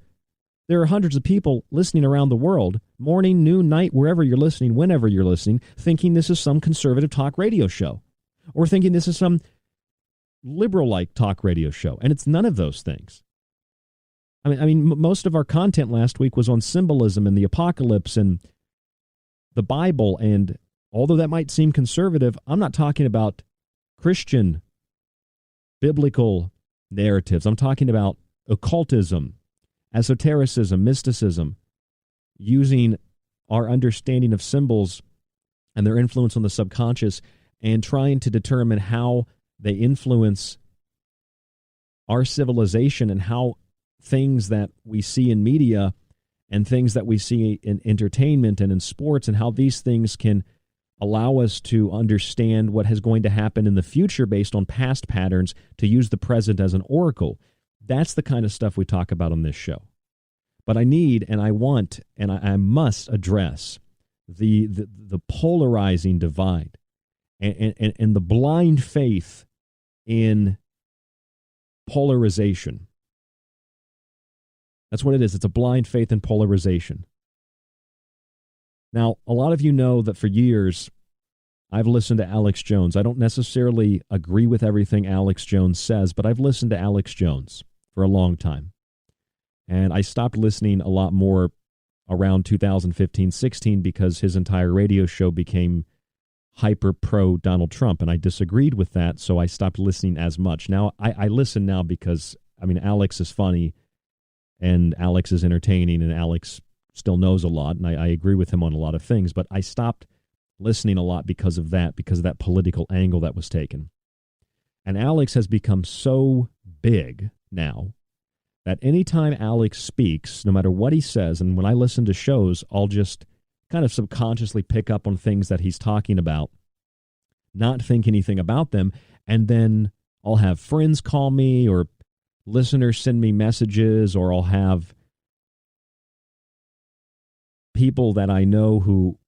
there are hundreds of people listening around the world, morning, noon, night, wherever you're listening, whenever you're listening, thinking this is some conservative talk radio show, or thinking this is some liberal-like talk radio show. And it's none of those things. I mean, most of our content last week was on symbolism and the apocalypse and the Bible. And although that might seem conservative, I'm not talking about Christian biblical narratives. I'm talking about occultism, esotericism, mysticism, using our understanding of symbols and their influence on the subconscious and trying to determine how they influence our civilization and how things that we see in media and things that we see in entertainment and in sports, and how these things can allow us to understand what is going to happen in the future based on past patterns, to use the present as an oracle. That's the kind of stuff we talk about on this show. But I need and I want and I must address the polarizing divide and the blind faith in polarization. That's what it is. It's a blind faith in polarization. Now, a lot of you know that for years, I've listened to Alex Jones. I don't necessarily agree with everything Alex Jones says, but I've listened to Alex Jones for a long time. And I stopped listening a lot more around 2015-16 because his entire radio show became hyper pro Donald Trump, and I disagreed with that, so I stopped listening as much. Now, I listen now because, I mean, Alex is funny, and Alex is entertaining, and Alex still knows a lot, and I agree with him on a lot of things, but I stopped listening a lot because of that political angle that was taken. And Alex has become so big now that anytime Alex speaks, no matter what he says, and when I listen to shows, I'll just kind of subconsciously pick up on things that he's talking about, not think anything about them, and then I'll have friends call me or listeners send me messages, or I'll have people that I know who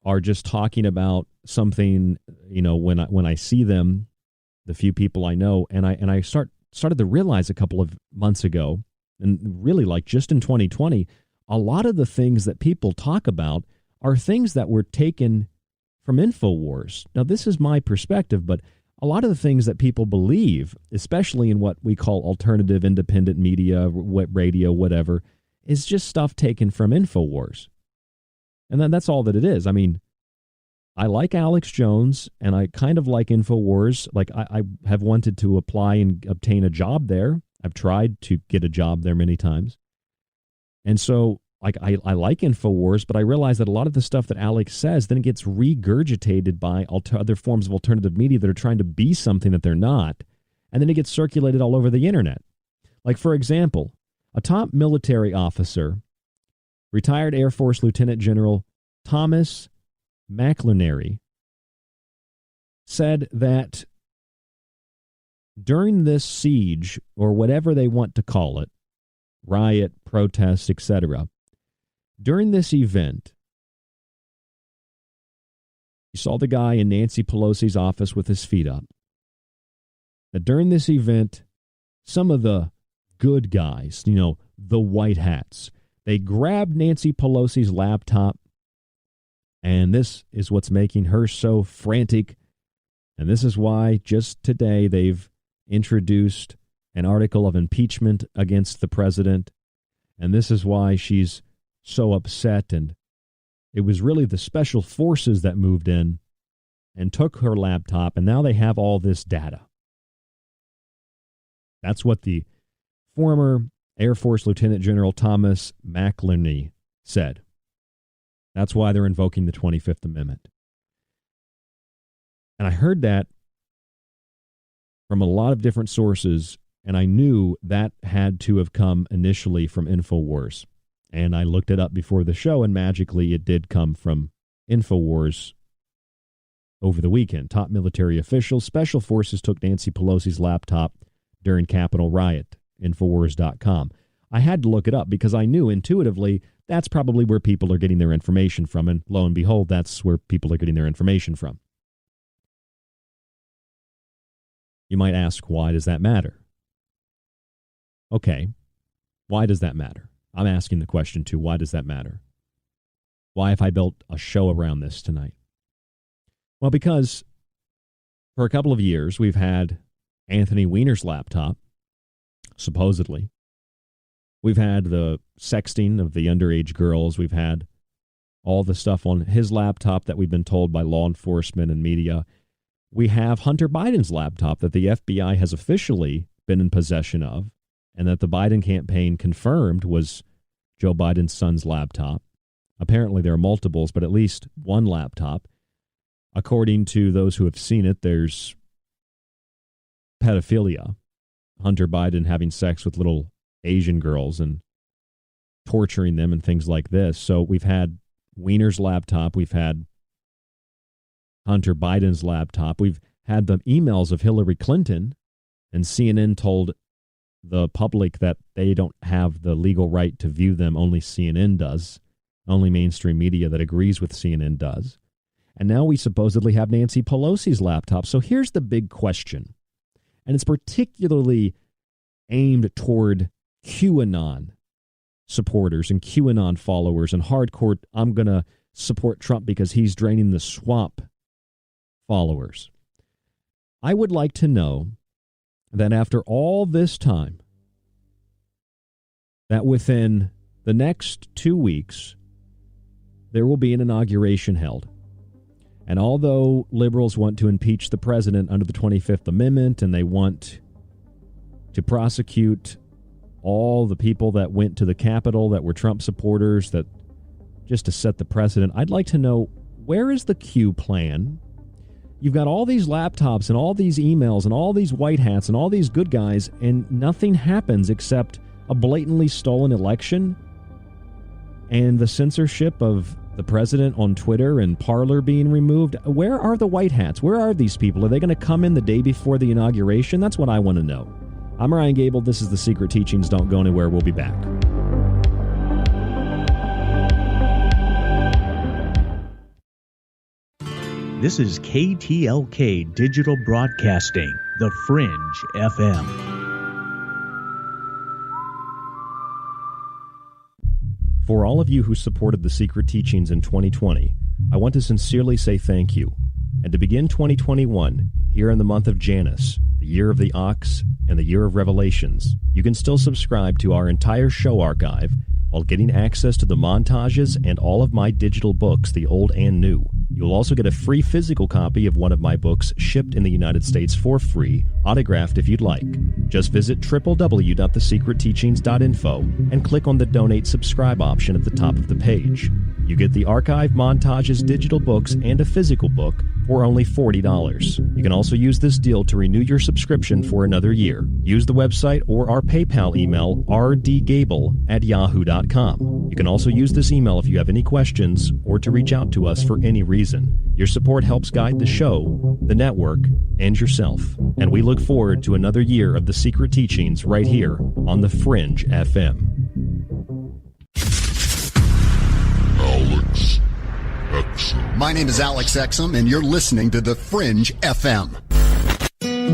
are just talking about something, you know, when I see them, the few people I know, and I started to realize a couple of months ago, and really like just in 2020, a lot of the things that people talk about are things that were taken from InfoWars. Now, this is my perspective, but a lot of the things that people believe, especially in what we call alternative independent media, radio, whatever, is just stuff taken from InfoWars. And then that's all that it is. I mean, I like Alex Jones, and I kind of like InfoWars. Like, I have wanted to apply and obtain a job there. I've tried to get a job there many times. And so, like, I like InfoWars, but I realize that a lot of the stuff that Alex says then gets regurgitated by other forms of alternative media that are trying to be something that they're not, and then it gets circulated all over the internet. Like, for example, a top military officer, retired Air Force Lieutenant General Thomas McInerney, said that during this siege, or whatever they want to call it, riot, protest, etc., during this event, you saw the guy in Nancy Pelosi's office with his feet up. That during this event, some of the good guys, you know, the white hats, they grabbed Nancy Pelosi's laptop, and this is what's making her so frantic. And this is why just today they've introduced an article of impeachment against the president. And this is why she's so upset, and it was really the special forces that moved in and took her laptop, and now they have all this data. That's what the former Air Force Lieutenant General Thomas McInerney said. That's why they're invoking the 25th Amendment. And I heard that from a lot of different sources, and I knew that had to have come initially from InfoWars. And I looked it up before the show, and magically it did come from InfoWars over the weekend. Top military officials, special forces took Nancy Pelosi's laptop during Capitol riot, Infowars.com. I had to look it up because I knew intuitively that's probably where people are getting their information from, and lo and behold, that's where people are getting their information from. You might ask, why does that matter? Okay, why does that matter? I'm asking the question too, why does that matter? Why have I built a show around this tonight? Well, because for a couple of years, we've had Anthony Weiner's laptop, supposedly. We've had the sexting of the underage girls. We've had all the stuff on his laptop that we've been told by law enforcement and media. We have Hunter Biden's laptop that the FBI has officially been in possession of, and that the Biden campaign confirmed was Joe Biden's son's laptop. Apparently there are multiples, but at least one laptop. According to those who have seen it, there's pedophilia. Hunter Biden having sex with little Asian girls and torturing them and things like this. So we've had Weiner's laptop. We've had Hunter Biden's laptop. We've had the emails of Hillary Clinton, and CNN told the public that they don't have the legal right to view them. Only CNN does. Only mainstream media that agrees with CNN does. And now we supposedly have Nancy Pelosi's laptop. So here's the big question, and it's particularly aimed toward QAnon supporters and QAnon followers and hardcore, I'm going to support Trump because he's draining the swamp followers. I would like to know that after all this time, that within the next 2 weeks, there will be an inauguration held. And although liberals want to impeach the president under the 25th Amendment, and they want to prosecute all the people that went to the Capitol that were Trump supporters, that just to set the precedent, I'd like to know, where is the Q plan? You've got all these laptops and all these emails and all these white hats and all these good guys, and nothing happens except a blatantly stolen election and the censorship of the president on Twitter and Parler being removed. Where are the white hats? Where are these people? Are they going to come in the day before the inauguration? That's what I want to know. I'm Ryan Gable. This is The Secret Teachings. Don't go anywhere. We'll be back. This is KTLK Digital Broadcasting, The Fringe FM. For all of you who supported The Secret Teachings in 2020, I want to sincerely say thank you. And to begin 2021, here in the month of Janus, the year of the Ox, and the year of Revelations, you can still subscribe to our entire show archive while getting access to the montages and all of my digital books, the old and new. You'll also get a free physical copy of one of my books shipped in the United States for free, autographed if you'd like. Just visit www.thesecretteachings.info and click on the Donate Subscribe option at the top of the page. You get the archive, montages, digital books, and a physical book for only $40. You can also use this deal to renew your subscription for another year. Use the website or our PayPal email, rdgable@yahoo.com. You can also use this email if you have any questions or to reach out to us for any reason. Your support helps guide the show, the network, and yourself. And we look forward to another year of The Secret Teachings right here on The Fringe FM. Alex Exum. My name is Alex Exum, and you're listening to The Fringe FM.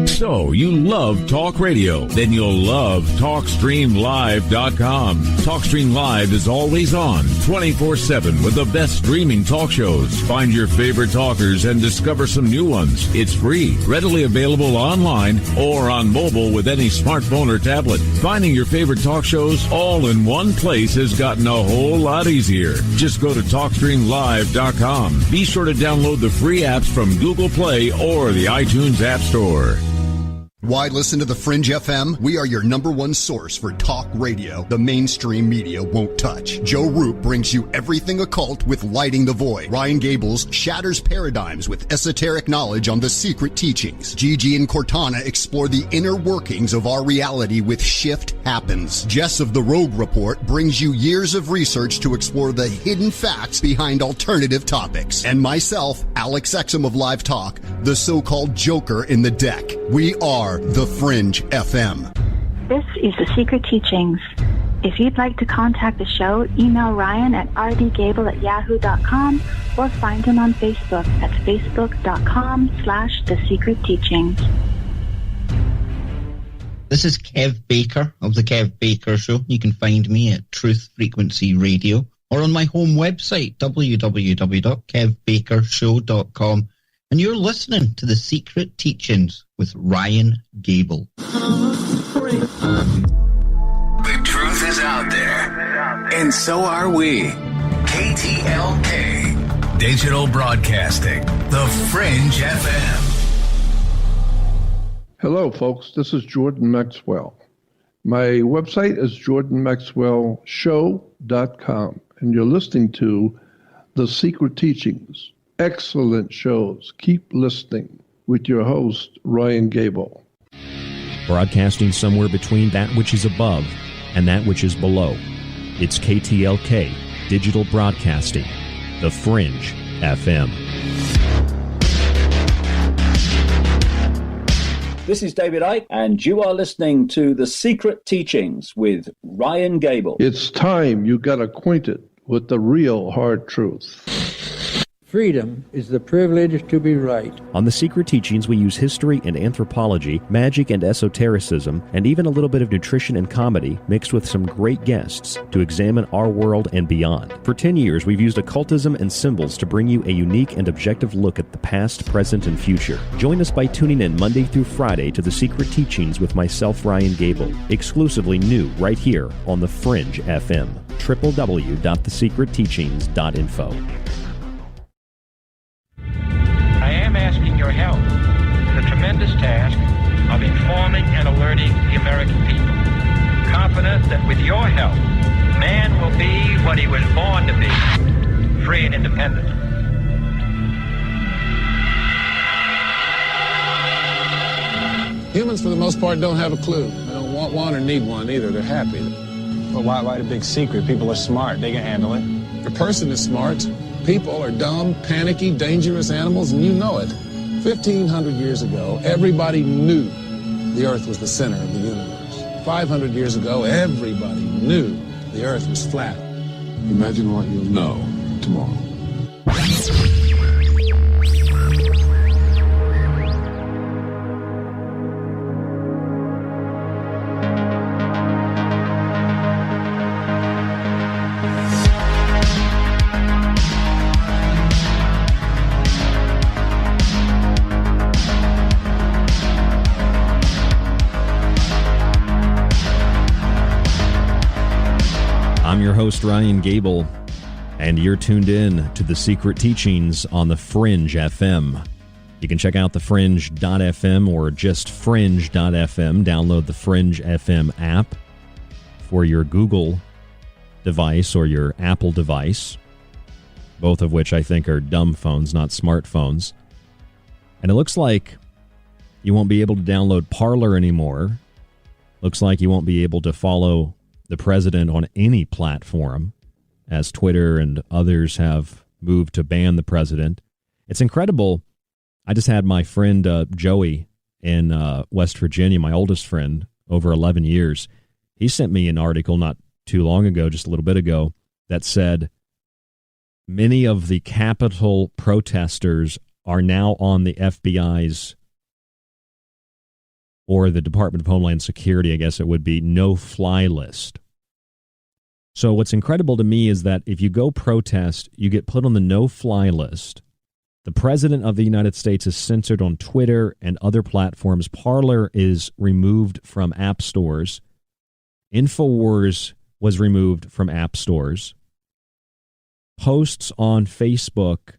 So, you love talk radio? Then you'll love TalkStreamLive.com. TalkStream Live is always on, 24/7 with the best streaming talk shows. Find your favorite talkers and discover some new ones. It's free, readily available online or on mobile with any smartphone or tablet. Finding your favorite talk shows all in one place has gotten a whole lot easier. Just go to TalkStreamLive.com. Be sure to download the free apps from Google Play or the iTunes App Store. Why listen to the Fringe FM? We are your number one source for talk radio the mainstream media won't touch. Joe Roop brings you everything occult with Lighting the Void. Ryan Gables shatters paradigms with esoteric knowledge on the secret teachings. Gigi and Cortana explore the inner workings of our reality with Shift Happens. Jess of the Rogue Report brings you years of research to explore the hidden facts behind alternative topics. And myself, Alex Exum of Live Talk, the so-called Joker in the deck. We are the Fringe FM. This is The Secret Teachings. If you'd like to contact the show, email Ryan at rdgable@yahoo.com or find him on Facebook at facebook.com/The Secret Teachings. This is Kev Baker of The Kev Baker Show. You can find me at Truth Frequency Radio or on my home website, www.kevbakershow.com. And you're listening to The Secret Teachings with Ryan Gable. The truth is out there, and so are we. KTLK, Digital Broadcasting, The Fringe FM. Hello, folks. This is Jordan Maxwell. My website is jordanmaxwellshow.com, and you're listening to The Secret Teachings. Excellent shows. Keep listening with your host, Ryan Gable. Broadcasting somewhere between that which is above and that which is below. It's KTLK, Digital Broadcasting, The Fringe FM. This is David Icke, and you are listening to The Secret Teachings with Ryan Gable. It's time you got acquainted with the real hard truth. Freedom is the privilege to be right. On The Secret Teachings, we use history and anthropology, magic and esotericism, and even a little bit of nutrition and comedy mixed with some great guests to examine our world and beyond. For 10 years, we've used occultism and symbols to bring you a unique and objective look at the past, present, and future. Join us by tuning in Monday through Friday to The Secret Teachings with myself, Ryan Gable, exclusively new right here on The Fringe FM, www.thesecretteachings.info. I am asking your help in the tremendous task of informing and alerting the American people, confident that with your help, man will be what he was born to be, free and independent. Humans, for the most part, don't have a clue. They don't want one or need one either. They're happy. But why the big secret? People are smart. They can handle it. The person is smart. People are dumb, panicky, dangerous animals, and you know it. 1,500 years ago, everybody knew the Earth was the center of the universe. 500 years ago, everybody knew the Earth was flat. Imagine what you'll know tomorrow. I'm your host, Ryan Gable, and you're tuned in to The Secret Teachings on the Fringe FM. You can check out thefringe.fm or just fringe.fm. Download the Fringe FM app for your Google device or your Apple device, both of which I think are dumb phones, not smartphones. And it looks like you won't be able to download Parler anymore. Looks like you won't be able to follow the president on any platform, as Twitter and others have moved to ban the president. It's incredible. I just had my friend Joey in West Virginia, my oldest friend, over 11 years. He sent me an article not too long ago, just a little bit ago, that said many of the Capitol protesters are now on the FBI's or the Department of Homeland Security, I guess it would be, no-fly list. So what's incredible to me is that if you go protest, you get put on the no-fly list. The President of the United States is censored on Twitter and other platforms. Parler is removed from app stores. InfoWars was removed from app stores. Posts on Facebook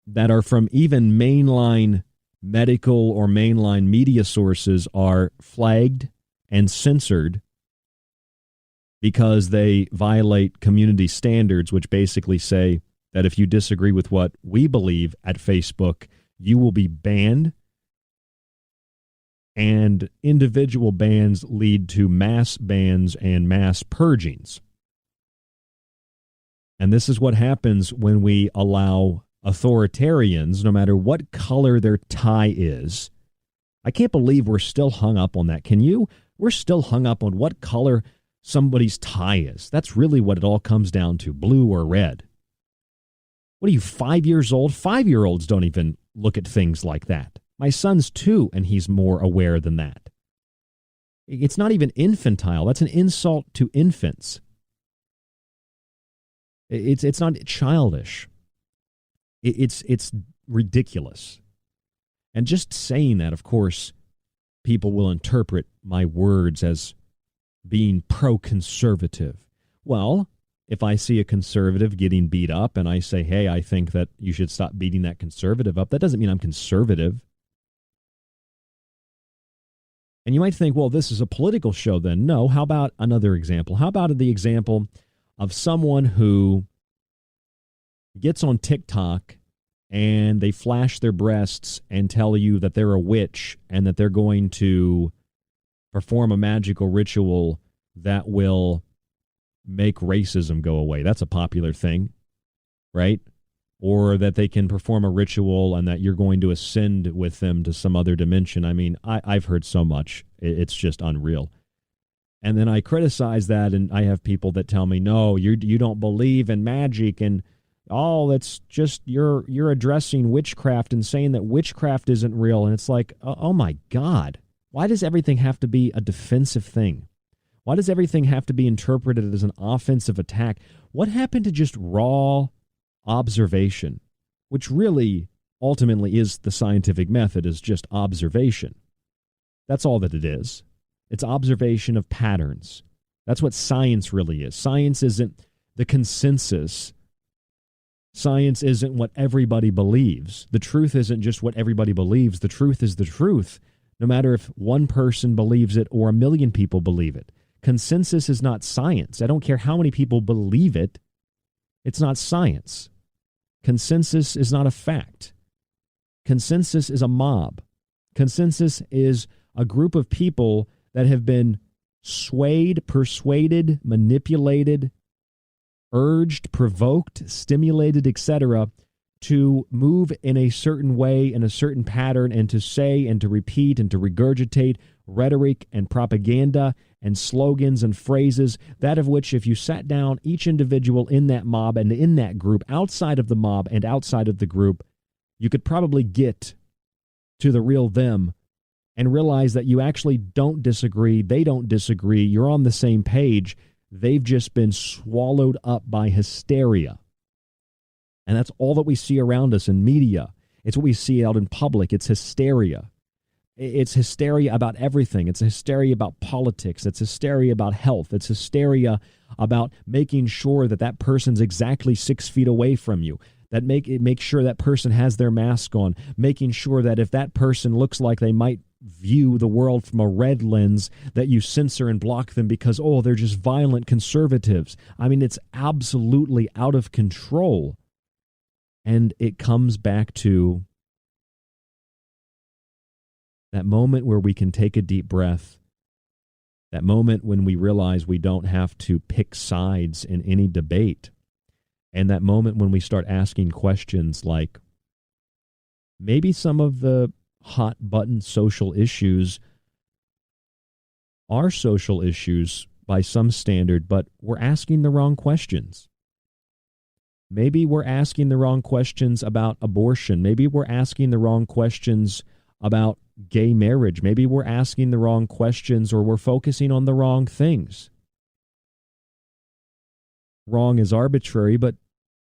that are from even mainline medical or mainline media sources are flagged and censored because they violate community standards, which basically say that if you disagree with what we believe at Facebook, you will be banned. And individual bans lead to mass bans and mass purgings. And this is what happens when we allow authoritarians, no matter what color their tie is. I can't believe we're still hung up on that. Can you? We're still hung up on what color somebody's tie is. That's really what it all comes down to, blue or red. What are you, 5 years old? 5-year-olds don't even look at things like that. My son's 2, and he's more aware than that. It's not even infantile. That's an insult to infants. It's not childish. It's ridiculous. And just saying that, of course, people will interpret my words as being pro-conservative. Well, if I see a conservative getting beat up and I say, hey, I think that you should stop beating that conservative up, that doesn't mean I'm conservative. And you might think, well, this is a political show then. No, how about another example? How about the example of someone who gets on TikTok and they flash their breasts and tell you that they're a witch and that they're going to perform a magical ritual that will make racism go away. That's a popular thing, right? Or that they can perform a ritual and that you're going to ascend with them to some other dimension. I mean, I've heard so much. It's just unreal. And then I criticize that, and I have people that tell me, no, you don't believe in magic, and that's just you're addressing witchcraft and saying that witchcraft isn't real. And it's like, oh my God, why does everything have to be a defensive thing? Why does everything have to be interpreted as an offensive attack? What happened to just raw observation, which really ultimately is the scientific method, is just observation. That's all that it is. It's observation of patterns. That's what science really is. Science isn't the consensus. Science isn't what everybody believes. The truth isn't just what everybody believes. The truth is the truth, no matter if one person believes it or a million people believe it. Consensus is not science. I don't care how many people believe it. It's not science. Consensus is not a fact. Consensus is a mob. Consensus is a group of people that have been swayed, persuaded, manipulated, urged, provoked, stimulated, etc., to move in a certain way, in a certain pattern, and to say and to repeat and to regurgitate rhetoric and propaganda and slogans and phrases, that of which if you sat down each individual in that mob and in that group, outside of the mob and outside of the group, you could probably get to the real them and realize that you actually don't disagree, they don't disagree, you're on the same page. They've just been swallowed up by hysteria. And that's all that we see around us in media. It's what we see out in public. It's hysteria. It's hysteria about everything. It's hysteria about politics. It's hysteria about health. It's hysteria about making sure that that person's exactly 6 feet away from you. That make sure that person has their mask on. Making sure that if that person looks like they might view the world from a red lens, that you censor and block them because, they're just violent conservatives. I mean, it's absolutely out of control. And it comes back to that moment where we can take a deep breath, that moment when we realize we don't have to pick sides in any debate, and that moment when we start asking questions like, maybe some of the hot button social issues are social issues by some standard, but we're asking the wrong questions. Maybe we're asking the wrong questions about abortion. Maybe we're asking the wrong questions about gay marriage. Maybe we're asking the wrong questions or we're focusing on the wrong things. Wrong is arbitrary, but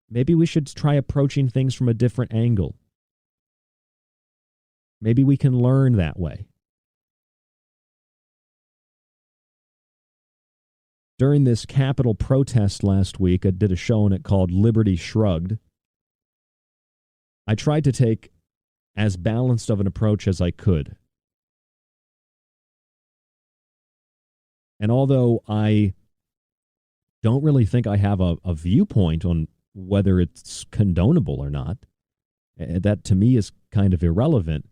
maybe we should try approaching things from a different angle. Maybe we can learn that way. During this Capitol protest last week, I did a show on it called Liberty Shrugged. I tried to take as balanced of an approach as I could. And although I don't really think I have a viewpoint on whether it's condonable or not, that to me is kind of irrelevant.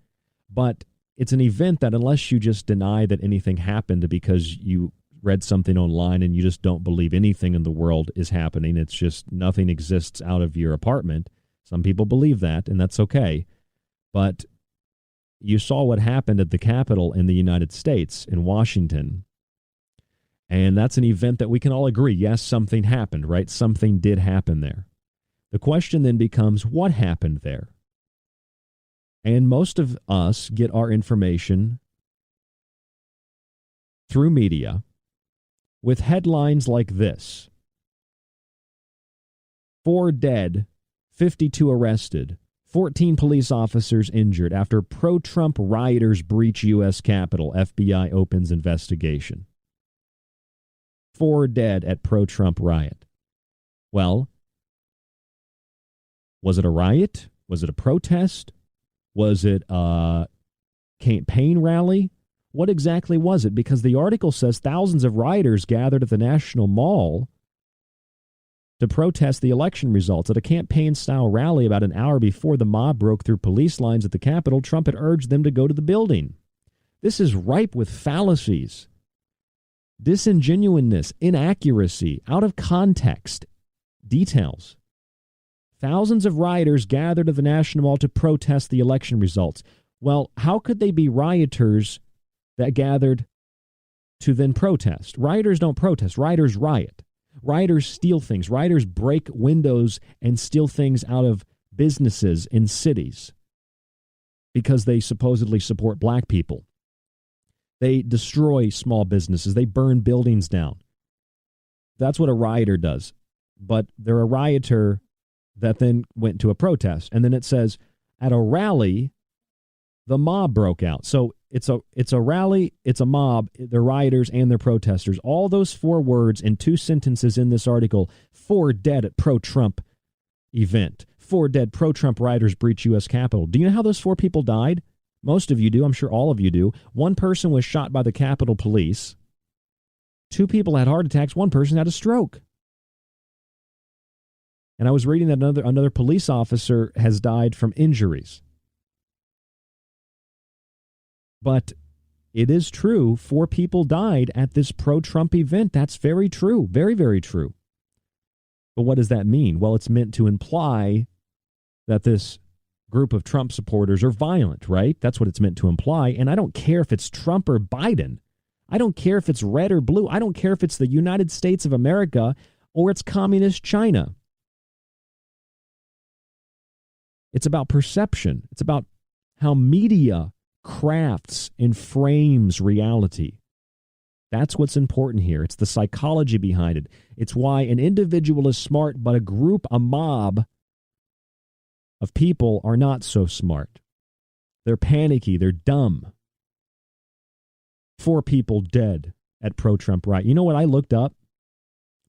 But it's an event that unless you just deny that anything happened because you read something online and you just don't believe anything in the world is happening, it's just nothing exists out of your apartment. Some people believe that, and that's okay. But you saw what happened at the Capitol in the United States, in Washington. And that's an event that we can all agree, yes, something happened, right? Something did happen there. The question then becomes, what happened there? And most of us get our information through media with headlines like this: 4 dead, 52 arrested, 14 police officers injured after pro-Trump rioters breach U.S. Capitol. FBI opens investigation. 4 dead at pro-Trump riot. Well, was it a riot? Was it a protest? Was it a campaign rally? What exactly was it? Because the article says thousands of rioters gathered at the National Mall to protest the election results. At a campaign-style rally about an hour before the mob broke through police lines at the Capitol, Trump had urged them to go to the building. This is ripe with fallacies, disingenuousness, inaccuracy, out of context details. Thousands of rioters gathered at the National Mall to protest the election results. Well, how could they be rioters that gathered to then protest? Rioters don't protest. Rioters riot. Rioters steal things. Rioters break windows and steal things out of businesses in cities because they supposedly support black people. They destroy small businesses. They burn buildings down. That's what a rioter does. But they're a rioter that then went to a protest. And then it says, at a rally, the mob broke out. So it's a rally, it's a mob, they're rioters and they're protesters. All those 4 words in 2 sentences in this article: 4 dead at pro-Trump event. 4 dead, pro-Trump rioters breach U.S. Capitol. Do you know how those 4 people died? Most of you do. I'm sure all of you do. 1 person was shot by the Capitol Police. 2 people had heart attacks. 1 person had a stroke. And I was reading that another police officer has died from injuries. But it is true, 4 people died at this pro-Trump event. That's very true. Very, very true. But what does that mean? Well, it's meant to imply that this group of Trump supporters are violent, right? That's what it's meant to imply. And I don't care if it's Trump or Biden. I don't care if it's red or blue. I don't care if it's the United States of America or it's communist China. It's about perception. It's about how media crafts and frames reality. That's what's important here. It's the psychology behind it. It's why an individual is smart, but a group, a mob of people are not so smart. They're panicky. They're dumb. 4 people dead at pro-Trump riot. You know what I looked up?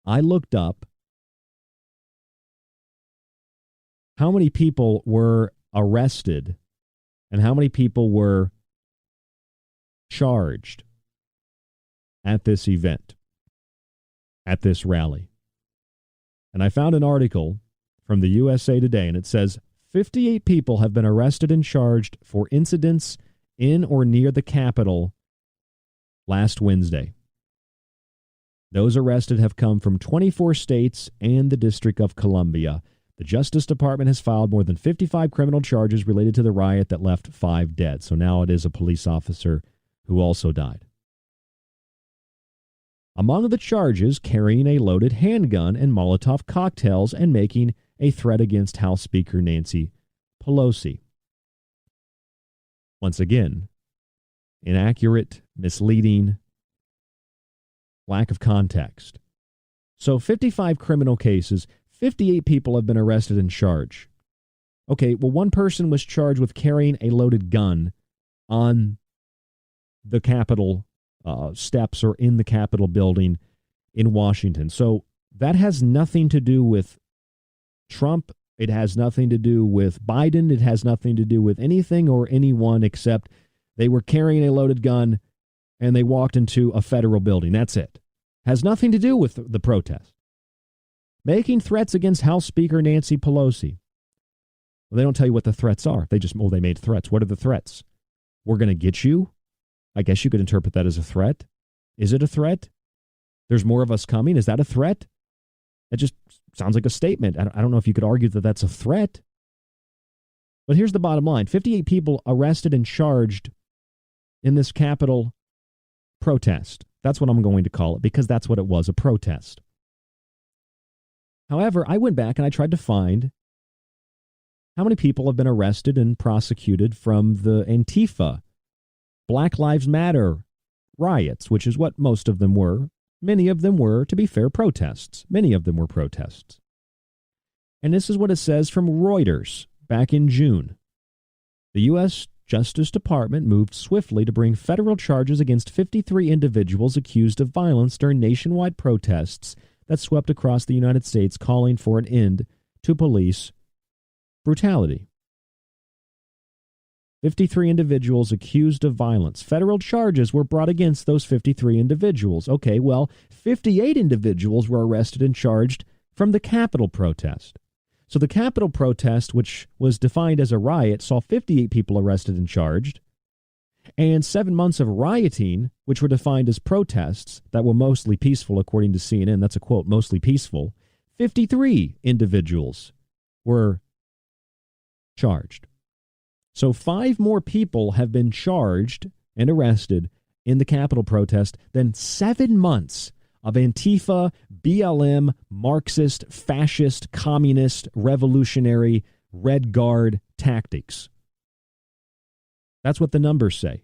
I looked up how many people were arrested and how many people were charged at this event, at this rally. And I found an article from the USA Today, and it says 58 people have been arrested and charged for incidents in or near the Capitol last Wednesday. Those arrested have come from 24 states and the District of Columbia. The Justice Department has filed more than 55 criminal charges related to the riot that left 5 dead. So now it is a police officer who also died. Among the charges, carrying a loaded handgun and Molotov cocktails and making a threat against House Speaker Nancy Pelosi. Once again, inaccurate, misleading, lack of context. So 55 criminal cases, 58 people have been arrested and charged. Okay, well, one person was charged with carrying a loaded gun on the Capitol steps or in the Capitol building in Washington. So that has nothing to do with Trump. It has nothing to do with Biden. It has nothing to do with anything or anyone except they were carrying a loaded gun and they walked into a federal building. That's it. Has nothing to do with the protest. Making threats against House Speaker Nancy Pelosi. Well, they don't tell you what the threats are. They made threats. What are the threats? We're going to get you. I guess you could interpret that as a threat. Is it a threat? There's more of us coming. Is that a threat? It just sounds like a statement. I don't know if you could argue that that's a threat. But here's the bottom line. 58 people arrested and charged in this Capitol protest. That's what I'm going to call it because that's what it was, a protest. However, I went back and I tried to find how many people have been arrested and prosecuted from the Antifa, Black Lives Matter riots, which is what most of them were. Many of them were, to be fair, protests. Many of them were protests. And this is what it says from Reuters back in June. The U.S. Justice Department moved swiftly to bring federal charges against 53 individuals accused of violence during nationwide protests that swept across the United States, calling for an end to police brutality. 53 individuals accused of violence. Federal charges were brought against those 53 individuals. Okay, well, 58 individuals were arrested and charged from the Capitol protest. So the Capitol protest, which was defined as a riot, saw 58 people arrested and charged. And 7 months of rioting, which were defined as protests that were mostly peaceful, according to CNN, that's a quote, mostly peaceful, 53 individuals were charged. So 5 more people have been charged and arrested in the Capitol protest than 7 months of Antifa, BLM, Marxist, fascist, communist, revolutionary, Red Guard tactics. That's what the numbers say.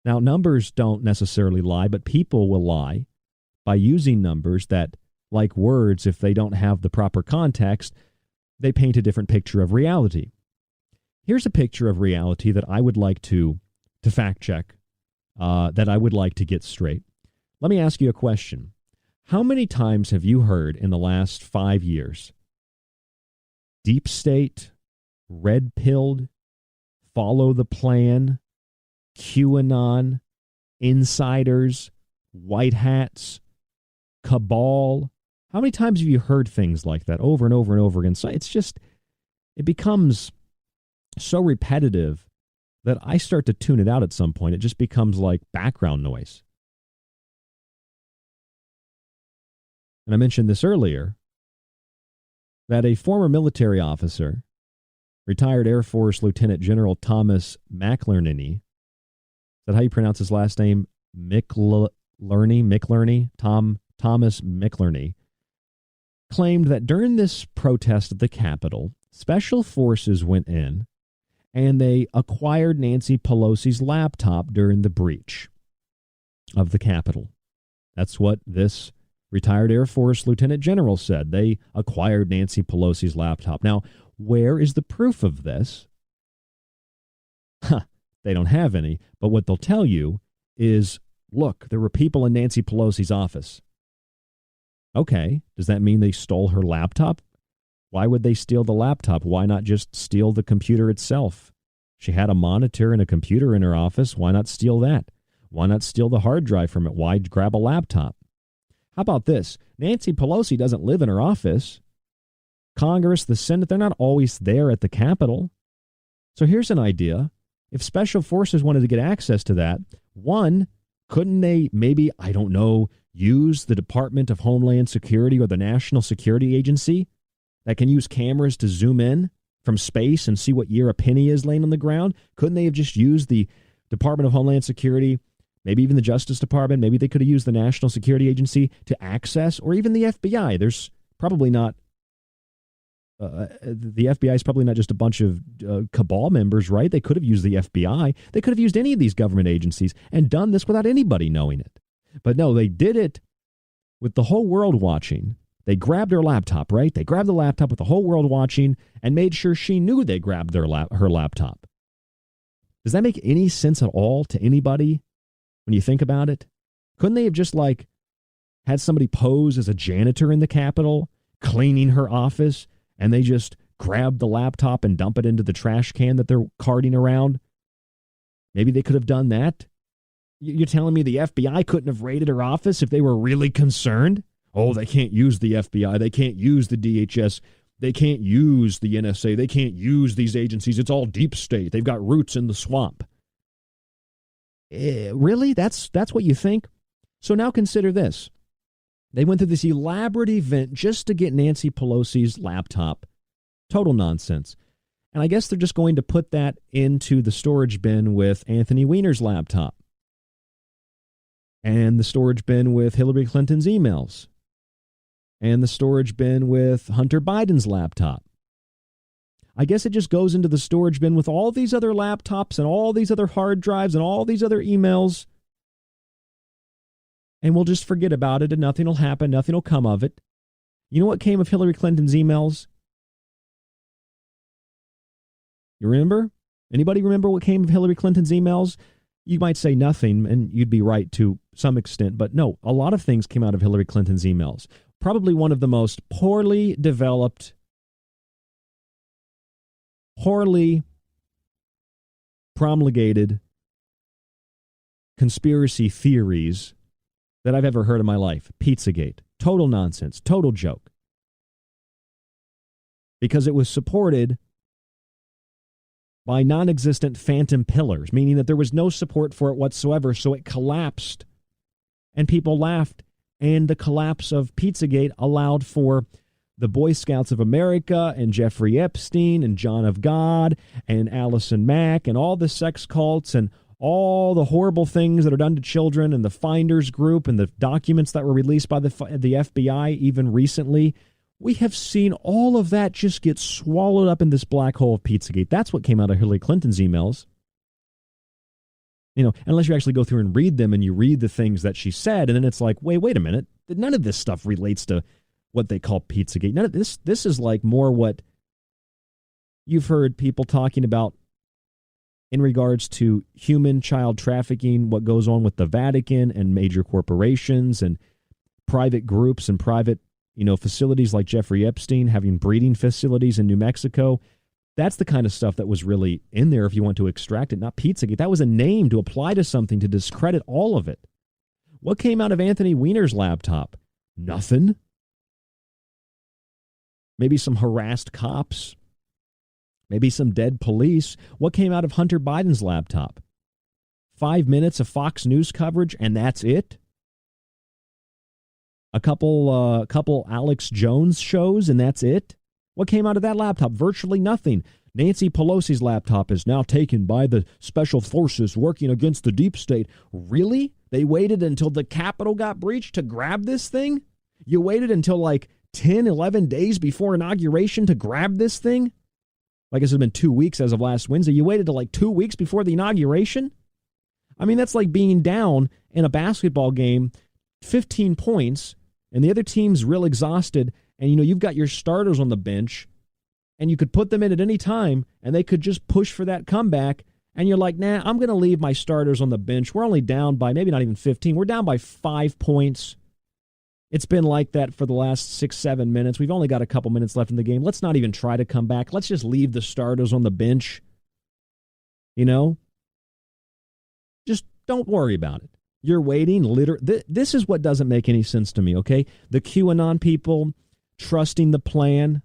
Now, numbers don't necessarily lie, but people will lie by using numbers that, like words, if they don't have the proper context, they paint a different picture of reality. Here's a picture of reality that I would like to fact check, that I would like to get straight. Let me ask you a question. How many times have you heard in the last 5 years, deep state, red-pilled, follow the plan, QAnon, insiders, white hats, cabal? How many times have you heard things like that over and over and over again? So it's just, it becomes so repetitive that I start to tune it out at some point. It just becomes like background noise. And I mentioned this earlier, that a former military officer, retired Air Force Lieutenant General Thomas McInerney, is that how you pronounce his last name? Thomas McInerney, claimed that during this protest at the Capitol, special forces went in and they acquired Nancy Pelosi's laptop during the breach of the Capitol. That's what this retired Air Force Lieutenant General said. They acquired Nancy Pelosi's laptop. Now, where is the proof of this? They don't have any, but what they'll tell you is, look, there were people in Nancy Pelosi's office. Okay, does that mean they stole her laptop? Why would they steal the laptop? Why not just steal the computer itself? She had a monitor and a computer in her office. Why not steal that? Why not steal the hard drive from it? Why grab a laptop? How about this? Nancy Pelosi doesn't live in her office. Congress, the Senate, they're not always there at the Capitol. So here's an idea. If special forces wanted to get access to that, one, couldn't they maybe, I don't know, use the Department of Homeland Security or the National Security Agency that can use cameras to zoom in from space and see what year a penny is laying on the ground? Couldn't they have just used the Department of Homeland Security, maybe even the Justice Department? Maybe they could have used the National Security Agency to access, or even the FBI. There's probably not the FBI is probably not just a bunch of cabal members, right? They could have used the FBI. They could have used any of these government agencies and done this without anybody knowing it. But no, they did it with the whole world watching. They grabbed her laptop, right? They grabbed the laptop with the whole world watching and made sure she knew they grabbed her laptop. Does that make any sense at all to anybody when you think about it? Couldn't they have just like had somebody pose as a janitor in the Capitol, cleaning her office, and they just grab the laptop and dump it into the trash can that they're carting around? Maybe they could have done that. You're telling me the FBI couldn't have raided her office if they were really concerned? Oh, they can't use the FBI. They can't use the DHS. They can't use the NSA. They can't use these agencies. It's all deep state. They've got roots in the swamp. Really? That's what you think? So now consider this. They went through this elaborate event just to get Nancy Pelosi's laptop. Total nonsense. And I guess they're just going to put that into the storage bin with Anthony Weiner's laptop. And the storage bin with Hillary Clinton's emails. And the storage bin with Hunter Biden's laptop. I guess it just goes into the storage bin with all these other laptops and all these other hard drives and all these other emails. And we'll just forget about it and nothing will happen. Nothing will come of it. You know what came of Hillary Clinton's emails? You remember? Anybody remember what came of Hillary Clinton's emails? You might say nothing, and you'd be right to some extent. But no, a lot of things came out of Hillary Clinton's emails. Probably one of the most poorly developed, poorly promulgated conspiracy theories that I've ever heard in my life. Pizzagate. Total nonsense. Total joke. Because it was supported by non-existent phantom pillars, meaning that there was no support for it whatsoever, so it collapsed. And people laughed. And the collapse of Pizzagate allowed for the Boy Scouts of America and Jeffrey Epstein and John of God and Allison Mack and all the sex cults and all the horrible things that are done to children and the Finders Group and the documents that were released by the FBI even recently. We have seen all of that just get swallowed up in this black hole of Pizzagate. That's what came out of Hillary Clinton's emails. You know, unless you actually go through and read them and you read the things that she said, and then it's like, wait a minute. None of this stuff relates to what they call Pizzagate. None of this is like more what you've heard people talking about in regards to human child trafficking, what goes on with the Vatican and major corporations and private groups and private, facilities like Jeffrey Epstein having breeding facilities in New Mexico. That's the kind of stuff that was really in there if you want to extract it, not Pizzagate. That was a name to apply to something to discredit all of it. What came out of Anthony Weiner's laptop? Nothing. Maybe some harassed cops. Maybe some dead police. What came out of Hunter Biden's laptop? 5 minutes of Fox News coverage, and that's it? A couple Alex Jones shows, and that's it? What came out of that laptop? Virtually nothing. Nancy Pelosi's laptop is now taken by the special forces working against the deep state. Really? They waited until the Capitol got breached to grab this thing? You waited until like 10, 11 days before inauguration to grab this thing? I guess it's been 2 weeks as of last Wednesday. You waited to like 2 weeks before the inauguration? I mean, that's like being down in a basketball game, 15 points, and the other team's real exhausted, and you've got your starters on the bench, and you could put them in at any time, and they could just push for that comeback, and you're like, nah, I'm going to leave my starters on the bench. We're only down by maybe not even 15. We're down by 5 points. It's been like that for the last 6-7 minutes. We've only got a couple minutes left in the game. Let's not even try to come back. Let's just leave the starters on the bench. Just don't worry about it. You're waiting. This is what doesn't make any sense to me, okay? The QAnon people trusting the plan.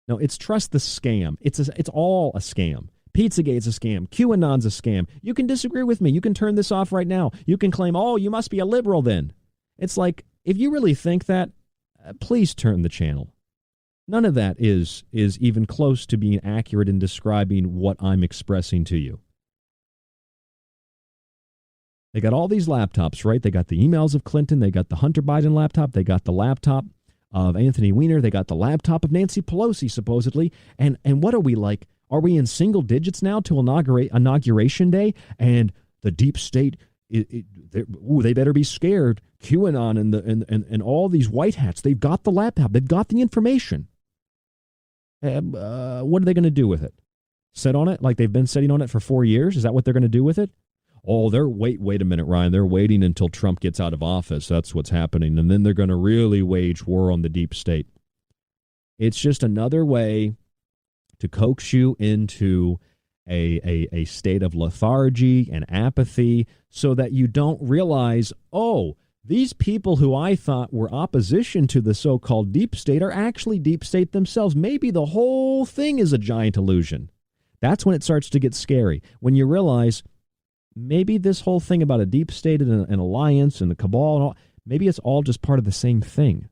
No, it's trust the scam. It's all a scam. Pizzagate's a scam. QAnon's a scam. You can disagree with me. You can turn this off right now. You can claim, oh, you must be a liberal then. It's like, if you really think that, please turn the channel. None of that is even close to being accurate in describing what I'm expressing to you. They got all these laptops, right? They got the emails of Clinton. They got the Hunter Biden laptop. They got the laptop of Anthony Weiner. They got the laptop of Nancy Pelosi, supposedly. And what are we like? Are we in single digits now to inauguration day? And the deep state, they better be scared. QAnon and all these white hats, they've got the laptop. They've got the information. What are they going to do with it? Sit on it like they've been sitting on it for 4 years? Is that what they're going to do with it? Oh, wait a minute, Ryan. They're waiting until Trump gets out of office. That's what's happening. And then they're going to really wage war on the deep state. It's just another way to coax you into a state of lethargy and apathy so that you don't realize, oh, these people who I thought were opposition to the so-called deep state are actually deep state themselves. Maybe the whole thing is a giant illusion. That's when it starts to get scary. When you realize maybe this whole thing about a deep state and an alliance and the cabal and all, maybe it's all just part of the same thing.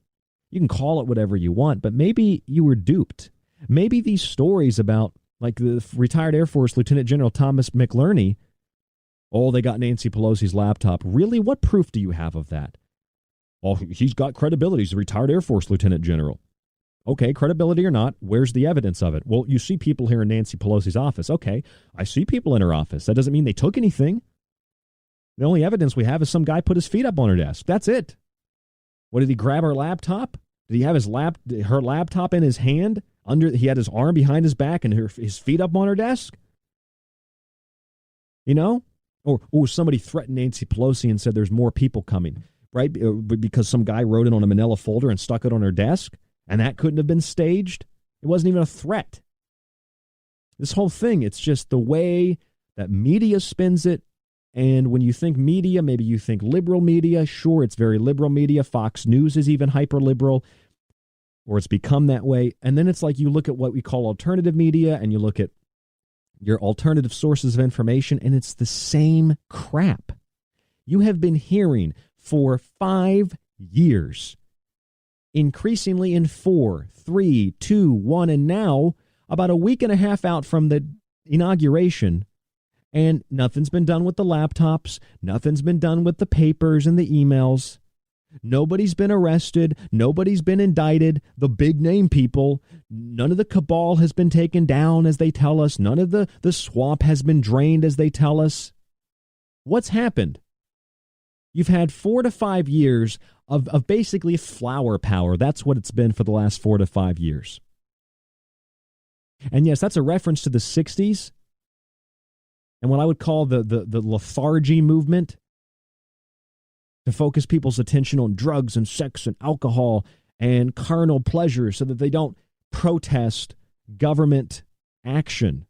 You can call it whatever you want, but maybe you were duped. Maybe these stories about, like the retired Air Force Lieutenant General Thomas McLerney, oh, they got Nancy Pelosi's laptop. Really? What proof do you have of that? Oh, he's got credibility. He's a retired Air Force Lieutenant General. Okay, credibility or not, where's the evidence of it? Well, you see people here in Nancy Pelosi's office. Okay, I see people in her office. That doesn't mean they took anything. The only evidence we have is some guy put his feet up on her desk. That's it. What, did he grab her laptop? Did he have her laptop in his hand? He had his arm behind his back and his feet up on her desk? You know? Or somebody threatened Nancy Pelosi and said there's more people coming, right? Because some guy wrote it on a manila folder and stuck it on her desk? And that couldn't have been staged? It wasn't even a threat. This whole thing, it's just the way that media spins it. And when you think media, maybe you think liberal media. Sure, it's very liberal media. Fox News is even hyper-liberal, or it's become that way. And then it's like you look at what we call alternative media, and you look at your alternative sources of information, and it's the same crap. You have been hearing for 5 years, increasingly in 4, 3, 2, 1, and now about a week and a half out from the inauguration, and nothing's been done with the laptops, nothing's been done with the papers and the emails. Nobody's been arrested, nobody's been indicted, the big name people, none of the cabal has been taken down as they tell us, none of the swamp has been drained as they tell us. What's happened? You've had 4 to 5 years of basically flower power. That's what it's been for the last 4 to 5 years. And yes, that's a reference to the 60s and what I would call the lethargy movement, to focus people's attention on drugs and sex and alcohol and carnal pleasure so that they don't protest government action,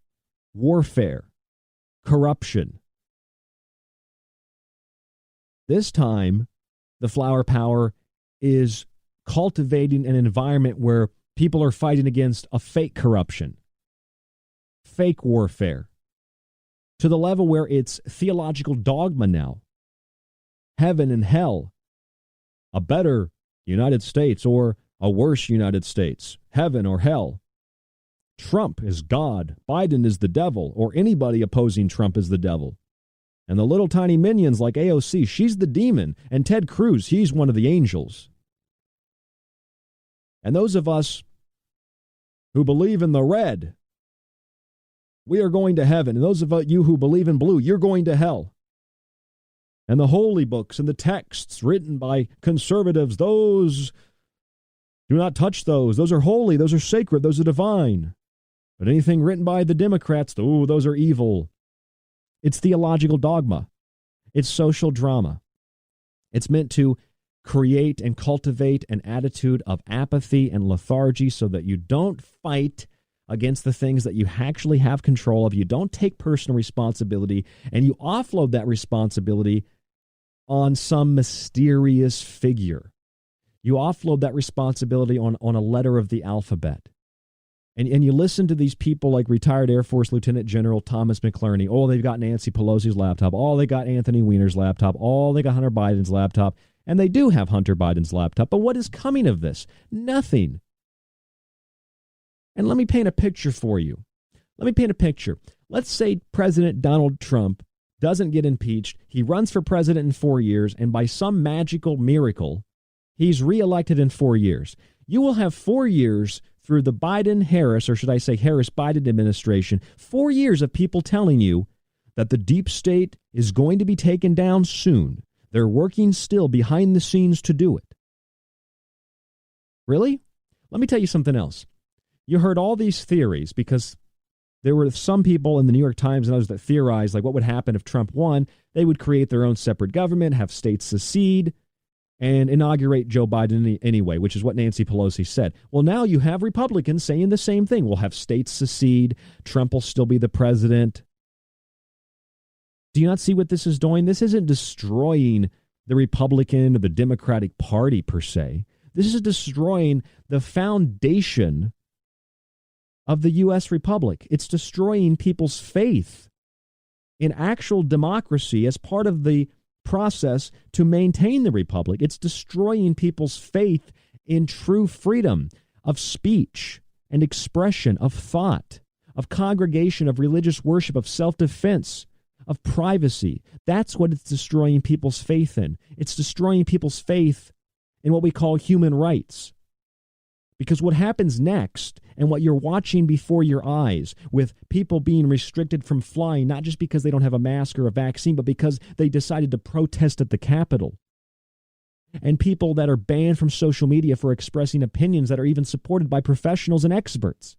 warfare, corruption. This time, the flower power is cultivating an environment where people are fighting against a fake corruption, fake warfare, to the level where it's theological dogma now. Heaven and hell, a better United States or a worse United States, heaven or hell. Trump is God, Biden is the devil, or anybody opposing Trump is the devil. And the little tiny minions like AOC, she's the demon, and Ted Cruz, he's one of the angels. And those of us who believe in the red, we are going to heaven. And those of you who believe in blue, you're going to hell. And the holy books and the texts written by conservatives, those, do not touch those. Those are holy, those are sacred, those are divine. But anything written by the Democrats, those are evil. It's theological dogma. It's social drama. It's meant to create and cultivate an attitude of apathy and lethargy so that you don't fight against the things that you actually have control of. You don't take personal responsibility, and you offload that responsibility on some mysterious figure. You offload that responsibility on a letter of the alphabet. And you listen to these people like retired Air Force Lieutenant General Thomas McLerney. Oh, they've got Nancy Pelosi's laptop. Oh, they got Anthony Weiner's laptop. Oh, they got Hunter Biden's laptop. And they do have Hunter Biden's laptop. But what is coming of this? Nothing. And let me paint a picture for you. Let me paint a picture. Let's say President Donald Trump doesn't get impeached. He runs for president in 4 years, and by some magical miracle, he's reelected in 4 years. You will have 4 years through the Biden-Harris, or should I say Harris-Biden administration, 4 years of people telling you that the deep state is going to be taken down soon. They're working still behind the scenes to do it. Really? Let me tell you something else. You heard all these theories because there were some people in the New York Times and others that theorized like what would happen if Trump won. They would create their own separate government, have states secede, and inaugurate Joe Biden anyway, which is what Nancy Pelosi said. Well, now you have Republicans saying the same thing. We'll have states secede. Trump will still be the president. Do you not see what this is doing? This isn't destroying the Republican or the Democratic Party per se. This is destroying the foundation of the U.S. Republic. It's destroying people's faith in actual democracy as part of the process to maintain the Republic. It's destroying people's faith in true freedom of speech and expression, of thought, of congregation, of religious worship, of self-defense, of privacy. That's what it's destroying people's faith in. It's destroying people's faith in what we call human rights. Because what happens next, and what you're watching before your eyes, with people being restricted from flying, not just because they don't have a mask or a vaccine, but because they decided to protest at the Capitol, and people that are banned from social media for expressing opinions that are even supported by professionals and experts,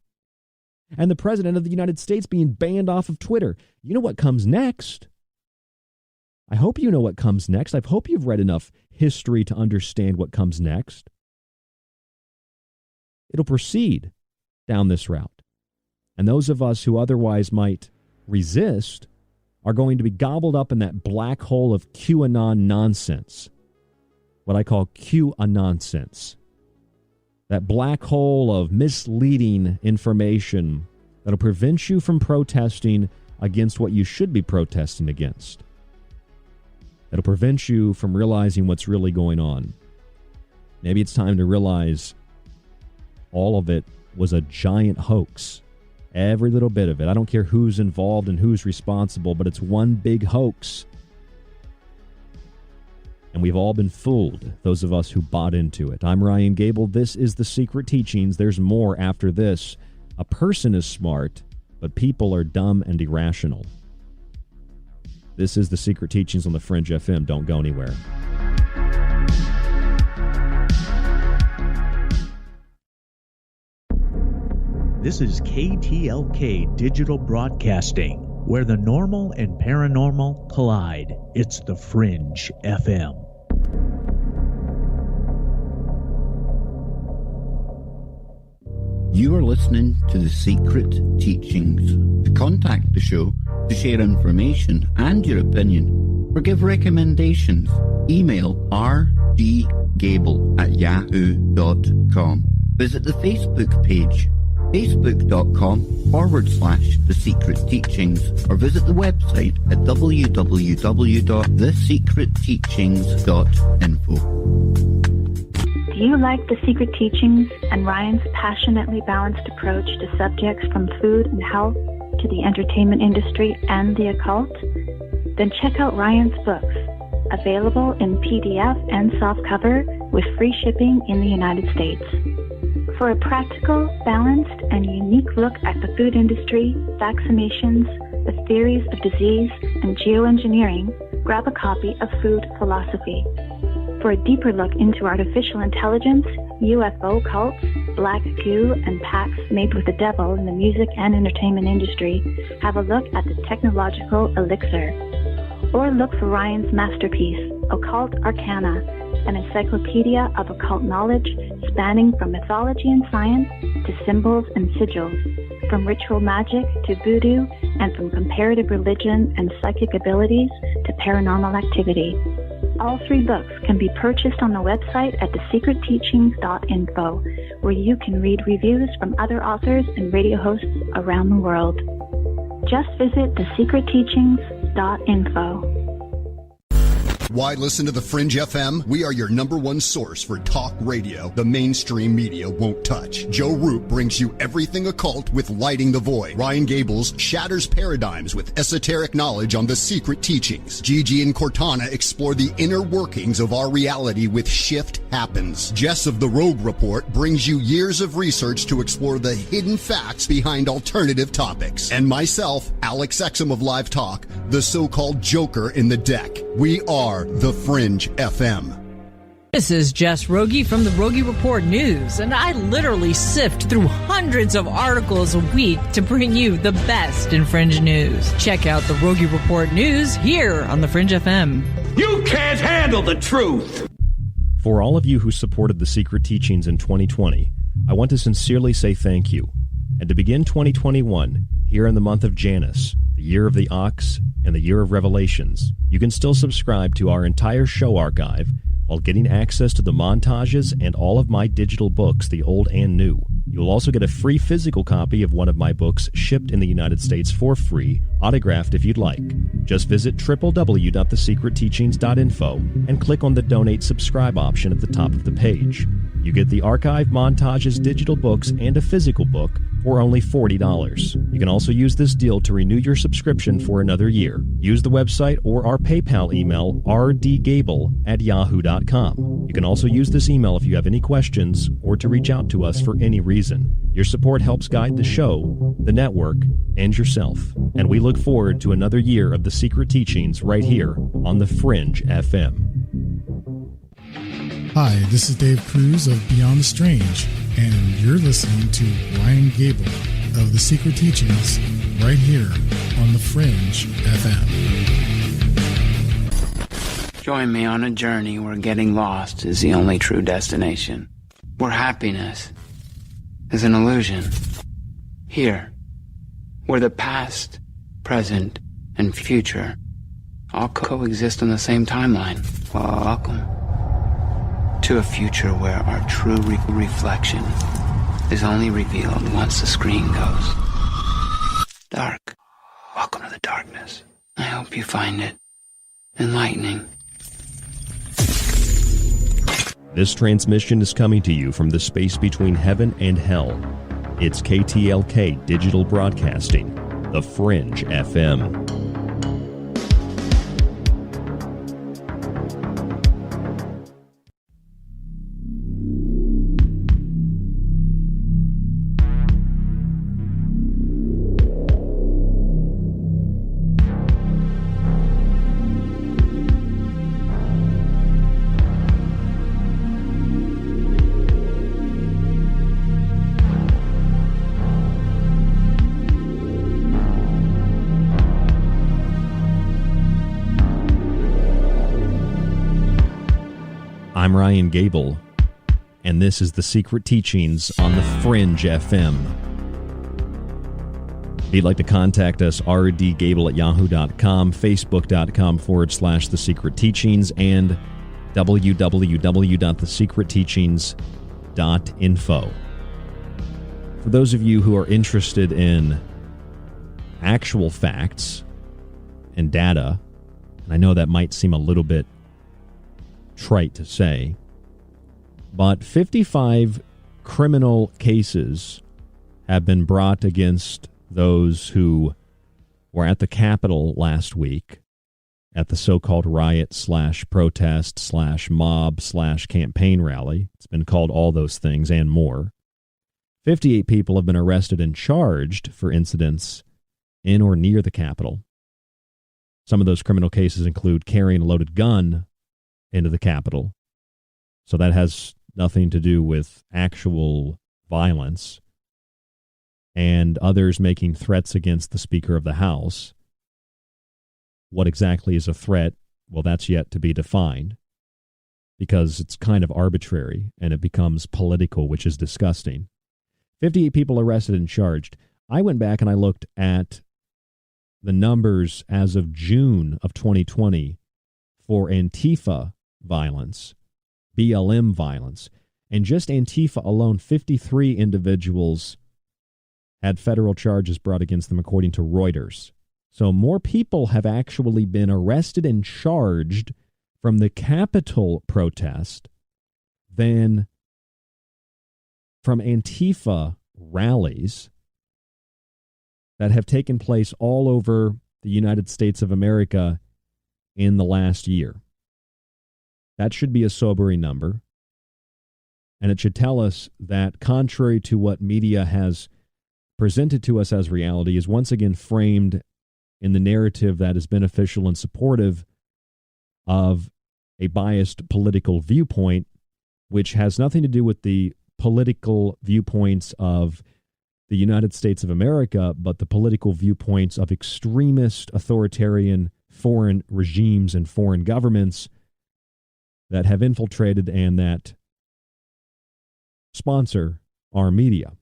and the President of the United States being banned off of Twitter. You know what comes next? I hope you know what comes next. I hope you've read enough history to understand what comes next. It'll proceed down this route. And those of us who otherwise might resist are going to be gobbled up in that black hole of QAnon nonsense, what I call QAnonsense. That black hole of misleading information that'll prevent you from protesting against what you should be protesting against. It'll prevent you from realizing what's really going on. Maybe it's time to realize all of it was a giant hoax. Every little bit of it. I don't care who's involved and who's responsible, but it's one big hoax. And we've all been fooled, those of us who bought into it. I'm Ryan Gable. This is The Secret Teachings. There's more after this. A person is smart, but people are dumb and irrational. This is The Secret Teachings on the Fringe FM. Don't go anywhere. This is KTLK Digital Broadcasting, where the normal and paranormal collide. It's the Fringe FM. You are listening to The Secret Teachings. To contact the show, to share information and your opinion, or give recommendations, email rdgable@yahoo.com. Visit the Facebook page, facebook.com/The Secret Teachings, or visit the website at www.thesecretteachings.info. Do you like The Secret Teachings and Ryan's passionately balanced approach to subjects from food and health to the entertainment industry and the occult? Then check out Ryan's books, available in PDF and softcover with free shipping in the United States. For a practical, balanced, and unique look at the food industry, vaccinations, the theories of disease, and geoengineering, grab a copy of Food Philosophy. For a deeper look into artificial intelligence, U.F.O cults, black goo, and pacts made with the devil in the music and entertainment industry, have a look at the technological elixir. Or look for Ryan's masterpiece, Occult Arcana, an encyclopedia of occult knowledge spanning from mythology and science to symbols and sigils, from ritual magic to voodoo, and from comparative religion and psychic abilities to paranormal activity. All 3 books can be purchased on the website at thesecretteachings.info, where you can read reviews from other authors and radio hosts around the world. Just visit thesecretteachings.info. Why listen to the Fringe FM? We are your number one source for talk radio the mainstream media won't touch. Joe Roop brings you everything occult with Lighting the Void. Ryan Gables shatters paradigms with esoteric knowledge on the secret teachings. Gigi and Cortana explore the inner workings of our reality with Shift Happens. Jess of the Rogue Report brings you years of research to explore the hidden facts behind alternative topics. And myself, Alex Exum of Live Talk, the so-called Joker in the deck. We are the Fringe FM. This is Jess Rogie from the Rogie Report News, and I literally sift through hundreds of articles a week to bring you the best in Fringe news. Check out the Rogie Report News here on the Fringe FM. You can't handle the truth! For all of you who supported the Secret Teachings in 2020, I want to sincerely say thank you. And to begin 2021, here in the month of Janus, the year of the Ox, and the year of Revelations, you can still subscribe to our entire show archive while getting access to the montages and all of my digital books, the old and new. You'll also get a free physical copy of one of my books shipped in the United States for free, autographed if you'd like. Just visit www.thesecretteachings.info and click on the Donate Subscribe option at the top of the page. You get the archive, montages, digital books, and a physical book for only $40. You can also use this deal to renew your subscription for another year. Use the website or our PayPal email, rdgable@yahoo.com. You can also use this email if you have any questions or to reach out to us for any reason. Your support helps guide the show, the network, and yourself. And we look forward to another year of the Secret Teachings right here on the Fringe FM. Hi, this is Dave Cruz of Beyond the Strange, and you're listening to Ryan Gable of The Secret Teachings right here on the Fringe FM. Join me on a journey where getting lost is the only true destination, where happiness is an illusion. Here, where the past, present, and future all coexist on the same timeline. Welcome to a future where our true reflection is only revealed once the screen goes dark. Welcome to the darkness. I hope you find it enlightening. This transmission is coming to you from the space between heaven and hell. It's KTLK Digital Broadcasting, the Fringe FM. I'm Ryan Gable, and this is The Secret Teachings on the Fringe FM. If you'd like to contact us, rdgable@yahoo.com, facebook.com/The Secret Teachings, and www.thesecretteachings.info. For those of you who are interested in actual facts and data, and I know that might seem a little bit trite to say, but 55 criminal cases have been brought against those who were at the Capitol last week at the so-called riot/protest/mob/campaign rally. It's been called all those things and more. 58 people have been arrested and charged for incidents in or near the Capitol. Some of those criminal cases include carrying a loaded gun into the Capitol. So that has nothing to do with actual violence. And others making threats against the Speaker of the House. What exactly is a threat? Well, that's yet to be defined, because it's kind of arbitrary and it becomes political, which is disgusting. 58 people arrested and charged. I went back and I looked at the numbers as of June of 2020 for Antifa violence, BLM violence, and just Antifa alone, 53 individuals had federal charges brought against them, according to Reuters. So more people have actually been arrested and charged from the Capitol protest than from Antifa rallies that have taken place all over the United States of America in the last year. That should be a sobering number. And it should tell us that, contrary to what media has presented to us as reality, is once again framed in the narrative that is beneficial and supportive of a biased political viewpoint, which has nothing to do with the political viewpoints of the United States of America, but the political viewpoints of extremist, authoritarian foreign regimes and foreign governments that have infiltrated and that sponsor our media.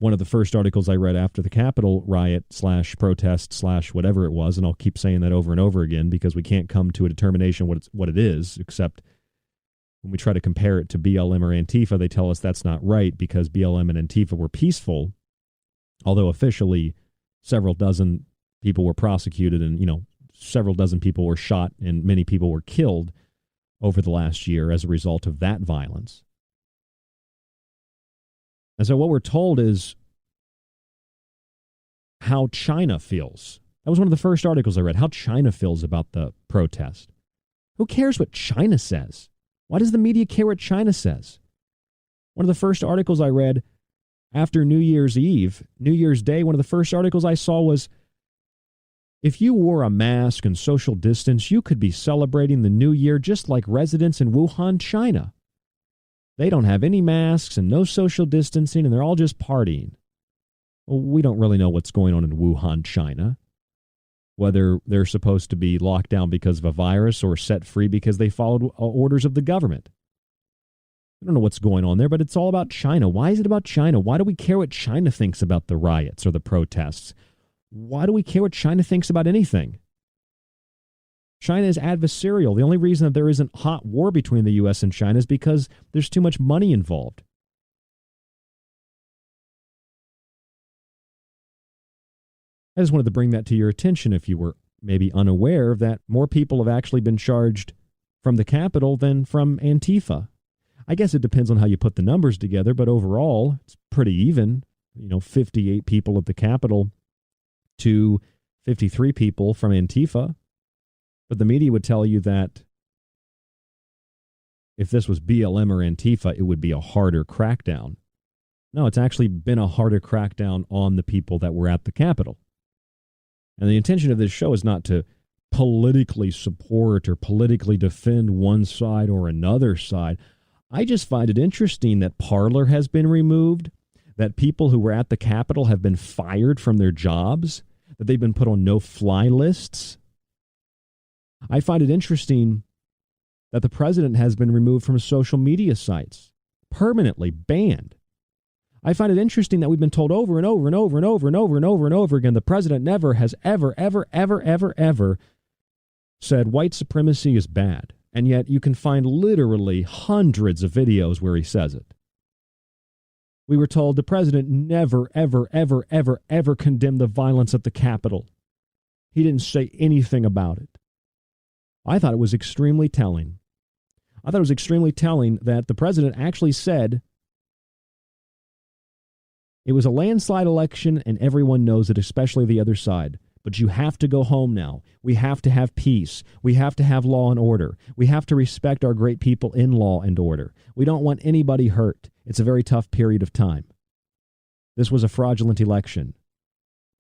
One of the first articles I read after the Capitol riot / protest / whatever it was, and I'll keep saying that over and over again because we can't come to a determination what it is, except when we try to compare it to BLM or Antifa, they tell us that's not right because BLM and Antifa were peaceful, although officially several dozen people were prosecuted and, several dozen people were shot and many people were killed over the last year as a result of that violence. And so what we're told is how China feels. That was one of the first articles I read, how China feels about the protest. Who cares what China says? Why does the media care what China says? One of the first articles I read after New Year's Eve, New Year's Day, one of the first articles I saw was, if you wore a mask and social distance, you could be celebrating the new year just like residents in Wuhan, China. They don't have any masks and no social distancing, and they're all just partying. Well, we don't really know what's going on in Wuhan, China, whether they're supposed to be locked down because of a virus or set free because they followed orders of the government. I don't know what's going on there, but it's all about China. Why is it about China? Why do we care what China thinks about the riots or the protests? Why do we care what China thinks about anything? China is adversarial. The only reason that there isn't hot war between the U.S. and China is because there's too much money involved. I just wanted to bring that to your attention if you were maybe unaware that more people have actually been charged from the Capitol than from Antifa. I guess it depends on how you put the numbers together, but overall, it's pretty even. 58 people at the Capitol to 53 people from Antifa. But the media would tell you that if this was BLM or Antifa, it would be a harder crackdown. No, it's actually been a harder crackdown on the people that were at the Capitol. And the intention of this show is not to politically support or politically defend one side or another side. I just find it interesting that Parler has been removed, that people who were at the Capitol have been fired from their jobs, that they've been put on no-fly lists. I find it interesting that the president has been removed from social media sites, permanently banned. I find it interesting that we've been told over and over and over and over and over and over and over again the president never has ever said white supremacy is bad. And yet you can find literally hundreds of videos where he says it. We were told the president never, ever condemned the violence at the Capitol. He didn't say anything about it. I thought it was extremely telling. I thought it was extremely telling that the president actually said it was a landslide election and everyone knows it, especially the other side. But you have to go home now. We have to have peace. We have to have law and order. We have to respect our great people in law and order. We don't want anybody hurt. It's a very tough period of time. This was a fraudulent election.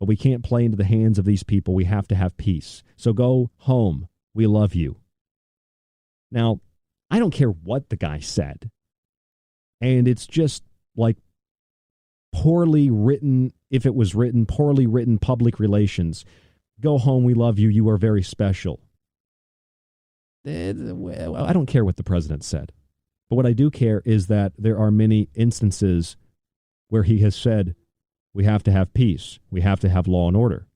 But we can't play into the hands of these people. We have to have peace. So go home. We love you. Now, I don't care what the guy said. And it's just like poorly written, if it was written, poorly written public relations. Go home, we love you, you are very special. I don't care what the president said. But what I do care is that there are many instances where he has said, we have to have peace, we have to have law and order.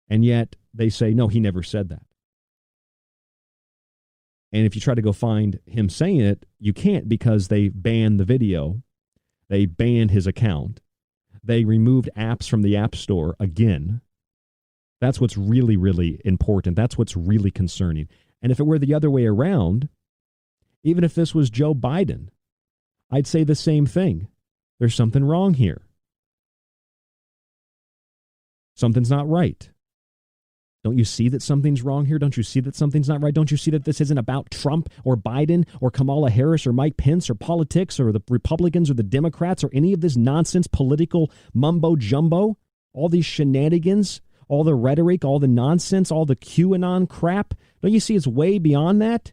And yet they say, no, he never said that. And if you try to go find him saying it, you can't because they banned the video. They banned his account. They removed apps from the App Store again. That's what's really, really important. That's what's really concerning. And if it were the other way around, even if this was Joe Biden, I'd say the same thing. There's something wrong here. Something's not right. Don't you see that something's wrong here? Don't you see that something's not right? Don't you see that this isn't about Trump or Biden or Kamala Harris or Mike Pence or politics or the Republicans or the Democrats or any of this nonsense political mumbo jumbo? All these shenanigans, all the rhetoric, all the nonsense, all the QAnon crap. Don't you see it's way beyond that?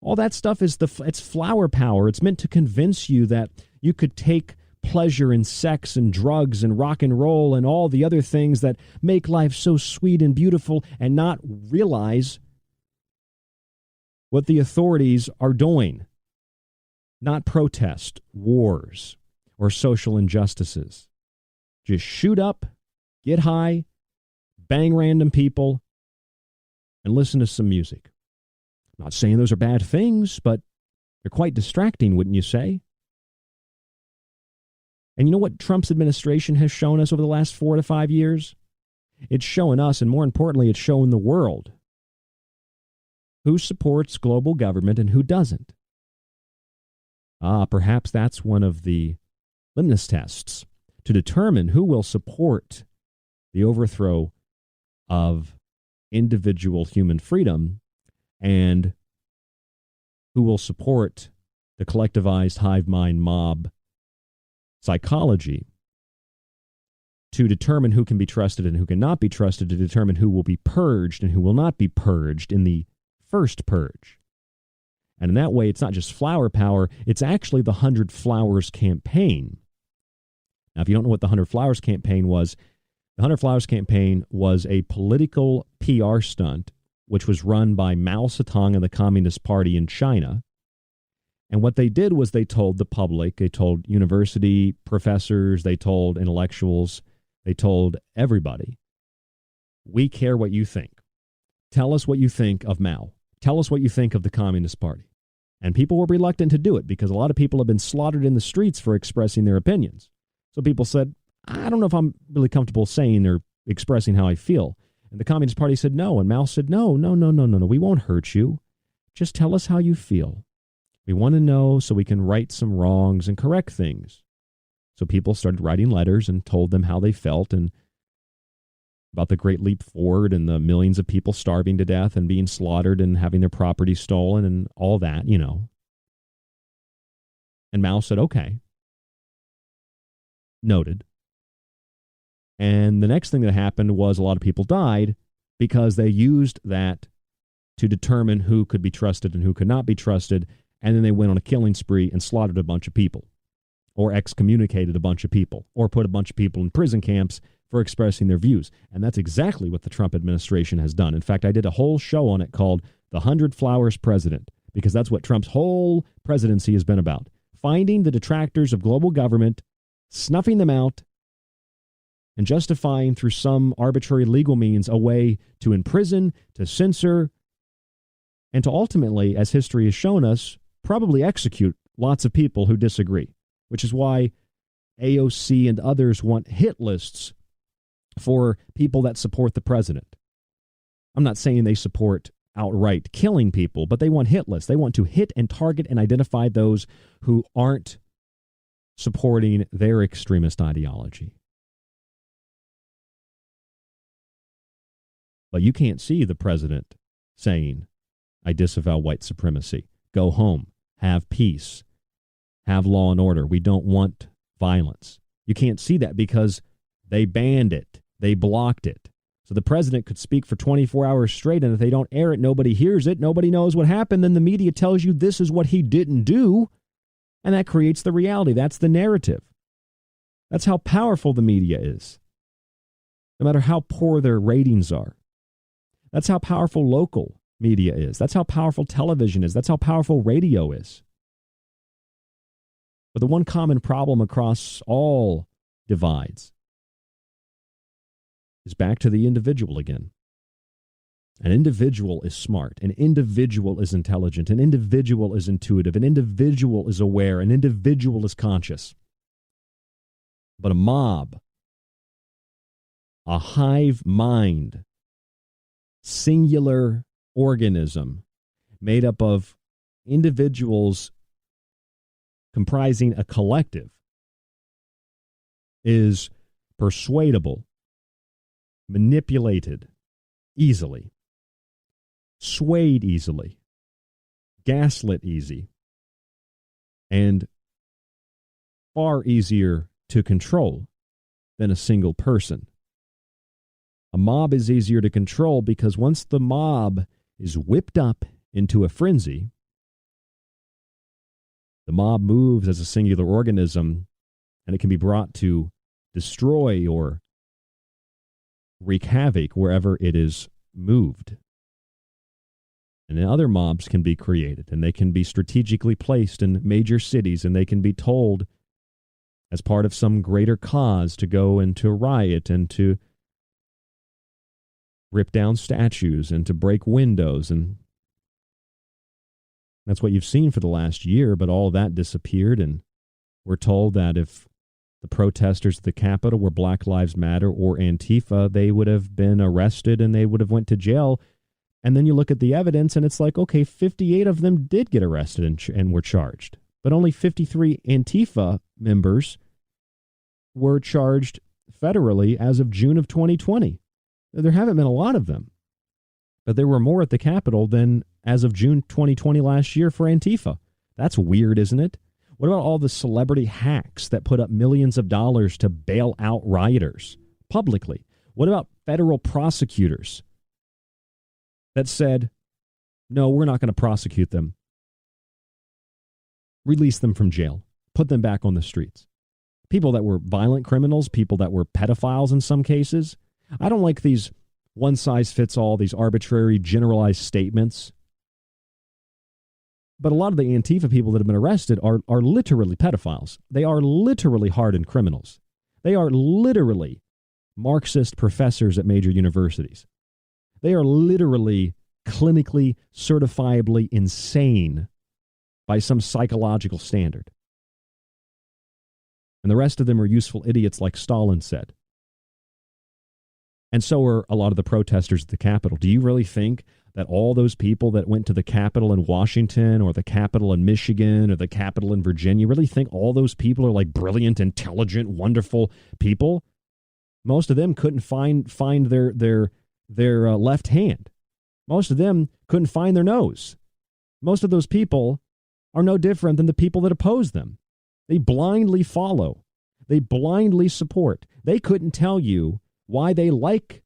All that stuff it's flower power. It's meant to convince you that you could take pleasure in sex and drugs and rock and roll and all the other things that make life so sweet and beautiful and not realize what the authorities are doing. Not protest, wars, or social injustices. Just shoot up, get high, bang random people, and listen to some music. I'm not saying those are bad things, but they're quite distracting, wouldn't you say? And you know what Trump's administration has shown us over the last 4 to 5 years? It's showing us, and more importantly, it's showing the world who supports global government and who doesn't. Perhaps that's one of the litmus tests to determine who will support the overthrow of individual human freedom and who will support the collectivized hive mind mob psychology, to determine who can be trusted and who cannot be trusted, to determine who will be purged and who will not be purged in the first purge. And in that way, it's not just flower power, it's actually the 100 Flowers campaign. Now, if you don't know what the 100 Flowers campaign was, the 100 Flowers campaign was a political PR stunt which was run by Mao Zedong and the Communist Party in China. And what they did was they told the public, they told university professors, they told intellectuals, they told everybody, we care what you think. Tell us what you think of Mao. Tell us what you think of the Communist Party. And people were reluctant to do it because a lot of people have been slaughtered in the streets for expressing their opinions. So people said, I don't know if I'm really comfortable saying or expressing how I feel. And the Communist Party said no. And Mao said, no, we won't hurt you. Just tell us how you feel. We want to know so we can right some wrongs and correct things. So people started writing letters and told them how they felt and about the Great Leap Forward and the millions of people starving to death and being slaughtered and having their property stolen and all that, you know. And Mao said, okay. Noted. And the next thing that happened was a lot of people died because they used that to determine who could be trusted and who could not be trusted. And then they went on a killing spree and slaughtered a bunch of people, or excommunicated a bunch of people, or put a bunch of people in prison camps for expressing their views. And that's exactly what the Trump administration has done. In fact, I did a whole show on it called The 100 Flowers President, because that's what Trump's whole presidency has been about. Finding the detractors of global government, snuffing them out, and justifying through some arbitrary legal means a way to imprison, to censor, and to ultimately, as history has shown us, probably execute lots of people who disagree, which is why AOC and others want hit lists for people that support the president. I'm not saying they support outright killing people, but they want hit lists. They want to hit and target and identify those who aren't supporting their extremist ideology. But you can't see the president saying, I disavow white supremacy. Go home. Have peace. Have law and order. We don't want violence. You can't see that because they banned it. They blocked it. So the president could speak for 24 hours straight, and if they don't air it, nobody hears it, nobody knows what happened, then the media tells you this is what he didn't do, and that creates the reality. That's the narrative. That's how powerful the media is, no matter how poor their ratings are. That's how powerful local media is. That's how powerful television is. That's how powerful radio is. But the one common problem across all divides is back to the individual again. An individual is smart. An individual is intelligent. An individual is intuitive. An individual is aware. An individual is conscious. But a mob, a hive mind, singular organism made up of individuals comprising a collective is persuadable, manipulated easily, swayed easily, gaslit easy, and far easier to control than a single person. A mob is easier to control because once the mob is whipped up into a frenzy, the mob moves as a singular organism, and it can be brought to destroy or wreak havoc wherever it is moved. And then other mobs can be created, and they can be strategically placed in major cities, and they can be told as part of some greater cause to go and to riot and to rip down statues and to break windows. And that's what you've seen for the last year, but all of that disappeared, and we're told that if the protesters at the Capitol were Black Lives Matter or Antifa, they would have been arrested and they would have went to jail. And then you look at the evidence and it's like, okay, 58 of them did get arrested and were charged, but only 53 Antifa members were charged federally as of June of 2020. There haven't been a lot of them, but there were more at the Capitol than as of June 2020 last year for Antifa. That's weird, isn't it? What about all the celebrity hacks that put up millions of dollars to bail out rioters publicly? What about federal prosecutors that said, no, we're not going to prosecute them. Release them from jail. Put them back on the streets. People that were violent criminals, people that were pedophiles in some cases. I don't like these one-size-fits-all, these arbitrary, generalized statements. But a lot of the Antifa people that have been arrested are literally pedophiles. They are literally hardened criminals. They are literally Marxist professors at major universities. They are literally clinically, certifiably insane by some psychological standard. And the rest of them are useful idiots like Stalin said. And so are a lot of the protesters at the Capitol. Do you really think that all those people that went to the Capitol in Washington or the Capitol in Michigan or the Capitol in Virginia really think all those people are like brilliant, intelligent, wonderful people? Most of them couldn't find their left hand. Most of them couldn't find their nose. Most of those people are no different than the people that oppose them. They blindly follow. They blindly support. They couldn't tell you why they like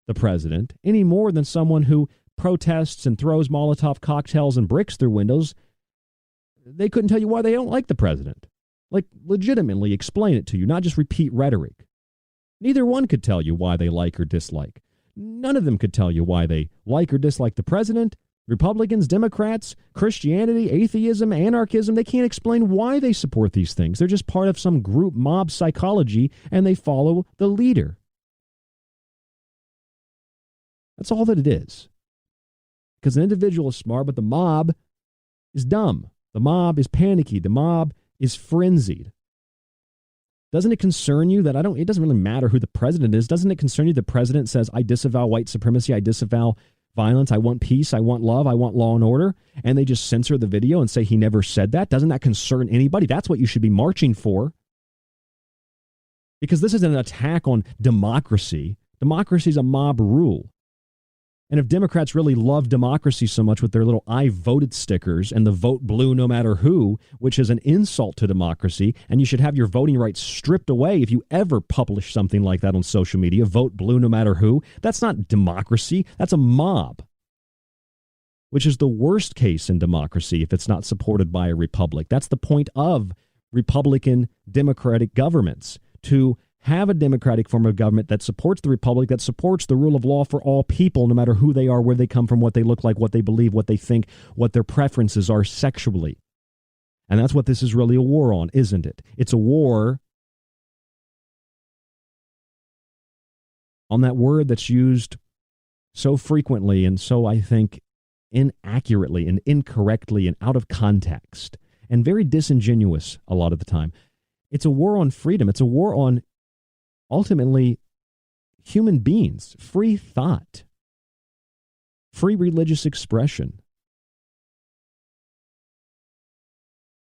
the president any more than someone who protests and throws Molotov cocktails and bricks through windows. They couldn't tell you why they don't like the president. Like, legitimately explain it to you, not just repeat rhetoric. Neither one could tell you why they like or dislike. None of them could tell you why they like or dislike the president. Republicans, Democrats, Christianity, atheism, anarchism, they can't explain why they support these things. They're just part of some group mob psychology, and they follow the leader. That's all that it is. Because an individual is smart, but the mob is dumb. The mob is panicky. The mob is frenzied. Doesn't it concern you that it doesn't really matter who the president is. Doesn't it concern you the president says, I disavow white supremacy, I disavow violence, I want peace, I want love, I want law and order, and they just censor the video and say he never said that? Doesn't that concern anybody? That's what you should be marching for. Because this isn't an attack on democracy. Democracy is a mob rule. And if Democrats really love democracy so much with their little I voted stickers and the vote blue no matter who, which is an insult to democracy, and you should have your voting rights stripped away if you ever publish something like that on social media, vote blue no matter who, that's not democracy, that's a mob. Which is the worst case in democracy if it's not supported by a republic. That's the point of Republican democratic governments, to have a democratic form of government that supports the republic, that supports the rule of law for all people, no matter who they are, where they come from, what they look like, what they believe, what they think, what their preferences are sexually. And that's what this is really a war on, isn't it? It's a war on that word that's used so frequently and so, I think, inaccurately and incorrectly and out of context and very disingenuous a lot of the time. It's a war on freedom. It's a war on ultimately human beings, free thought, free religious expression,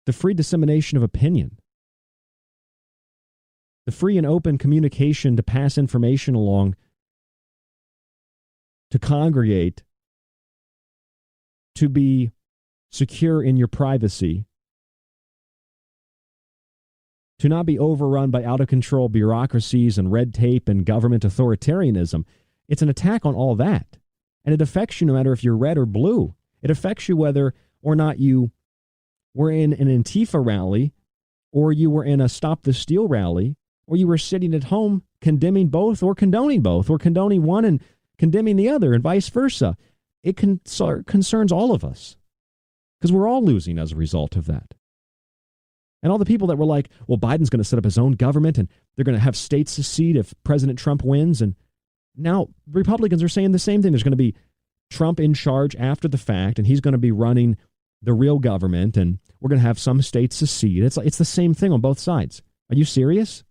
the free dissemination of opinion, the free and open communication to pass information along, to congregate, to be secure in your privacy, to not be overrun by out-of-control bureaucracies and red tape and government authoritarianism. It's an attack on all that. And it affects you no matter if you're red or blue. It affects you whether or not you were in an Antifa rally, or you were in a Stop the Steal rally, or you were sitting at home condemning both or condoning both, or condoning one and condemning the other, and vice versa. It concerns all of us, because we're all losing as a result of that. And all the people that were like, well, Biden's going to set up his own government and they're going to have states secede if President Trump wins. And now Republicans are saying the same thing. There's going to be Trump in charge after the fact, and he's going to be running the real government, and we're going to have some states secede. It's the same thing on both sides. Are you serious?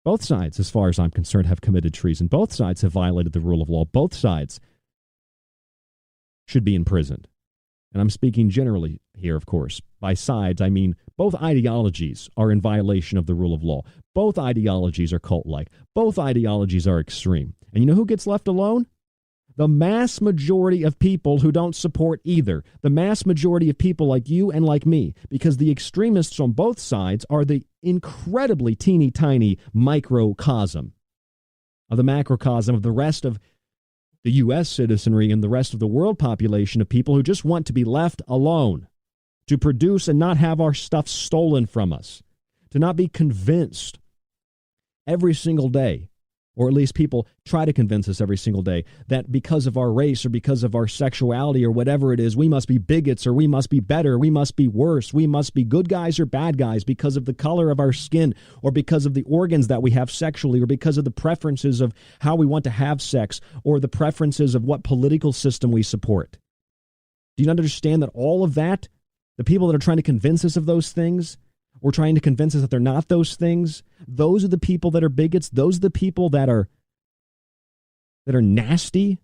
Both sides, as far as I'm concerned, have committed treason. Both sides have violated the rule of law. Both sides should be imprisoned. And I'm speaking generally here, of course. By sides, I mean both ideologies are in violation of the rule of law. Both ideologies are cult-like. Both ideologies are extreme. And you know who gets left alone? The mass majority of people who don't support either. The mass majority of people like you and like me. Because the extremists on both sides are the incredibly teeny tiny microcosm of the macrocosm of the rest of the U.S. citizenry and the rest of the world population of people who just want to be left alone, to produce and not have our stuff stolen from us, to not be convinced every single day, or at least people try to convince us every single day, that because of our race or because of our sexuality or whatever it is, we must be bigots or we must be better, we must be worse, we must be good guys or bad guys because of the color of our skin or because of the organs that we have sexually or because of the preferences of how we want to have sex or the preferences of what political system we support. Do you understand that all of that, the people that are trying to convince us of those things, or trying to convince us that they're not those things, those are the people that are bigots. Those are the people that are nasty.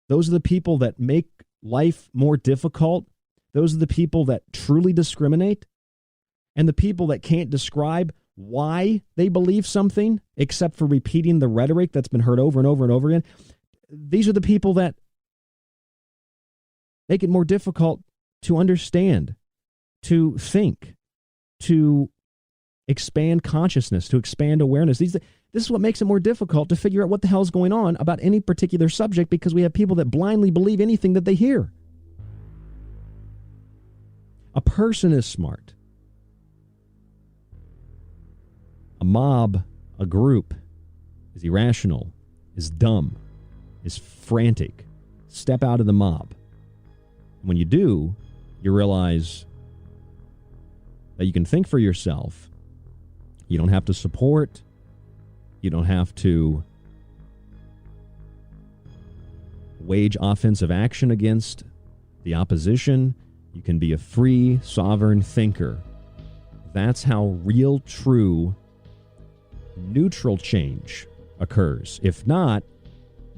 Those are the people that make life more difficult. Those are the people that truly discriminate. And the people that can't describe why they believe something except for repeating the rhetoric that's been heard over and over and over again. These are the people that make it more difficult to understand, to think, to expand consciousness, to expand awareness. This is what makes it more difficult to figure out what the hell is going on about any particular subject, because we have people that blindly believe anything that they hear. A person is smart. A mob, a group, is irrational, is dumb, is frantic. Step out of the mob. When you do, you realize that you can think for yourself. You don't have to support. You don't have to wage offensive action against the opposition. You can be a free, sovereign thinker. That's how real, true, neutral change occurs. If not,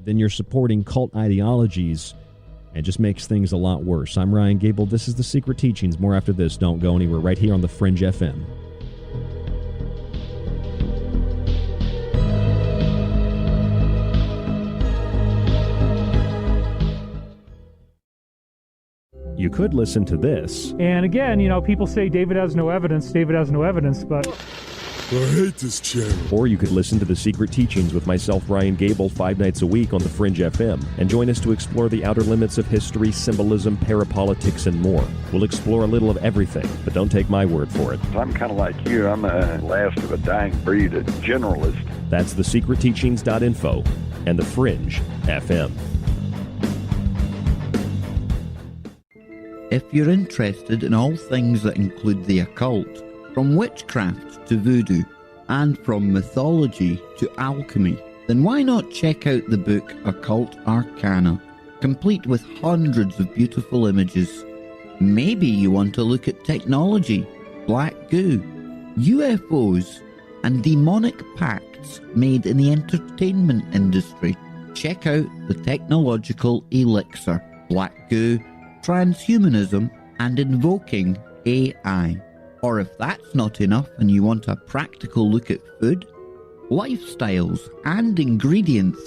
then you're supporting cult ideologies. It just makes things a lot worse. I'm Ryan Gable. This is The Secret Teachings. More after this. Don't go anywhere. Right here on the Fringe FM. You could listen to this. And again, people say David has no evidence, but I hate this channel. Or you could listen to The Secret Teachings with myself, Ryan Gable, 5 nights a week on the Fringe FM, and join us to explore the outer limits of history, symbolism, parapolitics, and more. We'll explore a little of everything, but don't take my word for it. I'm kind of like you. I'm a last of a dying breed, a generalist. That's thesecretteachings.info and the Fringe FM. If you're interested in all things that include the occult, from witchcraft to voodoo, and from mythology to alchemy, then why not check out the book Occult Arcana, complete with hundreds of beautiful images. Maybe you want to look at technology, black goo, UFOs, and demonic pacts made in the entertainment industry. check out the technological elixir, black goo, transhumanism, and invoking AI. Or if that's not enough and you want a practical look at food, lifestyles, and ingredients,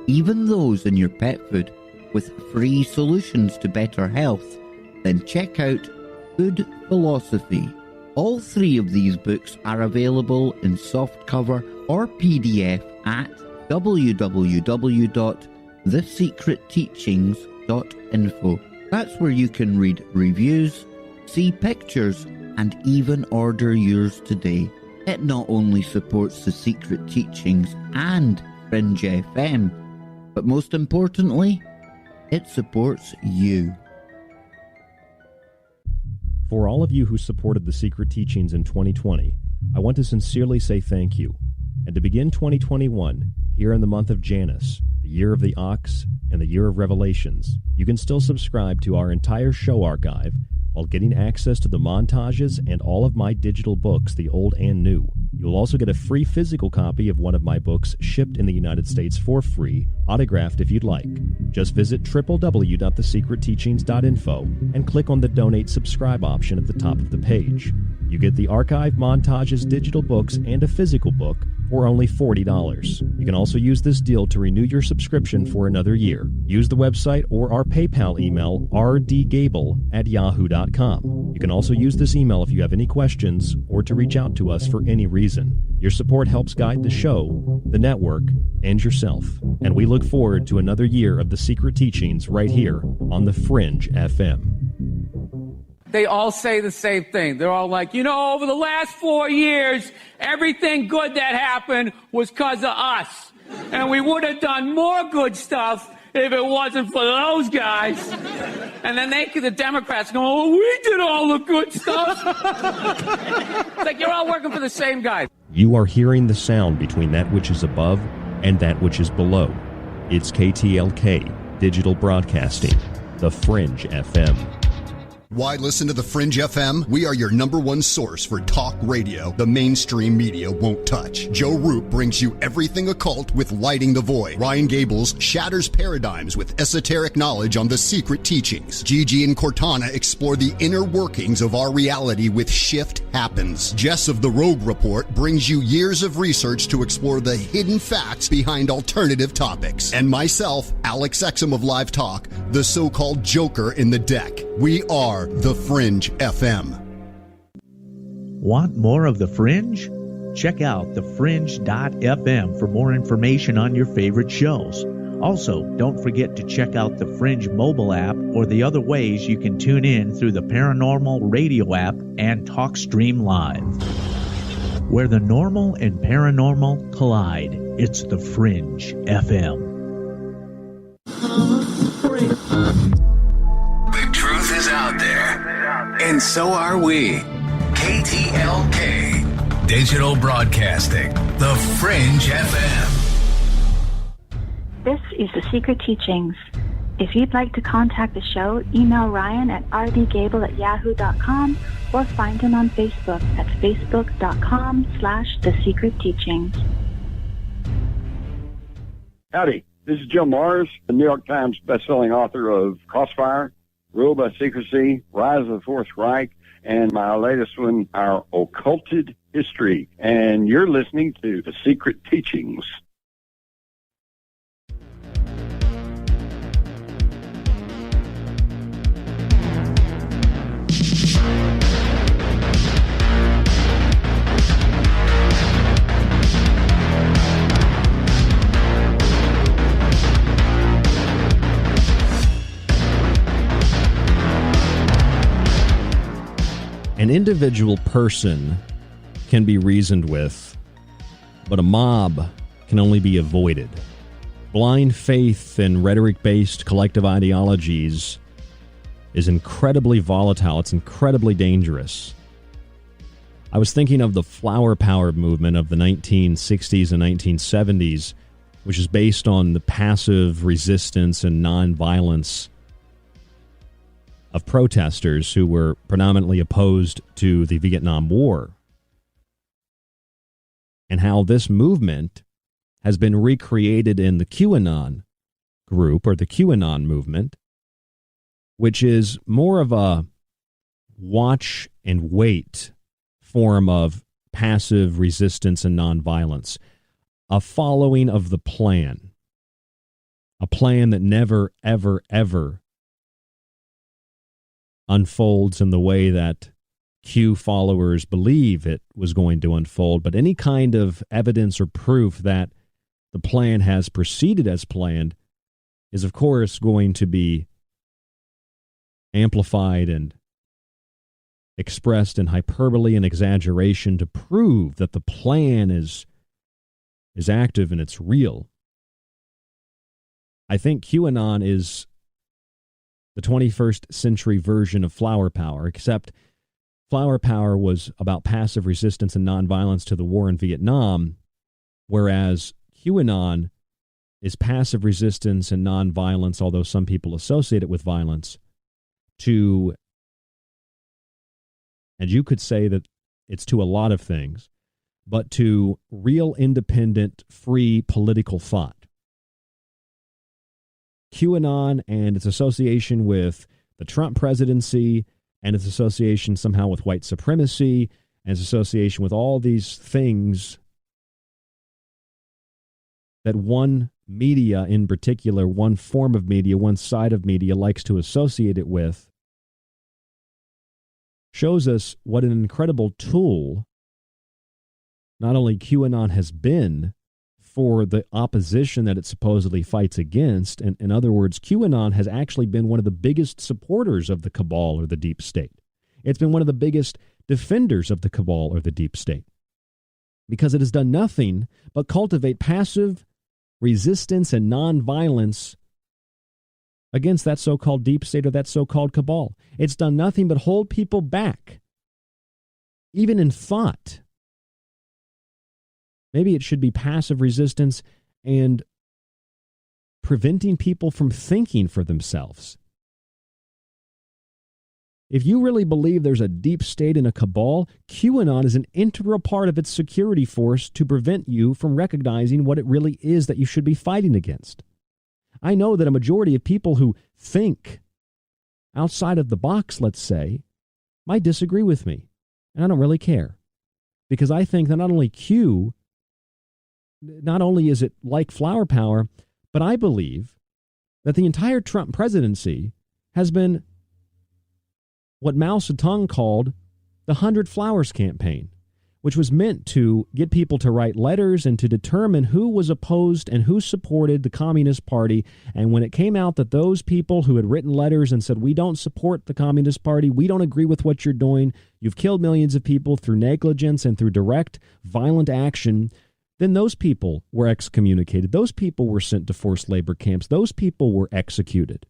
even those in your pet food, with free solutions to better health, then check out Food Philosophy. All three of these books are available in softcover or PDF at www.thesecretteachings.info. That's where you can read reviews, see pictures, and even order yours today. It not only supports The Secret Teachings and Fringe FM, but most importantly, it supports you. For all of you who supported The Secret Teachings in 2020, I want to sincerely say thank you. And to begin 2021, here in the month of Janus, the year of the Ox, and the year of Revelations, you can still subscribe to our entire show archive while getting access to the montages and all of my digital books, the old and new. You'll also get a free physical copy of one of my books shipped in the United States for free, autographed if you'd like. Just visit www.thesecretteachings.info and click on the Donate Subscribe option at the top of the page. You get the archive, montages, digital books, and a physical book for only $40. You can also use this deal to renew your subscription for another year. Use the website or our PayPal email, rdgable@yahoo.com. You can also use this email if you have any questions or to reach out to us for any reason. Your support helps guide the show, the network, and yourself. And we look forward to another year of The Secret Teachings right here on the Fringe FM. They all say the same thing. They're all like, over the last 4 years, everything good that happened was because of us. And we would have done more good stuff if it wasn't for those guys. And then the Democrats go, oh, we did all the good stuff. It's like you're all working for the same guy. You are hearing the sound between that which is above and that which is below. It's KTLK, Digital Broadcasting, the Fringe FM. Why listen to the Fringe FM? We are your number one source for talk radio the mainstream media won't touch. Joe Roop brings you everything occult with Lighting the Void. Ryan Gables shatters paradigms with esoteric knowledge on The Secret Teachings. Gigi and Cortana explore the inner workings of our reality with Shift Happens. Jess of the Rogue Report brings you years of research to explore the hidden facts behind alternative topics. And myself, Alex Exum of Live Talk, the so-called Joker in the deck. We are the Fringe FM. Want more of The Fringe? Check out thefringe.fm for more information on your favorite shows. Also, don't forget to check out the Fringe mobile app or the other ways you can tune in through the Paranormal radio app and TalkStream Live. Where the normal and paranormal collide, it's the Fringe FM. The truth is out there, and so are we. KTLK, Digital Broadcasting, the Fringe FM. This is The Secret Teachings. If you'd like to contact the show, email Ryan at rdgable@yahoo.com or find him on Facebook at facebook.com/thesecretteachings. Howdy, this is Joe Mars, the New York Times bestselling author of Crossfire, Rule by Secrecy, Rise of the Fourth Reich, and my latest one, Our Occulted History. And you're listening to The Secret Teachings. An individual person can be reasoned with, but a mob can only be avoided. Blind faith and rhetoric-based collective ideologies is incredibly volatile. It's incredibly dangerous. I was thinking of the flower power movement of the 1960s and 1970s, which is based on the passive resistance and nonviolence of protesters who were predominantly opposed to the Vietnam War, and how this movement has been recreated in the QAnon group, or the QAnon movement, which is more of a watch and wait form of passive resistance and nonviolence, a following of the plan, a plan that never, ever, ever unfolds in the way that Q followers believe it was going to unfold, but any kind of evidence or proof that the plan has proceeded as planned is, of course, going to be amplified and expressed in hyperbole and exaggeration to prove that the plan is active and it's real. I think QAnon is the 21st century version of flower power, except flower power was about passive resistance and nonviolence to the war in Vietnam, whereas QAnon is passive resistance and nonviolence, although some people associate it with violence, to, and you could say that it's to a lot of things, but to real independent, free political thought. QAnon and its association with the Trump presidency and its association somehow with white supremacy and its association with all these things that one media in particular, one form of media, one side of media likes to associate it with, shows us what an incredible tool not only QAnon has been for the opposition that it supposedly fights against. And in other words, QAnon has actually been one of the biggest supporters of the cabal or the deep state. It's been one of the biggest defenders of the cabal or the deep state, because it has done nothing but cultivate passive resistance and nonviolence against that so-called deep state or that so-called cabal. It's done nothing but hold people back, even in thought. Maybe it should be passive resistance and preventing people from thinking for themselves. If you really believe there's a deep state and a cabal, QAnon is an integral part of its security force to prevent you from recognizing what it really is that you should be fighting against. I know that a majority of people who think outside of the box, let's say, might disagree with me, and I don't really care, because I think that not only is it like flower power, but I believe that the entire Trump presidency has been what Mao Zedong called the 100 Flowers campaign, which was meant to get people to write letters and to determine who was opposed and who supported the Communist Party. And when it came out that those people who had written letters and said, we don't support the Communist Party, we don't agree with what you're doing, you've killed millions of people through negligence and through direct violent action, then those people were excommunicated. Those people were sent to forced labor camps. Those people were executed.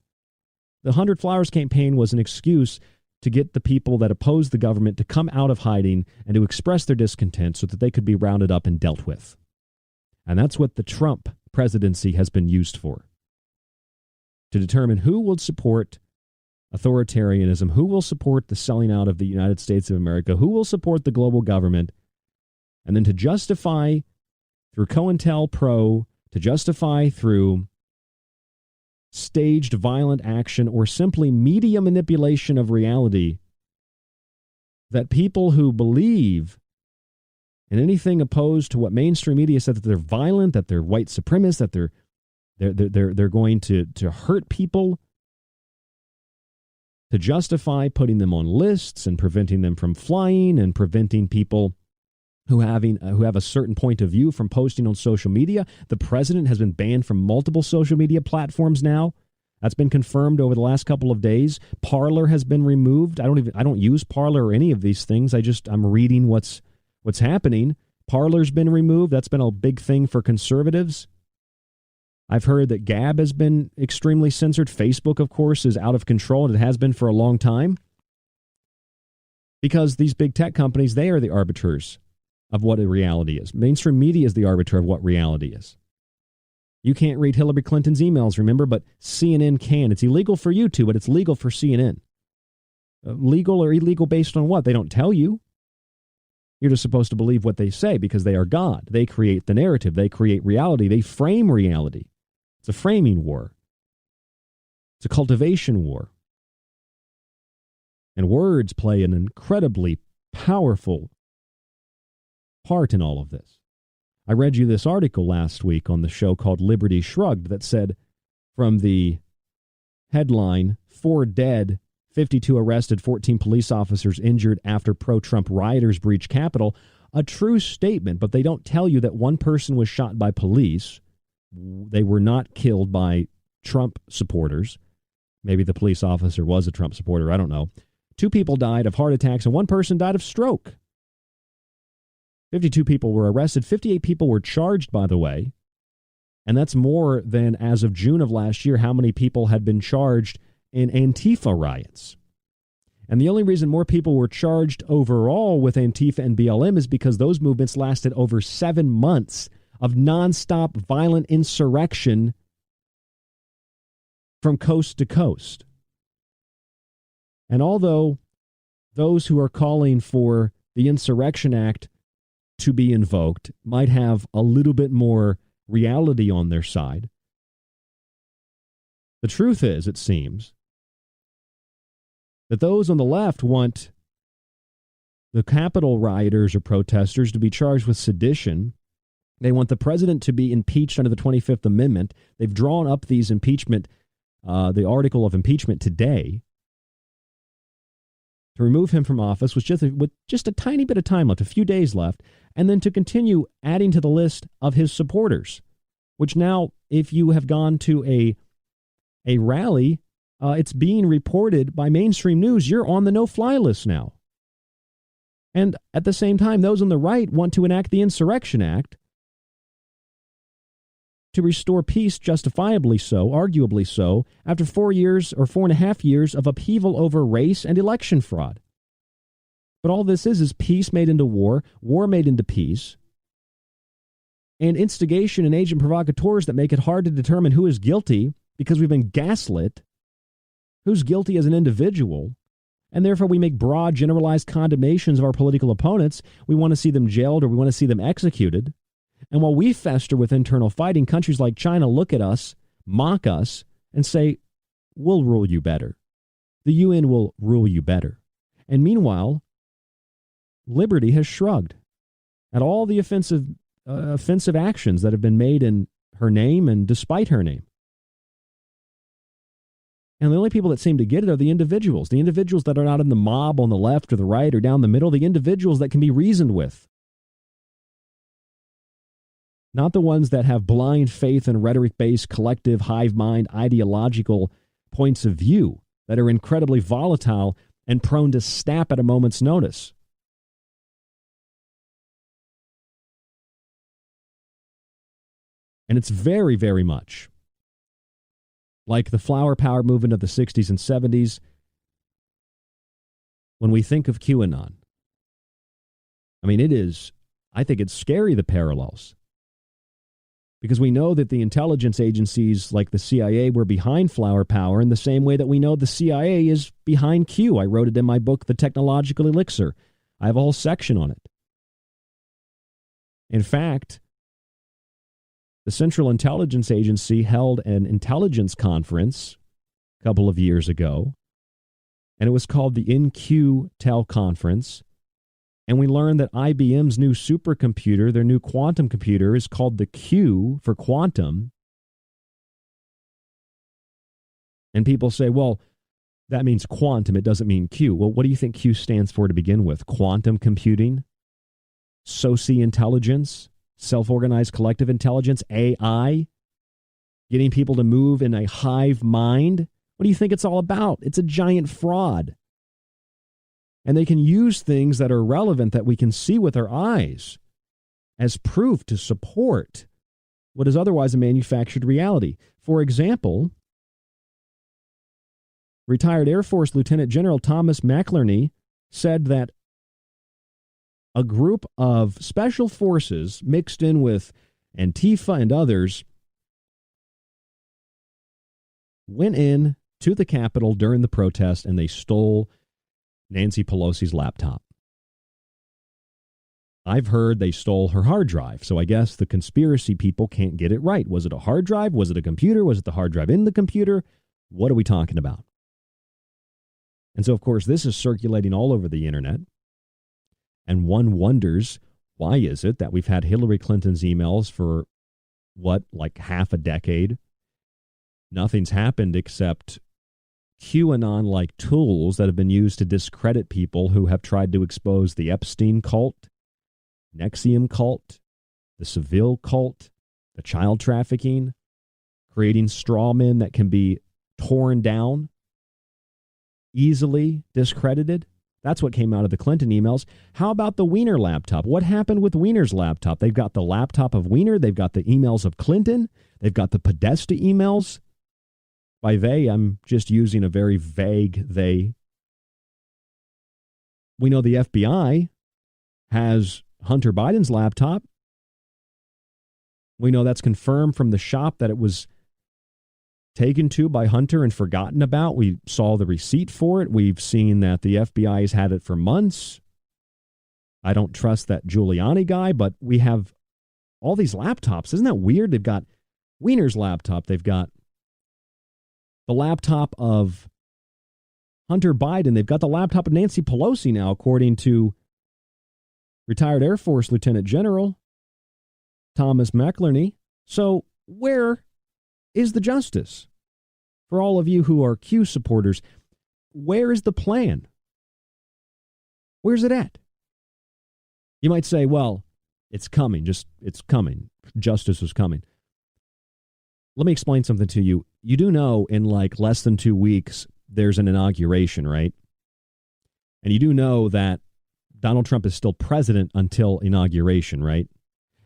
The 100 Flowers campaign was an excuse to get the people that opposed the government to come out of hiding and to express their discontent so that they could be rounded up and dealt with. And that's what the Trump presidency has been used for, to determine who will support authoritarianism, who will support the selling out of the United States of America, who will support the global government, and then to justify through COINTELPRO, to justify through staged violent action or simply media manipulation of reality, that people who believe in anything opposed to what mainstream media said, that they're violent, that they're white supremacists, that they're going to hurt people, to justify putting them on lists and preventing them from flying and preventing people who have a certain point of view from posting on social media. The president has been banned from multiple social media platforms now. That's been confirmed over the last couple of days. Parler has been removed. I don't use Parler or any of these things. I'm reading what's happening. Parler's been removed. That's been a big thing for conservatives. I've heard that Gab has been extremely censored. Facebook, of course, is out of control, and it has been for a long time. Because these big tech companies, they are the arbiters of what a reality is. Mainstream media is the arbiter of what reality is. You can't read Hillary Clinton's emails, remember, but CNN can. It's illegal for you to, but it's legal for CNN. Legal or illegal based on what? They don't tell you. You're just supposed to believe what they say because they are God. They create the narrative. They create reality. They frame reality. It's a framing war. It's a cultivation war. And words play an incredibly powerful part in all of this. I read you this article last week on the show called Liberty Shrugged that said, from the headline, 4 dead, 52 arrested, 14 police officers injured after pro-Trump rioters breach Capitol, a true statement, but they don't tell you that one person was shot by police. They were not killed by Trump supporters. Maybe the police officer was a Trump supporter, I don't know. 2 people died of heart attacks and 1 person died of stroke. 52 people were arrested. 58 people were charged, by the way. And that's more than, as of June of last year, how many people had been charged in Antifa riots. And the only reason more people were charged overall with Antifa and BLM is because those movements lasted over 7 months of nonstop violent insurrection from coast to coast. And although those who are calling for the Insurrection Act to be invoked might have a little bit more reality on their side, the truth is, it seems, that those on the left want the Capitol rioters or protesters to be charged with sedition. They want the president to be impeached under the 25th Amendment. They've drawn up these impeachment, the article of impeachment today, to remove him from office with just a tiny bit of time left, a few days left, and then to continue adding to the list of his supporters, which now, if you have gone to a rally, it's being reported by mainstream news, you're on the no-fly list now. And at the same time, those on the right want to enact the Insurrection Act to restore peace, justifiably so, arguably so, after 4 years or 4.5 years of upheaval over race and election fraud. But all this is peace made into war made into peace, and instigation and agent provocateurs that make it hard to determine who is guilty because we've been gaslit, who's guilty as an individual, and therefore we make broad, generalized condemnations of our political opponents. We want to see them jailed or we want to see them executed. And while we fester with internal fighting, countries like China look at us, mock us, and say, we'll rule you better. The UN will rule you better. And meanwhile, Liberty has shrugged at all the offensive actions that have been made in her name and despite her name. And the only people that seem to get it are the individuals that are not in the mob on the left or the right or down the middle, the individuals that can be reasoned with. Not the ones that have blind faith and rhetoric-based collective hive mind ideological points of view that are incredibly volatile and prone to snap at a moment's notice. And it's very, very much like the flower power movement of the 60s and 70s when we think of QAnon. I mean, I think it's scary, the parallels. Because we know that the intelligence agencies like the CIA were behind flower power in the same way that we know the CIA is behind Q. I wrote it in my book, The Technological Elixir. I have a whole section on it. In fact, the Central Intelligence Agency held an intelligence conference a couple of years ago, and it was called the InQ-Tel Conference. And we learned that IBM's new supercomputer, their new quantum computer, is called the Q for quantum. And people say, well, that means quantum. It doesn't mean Q. Well, what do you think Q stands for to begin with? Quantum computing? Soci-intelligence? Self-organized collective intelligence? AI? Getting people to move in a hive mind? What do you think it's all about? It's a giant fraud. And they can use things that are relevant that we can see with our eyes as proof to support what is otherwise a manufactured reality. For example, retired Air Force Lieutenant General Thomas McInerney said that a group of special forces mixed in with Antifa and others went in to the Capitol during the protest and they stole Nancy Pelosi's laptop. I've heard they stole her hard drive, so I guess the conspiracy people can't get it right. Was it a hard drive? Was it a computer? Was it the hard drive in the computer? What are we talking about? And so, of course, this is circulating all over the internet. And one wonders, why is it that we've had Hillary Clinton's emails for, like half a decade? Nothing's happened except QAnon-like tools that have been used to discredit people who have tried to expose the Epstein cult, NXIVM cult, the Seville cult, the child trafficking, creating straw men that can be torn down, easily discredited. That's what came out of the Clinton emails. How about the Weiner laptop? What happened with Weiner's laptop? They've got the laptop of Weiner. They've got the emails of Clinton. They've got the Podesta emails. By they, I'm just using a very vague they. We know the FBI has Hunter Biden's laptop. We know that's confirmed from the shop that it was taken to by Hunter and forgotten about. We saw the receipt for it. We've seen that the FBI has had it for months. I don't trust that Giuliani guy, but we have all these laptops. Isn't that weird? They've got Weiner's laptop. They've got the laptop of Hunter Biden. They've got the laptop of Nancy Pelosi now, according to retired Air Force Lieutenant General Thomas McInerney. So where is the justice? For all of you who are Q supporters, where is the plan? Where's it at? You might say, well, it's coming. It's coming. Justice is coming. Let me explain something to you. You do know in like less than 2 weeks, there's an inauguration, right? And you do know that Donald Trump is still president until inauguration, right?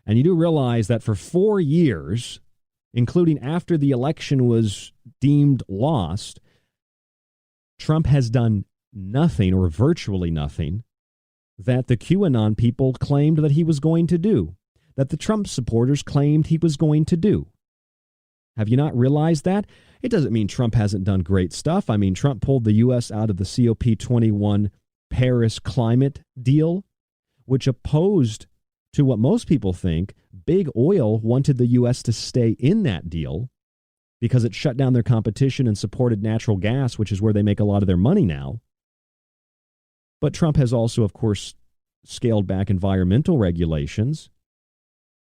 And you do realize that for 4 years, including after the election was deemed lost, Trump has done nothing or virtually nothing that the QAnon people claimed that he was going to do, that the Trump supporters claimed he was going to do. Have you not realized that? It doesn't mean Trump hasn't done great stuff. I mean, Trump pulled the U.S. out of the COP21 Paris climate deal, which opposed to what most people think. Big oil wanted the U.S. to stay in that deal because it shut down their competition and supported natural gas, which is where they make a lot of their money now. But Trump has also, of course, scaled back environmental regulations.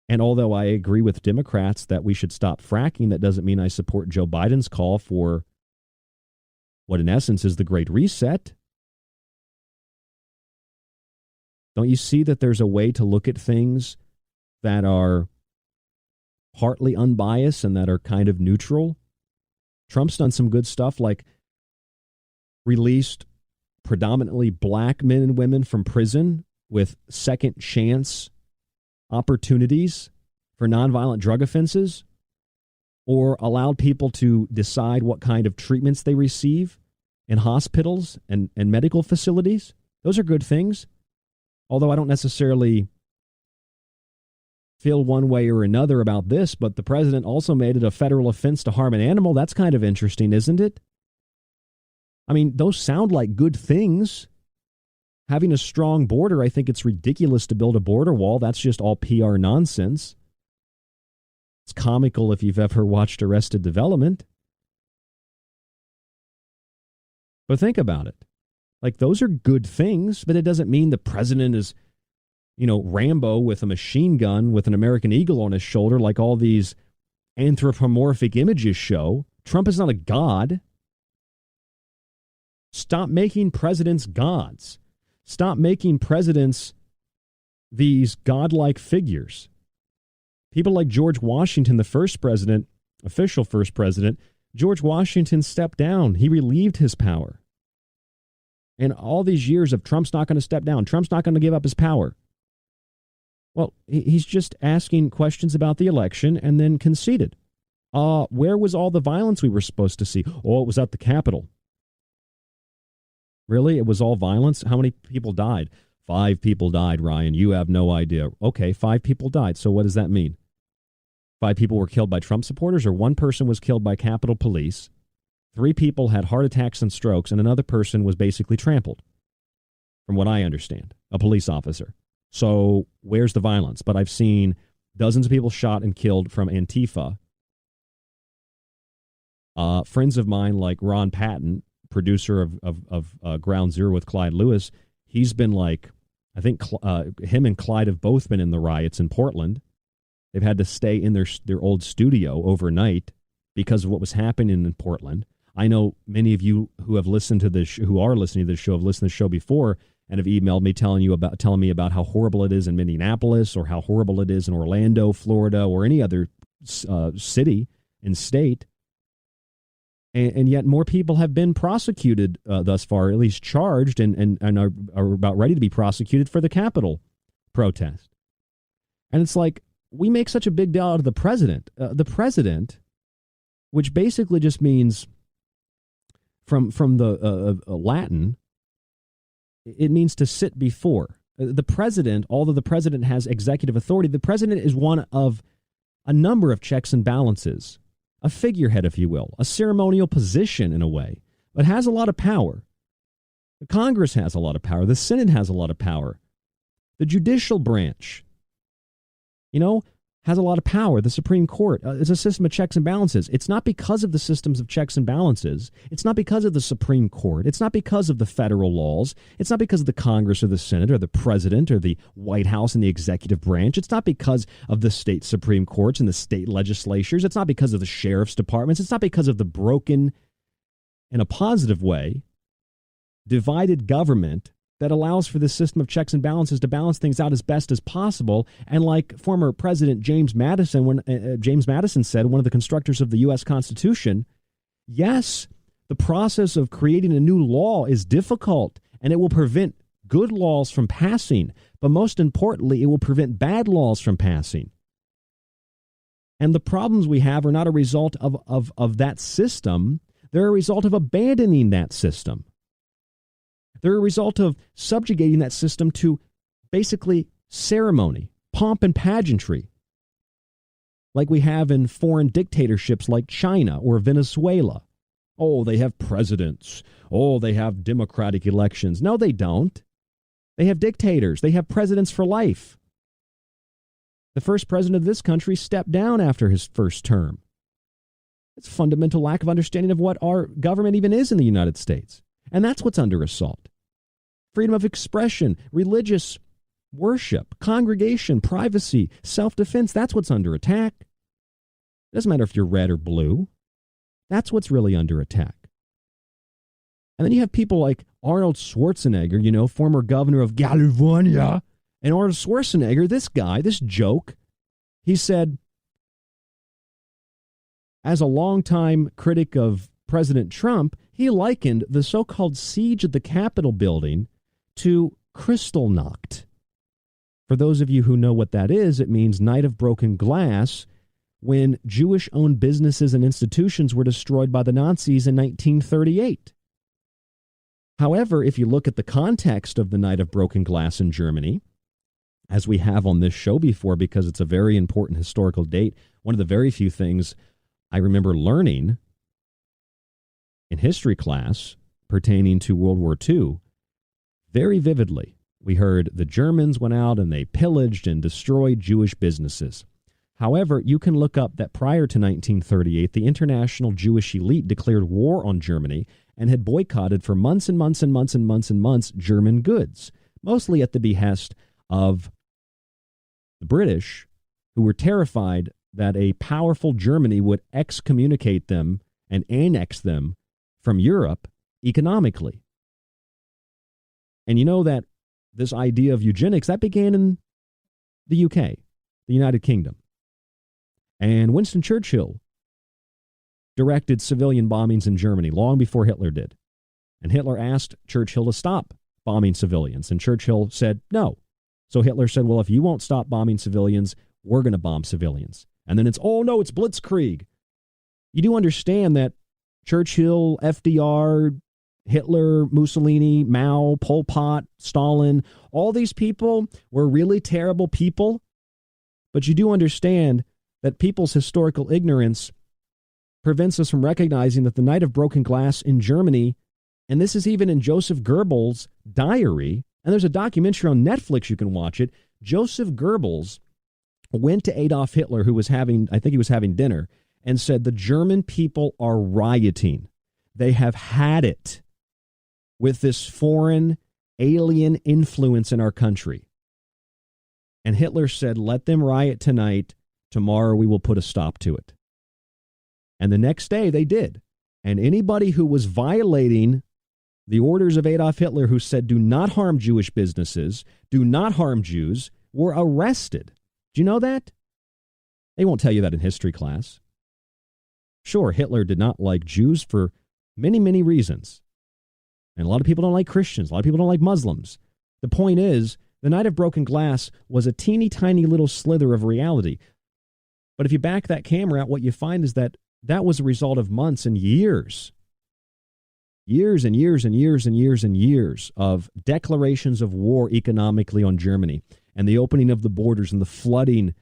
And although I agree with Democrats that we should stop fracking, that doesn't mean I support Joe Biden's call for what in essence is the Great Reset. Don't you see that there's a way to look at things that are partly unbiased and that are kind of neutral? Trump's done some good stuff, like released predominantly black men and women from prison with second chance opportunities for nonviolent drug offenses, or allowed people to decide what kind of treatments they receive in hospitals and medical facilities. Those are good things. Although I don't necessarily feel one way or another about this, but the president also made it a federal offense to harm an animal. That's kind of interesting, isn't it? I mean, those sound like good things. Having a strong border, I think it's ridiculous to build a border wall. That's just all PR nonsense. It's comical if you've ever watched Arrested Development. But think about it. Like, those are good things, but it doesn't mean the president is, Rambo with a machine gun with an American eagle on his shoulder like all these anthropomorphic images show. Trump is not a god. Stop making presidents gods. Stop making presidents these godlike figures. People like George Washington, the first president, official first president, George Washington stepped down. He relieved his power. And all these years of Trump's not going to step down, Trump's not going to give up his power. Well, he's just asking questions about the election and then conceded. Where was all the violence we were supposed to see? Oh, it was at the Capitol. Really? It was all violence? How many people died? 5 people died, Ryan. You have no idea. Okay, 5 people died. So what does that mean? 5 people were killed by Trump supporters, or 1 person was killed by Capitol Police? 3 people had heart attacks and strokes, and another person was basically trampled, from what I understand, a police officer. So where's the violence? But I've seen dozens of people shot and killed from Antifa. Friends of mine like Ron Patton, producer of Ground Zero with Clyde Lewis, he's been like, I think him and Clyde have both been in the riots in Portland. They've had to stay in their old studio overnight because of what was happening in Portland. I know many of you who have listened to this, who are listening to this show, have listened to the show before and have emailed me telling me about how horrible it is in Minneapolis or how horrible it is in Orlando, Florida, or any other city and state. And yet more people have been prosecuted thus far, at least charged, and are about ready to be prosecuted for the Capitol protest. And it's like, we make such a big deal out of the president. The president, which basically just means, from the Latin, it means to sit before. The president, although the president has executive authority, the president is one of a number of checks and balances, a figurehead, if you will, a ceremonial position in a way, but has a lot of power. The Congress has a lot of power. The Senate has a lot of power. The judicial branch, has a lot of power. The Supreme Court is a system of checks and balances. It's not because of the systems of checks and balances. It's not because of the Supreme Court. It's not because of the federal laws. It's not because of the Congress or the Senate or the president or the White House and the executive branch. It's not because of the state Supreme Courts and the state legislatures. It's not because of the sheriff's departments. It's not because of the broken, in a positive way, divided government that allows for this system of checks and balances to balance things out as best as possible. And like former President James Madison, when James Madison said, one of the constructors of the U.S. Constitution, yes, the process of creating a new law is difficult, and it will prevent good laws from passing. But most importantly, it will prevent bad laws from passing. And the problems we have are not a result of that system. They're a result of abandoning that system. They're a result of subjugating that system to basically ceremony, pomp and pageantry, like we have in foreign dictatorships like China or Venezuela. Oh, they have presidents. Oh, they have democratic elections. No, they don't. They have dictators. They have presidents for life. The first president of this country stepped down after his first term. It's a fundamental lack of understanding of what our government even is in the United States. And that's what's under assault. Freedom of expression, religious worship, congregation, privacy, self-defense, that's what's under attack. It doesn't matter if you're red or blue. That's what's really under attack. And then you have people like Arnold Schwarzenegger, former governor of California. And Arnold Schwarzenegger, this guy, this joke, he said, as a longtime critic of President Trump, he likened the so-called siege of the Capitol building to Kristallnacht. For those of you who know what that is, it means night of broken glass, when Jewish-owned businesses and institutions were destroyed by the Nazis in 1938. However, if you look at the context of the night of broken glass in Germany, as we have on this show before, because it's a very important historical date, one of the very few things I remember learning in history class pertaining to World War II, very vividly, we heard the Germans went out and they pillaged and destroyed Jewish businesses. However, you can look up that prior to 1938, the international Jewish elite declared war on Germany and had boycotted for months and months and months and months and months German goods, mostly at the behest of the British, who were terrified that a powerful Germany would excommunicate them and annex them from Europe economically. And you know that this idea of eugenics, that began in the UK, the United Kingdom. And Winston Churchill directed civilian bombings in Germany long before Hitler did. And Hitler asked Churchill to stop bombing civilians. And Churchill said no. So Hitler said, well, if you won't stop bombing civilians, we're going to bomb civilians. And then it's, oh no, it's blitzkrieg. You do understand that Churchill, FDR, Hitler, Mussolini, Mao, Pol Pot, Stalin, all these people were really terrible people. But you do understand that people's historical ignorance prevents us from recognizing that the night of broken glass in Germany, and this is even in Joseph Goebbels' diary, and there's a documentary on Netflix, you can watch it. Joseph Goebbels went to Adolf Hitler, who was having, I think he was having dinner, and said the German people are rioting. They have had it with this foreign alien influence in our country. And Hitler said, let them riot tonight. Tomorrow we will put a stop to it. And the next day they did. And anybody who was violating the orders of Adolf Hitler, who said, do not harm Jewish businesses, do not harm Jews, were arrested. Do you know that? They won't tell you that in history class. Sure, Hitler did not like Jews for many, many reasons. And a lot of people don't like Christians. A lot of people don't like Muslims. The point is, the Night of Broken Glass was a teeny tiny little slither of reality. But if you back that camera out, what you find is that that was a result of months and years. Years and years and years and years and years of declarations of war economically on Germany, and the opening of the borders and the flooding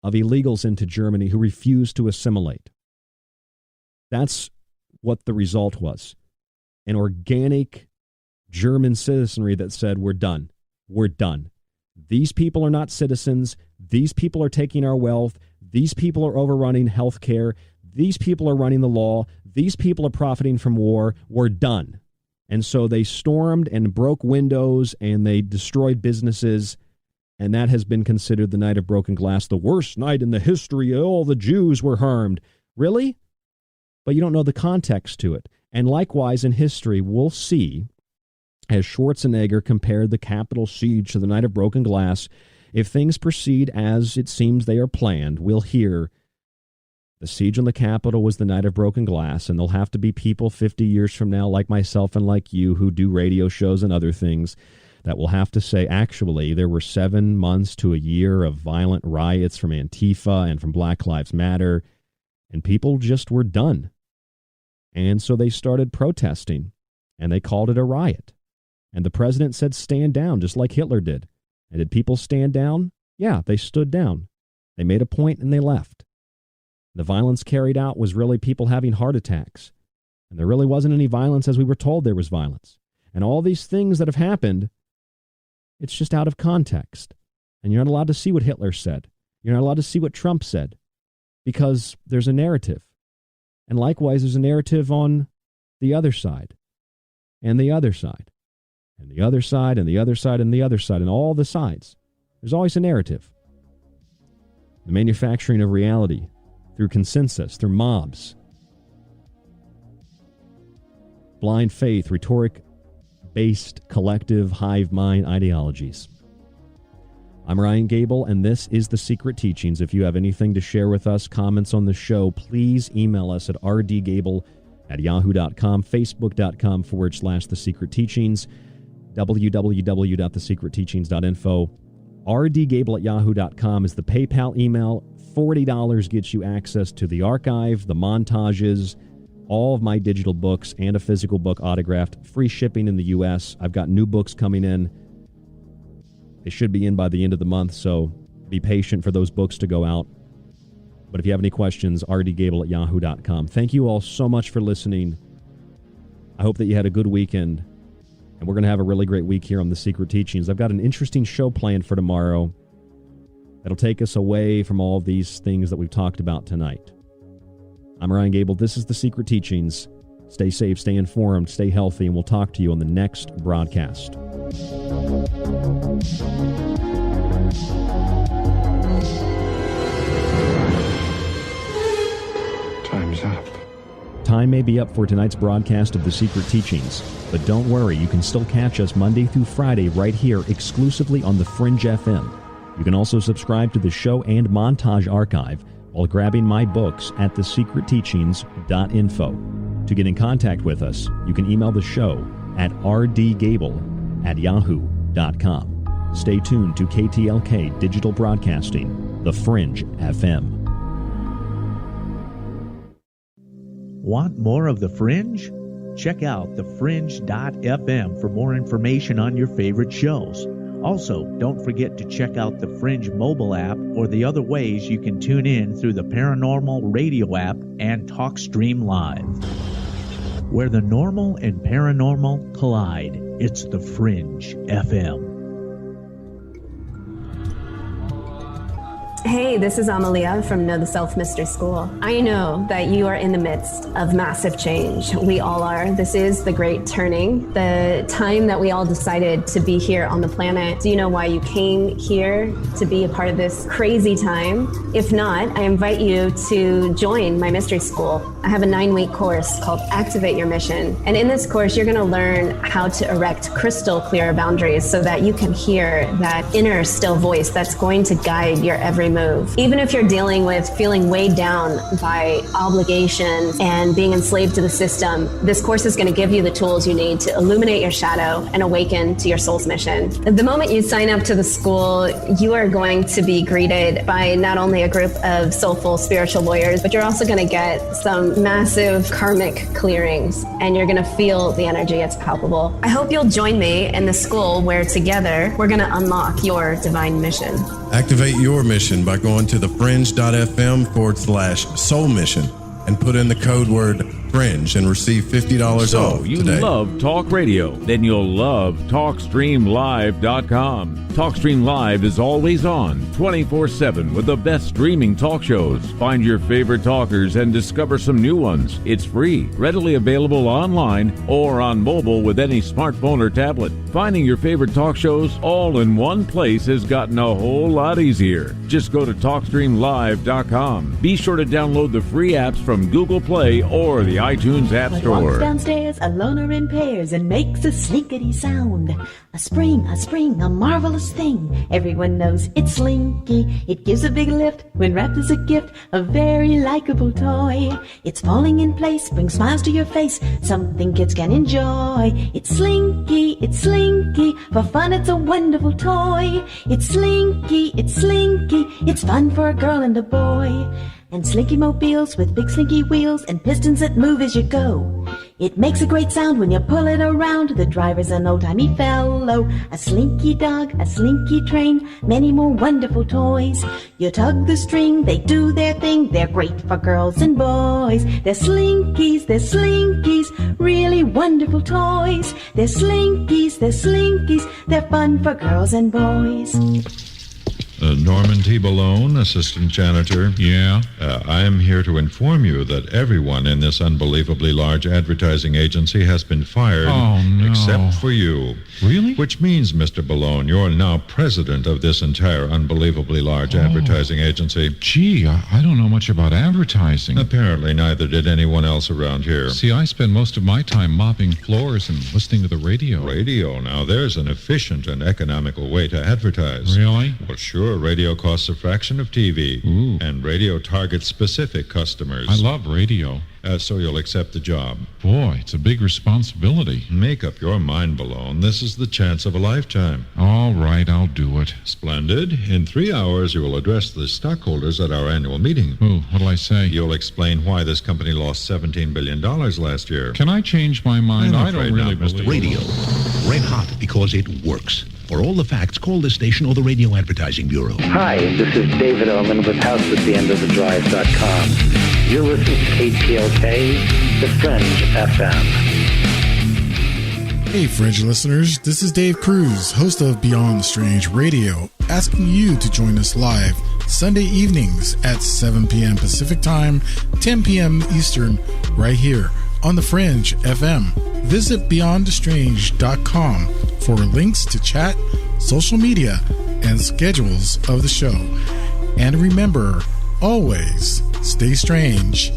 of illegals into Germany who refused to assimilate. That's what the result was. An organic German citizenry that said, we're done. We're done. These people are not citizens. These people are taking our wealth. These people are overrunning health care. These people are running the law. These people are profiting from war. We're done. And so they stormed and broke windows and they destroyed businesses. And that has been considered the Night of Broken Glass, the worst night in the history. All the Jews were harmed. Really? But you don't know the context to it. And likewise in history, we'll see, as Schwarzenegger compared the Capitol siege to the Night of Broken Glass, if things proceed as it seems they are planned, we'll hear the siege on the Capitol was the Night of Broken Glass, and there'll have to be people 50 years from now, like myself and like you, who do radio shows and other things, that will have to say, actually, there were 7 months to a year of violent riots from Antifa and from Black Lives Matter, and people just were done. And so they started protesting, and they called it a riot. And the president said, stand down, just like Hitler did. And did people stand down? Yeah, they stood down. They made a point and they left. The violence carried out was really people having heart attacks. And there really wasn't any violence as we were told there was violence. And all these things that have happened, it's just out of context. And you're not allowed to see what Hitler said. You're not allowed to see what Trump said. Because there's a narrative. And likewise, there's a narrative on the other side. And the other side. And the other side, and the other side, and the other side, and all the sides. There's always a narrative. The manufacturing of reality through consensus, through mobs. Blind faith, rhetoric-based collective hive mind ideologies. I'm Ryan Gable, and this is The Secret Teachings. If you have anything to share with us, comments on the show, please email us at rdgable@yahoo.com, facebook.com/The Secret Teachings, www.thesecretteachings.info. rdgable@yahoo.com is the PayPal email. $40 gets you access to the archive, the montages, all of my digital books, and a physical book autographed. Free shipping in the U.S. I've got new books coming in. They should be in by the end of the month, so be patient for those books to go out. But if you have any questions, rdgable@yahoo.com. Thank you all so much for listening. I hope that you had a good weekend. And we're going to have a really great week here on The Secret Teachings. I've got an interesting show planned for tomorrow that'll take us away from all these things that we've talked about tonight. I'm Ryan Gable. This is The Secret Teachings. Stay safe, stay informed, stay healthy, and we'll talk to you on the next broadcast. Time's up. Time may be up for tonight's broadcast of The Secret Teachings, but don't worry, you can still catch us Monday through Friday right here exclusively on the Fringe FM. You can also subscribe to the show and montage archive while grabbing my books at thesecretteachings.info. To get in contact with us, you can email the show at rdgable@yahoo.com. Stay tuned to KTLK Digital Broadcasting, the Fringe FM. Want more of The Fringe? Check out thefringe.fm for more information on your favorite shows. Also, don't forget to check out the Fringe mobile app or the other ways you can tune in through the Paranormal radio app and TalkStream Live. Where the normal and paranormal collide, it's the Fringe FM. Hey, this is Amalia from Know the Self Mystery School. I know that you are in the midst of massive change. We all are. This is the great turning, the time that we all decided to be here on the planet. Do you know why you came here to be a part of this crazy time? If not, I invite you to join my mystery school. I have a 9-week course called Activate Your Mission. And in this course, you're going to learn how to erect crystal clear boundaries so that you can hear that inner still voice that's going to guide your every move. Even if you're dealing with feeling weighed down by obligation and being enslaved to the system, this course is going to give you the tools you need to illuminate your shadow and awaken to your soul's mission. The moment you sign up to the school, you are going to be greeted by not only a group of soulful spiritual warriors, but you're also going to get some massive karmic clearings, and you're going to feel the energy. It's palpable. I hope you'll join me in the school where together we're going to unlock your divine mission. Activate your mission by going to thefringe.fm/soul mission and put in the code word Fringe and receive $50 off you today. Love talk radio? Then you'll love TalkStreamLive.com. TalkStream Live is always on, 24/7, with the best streaming talk shows. Find your favorite talkers and discover some new ones. It's free, readily available online or on mobile with any smartphone or tablet. Finding your favorite talk shows all in one place has gotten a whole lot easier. Just go to TalkStreamLive.com. Be sure to download the free apps from Google Play or the iTunes App Store. Walks downstairs alone or in pairs and makes a slinkety sound. A spring, a marvelous thing. Everyone knows it's Slinky. It gives a big lift when wrapped as a gift. A very likable toy. It's falling in place, brings smiles to your face. Something kids can enjoy. It's Slinky, it's Slinky. For fun, it's a wonderful toy. It's Slinky, it's Slinky. It's fun for a girl and a boy. And Slinky mobiles with big slinky wheels and pistons that move as you go. It makes a great sound when you pull it around. The driver's an old-timey fellow. A slinky dog, a slinky train, many more wonderful toys. You tug the string, they do their thing. They're great for girls and boys. They're slinkies, really wonderful toys. They're slinkies, they're fun for girls and boys. Norman T. Balone, assistant janitor. Yeah? I am here to inform you that everyone in this unbelievably large advertising agency has been fired. Oh, no. Except for you. Really? Which means, Mr. Balone, you're now president of this entire unbelievably large advertising agency. Gee, I don't know much about advertising. Apparently neither did anyone else around here. See, I spend most of my time mopping floors and listening to the radio. Radio? Now, there's an efficient and economical way to advertise. Really? Well, sure. Radio costs a fraction of TV. Ooh. And radio targets specific customers. I love radio. So you'll accept the job. Boy, it's a big responsibility. Make up your mind, Balone. This is the chance of a lifetime. All right, I'll do it. Splendid. In 3 hours, you will address the stockholders at our annual meeting. Oh, what'll I say? You'll explain why this company lost $17 billion last year. Can I change my mind? I don't really believe radio. Red hot because it works. For all the facts, call this station or the Radio Advertising Bureau. Hi, this is David Oman with HouseAtTheEndOfTheDrive.com. You're listening to KTLK, the Fringe FM. Hey, Fringe listeners, this is Dave Cruz, host of Beyond the Strange Radio, asking you to join us live Sunday evenings at 7 p.m. Pacific Time, 10 p.m. Eastern, right here on the Fringe FM. Visit BeyondTheStrange.com for links to chat, social media, and schedules of the show. And remember, always stay strange.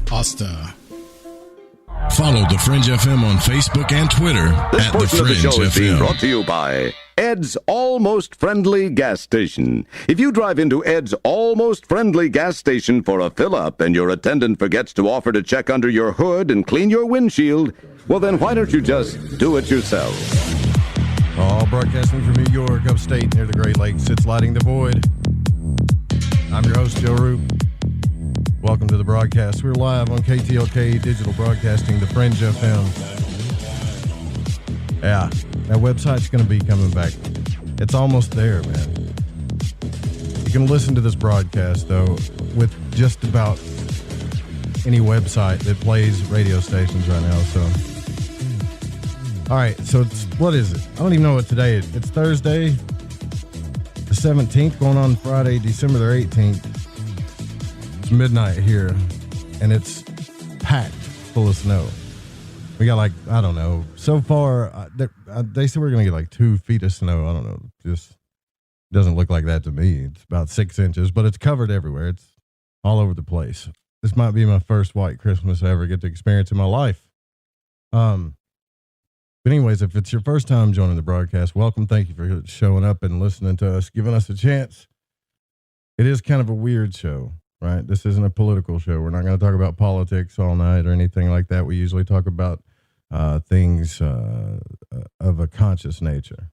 Hasta. Follow The Fringe FM on Facebook and Twitter This at The portion of the Fringe show is being FM. brought to you by Ed's Almost Friendly Gas Station. If you drive into Ed's Almost Friendly Gas Station for a fill-up and your attendant forgets to offer to check under your hood and clean your windshield, well then why don't you just do it yourself? All broadcasting from New York, upstate near the Great Lakes, it's Lighting the Void. I'm your host, Joe Roop. Welcome to the broadcast. We're live on KTLK Digital Broadcasting, the Fringe FM. Yeah, that website's going to be coming back. It's almost there, man. You can listen to this broadcast, though, with just about any website that plays radio stations right now, so... All right, so what is it? I don't even know what today is. It's Thursday, the 17th, going on Friday, December the 18th. It's midnight here, and it's packed full of snow. We got like, I don't know, so far, they said we're going to get like 2 feet of snow. I don't know, just doesn't look like that to me. It's about 6 inches, but it's covered everywhere. It's all over the place. This might be my first white Christmas I ever get to experience in my life. But anyways, if it's your first time joining the broadcast, welcome. Thank you for showing up and listening to us, giving us a chance. It is kind of a weird show, right? This isn't a political show. We're not going to talk about politics all night or anything like that. We usually talk about things of a conscious nature.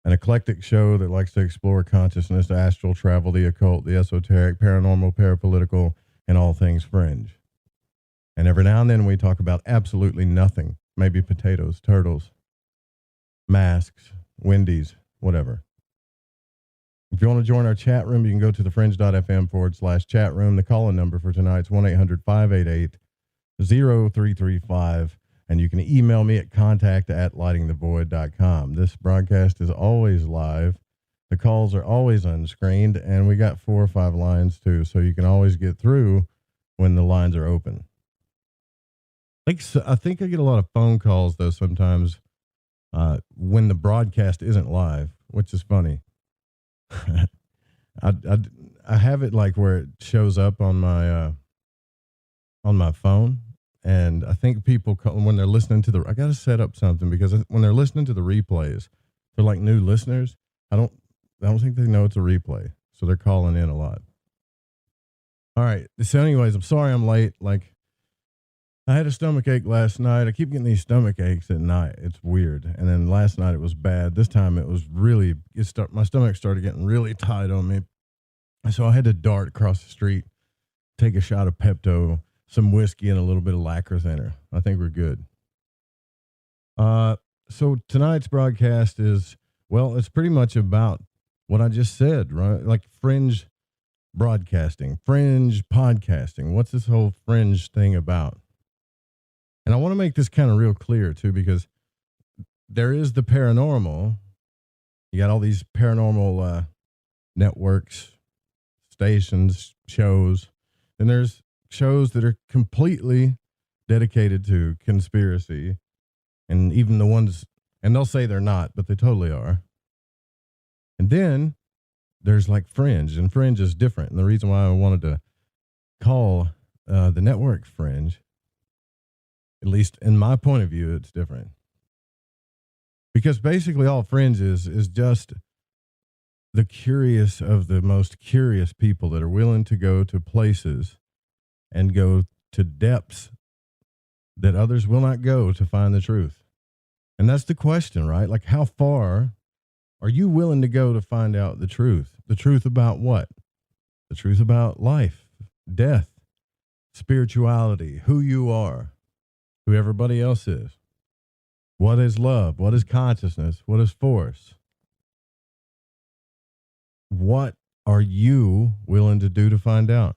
An eclectic show that likes to explore consciousness, astral travel, the occult, the esoteric, paranormal, parapolitical, and all things fringe. And every now and then we talk about absolutely nothing. Maybe potatoes, turtles, masks, Wendy's, whatever. If you want to join our chat room, you can go to thefringe.fm/chat room. The call-in number for tonight's 1-800-588-0335. And you can email me at contact@lightingthevoid.com. This broadcast is always live. The calls are always unscreened. And we got 4 or 5 lines, too. So you can always get through when the lines are open. I think I get a lot of phone calls, though, sometimes when the broadcast isn't live, which is funny. I have it like where it shows up on my phone, and I think people call, when they're listening to I got to set up something, because when they're listening to the replays, they're like new listeners. I don't think they know it's a replay, so they're calling in a lot. All right. So anyways, I'm sorry I'm late. Like, I had a stomach ache last night. I keep getting these stomach aches at night. It's weird. And then last night it was bad. This time it was really, my stomach started getting really tight on me. So I had to dart across the street, take a shot of Pepto, some whiskey, and a little bit of lacquer thinner. I think we're good. So tonight's broadcast is, well, it's pretty much about what I just said, right? Like fringe broadcasting, fringe podcasting. What's this whole fringe thing about? And I want to make this kind of real clear, too, because there is the paranormal. You got all these paranormal networks, stations, shows. And there's shows that are completely dedicated to conspiracy. And even the ones, and they'll say they're not, but they totally are. And then there's like fringe, and fringe is different. And the reason why I wanted to call the network fringe, at least in my point of view, it's different. Because basically all fringe is just the curious of the most curious people that are willing to go to places and go to depths that others will not go to find the truth. And that's the question, right? Like, how far are you willing to go to find out the truth? The truth about what? The truth about life, death, spirituality, who you are, who everybody else is. What is love? What is consciousness? What is force? What are you willing to do to find out?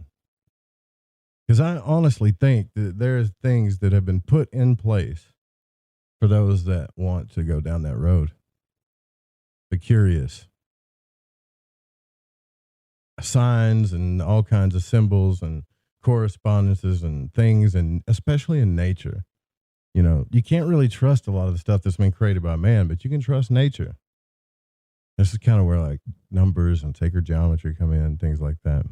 Because I honestly think that there's things that have been put in place for those that want to go down that road. The curious. Signs and all kinds of symbols and correspondences and things, and especially in nature. You know, you can't really trust a lot of the stuff that's been created by man, but you can trust nature. This is kind of where like numbers and sacred geometry come in, things like that.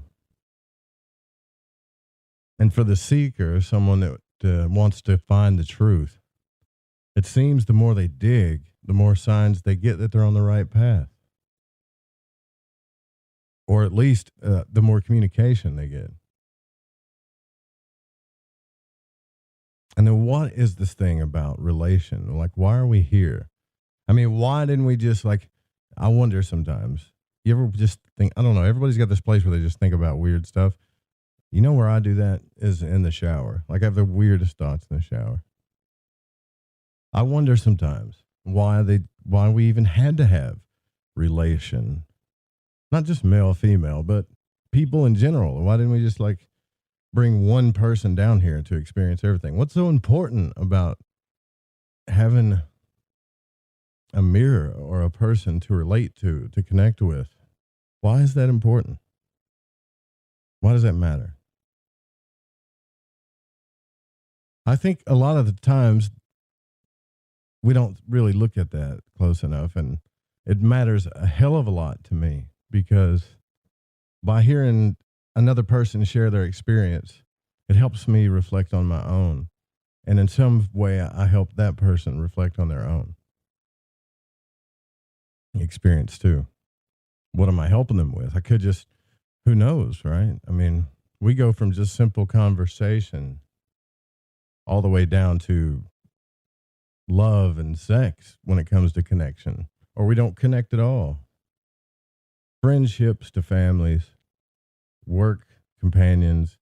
And for the seeker, someone that wants to find the truth, it seems the more they dig, the more signs they get that they're on the right path. Or at least the more communication they get. And then what is this thing about relation? Like, why are we here? I mean, why didn't we just, like, I wonder sometimes. You ever just think, I don't know, everybody's got this place where they just think about weird stuff. You know where I do that is in the shower. Like, I have the weirdest thoughts in the shower. I wonder sometimes why we even had to have relation. Not just male, female, but people in general. Why didn't we just, like, bring one person down here to experience everything? What's so important about having a mirror or a person to relate to connect with, Why is that important? Why does that matter? I think a lot of the times we don't really look at that close enough, and it matters a hell of a lot to me, because by hearing another person share their experience, it helps me reflect on my own. And in some way, I help that person reflect on their own experience too. What am I helping them with? I could just, who knows, right? I mean, we go from just simple conversation all the way down to love and sex when it comes to connection, or we don't connect at all. Friendships to families, work companions.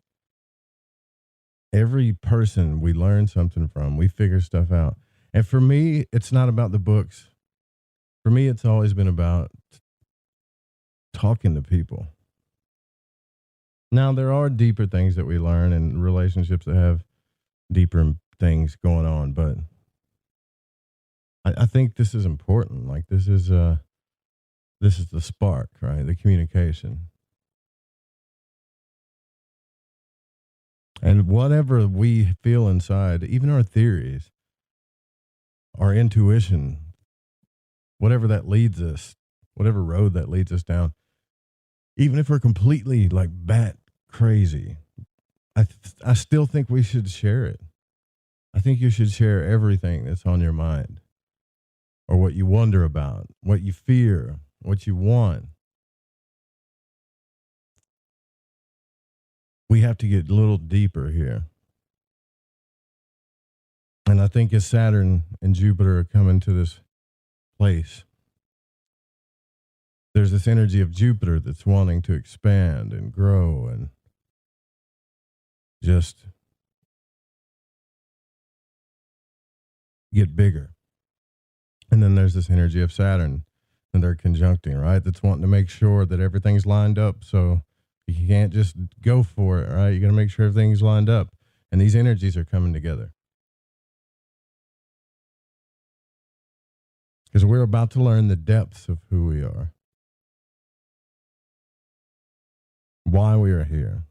Every person we learn something from, we figure stuff out. And for me, it's not about the books. For me, it's always been about talking to people. Now, there are deeper things that we learn in relationships that have deeper things going on, but I think this is important. Like, this is the spark, right? The communication. And whatever we feel inside, even our theories, our intuition, whatever that leads us, whatever road that leads us down, even if we're completely like bat crazy, I still think we should share it. I think you should share everything that's on your mind, or what you wonder about, what you fear, what you want. We have to get a little deeper here. And I think as Saturn and Jupiter are coming to this place, there's this energy of Jupiter that's wanting to expand and grow and just get bigger. And then there's this energy of Saturn, and they're conjuncting, right? That's wanting to make sure that everything's lined up. So you can't just go for it, right? You got to make sure everything's lined up. And these energies are coming together. Because we're about to learn the depths of who we are. Why we are here.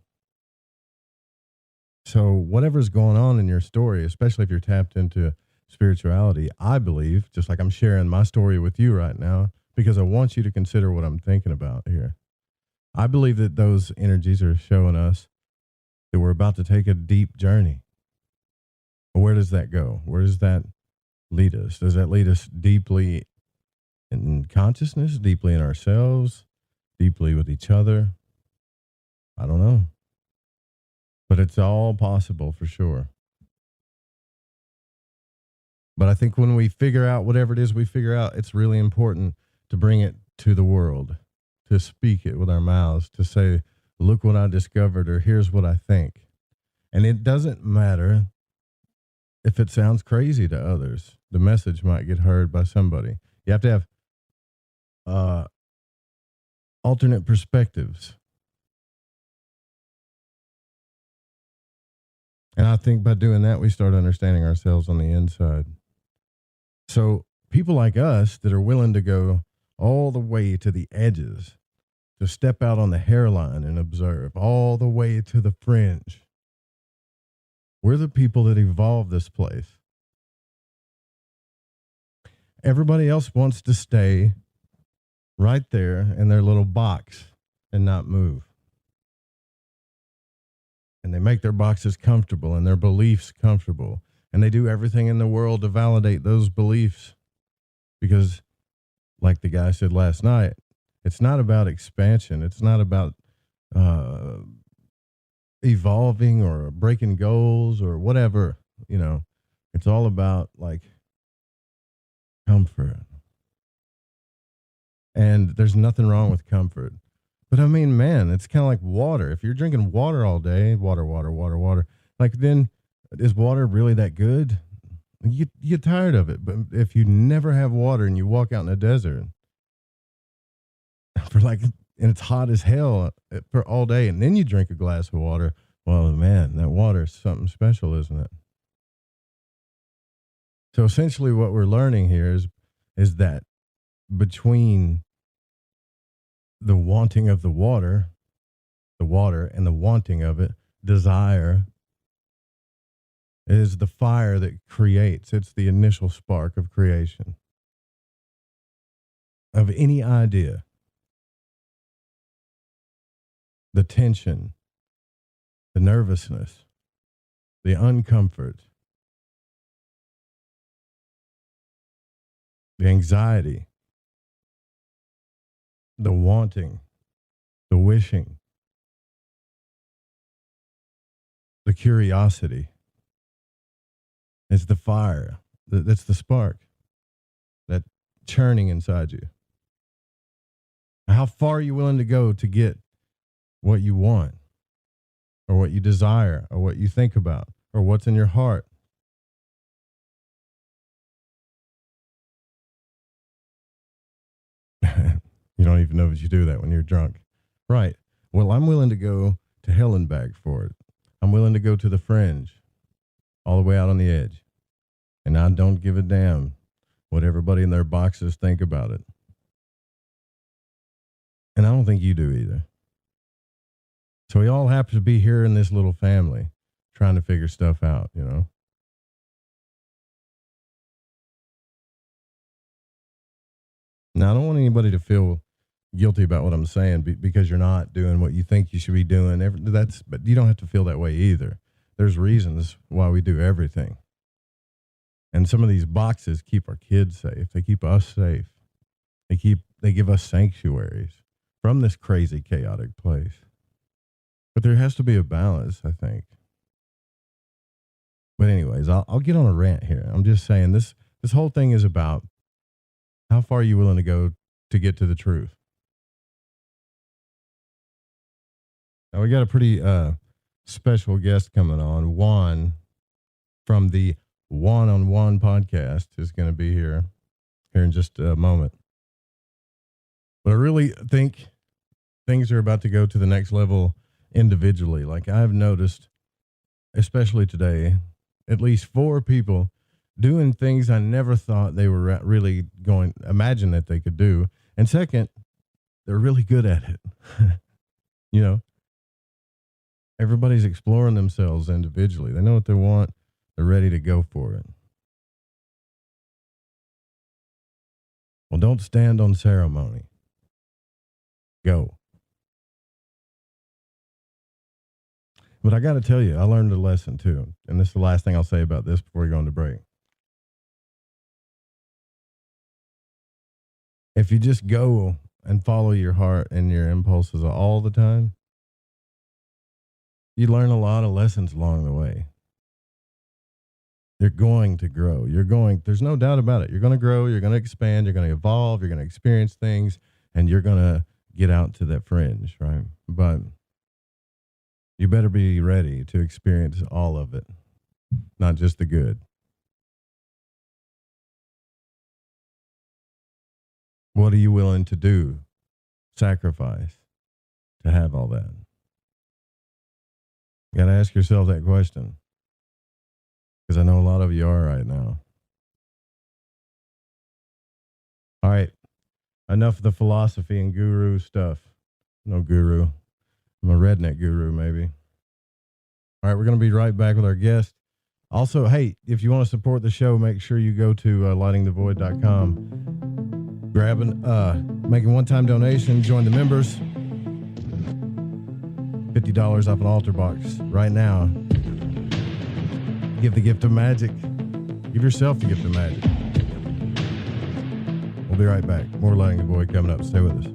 So whatever's going on in your story, especially if you're tapped into spirituality, I believe, just like I'm sharing my story with you right now, because I want you to consider what I'm thinking about here. I believe that those energies are showing us that we're about to take a deep journey. Where does that go? Where does that lead us? Does that lead us deeply in consciousness, deeply in ourselves, deeply with each other? I don't know. But it's all possible for sure. But I think when we figure out whatever it is we figure out, it's really important to bring it to the world, to speak it with our mouths, to say, look what I discovered, or here's what I think. And it doesn't matter if it sounds crazy to others. The message might get heard by somebody. You have to have alternate perspectives. And I think by doing that, we start understanding ourselves on the inside. So people like us that are willing to go all the way to the edges, to step out on the hairline and observe, all the way to the fringe, we're the people that evolve this place. Everybody else wants to stay right there in their little box and not move. And they make their boxes comfortable and their beliefs comfortable. And they do everything in the world to validate those beliefs. Because, like the guy said last night, it's not about expansion. It's not about evolving or breaking goals or whatever. You know, it's all about like comfort. And there's nothing wrong with comfort. But I mean, man, it's kind of like water. If you're drinking water all day, water, like then is water really that good? You get tired of it. But if you never have water and you walk out in a desert for like, and it's hot as hell for all day, and then you drink a glass of water, well, man, that water is something special, isn't it? So essentially what we're learning here is that between the wanting of the water and the wanting of it, desire, is the fire that creates. It's the initial spark of creation of any idea. The tension, the nervousness, the uncomfort, the anxiety, the wanting, the wishing, the curiosity. It's the fire. That's the spark. That churning inside you. How far are you willing to go to get what you want, or what you desire, or what you think about, or what's in your heart? You don't even know if you do that when you're drunk. Right. Well, I'm willing to go to hell and back for it. I'm willing to go to the fringe, all the way out on the edge. And I don't give a damn what everybody in their boxes think about it. And I don't think you do either. So we all have to be here in this little family trying to figure stuff out, you know? Now, I don't want anybody to feel guilty about what I'm saying because you're not doing what you think you should be doing. But you don't have to feel that way either. There's reasons why we do everything. And some of these boxes keep our kids safe. They keep us safe. They give us sanctuaries from this crazy, chaotic place. But there has to be a balance, I think. But anyways, I'll get on a rant here. I'm just saying this whole thing is about how far are you willing to go to get to the truth. Now we got a pretty special guest coming on. Juan from the One-on-One podcast is going to be here in just a moment. But I really think things are about to go to the next level individually. Like I've noticed, especially today, at least 4 people doing things I never thought they were really going to imagine that they could do. And second, they're really good at it. You know, everybody's exploring themselves individually. They know what they want. They're ready to go for it. Well, don't stand on ceremony. Go. But I got to tell you, I learned a lesson too. And this is the last thing I'll say about this before we go into break. If you just go and follow your heart and your impulses all the time, you learn a lot of lessons along the way. You're going to grow. There's no doubt about it. You're going to grow, you're going to expand, you're going to evolve, you're going to experience things, and you're going to get out to that fringe, right? But you better be ready to experience all of it, not just the good. What are you willing to do, sacrifice, to have all that? You got to ask yourself that question, because I know a lot of you are right now. All right, enough of the philosophy and guru stuff. No guru. I'm a redneck guru, maybe. All right, we're going to be right back with our guest. Also, hey, if you want to support the show, make sure you go to lightingthevoid.com. Make a one-time donation, join the members. $50 off an altar box right now. Give the gift of magic. Give yourself the gift of magic. We'll be right back. More Lighting the Void coming up. Stay with us.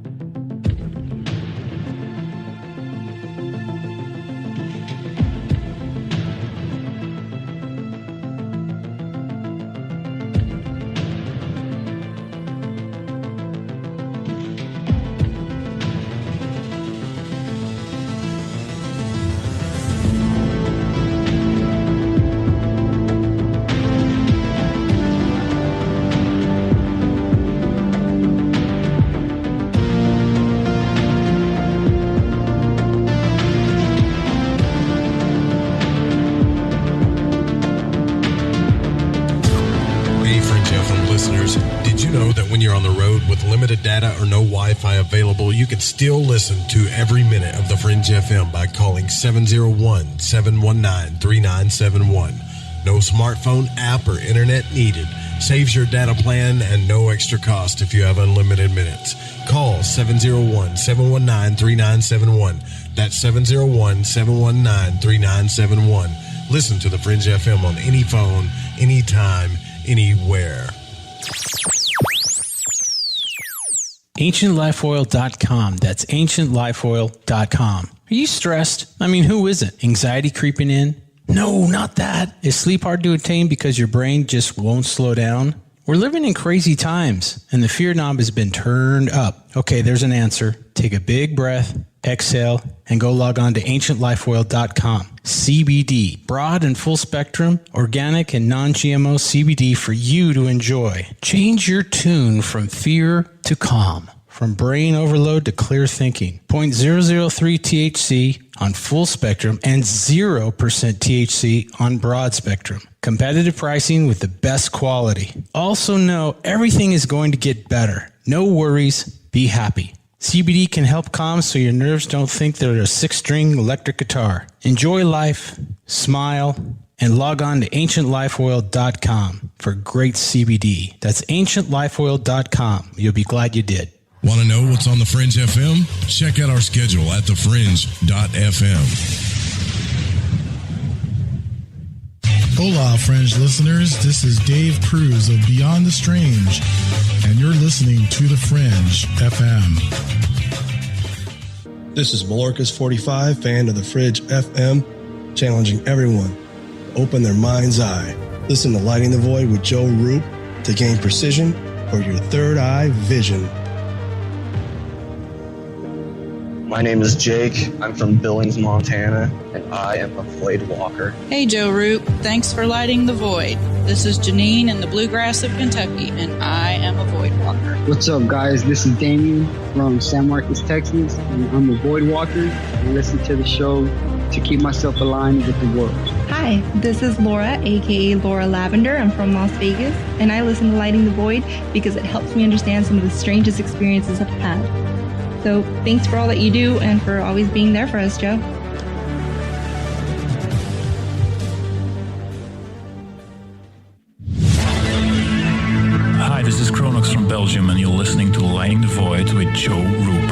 Did you know that when you're on the road with limited data or no Wi-Fi available, you can still listen to every minute of the Fringe FM by calling 701-719-3971. No smartphone app or internet needed. Saves your data plan and no extra cost if you have unlimited minutes. Call 701-719-3971. That's 701-719-3971. Listen to the Fringe FM on any phone, anytime, anywhere. AncientLifeOil.com. That's AncientLifeOil.com. Are you stressed? I mean, who isn't? Anxiety creeping in? No, not that. Is sleep hard to attain because your brain just won't slow down? We're living in crazy times, and the fear knob has been turned up. Okay, there's an answer. Take a big breath, exhale, and go log on to AncientLifeOil.com. CBD, broad and full spectrum, organic and non-GMO CBD for you to enjoy. Change your tune from fear to calm, from brain overload to clear thinking. 0.003 THC on full spectrum and 0% THC on broad spectrum. Competitive pricing with the best quality. Also know everything is going to get better. No worries, be happy. CBD can help calm so your nerves don't think they're a 6-string electric guitar. Enjoy life, smile, and log on to AncientLifeOil.com for great CBD. That's AncientLifeOil.com. You'll be glad you did. Want to know what's on the Fringe FM? Check out our schedule at thefringe.fm. Hola, Fringe listeners. This is Dave Cruz of Beyond the Strange, and you're listening to The Fringe FM. This is Malorcas45, fan of The Fringe FM, challenging everyone to open their mind's eye. Listen to Lighting the Void with Joe Roop to gain precision for your third eye vision. My name is Jake. I'm from Billings, Montana, and I am a void walker. Hey, Joe Root. Thanks for lighting the void. This is Janine in the bluegrass of Kentucky, and I am a void walker. What's up, guys? This is Damien from San Marcos, Texas, and I'm a void walker. I listen to the show to keep myself aligned with the world. Hi, this is Laura, aka Laura Lavender. I'm from Las Vegas, and I listen to Lighting the Void because it helps me understand some of the strangest experiences I've had. So thanks for all that you do and for always being there for us, Joe. Hi, this is Kronox from Belgium, and you're listening to Lighting the Void with Joe Roop.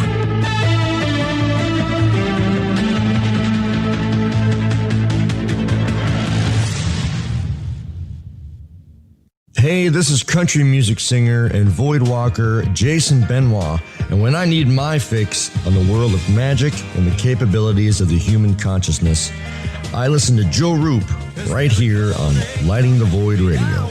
Hey, this is country music singer and void walker Jason Benoit, and when I need my fix on the world of magic and the capabilities of the human consciousness, I listen to Joe Roop right here on Lighting the Void Radio.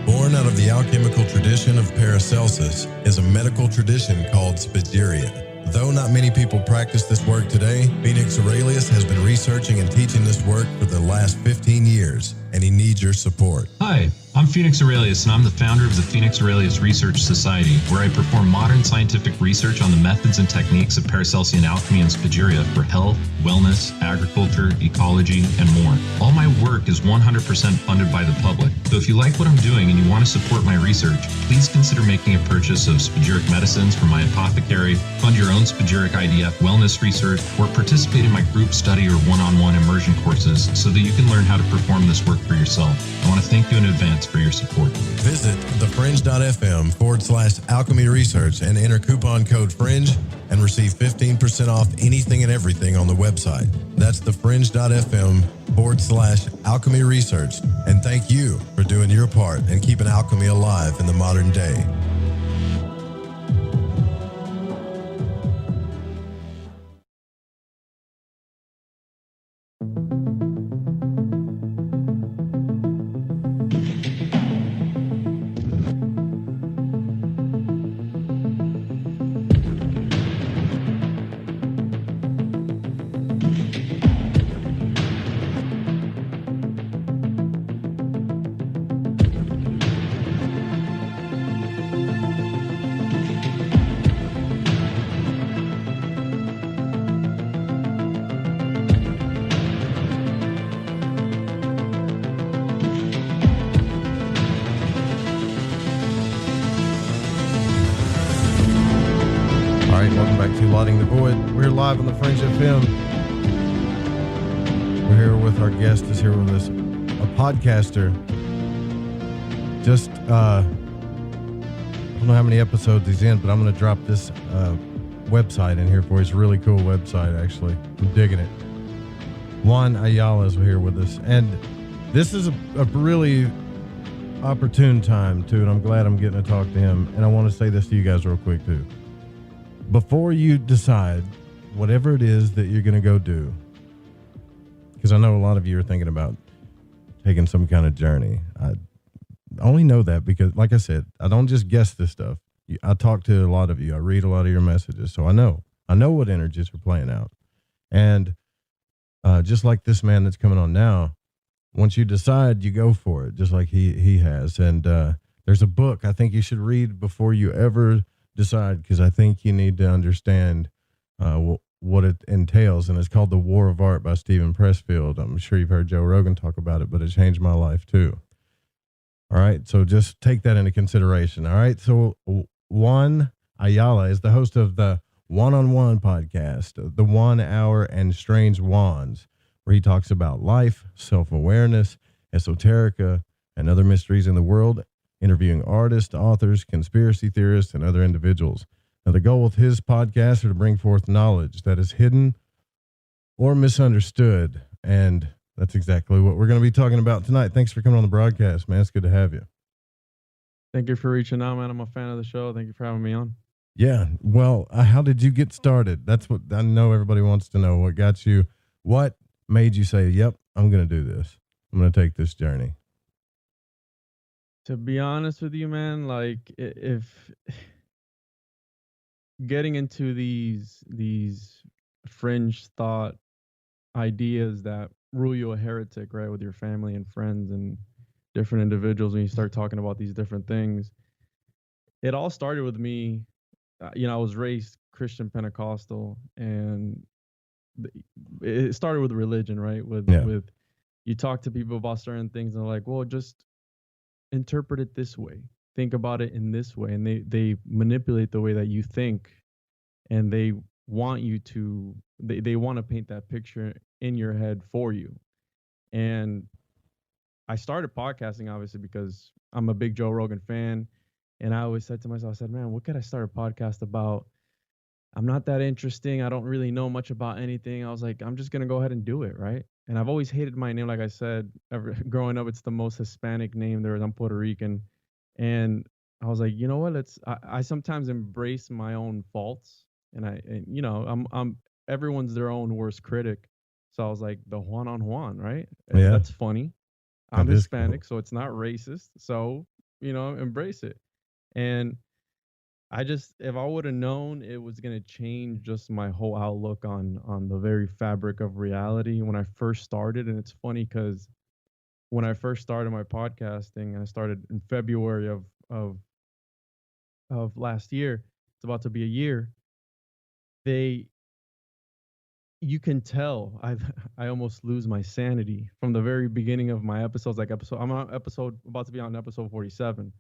Born out of the alchemical tradition of Paracelsus is a medical tradition called Spagyria. Though not many people practice this work today, Phoenix Aurelius has been researching and teaching this work for the last 15 years, and he needs your support. Hi, I'm Phoenix Aurelius, and I'm the founder of the Phoenix Aurelius Research Society, where I perform modern scientific research on the methods and techniques of Paracelsian alchemy and Spagyria for health, wellness, agriculture, ecology, and more. All my work is 100% funded by the public, so if you like what I'm doing and you want to support my research, please consider making a purchase of spagyric medicines from my apothecary, fund your own spagyric IDF wellness research, or participate in my group study or one-on-one immersion courses so that you can learn how to perform this work for yourself. I want to thank you in advance for your support. Visit thefringe.fm/alchemy research and enter coupon code FRINGE and receive 15% off anything and everything on the website. That's thefringe.fm/alchemy research. And thank you for doing your part and keeping alchemy alive in the modern day. right, welcome back to Lighting the Void. We're live on the Fringe FM. We're here with our guest is here with us, a podcaster. Just, I don't know how many episodes he's in, but I'm going to drop this website in here for you. It's a really cool website, actually. I'm digging it. Juan Ayala is here with us. And this is a really opportune time, too, and I'm glad I'm getting to talk to him. And I want to say this to you guys real quick, too. Before you decide whatever it is that you're going to go do, because I know a lot of you are thinking about taking some kind of journey. I only know that because, like I said, I don't just guess this stuff. I talk to a lot of you. I read a lot of your messages, so I know what energies are playing out. And just like this man that's coming on now, once you decide, you go for it, just like he has. And there's a book I think you should read before you ever decide, because I think you need to understand what it entails. And it's called The War of Art by Stephen Pressfield. I'm sure you've heard Joe Rogan talk about it, but it changed my life too. All right, so just take that into consideration. All right, so Juan Ayala is the host of the One-on-One podcast, The 1 Hour and Strange Wands, where he talks about life, self-awareness, esoterica, and other mysteries in the world, interviewing artists, authors, conspiracy theorists, and other individuals. Now, the goal with his podcast are to bring forth knowledge that is hidden or misunderstood, and that's exactly what we're going to be talking about tonight. Thanks for coming on the broadcast, man. It's good to have you. Thank you for reaching out, man. I'm a fan of the show. Thank you for having me on. Yeah. Well, how did you get started? That's what I know everybody wants to know. What got you? What made you say, yep, I'm going to do this. I'm going to take this journey. To be honest with you, man, like if getting into these fringe thought ideas that rule you a heretic, right, with your family and friends and different individuals, when you start talking about these different things, it all started with me. I was raised Christian Pentecostal, and it started with religion, right? With you talk to people about certain things, and they're like, well, just interpret it this way, think about it in this way, and they manipulate the way that you think, and they want you to they want to paint that picture in your head for you. And I started podcasting obviously because I'm a big Joe Rogan fan, and I always said to myself, I said, man, what could I start a podcast about? I'm not that interesting. I don't really know much about anything. I was like, I'm just going to go ahead and do it, right? And I've always hated my name. Like I said, growing up, it's the most Hispanic name there is. I'm Puerto Rican. And I was like, you know what? I sometimes embrace my own faults. And I'm everyone's their own worst critic. So I was like, the Juan on Juan, right? Yeah. That's funny. I'm Hispanic, cool. So it's not racist. So, embrace it. And if I would have known it was going to change just my whole outlook on the very fabric of reality when I first started. And it's funny because when I first started my podcasting, I started in February of last year. It's about to be a year. You can tell I almost lose my sanity from the very beginning of my episodes. I'm about to be on episode 47.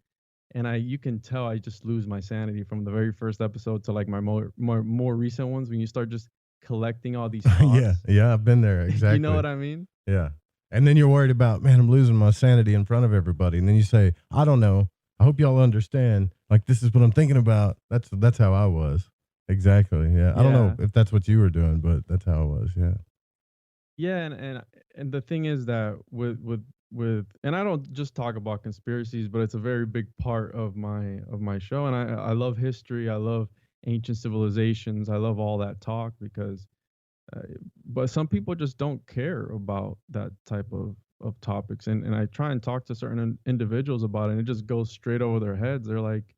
And you can tell I just lose my sanity from the very first episode to like my more recent ones, when you start just collecting all these thoughts. Yeah, I've been there. Exactly. You know what I mean? Yeah. And then you're worried about, man, I'm losing my sanity in front of everybody. And then you say, I don't know. I hope y'all understand. Like, this is what I'm thinking about. That's how I was. Exactly. Yeah. I don't know if that's what you were doing, but that's how I was. Yeah. Yeah. And the thing is that with and I don't just talk about conspiracies, but it's a very big part of my show. And I love history. I love ancient civilizations. I love all that talk because, but some people just don't care about that type of topics. And I try and talk to certain individuals about it, and it just goes straight over their heads. They're like,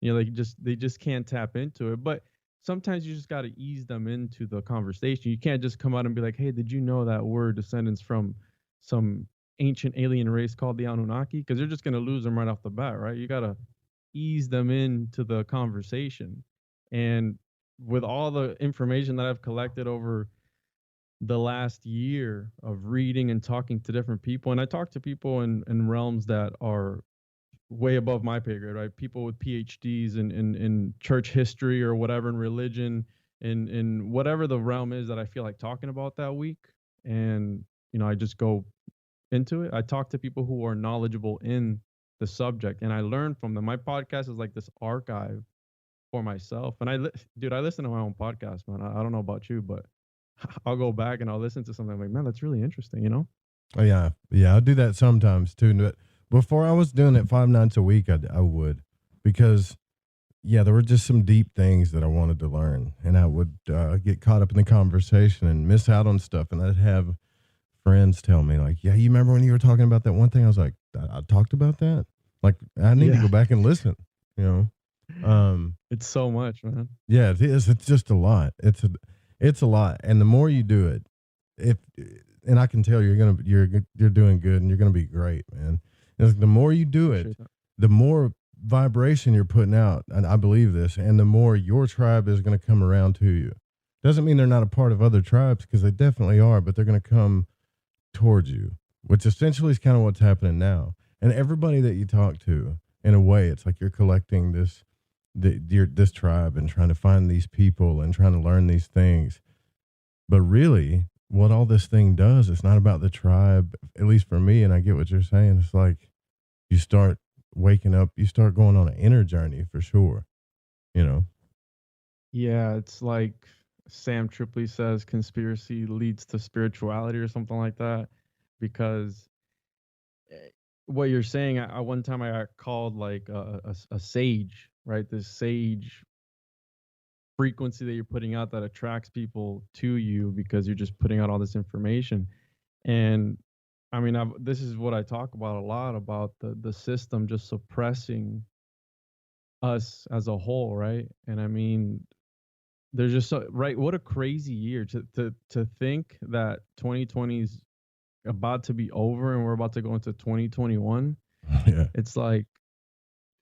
they just can't tap into it. But sometimes you just got to ease them into the conversation. You can't just come out and be like, hey, did you know that we're descendants from some ancient alien race called the Anunnaki? Because you're just going to lose them right off the bat, right? You got to ease them into the conversation. And with all the information that I've collected over the last year of reading and talking to different people, and I talk to people in realms that are way above my pay grade, right? People with PhDs in church history or whatever, in religion, in whatever the realm is that I feel like talking about that week. And, I just go into it. I talk to people who are knowledgeable in the subject and I learn from them. My podcast is like this archive for myself. And I listen to my own podcast, man. I don't know about you, but I'll go back and I'll listen to something like, man, that's really interesting. Oh yeah, I do that sometimes too. But before I was doing it 5 nights a week, I would, because there were just some deep things that I wanted to learn, and I would get caught up in the conversation and miss out on stuff. And I'd have friends tell me like, "Yeah, you remember when you were talking about that one thing?" I was like, "I talked about that." Like, I need to go back and listen. It's so much, man. Yeah, it is. It's just a lot. It's a lot, and the more you do it, and I can tell you're doing good, and you're gonna be great, man. The more you do it, the more vibration you're putting out, and I believe this, and the more your tribe is going to come around to you. Doesn't mean they're not a part of other tribes, because they definitely are, but they're going to come towards you, which essentially is kind of what's happening now. And everybody that you talk to, in a way, it's like you're collecting this tribe and trying to find these people and trying to learn these things. But really, what all this thing does, it's not about the tribe, at least for me, and I get what you're saying. It's like you start waking up, you start going on an inner journey for sure, Yeah, it's like Sam Tripoli says, conspiracy leads to spirituality or something like that. Because what you're saying, one time I got called like a sage, right? This sage frequency that you're putting out that attracts people to you because you're just putting out all this information. And I mean, this is what I talk about a lot, about the system just suppressing us as a whole, right? And I mean, there's just right. What a crazy year to think that 2020 is about to be over and we're about to go into 2021. Yeah, it's like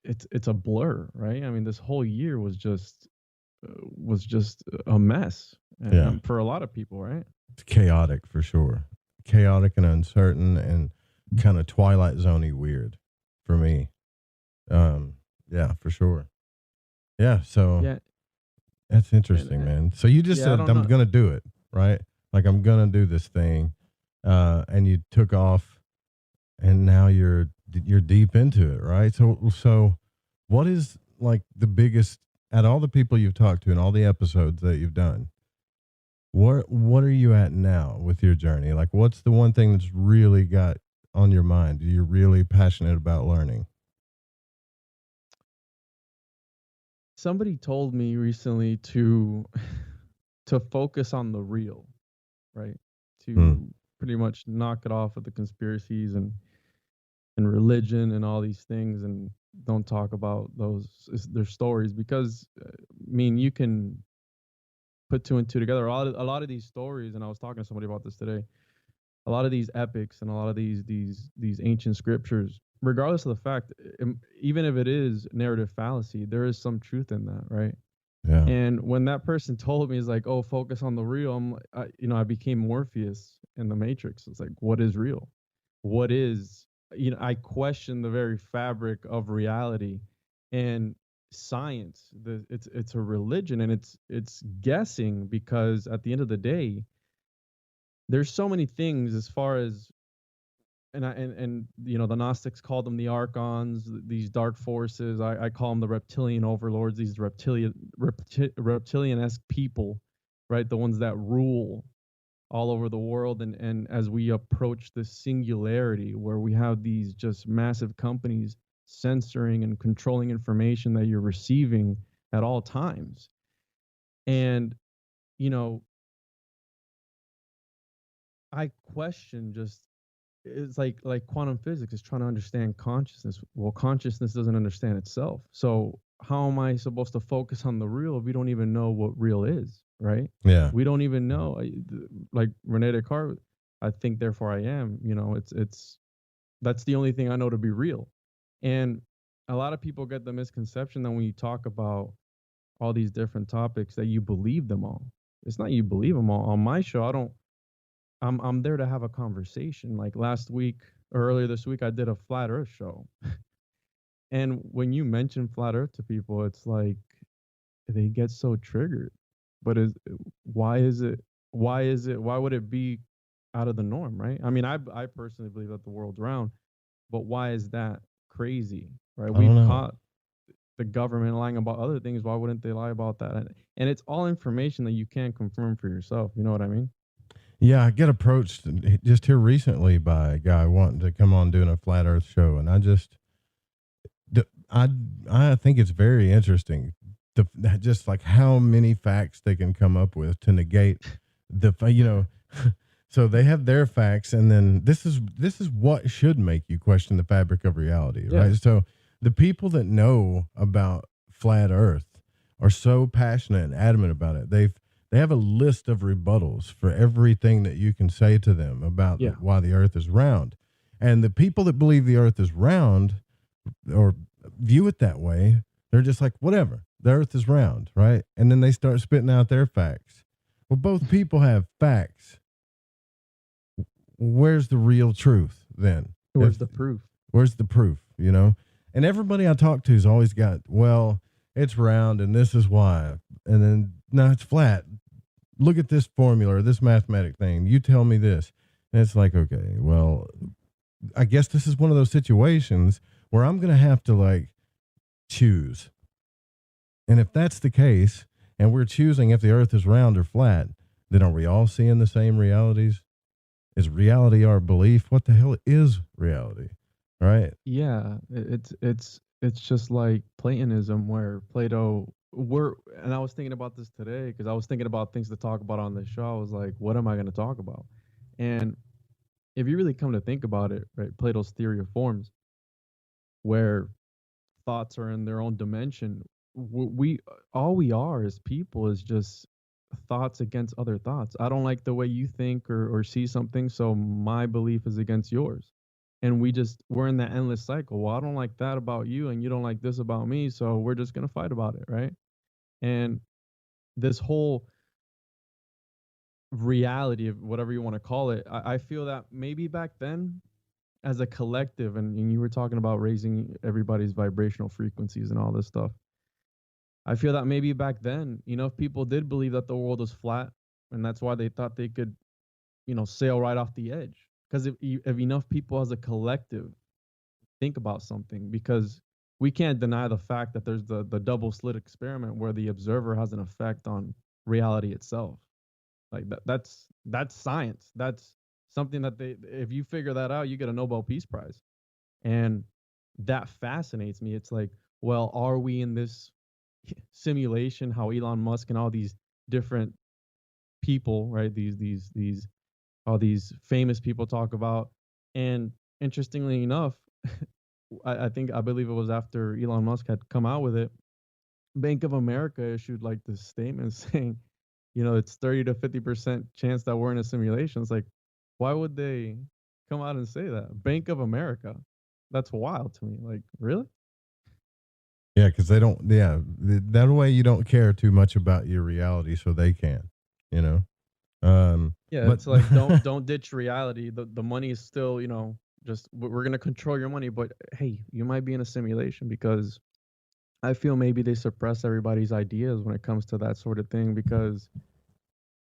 it's a blur, right? I mean, this whole year was just a mess. And for a lot of people, right? It's chaotic for sure. Chaotic and uncertain and kind of Twilight Zone-y weird for me. Yeah, for sure. Yeah, so that's interesting, man. So you just said, I'm going to do it, right? Like, I'm going to do this thing. And you took off and now you're deep into it, right? So what is like the biggest, at all the people you've talked to and all the episodes that you've done, what are you at now with your journey? Like, what's the one thing that's really got on your mind? You're really passionate about learning? Somebody told me recently to focus on the real, right? To pretty much knock it off with the conspiracies and religion and all these things, and don't talk about their stories, because I mean, you can put 2 and 2 together. A lot of these stories, and I was talking to somebody about this today, a lot of these epics and a lot of these ancient scriptures, regardless of the fact, even if it is narrative fallacy, there is some truth in that, right? Yeah. And when that person told me, it's like, oh, focus on the real, I became Morpheus in the Matrix. It's like, what is real? What is, I question the very fabric of reality. And science, it's a religion, and it's guessing, because at the end of the day, there's so many things as far as, and the Gnostics called them the archons, these dark forces. I call them the reptilian overlords, these reptilian-esque people, right? The ones that rule all over the world. And as we approach this singularity where we have these just massive companies censoring and controlling information that you're receiving at all times. And, I question just, it's like quantum physics is trying to understand consciousness. Well, consciousness doesn't understand itself. So how am I supposed to focus on the real if we don't even know what real is, right? Yeah. We don't even know. Like Rene Descartes, I think, therefore I am. It's that's the only thing I know to be real. And a lot of people get the misconception that when you talk about all these different topics that you believe them all. It's not you believe them all. On my show, I'm there to have a conversation. Like last week or earlier this week, I did a flat earth show. And when you mention flat Earth to people, it's like they get so triggered. But why is it? Why would it be out of the norm, right? I mean, I personally believe that the world's round, but why is that crazy, right? I don't We've know. caught the government lying about other things. Why wouldn't they lie about that? And it's all information that you can't confirm for yourself. You know what I mean? Yeah, I get approached just here recently by a guy wanting to come on doing a flat Earth show, and I think it's very interesting, just like how many facts they can come up with to negate so they have their facts, and then this is what should make you question the fabric of reality, right? Yeah. So the people that know about flat Earth are so passionate and adamant about it. They have a list of rebuttals for everything that you can say to them about why the Earth is round. And the people that believe the Earth is round or view it that way, they're just like, whatever, the Earth is round, right? And then they start spitting out their facts. Well, both people have facts. Where's the real truth then? Where's the proof? Where's the proof, And everybody I talk to has always got, well, it's round and this is why. And then, no, it's flat. Look at this formula or this mathematic thing. You tell me this. And it's like, okay, well, I guess this is one of those situations where I'm going to have to choose. And if that's the case, and we're choosing if the Earth is round or flat, then are we all seeing the same realities? Is reality our belief? What the hell is reality? Right? Yeah, it's just like Platonism, where Plato and I was thinking about this today because I was thinking about things to talk about on this show. I was like, what am I going to talk about? And if you really come to think about it, right, Plato's theory of forms, where thoughts are in their own dimension, all we are as people is just thoughts against other thoughts. I don't like the way you think or see something, so my belief is against yours. And we're in that endless cycle. Well, I don't like that about you and you don't like this about me, so we're just going to fight about it, right? And this whole reality of whatever you want to call it, I feel that maybe back then as a collective, and you were talking about raising everybody's vibrational frequencies and all this stuff, I feel that maybe back then, if people did believe that the world was flat, and that's why they thought they could, sail right off the edge. Because if enough people as a collective think about something, because we can't deny the fact that there's the double slit experiment where the observer has an effect on reality itself. Like that's science. That's something that if you figure that out, you get a Nobel Peace Prize. And that fascinates me. It's like, well, are we in this simulation? How Elon Musk and all these different people, right? All these famous people talk about. And interestingly enough, I believe it was after Elon Musk had come out with it, Bank of America issued this statement saying, it's 30 to 50% chance that we're in a simulation. It's like, why would they come out and say that? Bank of America. That's wild to me. Like, really? Yeah, because they don't. Yeah, that way you don't care too much about your reality, so they can. Yeah, it's like don't ditch reality. The money is still, just we're gonna control your money. But hey, you might be in a simulation, because I feel maybe they suppress everybody's ideas when it comes to that sort of thing. Because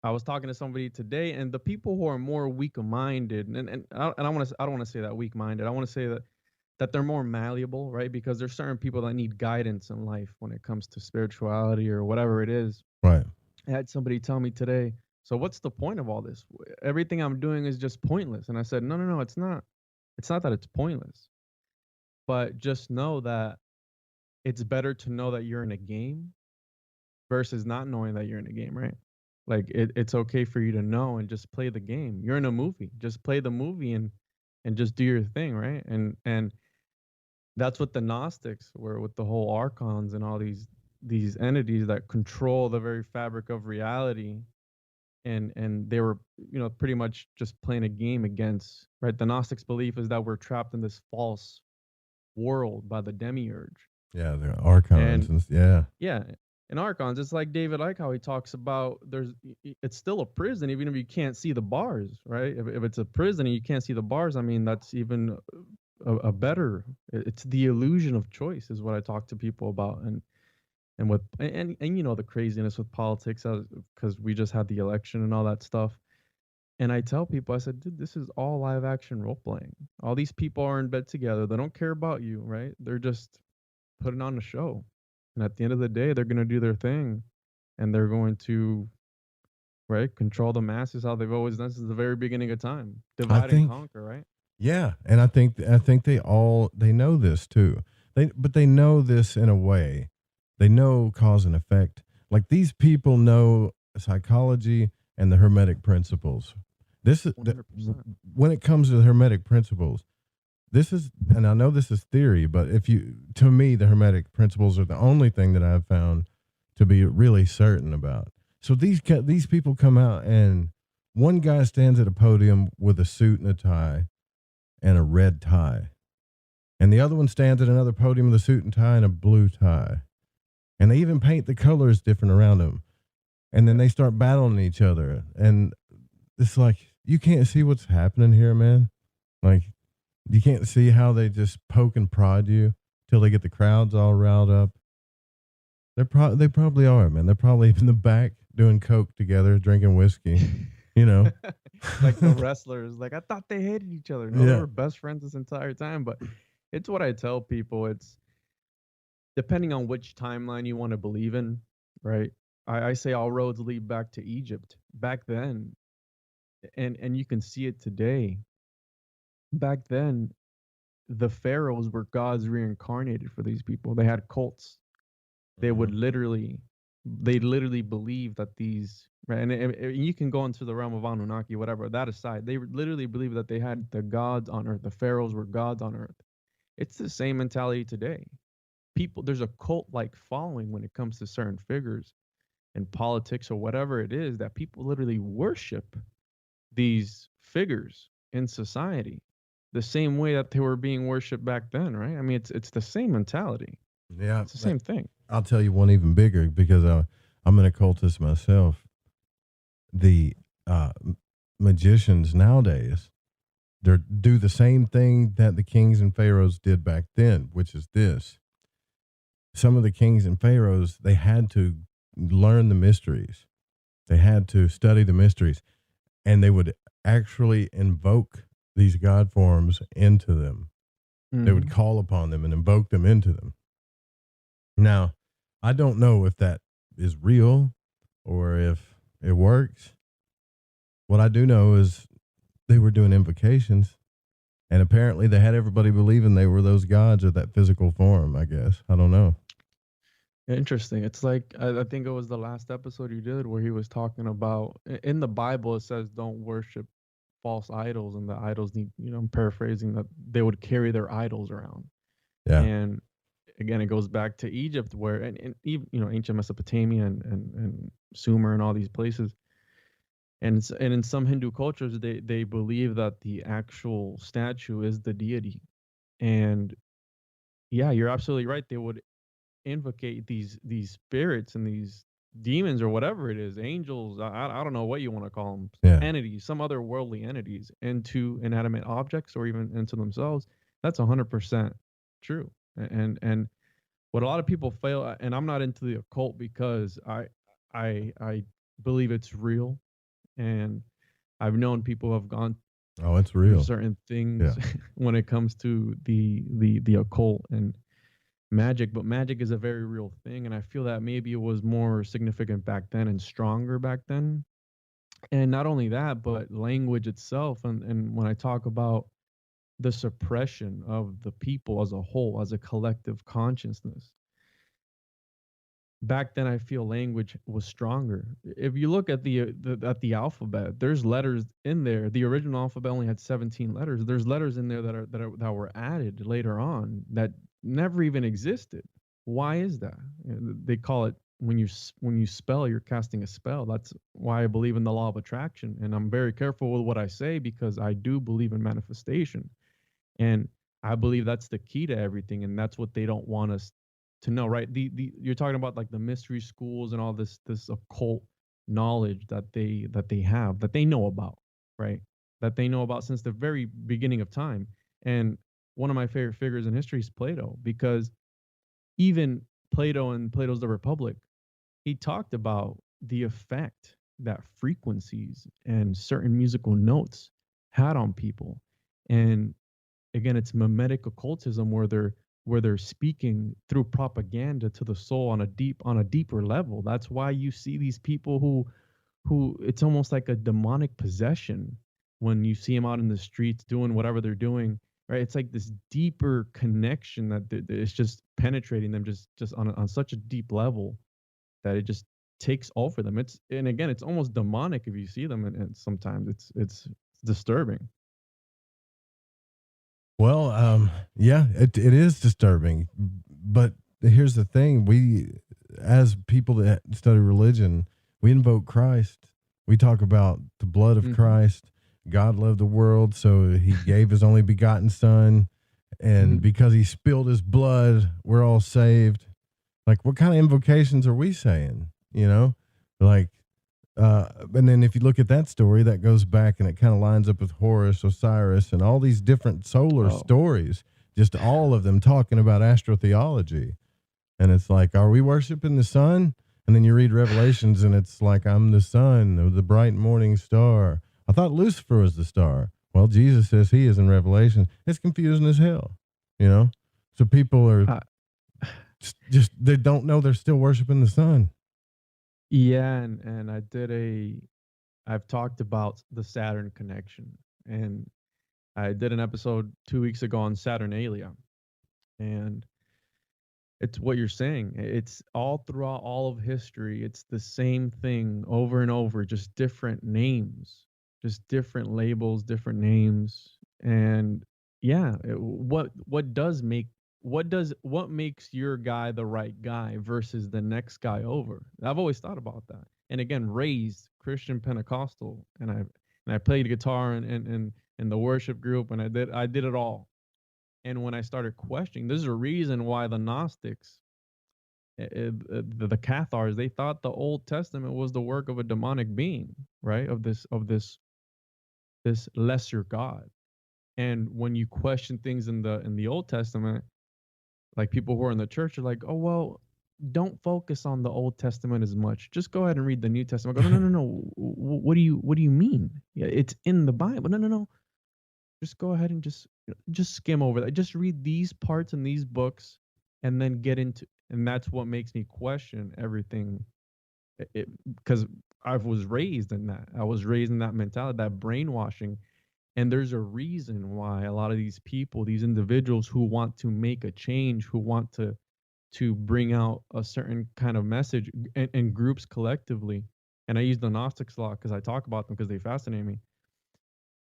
I was talking to somebody today, and the people who are more weak-minded, and I don't want to say that weak-minded. I want to say that they're more malleable, right? Because there's certain people that need guidance in life when it comes to spirituality or whatever it is. Right. I had somebody tell me today, so what's the point of all this? Everything I'm doing is just pointless. And I said, no, it's not. It's not that it's pointless. But just know that it's better to know that you're in a game versus not knowing that you're in a game, right? Like it's okay for you to know and just play the game. You're in a movie. Just play the movie and just do your thing, right? And that's what the Gnostics were with the whole archons and all these entities that control the very fabric of reality. And they were, pretty much just playing a game against, right? The Gnostics' belief is that we're trapped in this false world by the demiurge. Yeah, the archons. Yeah. In archons, it's like David Icke, how he talks about it's still a prison, even if you can't see the bars, right? If it's a prison and you can't see the bars, I mean, that's even a better. It's the illusion of choice is what I talk to people about, and with and you know the craziness with politics because we just had the election and all that stuff. And I tell people, I said, dude, this is all live action role playing. All these people are in bed together. They don't care about you, right? They're just putting on a show. And at the end of the day, they're going to do their thing and they're going to, right, control the masses how they've always done since the very beginning of time. Divide and conquer, right? Yeah, and I think they know this too. But they know this in a way. They know cause and effect. Like these people know psychology and the Hermetic principles. This is when it comes to the Hermetic principles. This is, and I know this is theory, but to me, the Hermetic principles are the only thing that I've found to be really certain about. So these people come out, and one guy stands at a podium with a suit and a tie and a red tie, and the other one stands at another podium with a suit and tie and a blue tie, and they even paint the colors different around them, and then they start battling each other, and it's like you can't see what's happening here, man. Like you can't see how they just poke and prod you till they get the crowds all riled up. They probably are, man. They're probably in the back doing coke together, drinking whiskey, you know. Like the wrestlers, like I thought they hated each other. No, they were best friends this entire time. But it's what I tell people. It's depending on which timeline you want to believe in, right? I say all roads lead back to Egypt. Back then, and you can see it today. Back then, the pharaohs were gods reincarnated for these people. They had cults. They would literally believe that these, right? And you can go into the realm of Anunnaki, whatever. That aside, they literally believe that they had the gods on earth. The pharaohs were gods on earth. It's the same mentality today. There's a cult-like following when it comes to certain figures in politics or whatever it is, that people literally worship these figures in society the same way that they were being worshipped back then, right? I mean, it's the same mentality. Yeah, it's the same thing. I'll tell you one even bigger because I'm an occultist myself. The magicians nowadays, they do the same thing that the kings and pharaohs did back then, which is this. Some of the kings and pharaohs, they had to learn the mysteries. They had to study the mysteries, and they would actually invoke these god forms into them. Mm-hmm. They would call upon them and invoke them into them. Now, I don't know if that is real or if it works. What I do know is they were doing invocations, and apparently they had everybody believing they were those gods of that physical form, I guess. I don't know. Interesting. It's like, I think it was the last episode you did where he was talking about, in the Bible, it says don't worship false idols, and the idols need, I'm paraphrasing, that they would carry their idols around. Yeah. And again, it goes back to Egypt where, and even, ancient Mesopotamia and Sumer and all these places. And in some Hindu cultures, they believe that the actual statue is the deity. And yeah, you're absolutely right. They would invocate these spirits and these demons or whatever it is, angels, I don't know what you want to call them, entities, some other worldly entities, into inanimate objects or even into themselves. That's 100% true. And what a lot of people fail, and I'm not into the occult because I believe it's real, and I've known people who have gone it's real certain things when it comes to the occult and magic, but magic is a very real thing, and I feel that maybe it was more significant back then and stronger back then. And not only that, but language itself, and when I talk about the suppression of the people as a whole, as a collective consciousness, back then I feel language was stronger. If you look at the alphabet, there's letters in there. The original alphabet only had 17 letters. There's letters in there that were added later on that never even existed. Why is that? They call it, when you spell, you're casting a spell. That's why I believe in the law of attraction, and I'm very careful with what I say because I do believe in manifestation, and I believe that's the key to everything, and that's what they don't want us to know, right? You're talking about like the mystery schools and all this occult knowledge that they have, that they know about, right? That they know about since the very beginning of time. And one of my favorite figures in history is Plato, because even Plato in Plato's The Republic, he talked about the effect that frequencies and certain musical notes had on people. And again, it's mimetic occultism where they're speaking through propaganda to the soul on a deeper level. That's why you see these people who it's almost like a demonic possession when you see them out in the streets doing whatever they're doing, right? It's like this deeper connection that it's just penetrating them just on such a deep level that it just takes over them. And again, it's almost demonic if you see them, and sometimes it's disturbing. Well, yeah, it is disturbing. But here's the thing. We, as people that study religion, we invoke Christ. We talk about the blood of Christ. God loved the world, so he gave his only begotten son. And because he spilled his blood, we're all saved. Like, what kind of invocations are we saying? You know, like, and then if you look at that story, that goes back and it kind of lines up with Horus, Osiris, and all these different solar stories, just all of them talking about astrotheology. And it's like, are we worshiping the sun? And then you read Revelations and it's like, I'm the sun, the bright morning star. I thought Lucifer was the star. Well, Jesus says he is in Revelation. It's confusing as hell, you know? So people are just they don't know they're still worshiping the sun. Yeah, and I've talked about the Saturn connection, and I did an episode 2 weeks ago on Saturnalia, and it's what you're saying. It's all throughout all of history. It's the same thing over and over, just different names, just different labels, different names, and yeah, what makes your guy the right guy versus the next guy over? I've always thought about that. And again, raised Christian Pentecostal, and I played guitar in the worship group, and I did it all. And when I started questioning, there's a reason why the Gnostics, the Cathars, they thought the Old Testament was the work of a demonic being, right? Of this lesser God. And when you question things in the Old Testament, like people who are in the church are like, oh, well, don't focus on the Old Testament as much. Just go ahead and read the New Testament. I go, no. What do you mean? Yeah, it's in the Bible. No. Just go ahead and just skim over that. Just read these parts in these books and then get into, and that's what makes me question everything. Because I was raised in that. I was raised in that mentality, that brainwashing. And there's a reason why a lot of these people, these individuals who want to make a change, who want to bring out a certain kind of message and groups collectively, and I use the Gnostics a lot because I talk about them because they fascinate me,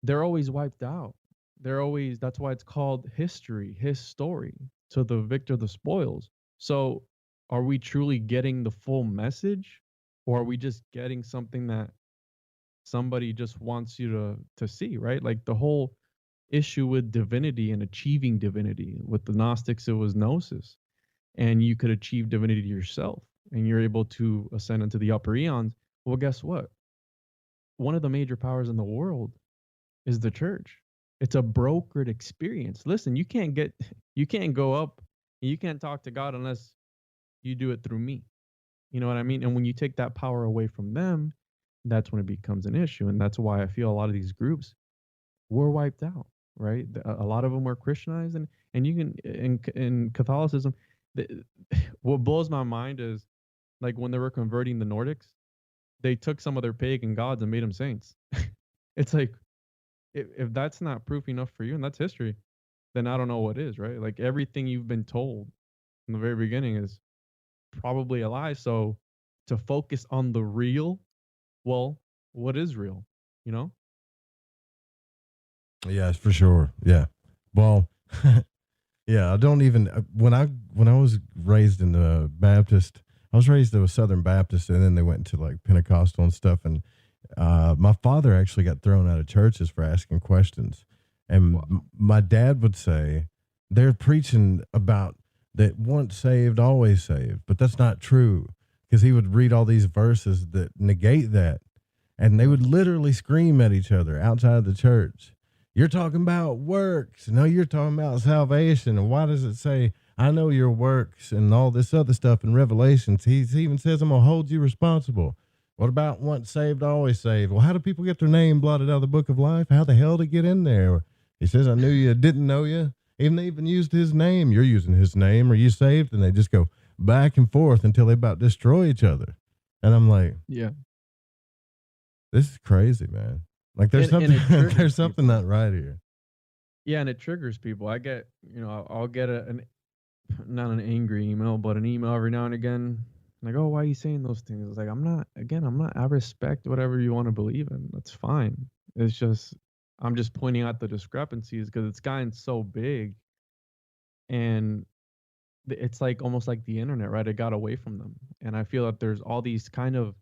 they're always wiped out. That's why it's called history, his story, to the victor the spoils. So are we truly getting the full message, or are we just getting something that somebody just wants you to see, right? Like the whole issue with divinity and achieving divinity. With the Gnostics, it was gnosis. And you could achieve divinity yourself, and you're able to ascend into the upper eons. Well, guess what? One of the major powers in the world is the church. It's a brokered experience. Listen, you can't go up and you can't talk to God unless you do it through me. You know what I mean? And when you take that power away from them, that's when it becomes an issue. And that's why I feel a lot of these groups were wiped out, right? A lot of them were Christianized, and you can, in Catholicism, what blows my mind is, like, when they were converting the Nordics, they took some of their pagan gods and made them saints. It's like, if that's not proof enough for you, and that's history, then I don't know what is, right? Like, everything you've been told from the very beginning is probably a lie. So to focus on the real, well, what is real, you know? Yes, for sure. Yeah. Well, yeah, I don't even, when I was raised in the Baptist, I was raised to a Southern Baptist, and then they went into like Pentecostal and stuff. And my father actually got thrown out of churches for asking questions. And my dad would say, they're preaching about that once saved, always saved. But that's not true, because he would read all these verses that negate that. And they would literally scream at each other outside of the church. you're talking about works. No, you're talking about salvation. And why does it say, I know your works and all this other stuff in Revelations? He even says, I'm going to hold you responsible. What about once saved, always saved? Well, how do people get their name blotted out of the book of life? How the hell to get in there? He says, I knew you, didn't know you. They even used his name. You're using his name. Are you saved? And they just go back and forth until they about destroy each other. And I'm like, yeah, this is crazy, man. Like there's there's something not right here. Yeah, and it triggers people. I get, I'll get not an angry email, but an email every now and again. Like, oh, why are you saying those things? It's like, I'm not, I respect whatever you want to believe in. That's fine. It's just, I'm just pointing out the discrepancies because it's gotten so big. And it's like almost like the internet, right? It got away from them. And I feel that there's all these kind of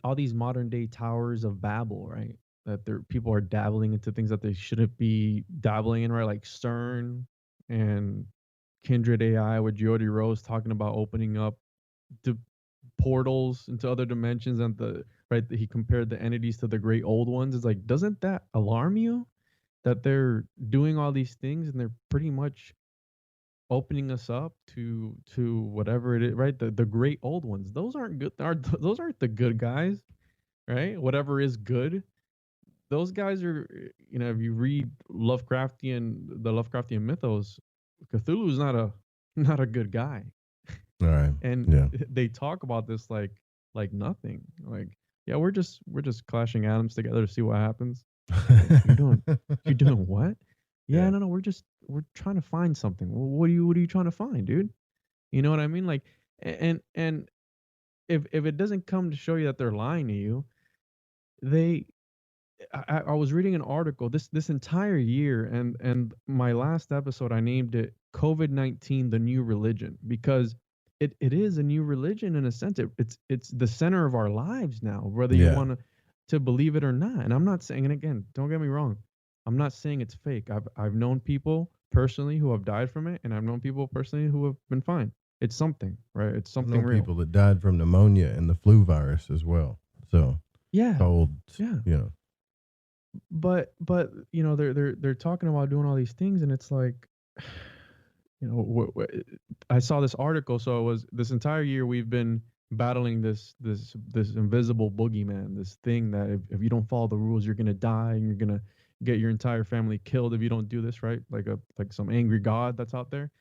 all these modern day towers of Babel, right? That people are dabbling into things that they shouldn't be dabbling in, right? Like CERN and Kindred AI with Jody Rose talking about opening up the portals into other dimensions, and he compared the entities to the great old ones. It's like, doesn't that alarm you that they're doing all these things and they're pretty much opening us up to whatever it is, right? The great old ones. Those aren't good. Those aren't the good guys, right? Whatever is good. Those guys are, if you read the Lovecraftian mythos, Cthulhu's not a good guy. All right. And they talk about this like nothing. Like, yeah, we're just clashing atoms together to see what happens. You're doing what? Yeah, no, we're trying to find something. Well, what are you trying to find, dude? You know what I mean? Like, and if it doesn't come to show you that they're lying to you, I was reading an article this entire year, and my last episode I named it COVID-19 the new religion, because it is a new religion in a sense. It's the center of our lives now, whether you want to believe it or not. And I'm not saying, and again, don't get me wrong, I'm not saying it's fake. I've known people personally who have died from it, and I've known people personally who have been fine. It's something, right? It's something real. People that died from pneumonia and the flu virus as well. So colds, But they're talking about doing all these things, and it's like, I saw this article. So it was this entire year we've been battling this invisible boogeyman, this thing that if you don't follow the rules, you're gonna die, and you're gonna get your entire family killed if you don't do this, right? Like some angry god that's out there.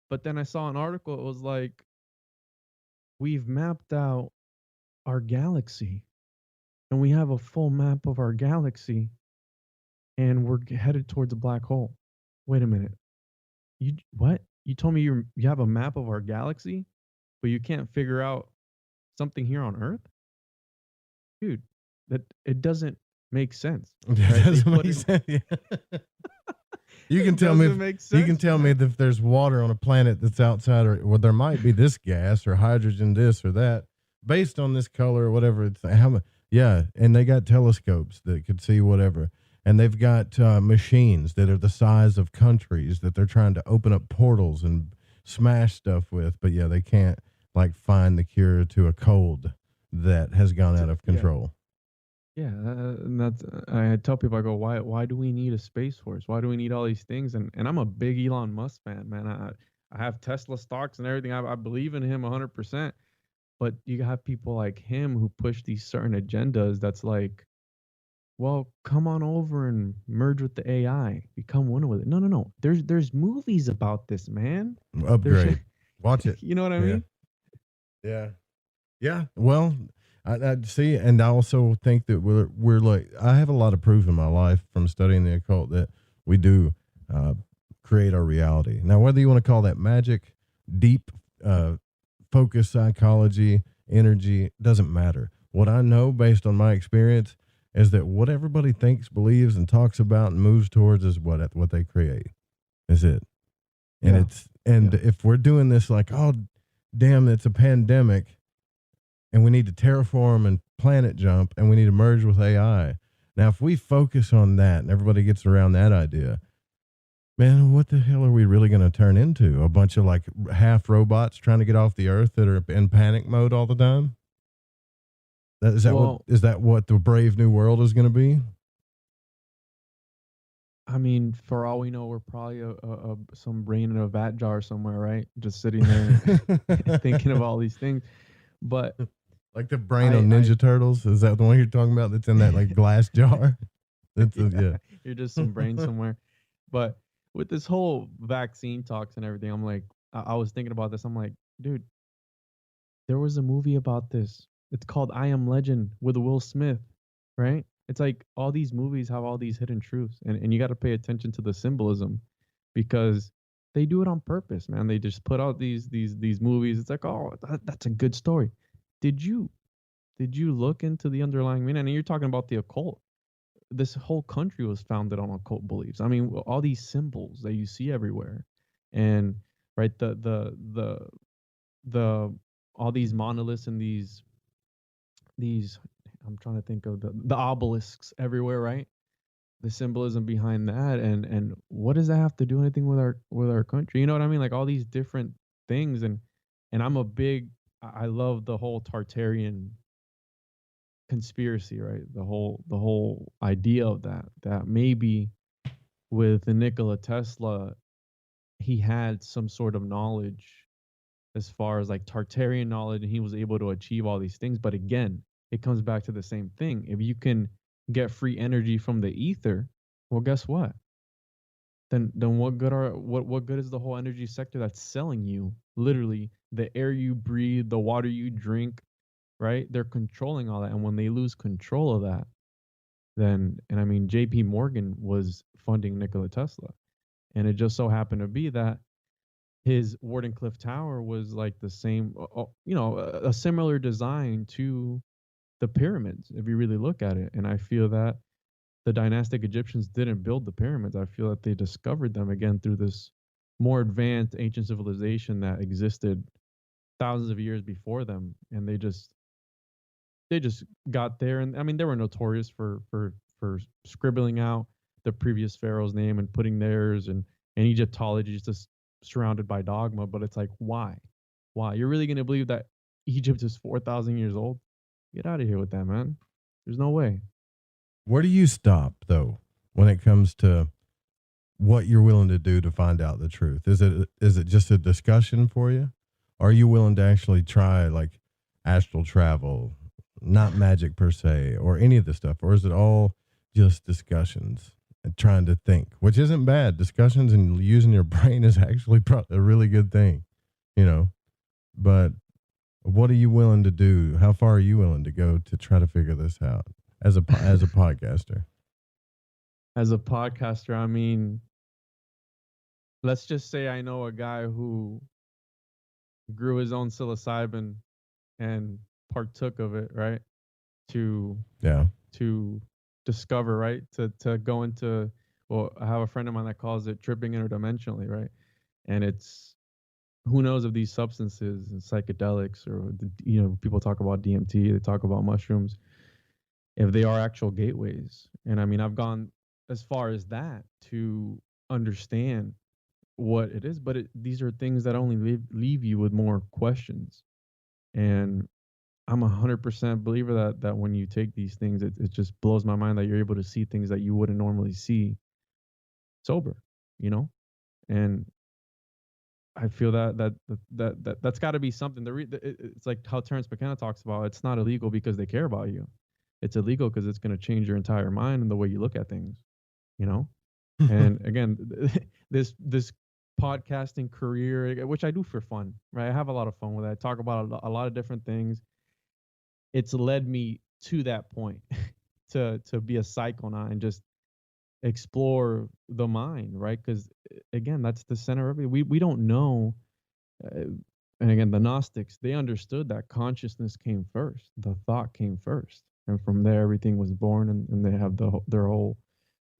But then I saw an article. It was like, we've mapped out our galaxy, and we have a full map of our galaxy, and we're headed towards a black hole. Wait a minute. What? You told me you have a map of our galaxy, but you can't figure out something here on Earth? Dude, that it doesn't make sense. Right? It doesn't make sense. You can tell me if there's water on a planet that's outside, or there might be this gas or hydrogen, this or that, based on this color or whatever. And they got telescopes that could see whatever. And they've got machines that are the size of countries that they're trying to open up portals and smash stuff with. But they can't find the cure to a cold that has gone out of control. Yeah, and that's, I tell people, I go, why do we need a space force? Why do we need all these things? And I'm a big Elon Musk fan, man. I have Tesla stocks and everything. I believe in him 100%. But you have people like him who push these certain agendas that's like, well, come on over and merge with the AI. Become one with it. No. There's movies about this, man. Upgrade. Watch it. You know what I mean? Yeah. Well, I see, and I also think that we're like, I have a lot of proof in my life from studying the occult that we do create our reality. Now, whether you want to call that magic, deep focus psychology, energy, doesn't matter. What I know based on my experience is that what everybody thinks, believes, and talks about and moves towards is what they create. Is it? And if we're doing this like, oh, damn, it's a pandemic, and we need to terraform and planet jump, and we need to merge with AI. Now, if we focus on that and everybody gets around that idea, man, what the hell are we really going to turn into? A bunch of half robots trying to get off the earth that are in panic mode all the time? Is that what the brave new world is going to be? I mean, for all we know, we're probably some brain in a vat jar somewhere, right? Just sitting there thinking of all these things. But like the brain of Ninja Turtles, is that the one you're talking about? That's in that like glass jar. That's yeah. You're just some brain somewhere. But with this whole vaccine talks and everything, I'm like, I was thinking about this. I'm like, dude, there was a movie about this. It's called I Am Legend with Will Smith, right? It's like all these movies have all these hidden truths, and you got to pay attention to the symbolism because they do it on purpose, man. They just put out these movies. It's like, oh, that's a good story. Did you look into the underlying meaning? And you're talking about the occult. This whole country was founded on occult beliefs. I mean, all these symbols that you see everywhere, and right, the all these monoliths and these I'm trying to think of the obelisks everywhere, right? The symbolism behind that, and what does that have to do anything with our country? You know what I mean? Like all these different things, and I love the whole Tartarian conspiracy, right? The whole idea of that maybe with Nikola Tesla, he had some sort of knowledge as far as like Tartarian knowledge, and he was able to achieve all these things. But again, it comes back to the same thing. If you can get free energy from the ether, well, guess what? Then what good is the whole energy sector that's selling you literally the air you breathe, the water you drink, right? They're controlling all that. And when they lose control of that, then, and I mean, JP Morgan was funding Nikola Tesla. And it just so happened to be that his Wardenclyffe Tower was like the same, a similar design to the pyramids, if you really look at it. And I feel that the dynastic Egyptians didn't build the pyramids. I feel that they discovered them again through this more advanced ancient civilization that existed thousands of years before them. And they just got there. And I mean, they were notorious for scribbling out the previous pharaoh's name and putting theirs, and Egyptology is just surrounded by dogma. But it's like, why? You're really going to believe that Egypt is 4,000 years old? Get out of here with that, man. There's no way. Where do you stop, though, when it comes to what you're willing to do to find out the truth? Is it just a discussion for you? Are you willing to actually try, like, astral travel, not magic per se, or any of this stuff? Or is it all just discussions and trying to think, which isn't bad? Discussions and using your brain is actually a really good thing, But what are you willing to do? How far are you willing to go to try to figure this out as a podcaster? As a podcaster, I mean, let's just say I know a guy who grew his own psilocybin and partook of it, right? To discover, right? To go into, well, I have a friend of mine that calls it tripping interdimensionally, right? And it's, who knows if these substances and psychedelics, or people talk about DMT, they talk about mushrooms, if they are actual gateways. And I mean, I've gone as far as that to understand what it is, but these are things that only leave you with more questions. And I'm 100% believer that when you take these things, it just blows my mind that you're able to see things that you wouldn't normally see sober, and I feel that's got to be something. It's like how Terrence McKenna talks about, it's not illegal because they care about you. It's illegal because it's going to change your entire mind and the way you look at things, And again, this podcasting career, which I do for fun, right? I have a lot of fun with it. I talk about a lot of different things. It's led me to that point to be a psychonaut and just explore the mind, right? Because again, that's the center of it. We don't know. And again, the Gnostics, they understood that consciousness came first, the thought came first, and from there everything was born, and they have their whole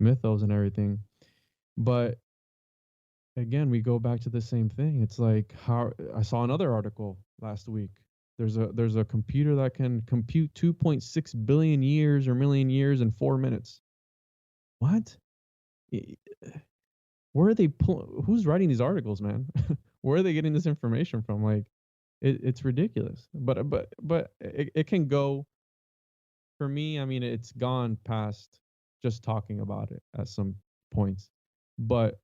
mythos and everything. But again, we go back to the same thing. It's like how I saw another article last week. There's a computer that can compute 2.6 billion years or million years in 4 minutes. What? Where are they who's writing these articles, man? Where are they getting this information from? Like, it's ridiculous. But it can go. For me, I mean, it's gone past just talking about it, as some points. But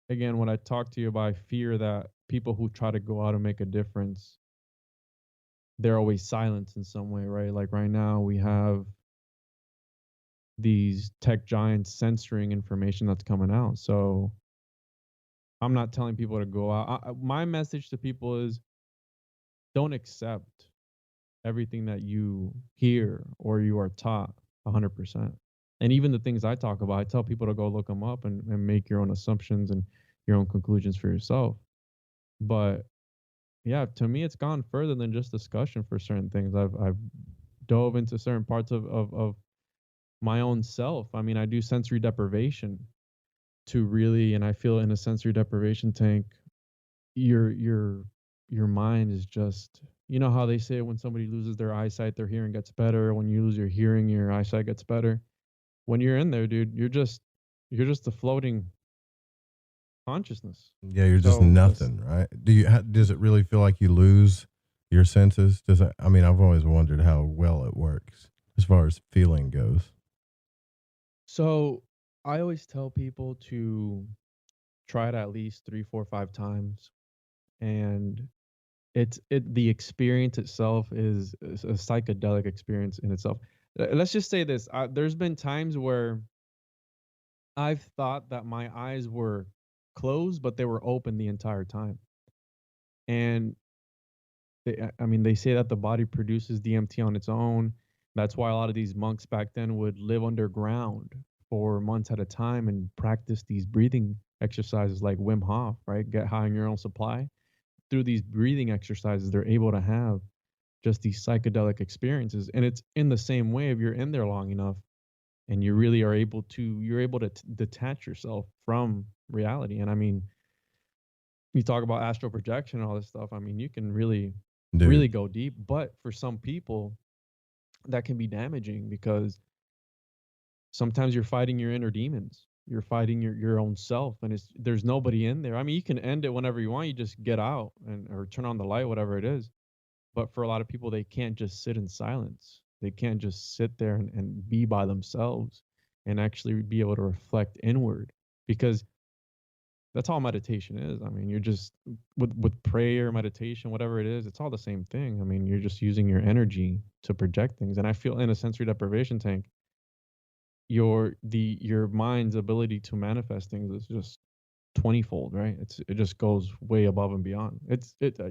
again, when I talk to you about, I fear that people who try to go out and make a difference, they're always silenced in some way, right? Like right now, we have these tech giants censoring information that's coming out. So I'm not telling people to go out. My message to people is don't accept everything that you hear or you are taught 100%. And even the things I talk about, I tell people to go look them up and make your own assumptions and your own conclusions for yourself. But yeah, to me, it's gone further than just discussion for certain things. I've dove into certain parts of my own self. I mean, I do sensory deprivation to really, and I feel in a sensory deprivation tank, your mind is just, you know how they say when somebody loses their eyesight, their hearing gets better. When you lose your hearing, your eyesight gets better. When you're in there, dude, you're just a floating consciousness. Yeah, you're just nothing, right? Does it really feel like you lose your senses? I mean, I've always wondered how well it works as far as feeling goes. So I always tell people to try it at least 3, 4, 5 times, and the experience itself is a psychedelic experience in itself. Let's just say this: there's been times where I've thought that my eyes were closed, but they were open the entire time, and they say that the body produces DMT on its own. That's why a lot of these monks back then would live underground for months at a time and practice these breathing exercises like Wim Hof, right? Get high on your own supply. Through these breathing exercises, they're able to have just these psychedelic experiences. And it's in the same way, if you're in there long enough and you really are able to detach yourself from reality. And I mean, you talk about astral projection and all this stuff. I mean, you can really go deep, but for some people that can be damaging because sometimes you're fighting your inner demons. You're fighting your own self, and there's nobody in there. I mean, you can end it whenever you want. You just get out or turn on the light, whatever it is. But for a lot of people, they can't just sit in silence. They can't just sit there and be by themselves and actually be able to reflect inward, because that's all meditation is. I mean, you're just with prayer, meditation, whatever it is, it's all the same thing. I mean, you're just using your energy to project things. And I feel in a sensory deprivation tank, your mind's ability to manifest things is just 20-fold, right? It just goes way above and beyond.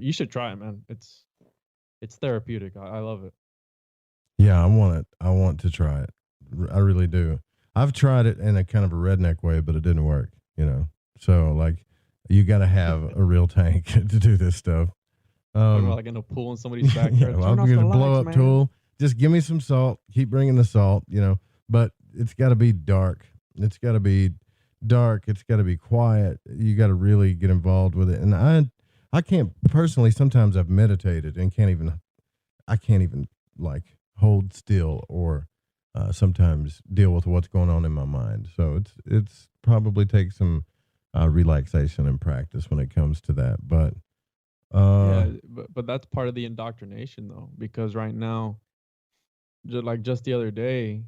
You should try it, man. It's therapeutic. I love it. Yeah, I want to try it. I really do. I've tried it in a kind of a redneck way, but it didn't work, So like, you got to have a real tank to do this stuff. Like in a pool in somebody's backyard. I'm going to blow up tool. Just give me some salt. Keep bringing the salt, But it's got to be dark. It's got to be dark. It's got to be quiet. You got to really get involved with it. And I can't personally. Sometimes I've meditated and I can't even like hold still or sometimes deal with what's going on in my mind. So it's probably takes some relaxation and practice when it comes to that. But but that's part of the indoctrination though, because right now, just the other day,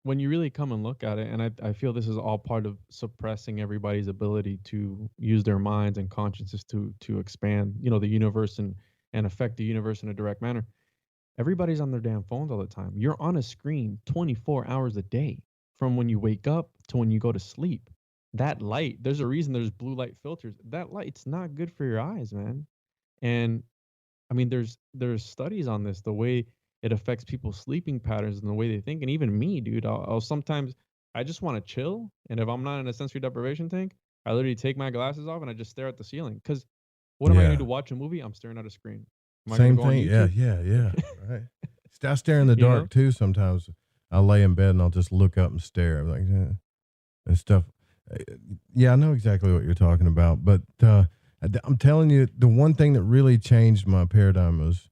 when you really come and look at it, and I feel this is all part of suppressing everybody's ability to use their minds and consciences to expand, the universe and affect the universe in a direct manner. Everybody's on their damn phones all the time. You're on a screen 24 hours a day, from when you wake up to when you go to sleep. That light, there's a reason there's blue light filters. That light's not good for your eyes, man. And I mean, there's studies on this, the way it affects people's sleeping patterns and the way they think. And even me, dude, I'll sometimes, I just want to chill. And if I'm not in a sensory deprivation tank, I literally take my glasses off and I just stare at the ceiling. Because what am I going to do? Watch a movie? I'm staring at a screen. Same thing. Yeah. Right. I stare in the dark too. Sometimes I'll lay in bed and I'll just look up and stare. I'm like, and stuff. Yeah, I know exactly what you're talking about. But I'm telling you, the one thing that really changed my paradigm was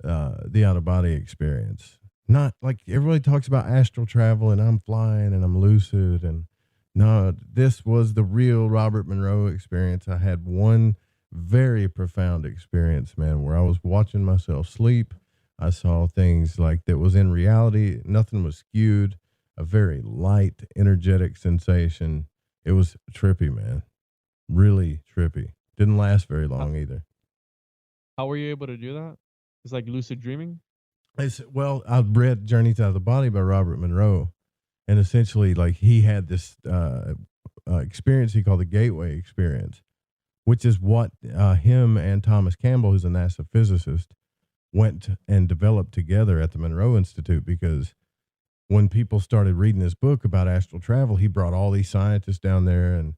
the out-of-body experience. Not like everybody talks about astral travel and I'm flying and I'm lucid, and no, this was the real Robert Monroe experience. I had one very profound experience, man, where I was watching myself sleep. I saw things like that was in reality. Nothing was skewed. A very light, energetic sensation. It was trippy, man. Really trippy. Didn't last very long either. How were you able to do that? It's like lucid dreaming. Well, I read Journeys Out of the Body by Robert Monroe, and essentially, like, he had this experience he called the Gateway Experience, which is what him and Thomas Campbell, who's a NASA physicist, went and developed together at the Monroe Institute, because when people started reading his book about astral travel, he brought all these scientists down there, and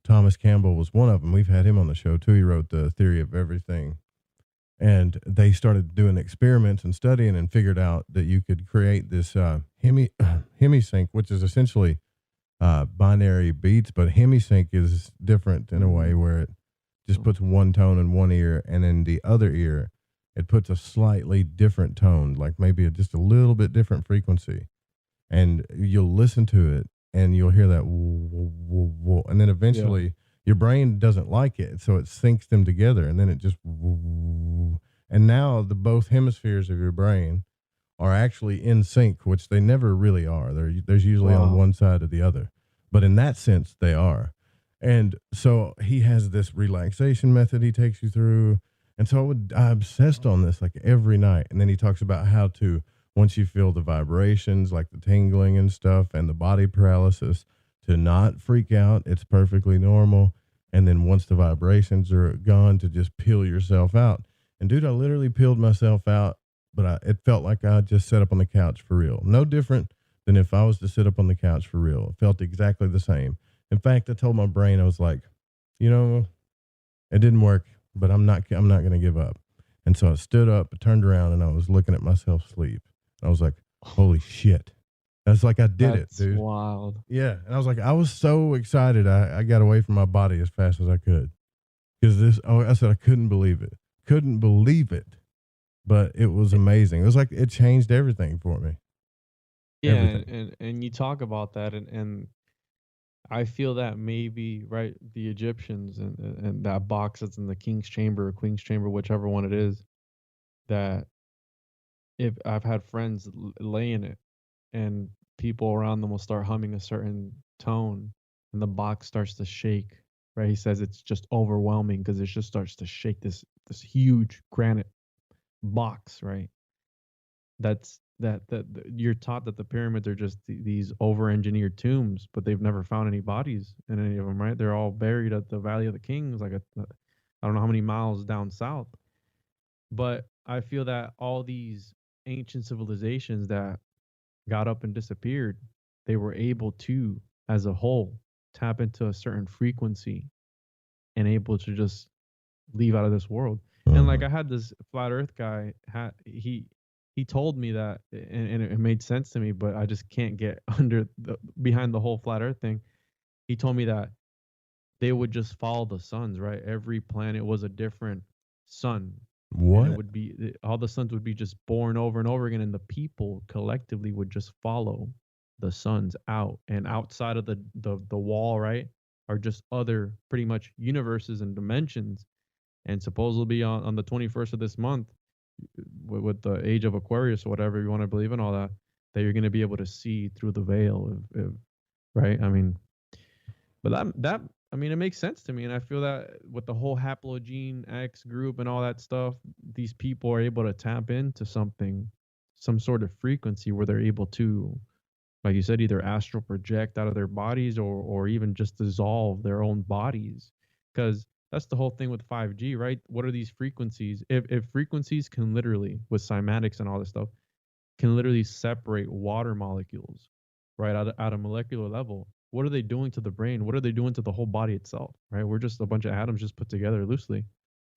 Thomas Campbell was one of them. We've had him on the show too. He wrote The Theory of Everything. And they started doing experiments and studying and figured out that you could create this hemisync, which is essentially binary beats, but hemisync is different in a way where it just puts one tone in one ear, and in the other ear, it puts a slightly different tone, like maybe just a little bit different frequency. And you'll listen to it, and you'll hear that, and then eventually your brain doesn't like it, so it syncs them together, and then it just, and now the both hemispheres of your brain are actually in sync, which they never really are. There's usually on one side or the other, but in that sense they are. And so he has this relaxation method he takes you through, and so I obsessed on this like every night. And then he talks about how to, once you feel the vibrations, like the tingling and stuff, and the body paralysis, to not freak out. It's perfectly normal. And then once the vibrations are gone, to just peel yourself out. And dude, I literally peeled myself out, but it felt like I just sat up on the couch for real. No different than if I was to sit up on the couch for real. It felt exactly the same. In fact, I told my brain, I was like, you know, it didn't work, but I'm not going to give up. And so I stood up, I turned around, and I was looking at myself sleep. I was like, holy shit. That's like, I did it, dude. Wild. Yeah. And I was like, I was so excited. I got away from my body as fast as I could. Because I said, I couldn't believe it. Couldn't believe it. But it was amazing. It was like, it changed everything for me. Yeah. And you talk about that, and I feel that maybe, right, the Egyptians and that box that's in the king's chamber or queen's chamber, whichever one it is, that if I've had friends lay in it, and people around them will start humming a certain tone, and the box starts to shake, right? He says it's just overwhelming because it just starts to shake, this huge granite box, right? That you're taught that the pyramids are just these over-engineered tombs, but they've never found any bodies in any of them, right? They're all buried at the Valley of the Kings, like I don't know how many miles down south. But I feel that all these ancient civilizations that got up and disappeared, they were able to, as a whole, tap into a certain frequency and able to just leave out of this world. And like, I had this flat earth guy, he told me that, and it made sense to me, but I just can't get behind the whole flat earth thing. He told me that they would just follow the suns, right? Every planet was a different sun. What? And it would be, all the suns would be just born over and over again, and the people collectively would just follow the suns out. And outside of the wall, right, are just other pretty much universes and dimensions. And supposedly on the 21st of this month, with the age of Aquarius or whatever you want to believe in, all that you're going to be able to see through the veil, right? I mean, but that I mean, it makes sense to me, and I feel that with the whole haplogene X group and all that stuff, these people are able to tap into some sort of frequency where they're able to, like you said, either astral project out of their bodies or even just dissolve their own bodies. Because that's the whole thing with 5G, right? What are these frequencies? If frequencies can literally, with cymatics and all this stuff, can literally separate water molecules, right, at a molecular level, what are they doing to the brain? What are they doing to the whole body itself, right? We're just a bunch of atoms just put together loosely.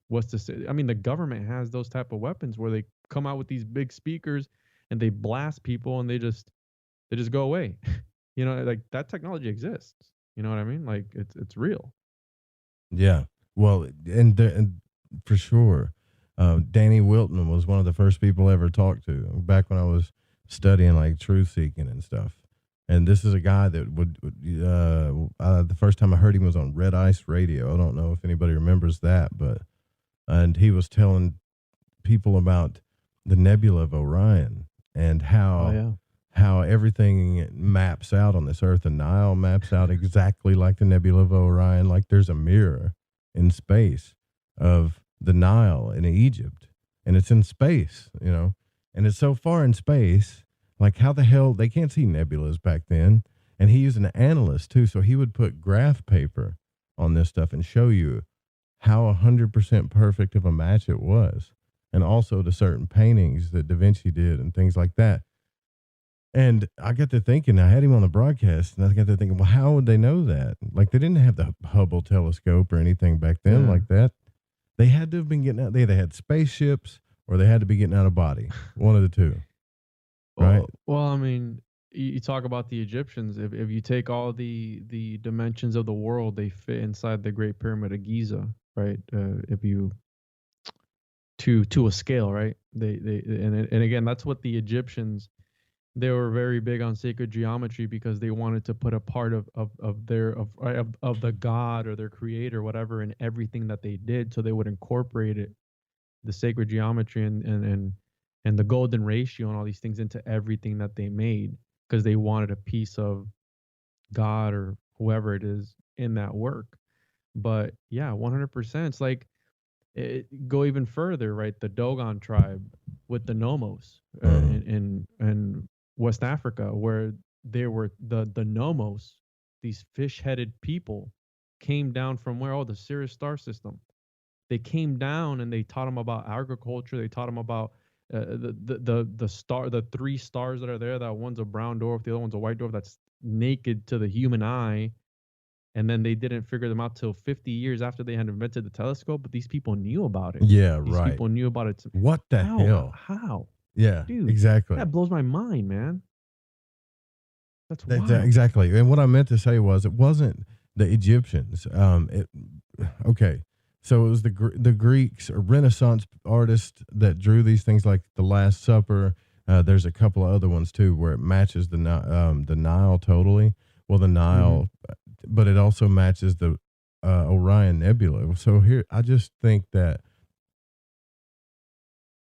What's to say? I mean, the government has those type of weapons where they come out with these big speakers and they blast people and they just go away. You know, like, that technology exists. You know what I mean? Like, it's real. Yeah. Well, and for sure, Danny Wilton was one of the first people I ever talked to back when I was studying like truth seeking and stuff. And this is a guy that would the first time I heard him was on Red Ice Radio. I don't know if anybody remembers that, and he was telling people about the Nebula of Orion and how how everything maps out on this earth. The Nile maps out exactly like the Nebula of Orion, like there's a mirror in space of the Nile in Egypt, and it's in space, and it's so far in space. Like, how the hell they can't see nebulas back then? And he was an analyst too, so he would put graph paper on this stuff and show you how 100% perfect of a match it was, and also the certain paintings that Da Vinci did and things like that. And I got to thinking, I had him on the broadcast, and I got to thinking, well, how would they know that? Like, they didn't have the Hubble telescope or anything back then like that. They had to have been getting out. They either had spaceships or they had to be getting out of body. One of the two. Right? Well, I mean, you talk about the Egyptians. If you take all the dimensions of the world, they fit inside the Great Pyramid of Giza, right? If you to a scale, right? And again, that's what the Egyptians. They were very big on sacred geometry because they wanted to put a part of the god or their creator, whatever, in everything that they did. So they would incorporate it, the sacred geometry and the golden ratio and all these things into everything that they made, because they wanted a piece of God or whoever it is in that work. But yeah, 100%. It's like, go even further, right? The Dogon tribe with the Nomos in West Africa, where there were the Nomos, these fish-headed people, came down from where? Oh, the Sirius star system. They came down and they taught them about agriculture. They taught them about the three stars that are there. That one's a brown dwarf, the other one's a white dwarf that's naked to the human eye. And then they didn't figure them out till 50 years after they had invented the telescope. But these people knew about it. Yeah, these right. People knew about it. What the hell? How? Yeah, dude, exactly. That blows my mind, man. That's wild. Exactly. And what I meant to say was, it wasn't the Egyptians. Okay. So it was the Greeks, or Renaissance artists that drew these things, like the Last Supper. There's a couple of other ones too where it matches the Nile totally. Well, the Nile, but it also matches the Orion Nebula. So here, I just think that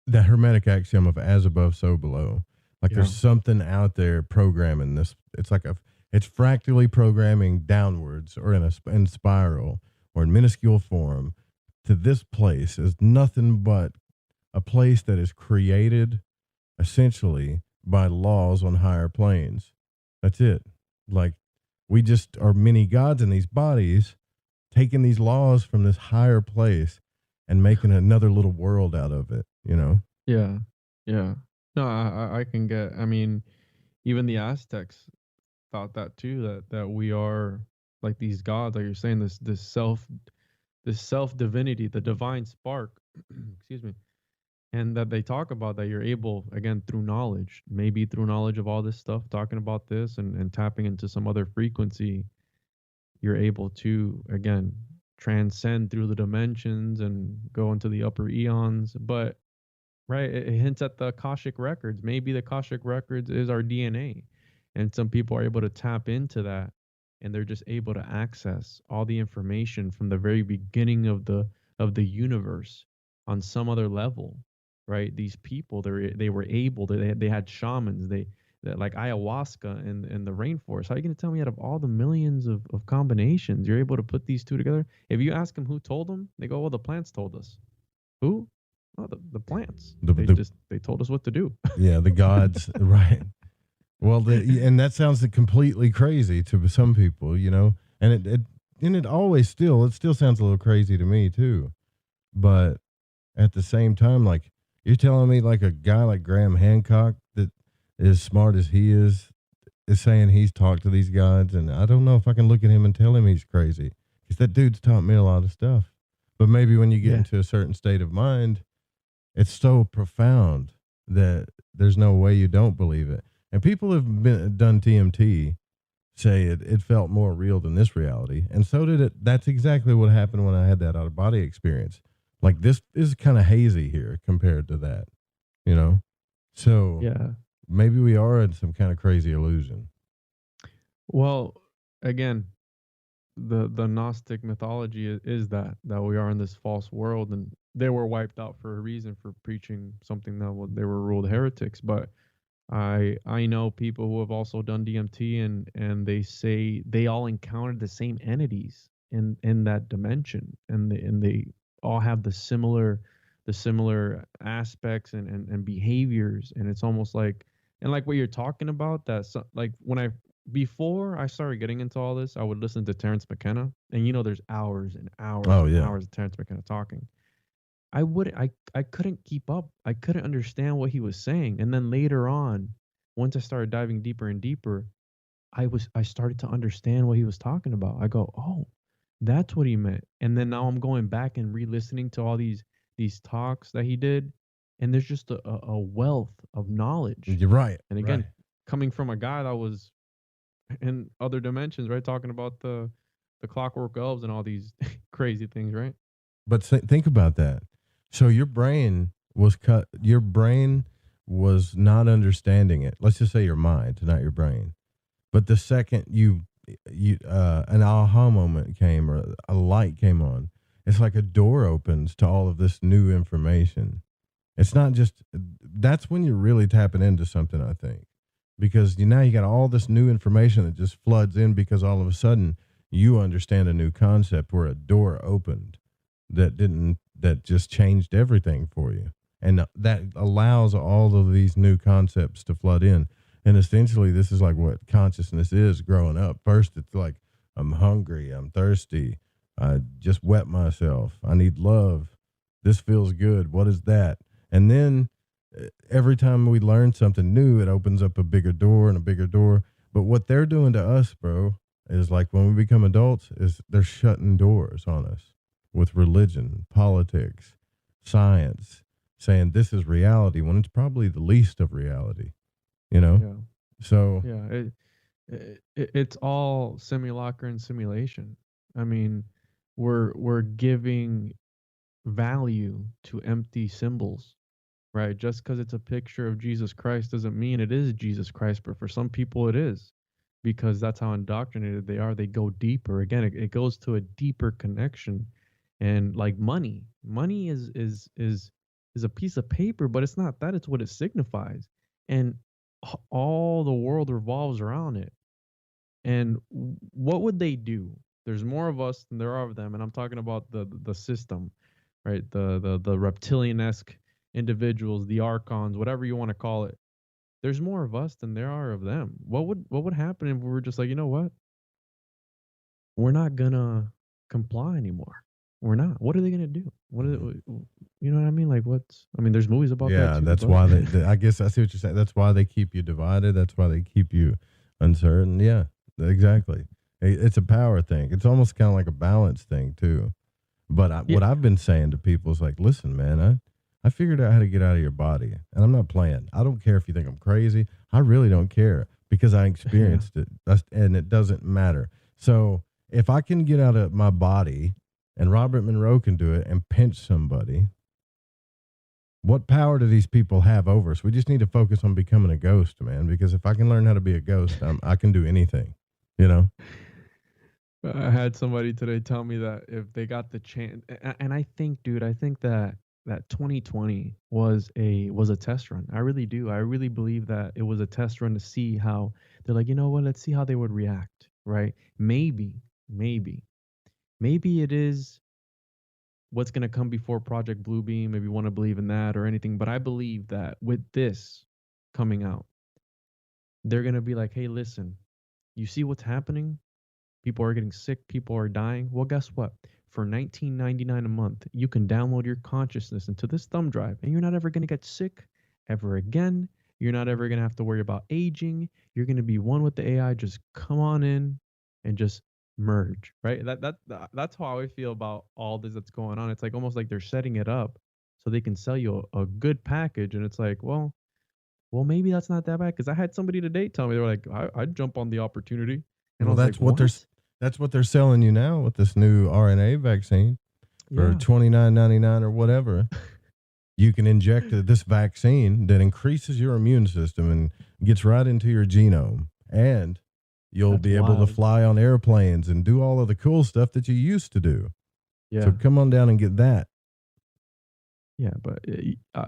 the Hermetic axiom of as above, so below. Like, there's something out there programming this. It's like it's fractally programming downwards, or in spiral, or in minuscule form, to this place is nothing but a place that is created essentially by laws on higher planes. That's it. Like, we just are mini gods in these bodies, taking these laws from this higher place and making another little world out of it, Yeah. No, I can get. I mean, even the Aztecs thought that too. That we are like these gods, like you're saying. This self divinity, the divine spark. Excuse me. And that they talk about that you're able, again, through knowledge, maybe through knowledge of all this stuff, talking about this and tapping into some other frequency, you're able to, again, transcend through the dimensions and go into the upper eons. But, right, it hints at the Akashic records. Maybe the Akashic records is our DNA. And some people are able to tap into that, and they're just able to access all the information from the very beginning of the universe on some other level. Right, these people, they were able. They had shamans. They like ayahuasca in the rainforest. How are you going to tell me out of all the millions of combinations you're able to put these two together? If you ask them who told them, they go, "Well, the plants told us." Who? Oh, the plants. They told us what to do. Yeah, the gods, right? Well, and that sounds completely crazy to some people, and it always still sounds a little crazy to me too, but at the same time, like, you're telling me, like, a guy like Graham Hancock, that as smart as he is saying he's talked to these gods, and I don't know if I can look at him and tell him he's crazy, because that dude's taught me a lot of stuff. But maybe when you get into a certain state of mind, it's so profound that there's no way you don't believe it. And people have done TMT say it felt more real than this reality, and so did it. That's exactly what happened when I had that out-of-body experience. Like, this is kind of hazy here compared to that, So yeah, maybe we are in some kind of crazy illusion. Well, again, the Gnostic mythology is that we are in this false world, and they were wiped out for a reason, for preaching something that they were ruled heretics. But I know people who have also done DMT, and they say they all encountered the same entities in that dimension, and they all have the similar aspects and behaviors, and it's almost like, and like what you're talking about, that like when I before I started getting into all this, I would listen to Terrence McKenna, and there's hours and hours Oh, and yeah. hours of Terrence McKenna talking. I couldn't keep up. I couldn't understand what he was saying. And then later on, once I started diving deeper and deeper, I started to understand what he was talking about. I go, "Oh, that's what he meant." And then now I'm going back and re-listening to all these talks that he did, and there's just a wealth of knowledge. You're right. And again, right. coming from a guy that was in other dimensions, right, talking about the clockwork elves and all these crazy things, right? But think about that. So your brain was cut. Your brain was not understanding it. Let's just say your mind, not your brain. But the second you an aha moment came, or a light came on, it's like a door opens to all of this new information. It's not just, that's when you're really tapping into something, I think, because now you got all this new information that just floods in, because all of a sudden you understand a new concept where a door opened that just changed everything for you. And that allows all of these new concepts to flood in. And essentially, this is like what consciousness is growing up. First, it's like, I'm hungry, I'm thirsty, I just wet myself, I need love, this feels good, what is that? And then every time we learn something new, it opens up a bigger door and a bigger door. But what they're doing to us, bro, is like when we become adults, is they're shutting doors on us with religion, politics, science, saying this is reality when it's probably the least of reality, Yeah. So Yeah, it's all simulacra and simulation. I mean, we're giving value to empty symbols, right? Just because it's a picture of Jesus Christ doesn't mean it is Jesus Christ, but for some people it is, because that's how indoctrinated they are. They go deeper. Again, it goes to a deeper connection, and like money is a piece of paper, but it's not that. It's what it signifies, and all the world revolves around it. And what would they do? There's more of us than there are of them, and I'm talking about the system, right? The reptilian-esque individuals, the archons, whatever you want to call it. There's more of us than there are of them. What would happen if we were just like, you know what? We're not gonna comply anymore. We're not. What are they gonna do? What are they, you know what I mean? Like what's? I mean, there's movies about that yeah, too. that's but- why I guess I see what you're saying. That's why they keep you divided. That's why they keep you uncertain. Yeah, exactly. It's a power thing. It's almost kind of like a balance thing too. But what I've been saying to people is like, listen, man, I figured out how to get out of your body, and I'm not playing. I don't care if you think I'm crazy. I really don't care, because I experienced it, and it doesn't matter. So if I can get out of my body, and Robert Monroe can do it and pinch somebody, what power do these people have over us? We just need to focus on becoming a ghost, man, because if I can learn how to be a ghost, I can do anything, I had somebody today tell me that if they got the chance, and I think, dude, I think that 2020 was a test run. I really do. I really believe that it was a test run to see how they're like, you know what? Let's see how they would react, right? Maybe it is what's going to come before Project Bluebeam, if you want to believe in that or anything. But I believe that with this coming out, they're going to be like, hey, listen, you see what's happening? People are getting sick. People are dying. Well, guess what? For $19.99 a month, you can download your consciousness into this thumb drive, and you're not ever going to get sick ever again. You're not ever going to have to worry about aging. You're going to be one with the AI. Just come on in and just merge, right? That's how I feel about all this that's going on. It's like almost like they're setting it up so they can sell you a good package, and it's like, well, maybe that's not that bad. Because I had somebody today tell me, they were like, I'd jump on the opportunity, and well, I was that's like, that's what they're selling you now with this new RNA vaccine for $29.99 or whatever. You can inject this vaccine that increases your immune system and gets right into your genome, and you'll be able to fly on airplanes and do all of the cool stuff that you used to do. Yeah. So come on down and get that. Yeah, but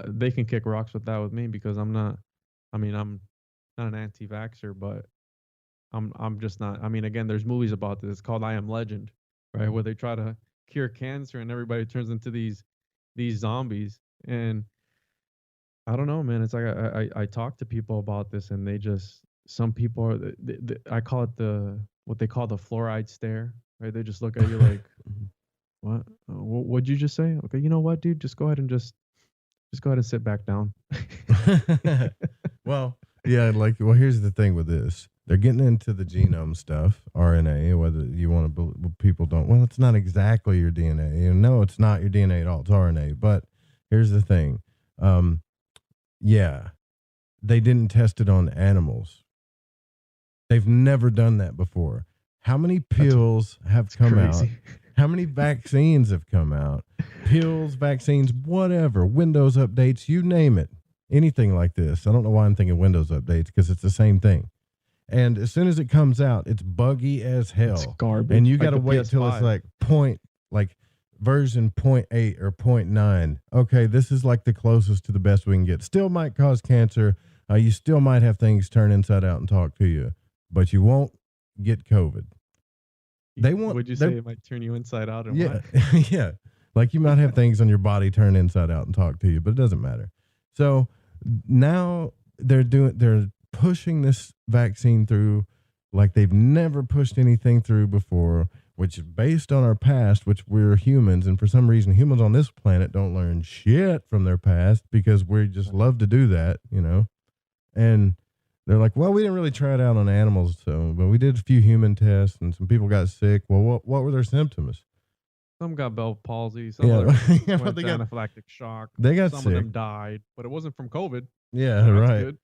they can kick rocks with that with me, because I'm not. I mean, I'm not an anti-vaxxer, but I'm just not. I mean, again, there's movies about this. It's called I Am Legend, right? Where they try to cure cancer and everybody turns into these zombies. And I don't know, man. It's like I talk to people about this, and they just some people are. I call it what they call the fluoride stare, right? They just look at you like, what? What'd you just say? Okay, you know what, dude? Just go ahead and just go ahead and sit back down. Well, yeah, well, here's the thing with this. They're getting into the genome stuff, RNA, whether you want to believe, people don't. Well, it's not exactly your DNA. No, it's not your DNA at all. It's RNA. But here's the thing. Yeah, they didn't test it on animals. They've never done that before. How many pills have come out? How many vaccines have come out? Pills, vaccines, whatever, Windows updates, you name it. Anything like this. I don't know why I'm thinking Windows updates, because it's the same thing. And as soon as it comes out, it's buggy as hell. It's garbage. And you got to like wait till it's like version 0.8 or 0.9. Okay, this is like the closest to the best we can get. Still might cause cancer. You still might have things turn inside out and talk to you, but you won't get COVID. Would you say it might turn you inside out? And yeah, what? yeah. Like you might have things on your body turn inside out and talk to you, but it doesn't matter. So now they're pushing this vaccine through like they've never pushed anything through before, which is based on our past, which we're humans. And for some reason, humans on this planet don't learn shit from their past because we just love to do that, And they're like, well, we didn't really try it out on animals, but we did a few human tests and some people got sick. Well, what were their symptoms? Some got Bell palsy. Some Yeah, went they to got anaphylactic shock. They got some sick. of them died, but it wasn't from COVID. Yeah, So that's right. good.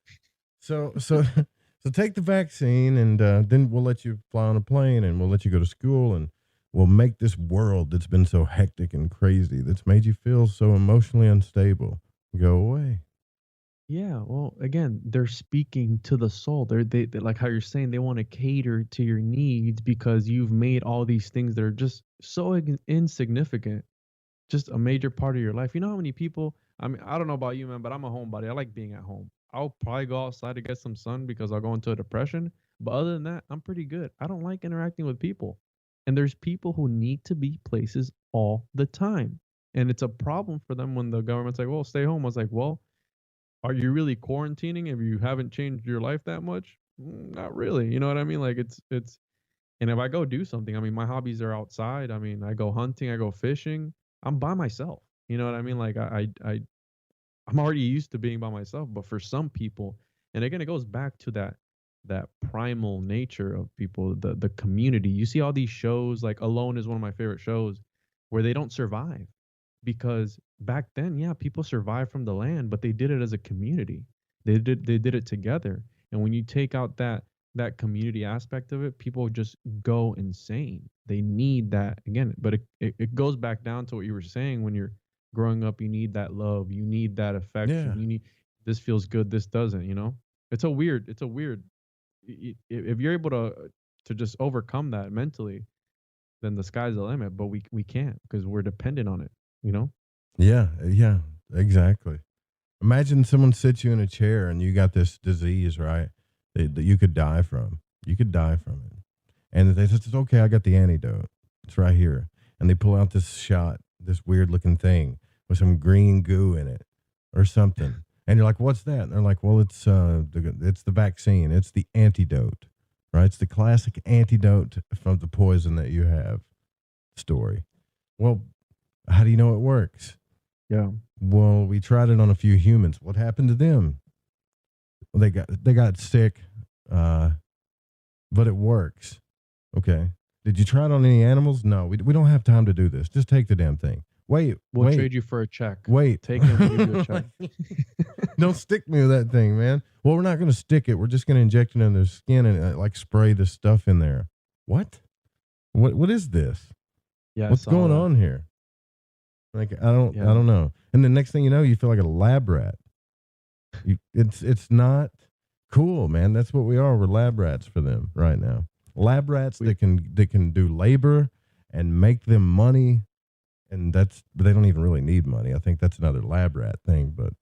So take the vaccine, and then we'll let you fly on a plane, and we'll let you go to school, and we'll make this world that's been so hectic and crazy, that's made you feel so emotionally unstable, go away. Yeah, well, again, they're speaking to the soul. They like how you're saying they want to cater to your needs because you've made all these things that are just so insignificant, just a major part of your life. You know how many people? I mean, I don't know about you, man, but I'm a homebody. I like being at home. I'll probably go outside to get some sun because I'll go into a depression. But other than that, I'm pretty good. I don't like interacting with people, and there's people who need to be places all the time, and it's a problem for them when the government's like, "Well, stay home." I was like, "Well, are you really quarantining if you haven't changed your life that much? Not really. You know what I mean? Like it's and if I go do something, I mean, my hobbies are outside. I mean, I go hunting, I go fishing. I'm by myself. You know what I mean? Like I'm already used to being by myself, but for some people, and again, it goes back to that primal nature of people, the community. You see all these shows, like Alone is one of my favorite shows, where they don't survive. Because back then, yeah, people survived from the land, but they did it as a community. They did it together. And when you take out that community aspect of it, people just go insane. They need that again. But it goes back down to what you were saying. When you're growing up, you need that love, you need that affection. Yeah. You need this feels good, this doesn't. It's a weird. If you're able to just overcome that mentally, then the sky's the limit. But we can't because we're dependent on it. Yeah, exactly. Imagine someone sits you in a chair and you got this disease, right? That you could die from. You could die from it. And they said, okay, I got the antidote. It's right here. And they pull out this shot, this weird looking thing with some green goo in it or something. And you're like, what's that? And they're like, well, it's the vaccine. It's the antidote, right? It's the classic antidote from the poison that you have story. Well, how do you know it works? Yeah. Well, we tried it on a few humans. What happened to them? Well, they got sick, but it works. Okay. Did you try it on any animals? No, we don't have time to do this. Just take the damn thing. We'll trade you for a check. Wait. Take it and give you a check. Don't stick me with that thing, man. Well, we're not going to stick it. We're just going to inject it in their skin and spray the stuff in there. What? What is this? Yeah. What's going on here? Like, I don't know. And the next thing you know, you feel like a lab rat. It's not cool, man. That's what we are. We're lab rats for them right now. Lab rats that can do labor and make them money, but they don't even really need money. I think that's another lab rat thing. But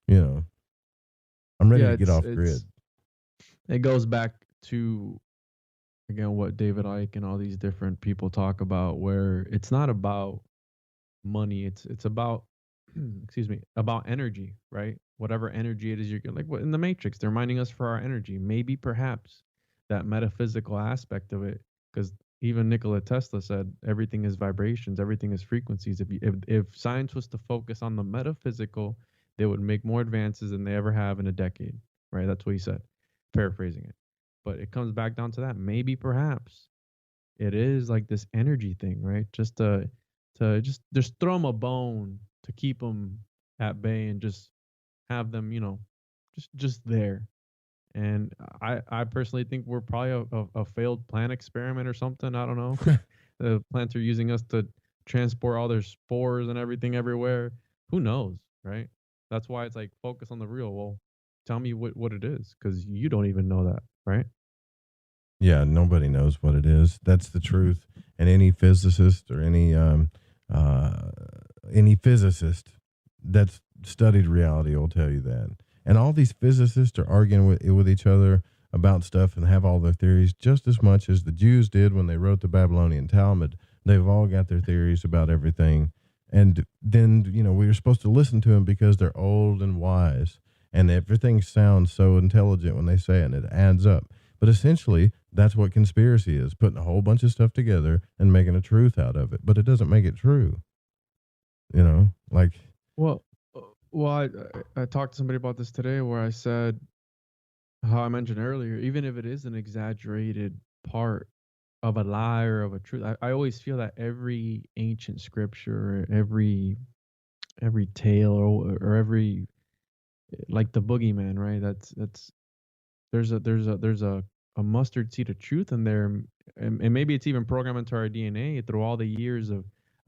I'm ready to get off grid. it goes back to, again, what David Icke and all these different people talk about, where it's not about money. It's about excuse me, about energy, right? Whatever energy it is you're like what in the Matrix, they're mining us for our energy. Maybe perhaps that metaphysical aspect of it, because even Nikola Tesla said everything is vibrations, everything is frequencies. If science was to focus on the metaphysical, they would make more advances than they ever have in a decade, right? That's what he said, paraphrasing it. But it comes back down to that. Maybe perhaps it is like this energy thing, right? Just to just throw them a bone to keep them at bay and just have them, just there. And I personally think we're probably a failed plant experiment or something. I don't know. The plants are using us to transport all their spores and everything everywhere. Who knows, right? That's why it's like focus on the real. Well, tell me what it is, because you don't even know that, right? Yeah, nobody knows what it is. That's the truth. And any physicist or any physicist that's studied reality will tell you that. And all these physicists are arguing with each other about stuff and have all their theories just as much as the Jews did when they wrote the Babylonian Talmud. They've all got their theories about everything. And then, we were supposed to listen to them because they're old and wise. And everything sounds so intelligent when they say it, and it adds up. But essentially, that's what conspiracy is, putting a whole bunch of stuff together and making a truth out of it. But it doesn't make it true. Like... Well, I talked to somebody about this today, where I said how I mentioned earlier, even if it is an exaggerated part of a lie or of a truth, I always feel that every ancient scripture, every tale, or every, like the boogeyman, right? That's there's a mustard seed of truth in there, and maybe it's even programmed into our DNA through all the years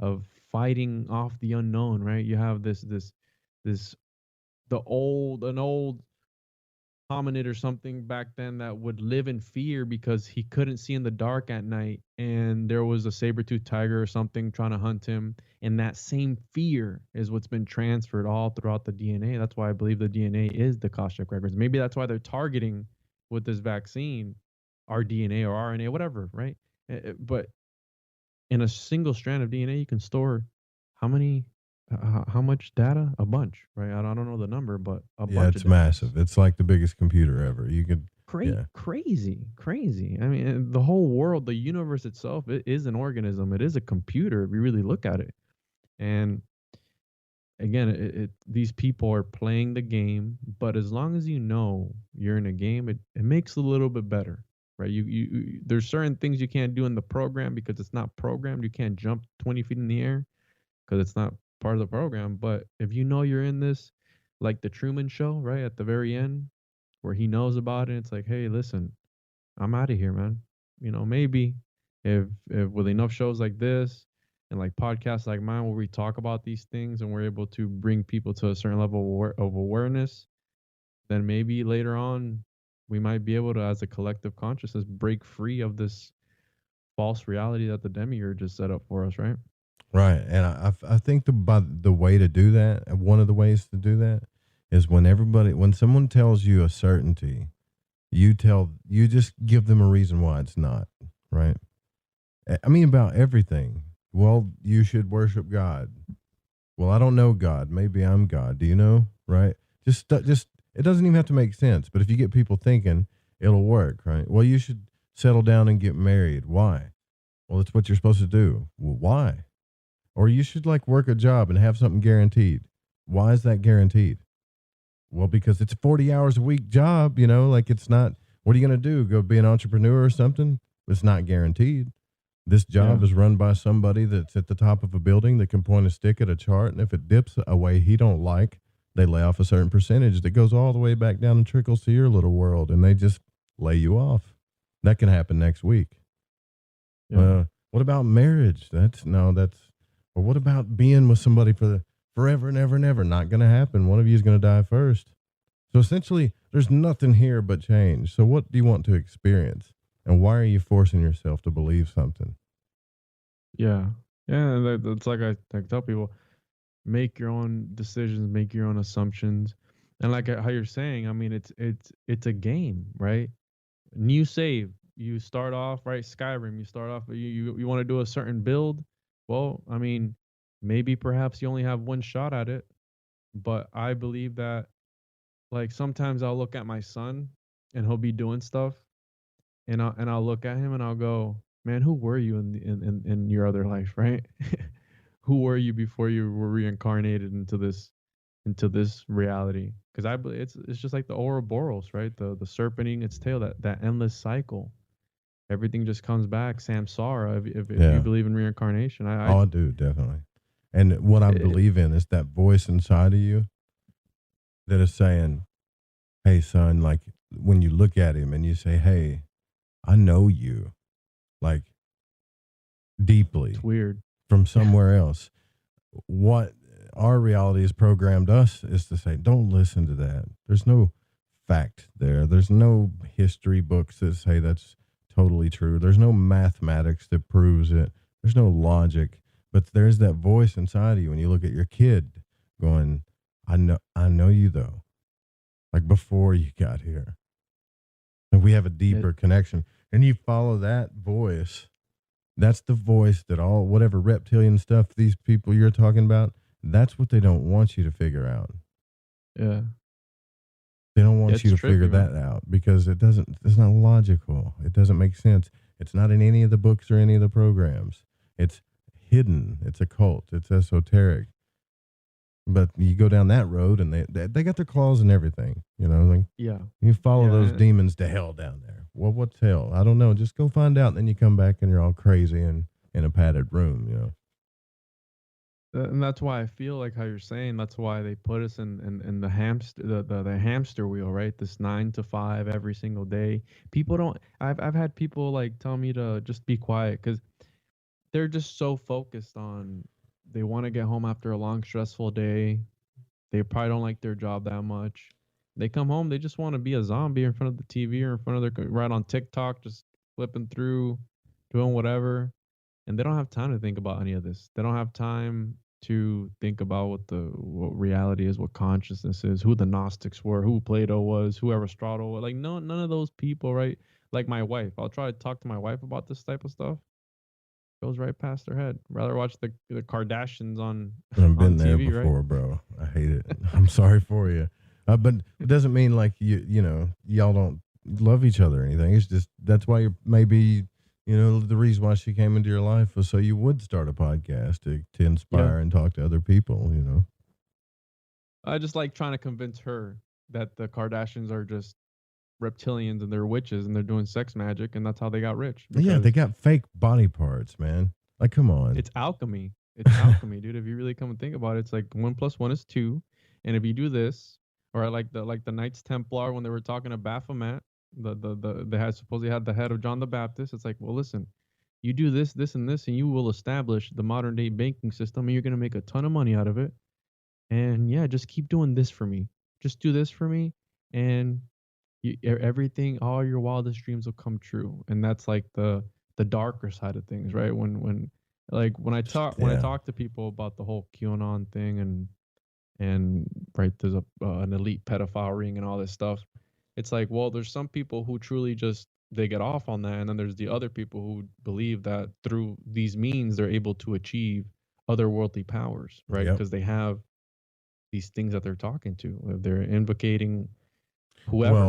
of fighting off the unknown, right? You have this an old hominid or something back then that would live in fear because he couldn't see in the dark at night, and there was a saber-toothed tiger or something trying to hunt him, and that same fear is what's been transferred all throughout the DNA. That's why I believe the DNA is the Akashic records. Maybe that's why they're targeting with this vaccine our DNA or RNA, whatever, right? But in a single strand of DNA, you can store how much data? A bunch, right? I don't know the number, but a bunch. Yeah, it's massive. It's like the biggest computer ever. You could crazy. I mean, the whole world, the universe itself, it is an organism. It is a computer if you really look at it. And again, these people are playing the game, but as long as you know you're in a game, it makes it a little bit better, right? You there's certain things you can't do in the program because it's not programmed. You can't jump 20 feet in the air because it's not part of the program. But if you know you're in this, like the Truman Show, right at the very end, where he knows about it, it's like, hey, listen, I'm out of here, man. Maybe if with enough shows like this and like podcasts like mine, where we talk about these things and we're able to bring people to a certain level of awareness, then maybe later on we might be able to, as a collective consciousness, break free of this false reality that the demiurge just set up for us, right? Right. And I think the way to do that, one of the ways to do that, is when someone tells you a certainty, you just give them a reason why it's not, right? I mean, about everything. Well, you should worship God. Well, I don't know God. Maybe I'm God. Do you know? Right? Just it doesn't even have to make sense. But if you get people thinking, it'll work, right? Well, you should settle down and get married. Why? Well, it's what you're supposed to do. Well, why? Or you should work a job and have something guaranteed. Why is that guaranteed? Well, because it's a 40 hours a week job, it's not, what are you going to do? Go be an entrepreneur or something? It's not guaranteed. This job is run by somebody that's at the top of a building that can point a stick at a chart. And if it dips a way he don't like, they lay off a certain percentage that goes all the way back down and trickles to your little world. And they just lay you off. That can happen next week. Yeah. What about marriage? Or what about being with somebody for forever and ever and ever? Not going to happen. One of you is going to die first. So essentially, there's nothing here but change. So what do you want to experience? And why are you forcing yourself to believe something? Yeah. Yeah. That's like I tell people, make your own decisions, make your own assumptions. And like how you're saying, I mean, it's a game, right? new save. You start off right, Skyrim. You start off. You want to do a certain build. Well, I mean, maybe perhaps you only have one shot at it, but I believe that like sometimes I'll look at my son and he'll be doing stuff, and I'll look at him and I'll go, man, who were you in your other life, right? Who were you before you were reincarnated into this reality? Because I believe it's just like the Ouroboros, right? The serpent eating its tail, that endless cycle. Everything just comes back. Samsara. If you believe in reincarnation, I do, definitely. And what I believe in is that voice inside of you that is saying, "Hey, son," like when you look at him and you say, "Hey, I know you," like deeply. It's weird. From somewhere else. What our reality has programmed us is to say, don't listen to that. There's no fact there. There's no history books that say that's totally true. There's no mathematics that proves it. There's no logic. But there's that voice inside of you when you look at your kid going, I know you though. Like before you got here. And we have a deeper connection. And you follow that voice. That's the voice that whatever reptilian stuff these people you're talking about, that's what they don't want you to figure out. Yeah. They don't want you to figure that out because it's not logical. It doesn't make sense. It's not in any of the books or any of the programs. It's hidden. It's occult. It's esoteric. But you go down that road and they got their claws and everything, like you follow those demons to hell down there. Well, what's hell? I don't know. Just go find out. And then you come back and you're all crazy and in a padded room, And that's why I feel like how you're saying. That's why they put us in the hamster wheel, right? This 9 to 5 every single day. People don't. I've had people like tell me to just be quiet because they're just so focused on. They want to get home after a long, stressful day. They probably don't like their job that much. They come home, they just want to be a zombie in front of the TV or in front of their right on TikTok, just flipping through, doing whatever, and they don't have time to think about any of this. They don't have time to think about what reality is, what consciousness is, who the Gnostics were, who Plato was, who Aristotle was. Like none of those people, right? Like my wife, I'll try to talk to my wife about this type of stuff. Goes right past their head. Rather watch the Kardashians on I've been on there TV, before, right? bro. I hate it. I'm sorry for you. But it doesn't mean like y'all don't love each other or anything. It's just that's why maybe the reason why she came into your life was so you would start a podcast to inspire and talk to other people. I just like trying to convince her that the Kardashians are just reptilians and they're witches and they're doing sex magic and that's how they got rich. Yeah, they got fake body parts, man. Like, come on. It's alchemy. It's alchemy, dude. If you really come and think about it, it's like 1 + 1 is 2, and if you do this. Or like the Knights Templar when they were talking to Baphomet, they had supposedly had the head of John the Baptist. It's like, well, listen, you do this, this, and this, and you will establish the modern day banking system, and you're gonna make a ton of money out of it. And yeah, just keep doing this for me. Just do this for me, and everything, all your wildest dreams will come true. And that's like the darker side of things, right? When I talk to people about the whole QAnon thing and right, there's an elite pedophile ring and all this stuff. It's like, well, there's some people who truly just they get off on that, and then there's the other people who believe that through these means they're able to achieve otherworldly powers, right? Because they have these things that they're talking to. They're invocating whoever. Well,